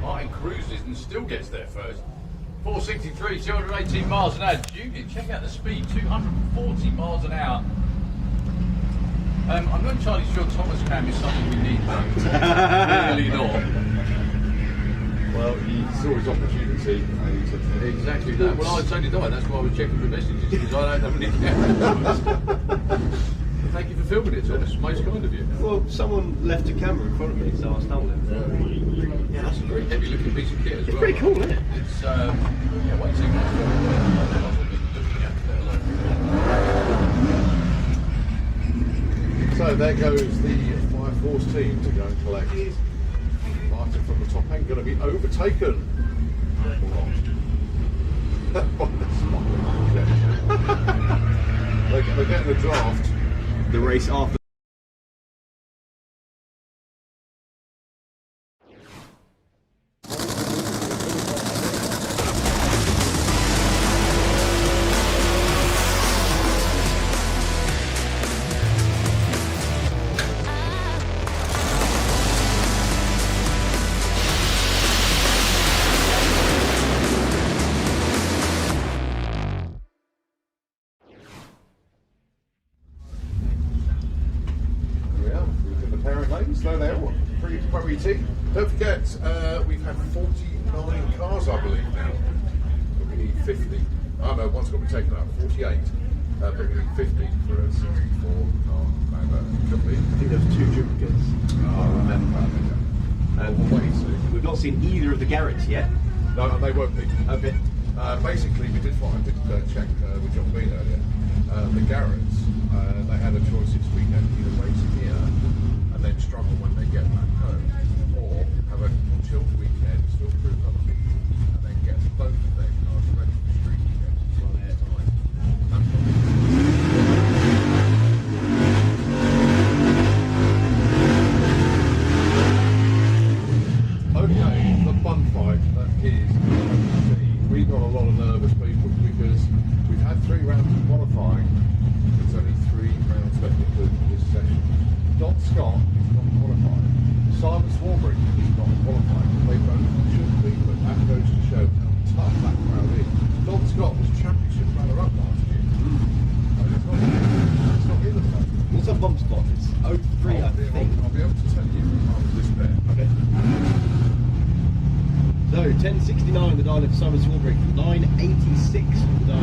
Martin cruises and still gets there first. 463, 218 miles an hour. Julian, check out the speed, 240 miles an hour. I'm not entirely sure Thomas Cam is something we need, though. Really not. Well, he saw his opportunity and he took it. Exactly that. Well, I so did I. That's why I was checking for messages, because I don't have any cameras. Thank you for filming it, Thomas. Most kind of you. Well, someone left a camera in front of me, so I stole it. Yeah, that's a very heavy looking piece of kit as well. It's pretty cool, isn't it? It's, yeah, way too much. So there goes the Fire Force team to go and collect Martin from the top end, going to be overtaken. They're getting a draft. The race after. Don't forget, we've had 49 cars, I believe, now. But we need 50. Oh no, one's got to be taken out. 48. But we need 50 for a 64 car. Could be. I think there's 2 duplicates. Oh, I remember. And we'll wait. We've not seen either of the Garretts yet. No, they won't be. Okay. Basically, we did check with John Bean earlier. The Garretts, they had a choice this weekend: either race here and then struggle when they get back home, or have a chilled weekend, still prove up and then get both of their cars ready for street weekends. Okay, the fun fight that is. We've got a lot of nervous people because we've had 3 rounds of qualifying. There's only 3 rounds left including this session. Don Scott is not qualified. Simon Swarbrick is not qualified. They both should be, but that goes to show how tough that crowd is. Don Scott was championship runner-up last year. It's not in the play. What's a bump spot? It's 03, I think. I'll be able to tell you after this bit. Okay. So 1069 the dial for Simon Swarbrick, 986 the dial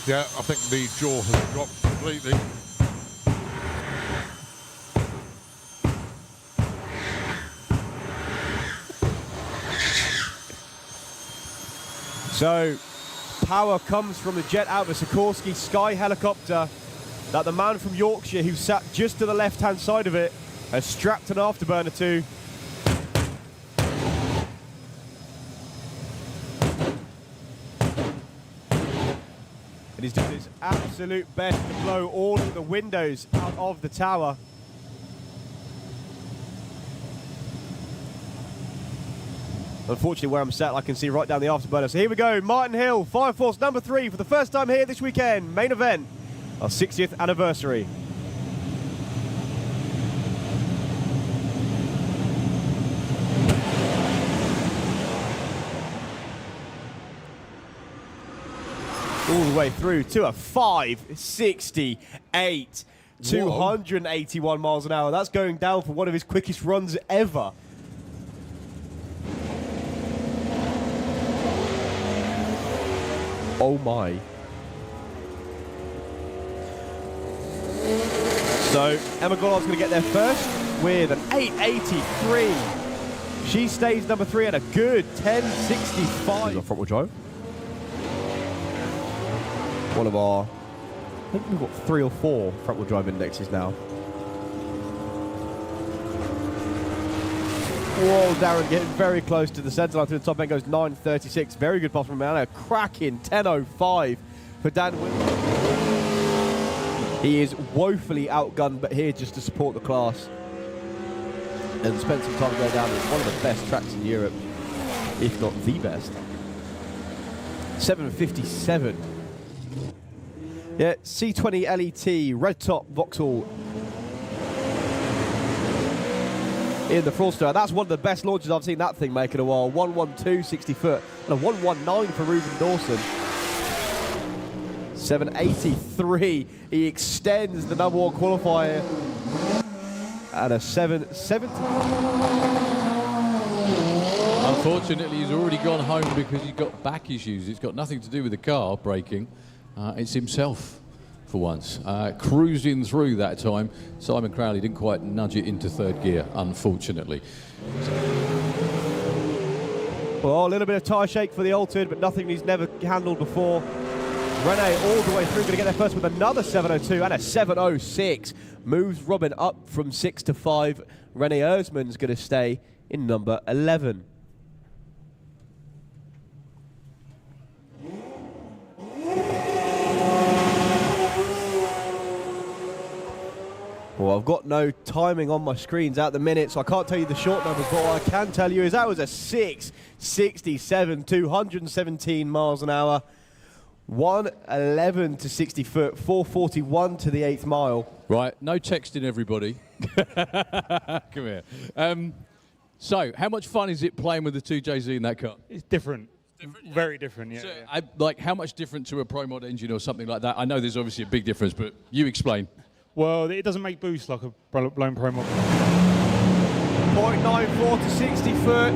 Yeah, I think the jaw has dropped completely. So, power comes from the jet out of a Sikorsky Sky helicopter that the man from Yorkshire who sat just to the left-hand side of it has strapped an afterburner to. And he's doing his absolute best to blow all of the windows out of the tower. Unfortunately, where I'm sat, I can see right down the afterburner. So here we go, Martin Hill, Fire Force number 3 for the first time here this weekend. Main event, our 60th anniversary. All the way through to a 568, 281 miles an hour. That's going down for one of his quickest runs ever. Oh my. So Emma Gollard's going to get there first with an 883. She stays number 3 at a good 1065. Front wheel drive. One of our, I think we've got 3 or 4 front wheel drive indexes now. Whoa, Darren getting very close to the centre line. To the top end goes 936. Very good pass from Manor. Cracking 1005 for Dan Williams. He is woefully outgunned, but here just to support the class and spend some time going down. It's one of the best tracks in Europe. if not the best. 7:57. Yeah, C20 LET, red top Vauxhall in the Fraudster. That's one of the best launches I've seen that thing make in a while. 112, 60 foot, and a 119 for Ruben Dawson. 783. He extends the number one qualifier at a 770. Unfortunately, he's already gone home because he's got back issues. It's got nothing to do with the car braking. It's himself, for once. Cruising through that time. Simon Crowley didn't quite nudge it into third gear, unfortunately. Well, a little bit of tyre shake for the Alted, but nothing he's never handled before. Rene all the way through, going to get there first with another 702 and a 706. Moves Robin up from 6 to 5. Rene Erzman's going to stay in number 11. Well, I've got no timing on my screens at the minute, so I can't tell you the short numbers, but what I can tell you is that was a 6.67, 217 miles an hour, 111 to 60 foot, 441 to the 8th mile. Right, no texting, everybody. Come here. So, how much fun is it playing with the 2JZ in that car? It's different. Very different, yeah. So, like, how much different to a Pro Mod engine or something like that? I know there's obviously a big difference, but you explain. Well, it doesn't make boost like a blown Pro Mod. 0.94 to 60 foot,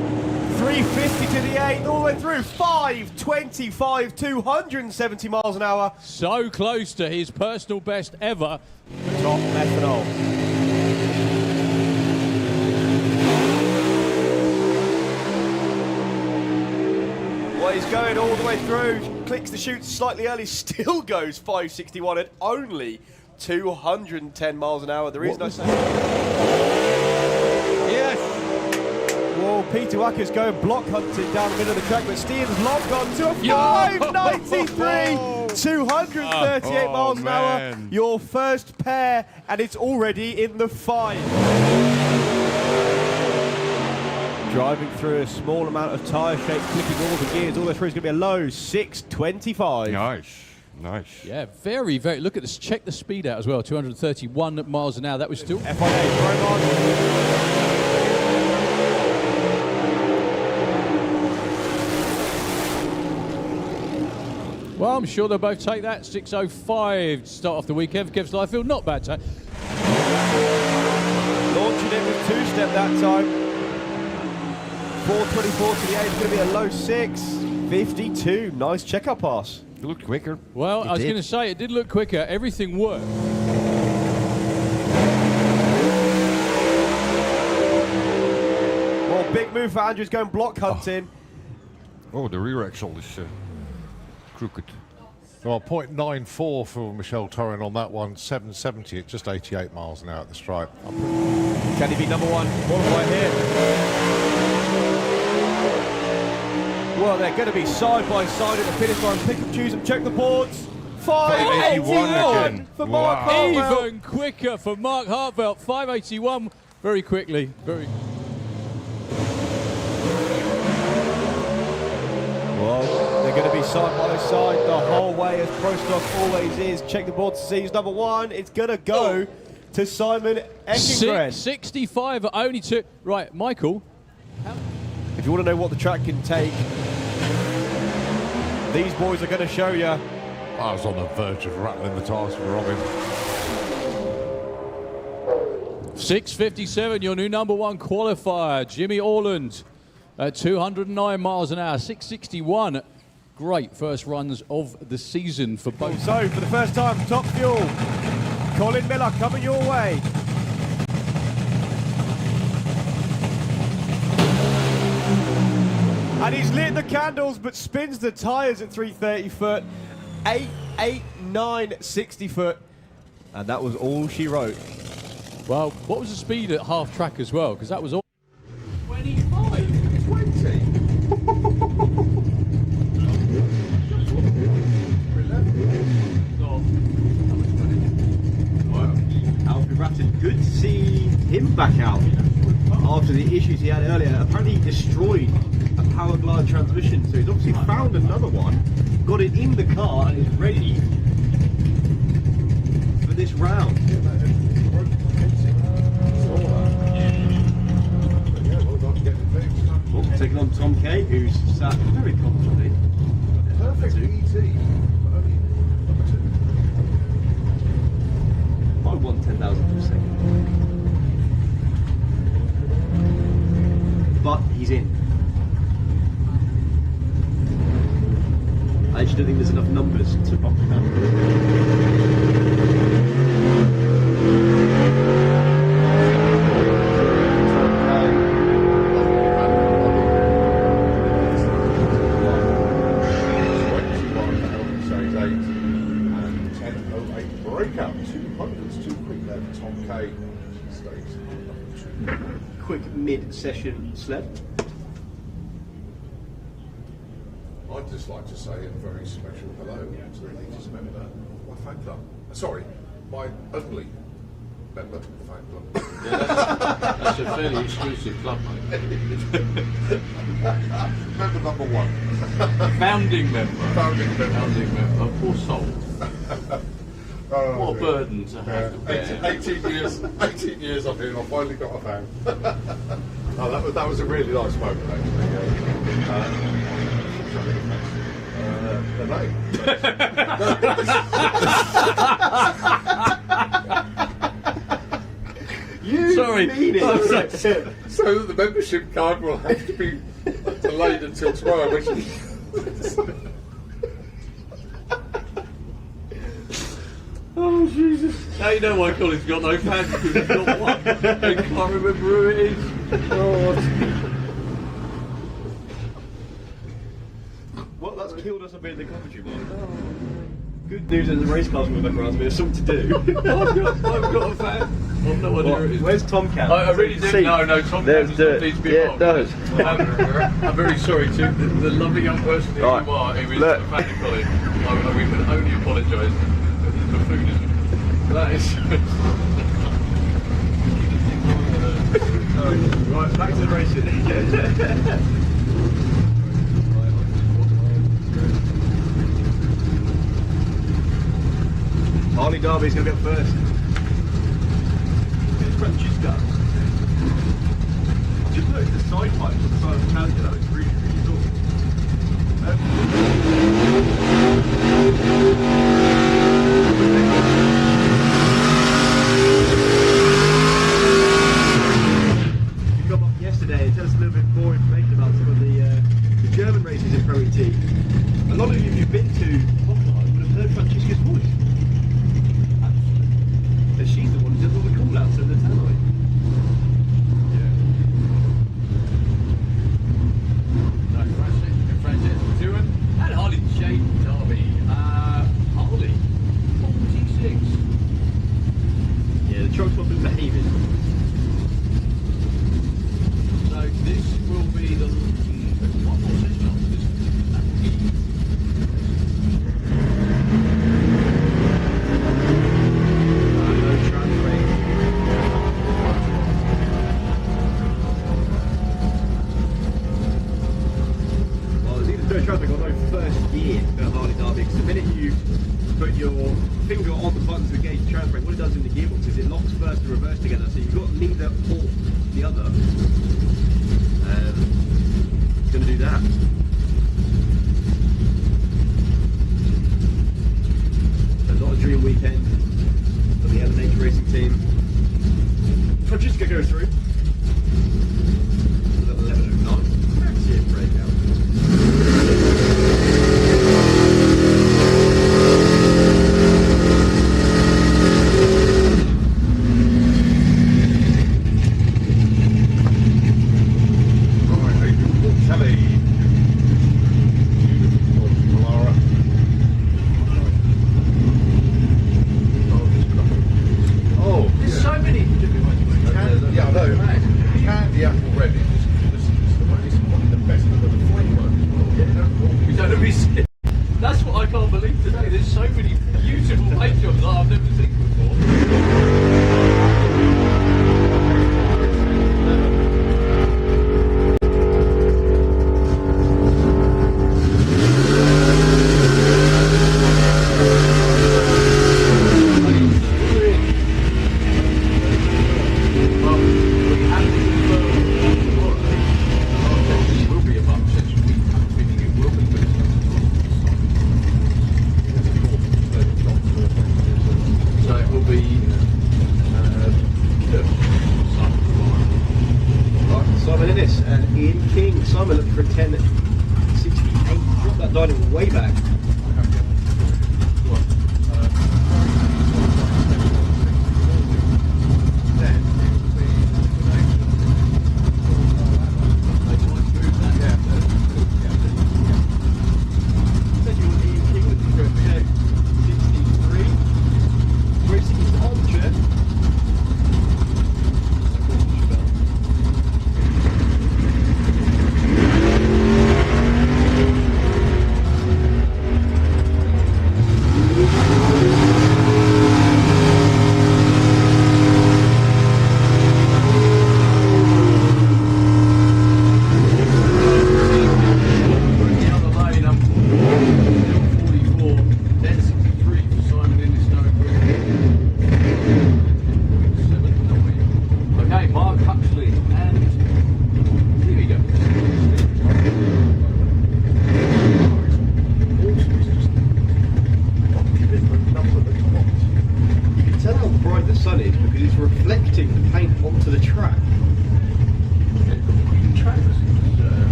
350 to the 8th, all the way through, 525, 270 miles an hour. So close to his personal best ever. Top Methanol. Well, he's going all the way through, clicks the chute slightly early, still goes 561 at only 210 miles an hour. There is no second. Yes. Well, Peter Wacker's going block hunting down the middle of the track, but Steven's locked on to a 593, 238 miles an hour. Your first pair, and it's already in the 5. Driving through a small amount of tyre shake, flicking all the gears. All the way through is going to be a low 625. Nice. Nice. Yeah, very, very. Look at this. Check the speed out as well. 231 miles an hour. That was still. FIA Pro Mod. Well, I'm sure they'll both take that. 6:05 to start off the weekend for Kev Slyfield. Not bad time. Launching it with two-step that time. 424 to the 8. It's going to be a low 652. Nice checkout pass. It looked quicker. Well, I was going to say, it did look quicker. Everything worked. Well, big move for Andrews going block hunting. Oh, the rear axle is crooked. Well, 0.94 for Michel Torrin on that one, 770 at just 88 miles an hour at the stripe. Can he be number one? Qualify here. Well, they're going to be side by side at the finish line. Pick and choose and check the boards. 581 for Mark Hartwell. Even quicker for Mark Hartwell. 581 very quickly. Very. Well, they're going to be side by side the whole way, as Pro Stock always is. Check the board to see who's number one. It's going to go to Simon Eckengren. 65 only two. Right, Michael. If you want to know what the track can take, these boys are going to show you. I was on the verge of rattling the tyres for Robin. 6:57, your new number one qualifier, Jimmy Orland, at 209 miles an hour, 6:61. Great first runs of the season for both. So, for the first time, Top Fuel, Colin Miller coming your way. And he's lit the candles, but spins the tyres at 330 foot, 889 60 foot. And that was all she wrote. Well, what was the speed at half track as well? Because that was all. 25, 20. Alfred Ratton, good to see him back out after the issues he had earlier. Apparently he destroyed a power glide transmission. So he's obviously found another one, got it in the car, and is ready for this round. Oh, taking on Tom K, who's sat very comfortably. Perfect ET. By 1/10,000th of a second. But he's in. I actually don't think there's enough numbers to bump him out. Breakout, 200s too quick there for Tom K. Stays. Quick mid-session sled. I'd just like to say a very special hello to the latest member of my fan club. Sorry, my only member of the fan club. Yeah, that's a fairly exclusive club, mate. Member number one. Founding member. Founding member. Founding member. Poor soul. What a burden to have to bear. 18 years I've been, and I finally got a fan. Oh, that was a really nice moment, actually. The name. You Sorry. mean it. So that the membership card will have to be delayed until tomorrow, which Oh, Jesus. Now you know why Colin's got no fans, because he's got one. I can't remember who it is. Oh. Well, that's killed us a bit in the commentary, Mark. Good news is the race cars will back around, so we have something to do. I've got a fan. I've no idea who it is. Where's Tom Cat? I really do. No, Tom Cat does not need to be involved. I'm very sorry to the lovely young person who you are, who is a fan of Colin. We can only apologise. Buffoonism. That is. Right, back to the racing. Harley Derby's going to go first. It's Francesca. Just notice the side pipes on the side of the Challenger, though. It's really, really cool. You come up yesterday and tell us a little bit more information about some of the German races in Pro ET. A lot of you, if you've been to Hockenheim, would have heard Francesca's voice. But she's the one who does all the call-outs and the tannoy. And Harley J. Derby. Harley, 46. Yeah, the truck's not been behaving. So this will be the one more session after this. That will be. No transferring. Well, there's either no traffic or no first gear for Harley Derby, because the minute you put your finger on the button to engage the transferring, what it does in the gearbox is it locks first and reverse together, so you've got neither or the other. It's going to do that. So not a dream weekend for the Eliminator racing team. Francesca goes through. At 11:09. See it break out. There's so many. Yeah, I know. Simon Ennis and Ian King. Simon looking for a 10.68. Drop that dyno way back.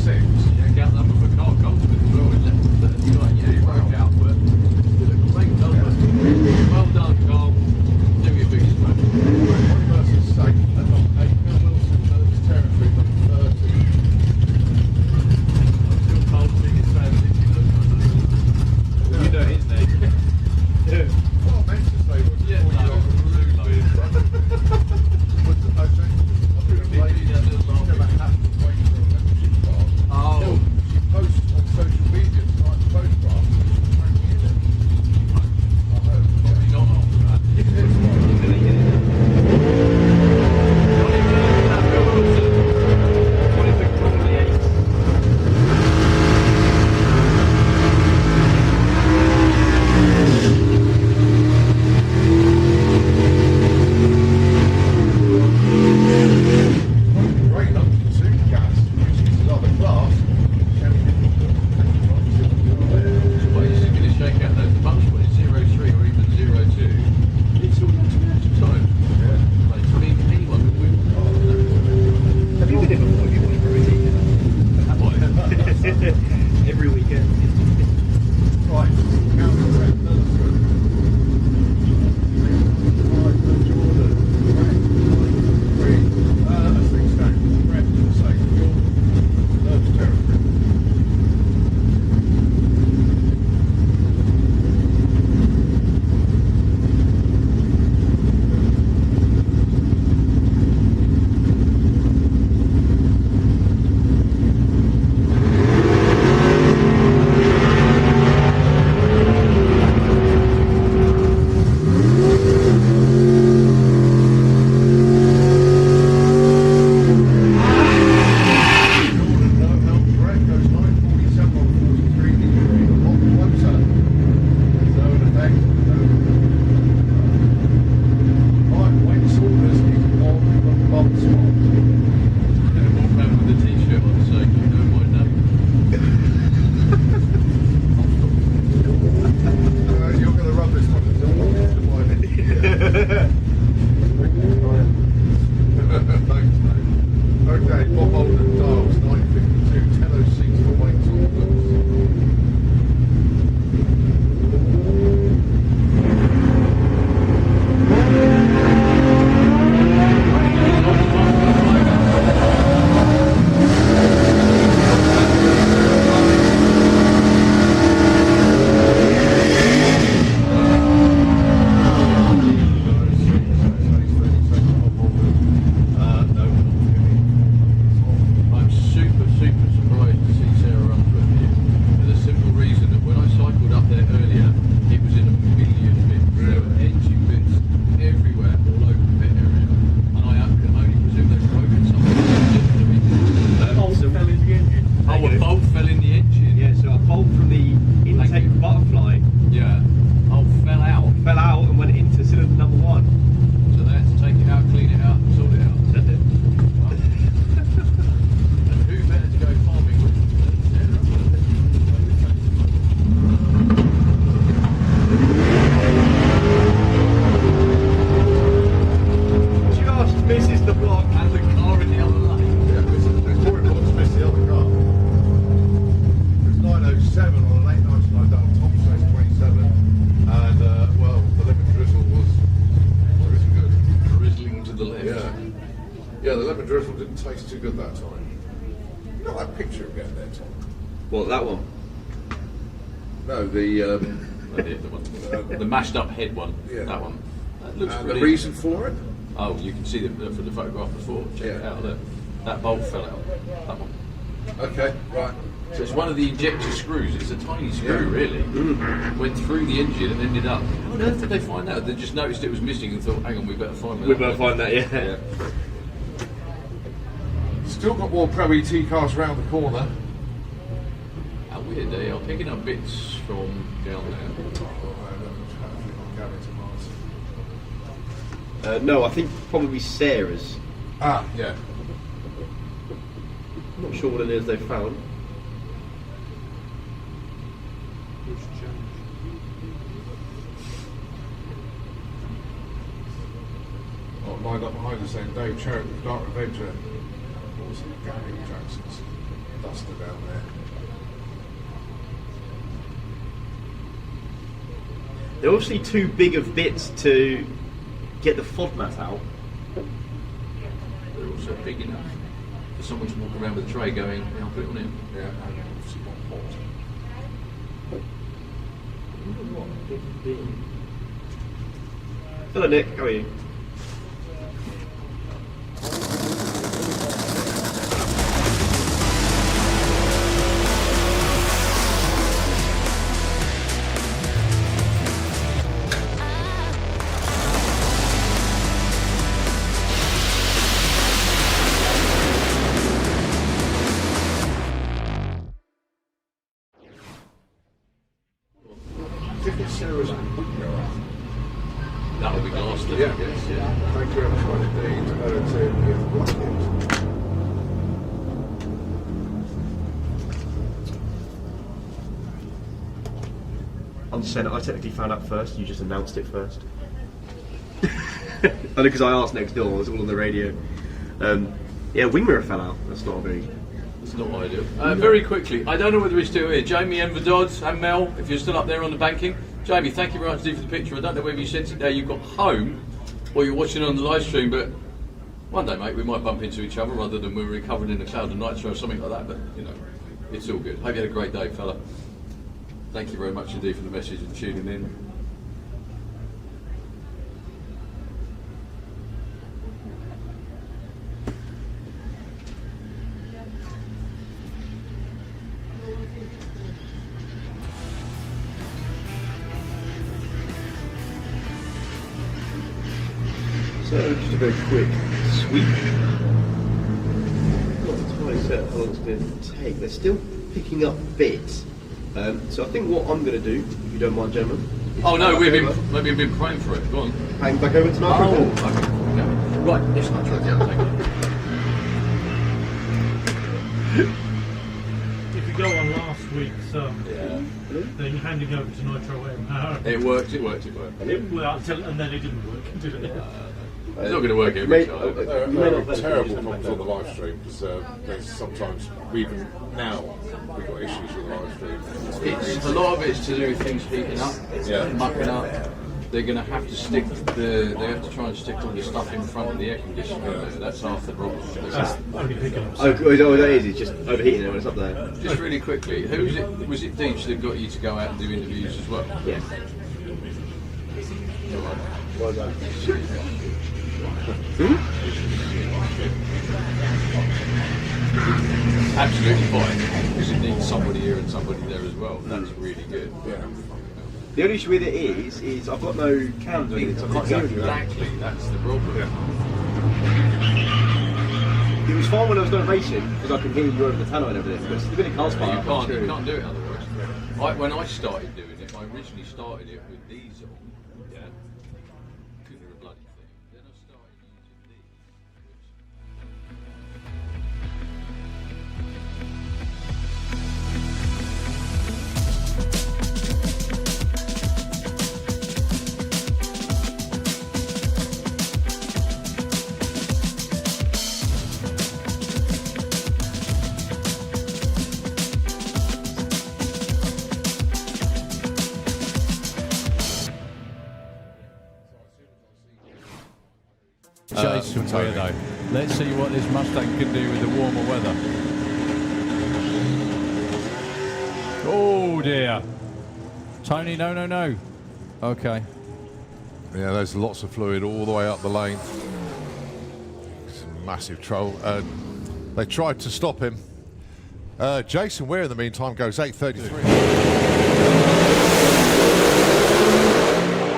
Six. Yeah, get that for car comes with as well, isn't it? tastes too good that time. You got that picture again there, Tom? What, that one? No, the the mashed up head one. Yeah. That one. That looks and pretty. the reason for it? Oh, you can see from the photograph before. Check it out. Look, that bolt fell out. That one. Okay, right. So it's one of the injector screws. It's a tiny screw, really. Went through the engine and ended up. How on earth did they find out? They just noticed it was missing and thought, "Hang on, we better find that." We better find that, yeah. Still got more Pro ET cars around the corner. How weird they are picking up bits from down there. No, I think probably Sarah's. Ah, yeah. I'm not sure what it is they've found. Oh, lined up behind us saying Dave Cherritt with Dark Adventure. Awesome Gary Jackson's duster down there. They're obviously too big of bits to get the FODMAT out. They're also big enough for someone to walk around with a tray going, "Yeah, I'll put it on him." Yeah, and obviously not hot. Hello Nick, how are you? That'll be last, Yeah. I guess. Yeah. Thank you very much indeed. I'm saying I technically found out first, you just announced it first. Only because I asked next door, it was all on the radio. Yeah, wing mirror fell out. That's not very... It's not ideal. Very quickly, I don't know whether he's still here. Jamie Enverdodd and Mel, if you're still up there on the banking. Jamie, thank you very much indeed for the picture. I don't know whether you sent it there, you've got home, or you're watching it on the live stream, but one day, mate, we might bump into each other rather than we're recovered in a cloud of nitro or something like that, but, you know, it's all good. Hope you had a great day, fella. Thank you very much indeed for the message and tuning in. So just a very quick sweep. Not entirely certain how long it's going to take. They're still picking up bits. So I think what I'm going to do, if you don't mind, gentlemen. Oh no, maybe we've been praying for it. Go on. Hang back over to Nitro. Oh, okay. Yeah. Right, this Nitro. Yeah, thank you. If you go on last week's thing, handing over to Nitro Air. It worked. Well, and then it didn't work, did it? It's not going to work every time. There are terrible problems on the live stream because there's sometimes, even now, we've got issues with the live stream. A lot of it's to do with things heating up, mucking up. They're going to have to they have to try and stick all the stuff in front of the air conditioner. That's half the problem. That is, it's just overheating it when it's up there. Just really quickly, was it Deeps that got you to go out and do interviews as well? Yeah. Well done. Absolutely fine, because it needs somebody here and somebody there as well. That's really good. Yeah. The only issue with it is I've got no cams or anything, so I can't hear anything. Exactly, that's the problem. It was fine when I was going racing, because I could hear you over the tannoy and everything, but it's the bit of car spark. You can't do it otherwise. When I started doing it, I originally started it with these on. Yeah. Couldn't hear a bloody thing. Then I started using these. Jason Weirdo. Let's see what this Mustang can do with the warmer weather. Oh dear. Tony, no. Okay. Yeah, there's lots of fluid all the way up the lane. It's a massive trouble. They tried to stop him. Jason Weir, in the meantime, goes 8:33.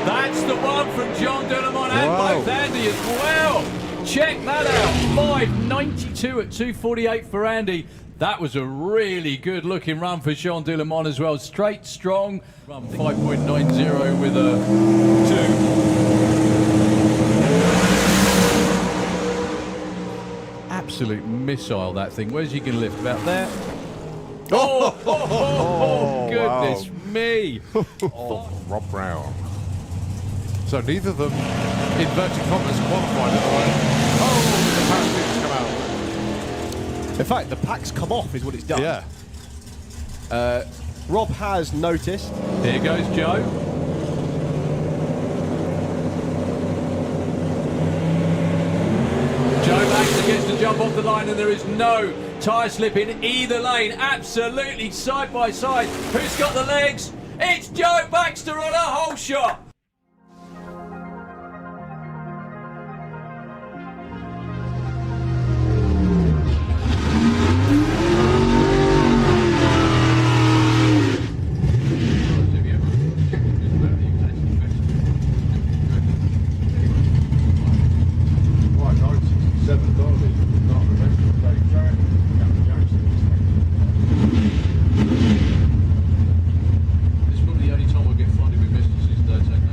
That's the one from John Delamont and both Andy as well. Check that out. 5.92 at 2.48 for Andy. That was a really good looking run for Jean Delamont as well. Straight, strong. Run 5.90 with a 2. Absolute missile, that thing. Where's he going to lift? About there? Oh, goodness me. Rob Brown. So neither of them, inverted commas, qualified at the moment. The parachutes come out. In fact, the pack's come off is what it's done. Yeah. Rob has noticed. Here goes Joe. Joe Baxter gets to jump off the line and there is no tyre slip in either lane. Absolutely side by side. Who's got the legs? It's Joe Baxter on a hole shot. This is probably the only time we'll get flooded with messages today.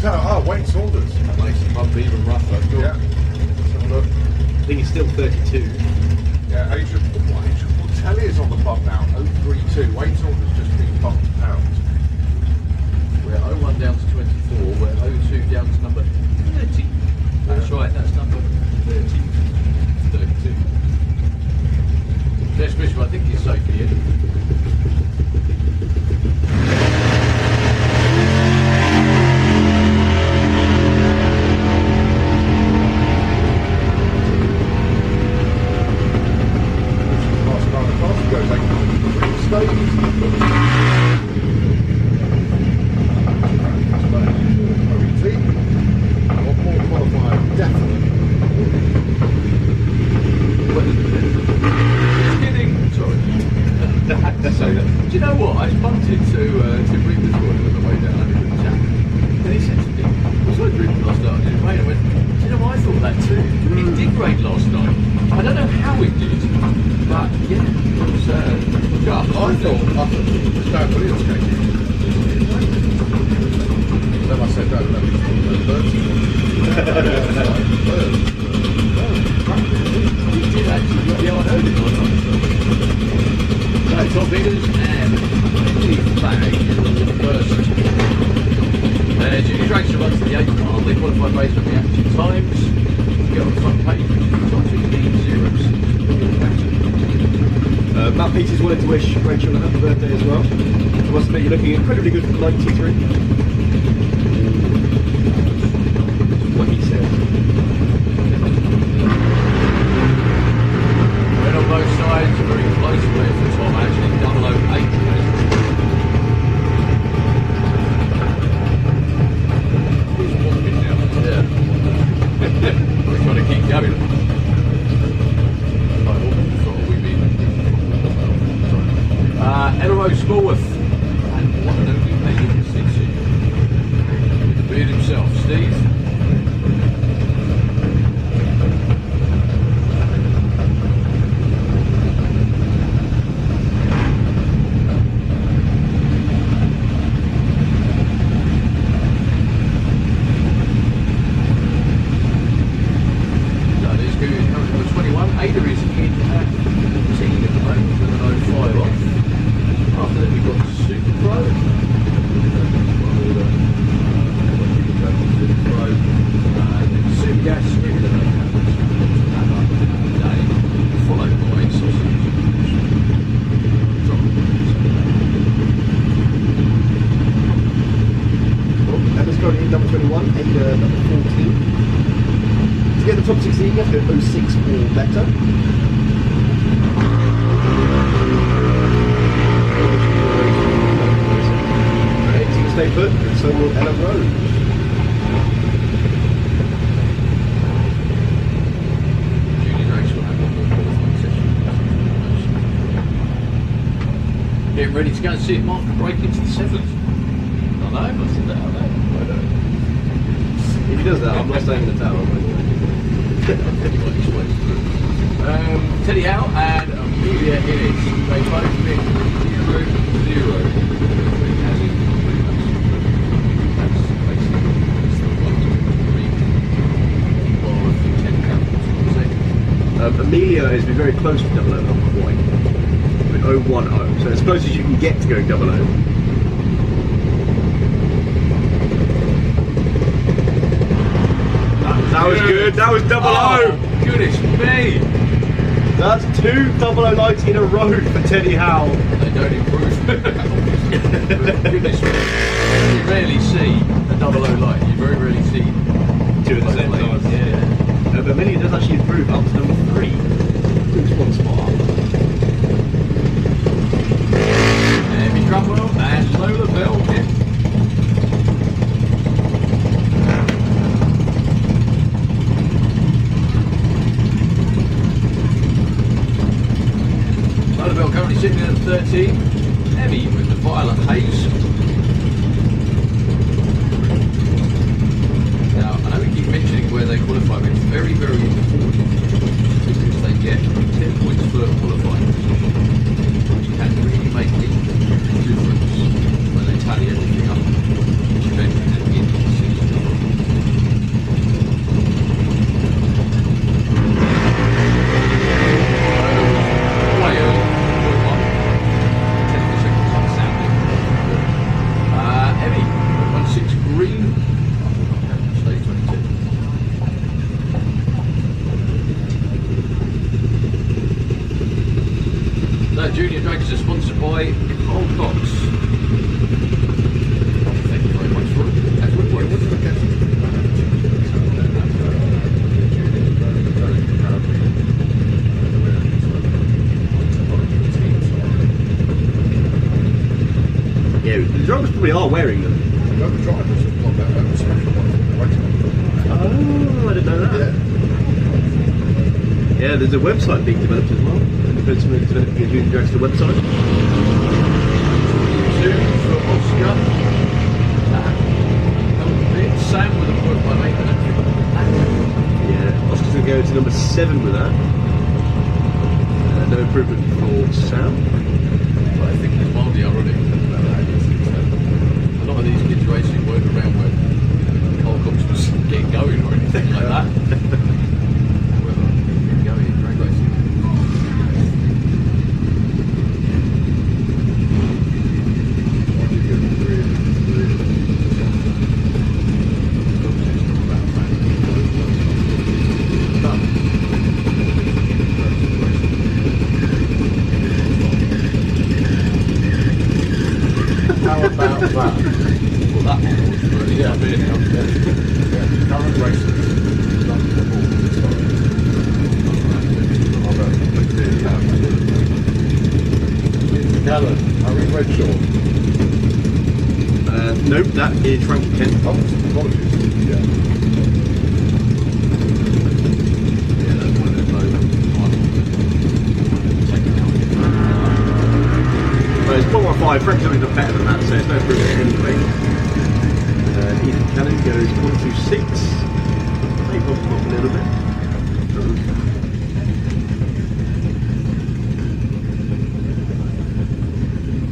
Bumped out. Wayne Saunders. Makes the bump even rougher. Cool. Yeah. Let's have a look. I think he's still 32. Yeah, Asia Portelli is on the bump now. 032. Wayne Saunders just been bumped out. We're 01 down to 24. We're 02 down to number 30. That's right. That's number 30. 32. Des Bishop, I think he's safe here. Do you know what? I bumped into Tim Reed this morning on the way down. I did a chat. And he said to me, I was drinking last night, and it rained. I went, do you know what? I thought that too. It did rain last night. I don't know how it did, but yeah, it was I thought it was down brilliant skating. Then I said, no, birds. He did actually, yeah, I heard it last night. So top biggers and the flag is the first. Junior Dragster runs to the 8th mile. They qualify based on the actual times. Get on the front page, top 16 zeros. Matt Peters wanted to wish Rachel a happy birthday as well. I must admit, you're looking incredibly good for 93. What he said. Red on both sides, very close way for Tom, actually 008. He's walking down, yeah. We're trying to keep going. Elmo Smallworth and one and only Megan Simpson. With the beard himself, Steve. That is good. Currently number 21. Ada is in at 10 at the moment with an 05 off. After that we've got Super Pro. Super Gas followed by Sausage. Emma's currently in number 21, Ada number 14. To get the top 16, you have to go 06 or better. Stay put, and so will Ella Rose. Junior Race will have one more qualifying session. Getting ready to go and see if Mark can break into the 7th. I know, I said that, I know. If he does that, I'm not staying in the tower. Teddy Howe and Amelia Innes. They both picked 0-0. Amelia has been very close to 00, not quite. With 010, so as close as you can get to going 00. That was good, that was 00! Oh, goodness me! That's 2 00 lights in a row for Teddy Howe. They don't improve. Goodness me. You rarely see a 00 light, you very rarely see 2 at the same time. Yeah. But Amelia does actually improve up to number 3. Looks one spot. Emmy Cromwell and Lola Bell here. Lola Bell currently sitting at 13. Emmy with the violet haze. Now, I know we keep mentioning where they qualify, but it's very, very important because they get 10 points for qualifying. You can really make a difference when they tally everything up, which eventually then into the season. drivers probably are wearing them. The drivers have got that special one. Oh, I didn't know that. Yeah, there's a website being developed as well. Developing a Junior Dragster website. For Oscar. Sam with a point by me. Yeah, Oscar's going to go to number 7 with that. No improvement for Sam. But I think it's mildly ironic about that. A lot of these kids racing weren't around when Carl Cox was getting going or anything like that. However, getting going in drag racing. How about that? Well, that one was really Current racing. Gallon, are we Redshaw? Nope, that is Frankie Kent. Oh, apologies. Yeah. Well, it's 415. Frankie's only done better than that, so it's no improvement anyway. Ethan Cannon goes 126. They bump him up a little bit.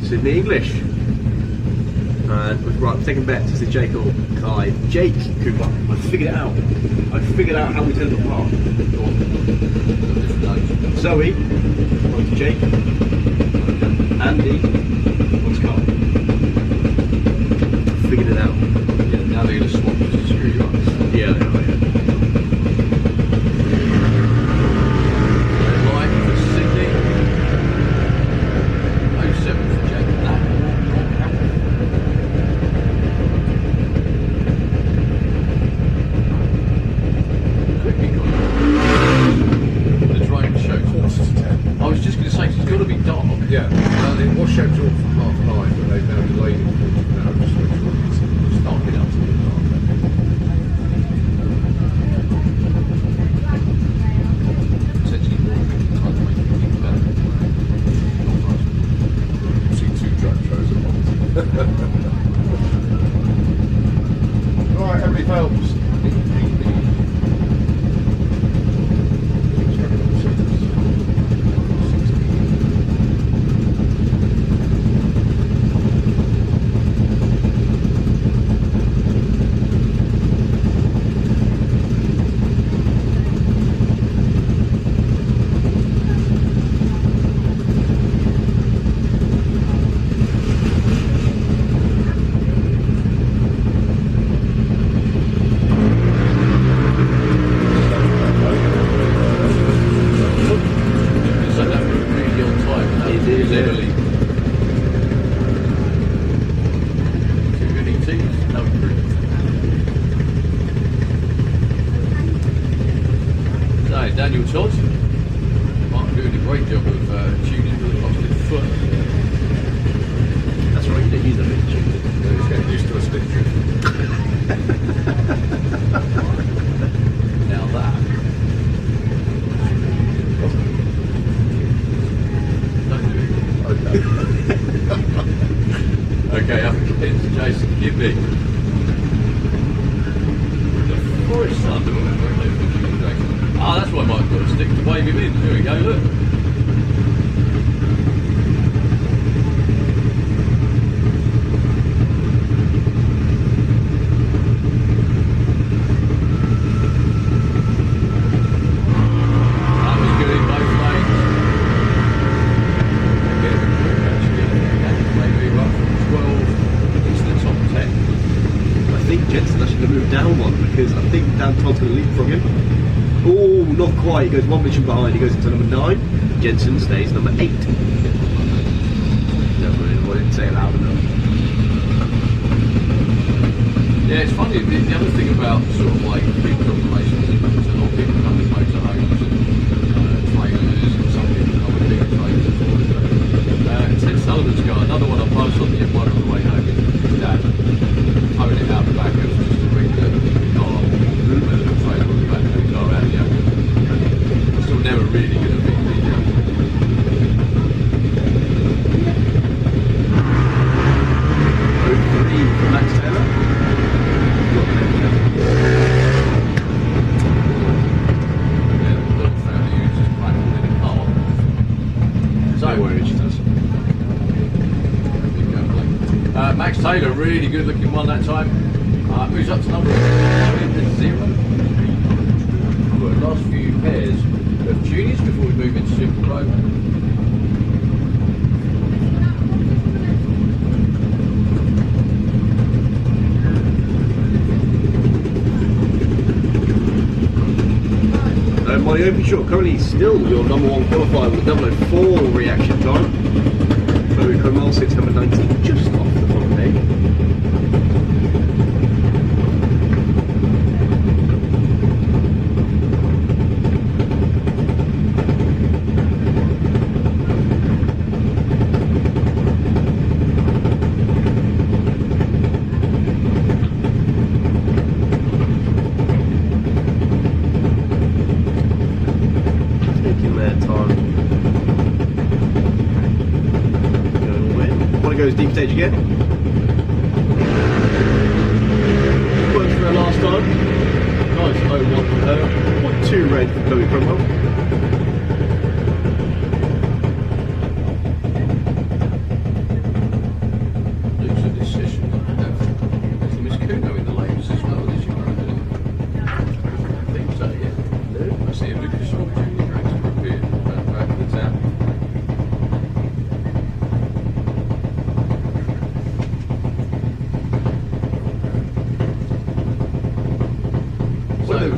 Sydney English. And right, second bet to Jake or Kai. Jake Cooper. I figured it out. I figured out how we tell them apart. Zoe, on to Jake. Andy, what's Kai? Figured it out. Yeah, now they're going to swap to screw you up. Yeah, they are, yeah. Red line for Sydney. 07 for Jake. The driving show. I was just going to say, it's got to be dark. Yeah, it was scheduled for 9:30, but they've now delayed it for 40 hours, which means it's starting up to the dark. Essentially more than time to make things better. See 2 drag shows at once. Right, Emily Phelps. Daniel Todd. Mark doing a great job of tuning the positive foot. That's right, you don't use that bit tune. He's getting used to a stick tune. Now that. Okay, up against Jason Gibby. The Forest Thunder. Ah, that's why Mike's got a stick to wave him in. Here we go, look. That was good in both lanes. Maybe up from 12 into the top 10. I think Jensen's actually going to move down one because I think Dan Todd's going to leapfrog him. Oh, not quite. He goes one mission behind. He goes into number 9. Jensen stays number 8. No, I didn't say it loud enough. Yeah, it's funny. The other thing about sort of like people's observations is a lot of people come with motorhomes and trailers, and some people come with bigger trailers. It tends to Sullivan's got another one on post on the M1 on the way home. Dad, towing it out the back. It was just a regular car with a little trailer on the back of the car out here. Still never really going to be the from Max Taylor. Max Taylor, really good looking one that time. Moves up to number 0. We've got the last few pairs of juniors before we move into Super Pro. My open shot currently still your number 1 qualifier with 004 reaction time. Chloe Cromwell 619, just off the front page. Deep stage again. Worked for her last time. Nice 0-1 from her. 0.2 red for Chloe Cromwell. Looks at this session that I have Miss Kuno in the lanes as well this year. I think so, yeah. I see him looking short junior dragster appear back of the town.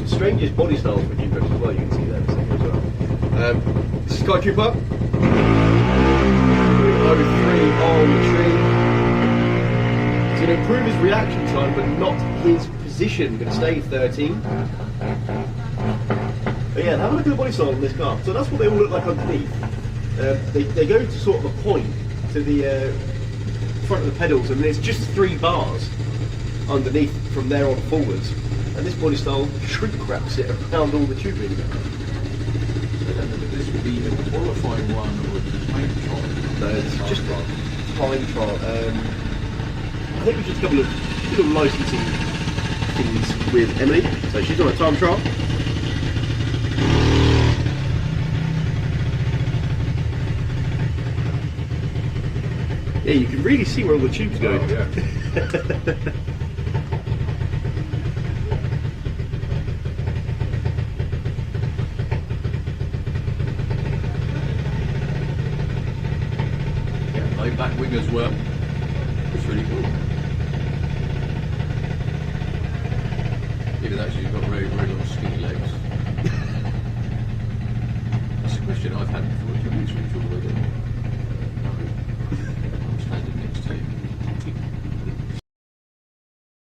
Strangest body styles for Jeep as well, you can see that in a second as well. This is Sky Cooper. 03 on the tree. He's going to improve his reaction time, but not his position. Going to stay 13. But yeah, have a look at the body style on this car. So that's what they all look like underneath. They go to sort of a point to the front of the pedals, and there's just 3 bars underneath from there on forwards. And this body style shrink wraps it around all the tubing. So I don't know if this would be a qualifying one or a time trial. No, it's just time trial. I think it's just a couple of little licensing things with Emily. So she's on a time trial. Yeah, you can really see where all the tubes go. Oh, yeah. Back wingers were. It's really cool. Even though she's got very, very long skinny legs. That's a question I've had before. Do you want to switch all the way down? No. I'm standing next to you.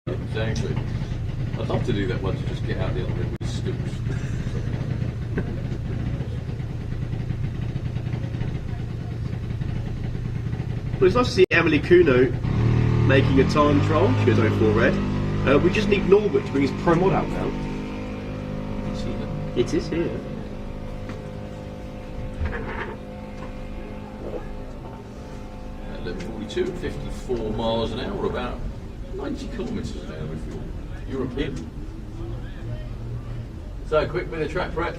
Exactly. I'd love to do that once, just get out the other end with stoops. Well, it's nice to see Emily Kuno making a time trial. She goes 04 red. We just need Norbert to bring his Pro Mod out now. It is here. At 11:42 at 54 miles an hour, about 90 kilometres an hour if you're European. So, a quick bit of track prep.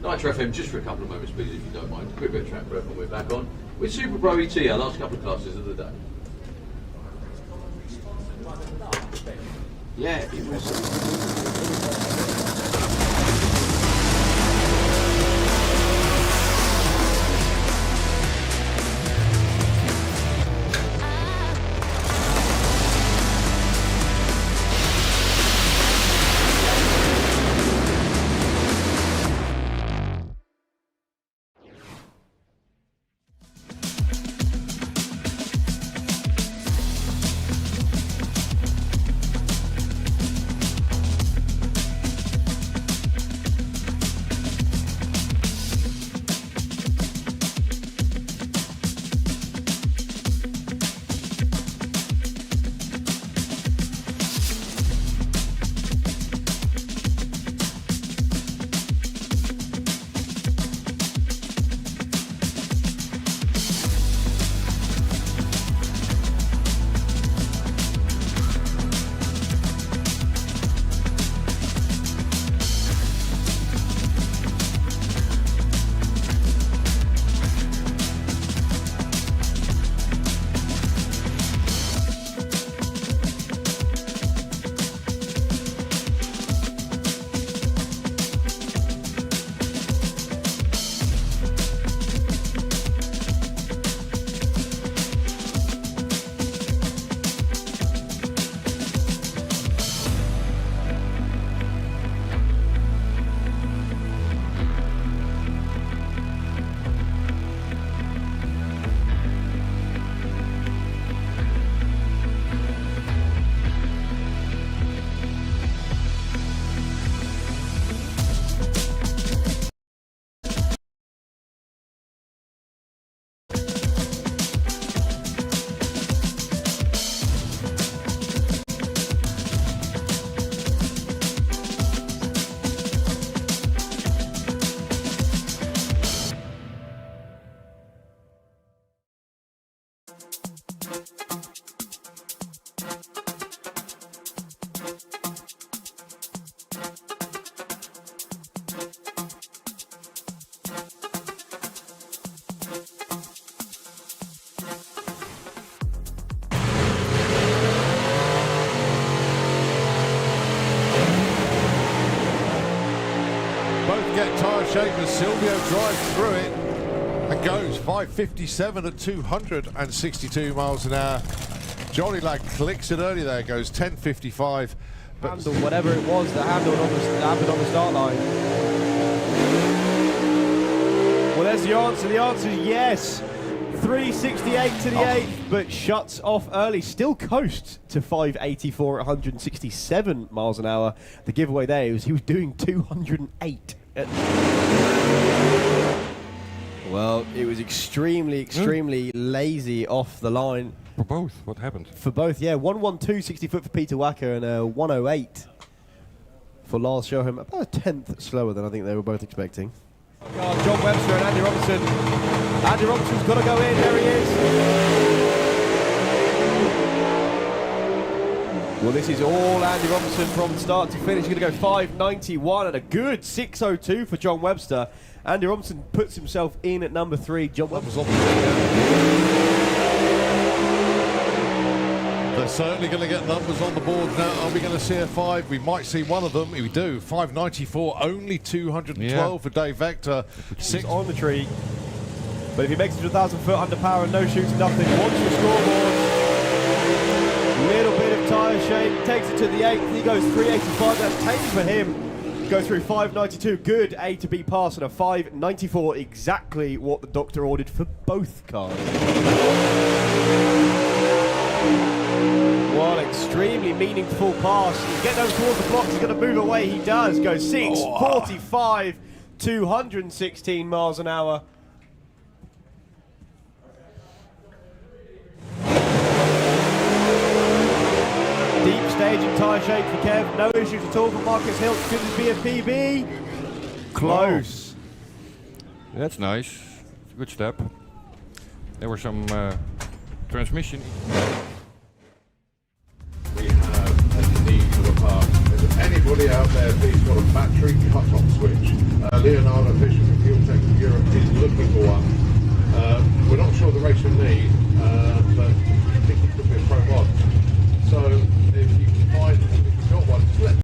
Nitro FM just for a couple of moments, please, if you don't mind. A quick bit of track prep and we're back on with Super Pro ET, our last couple of classes of the day. Yeah, it was. check tyre shape as Silvio drives through it and goes 5.57 at 262 miles an hour. Johnny Ladd clicks it early there, goes 10.55. Handle whatever it was that happened on the start line. Well, there's the answer. The answer is yes. 368 to the 8th, but shuts off early. Still coasts to 584 at 167 miles an hour. The giveaway there was he was doing 208. Well, it was extremely lazy off the line. For both, what happened? For both, yeah. 112 60 foot for Peter Wacker and a 108 for Lars Schohem. About a tenth slower than I think they were both expecting. John Webster and Andy Robinson. Andy Robinson's got to go in. There he is. Well, this is all Andy Robinson from start to finish. He's going to go 5.91 and a good 6.02 for John Webster. Andy Robinson puts himself in at number 3. John Webster's on the They're certainly going to get numbers on the board now. Are we going to see a 5? We might see one of them. We do. 5.94, only 212 for Dave Vector. 6 on the tree. But if he makes it to 1,000 foot under power and no shoots, nothing. Watch the scoreboard. Little bit of tyre shape. Takes it to the 8th. He goes 3.85. That's tame for him. Go through 5.92. Good A to B pass and a 5.94. Exactly what the doctor ordered for both cars. Well, extremely meaningful pass. He's getting over towards the clock. He's going to move away. He does. Go 6.45, 216 miles an hour. Deep stage and tyre shape for Kev. No issues at all for Marcus Hill. Could this be a PB? Close. That's nice. It's a good step. There were some transmission. We have a need for the park. If anybody out there, please got a battery cut-off switch. Leonardo Fisher from Fuel Tech Europe is looking for one. We're not sure the race will need, but I think it could be a Pro Mod. So if you can find, if you've got one, just let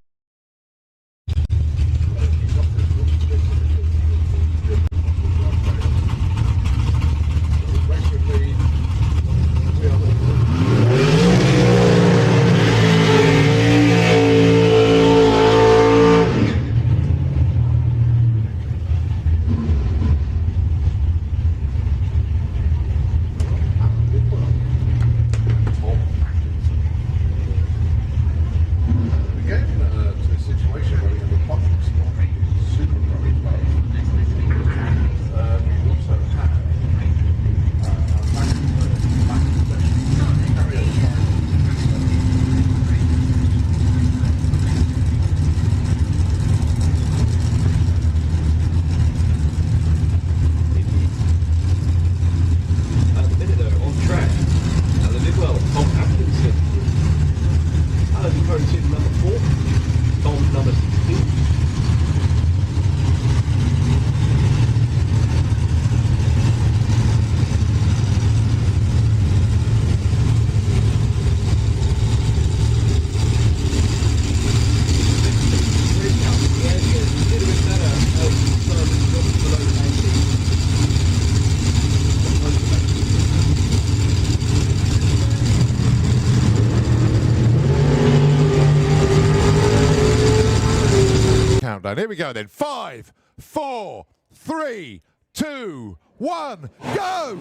Here we go then. 5, 4, 3, 2, 1, go!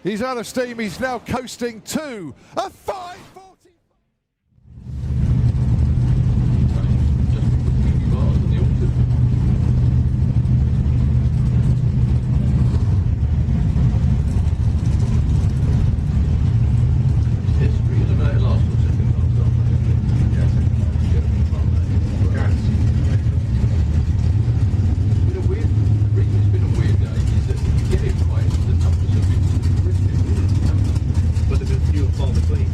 He's out of steam. He's now coasting to a 5.40. But there's a few and far between.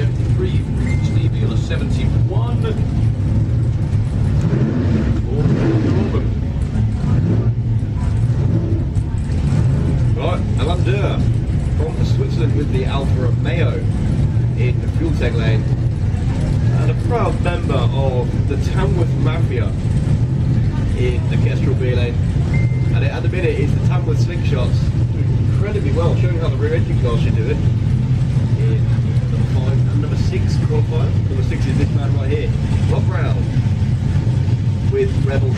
73, Stevie on a 71. Right, Eliminator from Switzerland with the Alfa Romeo in the fuel tank lane. And a proud member of the Tamworth Mafia in the Kestrel B lane. And at the minute it's the Tamworth Slingshots doing incredibly well, showing how the rear engine car should do it. In number 5 and number 6 qualifier. Number 6 is this man right here, Rob Brown, with Rebel.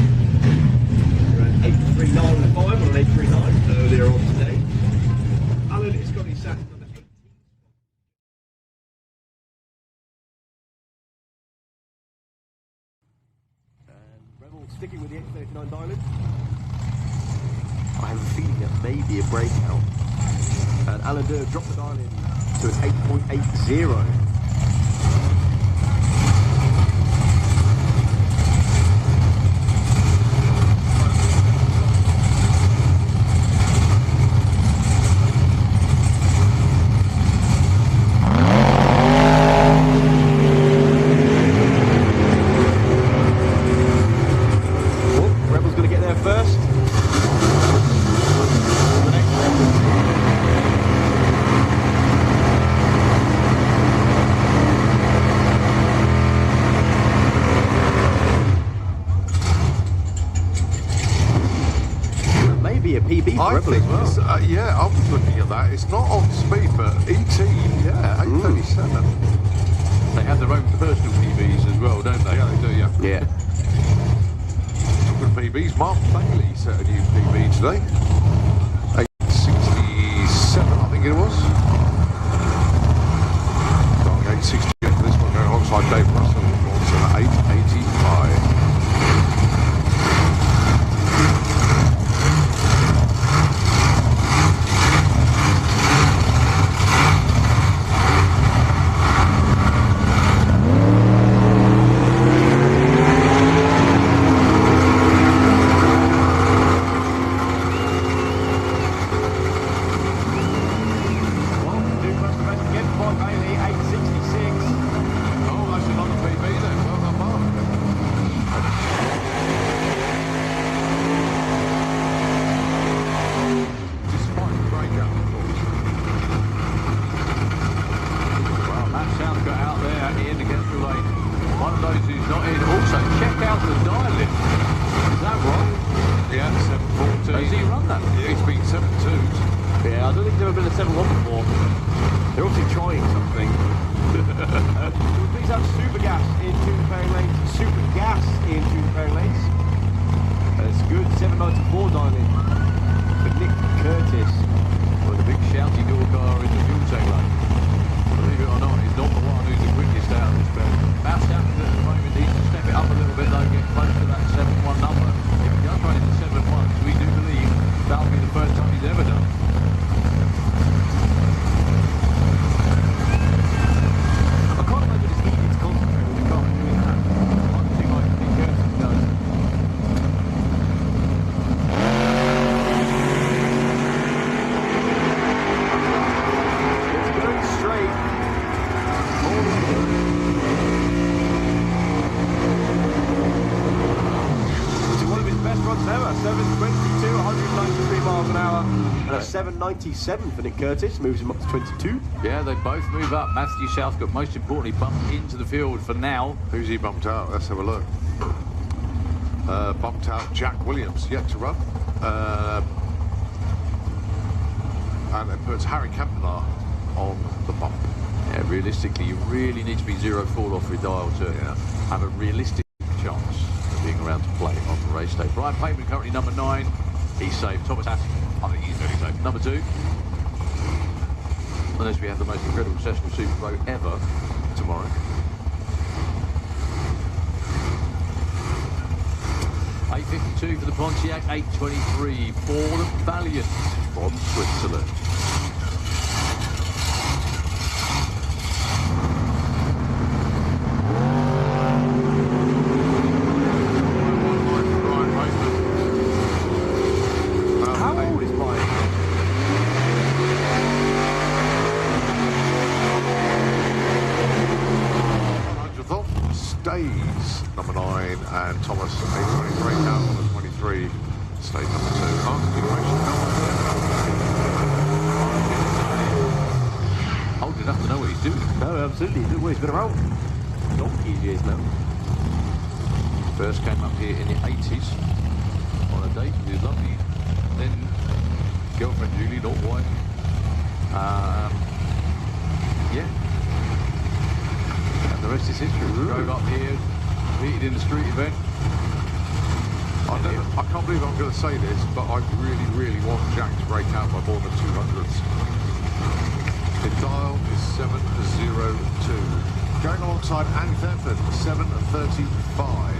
Around 8.39.5 on an 8.39 earlier on today. Alan is got his sack number 8. And Rebel sticking with the 8.39 dialing. I have a feeling that may be a breakout. And Alan Durr dropped the dial in to an 8.80. Rebel's going to get there first. Maybe a PB for Rebel as well. Yeah, I was looking at that. It's not on speed, but in team, yeah, 8.37. They have their own personal PBs as well, don't they? Yeah, they do, yeah. Yeah. Talking of PBs, Mark Bailey set a new PB today. 8.67, I think it was. 8.68 for this one, going alongside Dave Russell, also at 8.85. And a 7.97 for Nick Curtis, moves him up to 22. Yeah, they both move up. Matthew Southcott, most importantly, bumped into the field for now. Who's he bumped out? Let's have a look. Bumped out Jack Williams, yet to run. And it puts Harry Kempenaar on the bump. Yeah, realistically, you really need to be 0-4 off your dial to have a realistic chance of being around to play on the race day. Brian Payman currently number 9. He's safe. Thomas Hass, I think he's very safe. Number 2. Unless we have the most incredible session of Super Pro ever tomorrow. $8.52 for the Pontiac, $8.23 for the Valiant from Switzerland. How old is Brian? lane, and Thomas, 823 out on the 23, stage number 2. Old enough to know what he's doing. No, absolutely. He's been around donkey's years now. First came up here in the 80s on a date with lovely then girlfriend Julie, not wife. Yeah. And the rest is history. We drove up here, competed in the street event. I can't believe I'm going to say this, but I really, really want Jack to break out by more than 200s. The dial is 702. Going alongside Andy Thetford, 735.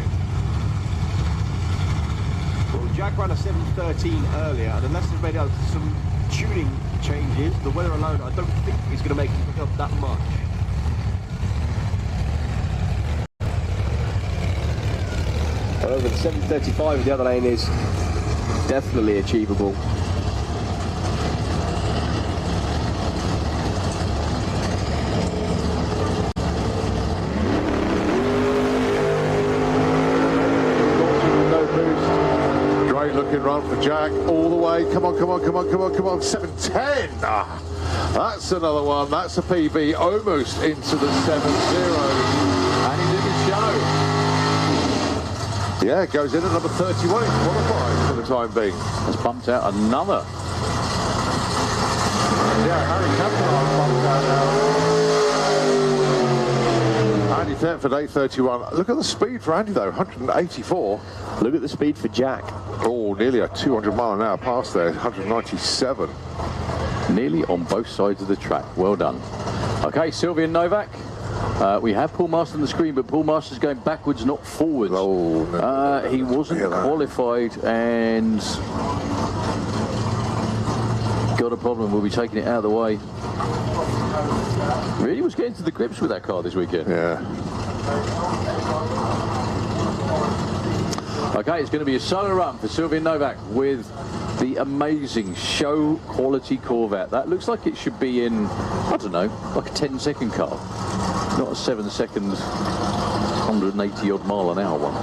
Well, Jack ran a 7:13 earlier, and unless they've made out some tuning changes, the weather alone, I don't think is going to make him pick up that much. However, the 7:35 in the other lane is definitely achievable. Looking run for Jack all the way. Come on, come on, come on, come on, come on. 7:10. Ah, that's another one. That's a PB almost into the 7-0. And he's in the show. Yeah, goes in at number 31 in qualifying for the time being. Has bumped out another. Yeah, Harry Kavanaugh bumped out now. Andy Thetford, 8:31. Look at the speed for Andy though, 184. Look at the speed for Jack. Oh, nearly a 200-mile-an-hour pass there, 197. Nearly on both sides of the track. Well done. Okay, Sylvian Novak. We have Paul Master on the screen, but Paul Master's going backwards, not forwards. Oh, no. He wasn't qualified and got a problem. We'll be taking it out of the way. Really was getting to the grips with that car this weekend. Yeah. Okay, it's going to be a solo run for Sylvian Novak with the amazing show quality Corvette. That looks like it should be in, I don't know, like a 10-second car, not a 7-second, 180-odd mile an hour one.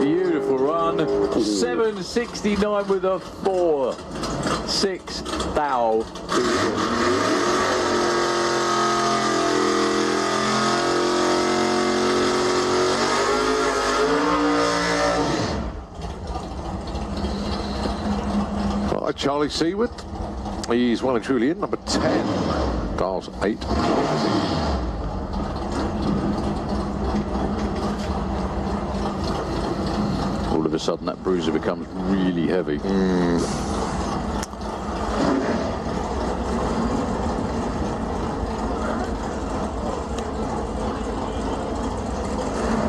Beautiful run, 769 with a 4.6 thou. Right, Charlie Seawood. He's well and truly in, number 10. Dials 8. All of a sudden that bruiser becomes really heavy.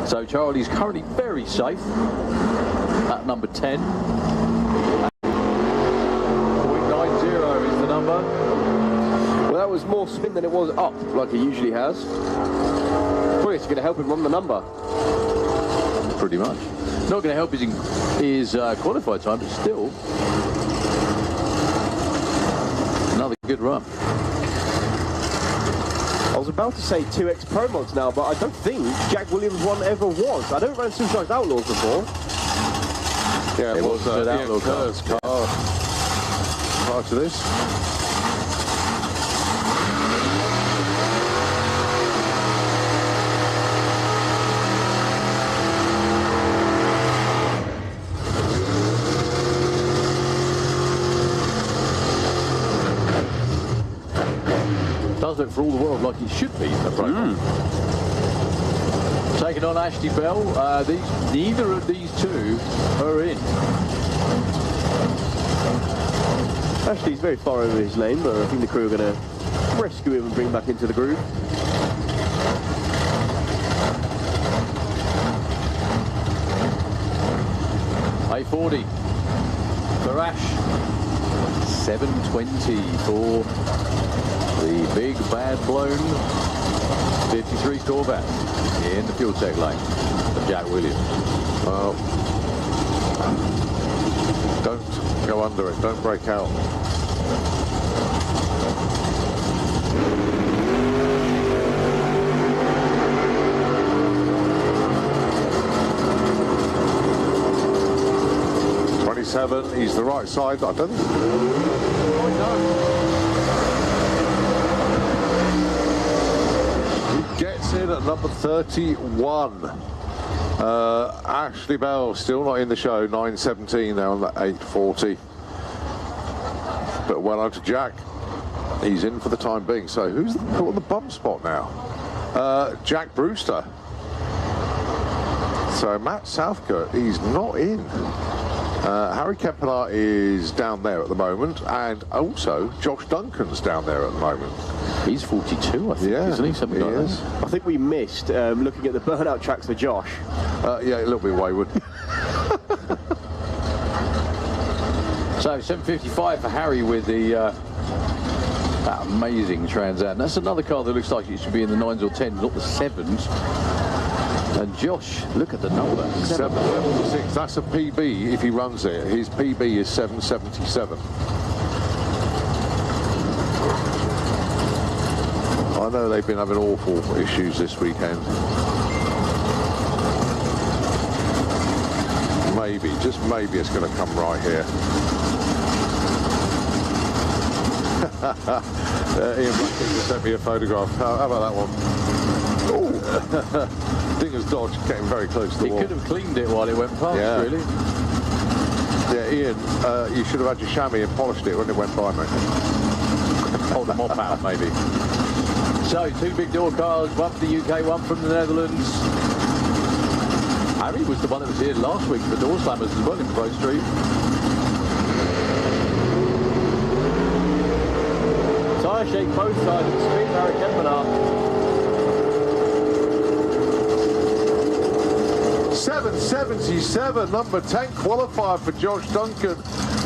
So Charlie's currently very safe at number 10. 0.90 is the number. Well, that was more spin than it was up, like he usually has. Probably it's going to help him run the number. Pretty much. Not going to help his qualified time, but still another good run. I was about to say 2X Pro Mods now, but I don't think Jack Williams one ever was. I don't run Supercharged Outlaws before. Yeah, it was Outlaw Kerr's car prior to this. Does look for all the world like it should be. Taking on Ashley Bell. Neither of these two are in. Ashley's very far over his lane, but I think the crew are going to rescue him and bring him back into the groove. A40 for Ash. 720 for the big bad blown 53 Corvette in the Fuel Tech lane for Jack Williams. Well, Don't go under it. Don't break out. He's the right side. I don't think. He gets in at number 31. Ashley Bell still not in the show. 9:17 now on the 8:40. But well on to Jack. He's in for the time being. So who's on the bump spot now? Jack Brewster. So Matt Southcote, he's not in. Harry Kempenaar is down there at the moment, and also Josh Duncan's down there at the moment. He's 42, I think, isn't he? Something like that. I think we missed looking at the burnout tracks for Josh. Yeah, a little bit wayward. So 7:55 for Harry with the that amazing Trans Am. That's another car that looks like it should be in the 9s or 10s, not the 7s. And Josh, look at the number. 776. That's a PB if he runs it. His PB is 777. I know they've been having awful issues this weekend. Maybe, just maybe it's going to come right here. Ian Blackett just sent me a photograph. How about that one? Dinger's Dodge getting very close to the wall. He could have cleaned it while it went past, really. Yeah, Ian, you should have had your chamois and polished it when it went by, mate. Hold the mop out, maybe. So, 2 big door cars, one from the UK, one from the Netherlands. Harry was the one that was here last week for door slammers as well in Pro Street. Tyre shake both sides of the street, Harry Kempenaar. 777, number 10 qualifier for Josh Duncan.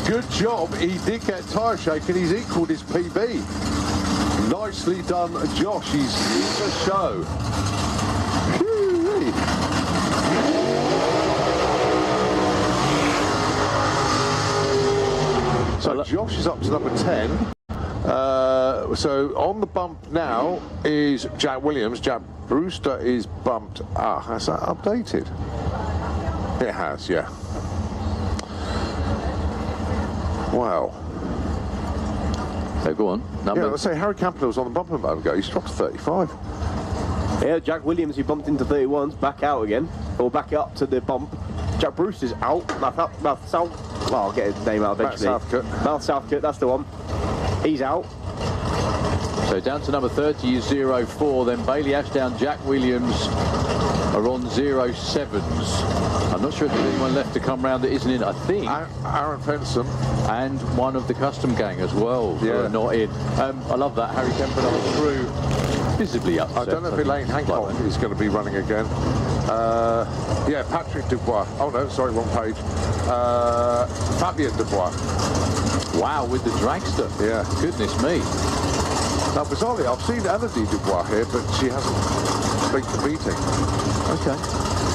Good job. He did get tyre shake and he's equalled his PB. Nicely done, Josh. He's in the show. So Josh is up to number 10. So on the bump now is Jack Williams. Jack Brewster is bumped. Has that updated? It has, yeah. Wow. So go on. Yeah, let's say Harry Kempenaar was on the bump a moment ago. He's dropped to 35. Yeah, Jack Williams, who bumped into 31s, back out again, or back up to the bump. Jack Brewster's out. Well, I'll get his name out eventually. Matt Southcote, that's the one. He's out. So down to number 30 is 04. Then Bailey Ashdown, Jack Williams are on 07s. I'm not sure if there's anyone left to come round that isn't in. I think Aaron Fenson and one of the custom gang as well. Yeah, are not in. I love that. Harry Kempenaar through, visibly upset. I don't know if Elaine Hancock is going to be running again. Yeah, Patrick Dubois. Oh no, sorry, wrong page. Fabien Dubois. Wow, with the dragster. Yeah. Goodness me. Now, bizarrely, I've seen Elodie Dubois here, but she hasn't been competing. Okay.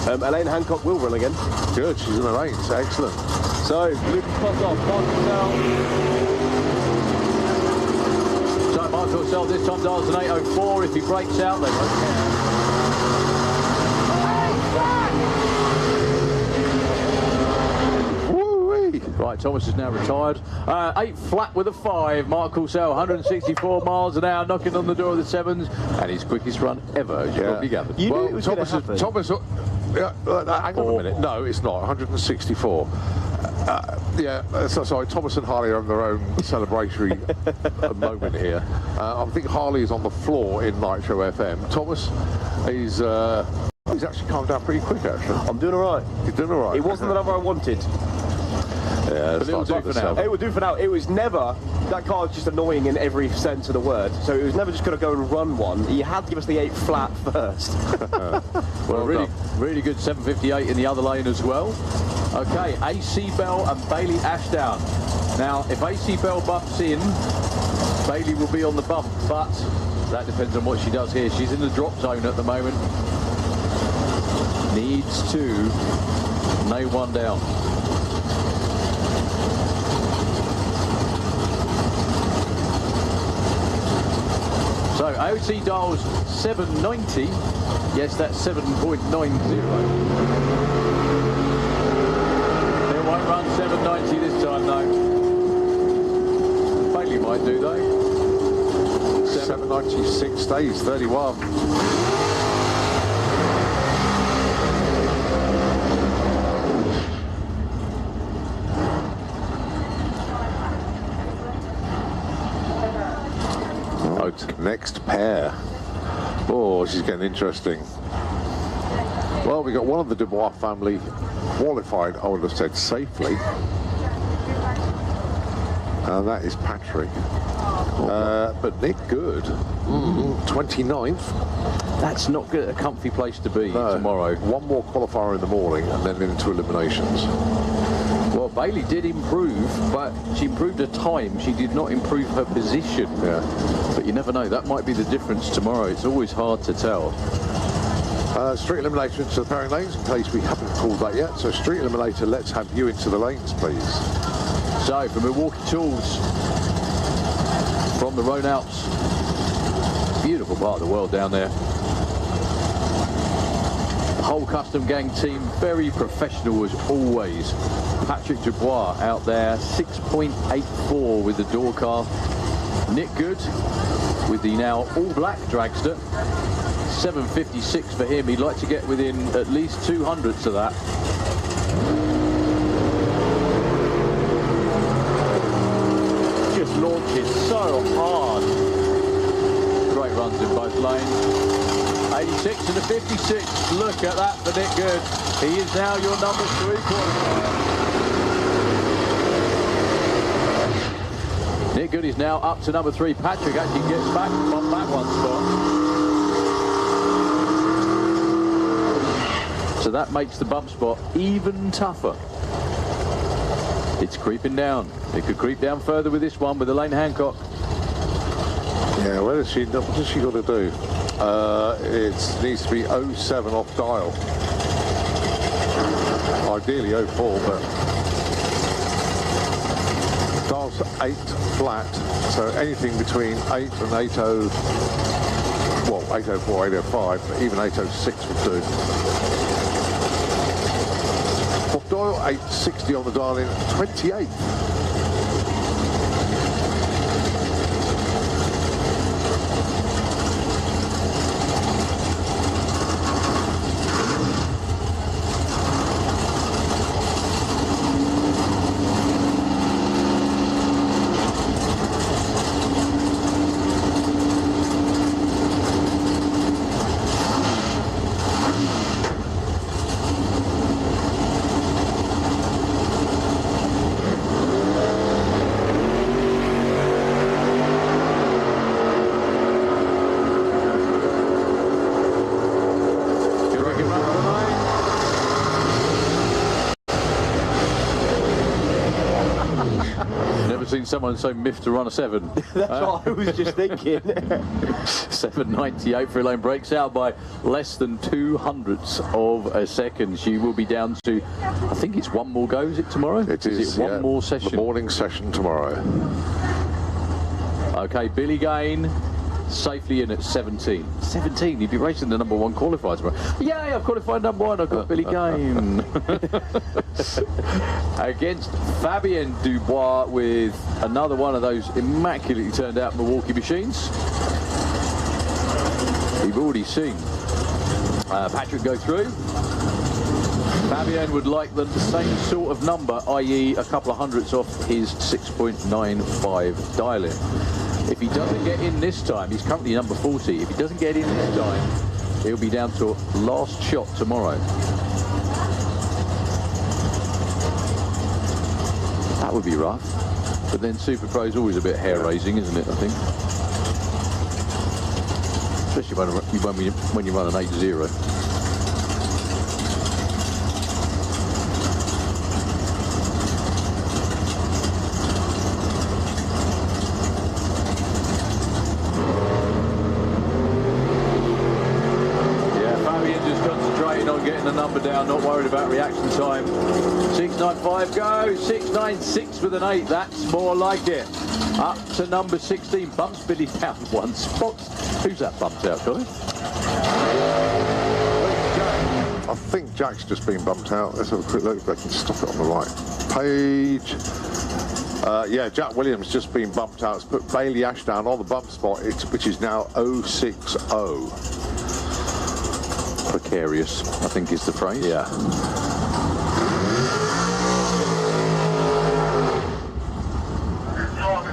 Elaine Hancock will run again. Good, she's in the lanes. Excellent. So, Lucas popped off. So, Mark Purcell this time dials an 804. If he breaks out, they won't care. Right, Thomas is now retired. 8 flat with a 5. Mark Purcell, 164 miles an hour, knocking on the door of the 7s, and his quickest run ever, as you probably gathered. You knew it was Thomas, hang on a minute. No, it's not. 164. Sorry, Thomas and Harley are on their own celebratory moment here. I think Harley is on the floor in Nitro FM. Thomas, he's actually calmed down pretty quick, actually. I'm doing all right. You're doing all right. It wasn't the number I wanted. Yeah, but it will do for now. It will do for now. It was never, that car was just annoying in every sense of the word. So it was never just going to go and run one. You had to give us the 8 flat first. Well, really good 758 in the other lane as well. Okay, AC Bell and Bailey Ashdown. Now, if AC Bell bumps in, Bailey will be on the bump, but that depends on what she does here. She's in the drop zone at the moment. Needs to nail one down. So OT dials 790. Yes, that's 7.90. It won't run 790 this time though. Bailey might do though. 796 stays 31. Next pair. Oh, this is getting interesting. Well, we got one of the Dubois family qualified, I would have said safely. And that is Patrick. But Nick Good, 29th. That's not good, a comfy place to be tomorrow. One more qualifier in the morning and then into eliminations. Well, Bailey did improve, but she improved her time. She did not improve her position. Yeah. But you never know. That might be the difference tomorrow. It's always hard to tell. Street Eliminator into the pairing lanes, in case we haven't called that yet. So Street Eliminator, let's have you into the lanes, please. So, for Milwaukee Tools, from the Rhone Alps. Beautiful part of the world down there. Whole custom gang team, very professional as always. Patrick Dubois out there, 6.84 with the door car. Nick Good with the now all-black dragster, 7.56 for him. He'd like to get within at least 200 to that. Just launches so hard. Great runs in both lanes. 86 and a 56. Look at that for Nick Good. He is now your number 3 qualifier. Nick Good is now up to number 3. Patrick actually gets back from that one spot. So that makes the bump spot even tougher. It's creeping down. It could creep down further with this one with Elaine Hancock. Yeah, what does she got to do? It needs to be 07 off dial. Ideally 04, but dial's 8 flat, so anything between 8 and 80, well, 804, 805, but even 806 would do. Off dial, 860 on the dial in 28. Seen someone so miffed to run a 7. That's what I was just thinking. 7.98 for Elaine, breaks out by less than 200ths of a second. She will be down to, I think it's one more go, is it tomorrow? It is, it one more session? The morning session tomorrow. Okay, Billy Gain safely in at 17. 17, he'd be racing the number 1 qualifier tomorrow. Yay, I've qualified number 1, I've got Billy Gain. Against Fabien Dubois with another one of those immaculately turned out Milwaukee machines. We've already seen Patrick go through. Fabien would like the same sort of number, i.e. a couple of hundredths off his 6.95 dial-in. If he doesn't get in this time, he's currently number 40. If he doesn't get in this time, he'll be down to last shot tomorrow. That would be rough. But then Super Pro is always a bit hair-raising, isn't it, I think? Especially when you run an 8-0. The number down, not worried about reaction time. 6.95 go, 6.96 with an 8, that's more like it. Up to number 16, bumps Billy down 1 spot. Who's that bumped out, Colin? I think Jack's just been bumped out. Let's have a quick look if I can stop it on the right page. Yeah, Jack Williams just been bumped out. It's put Bailey Ashdown on the bump spot, which is now 060. Precarious, I think is the phrase. Yeah.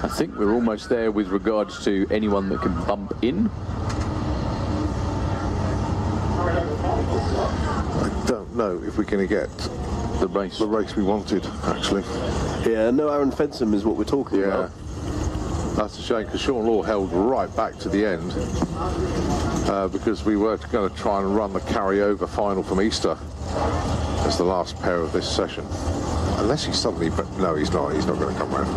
I think we're almost there with regards to anyone that can bump in. I don't know if we're going to get the race we wanted, actually. Yeah, no Aaron Fensom is what we're talking about. That's a shame, because Sean Law held right back to the end because we were going to try and run the carryover final from Easter as the last pair of this session. Unless he suddenly... But no, he's not. He's not going to come round.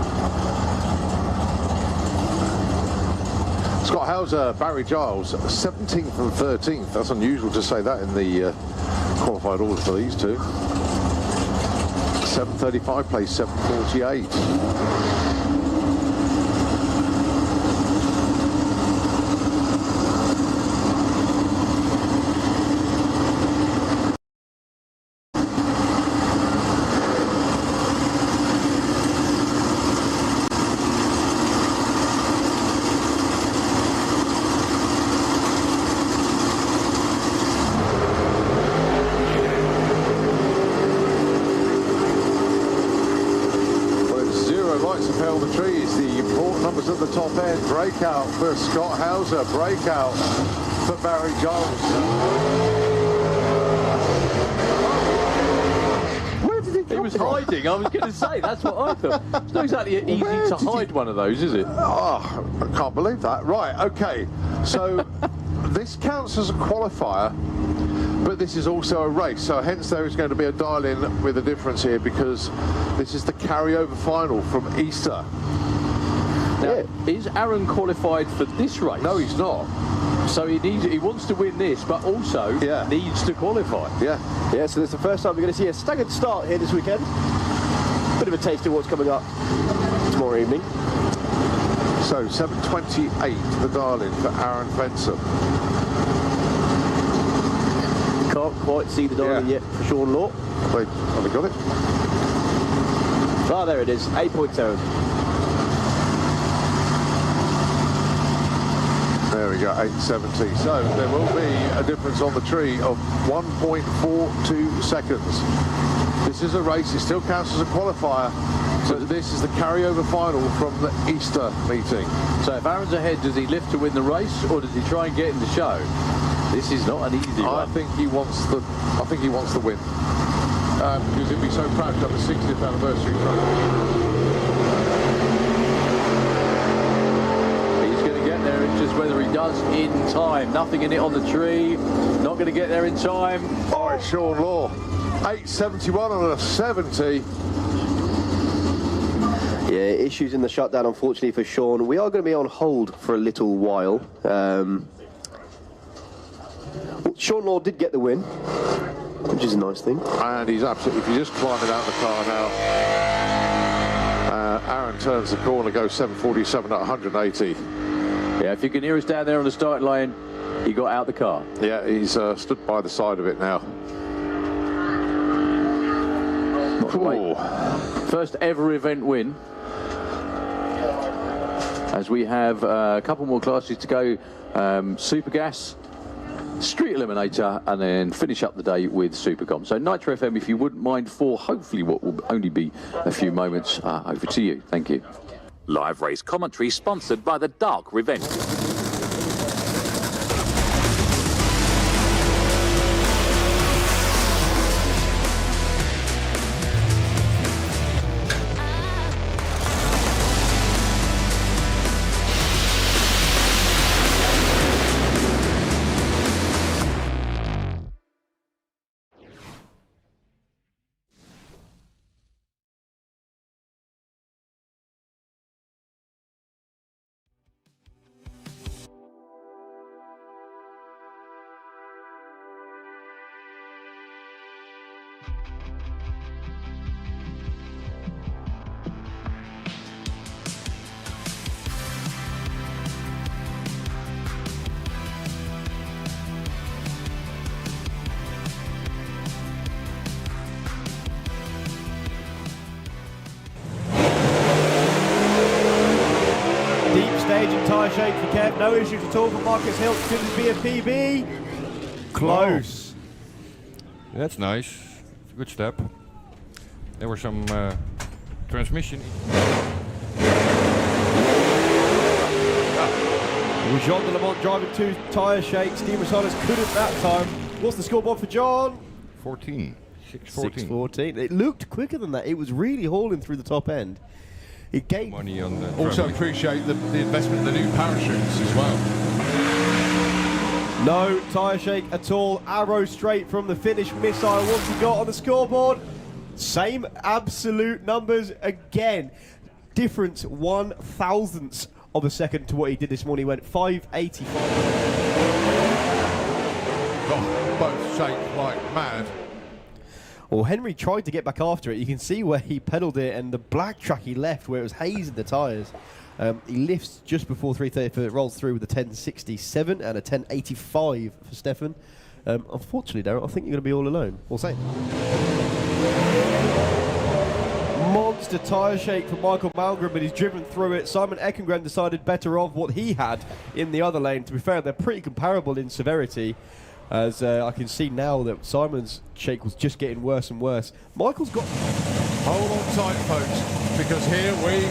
Scott Hauser, Barry Giles, 17th and 13th. That's unusual to say that in the qualified order for these two. 7:35 plays 7:48. Breakout for Scott Hauser, breakout for Barry Giles. Where did he was hiding, I was going to say, that's what I thought. It's not exactly easy to hide one of those, is it? Oh, I can't believe that. Right, okay, so this counts as a qualifier, but this is also a race, so hence there is going to be a dial-in with a difference here because this is the carryover final from Easter. Now, is Aaron qualified for this race? No, he's not. So he wants to win this, but also needs to qualify. Yeah. Yeah, so it's the first time we're going to see a staggered start here this weekend. Bit of a taste of what's coming up tomorrow evening. So 7:28, the dial-in for Aaron Fensom. Can't quite see the dial-in yet for Sean Law. Wait, have we got it? Ah, there it is, 8.7. There we go, 8:70. So there will be a difference on the tree of 1.42 seconds. This is a race, it still counts as a qualifier, but this is the carryover final from the Easter meeting. So if Aaron's ahead, does he lift to win the race, or does he try and get in the show? This is not an easy one. I think he wants the win. Because he'd be so proud to have a 60th anniversary trophy. There, it's just whether he does in time. Nothing in it on the tree. Not going to get there in time. Oh, it's Sean Law. 8:71 on a 70. Yeah, issues in the shutdown, unfortunately, for Sean. We are going to be on hold for a little while. Sean Law did get the win, which is a nice thing. And he's absolutely, if you just climb it out of the car now, Aaron turns the corner, goes 7:47 at 180. Yeah, if you can hear us down there on the starting line, he got out the car. Yeah, he's stood by the side of it now. First ever event win. As we have a couple more classes to go. Super Gas, Street Eliminator, and then finish up the day with Supercom. So Nitro FM, if you wouldn't mind, for hopefully what will only be a few moments, over to you. Thank you. Live race commentary sponsored by the Dark Revenge. tyre shake for Kev. No issues at all for Marcus Hill. Could it be a PB? Close. That's nice. It's a good step. There were some transmission. Jean de Lamont driving 2 tyre shakes. Steve Rosales couldn't that time. What's the scoreboard for John? 14. 6:14. 6:14. It looked quicker than that. It was really hauling through the top end. It gained money on the. Also appreciate the investment in the new parachutes as well. No tyre shake at all. Arrow straight from the finish missile. What's he got on the scoreboard? Same absolute numbers again. Difference 1/1000th of a second to what he did this morning. He went 585. Both shake like mad. Well, Henry tried to get back after it. You can see where he pedalled it, and the black track he left where it was haze in the tyres. He lifts just before 3:30, it rolls through with a 10.67 and a 10.85 for Stefan. Unfortunately, Darren, I think you're going to be all alone. We'll see. Monster tyre shake for Michael Malmgren, but he's driven through it. Simon Eckengren decided better of what he had in the other lane. To be fair, they're pretty comparable in severity, as I can see now that Simon's shake was just getting worse and worse. Michael's got... Hold on tight, folks, because here we...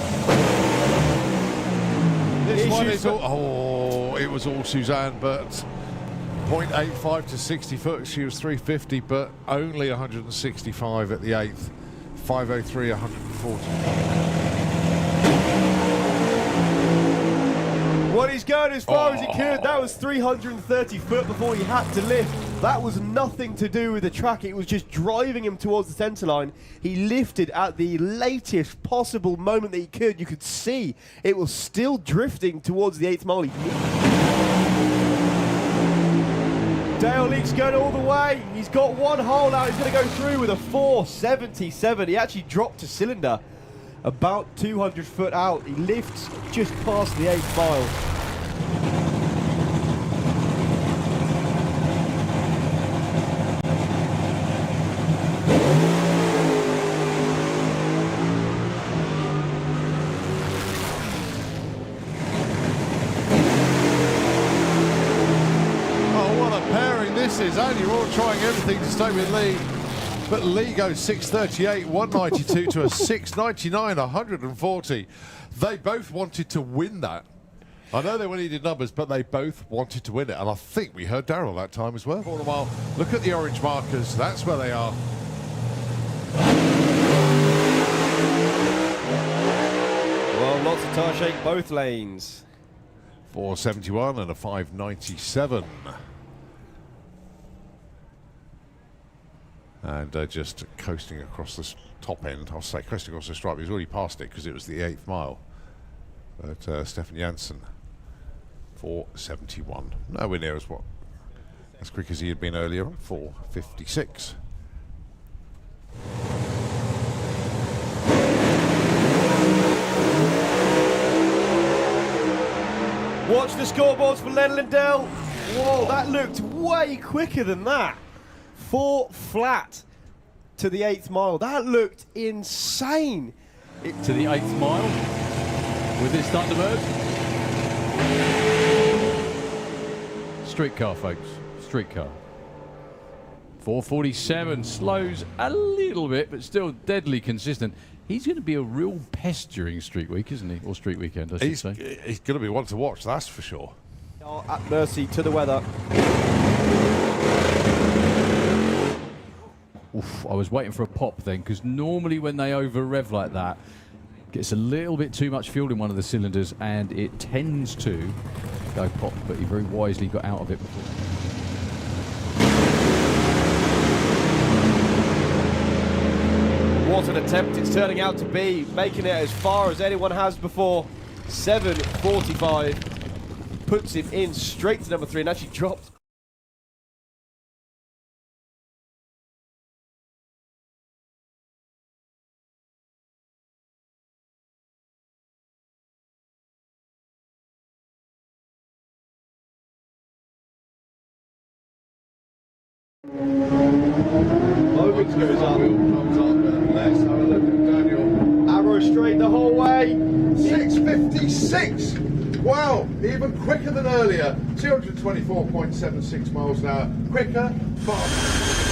This one is all... Oh, it was all Suzanne, but 0.85 to 60 foot. She was 350, but only 165 at the 8th. 503, 140. Well, he's going as far as he could. That was 330 foot before he had to lift. That was nothing to do with the track. It was just driving him towards the centre line. He lifted at the latest possible moment that he could. You could see it was still drifting towards the 8th mile. Dale Leake's going all the way. He's got one hole out. He's going to go through with a 477. He actually dropped a cylinder about 200 foot out. He lifts just past the 8th mile. This is only all trying everything to stay with Lee, but Lee goes 638, 192 to a 699, 140. They both wanted to win that. I know they were needed numbers, but they both wanted to win it, and I think we heard Darryl that time as well. For a while, look at the orange markers. That's where they are. Well, lots of tyre shake both lanes. 471 and a 597. And just coasting across the top end. I'll say coasting across the stripe. He's already passed it because it was the 8th mile. But Stefan Janssen, 471. Nowhere near as quick as he had been earlier on, 456. Watch the scoreboards for Len Lindell. Whoa, that looked way quicker than that. 4 flat to the 8th mile. That looked insane. To the 8th mile with this Thunderbird. Streetcar, folks. Streetcar. 447 slows a little bit, but still deadly consistent. He's going to be a real pest during Street Week, isn't he? Or Street Weekend, I should say. He's going to be one to watch, that's for sure. At mercy to the weather. Oof, I was waiting for a pop then, because normally when they over rev like that, gets a little bit too much fuel in one of the cylinders and it tends to go pop, but he very wisely got out of it before. What an attempt it's turning out to be, making it as far as anyone has before. 7:45 puts him in straight to number 3 and actually drops. Owens goes up. Let's have a look at Daniel. Arrow straight the whole way. 656. Wow, even quicker than earlier. 224.76 miles an hour. Quicker, faster.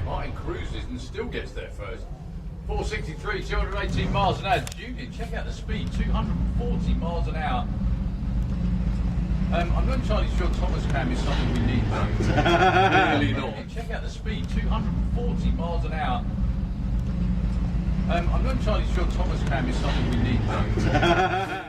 Martin cruises and still gets there first. 463, 218 miles an hour. Julian, check out the speed, 240 miles an hour. I'm not entirely sure Thomas cam is something we need though. Really not. Check out the speed, 240 miles an hour. I'm not entirely sure Thomas cam is something we need though.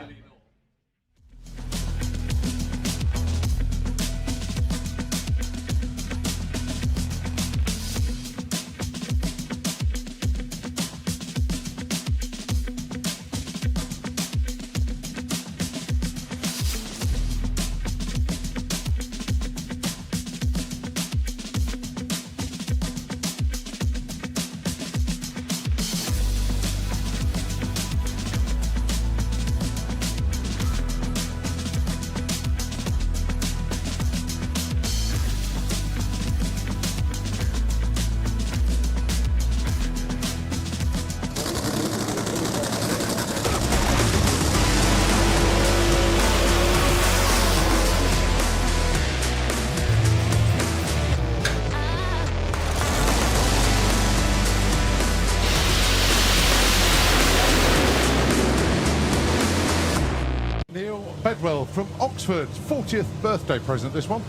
Bedwell from Oxford, 40th birthday present, this one.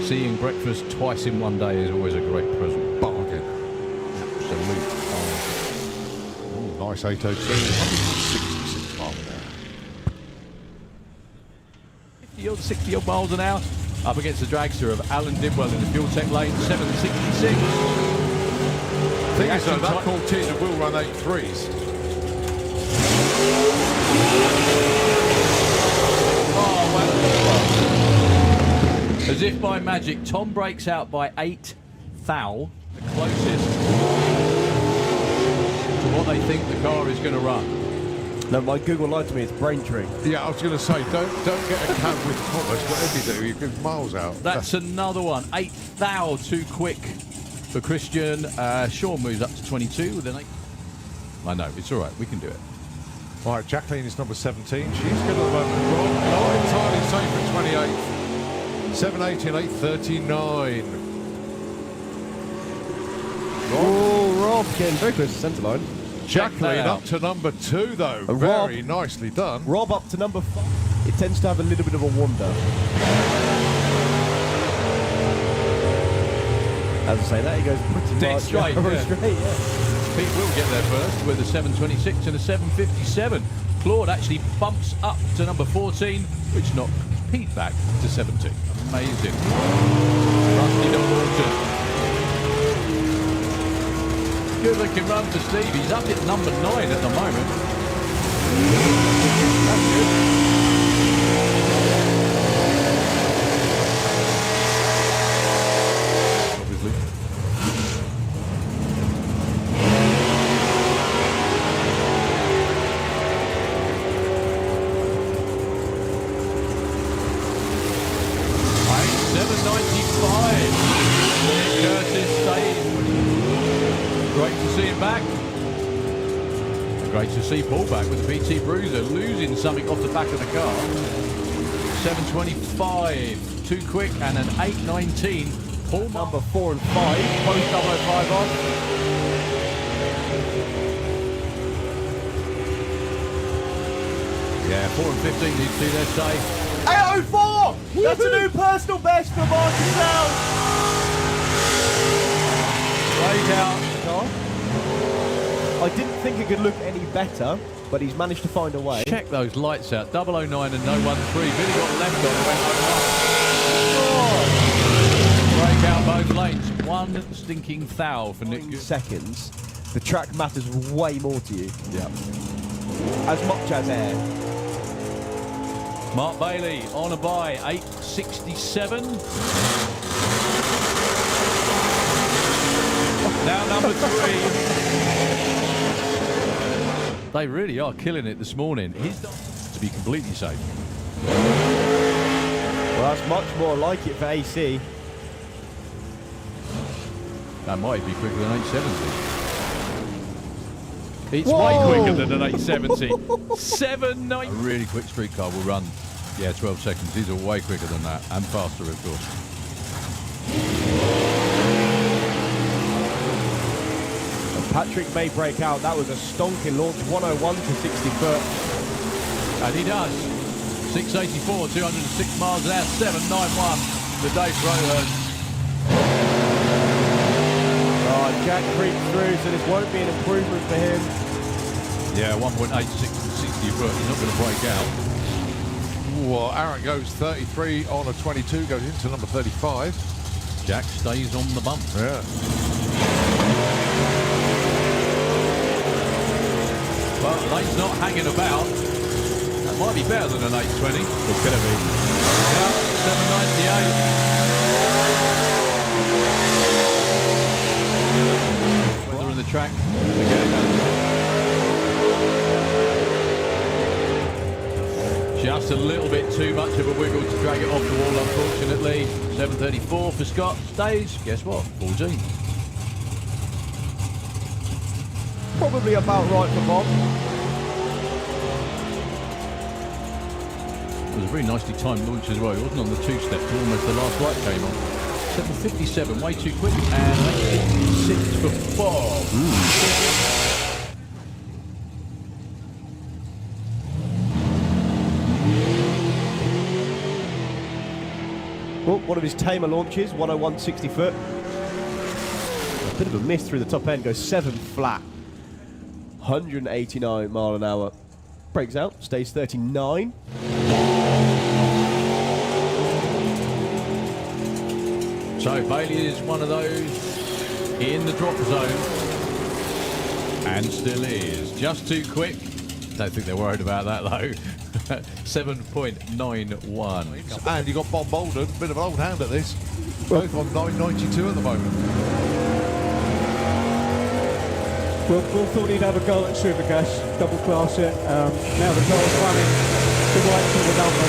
Seeing breakfast twice in one day is always a great present. Bargain. Absolute bargain. Oh, nice 802, 166 miles an hour. 60 odd miles an hour. Up against the dragster of Alan Dibwell in the Fuel Tech lane, 766. Thing is though, that 14 will run 8.3s. As if by magic, Tom breaks out by 8 thou, the closest to what they think the car is going to run. No, my Google lied to me, it's Braintree. Yeah, I was going to say, don't get a cab with Thomas, whatever you do, you give miles out. That's another one, 8 thou too quick for Christian. Sean moves up to 22 with an 8. I know, it's all right, we can do it. All right, Jacqueline is number 17. She's good at the moment. Not entirely safe at 28th. 780 and 839. Oh, Rob getting very close to the centre line. Jacqueline up to number 2, though. And very nicely done. Rob up to number 5. It tends to have a little bit of a wander. As I say that, he goes pretty Dead straight, yeah. straight, yeah. Pete will get there first with a 726 and a 757. Claude actually bumps up to number 14, which knocks Pete back to 17. Amazing. Rusty Dalton. Good looking run for Steve. He's up at number 9 at the moment. Obviously. Great to see him back. Great to see Paul back with the BT Bruiser, losing something off the back of the car. 7:25, too quick, and an 8:19. Paul number 4 and 5, post 005 on. Yeah, 4 and 15 need to see their say. 8:04! That's a new personal best for Marcus now. Right out. I didn't think it could look any better, but he's managed to find a way. Check those lights out. 009 and no 13. Billy got left on and went over. Break out both lanes. One stinking foul for Nick. Seconds. The track matters way more to you. Yeah. As much as air. Mark Bailey on a bye. 8:67. Now number 3. They really are killing it this morning. He's to be completely safe. Well, that's much more like it for AC. That might be quicker than 870. It's Whoa! way quicker than an 870. 790. A really quick street car will run, 12 seconds. These are way quicker than that, and faster, of course. Patrick may break out. That was a stonking launch, 101 to 60 foot. And he does. 684, 206 miles an hour, 791 for Dave Rohan. Oh, Jack creeps through, so this won't be an improvement for him. Yeah, 1.86 to 60 foot. He's not going to break out. Well, Aaron goes 33 on a 22, goes into number 35. Jack stays on the bump. Yeah. Well, lane's not hanging about. That might be better than an 820. It's going to be. Yeah, 798. Weather in the track. Just a little bit too much of a wiggle to drag it off the wall, unfortunately. 734 for Scott. Stays, guess what? 14. Probably about right for Bob. It was a very nicely timed launch as well. He wasn't on the two-step till almost the last light came on. 757, way too quick, and 856 for Bob. Well, one of his tamer launches, 101 60 foot. A bit of a miss through the top end, goes 7 flat. 189 mile an hour. Breaks out, stays 39. So Bailey is one of those in the drop zone, and still is. Just too quick. Don't think they're worried about that though. 7.91. And you got Bob Bolden, bit of an old hand at this. Both on 992 at the moment. Well, Paul thought he'd have a go at Supergas, double class it. Now the car's running to right to the number.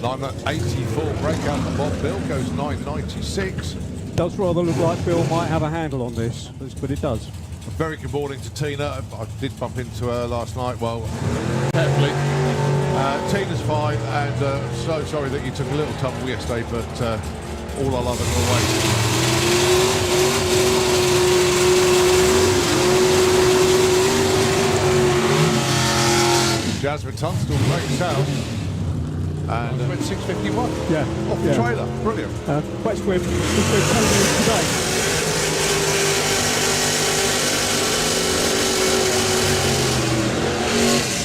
984 breakout for Bob. Bill goes 996. Does rather look like Bill might have a handle on this, but it does. Very good morning to Tina. I did bump into her last night. Well, carefully. Tina's fine, and so sorry that you took a little tumble yesterday, but all our love and always. Jasmine Tunstall breaks out and went 651. Yeah. Off the trailer. Brilliant. Quite swift. Today.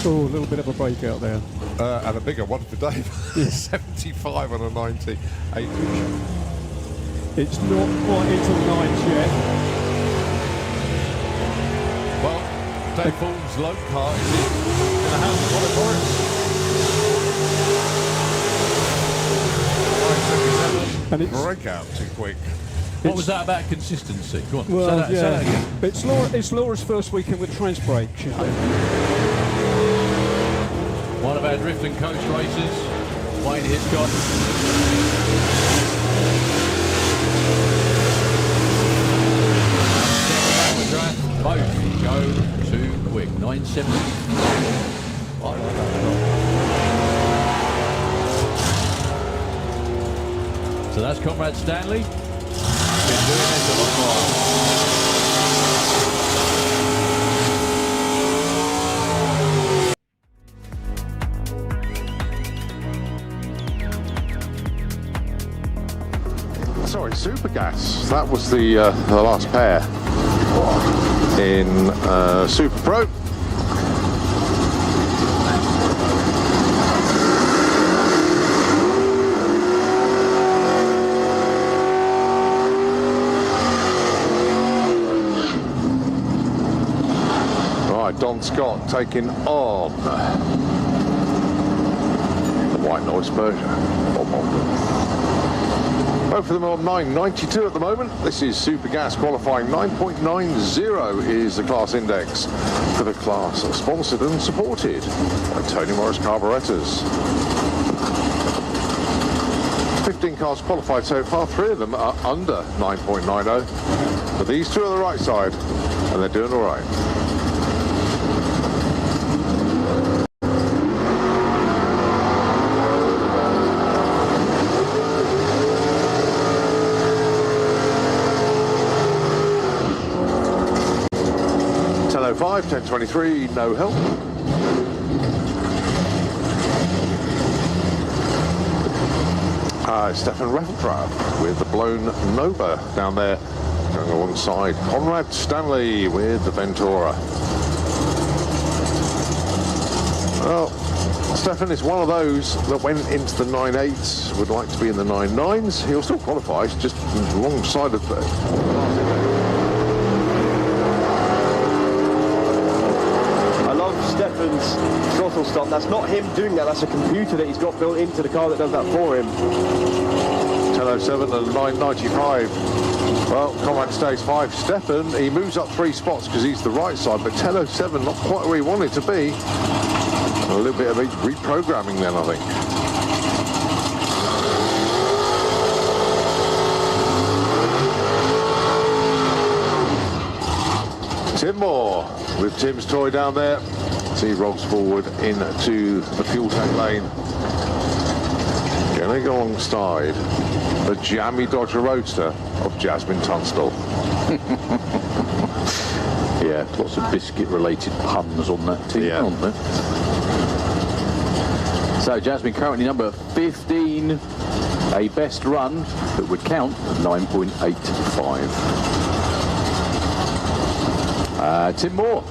Oh, a little bit of a breakout there. And a bigger one for Dave. 75 on a 90. 8. It's not quite into the 9s yet. Well, Dave Fall's load car is in the house of Colin Morris. And it's breakout too quick. What was that about consistency? Go on. Well, say that again. It's Laura's first weekend with trans brakes. You know. One of our drift and coast racers, Wayne Hiscott. Both go too quick. 970. So that's Comrade Stanley. Been doing this a long while. Sorry, Super Gas. That was the last pair in Super Pro. Right, Don Scott taking on the white noise version. Both of them on 9.92 at the moment. This is Super Gas qualifying. 9.90 is the class index for the class sponsored and supported by Tony Morris Carburettors. 15 cars qualified so far. 3 of them are under 9.90. But these 2 are the right side, and they're doing all right. Tello 5, 10.23, no help. Stefan Reffeltraub with the blown Nova down there, going alongside Conrad Stanley with the Ventura. Well, Stefan is one of those that went into the 9.8s, would like to be in the 9.9s. He'll still qualify, just wrong side of the... Stefan's throttle stop. That's not him doing that, that's a computer that he's got built into the car that does that for him. 10.07 and 9.95. Well, Conrad stays 5. Stefan, he moves up 3 spots because he's the right side, but 10.07 not quite where he wanted to be. A little bit of reprogramming then, I think. Tim Moore with Tim's toy down there. So he rolls forward into the fuel tank lane. Going to go alongside the jammy Dodger Roadster of Jasmine Tunstall. Yeah, lots of biscuit-related puns on that team, aren't there? So Jasmine currently number 15. A best run that would count 9.85. Tim Moore,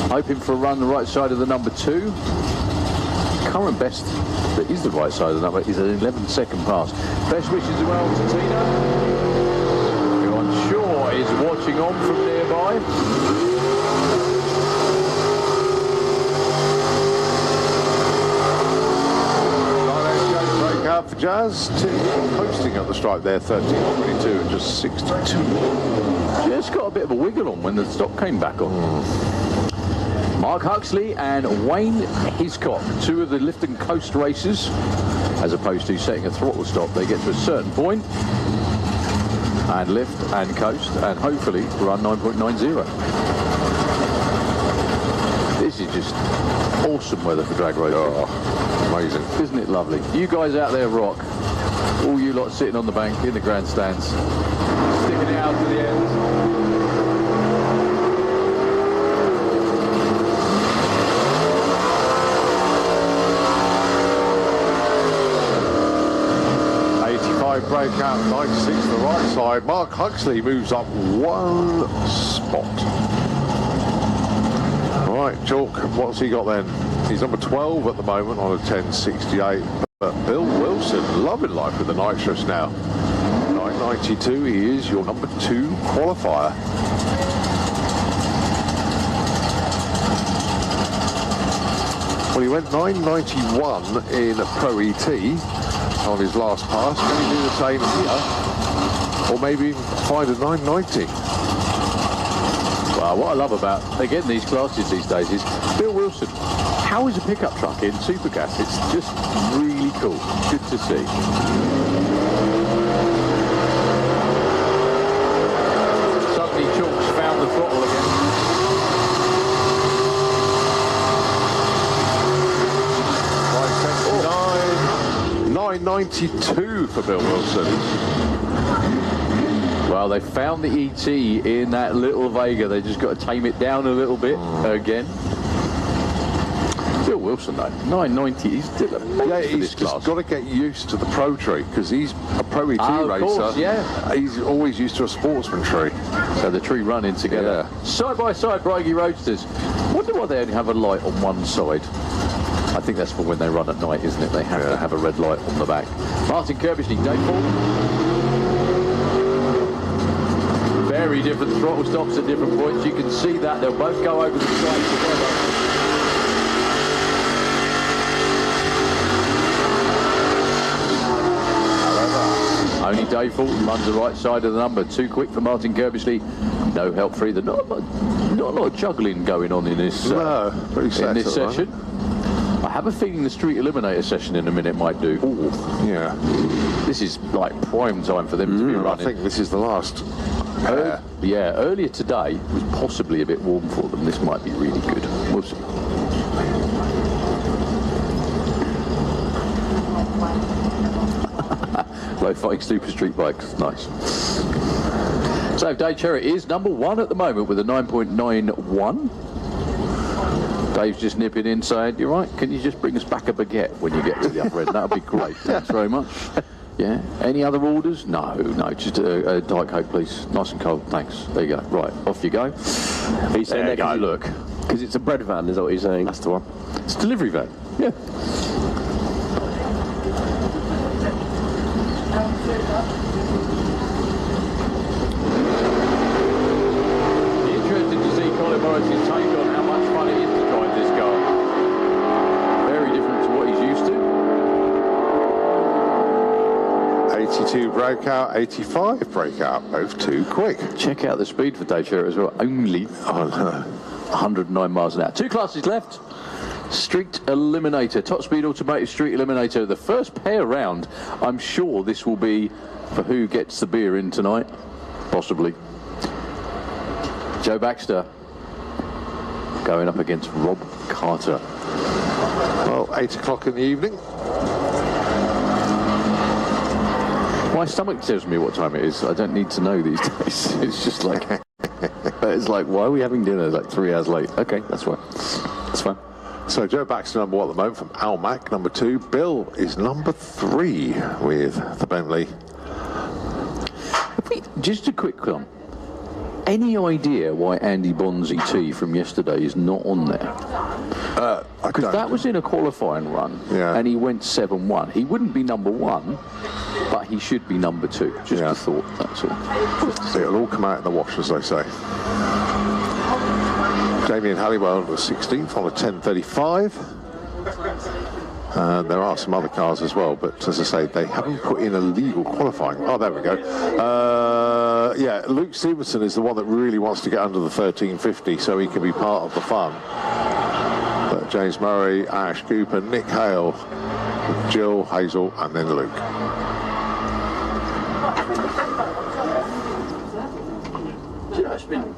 hoping for a run the right side of the number 2. Current best that is the right side of the number is an 11-second pass. Best wishes as well to Tina, who I'm sure is watching on from nearby. Breakout for Jazz. Tim posting at the stripe there, 13.22 and just 62. Just got a bit of a wiggle on when the stop came back on. Mark Huxley and Wayne Hiscott, 2 of the lift and coast racers, as opposed to setting a throttle stop. They get to a certain point and lift and coast and hopefully run 9.90. This is just awesome weather for drag racing. Oh, amazing. Isn't it lovely? You guys out there rock. All you lot sitting on the bank in the grandstands, sticking it out to the end. 85 breakout, 96 the right side. Mark Huxley moves up 1 spot. Right, Chalk, what's he got then? He's number 12 at the moment on a 10.68. But Bill Wilson, loving life with the nitrous now. 9.92, he is your number 2 qualifier. Well, he went 9.91 in Pro ET on his last pass. Can he do the same here? Or maybe find a 9.90? Well, what I love about, again, these classes these days is Bill Wilson. How is a pickup truck in Supergas? It's just really cool. Good to see. Suddenly Chalk's found the throttle again. 9.92 for Bill Wilson. Well, they found the ET in that little Vega. They just got to tame it down a little bit again. Bill Wilson, though, 990. He's still amazing. He's just got to get used to the Pro tree because he's a Pro ET racer. Course, yeah. He's always used to a sportsman tree. So the tree running together. Yeah. Side by side, Braggy Roadsters. Wonder why they only have a light on one side. I think that's for when they run at night, isn't it? They have to have a red light on the back. Martin Kirbishley, Dave Ford. Very different throttle stops at different points. You can see that. They'll both go over the side together. Only Dave Fulton runs the right side of the number. Too quick for Martin Kirbishley. No help for either. Not a lot of juggling going on in this, session. I have a feeling the Street Eliminator session in a minute might do. Ooh, yeah. This is like prime time for them to be running. I think this is the last. Yeah, earlier today was possibly a bit warm for them. This might be really good. We'll see. Low-fighting super street bikes, nice. So Dave Cherry is number 1 at the moment with a 9.91. Dave's just nipping in saying, "You're right, can you just bring us back a baguette when you get to the upper end? That would be great, thanks very much." Yeah, any other orders? No, just a Diet Coke, please. Nice and cold, thanks. There you go. Right, off you go. He's saying there you go, look. Because it's a bread van, is that what you're saying? That's the one. It's a delivery van, yeah. Interested to see Colin Morris's take on how much fun it is to drive this car. Very different to what he's used to. 82 breakout, 85 breakout, both too quick. Check out the speed for Dave Sherritt as well. Only 109 miles an hour. 2 classes left. Street Eliminator, top speed automotive Street Eliminator. The first pair round. I'm sure this will be for who gets the beer in tonight. Possibly. Joe Baxter going up against Rob Carter. Well, 8 o'clock in the evening. My stomach tells me what time it is. I don't need to know these days. It's just like, it's like, why are we having dinner? It's like 3 hours late. Okay, that's fine. That's fine. So Joe Baxter number 1 at the moment from Almac, number 2. Bill is number 3 with the Bentley. Just a quick one. Any idea why Andy Bond's ET from yesterday is not on there? Because that was in a qualifying run, and he went 7-1. He wouldn't be number 1, but he should be number 2. Just a thought, that's all. It'll all come out in the wash, as they say. Damien Halliwell was 16th on a 10.35. There are some other cars as well, but as I say, they haven't put in a legal qualifying. Oh, there we go. Yeah, Luke Stevenson is the one that really wants to get under the 1350 so he can be part of the fun. But James Murray, Ash Cooper, Nick Hale, Jill, Hazel, and then Luke.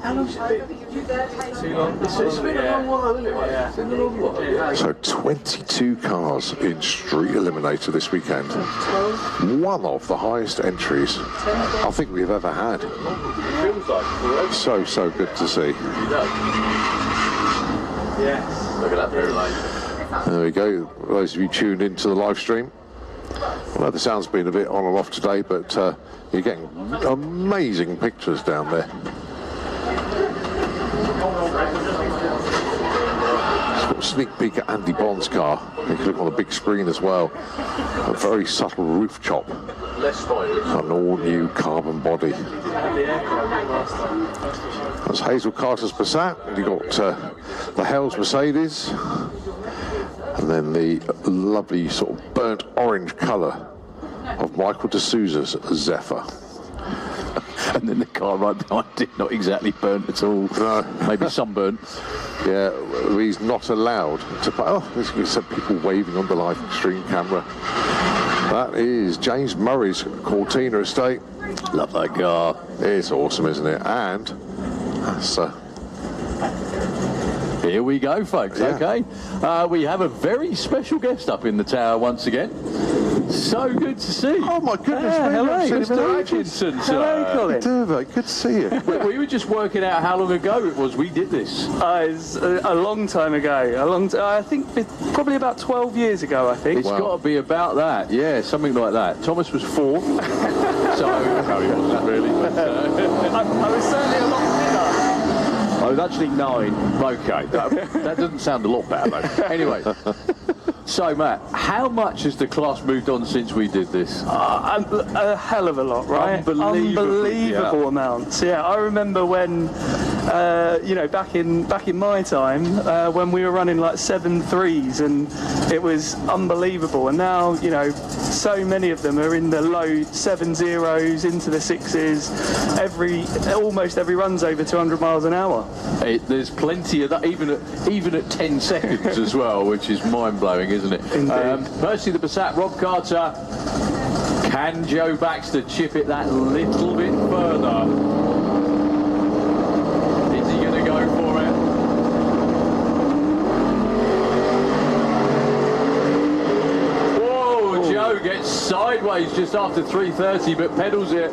How long's it been? Too long. It's been a long while, isn't it? Yeah. It's been a long while. So 22 cars in Street Eliminator this weekend. One of the highest entries I think we've ever had. So good to see. Yes. Look at that very light. There we go. Those of you tuned into the live stream. Well, the sound's been a bit on and off today, but you're getting amazing pictures down there. Sneak peek at Andy Bond's car. You can look on the big screen as well. A very subtle roof chop. An all-new carbon body. That's Hazel Carter's Passat. And you got the Hell's Mercedes. then the lovely sort of burnt orange colour of Michael de Souza's Zephyr. And then the car right behind it, not exactly burnt at all. No. Maybe sunburnt. Yeah, he's not allowed to play. Oh, there's some people waving on the live stream camera. That is James Murray's Cortina estate. Love that car. It's awesome, isn't it? And that's here we go, folks. Yeah. Okay, we have a very special guest up in the tower once again. So good to see. Oh my goodness! Hello, Mr. Mr. Atkinson. Hello, Colin. Good to see you. We were just working out how long ago it was we did this. It's a long time ago. I think probably about 12 years ago. I think It's got to be about that. Yeah, something like that. Thomas was 4, so no, he wasn't really. But, I was certainly a lot thinner. I was actually 9. Okay, that doesn't sound a lot better though. Anyway, so Matt, how much has the class moved on since we did this? A hell of a lot, right? Unbelievable amounts. Yeah, I remember when, you know, back in my time, when we were running like 7.3s, and it was unbelievable. And now, you know, so many of them are in the low 7.0s into the 6s. Almost every run's over 200 miles an hour. There's plenty of that, even at 10 seconds as well, which is mind-blowing, isn't it? Percy the Passat, Rob Carter. Can Joe Baxter chip it that little bit further? Is he going to go for it? Whoa, Joe gets sideways just after 3:30, but pedals it.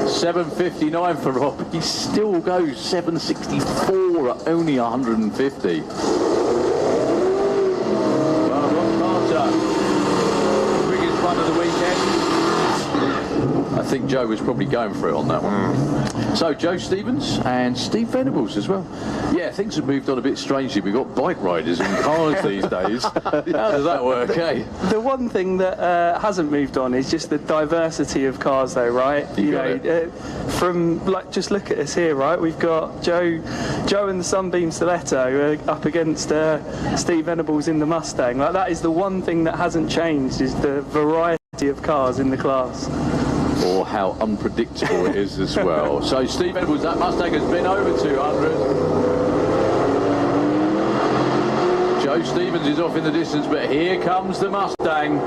7:59 for Rob. He still goes 7:64 at only 150. Well, Rob Carter, biggest run of the weekend. I think Joe was probably going for it on that one. So Joe Stevens and Steve Venables as well. Yeah, things have moved on a bit strangely. We've got bike riders in cars these days. How does that work, eh? The one thing that hasn't moved on is just the diversity of cars, though, right? You know, from like, just look at us here, right? We've got Joe and the Sunbeam Stiletto up against Steve Venables in the Mustang. Like, that is the one thing that hasn't changed, is the variety of cars in the class. Or how unpredictable it is as well. So Steve Venables, that Mustang has been over 200. Joe Stevens is off in the distance, but here comes the Mustang.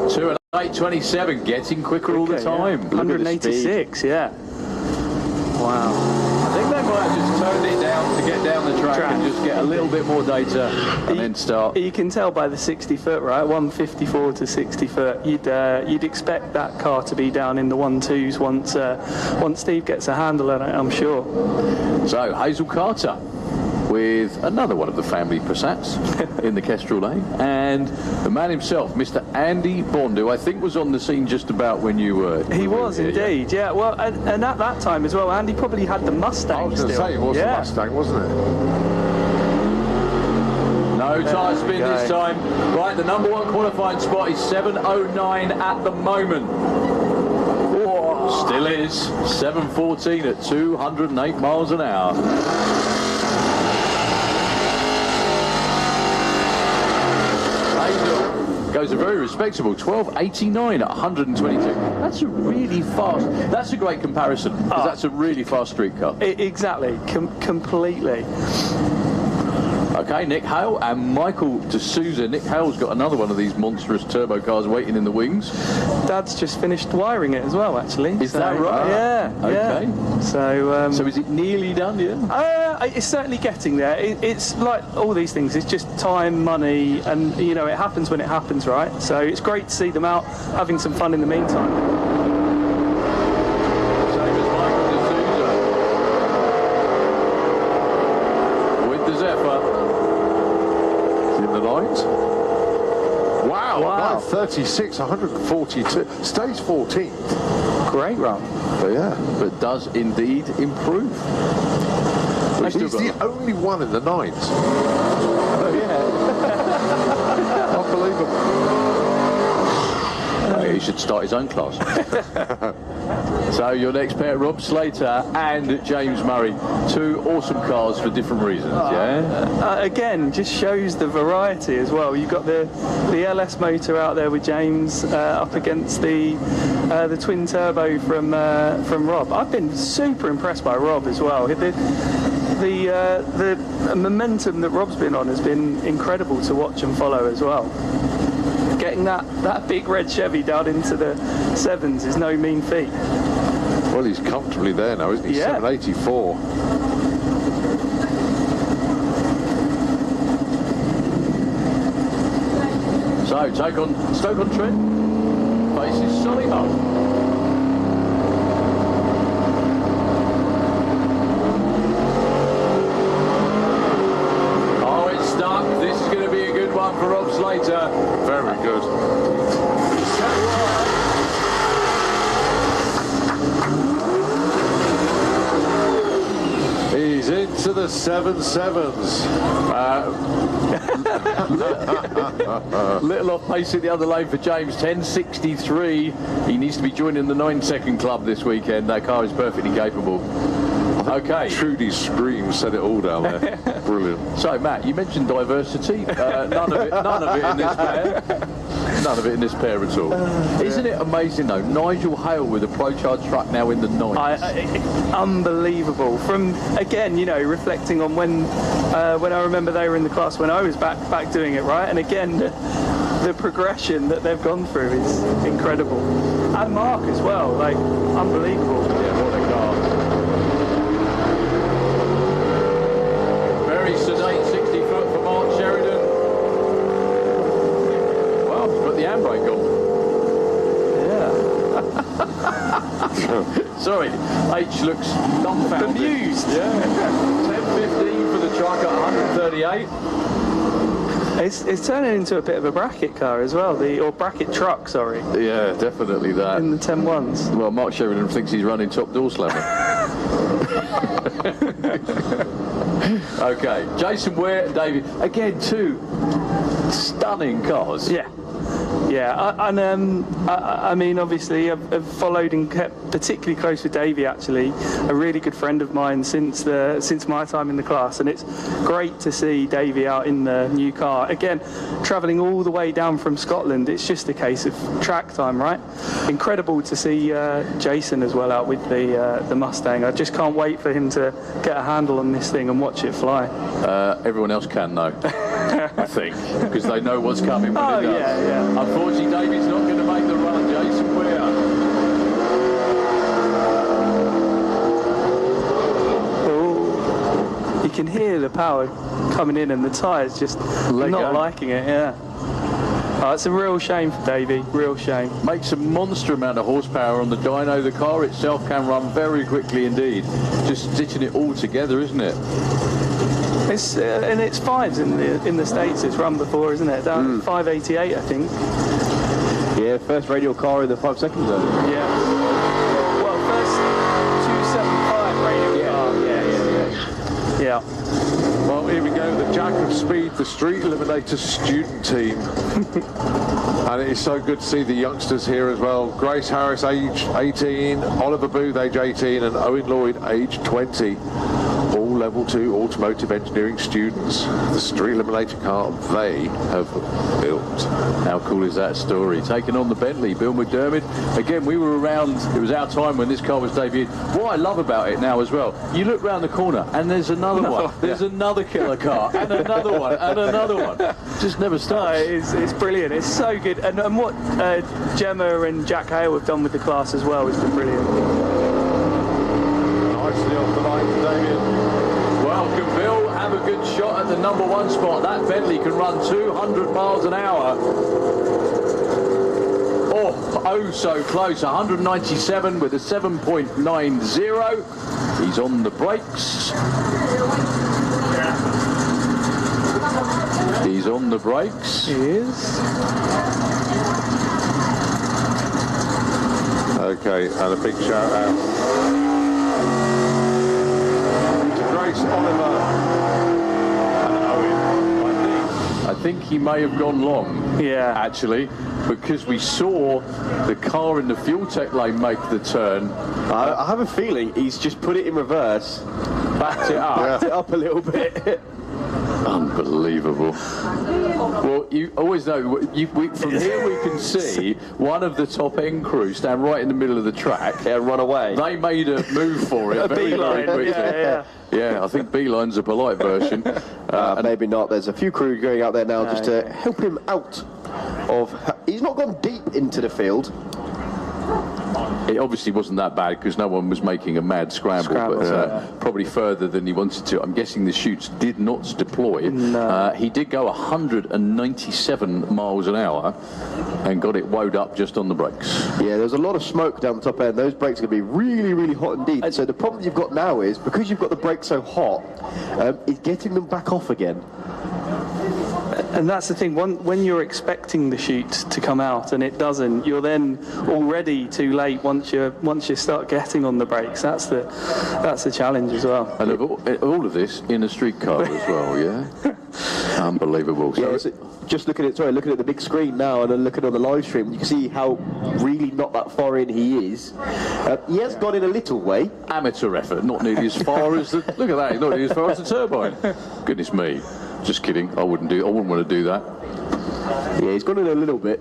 2 and 8:27, getting quicker all the time. 186, yeah. Wow. I think they might have just turned it down to get down the track and just get a little bit more data and then start. You can tell by the 60 foot, right? 154 to 60 foot. You'd expect that car to be down in the 1.2s once Steve gets a handle on it, I'm sure. So Hazel Carter with another one of the family Passats in the Kestrel lane, and the man himself, Mr. Andy Bond, who I think was on the scene just about when you were. He was here, indeed, yeah. Well, and at that time as well, Andy probably had the Mustang. I was going to say it was the Mustang, wasn't it? No tyre spin this time. Right, the number 1 qualifying spot is 7:09 at the moment. Whoa. Still is 7:14 at 208 miles an hour. Goes a very respectable 12:89 at 122. That's a really fast. That's a great comparison, because that's a really fast street car. Exactly, completely. Okay, Nick Hale and Michael de Souza. Nick Hale's got another one of these monstrous turbo cars waiting in the wings. Dad's just finished wiring it as well, actually. Is that right? Yeah. Okay. Yeah. So is it nearly done? Yeah. It's certainly getting there. It's like all these things. It's just time, money, and you know, it happens when it happens, right? So it's great to see them out having some fun in the meantime. Wow, 36, 142, stays 14th. Great run. But yeah. But does indeed improve. He's the only one in the 9s. Oh, yeah. Unbelievable. He should start his own class. So your next pair, Rob Slater and James Murray. Two awesome cars for different reasons, yeah? Again, just shows the variety as well. You've got the LS motor out there with James up against the twin turbo from Rob. I've been super impressed by Rob as well. The momentum that Rob's been on has been incredible to watch and follow as well. Getting that big red Chevy down into the 7s is no mean feat. Well, he's comfortably there now, isn't he? Yeah. 784. So, take on Stoke-on-Trent, faces Solihull. Oh, it's stuck. This is going to be a good one for Rob Slater. Very good. He's into the 7.7s. Little off pace in the other lane for James, 10.63. He needs to be joining the 9-second club this weekend. That car is perfectly capable. Okay. Trudy's scream said it all down there. Brilliant. So, Matt, you mentioned diversity. None of it in this pair. None of it in this pair at all. Isn't it amazing, though? Nigel Hale with a Pro Charge truck now in the 9s. Unbelievable. From, again, you know, reflecting on when I remember they were in the class when I was back doing it, right? And again, the progression that they've gone through is incredible. And Mark as well, like, unbelievable. Yeah, what a car. Very sedate 60 foot for Mark Sheridan. Well, he's got the handbrake on. Yeah. Sorry, H looks dumbfounded. Bemused. Yeah. 10.15 for the truck at 138. It's turning into a bit of a bracket car as well, or bracket truck, sorry. Yeah, definitely that. In the 10.1s. Well, Mark Sheridan thinks he's running top door slammer. Okay, Jason Ware and David, again, two stunning cars. Yeah. Yeah, I mean, obviously, I've followed and kept particularly close with Davey, actually, a really good friend of mine since my time in the class, and it's great to see Davey out in the new car. Again, travelling all the way down from Scotland, it's just a case of track time, right? Incredible to see Jason as well out with the Mustang. I just can't wait for him to get a handle on this thing and watch it fly. Everyone else can, though. I think, because they know what's coming when it does. Yeah. Unfortunately, David's not going to make the run. Jason Ware. Oh, you can hear the power coming in and the tyres just not liking it, yeah. Oh, it's a real shame for Davey, real shame. Makes a monster amount of horsepower on the dyno. The car itself can run very quickly indeed. Just stitching it all together, isn't it? It's and it's fives in the States. It's run before, isn't it? Down at 588, I think. Yeah, first radial car in the 5 seconds zone. Yeah. Well, first 275 radial car. Yeah. Well, here we go, the Jack of Speed, the Street Eliminator student team. And it is so good to see the youngsters here as well. Grace Harris, age 18, Oliver Booth, age 18, and Owen Lloyd, age 20. All level 2 automotive engineering students. The Street Eliminator car they have built. How cool is that story? Taking on the Bentley, Bill McDermott. Again, we were around, it was our time when this car was debuted. What I love about it now as well, you look round the corner and there's another one. There's another killer car and another one and another one. Just never stops. It's brilliant. It's so good. And what Gemma and Jack Hale have done with the class as well has been brilliant. Nicely off the line for Damien. Welcome, Bill. Have a good shot at the #1 spot. That Bentley can run 200 miles an hour. Oh, so close. 197 with a 7.90. He's on the brakes. He's on the brakes. He is. Okay, and a big shout out to Grace, Oliver and Owen. I think I think he may have gone long. Yeah. Actually, because we saw the car in the fuel tech lane make the turn. I have a feeling he's just put it in reverse, backed it up a little bit. Unbelievable. Well, you always know, from here we can see one of the top end crew stand right in the middle of the track. Yeah, run away. They made a move for it very, very quickly. Yeah, I think B-line's a polite version. Maybe not. There's a few crew going out there now just to help him out of... He's not gone deep into the field. It obviously wasn't that bad because no one was making a mad scramble, but probably further than he wanted to. I'm guessing the chutes did not deploy. No. He did go 197 miles an hour and got it woed up just on the brakes. Yeah, there's a lot of smoke down the top end. Those brakes are going to be really, really hot indeed. So the problem you've got now is, because you've got the brakes so hot, it's getting them back off again. And that's the thing, when you're expecting the chute to come out and it doesn't, you're then already too late once you start getting on the brakes. That's the challenge as well. And all of this in a street car as well, yeah? Unbelievable. Yeah, so just looking at the big screen now and then looking on the live stream, you can see how really not that far in he is. He has gone in a little way. Amateur effort, not nearly as far as the... Look at that, he's not nearly as far as the turbine. Goodness me. Just kidding. I wouldn't want to do that. Yeah, he's gone in a little bit.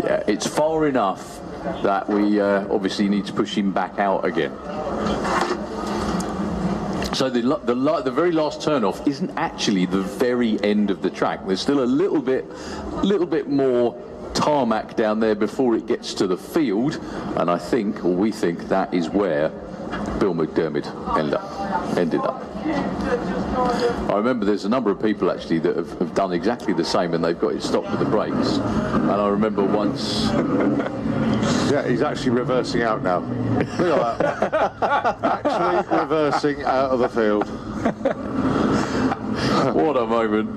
Yeah, it's far enough that we obviously need to push him back out again. So the very last turn-off isn't actually the very end of the track. There's still a little bit more tarmac down there before it gets to the field, and we think that is where Bill McDermott ended up. I remember there's a number of people actually that have done exactly the same, and they've got it stopped with the brakes. And I remember once... Yeah, he's actually reversing out now. Look at that. Actually reversing out of the field. What a moment.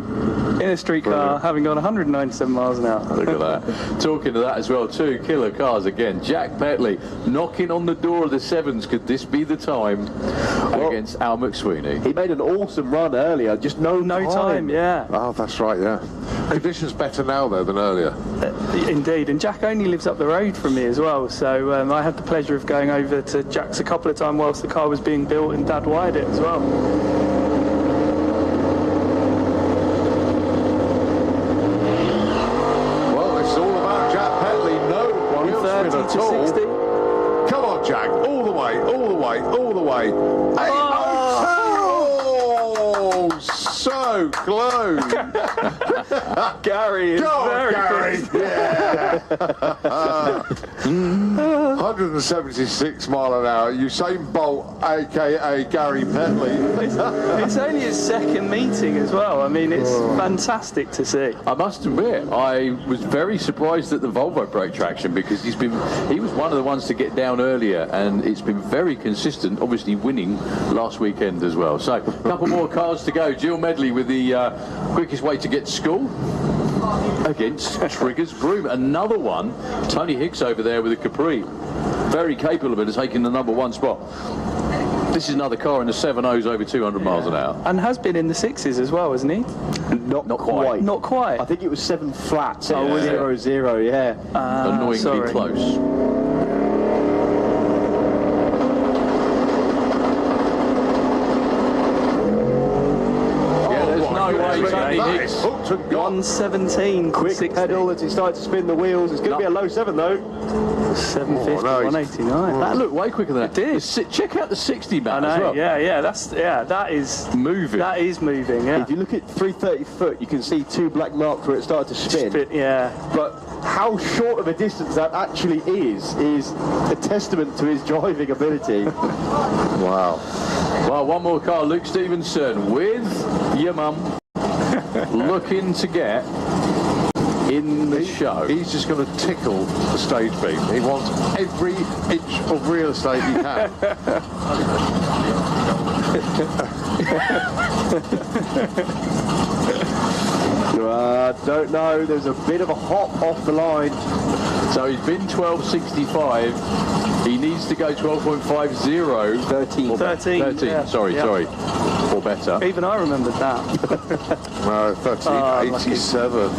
In a street car, having gone 197 miles an hour. Look at that. Talking to that as well, two killer cars again. Jack Petley knocking on the door of the sevens. Could this be the time against Al McSweeney? He made an awesome run earlier, just no time. Yeah. Oh, that's right, yeah. Conditions better now, though, than earlier. Indeed, and Jack only lives up the road from me as well, so I had the pleasure of going over to Jack's a couple of times whilst the car was being built, and Dad wired it as well. Come on, Jack. All the way. Oh, so close. Gary is very close. Yeah. 176 mile an hour. Usain Bolt, a.k.a. Gary Petley. It's only his second meeting as well. I mean, it's fantastic to see. I must admit, I was very surprised at the Volvo brake traction, because he was one of the ones to get down earlier, and it's been very consistent, obviously winning last weekend as well. So, a couple more cars to go. Jill Medley with the quickest way to get to school against Triggers Broom. Another one, Tony Hicks over there with a Capri. Very capable of taking the #1 spot. This is another car in the 7.0s over 200 miles an hour. And has been in the 6s as well, hasn't he? Not quite. Not quite. I think it was 7 flat, 0-0, yeah. Annoyingly close. Yeah, there's no way Tony Hicks. 117. Quick 60. pedal as he starts to spin the wheels. It's going to be a low 7 though. 750, 189. That looked way quicker than it did. Check out the 60 man I know, as well. that is moving. That is moving, yeah. If you look at 330 foot, you can see 2 black marks where it started to spin. But how short of a distance that actually is a testament to his driving ability. Wow. Well, one more car, Luke Stevenson with your mum looking to get in the show. He's just going to tickle the stage beam. He wants every inch of real estate he can. Don't know. There's a bit of a hop off the line. So he's been 12.65. He needs to go 12.50. 13. 13. Yeah. Sorry. Or better. Even I remembered that. No, 13.87.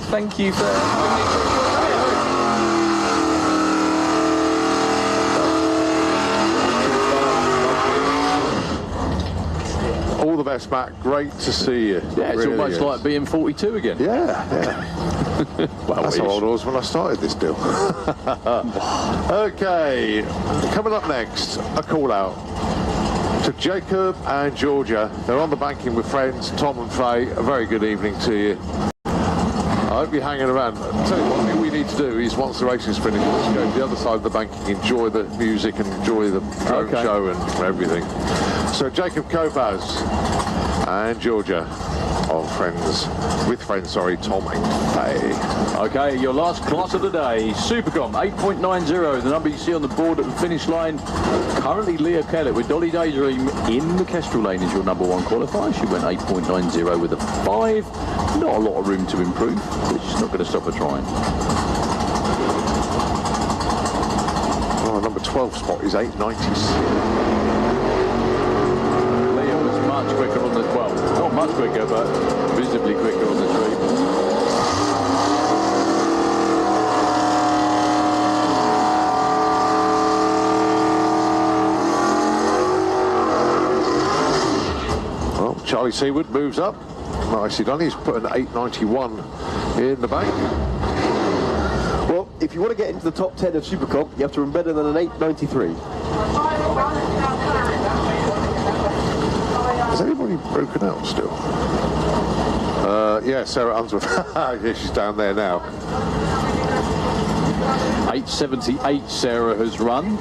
Thank you for... All the best, Matt. Great to see you. Yeah, it's really almost like being 42 again. Yeah. Well, that's how old I was when I started this deal. Okay, coming up next, a call out to Jacob and Georgia. They're on the banking with friends, Tom and Faye. A very good evening to you. I hope you're hanging around. I'll tell you what, what we need to do is once the racing's finished, let's go to the other side of the banking, enjoy the music and enjoy the drone show and everything. So Jacob Kobaz and Georgia on Tom and Faye. Okay, your last class of the day, Supercom 8.90, the number you see on the board at the finish line. Currently Leah Kellett with Dolly Daydream in the Kestrel lane is your number one qualifier. She went 8.90 with a 5. Not a lot of room to improve, but she's not going to stop her trying. Oh, number 12 spot is 8.96. Leah was much quicker on the 12. Not much quicker, but visibly quicker on the 3. Charlie Seaward moves up. Nicely done. He's put an 8.91 in the bank. Well, if you want to get into the top 10 of Supercom, you have to run better than an 8.93. Has anybody broken out still? Yeah, Sarah Unsworth. Yeah, she's down there now. 8.78 Sarah has run.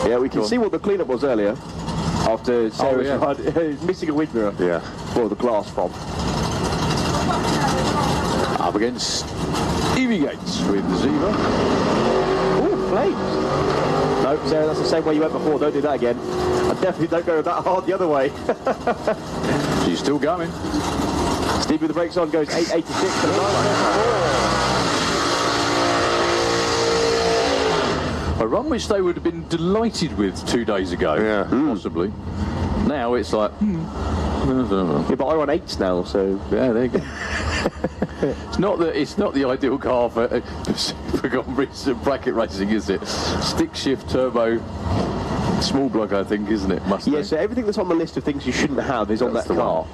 Yeah, we can see what the cleanup was earlier. After Sarah's run, missing a wind mirror. Yeah. For the glass fob. Up against Evie Gates with the Ziva. Ooh, flames. No, Sarah, that's the same way you went before. Don't do that again. I definitely don't go that hard the other way. She's still going. Steve with the brakes on goes 8.86 to the a run which they would have been delighted with 2 days ago, possibly. Now it's like, I don't know. Yeah, but I run 8s now, so yeah, there you go. It's not the ideal car for bracket racing, is it? Stick shift turbo, small block, I think, isn't it? Yeah, so everything that's on the list of things you shouldn't have is on that car.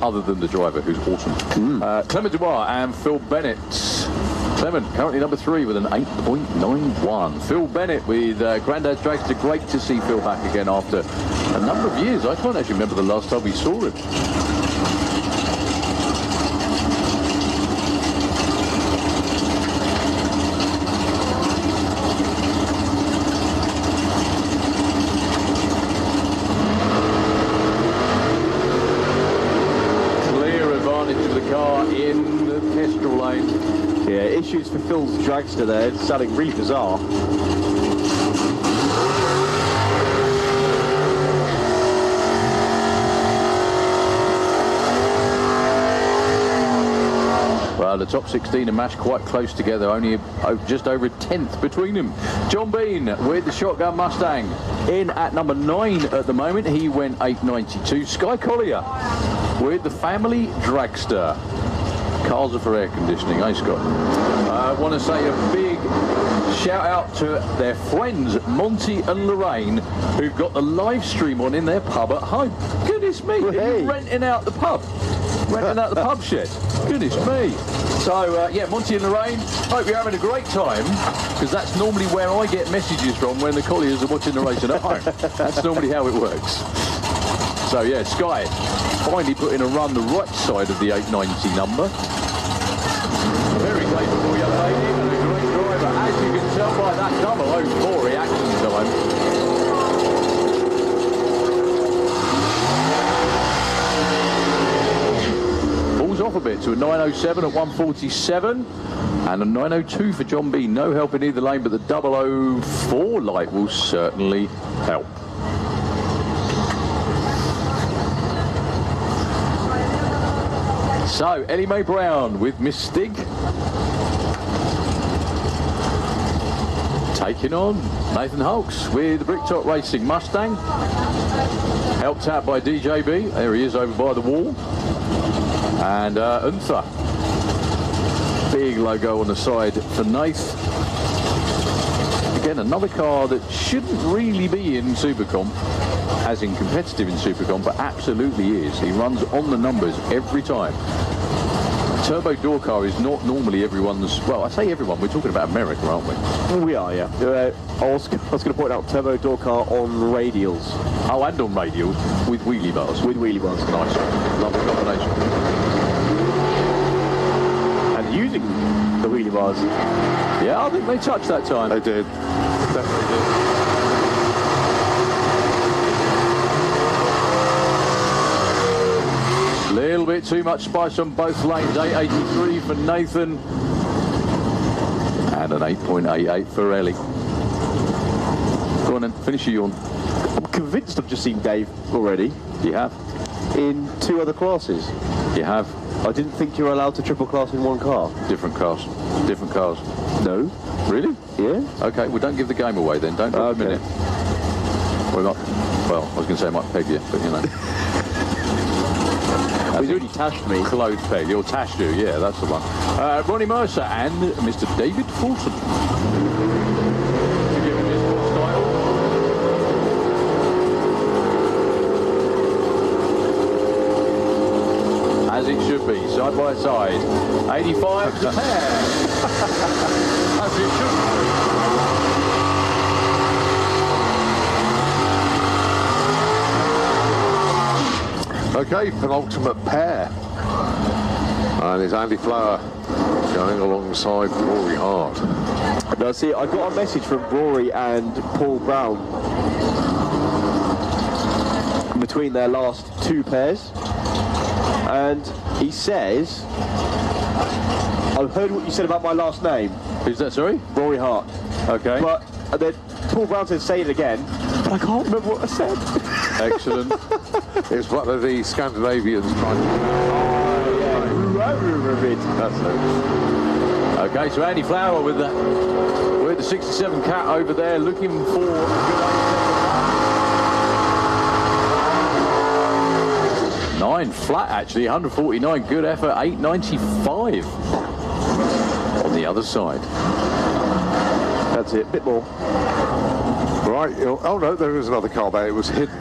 Other than the driver, who's awesome. Clement Dubois and Phil Bennett. Clement, currently number 3 with an 8.91. Phil Bennett with Grandad's Dragster. Great to see Phil back again after a number of years. I can't actually remember the last time we saw him. Clear advantage of the car in the Kestrel lane. Yeah, issues for Phil's Dragster there. It's sounding really bizarre. Well, the top 16 are mashed quite close together, only just over a 10th between them. John Bean with the Shotgun Mustang in at number 9 at the moment. He went 8.92. Sky Collier with the family Dragster. Cars are for air conditioning, eh, Scott? I want to say a big shout out to their friends, Monty and Lorraine, who've got the live stream on in their pub at home. Goodness me, are you renting out the pub? Renting out the pub shed? Goodness me. So, yeah, Monty and Lorraine, hope you're having a great time, because that's normally where I get messages from when the Colliers are watching the racing at home. That's normally how it works. So, yeah, Sky finally put in a run the right side of the 890 number. Very capable young lady and a great driver, as you can tell by that 004 reaction time. Falls off a bit to a 907 at 147 and a 902 for John B. No help in either lane, but the 004 light will certainly help. So, Ellie Mae Brown with Miss Stig. Taking on Nathan Hulks with the Bricktop Racing Mustang. Helped out by DJB. There he is over by the wall. And Untha. Big logo on the side for Nath. Again, another car that shouldn't really be in Supercomp, as in competitive in Supercomp, but absolutely is. He runs on the numbers every time. Turbo door car is not normally everyone's, well, I say everyone, we're talking about America, aren't we? We are, yeah. I was going to point out turbo door car on radials. Oh, and on radials with wheelie bars. With wheelie bars. Nice. Lovely combination. And using the wheelie bars. Yeah, I think they touched that time. They did. Definitely did. Little bit too much spice on both lanes. 883 for Nathan. And an 8.88 for Ellie. Go on then, finish your yawn. I'm convinced I've just seen Dave already. You have? In 2 other classes. You have? I didn't think you were allowed to triple class in one car. Different cars. Different cars. No. Really? Yeah. Okay, well don't give the game away then. Don't drop a minute. Well, I was going to say I might peg you, but you know. He's already tashed me. Clothes peg. You'll tash you, yeah, that's the one. Ronnie Mercer and Mr. David Fulton. To give him his full style. As it should be, side by side. 85 to pair. As it should be. Okay, penultimate pair. And it's Andy Flower going alongside Rory Hart. Now, see, I got a message from Rory and Paul Brown between their last 2 pairs. And he says, I've heard what you said about my last name. Who's that, sorry? Rory Hart. Okay. But then Paul Brown said, say it again. But I can't remember what I said. Excellent. It's one of the Scandinavians trying to... That's it. Okay, so Andy Flower with the 67 cat over there looking for a good 9 flat actually, 149, good effort, 895 on the other side. That's it, a bit more. Right, oh no, there is another car there, it was hidden.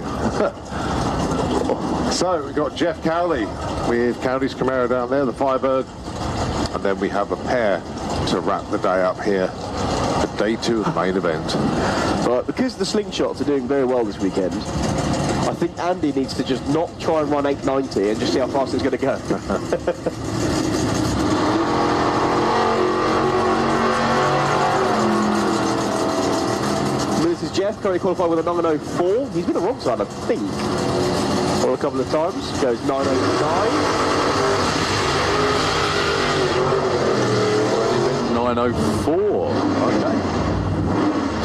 So we've got Jeff Cowley with Cowley's Camaro down there, the Firebird, and then we have a pair to wrap the day up here for day 2 of the main event. Right, because the slingshots are doing very well this weekend, I think Andy needs to just not try and run 890 and just see how fast it's going to go. This is Jeff, currently qualified with a 904. He's been the wrong side, I think. Or a couple of times. Goes 909. 904. Okay.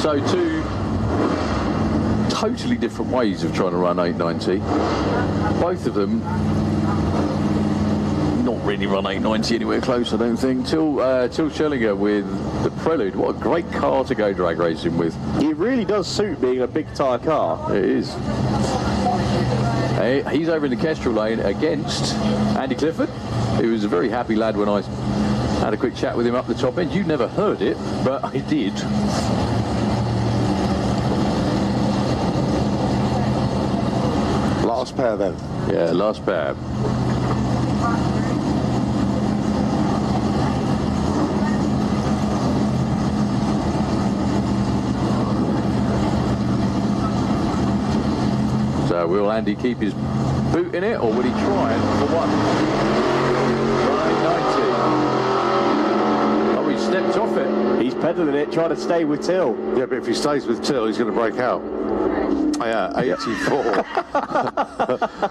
So 2 totally different ways of trying to run 890. Both of them not really run 890 anywhere close, I don't think. Till Schellinger with the Prelude. What a great car to go drag racing with. It really does suit being a big tyre car. It is. He's over in the Kestrel lane against Andy Clifford, who was a very happy lad when I had a quick chat with him up the top end. You never heard it, but I did. Last pair then. Yeah, last pair. So will Andy keep his boot in it, or will he try it for one? 990. Oh, he stepped off it. He's pedalling it, trying to stay with Till. Yeah, but if he stays with Till, he's going to break out. Yeah, 84.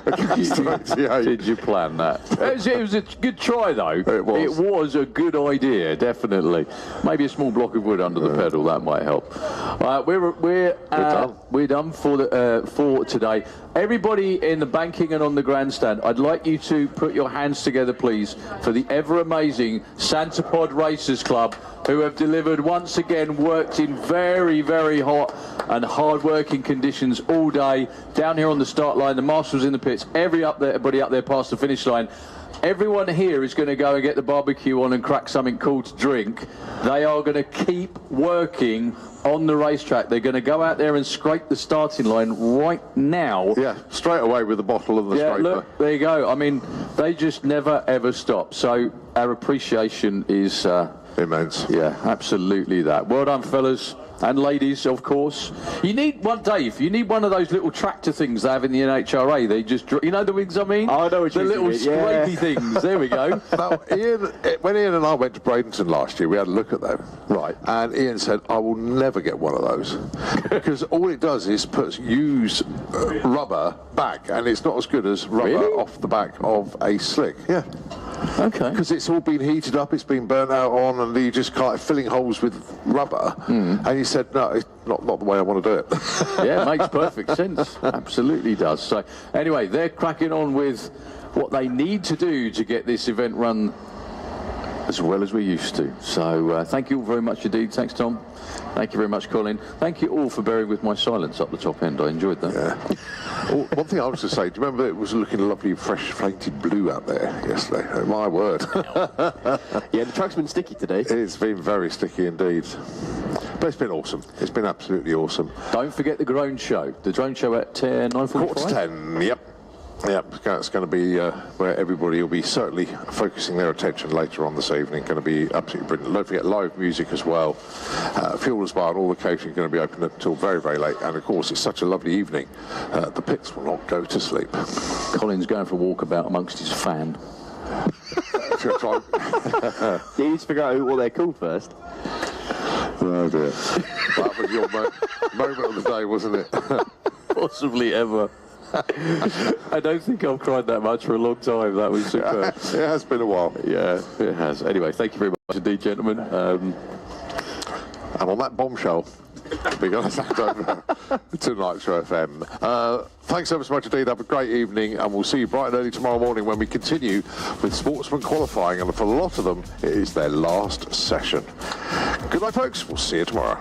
Against 88. Did you plan that? It was a good try, though. It was a good idea, definitely. Maybe a small block of wood under the pedal, that might help. We're done for today. Everybody in the banking and on the grandstand, I'd like you to put your hands together, please, for the ever-amazing Santapod Racers Club, who have delivered once again, worked in very, very hot and hard-working conditions all day, down here on the start line, the marshals in the pits, everybody up there past the finish line. Everyone here is going to go and get the barbecue on and crack something cool to drink. They are going to keep working on the racetrack. They're going to go out there and scrape the starting line right now. Yeah, straight away with the bottle of the scraper. Look, there you go. I mean, they just never, ever stop. So our appreciation is... immense. Yeah, absolutely that. Well done, fellas. And ladies, of course. You need one, Dave. You need one of those little tractor things they have in the NHRA. They just, you know the things I mean? I know what you mean. The little scrapey things. There we go. Now, when Ian and I went to Bradenton last year, we had a look at them. Right. And Ian said, I will never get one of those. Because all it does is puts used rubber back, and it's not as good as rubber off the back of a slick. Yeah. Okay. Because it's all been heated up, it's been burnt out on, and you just kind of filling holes with rubber. And he said, no, it's not the way I want to do it. Yeah, it makes perfect sense. Absolutely does. So, anyway, they're cracking on with what they need to do to get this event run as well as we used to. So, thank you all very much indeed. Thanks, Tom. Thank you very much, Colin. Thank you all for bearing with my silence up the top end. I enjoyed that. Yeah. Well, one thing I was to say, do you remember it was looking lovely, fresh, painted blue out there yesterday? Oh, my word. Yeah, the track's been sticky today. It's been very sticky indeed. But it's been awesome. It's been absolutely awesome. Don't forget the drone show. The drone show at 9:45? 10, yep. Yep, it's going to be where everybody will be certainly focusing their attention later on this evening. Going to be absolutely brilliant. Don't forget live music as well. Fuel as well, and all the catering going to be open until very, very late. And of course, it's such a lovely evening. The pits will not go to sleep. Colin's going for a walkabout amongst his fan. You need to figure out what they're called first. Oh dear. That was your moment of the day, wasn't it? Possibly ever. I don't think I've cried that much for a long time. That was superb. It has been a while. Yeah, it has. Anyway, thank you very much indeed, gentlemen. And on that bombshell, we're going to hand over to Nitro FM. Thanks ever so much indeed. Have a great evening, and we'll see you bright and early tomorrow morning when we continue with sportsman qualifying. And for a lot of them, it is their last session. Good night, folks. We'll see you tomorrow.